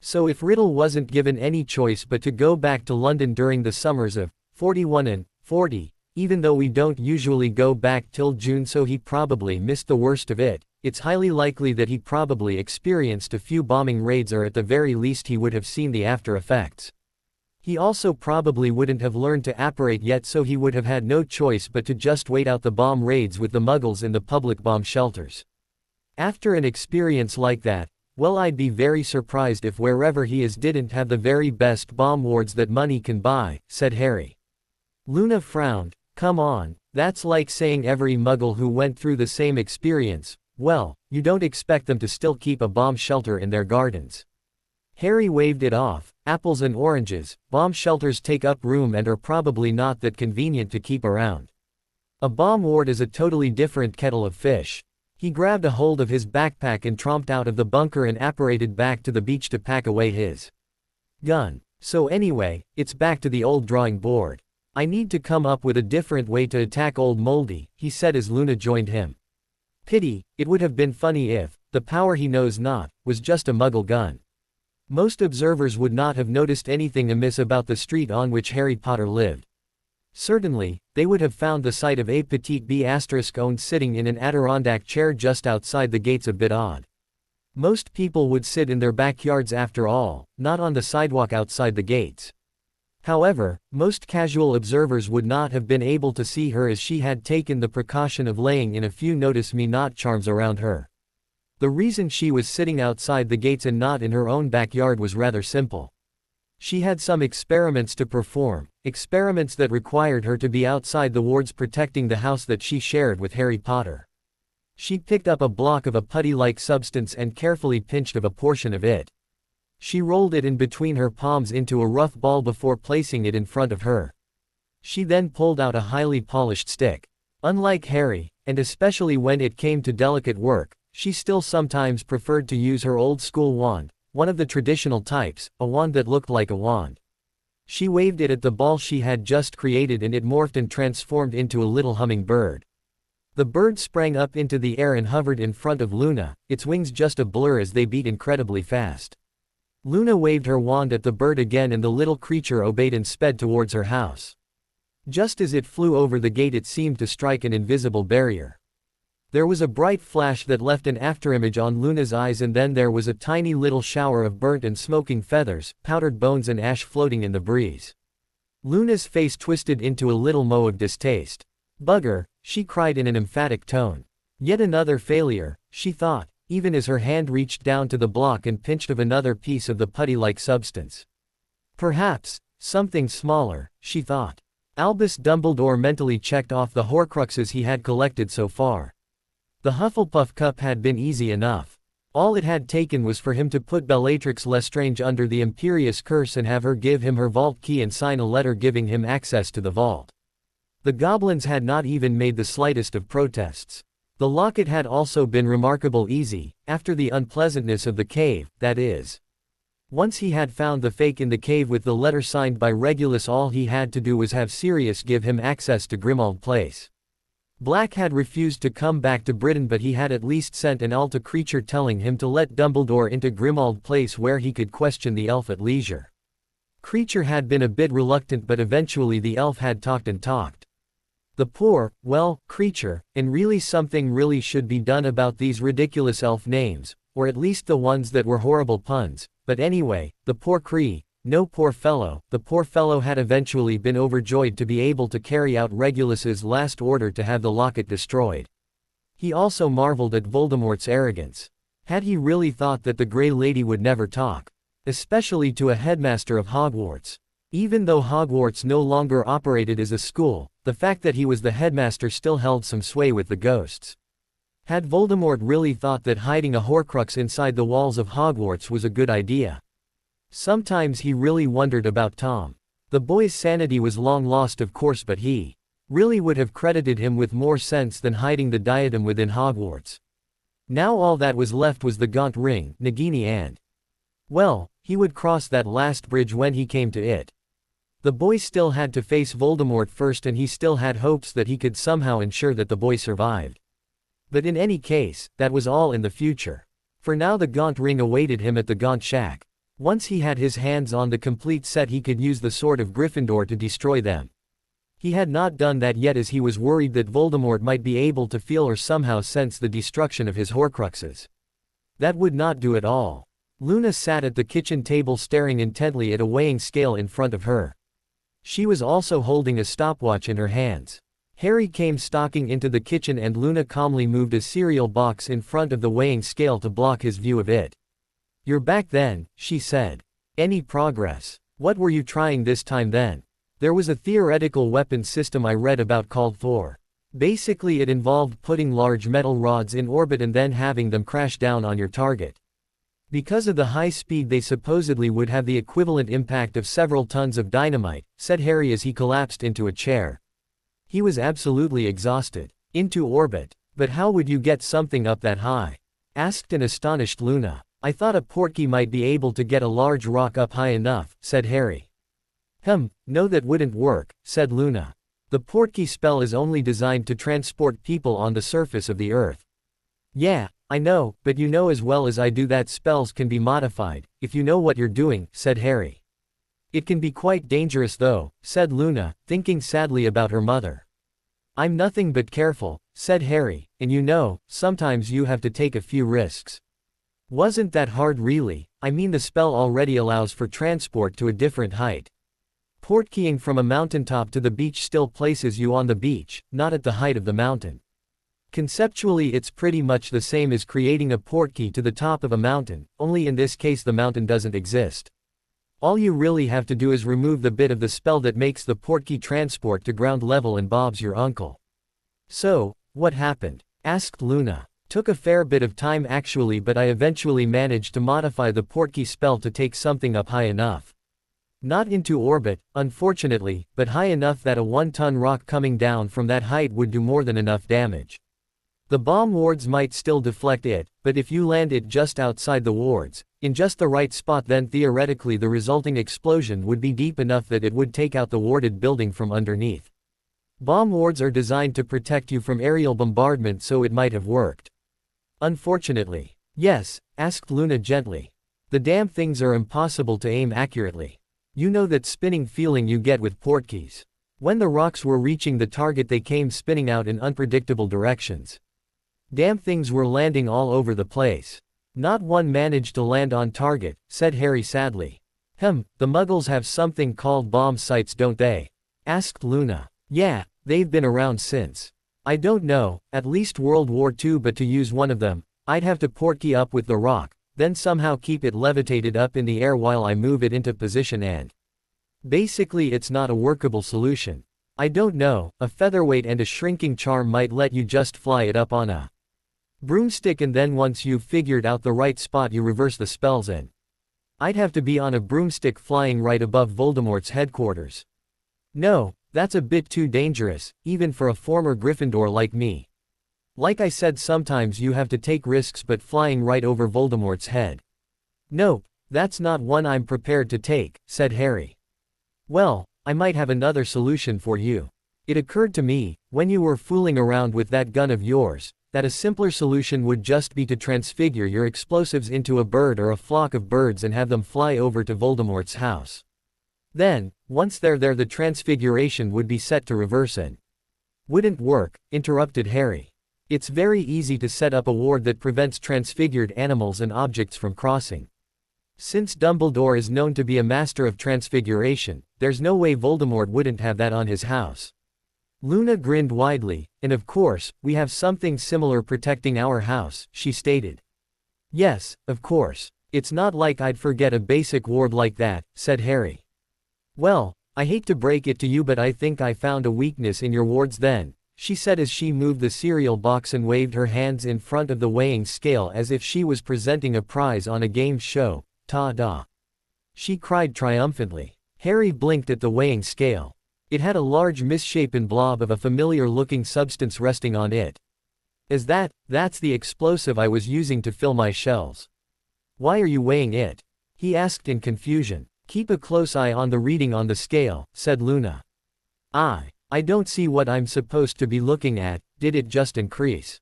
So if Riddle wasn't given any choice but to go back to London during the summers of 41 and 40, even though we don't usually go back till June, so he probably missed the worst of it, it's highly likely that he probably experienced a few bombing raids, or at the very least he would have seen the after effects. He also probably wouldn't have learned to apparate yet, so he would have had no choice but to just wait out the bomb raids with the Muggles in the public bomb shelters. After an experience like that, well, I'd be very surprised if wherever he is didn't have the very best bomb wards that money can buy, said Harry. Luna frowned. Come on, that's like saying every Muggle who went through the same experience, well, you don't expect them to still keep a bomb shelter in their gardens. Harry waved it off. Apples and oranges, bomb shelters take up room and are probably not that convenient to keep around. A bomb ward is a totally different kettle of fish. He grabbed a hold of his backpack and tromped out of the bunker and apparated back to the beach to pack away his gun. So anyway, it's back to the old drawing board. I need to come up with a different way to attack Old Moldy, he said as Luna joined him. Pity, it would have been funny if, the power he knows not, was just a Muggle gun. Most observers would not have noticed anything amiss about the street on which Harry Potter lived. Certainly, they would have found the sight of a petite bee owned sitting in an Adirondack chair just outside the gates a bit odd. Most people would sit in their backyards after all, not on the sidewalk outside the gates. However, most casual observers would not have been able to see her as she had taken the precaution of laying in a few notice-me-not charms around her. The reason she was sitting outside the gates and not in her own backyard was rather simple. She had some experiments to perform, experiments that required her to be outside the wards protecting the house that she shared with Harry Potter. She picked up a block of a putty-like substance and carefully pinched a portion of it. She rolled it in between her palms into a rough ball before placing it in front of her. She then pulled out a highly polished stick. Unlike Harry, and especially when it came to delicate work, she still sometimes preferred to use her old-school wand, one of the traditional types, a wand that looked like a wand. She waved it at the ball she had just created and it morphed and transformed into a little hummingbird. The bird sprang up into the air and hovered in front of Luna, its wings just a blur as they beat incredibly fast. Luna waved her wand at the bird again and the little creature obeyed and sped towards her house. Just as it flew over the gate it seemed to strike an invisible barrier. There was a bright flash that left an afterimage on Luna's eyes and then there was a tiny little shower of burnt and smoking feathers, powdered bones and ash floating in the breeze. Luna's face twisted into a little mow of distaste. "Bugger," she cried in an emphatic tone. Yet another failure, she thought, even as her hand reached down to the block and pinched of another piece of the putty-like substance. Perhaps, something smaller, she thought. Albus Dumbledore mentally checked off the Horcruxes he had collected so far. The Hufflepuff cup had been easy enough. All it had taken was for him to put Bellatrix Lestrange under the Imperious Curse and have her give him her vault key and sign a letter giving him access to the vault. The goblins had not even made the slightest of protests. The locket had also been remarkable easy, after the unpleasantness of the cave, that is. Once he had found the fake in the cave with the letter signed by Regulus, all he had to do was have Sirius give him access to Grimmauld Place. Black had refused to come back to Britain but he had at least sent an Alta creature telling him to let Dumbledore into Grimmauld Place where he could question the elf at leisure. Creature had been a bit reluctant but eventually the elf had talked and talked. The poor, well, creature, and really something really should be done about these ridiculous elf names, or at least the ones that were horrible puns, but anyway, the poor the poor fellow had eventually been overjoyed to be able to carry out Regulus's last order to have the locket destroyed. He also marveled at Voldemort's arrogance. Had he really thought that the Grey Lady would never talk? Especially to a headmaster of Hogwarts. Even though Hogwarts no longer operated as a school, the fact that he was the headmaster still held some sway with the ghosts. Had Voldemort really thought that hiding a Horcrux inside the walls of Hogwarts was a good idea? Sometimes he really wondered about Tom. The boy's sanity was long lost of course, but he really would have credited him with more sense than hiding the diadem within Hogwarts. Now all that was left was the gaunt ring, Nagini, and well, he would cross that last bridge when he came to it. The boy still had to face Voldemort first and he still had hopes that he could somehow ensure that the boy survived. But in any case, that was all in the future. For now the Gaunt Ring awaited him at the Gaunt Shack. Once he had his hands on the complete set he could use the Sword of Gryffindor to destroy them. He had not done that yet as he was worried that Voldemort might be able to feel or somehow sense the destruction of his Horcruxes. That would not do at all. Luna sat at the kitchen table staring intently at a weighing scale in front of her. She was also holding a stopwatch in her hands. Harry came stalking into the kitchen and Luna calmly moved a cereal box in front of the weighing scale to block his view of it. "You're back then," she said. "Any progress? What were you trying this time then?" "There was a theoretical weapons system I read about called Thor. Basically it involved putting large metal rods in orbit and then having them crash down on your target. Because of the high speed they supposedly would have the equivalent impact of several tons of dynamite," said Harry as he collapsed into a chair. He was absolutely exhausted. "Into orbit? But how would you get something up that high?" asked an astonished Luna. "I thought a portkey might be able to get a large rock up high enough," said Harry. No, that wouldn't work," said Luna. "The portkey spell is only designed to transport people on the surface of the earth." "Yeah, I know, but you know as well as I do that spells can be modified, if you know what you're doing," said Harry. "It can be quite dangerous though," said Luna, thinking sadly about her mother. "I'm nothing but careful," said Harry, "and you know, sometimes you have to take a few risks." "Wasn't that hard really? I mean the spell already allows for transport to a different height." Portkeying from a mountaintop to the beach still places you on the beach, not at the height of the mountain. Conceptually it's pretty much the same as creating a portkey to the top of a mountain, only in this case the mountain doesn't exist. All you really have to do is remove the bit of the spell that makes the portkey transport to ground level and Bob's your uncle. So, what happened? Asked Luna. Took a fair bit of time actually, but I eventually managed to modify the portkey spell to take something up high enough. Not into orbit, unfortunately, but high enough that a 1-ton rock coming down from that height would do more than enough damage. The bomb wards might still deflect it, but if you land it just outside the wards, in just the right spot, then theoretically the resulting explosion would be deep enough that it would take out the warded building from underneath. Bomb wards are designed to protect you from aerial bombardment, so it might have worked. Unfortunately. Yes, asked Luna gently. The damn things are impossible to aim accurately. You know that spinning feeling you get with portkeys. When the rocks were reaching the target they came spinning out in unpredictable directions. Damn things were landing all over the place. Not one managed to land on target, said Harry sadly. The Muggles have something called bomb sights, don't they? Asked Luna. Yeah, they've been around since. I don't know, at least World War II, but to use one of them, I'd have to portkey up with the rock, then somehow keep it levitated up in the air while I move it into position, and basically it's not a workable solution. I don't know, a featherweight and a shrinking charm might let you just fly it up on a broomstick, and then once you've figured out the right spot you reverse the spells in. I'd have to be on a broomstick flying right above Voldemort's headquarters. No, that's a bit too dangerous, even for a former Gryffindor like me. Like I said, sometimes you have to take risks, but flying right over Voldemort's head. Nope, that's not one I'm prepared to take, said Harry. Well, I might have another solution for you. It occurred to me, when you were fooling around with that gun of yours, that a simpler solution would just be to transfigure your explosives into a bird or a flock of birds and have them fly over to Voldemort's house. Then, once they're there, the transfiguration would be set to reverse and wouldn't work, interrupted Harry. It's very easy to set up a ward that prevents transfigured animals and objects from crossing. Since Dumbledore is known to be a master of transfiguration, there's no way Voldemort wouldn't have that on his house. Luna grinned widely, and of course, we have something similar protecting our house, she stated. Yes, of course. It's not like I'd forget a basic ward like that, said Harry. Well, I hate to break it to you, but I think I found a weakness in your wards then, she said as she moved the cereal box and waved her hands in front of the weighing scale as if she was presenting a prize on a game show. Ta-da! She cried triumphantly. Harry blinked at the weighing scale. It had a large misshapen blob of a familiar-looking substance resting on it. That's the explosive I was using to fill my shells. Why are you weighing it? He asked in confusion. Keep a close eye on the reading on the scale, said Luna. I don't see what I'm supposed to be looking at. Did it just increase?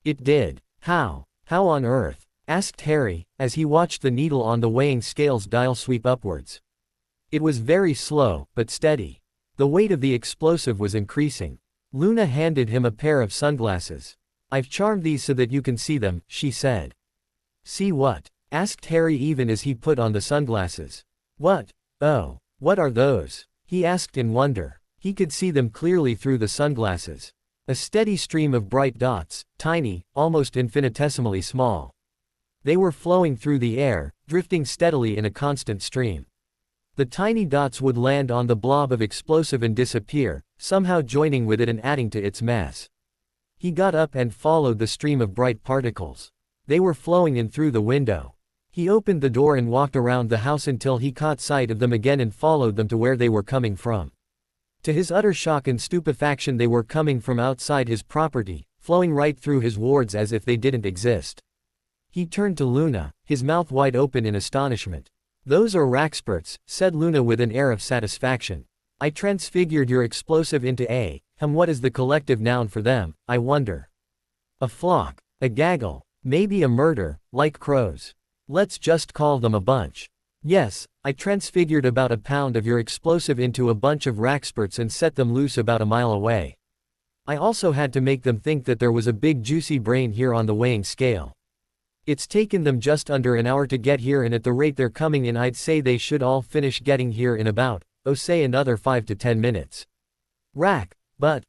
It did. How? How on earth? Asked Harry, as he watched the needle on the weighing scale's dial sweep upwards. It was very slow, but steady. The weight of the explosive was increasing. Luna handed him a pair of sunglasses. I've charmed these so that you can see them, she said. See what? Asked Harry even as he put on the sunglasses. What? Oh, what are those? He asked in wonder. He could see them clearly through the sunglasses. A steady stream of bright dots, tiny, almost infinitesimally small. They were flowing through the air, drifting steadily in a constant stream. The tiny dots would land on the blob of explosive and disappear, somehow joining with it and adding to its mass. He got up and followed the stream of bright particles. They were flowing in through the window. He opened the door and walked around the house until he caught sight of them again and followed them to where they were coming from. To his utter shock and stupefaction, they were coming from outside his property, flowing right through his wards as if they didn't exist. He turned to Luna, his mouth wide open in astonishment. Those are Raxperts, said Luna with an air of satisfaction. I transfigured your explosive into what is the collective noun for them, I wonder? A flock, a gaggle, maybe a murder, like crows. Let's just call them a bunch. Yes, I transfigured about a pound of your explosive into a bunch of Raxperts and set them loose about a mile away. I also had to make them think that there was a big juicy brain here on the weighing scale. It's taken them just under an hour to get here, and at the rate they're coming in I'd say they should all finish getting here in about, oh say another 5 to 10 minutes. Rack, but,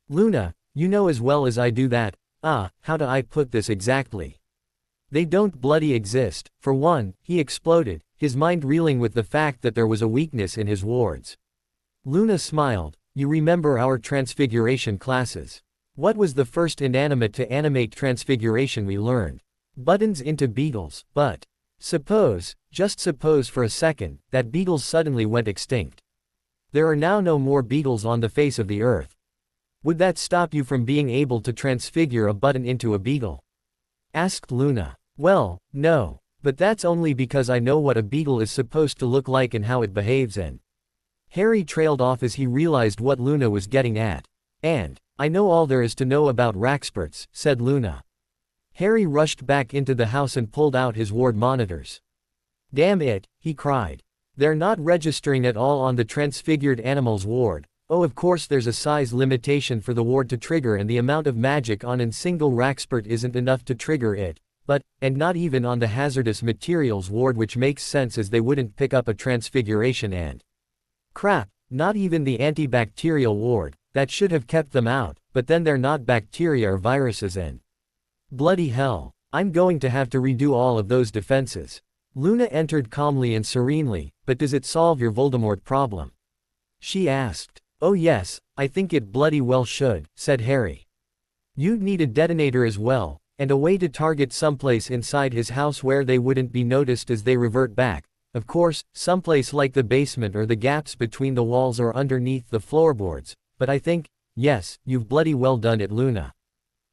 Luna, you know as well as I do that, how do I put this exactly? They don't bloody exist. For one, he exploded, his mind reeling with the fact that there was a weakness in his wards. Luna smiled. You remember our transfiguration classes. What was the first inanimate to animate transfiguration we learned? Buttons into beetles, but suppose, just suppose for a second, that beetles suddenly went extinct. There are now no more beetles on the face of the earth. Would that stop you from being able to transfigure a button into a beetle? Asked Luna. Well, no, but that's only because I know what a beetle is supposed to look like and how it behaves and. Harry trailed off as he realized what Luna was getting at. And, I know all there is to know about Raxperts, said Luna. Harry rushed back into the house and pulled out his ward monitors. Damn it, he cried. They're not registering at all on the transfigured animals ward. Oh, of course there's a size limitation for the ward to trigger and the amount of magic on a single Raxpert isn't enough to trigger it. And not even on the hazardous materials ward, which makes sense as they wouldn't pick up a transfiguration and. Crap, not even the antibacterial ward, that should have kept them out, but then they're not bacteria or viruses and. Bloody hell, I'm going to have to redo all of those defenses. Luna entered calmly and serenely, but does it solve your Voldemort problem? She asked. Oh yes, I think it bloody well should, said Harry. You'd need a detonator as well, and a way to target someplace inside his house where they wouldn't be noticed as they revert back. Of course, someplace like the basement or the gaps between the walls or underneath the floorboards, but I think, yes, you've bloody well done it, Luna.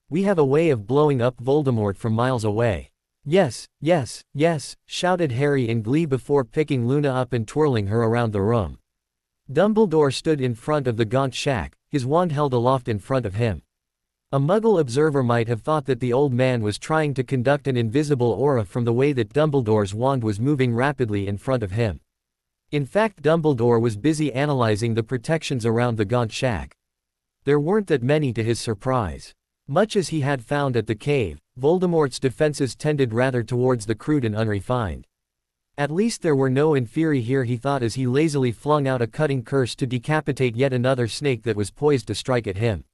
We have a way of blowing up Voldemort from miles away. Yes, yes, yes, shouted Harry in glee before picking Luna up and twirling her around the room. Dumbledore stood in front of the gaunt shack, his wand held aloft in front of him. A Muggle observer might have thought that the old man was trying to conduct an invisible aura from the way that Dumbledore's wand was moving rapidly in front of him. In fact, Dumbledore was busy analyzing the protections around the gaunt shack. There weren't that many to his surprise. Much as he had found at the cave, Voldemort's defenses tended rather towards the crude and unrefined. At least there were no inferi here, he thought as he lazily flung out a cutting curse to decapitate yet another snake that was poised to strike at him.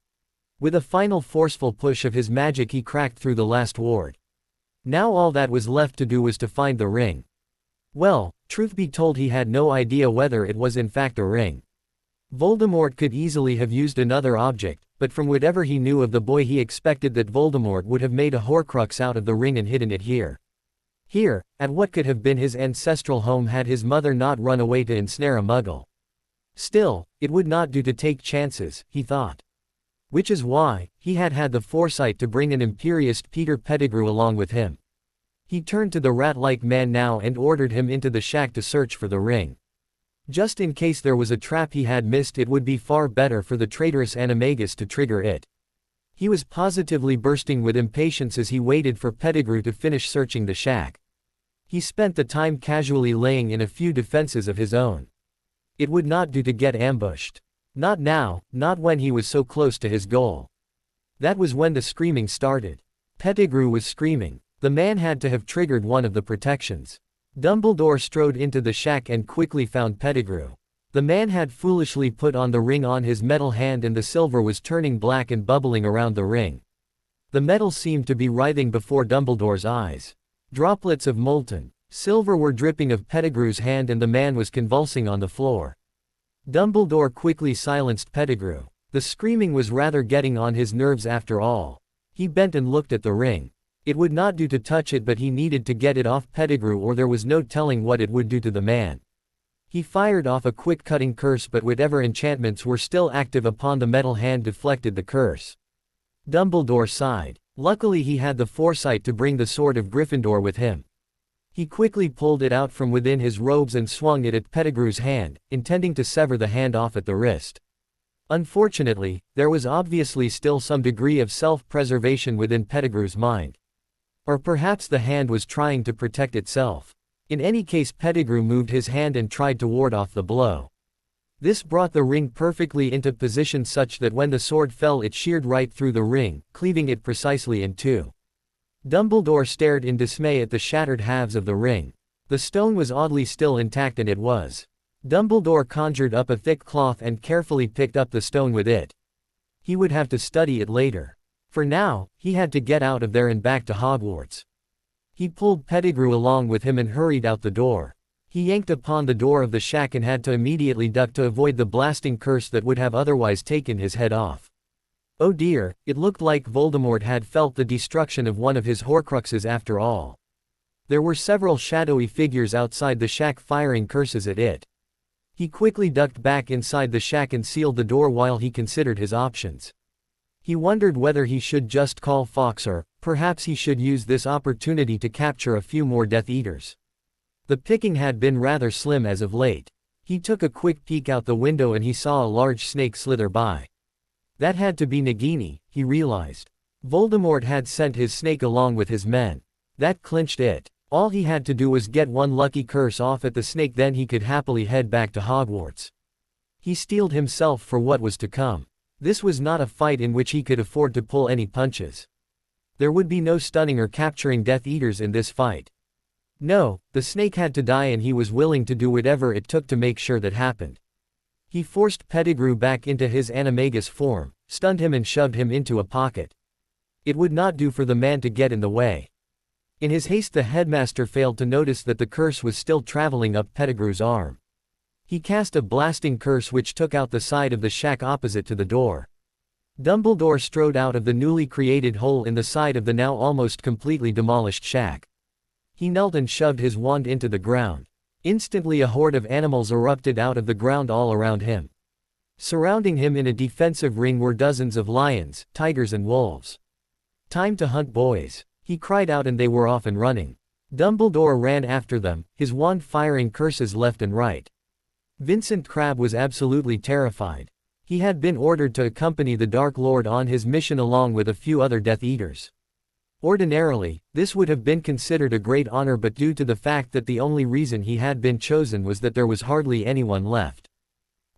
With a final forceful push of his magic he cracked through the last ward. Now all that was left to do was to find the ring. Well, truth be told, he had no idea whether it was in fact a ring. Voldemort could easily have used another object, but from whatever he knew of the boy he expected that Voldemort would have made a Horcrux out of the ring and hidden it here. Here, at what could have been his ancestral home had his mother not run away to ensnare a Muggle. Still, it would not do to take chances, he thought. Which is why, he had had the foresight to bring an Imperiist Peter Pettigrew along with him. He turned to the rat-like man now and ordered him into the shack to search for the ring. Just in case there was a trap he had missed, it would be far better for the traitorous animagus to trigger it. He was positively bursting with impatience as he waited for Pettigrew to finish searching the shack. He spent the time casually laying in a few defenses of his own. It would not do to get ambushed. Not now, not when he was so close to his goal. That was when the screaming started. Pettigrew was screaming. The man had to have triggered one of the protections. Dumbledore strode into the shack and quickly found Pettigrew. The man had foolishly put on the ring on his metal hand and the silver was turning black and bubbling around the ring. The metal seemed to be writhing before Dumbledore's eyes. Droplets of molten silver were dripping off Pettigrew's hand and the man was convulsing on the floor. Dumbledore quickly silenced Pettigrew. The screaming was rather getting on his nerves after all. He bent and looked at the ring. It would not do to touch it, but he needed to get it off Pettigrew or there was no telling what it would do to the man. He fired off a quick cutting curse, but whatever enchantments were still active upon the metal hand deflected the curse. Dumbledore sighed. Luckily he had the foresight to bring the sword of Gryffindor with him. He quickly pulled it out from within his robes and swung it at Pettigrew's hand, intending to sever the hand off at the wrist. Unfortunately, there was obviously still some degree of self-preservation within Pettigrew's mind. Or perhaps the hand was trying to protect itself. In any case, Pettigrew moved his hand and tried to ward off the blow. This brought the ring perfectly into position such that when the sword fell it sheared right through the ring, cleaving it precisely in two. Dumbledore stared in dismay at the shattered halves of the ring. The stone was oddly still intact and it was Dumbledore conjured up a thick cloth and carefully picked up the stone with it. He would have to study it later. For now, he had to get out of there and back to Hogwarts. He pulled Pettigrew along with him and hurried out the door. He yanked upon the door of the shack and had to immediately duck to avoid the blasting curse that would have otherwise taken his head off. Oh dear, it looked like Voldemort had felt the destruction of one of his Horcruxes after all. There were several shadowy figures outside the shack firing curses at it. He quickly ducked back inside the shack and sealed the door while he considered his options. He wondered whether he should just call Fawkes or, perhaps he should use this opportunity to capture a few more Death Eaters. The picking had been rather slim as of late. He took a quick peek out the window and he saw a large snake slither by. That had to be Nagini, he realized. Voldemort had sent his snake along with his men. That clinched it. All he had to do was get one lucky curse off at the snake, then he could happily head back to Hogwarts. He steeled himself for what was to come. This was not a fight in which he could afford to pull any punches. There would be no stunning or capturing Death Eaters in this fight. No, the snake had to die and he was willing to do whatever it took to make sure that happened. He forced Pettigrew back into his animagus form, stunned him and shoved him into a pocket. It would not do for the man to get in the way. In his haste, the headmaster failed to notice that the curse was still traveling up Pettigrew's arm. He cast a blasting curse which took out the side of the shack opposite to the door. Dumbledore strode out of the newly created hole in the side of the now almost completely demolished shack. He knelt and shoved his wand into the ground. Instantly a horde of animals erupted out of the ground all around him. Surrounding him in a defensive ring were dozens of lions, tigers and wolves. "Time to hunt, boys," he cried out, and they were off and running. Dumbledore ran after them, his wand firing curses left and right. Vincent Crabbe was absolutely terrified. He had been ordered to accompany the Dark Lord on his mission along with a few other Death Eaters. Ordinarily, this would have been considered a great honor, but due to the fact that the only reason he had been chosen was that there was hardly anyone left.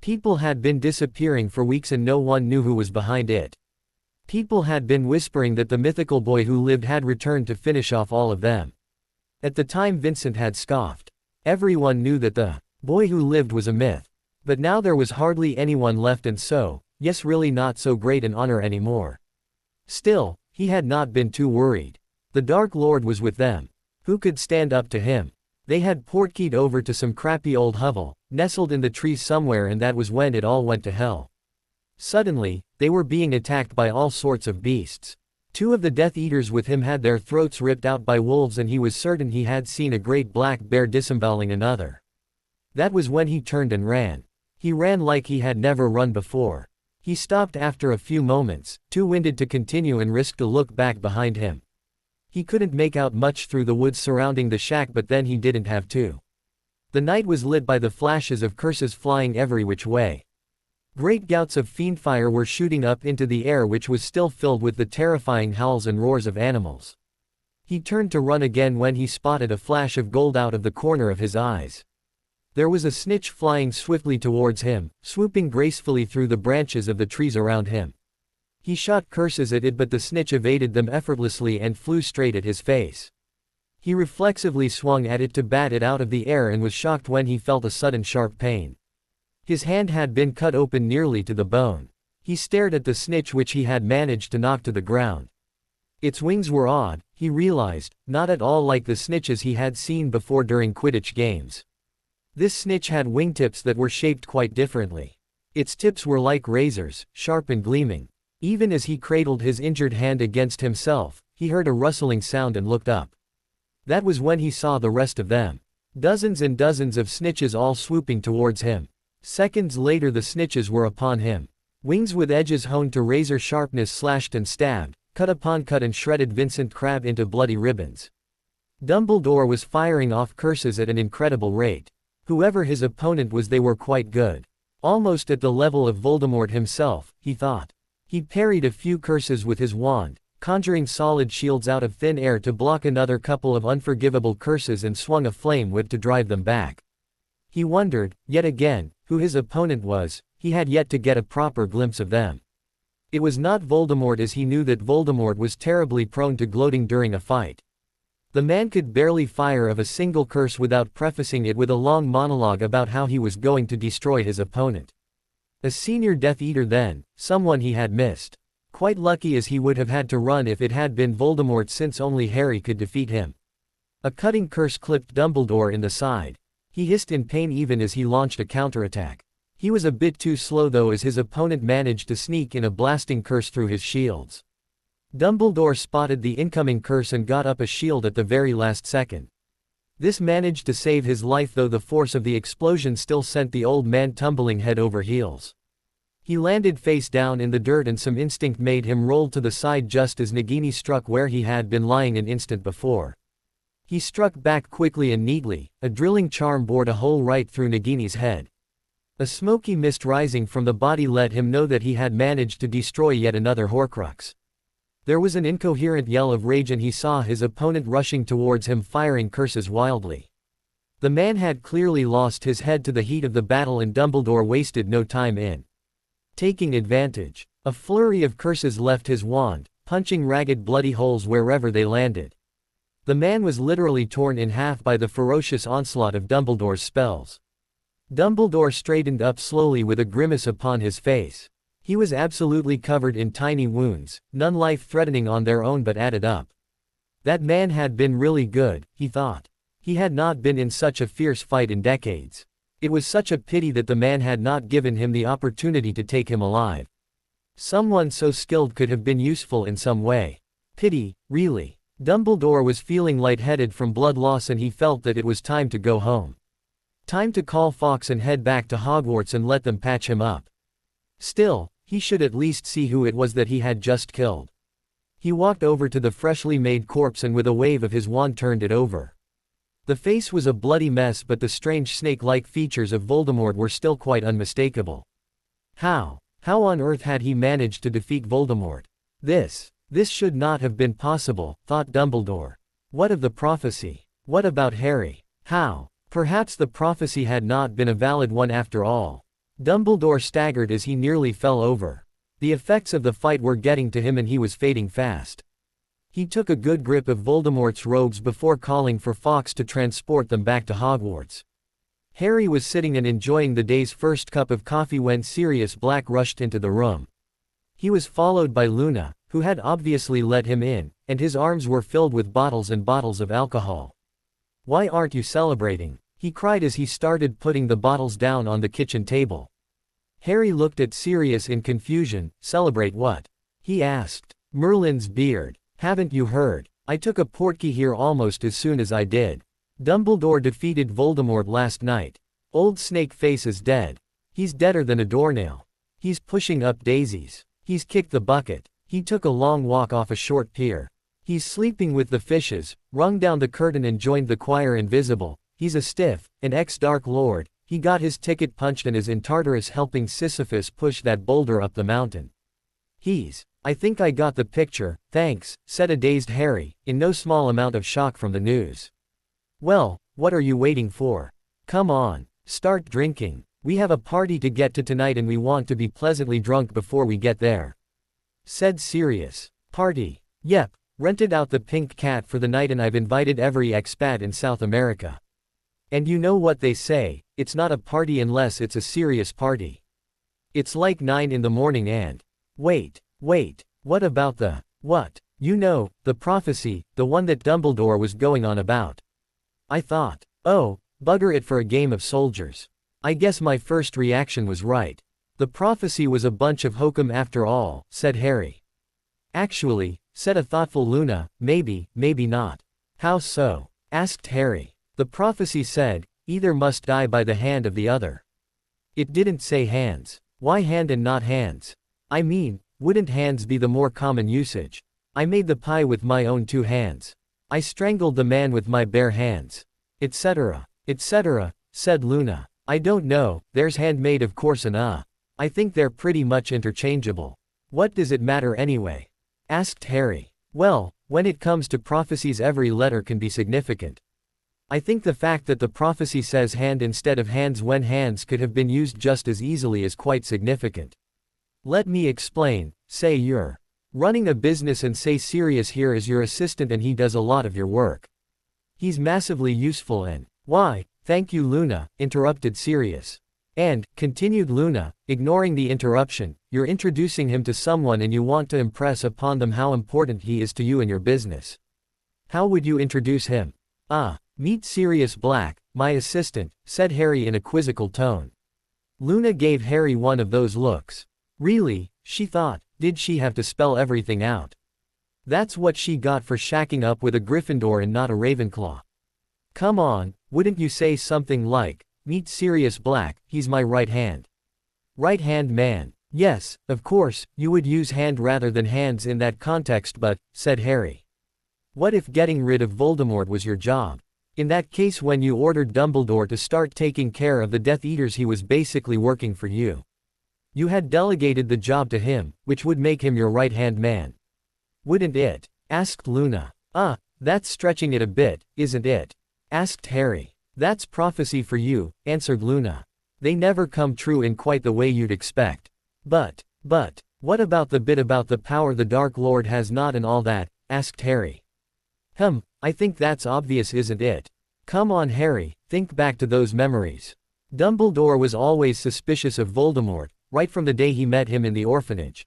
People had been disappearing for weeks and no one knew who was behind it. People had been whispering that the mythical boy who lived had returned to finish off all of them. At the time, Vincent had scoffed. Everyone knew that the boy who lived was a myth. But now there was hardly anyone left, and so, yes, really not so great an honor anymore. Still, he had not been too worried. The Dark Lord was with them. Who could stand up to him? They had portkeyed over to some crappy old hovel, nestled in the trees somewhere, and that was when it all went to hell. Suddenly, they were being attacked by all sorts of beasts. Two of the Death Eaters with him had their throats ripped out by wolves, and he was certain he had seen a great black bear disemboweling another. That was when he turned and ran. He ran like he had never run before. He stopped after a few moments, too winded to continue, and risked a look back behind him. He couldn't make out much through the woods surrounding the shack, but then he didn't have to. The night was lit by the flashes of curses flying every which way. Great gouts of fiendfire were shooting up into the air, which was still filled with the terrifying howls and roars of animals. He turned to run again when he spotted a flash of gold out of the corner of his eyes. There was a snitch flying swiftly towards him, swooping gracefully through the branches of the trees around him. He shot curses at it, but the snitch evaded them effortlessly and flew straight at his face. He reflexively swung at it to bat it out of the air and was shocked when he felt a sudden sharp pain. His hand had been cut open nearly to the bone. He stared at the snitch, which he had managed to knock to the ground. Its wings were odd, he realized, not at all like the snitches he had seen before during Quidditch games. This snitch had wingtips that were shaped quite differently. Its tips were like razors, sharp and gleaming. Even as he cradled his injured hand against himself, he heard a rustling sound and looked up. That was when he saw the rest of them. Dozens and dozens of snitches all swooping towards him. Seconds later the snitches were upon him. Wings with edges honed to razor sharpness slashed and stabbed, cut upon cut, and shredded Vincent Crabbe into bloody ribbons. Dumbledore was firing off curses at an incredible rate. Whoever his opponent was, they were quite good. Almost at the level of Voldemort himself, he thought. He parried a few curses with his wand, conjuring solid shields out of thin air to block another couple of unforgivable curses, and swung a flame whip to drive them back. He wondered, yet again, who his opponent was. He had yet to get a proper glimpse of them. It was not Voldemort, as he knew that Voldemort was terribly prone to gloating during a fight. The man could barely fire of a single curse without prefacing it with a long monologue about how he was going to destroy his opponent. A senior Death Eater then, someone he had missed. Quite lucky as he would have had to run if it had been Voldemort, since only Harry could defeat him. A cutting curse clipped Dumbledore in the side. He hissed in pain even as he launched a counterattack. He was a bit too slow though, as his opponent managed to sneak in a blasting curse through his shields. Dumbledore spotted the incoming curse and got up a shield at the very last second. This managed to save his life, though the force of the explosion still sent the old man tumbling head over heels. He landed face down in the dirt and some instinct made him roll to the side just as Nagini struck where he had been lying an instant before. He struck back quickly and neatly. A drilling charm bored a hole right through Nagini's head. A smoky mist rising from the body let him know that he had managed to destroy yet another Horcrux. There was an incoherent yell of rage and he saw his opponent rushing towards him, firing curses wildly. The man had clearly lost his head to the heat of the battle, and Dumbledore wasted no time in taking advantage. A flurry of curses left his wand, punching ragged bloody holes wherever they landed. The man was literally torn in half by the ferocious onslaught of Dumbledore's spells. Dumbledore straightened up slowly with a grimace upon his face. He was absolutely covered in tiny wounds, none life-threatening on their own but added up. That man had been really good, he thought. He had not been in such a fierce fight in decades. It was such a pity that the man had not given him the opportunity to take him alive. Someone so skilled could have been useful in some way. Pity, really. Dumbledore was feeling lightheaded from blood loss and he felt that it was time to go home. Time to call Fawkes and head back to Hogwarts and let them patch him up. Still, he should at least see who it was that he had just killed. He walked over to the freshly made corpse and with a wave of his wand turned it over. The face was a bloody mess, but the strange snake-like features of Voldemort were still quite unmistakable. How on earth had he managed to defeat Voldemort? This should not have been possible, thought Dumbledore. What of the prophecy? What about Harry? How? Perhaps the prophecy had not been a valid one after all. Dumbledore staggered as he nearly fell over. The effects of the fight were getting to him and he was fading fast. He took a good grip of Voldemort's robes before calling for Fawkes to transport them back to Hogwarts. Harry was sitting and enjoying the day's first cup of coffee when Sirius Black rushed into the room. He was followed by Luna, who had obviously let him in, and his arms were filled with bottles and bottles of alcohol. "Why aren't you celebrating?" he cried as he started putting the bottles down on the kitchen table. Harry looked at Sirius in confusion. "Celebrate what?" he asked. "Merlin's beard. Haven't you heard? I took a portkey here almost as soon as I did. Dumbledore defeated Voldemort last night. Old Snake Face is dead. He's deader than a doornail. He's pushing up daisies. He's kicked the bucket. He took a long walk off a short pier. He's sleeping with the fishes, rung down the curtain and joined the choir invisible. He's a stiff, an ex-Dark Lord. He got his ticket punched and is in Tartarus helping Sisyphus push that boulder up the mountain. I think I got the picture, thanks," said a dazed Harry, in no small amount of shock from the news. "Well, what are you waiting for? Come on, start drinking. We have a party to get to tonight and we want to be pleasantly drunk before we get there," said Sirius. "Party? Yep, rented out the Pink Cat for the night and I've invited every expat in South America. And you know what they say, it's not a party unless it's a serious party. It's like 9 in the morning and... Wait, what about the... What? You know, the prophecy, the one that Dumbledore was going on about. I thought, oh, bugger it for a game of soldiers. I guess my first reaction was right. The prophecy was a bunch of hokum after all," said Harry. "Actually," said a thoughtful Luna, maybe not." "How so?" asked Harry. "The prophecy said, either must die by the hand of the other. It didn't say hands. Why hand and not hands? I mean, wouldn't hands be the more common usage? I made the pie with my own 2 hands. I strangled the man with my bare hands. Etc., said Luna. "I don't know, there's handmade of course and I think they're pretty much interchangeable. What does it matter anyway?" asked Harry. "Well, when it comes to prophecies every letter can be significant. I think the fact that the prophecy says hand instead of hands when hands could have been used just as easily is quite significant. Let me explain. Say you're running a business and say Sirius here is your assistant and he does a lot of your work. He's massively useful and— Why, thank you Luna, interrupted Sirius. And, continued Luna, ignoring the interruption, you're introducing him to someone and you want to impress upon them how important he is to you and your business. How would you introduce him? Meet Sirius Black, my assistant, said Harry in a quizzical tone. Luna gave Harry one of those looks. Really, she thought, did she have to spell everything out? That's what she got for shacking up with a Gryffindor and not a Ravenclaw. Come on, wouldn't you say something like, meet Sirius Black, he's my right hand. Right hand man. Yes, of course, you would use hand rather than hands in that context but, said Harry. What if getting rid of Voldemort was your job? In that case when you ordered Dumbledore to start taking care of the Death Eaters he was basically working for you. You had delegated the job to him, which would make him your right-hand man. Wouldn't it? Asked Luna. That's stretching it a bit, isn't it? Asked Harry. That's prophecy for you, answered Luna. They never come true in quite the way you'd expect. But, what about the bit about the power the Dark Lord has not and all that? Asked Harry. I think that's obvious isn't it? Come on Harry, think back to those memories. Dumbledore was always suspicious of Voldemort, right from the day he met him in the orphanage.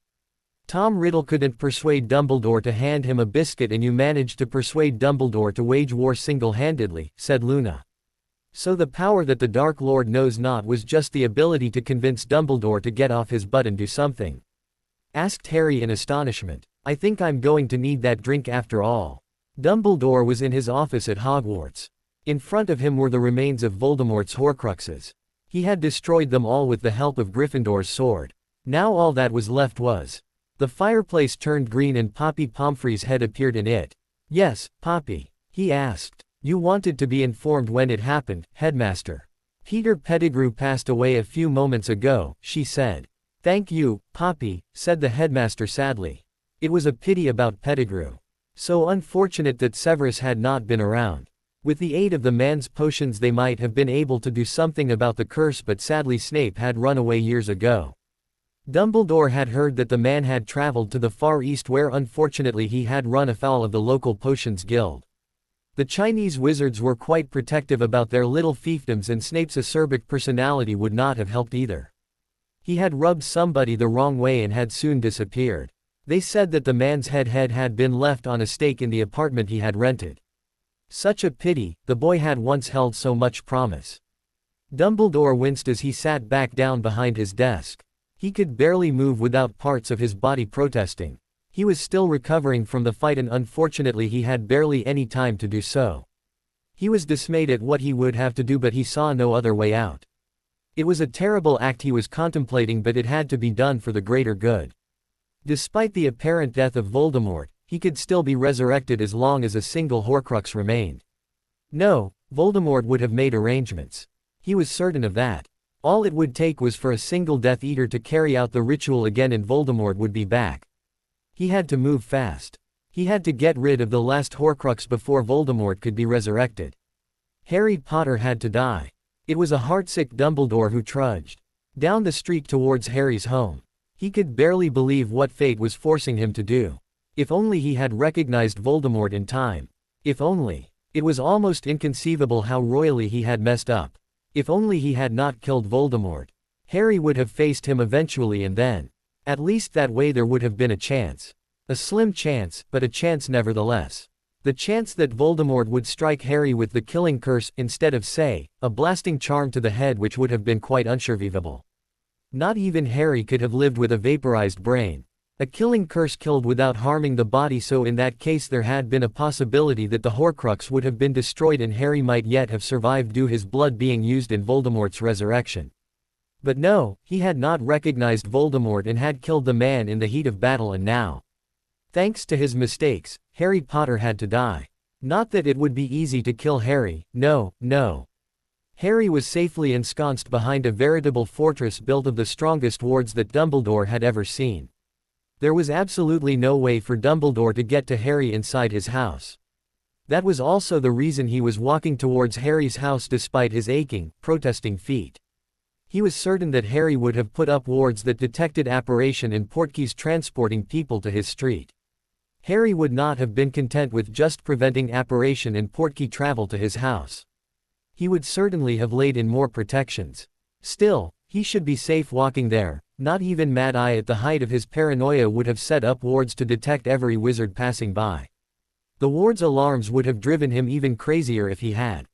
Tom Riddle couldn't persuade Dumbledore to hand him a biscuit and you managed to persuade Dumbledore to wage war single-handedly, said Luna. So the power that the Dark Lord knows not was just the ability to convince Dumbledore to get off his butt and do something. Asked Harry in astonishment. I think I'm going to need that drink after all. Dumbledore was in his office at Hogwarts. In front of him were the remains of Voldemort's Horcruxes. He had destroyed them all with the help of Gryffindor's sword. Now all that was left was. The fireplace turned green and Poppy Pomfrey's head appeared in it. Yes, Poppy. He asked. You wanted to be informed when it happened, Headmaster. Peter Pettigrew passed away a few moments ago, she said. Thank you, Poppy, said the headmaster sadly. It was a pity about Pettigrew. So unfortunate that Severus had not been around. With the aid of the man's potions they might have been able to do something about the curse but sadly Snape had run away years ago. Dumbledore had heard that the man had traveled to the Far East where unfortunately he had run afoul of the local potions guild. The Chinese wizards were quite protective about their little fiefdoms and Snape's acerbic personality would not have helped either. He had rubbed somebody the wrong way and had soon disappeared. They said that the man's head had been left on a stake in the apartment he had rented. Such a pity, the boy had once held so much promise. Dumbledore winced as he sat back down behind his desk. He could barely move without parts of his body protesting. He was still recovering from the fight and unfortunately he had barely any time to do so. He was dismayed at what he would have to do but he saw no other way out. It was a terrible act he was contemplating but it had to be done for the greater good. Despite the apparent death of Voldemort, he could still be resurrected as long as a single Horcrux remained. No, Voldemort would have made arrangements. He was certain of that. All it would take was for a single Death Eater to carry out the ritual again and Voldemort would be back. He had to move fast. He had to get rid of the last Horcrux before Voldemort could be resurrected. Harry Potter had to die. It was a heartsick Dumbledore who trudged down the street towards Harry's home. He could barely believe what fate was forcing him to do. If only he had recognized Voldemort in time. If only. It was almost inconceivable how royally he had messed up. If only he had not killed Voldemort. Harry would have faced him eventually and then. At least that way there would have been a chance. A slim chance, but a chance nevertheless. The chance that Voldemort would strike Harry with the killing curse instead of, say, a blasting charm to the head which would have been quite unsurvivable. Not even Harry could have lived with a vaporized brain. A killing curse killed without harming the body so in that case there had been a possibility that the Horcrux would have been destroyed and Harry might yet have survived due his blood being used in Voldemort's resurrection. But no, he had not recognized Voldemort and had killed the man in the heat of battle and now. Thanks to his mistakes, Harry Potter had to die. Not that it would be easy to kill Harry, no. Harry was safely ensconced behind a veritable fortress built of the strongest wards that Dumbledore had ever seen. There was absolutely no way for Dumbledore to get to Harry inside his house. That was also the reason he was walking towards Harry's house despite his aching, protesting feet. He was certain that Harry would have put up wards that detected apparition in portkeys transporting people to his street. Harry would not have been content with just preventing apparition and portkey travel to his house. He would certainly have laid in more protections. Still, he should be safe walking there. Not even Mad Eye at the height of his paranoia would have set up wards to detect every wizard passing by. The ward's alarms would have driven him even crazier if he had.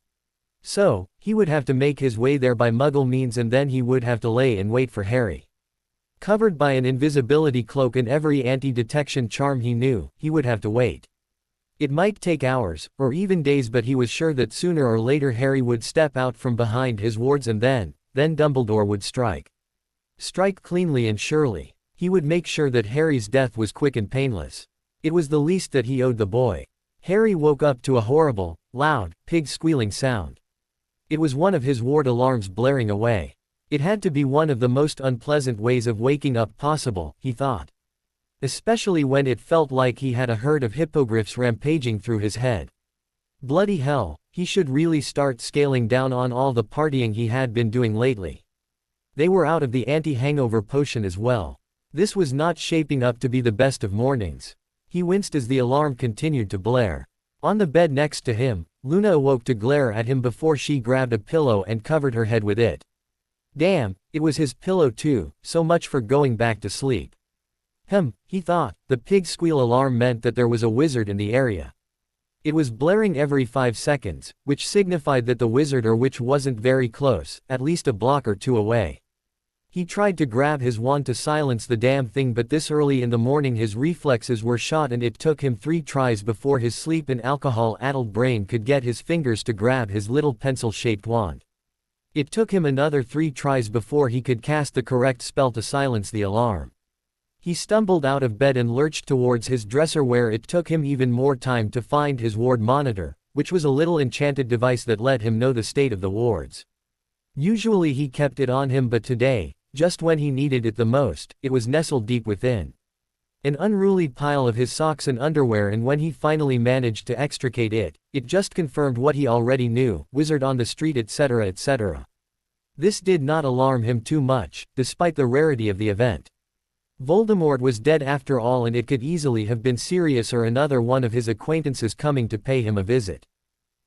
So, he would have to make his way there by Muggle means, and then he would have to lay in wait for Harry. Covered by an invisibility cloak and every anti-detection charm he knew, he would have to wait. It might take hours, or even days, but he was sure that sooner or later Harry would step out from behind his wards, and then Dumbledore would strike. Strike cleanly and surely. He would make sure that Harry's death was quick and painless. It was the least that he owed the boy. Harry woke up to a horrible, loud, pig squealing sound. It was one of his ward alarms blaring away. It had to be one of the most unpleasant ways of waking up possible, he thought. Especially when it felt like he had a herd of hippogriffs rampaging through his head. Bloody hell, he should really start scaling down on all the partying he had been doing lately. They were out of the anti-hangover potion as well. This was not shaping up to be the best of mornings. He winced as the alarm continued to blare. On the bed next to him, Luna awoke to glare at him before she grabbed a pillow and covered her head with it. Damn, it was his pillow too, so much for going back to sleep. He thought, the pig squeal alarm meant that there was a wizard in the area. It was blaring every 5 seconds, which signified that the wizard or witch wasn't very close, at least a block or two away. He tried to grab his wand to silence the damn thing, but this early in the morning his reflexes were shot and it took him 3 tries before his sleep and alcohol-addled brain could get his fingers to grab his little pencil-shaped wand. It took him another 3 tries before he could cast the correct spell to silence the alarm. He stumbled out of bed and lurched towards his dresser, where it took him even more time to find his ward monitor, which was a little enchanted device that let him know the state of the wards. Usually he kept it on him, but today, just when he needed it the most, it was nestled deep within an unruly pile of his socks and underwear, and when he finally managed to extricate it, it just confirmed what he already knew: wizard on the street, etc., etc. This did not alarm him too much, despite the rarity of the event. Voldemort was dead after all, and it could easily have been Sirius or another one of his acquaintances coming to pay him a visit.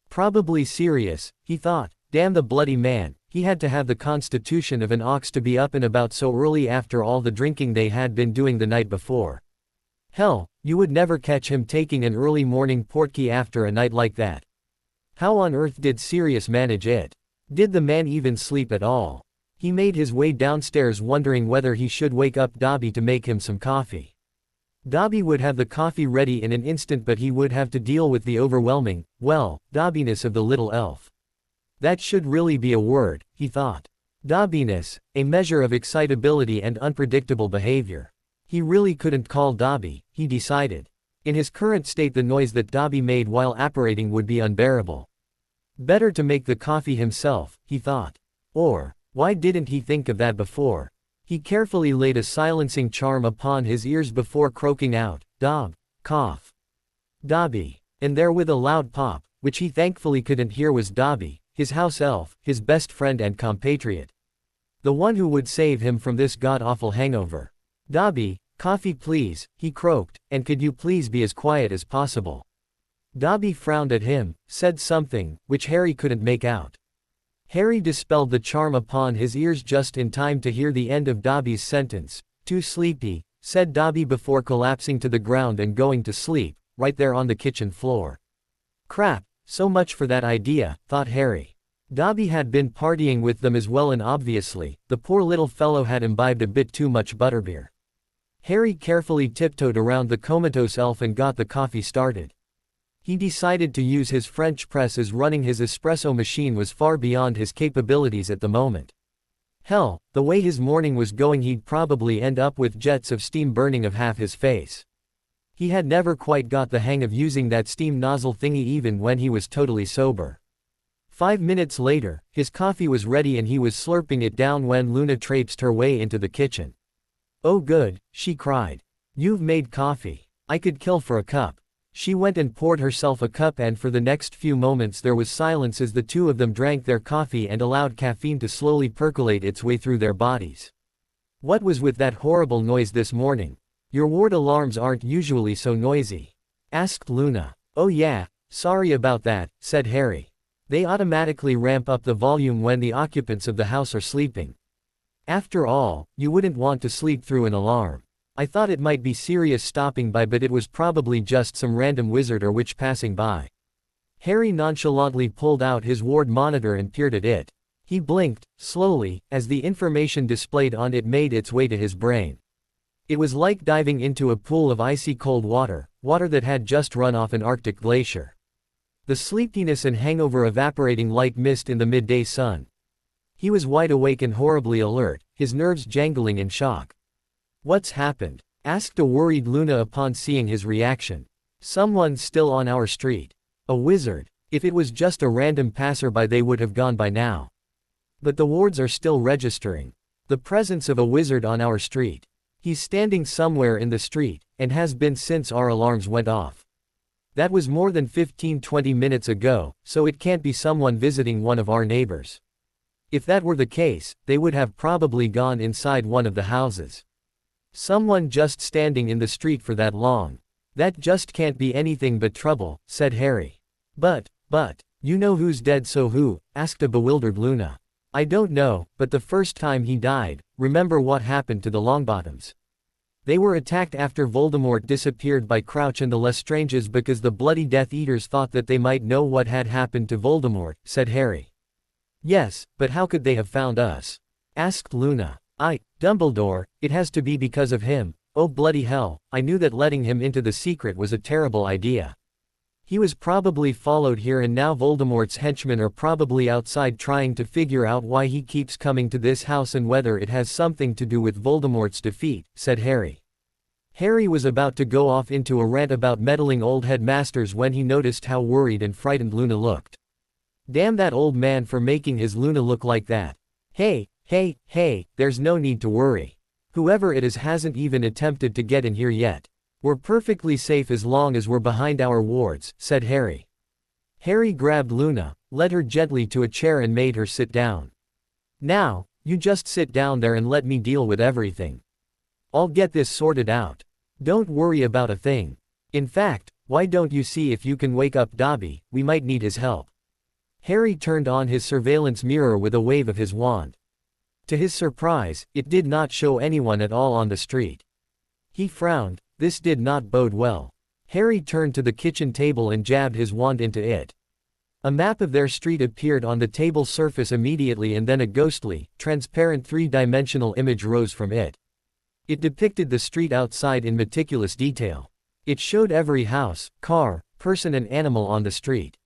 Probably Sirius, he thought. Damn the bloody man, he had to have the constitution of an ox to be up and about so early after all the drinking they had been doing the night before. Hell, you would never catch him taking an early morning portkey after a night like that. How on earth did Sirius manage it? Did the man even sleep at all? He made his way downstairs, wondering whether he should wake up Dobby to make him some coffee. Dobby would have the coffee ready in an instant, but he would have to deal with the overwhelming, Dobbiness of the little elf. That should really be a word, he thought. Dobbiness, a measure of excitability and unpredictable behavior. He really couldn't call Dobby, he decided. In his current state, the noise that Dobby made while apparating would be unbearable. Better to make the coffee himself, he thought. Or, why didn't he think of that before? He carefully laid a silencing charm upon his ears before croaking out, "Dob, cough. Dobby." And there, with a loud pop, which he thankfully couldn't hear, was Dobby, his house elf, his best friend and compatriot. The one who would save him from this god-awful hangover. "Dobby, coffee please," he croaked, "and could you please be as quiet as possible?" Dobby frowned at him, said something, which Harry couldn't make out. Harry dispelled the charm upon his ears just in time to hear the end of Dobby's sentence. "Too sleepy," said Dobby before collapsing to the ground and going to sleep, right there on the kitchen floor. Crap, so much for that idea, thought Harry. Dobby had been partying with them as well, and obviously, the poor little fellow had imbibed a bit too much butterbeer. Harry carefully tiptoed around the comatose elf and got the coffee started. He decided to use his French press, as running his espresso machine was far beyond his capabilities at the moment. Hell, the way his morning was going, he'd probably end up with jets of steam burning of half his face. He had never quite got the hang of using that steam nozzle thingy even when he was totally sober. 5 minutes later, his coffee was ready and he was slurping it down when Luna traipsed her way into the kitchen. "Oh good," she cried. "You've made coffee. I could kill for a cup." She went and poured herself a cup, and for the next few moments there was silence as the two of them drank their coffee and allowed caffeine to slowly percolate its way through their bodies. What was with that horrible noise this morning? Your ward alarms aren't usually so noisy," asked Luna. "Oh yeah, sorry about that," said Harry. "They automatically ramp up the volume when the occupants of the house are sleeping. After all, you wouldn't want to sleep through an alarm. I thought it might be Sirius stopping by, but it was probably just some random wizard or witch passing by." Harry nonchalantly pulled out his ward monitor and peered at it. He blinked, slowly, as the information displayed on it made its way to his brain. It was like diving into a pool of icy cold water, water that had just run off an Arctic glacier. The sleepiness and hangover evaporating like mist in the midday sun. He was wide awake and horribly alert, his nerves jangling in shock. "What's happened?" asked a worried Luna upon seeing his reaction. "Someone's still on our street. A wizard. If it was just a random passerby they would have gone by now. But the wards are still registering the presence of a wizard on our street. He's standing somewhere in the street, and has been since our alarms went off. That was more than 15-20 minutes ago, so it can't be someone visiting one of our neighbors. If that were the case, they would have probably gone inside one of the houses. Someone just standing in the street for that long. That just can't be anything but trouble," said Harry. But, you know who's dead, so who?" asked a bewildered Luna. "I don't know, but the first time he died, remember what happened to the Longbottoms? They were attacked after Voldemort disappeared by Crouch and the Lestranges because the bloody Death Eaters thought that they might know what had happened to Voldemort," said Harry. "Yes, but how could they have found us?" asked Luna. Dumbledore, it has to be because of him. Oh bloody hell, I knew that letting him into the secret was a terrible idea. He was probably followed here, and now Voldemort's henchmen are probably outside trying to figure out why he keeps coming to this house and whether it has something to do with Voldemort's defeat," said Harry. Harry was about to go off into a rant about meddling old headmasters when he noticed how worried and frightened Luna looked. Damn that old man for making his Luna look like that. Hey, there's no need to worry. Whoever it is hasn't even attempted to get in here yet. We're perfectly safe as long as we're behind our wards," said Harry. Harry grabbed Luna, led her gently to a chair and made her sit down. "Now, you just sit down there and let me deal with everything. I'll get this sorted out. Don't worry about a thing. In fact, why don't you see if you can wake up Dobby? We might need his help." Harry turned on his surveillance mirror with a wave of his wand. To his surprise, it did not show anyone at all on the street. He frowned. This did not bode well. Harry turned to the kitchen table and jabbed his wand into it. A map of their street appeared on the table's surface immediately, and then a ghostly, transparent three-dimensional image rose from it. It depicted the street outside in meticulous detail. It showed every house, car, person and animal on the street.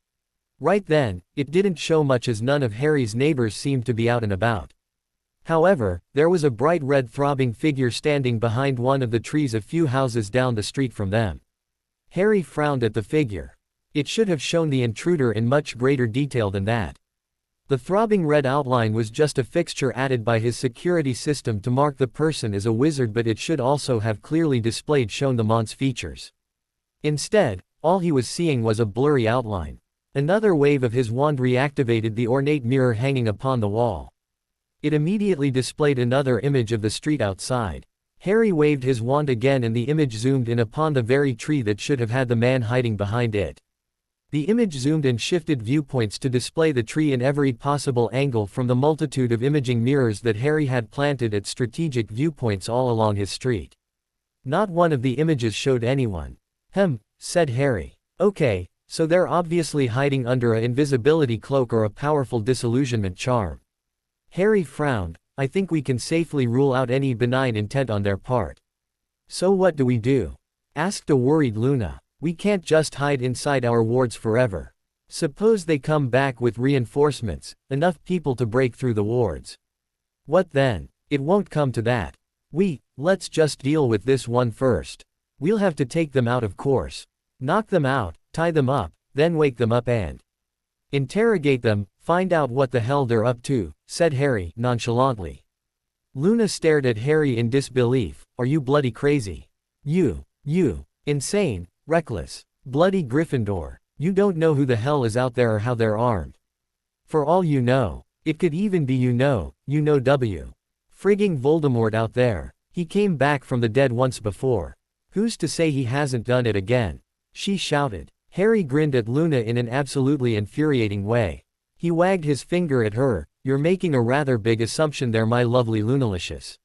Right then, it didn't show much as none of Harry's neighbors seemed to be out and about. However, there was a bright red throbbing figure standing behind one of the trees a few houses down the street from them. Harry frowned at the figure. It should have shown the intruder in much greater detail than that. The throbbing red outline was just a fixture added by his security system to mark the person as a wizard, but it should also have clearly displayed shown the Mont's features. Instead, all he was seeing was a blurry outline. Another wave of his wand reactivated the ornate mirror hanging upon the wall. It immediately displayed another image of the street outside. Harry waved his wand again and the image zoomed in upon the very tree that should have had the man hiding behind it. The image zoomed and shifted viewpoints to display the tree in every possible angle from the multitude of imaging mirrors that Harry had planted at strategic viewpoints all along his street. Not one of the images showed anyone. Said Harry. Okay, so they're obviously hiding under an invisibility cloak or a powerful disillusionment charm. Harry frowned. I think we can safely rule out any benign intent on their part. So what do we do? Asked a worried Luna. We can't just hide inside our wards forever. Suppose they come back with reinforcements, enough people to break through the wards. What then? It won't come to that. Let's just deal with this one first. We'll have to take them out, of course. Knock them out, tie them up, then wake them up and interrogate them, find out what the hell they're up to, said Harry, nonchalantly. Luna stared at Harry in disbelief. Are you bloody crazy? You insane, reckless, bloody Gryffindor. You don't know who the hell is out there or how they're armed. For all you know, it could even be you know W. Frigging Voldemort out there. He came back from the dead once before. Who's to say he hasn't done it again? She shouted. Harry grinned at Luna in an absolutely infuriating way. He wagged his finger at her. You're making a rather big assumption there, my lovely Lunalicious.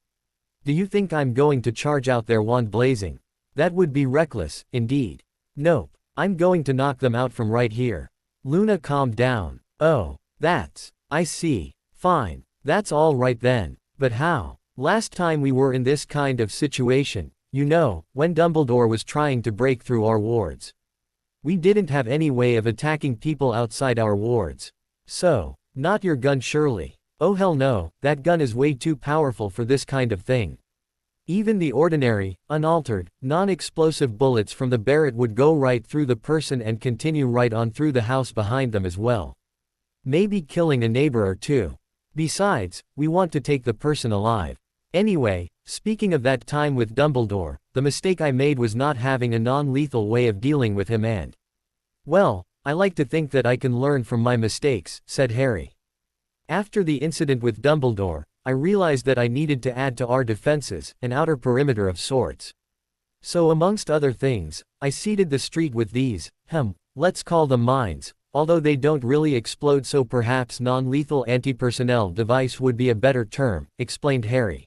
Do you think I'm going to charge out their wand blazing? That would be reckless, indeed. Nope. I'm going to knock them out from right here. Luna calmed down. Oh, I see. Fine. That's all right then. But how? Last time we were in this kind of situation, you know, when Dumbledore was trying to break through our wards. We didn't have any way of attacking people outside our wards. So, not your gun surely. Oh hell no, that gun is way too powerful for this kind of thing. Even the ordinary, unaltered, non-explosive bullets from the Barrett would go right through the person and continue right on through the house behind them as well. Maybe killing a neighbor or two. Besides, we want to take the person alive. Anyway, speaking of that time with Dumbledore, the mistake I made was not having a non-lethal way of dealing with him and… Well, I like to think that I can learn from my mistakes, said Harry. After the incident with Dumbledore, I realized that I needed to add to our defenses, an outer perimeter of sorts. So amongst other things, I seeded the street with these, let's call them mines, although they don't really explode, so perhaps non-lethal anti-personnel device would be a better term, explained Harry.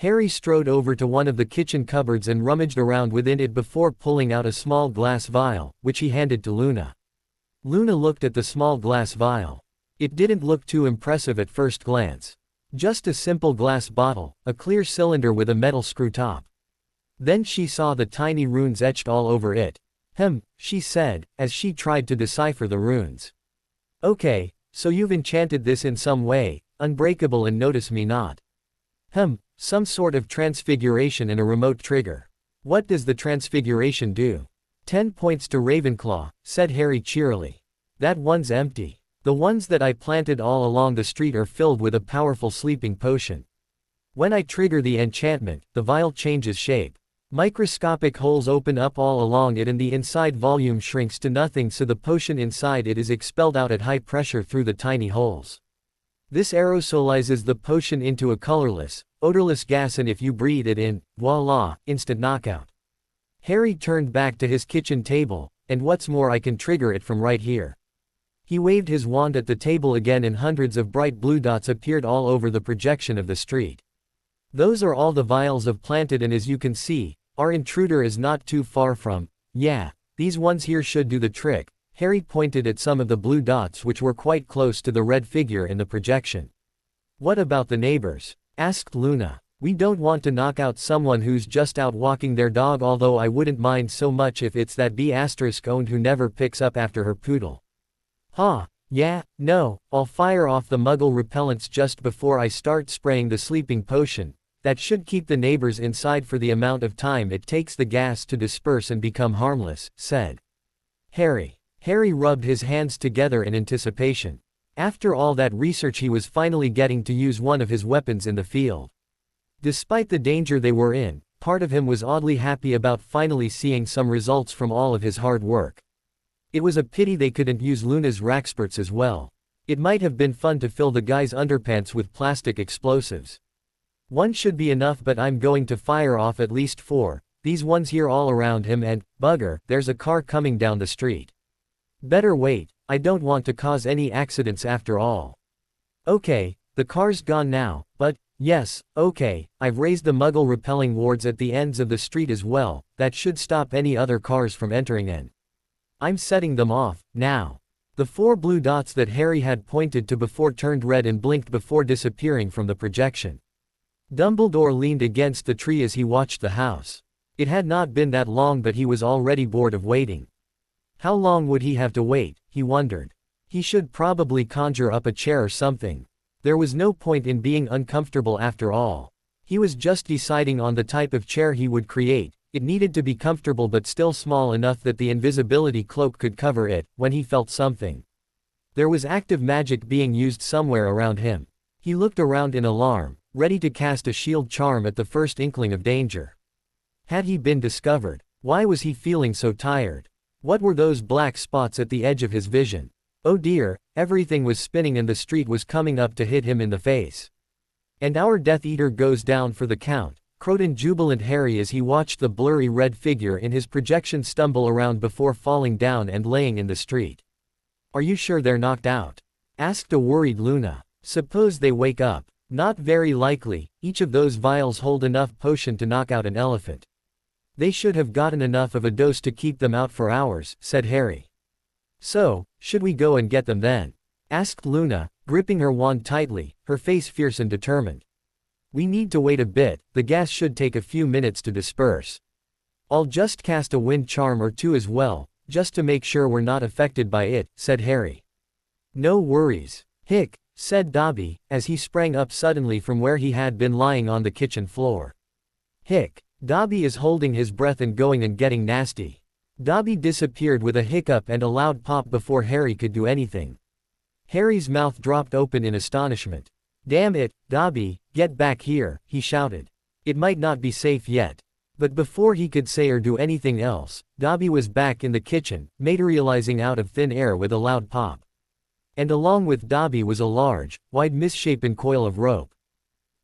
Harry strode over to one of the kitchen cupboards and rummaged around within it before pulling out a small glass vial, which he handed to Luna. Luna looked at the small glass vial. It didn't look too impressive at first glance. Just a simple glass bottle, a clear cylinder with a metal screw top. Then she saw the tiny runes etched all over it. She said, as she tried to decipher the runes. Okay, so you've enchanted this in some way, unbreakable and notice me not. Some sort of transfiguration and a remote trigger. What does the transfiguration do? 10 points to Ravenclaw, said Harry cheerily. That one's empty. The ones that I planted all along the street are filled with a powerful sleeping potion. When I trigger the enchantment, the vial changes shape. Microscopic holes open up all along it and the inside volume shrinks to nothing, so the potion inside it is expelled out at high pressure through the tiny holes. This aerosolizes the potion into a colorless, odorless gas, and if you breathe it in, voila, instant knockout. Harry turned back to his kitchen table, and what's more, I can trigger it from right here. He waved his wand at the table again and hundreds of bright blue dots appeared all over the projection of the street. Those are all the vials of planted, and as you can see, our intruder is not too far from, these ones here should do the trick. Harry pointed at some of the blue dots which were quite close to the red figure in the projection. What about the neighbors? Asked Luna. We don't want to knock out someone who's just out walking their dog, although I wouldn't mind so much if it's that B***owned who never picks up after her poodle. No, I'll fire off the muggle repellents just before I start spraying the sleeping potion. That should keep the neighbors inside for the amount of time it takes the gas to disperse and become harmless, said Harry. Harry rubbed his hands together in anticipation. After all that research, he was finally getting to use one of his weapons in the field. Despite the danger they were in, part of him was oddly happy about finally seeing some results from all of his hard work. It was a pity they couldn't use Luna's Raxperts as well. It might have been fun to fill the guy's underpants with plastic explosives. One should be enough, but I'm going to fire off at least 4, these ones here all around him, and, bugger, there's a car coming down the street. Better wait, I don't want to cause any accidents after all. Okay, the car's gone now, but, yes, okay, I've raised the muggle repelling wards at the ends of the street as well, that should stop any other cars from entering in. I'm setting them off, now. The 4 blue dots that Harry had pointed to before turned red and blinked before disappearing from the projection. Dumbledore leaned against the tree as he watched the house. It had not been that long, but he was already bored of waiting. How long would he have to wait, he wondered. He should probably conjure up a chair or something. There was no point in being uncomfortable after all. He was just deciding on the type of chair he would create. It needed to be comfortable but still small enough that the invisibility cloak could cover it, when he felt something. There was active magic being used somewhere around him. He looked around in alarm, ready to cast a shield charm at the first inkling of danger. Had he been discovered? Why was he feeling so tired? What were those black spots at the edge of his vision? Oh dear, everything was spinning and the street was coming up to hit him in the face. And our Death Eater goes down for the count. crowed jubilant Harry as he watched the blurry red figure in his projection stumble around before falling down and laying in the street. Are you sure they're knocked out? Asked a worried Luna. Suppose they wake up. Not very likely, each of those vials hold enough potion to knock out an elephant. They should have gotten enough of a dose to keep them out for hours, said Harry. So, should we go and get them then? Asked Luna, gripping her wand tightly, her face fierce and determined. We need to wait a bit, the gas should take a few minutes to disperse. I'll just cast a wind charm or two as well, just to make sure we're not affected by it, said Harry. No worries. Hick, said Dobby, as he sprang up suddenly from where he had been lying on the kitchen floor. Hick. Dobby is holding his breath and going and getting nasty. Dobby disappeared with a hiccup and a loud pop before Harry could do anything. Harry's mouth dropped open in astonishment. Damn it, Dobby, get back here, he shouted. It might not be safe yet. But before he could say or do anything else, Dobby was back in the kitchen, materializing out of thin air with a loud pop. And along with Dobby was a large, wide misshapen coil of rope.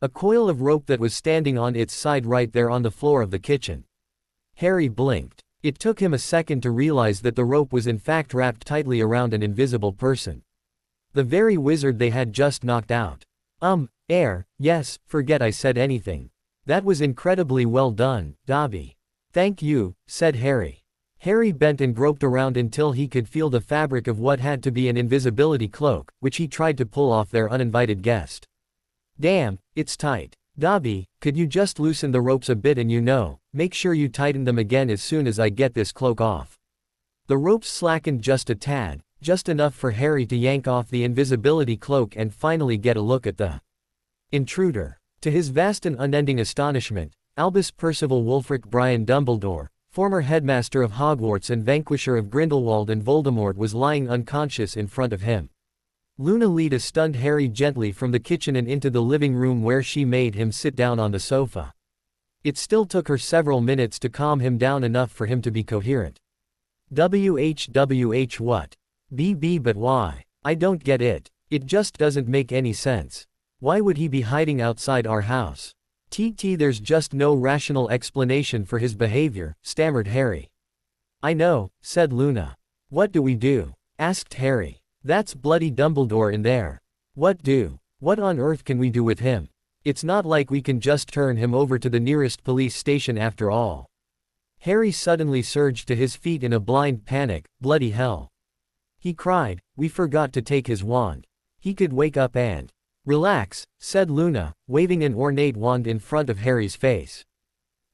A coil of rope that was standing on its side right there on the floor of the kitchen. Harry blinked. It took him a second to realize that the rope was in fact wrapped tightly around an invisible person. The very wizard they had just knocked out. Yes, forget I said anything. That was incredibly well done, Dobby. Thank you, said Harry. Harry bent and groped around until he could feel the fabric of what had to be an invisibility cloak, which he tried to pull off their uninvited guest. Damn, it's tight. Dobby, could you just loosen the ropes a bit and make sure you tighten them again as soon as I get this cloak off. The ropes slackened just a tad, just enough for Harry to yank off the invisibility cloak and finally get a look at the intruder. To his vast and unending astonishment, Albus Percival Wulfric Brian Dumbledore, former headmaster of Hogwarts and vanquisher of Grindelwald and Voldemort, was lying unconscious in front of him. Luna led a stunned Harry gently from the kitchen and into the living room where she made him sit down on the sofa. It still took her several minutes to calm him down enough for him to be coherent. WH what? BB but why? I don't get it. It just doesn't make any sense. Why would he be hiding outside our house? There's just no rational explanation for his behavior, stammered Harry. I know, said Luna. What do we do? Asked Harry. That's bloody Dumbledore in there. What do? What on earth can we do with him? It's not like we can just turn him over to the nearest police station after all. Harry suddenly surged to his feet in a blind panic. Bloody hell. He cried, we forgot to take his wand. He could wake up and... Relax, said Luna, waving an ornate wand in front of Harry's face.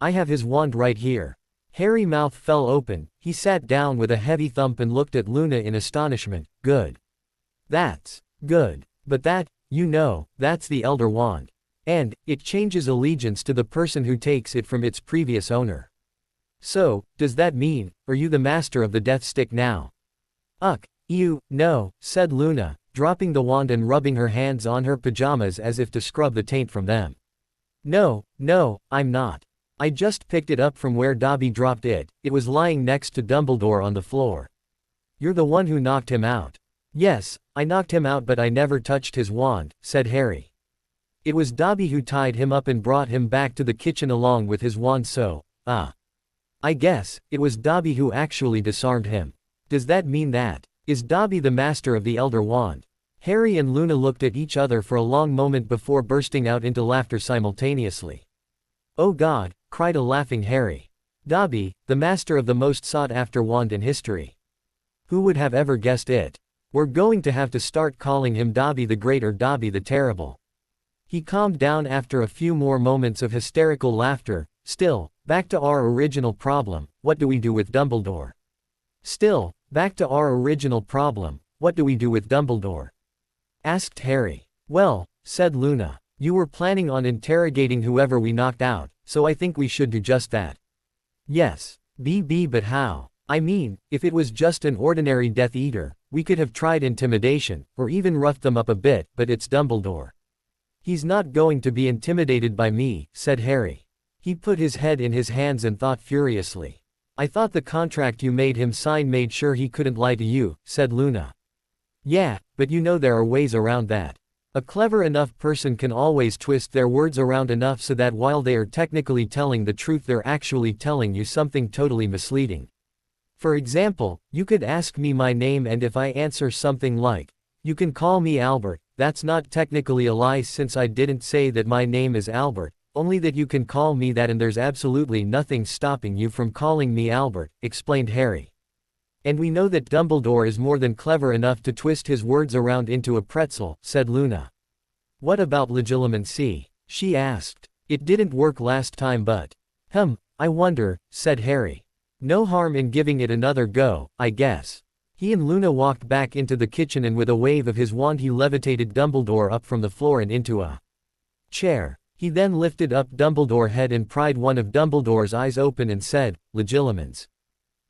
I have his wand right here. Harry's mouth fell open, he sat down with a heavy thump and looked at Luna in astonishment. Good. That's good. But that's the Elder Wand. And, it changes allegiance to the person who takes it from its previous owner. So, does that mean, are you the master of the Death Stick now? No, said Luna, dropping the wand and rubbing her hands on her pajamas as if to scrub the taint from them. No, I'm not. I just picked it up from where Dobby dropped it. It was lying next to Dumbledore on the floor. You're the one who knocked him out. Yes, I knocked him out but I never touched his wand, said Harry. It was Dobby who tied him up and brought him back to the kitchen along with his wand I guess, it was Dobby who actually disarmed him. Does that mean that? Is Dobby the master of the Elder Wand? Harry and Luna looked at each other for a long moment before bursting out into laughter simultaneously. Oh God, cried a laughing Harry. Dobby, the master of the most sought-after wand in history. Who would have ever guessed it? We're going to have to start calling him Dobby the Great or Dobby the Terrible. He calmed down after a few more moments of hysterical laughter. Still, back to our original problem, what do we do with Dumbledore? Still, back to our original problem, what do we do with Dumbledore? Asked Harry. Well, said Luna, you were planning on interrogating whoever we knocked out, so I think we should do just that. Yes. BB but how? I mean, if it was just an ordinary Death Eater, we could have tried intimidation, or even roughed them up a bit, but it's Dumbledore. He's not going to be intimidated by me, said Harry. He put his head in his hands and thought furiously. I thought the contract you made him sign made sure he couldn't lie to you, said Luna. Yeah, but there are ways around that. A clever enough person can always twist their words around enough so that while they are technically telling the truth, they're actually telling you something totally misleading. For example, you could ask me my name, and if I answer something like, "You can call me Albert," that's not technically a lie since I didn't say that my name is Albert, only that you can call me that and there's absolutely nothing stopping you from calling me Albert, explained Harry. And we know that Dumbledore is more than clever enough to twist his words around into a pretzel, said Luna. What about legilimency? She asked. It didn't work last time but. I wonder, said Harry. No harm in giving it another go, I guess. He and Luna walked back into the kitchen and with a wave of his wand he levitated Dumbledore up from the floor and into a chair. He then lifted up Dumbledore's head and pried one of Dumbledore's eyes open and said, "Legilimens."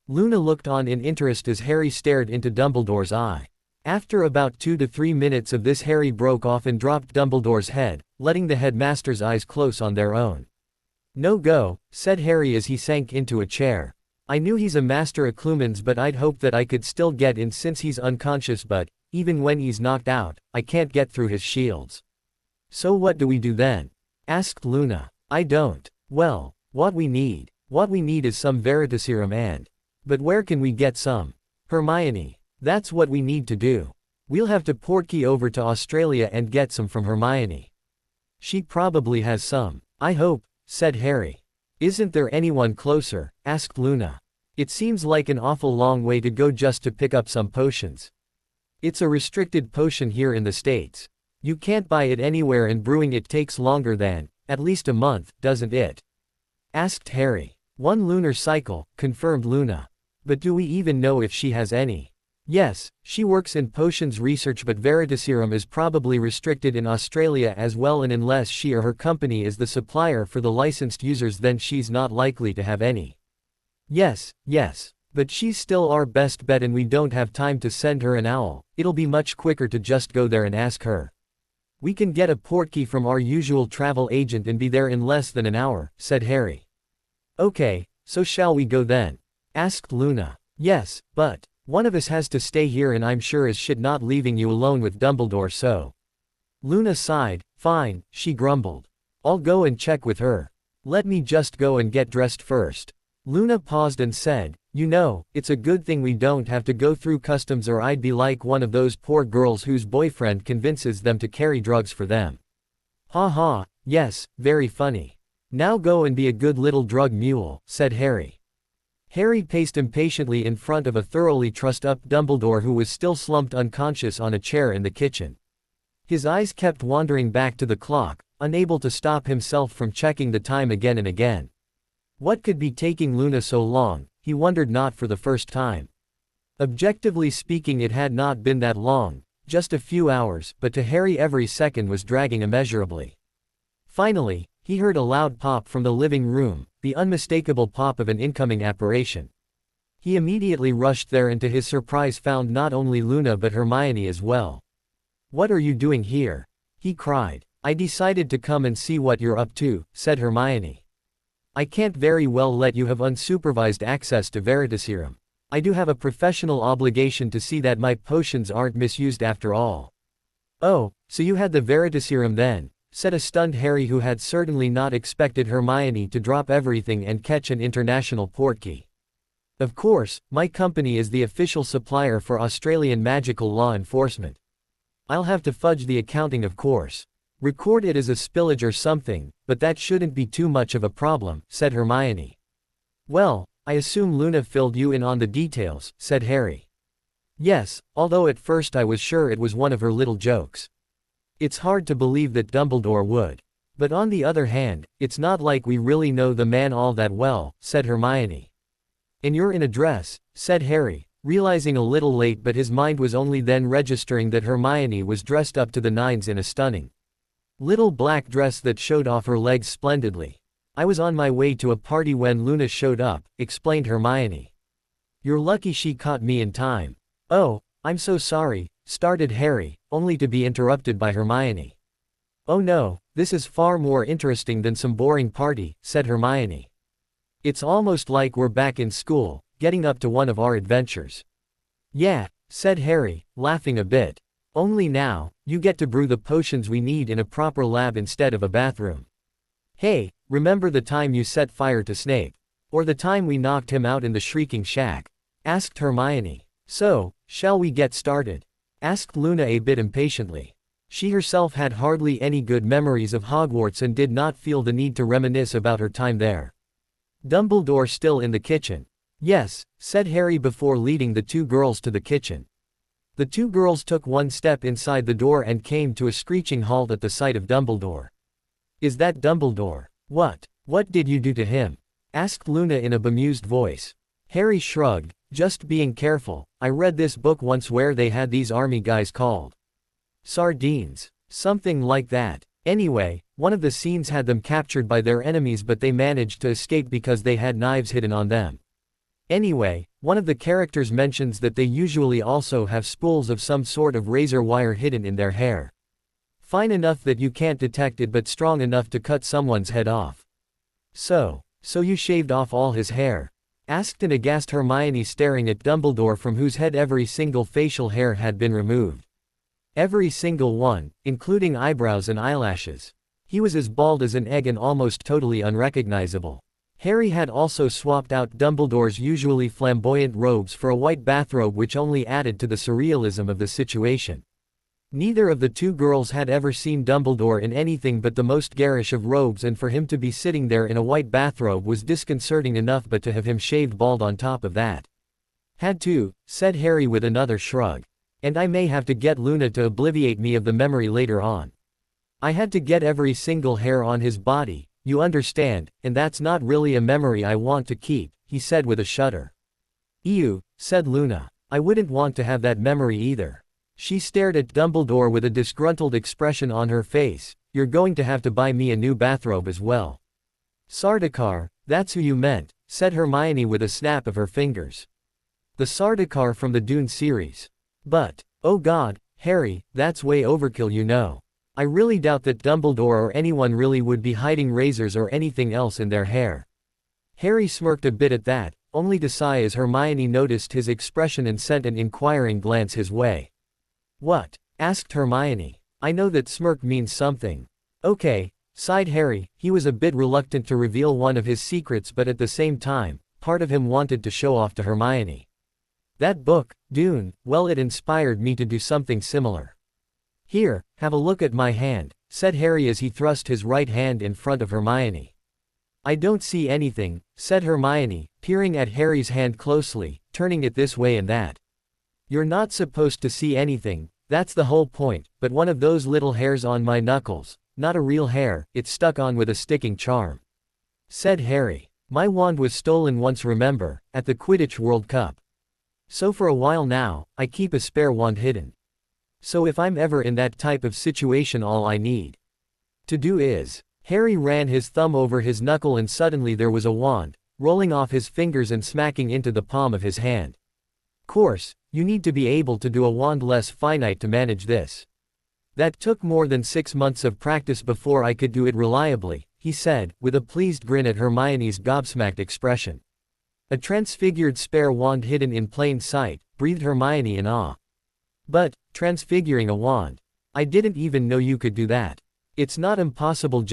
Luna looked on in interest as Harry stared into Dumbledore's eye. After about 2 to 3 minutes of this, Harry broke off and dropped Dumbledore's head, letting the headmaster's eyes close on their own. "No go," said Harry as he sank into a chair. "I knew he's a master occlumens, but I'd hoped that I could still get in since he's unconscious, but, even when he's knocked out, I can't get through his shields." "So what do we do then?" asked Luna. "I don't. Well, what we need is some Veritaserum and. But where can we get some?" "Hermione. That's what we need to do. We'll have to portkey over to Australia and get some from Hermione. She probably has some." "I hope," said Harry. "Isn't there anyone closer?" asked Luna. "It seems like an awful long way to go just to pick up some potions." "It's a restricted potion here in the States. You can't buy it anywhere and brewing it takes longer than, at least a month, doesn't it?" asked Harry. "One lunar cycle," confirmed Luna. "But do we even know if she has any?" "Yes, she works in potions research, but Veritaserum is probably restricted in Australia as well, and unless she or her company is the supplier for the licensed users, then she's not likely to have any." Yes, but she's still our best bet and we don't have time to send her an owl. It'll be much quicker to just go there and ask her. We can get a portkey from our usual travel agent and be there in less than an hour," said Harry. "Okay, so shall we go then?" asked Luna. "Yes, but one of us has to stay here and I'm sure as shit not leaving you alone with Dumbledore, so." Luna sighed. "Fine," she grumbled. "I'll go and check with her. Let me just go and get dressed first." Luna paused and said, "You know, it's a good thing we don't have to go through customs or I'd be like one of those poor girls whose boyfriend convinces them to carry drugs for them." "Ha ha, yes, very funny. Now go and be a good little drug mule," said Harry. Harry paced impatiently in front of a thoroughly trussed-up Dumbledore who was still slumped unconscious on a chair in the kitchen. His eyes kept wandering back to the clock, unable to stop himself from checking the time again and again. What could be taking Luna so long, he wondered, not for the first time. Objectively speaking, it had not been that long, just a few hours, but to Harry every second was dragging immeasurably. Finally, he heard a loud pop from the living room, the unmistakable pop of an incoming apparition. He immediately rushed there and to his surprise found not only Luna but Hermione as well. "What are you doing here?" he cried. "I decided to come and see what you're up to," said Hermione. "I can't very well let you have unsupervised access to Veritaserum. I do have a professional obligation to see that my potions aren't misused after all." "Oh, so you had the Veritaserum then?" said a stunned Harry, who had certainly not expected Hermione to drop everything and catch an international portkey. "Of course, my company is the official supplier for Australian magical law enforcement. I'll have to fudge the accounting, of course. Record it as a spillage or something, but that shouldn't be too much of a problem," said Hermione. "Well, I assume Luna filled you in on the details," said Harry. "Yes, although at first I was sure it was one of her little jokes. It's hard to believe that Dumbledore would. But on the other hand, it's not like we really know the man all that well," said Hermione. "And you're in a dress," said Harry, realizing a little late, but his mind was only then registering that Hermione was dressed up to the nines in a stunning little black dress that showed off her legs splendidly. "I was on my way to a party when Luna showed up," explained Hermione. "You're lucky she caught me in time." "Oh, I'm so sorry," started Harry, only to be interrupted by Hermione. "Oh no, this is far more interesting than some boring party," said Hermione. "It's almost like we're back in school, getting up to one of our adventures." "Yeah," said Harry, laughing a bit. Only now, you get to brew the potions we need in a proper lab instead of a bathroom. Hey, remember the time you set fire to Snape? Or the time we knocked him out in the Shrieking Shack? Asked Hermione. So, shall we get started? Asked Luna a bit impatiently. She herself had hardly any good memories of Hogwarts and did not feel the need to reminisce about her time there. Dumbledore still in the kitchen? Yes, said Harry before leading the two girls to the kitchen. The two girls took one step inside the door and came to a screeching halt at the sight of Dumbledore. Is that Dumbledore? What did you do to him? Asked Luna in a bemused voice. Harry shrugged. Just being careful. I read this book once where they had these army guys called sardines. Something like that. Anyway, one of the scenes had them captured by their enemies but they managed to escape because they had knives hidden on them. Anyway, one of the characters mentions that they usually also have spools of some sort of razor wire hidden in their hair. Fine enough that you can't detect it but strong enough to cut someone's head off. So you shaved off all his hair? Asked an aghast Hermione staring at Dumbledore from whose head every single facial hair had been removed. Every single one, including eyebrows and eyelashes. He was as bald as an egg and almost totally unrecognizable. Harry had also swapped out Dumbledore's usually flamboyant robes for a white bathrobe which only added to the surrealism of the situation. Neither of the two girls had ever seen Dumbledore in anything but the most garish of robes and for him to be sitting there in a white bathrobe was disconcerting enough but to have him shaved bald on top of that. Had to, said Harry with another shrug. And I may have to get Luna to obliviate me of the memory later on. I had to get every single hair on his body, you understand, and that's not really a memory I want to keep, he said with a shudder. Ew, said Luna. I wouldn't want to have that memory either. She stared at Dumbledore with a disgruntled expression on her face. You're going to have to buy me a new bathrobe as well. Sardaukar, that's who you meant, said Hermione with a snap of her fingers. The Sardaukar from the Dune series. But, oh God, Harry, that's way overkill you know. I really doubt that Dumbledore or anyone really would be hiding razors or anything else in their hair. Harry smirked a bit at that, only to sigh as Hermione noticed his expression and sent an inquiring glance his way. What? Asked Hermione. I know that smirk means something. Okay, sighed Harry. He was a bit reluctant to reveal one of his secrets but at the same time, part of him wanted to show off to Hermione. That book, Dune, well it inspired me to do something similar. Here, have a look at my hand, said Harry as he thrust his right hand in front of Hermione. I don't see anything, said Hermione, peering at Harry's hand closely, turning it this way and that. You're not supposed to see anything, that's the whole point, but one of those little hairs on my knuckles, not a real hair, it's stuck on with a sticking charm. Said Harry. My wand was stolen once remember, at the Quidditch World Cup. So for a while now, I keep a spare wand hidden. So if I'm ever in that type of situation all I need to do is. Harry ran his thumb over his knuckle and suddenly there was a wand, rolling off his fingers and smacking into the palm of his hand. Course, you need to be able to do a wand less finite to manage this. That took more than 6 months of practice before I could do it reliably, he said, with a pleased grin at Hermione's gobsmacked expression. A transfigured spare wand hidden in plain sight, breathed Hermione in awe. But, transfiguring a wand. I didn't even know you could do that. It's not impossible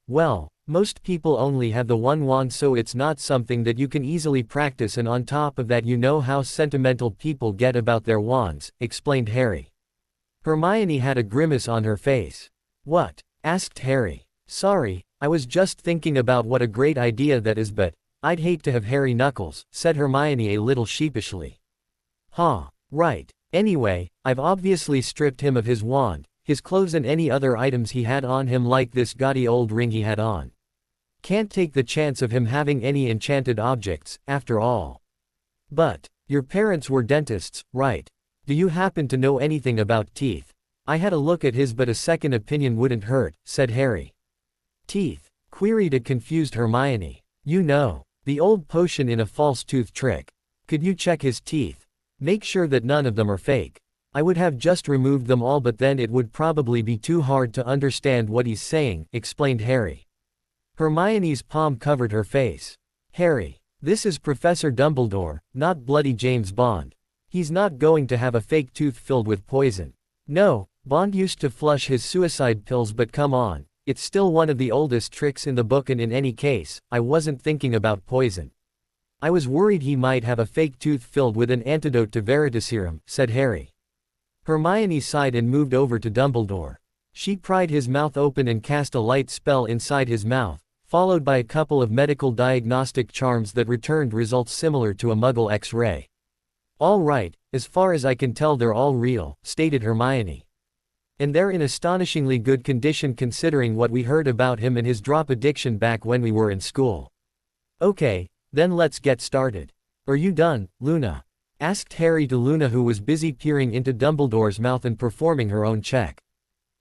well, most people only have the one wand so it's not something that you can easily practice and on top of that you know how sentimental people get about their wands, explained Harry. Hermione had a grimace on her face. What? Asked Harry. Sorry, I was just thinking about what a great idea that is but, I'd hate to have hairy knuckles, said Hermione a little sheepishly. Huh, right. Anyway, I've obviously stripped him of his wand, his clothes and any other items he had on him like this gaudy old ring he had on. Can't take the chance of him having any enchanted objects, after all. But, your parents were dentists, right? Do you happen to know anything about teeth? I had a look at his but a second opinion wouldn't hurt, said Harry. Teeth? Queried a confused Hermione. You know, the old potion in a false tooth trick. Could you check his teeth? Make sure that none of them are fake. I would have just removed them all but then it would probably be too hard to understand what he's saying, explained Harry. Hermione's palm covered her face. Harry, this is Professor Dumbledore, not bloody James Bond. He's not going to have a fake tooth filled with poison. No, Bond used to flush his suicide pills, but come on, it's still one of the oldest tricks in the book, and in any case, I wasn't thinking about poison. I was worried he might have a fake tooth filled with an antidote to Veritaserum, said Harry. Hermione sighed and moved over to Dumbledore. She pried his mouth open and cast a light spell inside his mouth, followed by a couple of medical diagnostic charms that returned results similar to a Muggle X-ray. All right, as far as I can tell they're all real, stated Hermione. And they're in astonishingly good condition considering what we heard about him and his drop addiction back when we were in school. Okay, then let's get started. Are you done, Luna? Asked Harry to Luna, who was busy peering into Dumbledore's mouth and performing her own check.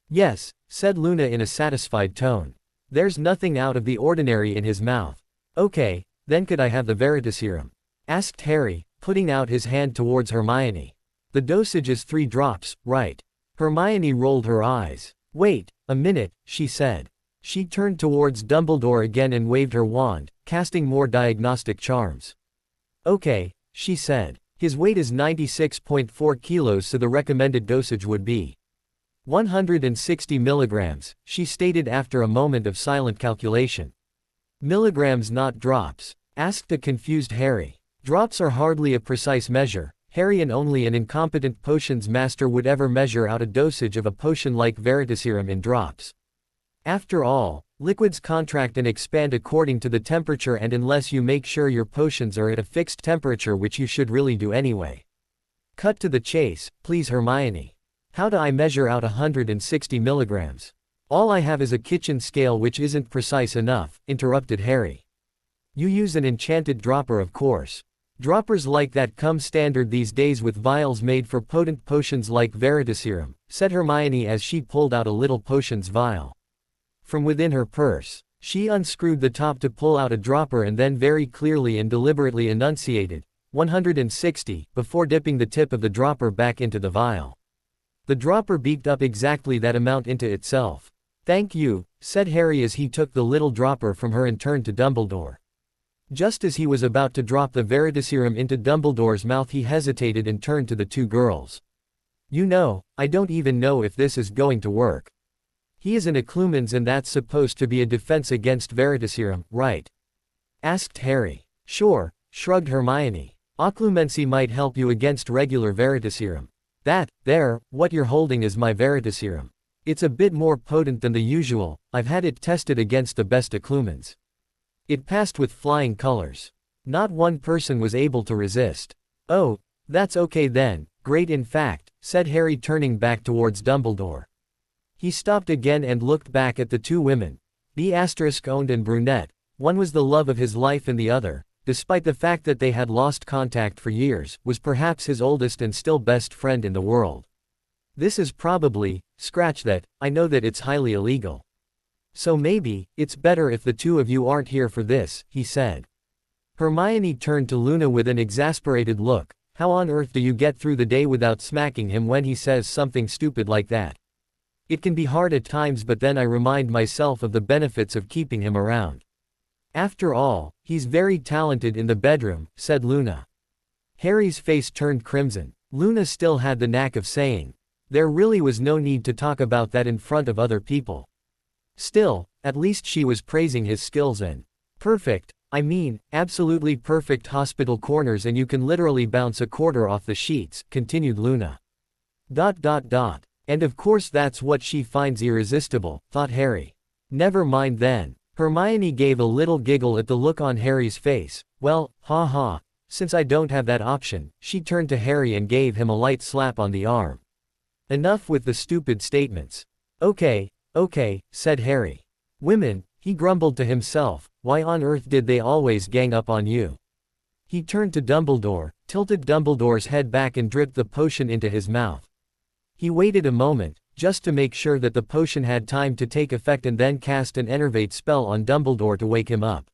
Yes, said Luna in a satisfied tone. There's nothing out of the ordinary in his mouth. Okay, then could I have the Veritaserum? Asked Harry, putting out his hand towards Hermione. The dosage is 3 drops, right? Hermione rolled her eyes. Wait a minute, she said. She turned towards Dumbledore again and waved her wand, casting more diagnostic charms. Okay, she said. His weight is 96.4 kilos, so the recommended dosage would be 160 milligrams, she stated after a moment of silent calculation. Milligrams, not drops? Asked a confused Harry. Drops are hardly a precise measure, Harry, and only an incompetent potions master would ever measure out a dosage of a potion like Veritaserum in drops. After all, liquids contract and expand according to the temperature, and unless you make sure your potions are at a fixed temperature, which you should really do anyway. Cut to the chase, please, Hermione. How do I measure out 160 milligrams? All I have is a kitchen scale, which isn't precise enough, interrupted Harry. You use an enchanted dropper, of course. Droppers like that come standard these days with vials made for potent potions like Veritaserum, said Hermione as she pulled out a little potions vial. From within her purse, she unscrewed the top to pull out a dropper and then very clearly and deliberately enunciated, 160, before dipping the tip of the dropper back into the vial. The dropper beeped up exactly that amount into itself. Thank you, said Harry as he took the little dropper from her and turned to Dumbledore. Just as he was about to drop the Veritaserum into Dumbledore's mouth, he hesitated and turned to the 2 girls. You know, I don't even know if this is going to work. He is an Occlumens, and that's supposed to be a defense against Veritaserum, right? Asked Harry. Sure, shrugged Hermione. Occlumency might help you against regular Veritaserum. What you're holding is my Veritaserum. It's a bit more potent than the usual, I've had it tested against the best Occlumens. It passed with flying colors. Not one person was able to resist. Oh, that's okay then, great in fact, said Harry, turning back towards Dumbledore. He stopped again and looked back at the 2 women. B***owned and brunette, one was the love of his life and the other, despite the fact that they had lost contact for years, was perhaps his oldest and still best friend in the world. This is probably, scratch that, I know that it's highly illegal. So maybe, it's better if the 2 of you aren't here for this, he said. Hermione turned to Luna with an exasperated look. How on earth do you get through the day without smacking him when he says something stupid like that? It can be hard at times, but then I remind myself of the benefits of keeping him around. After all, he's very talented in the bedroom, said Luna. Harry's face turned crimson. Luna still had the knack of saying, there really was no need to talk about that in front of other people. Still, at least she was praising his skills and perfect, I mean, absolutely perfect hospital corners, and you can literally bounce a quarter off the sheets, continued Luna. ... And of course that's what she finds irresistible, thought Harry. Never mind then. Hermione gave a little giggle at the look on Harry's face. Well, ha ha, since I don't have that option, she turned to Harry and gave him a light slap on the arm. Enough with the stupid statements. Okay, said Harry. Women, he grumbled to himself, why on earth did they always gang up on you? He turned to Dumbledore, tilted Dumbledore's head back and dripped the potion into his mouth. He waited a moment, just to make sure that the potion had time to take effect, and then cast an enervate spell on Dumbledore to wake him up.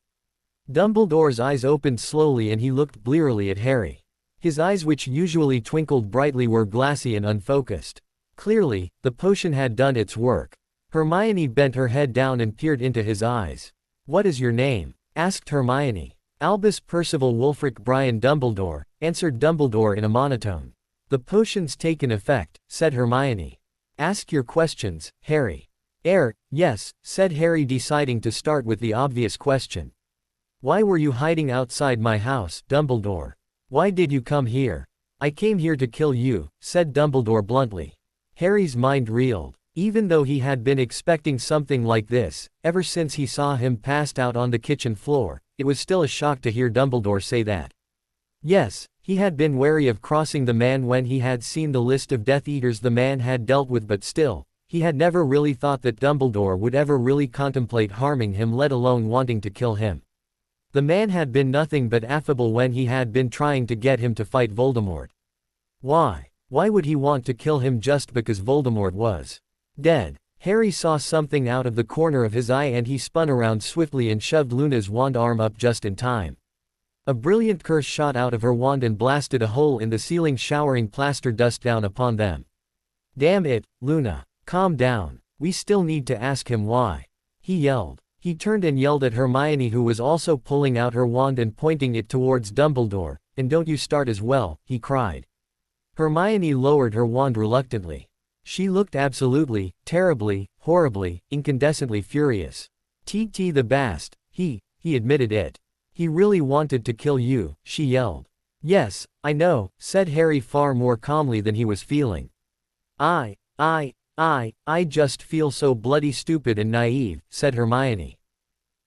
Dumbledore's eyes opened slowly and he looked blearily at Harry. His eyes, which usually twinkled brightly, were glassy and unfocused. Clearly, the potion had done its work. Hermione bent her head down and peered into his eyes. What is your name? Asked Hermione. Albus Percival Wulfric Brian Dumbledore, answered Dumbledore in a monotone. The potion's taken effect, said Hermione. Ask your questions, Harry. Yes, said Harry, deciding to start with the obvious question. Why were you hiding outside my house, Dumbledore? Why did you come here? I came here to kill you, said Dumbledore bluntly. Harry's mind reeled. Even though he had been expecting something like this, ever since he saw him passed out on the kitchen floor, it was still a shock to hear Dumbledore say that. Yes, he had been wary of crossing the man when he had seen the list of Death Eaters the man had dealt with, but still, he had never really thought that Dumbledore would ever really contemplate harming him, let alone wanting to kill him. The man had been nothing but affable when he had been trying to get him to fight Voldemort. Why? Why would he want to kill him just because Voldemort was dead? Harry saw something out of the corner of his eye and he spun around swiftly and shoved Luna's wand arm up just in time. A brilliant curse shot out of her wand and blasted a hole in the ceiling, showering plaster dust down upon them. Damn it, Luna. Calm down. We still need to ask him why. He yelled. He turned and yelled at Hermione, who was also pulling out her wand and pointing it towards Dumbledore. And don't you start as well, he cried. Hermione lowered her wand reluctantly. She looked absolutely, terribly, horribly, incandescently furious. T.T. the Bast, he admitted it. He really wanted to kill you, she yelled. Yes, I know, said Harry far more calmly than he was feeling. I just feel so bloody stupid and naive, said Hermione.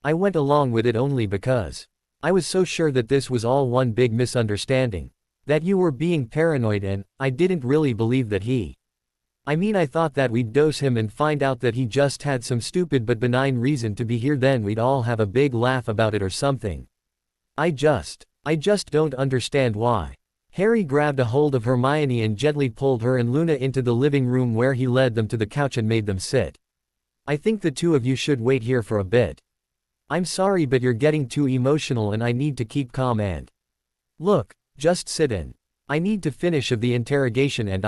I went along with it only because I was so sure that this was all one big misunderstanding. That you were being paranoid, and I didn't really believe that I thought that we'd dose him and find out that he just had some stupid but benign reason to be here, then we'd all have a big laugh about it or something. I just don't understand why. Harry grabbed a hold of Hermione and gently pulled her and Luna into the living room, where he led them to the couch and made them sit. I think the two of you should wait here for a bit. I'm sorry, but you're getting too emotional and I need to keep calm and look, just sit in. I need to finish of the interrogation and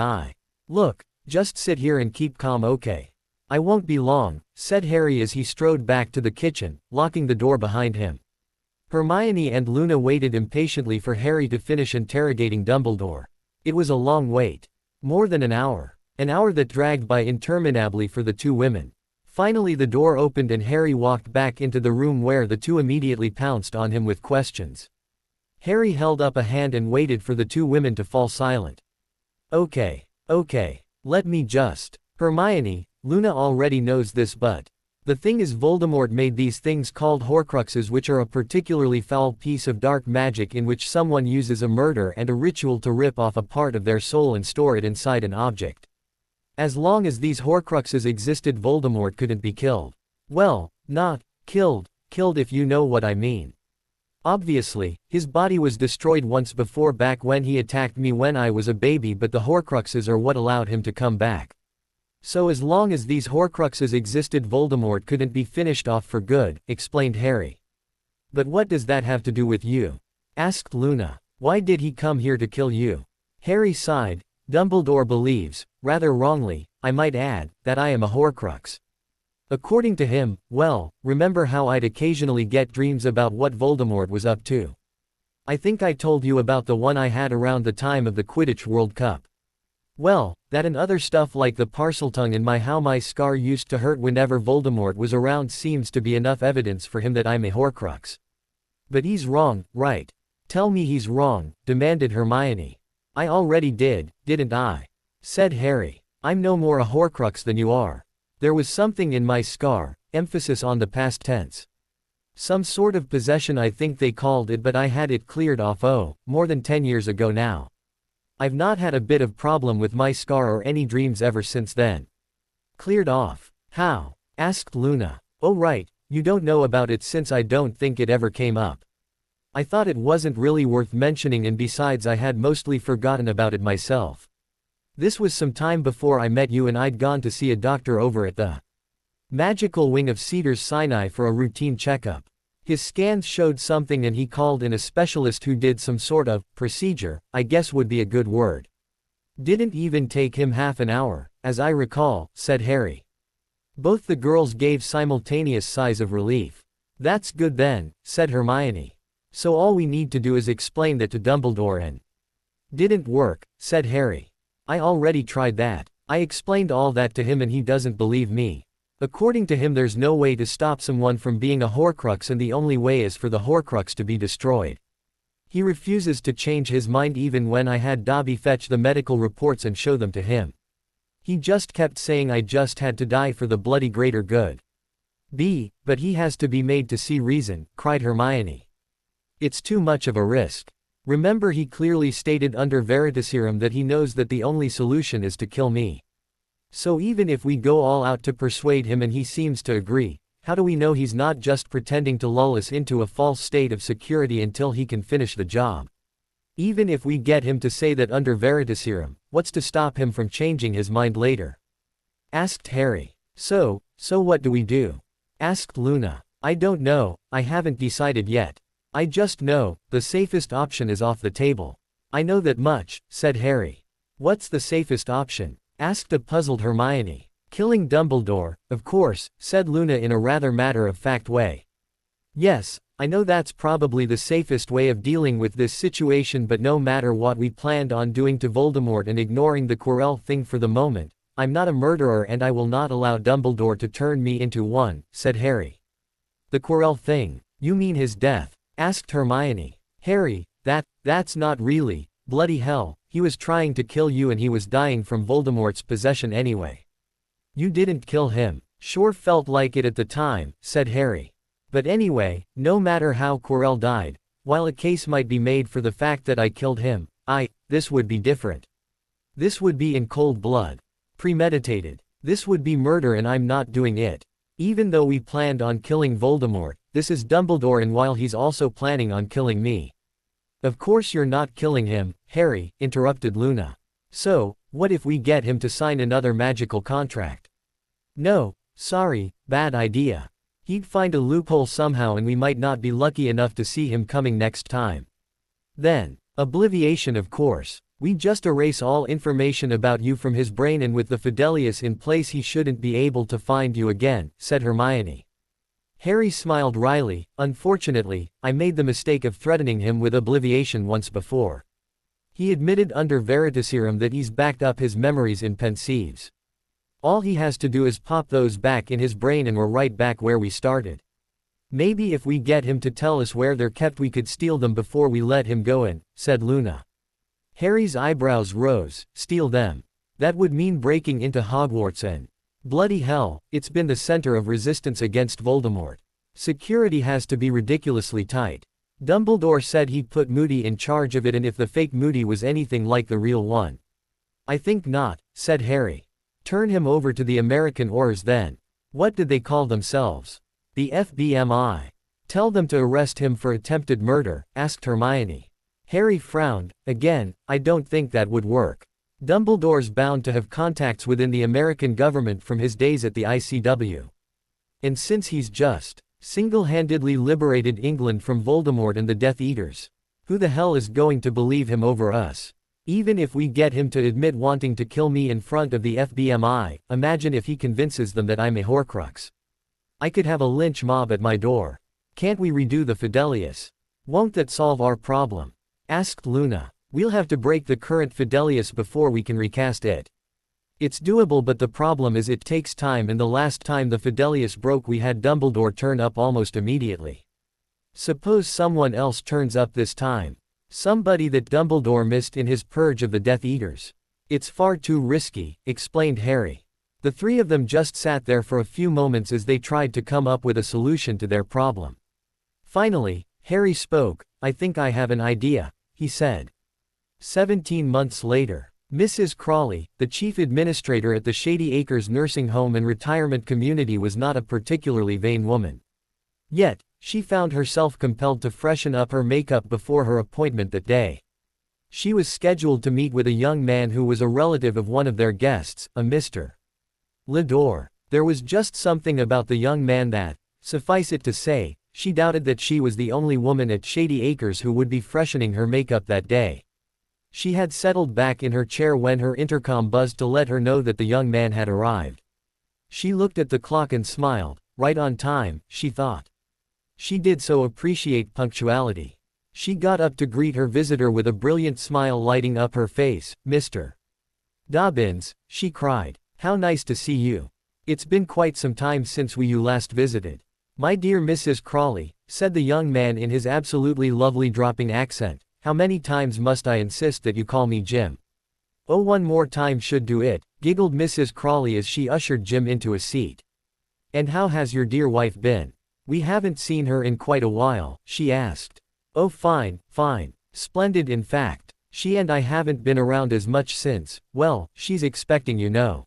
look, just sit here and keep calm, okay? I won't be long, said Harry as he strode back to the kitchen, locking the door behind him. Hermione and Luna waited impatiently for Harry to finish interrogating Dumbledore. It was a long wait. More than an hour. An hour that dragged by interminably for the two women. Finally the door opened and Harry walked back into the room, where the two immediately pounced on him with questions. Harry held up a hand and waited for the two women to fall silent. Okay, let me just. Hermione, Luna already knows this, but the thing is, Voldemort made these things called Horcruxes, which are a particularly foul piece of dark magic in which someone uses a murder and a ritual to rip off a part of their soul and store it inside an object. As long as these Horcruxes existed, Voldemort couldn't be killed. Well, not killed if you know what I mean. Obviously, his body was destroyed once before, back when he attacked me when I was a baby, but the Horcruxes are what allowed him to come back. So as long as these Horcruxes existed, Voldemort couldn't be finished off for good, explained Harry. But what does that have to do with you? Asked Luna. Why did he come here to kill you? Harry sighed. Dumbledore believes, rather wrongly, I might add, that I am a Horcrux. According to him, well, remember how I'd occasionally get dreams about what Voldemort was up to? I think I told you about the one I had around the time of the Quidditch World Cup. Well, that and other stuff like the Parseltongue and how my scar used to hurt whenever Voldemort was around seems to be enough evidence for him that I'm a Horcrux. But he's wrong, right? Tell me he's wrong, demanded Hermione. I already did, didn't I? Said Harry. I'm no more a Horcrux than you are. There was something in my scar, emphasis on the past tense. Some sort of possession I think they called it, but I had it cleared off more than 10 years ago now. I've not had a bit of problem with my scar or any dreams ever since then. Cleared off? How? Asked Luna. Oh right, you don't know about it since I don't think it ever came up. I thought it wasn't really worth mentioning, and besides I had mostly forgotten about it myself. This was some time before I met you and I'd gone to see a doctor over at the Magical Wing of Cedars Sinai for a routine checkup. His scans showed something and he called in a specialist who did some sort of procedure, I guess would be a good word. Didn't even take him half an hour, as I recall, said Harry. Both the girls gave simultaneous sighs of relief. That's good then, said Hermione. So all we need to do is explain that to Dumbledore and didn't work, said Harry. I already tried that. I explained all that to him and he doesn't believe me. According to him there's no way to stop someone from being a Horcrux and the only way is for the Horcrux to be destroyed. He refuses to change his mind even when I had Dobby fetch the medical reports and show them to him. He just kept saying I just had to die for the bloody greater good. But he has to be made to see reason, cried Hermione. It's too much of a risk. Remember he clearly stated under Veritaserum that he knows that the only solution is to kill me. So even if we go all out to persuade him and he seems to agree, how do we know he's not just pretending to lull us into a false state of security until he can finish the job? Even if we get him to say that under Veritaserum, what's to stop him from changing his mind later? Asked Harry. So what do we do? Asked Luna. I don't know, I haven't decided yet. I just know, the safest option is off the table. I know that much, said Harry. What's the safest option? Asked a puzzled Hermione. Killing Dumbledore, of course, said Luna in a rather matter-of-fact way. Yes, I know that's probably the safest way of dealing with this situation, but no matter what we planned on doing to Voldemort and ignoring the Quirrell thing for the moment, I'm not a murderer and I will not allow Dumbledore to turn me into one, said Harry. The Quirrell thing? You mean his death? Asked Hermione. Harry, that's not really, bloody hell, he was trying to kill you and he was dying from Voldemort's possession anyway. You didn't kill him. Sure felt like it at the time, said Harry. But anyway, no matter how Quirrell died, while a case might be made for the fact that I killed him, this would be different. This would be in cold blood. Premeditated. This would be murder and I'm not doing it. Even though we planned on killing Voldemort, this is Dumbledore and while he's also planning on killing me. Of course you're not killing him, Harry, interrupted Luna. So, what if we get him to sign another magical contract? No, sorry, bad idea. He'd find a loophole somehow and we might not be lucky enough to see him coming next time. Then, obliviation of course. We just erase all information about you from his brain and with the Fidelius in place he shouldn't be able to find you again, said Hermione. Harry smiled wryly. Unfortunately, I made the mistake of threatening him with obliviation once before. He admitted under Veritaserum that he's backed up his memories in Pensieves. All he has to do is pop those back in his brain and we're right back where we started. Maybe if we get him to tell us where they're kept we could steal them before we let him go in, said Luna. Harry's eyebrows rose. Steal them? That would mean breaking into Hogwarts and… Bloody hell, it's been the center of resistance against Voldemort. Security has to be ridiculously tight. Dumbledore said he'd put Moody in charge of it and if the fake Moody was anything like the real one. I think not, said Harry. Turn him over to the American Aurors then. What did they call themselves? The FBMI. Tell them to arrest him for attempted murder, asked Hermione. Harry frowned. Again, I don't think that would work. Dumbledore's bound to have contacts within the American government from his days at the ICW. And since he's just single-handedly liberated England from Voldemort and the Death Eaters, who the hell is going to believe him over us? Even if we get him to admit wanting to kill me in front of the FBMI, imagine if he convinces them that I'm a Horcrux. I could have a lynch mob at my door. Can't we redo the Fidelius? Won't that solve our problem? Asked Luna. We'll have to break the current Fidelius before we can recast it. It's doable but the problem is it takes time and the last time the Fidelius broke we had Dumbledore turn up almost immediately. Suppose someone else turns up this time. Somebody that Dumbledore missed in his purge of the Death Eaters. It's far too risky, explained Harry. The three of them just sat there for a few moments as they tried to come up with a solution to their problem. Finally, Harry spoke. I think I have an idea, he said. 17 months later, Mrs. Crawley, the chief administrator at the Shady Acres nursing home and retirement community was not a particularly vain woman. Yet, she found herself compelled to freshen up her makeup before her appointment that day. She was scheduled to meet with a young man who was a relative of one of their guests, a Mr. Ledore. There was just something about the young man that, suffice it to say, she doubted that she was the only woman at Shady Acres who would be freshening her makeup that day. She had settled back in her chair when her intercom buzzed to let her know that the young man had arrived. She looked at the clock and smiled. Right on time, she thought. She did so appreciate punctuality. She got up to greet her visitor with a brilliant smile lighting up her face. Mr. Dobbins, she cried. How nice to see you. It's been quite some time since you last visited. My dear Mrs. Crawley, said the young man in his absolutely lovely dropping accent, how many times must I insist that you call me Jim? Oh, one more time should do it, giggled Mrs. Crawley as she ushered Jim into a seat. And how has your dear wife been? We haven't seen her in quite a while, she asked. Oh, fine, fine. Splendid in fact. She and I haven't been around as much since, well, she's expecting you know.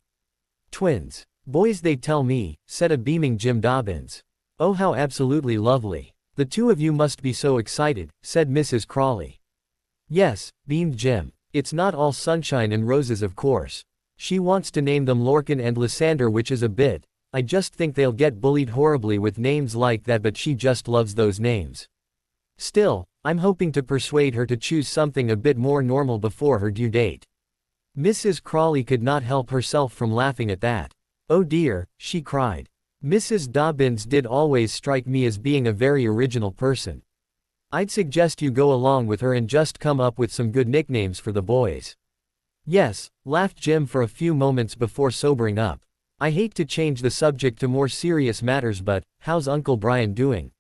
Twins. Boys they tell me, said a beaming Jim Dobbins. Oh, how absolutely lovely. The two of you must be so excited, said Mrs. Crawley. Yes, beamed Jim. It's not all sunshine and roses of course. She wants to name them Lorcan and Lysander, which is a bit, I just think they'll get bullied horribly with names like that, but she just loves those names. Still, I'm hoping to persuade her to choose something a bit more normal before her due date. Mrs. Crawley could not help herself from laughing at that. Oh dear, she cried. Mrs. Dobbins did always strike me as being a very original person. I'd suggest you go along with her and just come up with some good nicknames for the boys. Yes, laughed Jim for a few moments before sobering up. I hate to change the subject to more serious matters, but how's Uncle Brian doing?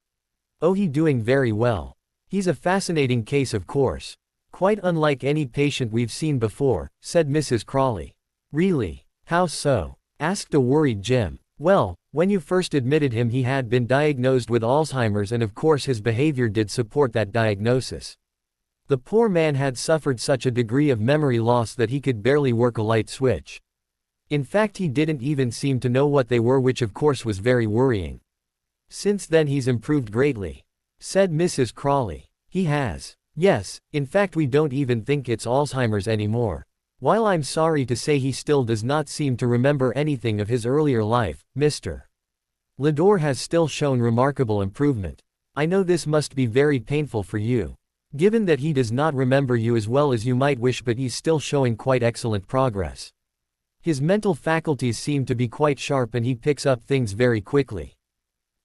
Oh, he doing very well. He's a fascinating case of course. Quite unlike any patient we've seen before, said Mrs. Crawley. Really? How so? Asked a worried Jim. Well, when you first admitted him he had been diagnosed with Alzheimer's, and of course his behavior did support that diagnosis. The poor man had suffered such a degree of memory loss that he could barely work a light switch. In fact, he didn't even seem to know what they were, which of course was very worrying. Since then he's improved greatly, said Mrs. Crawley. He has. Yes, in fact we don't even think it's Alzheimer's anymore. While I'm sorry to say he still does not seem to remember anything of his earlier life, Mr. Lador has still shown remarkable improvement. I know this must be very painful for you, given that he does not remember you as well as you might wish, but he's still showing quite excellent progress. His mental faculties seem to be quite sharp and he picks up things very quickly.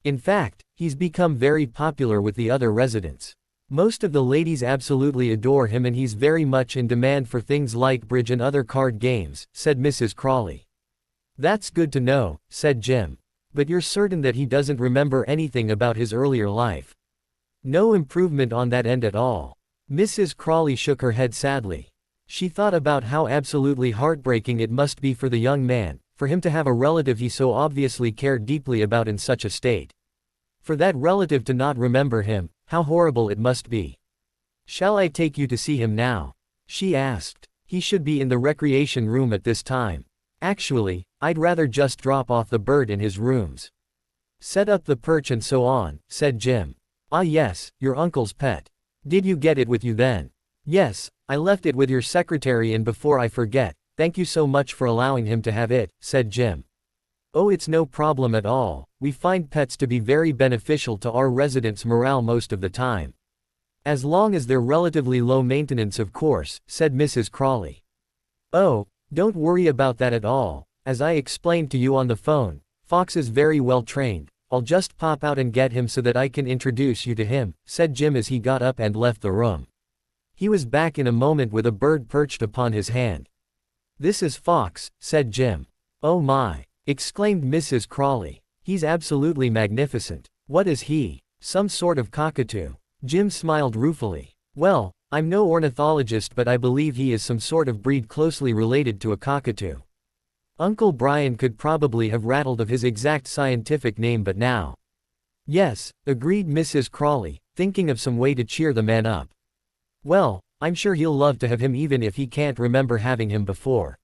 In fact, he's become very popular with the other residents. Most of the ladies absolutely adore him and he's very much in demand for things like bridge and other card games, said Mrs. Crawley. That's good to know, said Jim. But you're certain that he doesn't remember anything about his earlier life? No improvement on that end at all. Mrs. Crawley shook her head sadly. She thought about how absolutely heartbreaking it must be for the young man, for him to have a relative he so obviously cared deeply about in such a state. For that relative to not remember him, how horrible it must be. Shall I take you to see him now? She asked. He should be in the recreation room at this time. Actually, I'd rather just drop off the bird in his rooms. Set up the perch and so on, said Jim. Ah yes, your uncle's pet. Did you get it with you then? Yes, I left it with your secretary, and before I forget, thank you so much for allowing him to have it, said Jim. Oh, it's no problem at all. We find pets to be very beneficial to our residents' morale most of the time. As long as they're relatively low maintenance, of course, said Mrs. Crawley. Oh, don't worry about that at all. As I explained to you on the phone, Fox is very well trained. I'll just pop out and get him so that I can introduce you to him, said Jim as he got up and left the room. He was back in a moment with a bird perched upon his hand. This is Fox, said Jim. Oh my, exclaimed Mrs. Crawley. He's absolutely magnificent. What is he? Some sort of cockatoo? Jim smiled ruefully. Well, I'm no ornithologist, but I believe he is some sort of breed closely related to a cockatoo. Uncle Brian could probably have rattled of his exact scientific name, but now. Yes, agreed Mrs. Crawley, thinking of some way to cheer the man up. Well, I'm sure he'll love to have him even if he can't remember having him before.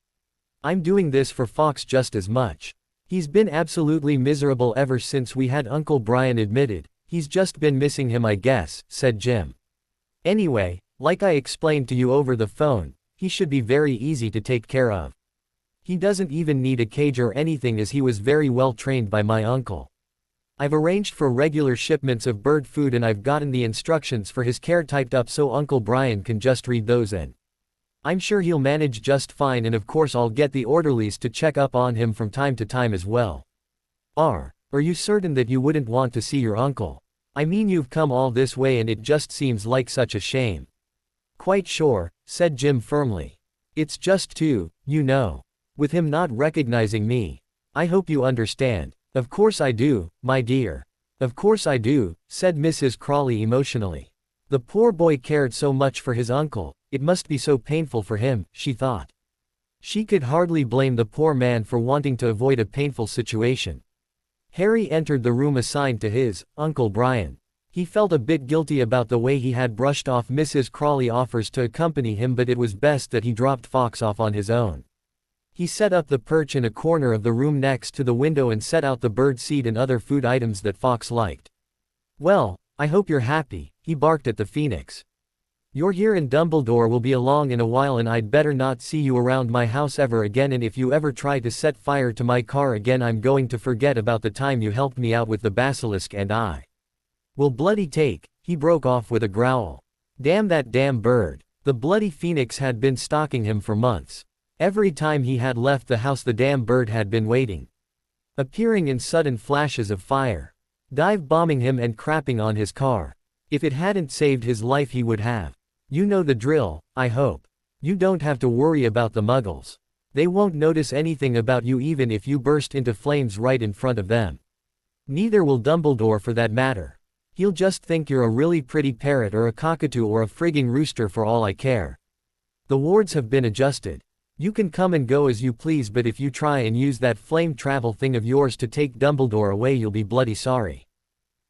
I'm doing this for Fox just as much. He's been absolutely miserable ever since we had Uncle Brian admitted. He's just been missing him, I guess, said Jim. Anyway, like I explained to you over the phone, he should be very easy to take care of. He doesn't even need a cage or anything, as he was very well trained by my uncle. I've arranged for regular shipments of bird food and I've gotten the instructions for his care typed up so Uncle Brian can just read those in. I'm sure he'll manage just fine, and of course I'll get the orderlies to check up on him from time to time as well. Are you certain that you wouldn't want to see your uncle? I mean, you've come all this way and it just seems like such a shame. Quite sure, said Jim firmly. It's just too, you know. With him not recognizing me. I hope you understand. Of course I do, my dear. Of course I do, said Mrs. Crawley emotionally. The poor boy cared so much for his uncle, it must be so painful for him, she thought. She could hardly blame the poor man for wanting to avoid a painful situation. Harry entered the room assigned to his Uncle Brian. He felt a bit guilty about the way he had brushed off Mrs. Crawley's offers to accompany him, but it was best that he dropped Fox off on his own. He set up the perch in a corner of the room next to the window and set out the bird seed and other food items that Fox liked. Well, I hope you're happy, he barked at the phoenix. You're here and Dumbledore will be along in a while and I'd better not see you around my house ever again, and if you ever try to set fire to my car again I'm going to forget about the time you helped me out with the basilisk and I will bloody take, he broke off with a growl. Damn that damn bird. The bloody phoenix had been stalking him for months. Every time he had left the house the damn bird had been waiting. Appearing in sudden flashes of fire. Dive bombing him and crapping on his car. If it hadn't saved his life he would have. You know the drill, I hope. You don't have to worry about the muggles. They won't notice anything about you even if you burst into flames right in front of them. Neither will Dumbledore for that matter. He'll just think you're a really pretty parrot or a cockatoo or a frigging rooster for all I care. The wards have been adjusted. You can come and go as you please, but if you try and use that flame travel thing of yours to take Dumbledore away you'll be bloody sorry.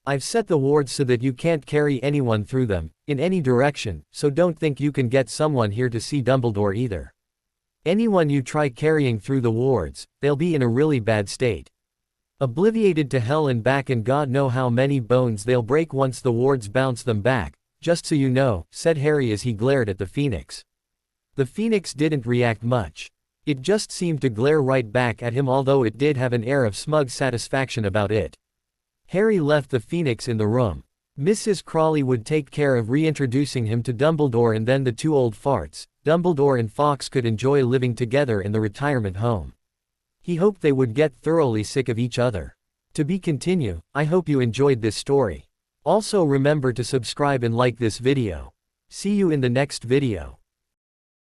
I've set the wards so that you can't carry anyone through them, in any direction, so don't think you can get someone here to see Dumbledore either. Anyone you try carrying through the wards, they'll be in a really bad state. Obliviated to hell and back, and God know how many bones they'll break once the wards bounce them back, just so you know, said Harry as he glared at the phoenix. The phoenix didn't react much. It just seemed to glare right back at him, although it did have an air of smug satisfaction about it. Harry left the phoenix in the room. Mrs. Crawley would take care of reintroducing him to Dumbledore, and then the two old farts, Dumbledore and Fox, could enjoy living together in the retirement home. He hoped they would get thoroughly sick of each other. To be continued. I hope you enjoyed this story. Also remember to subscribe and like this video. See you in the next video.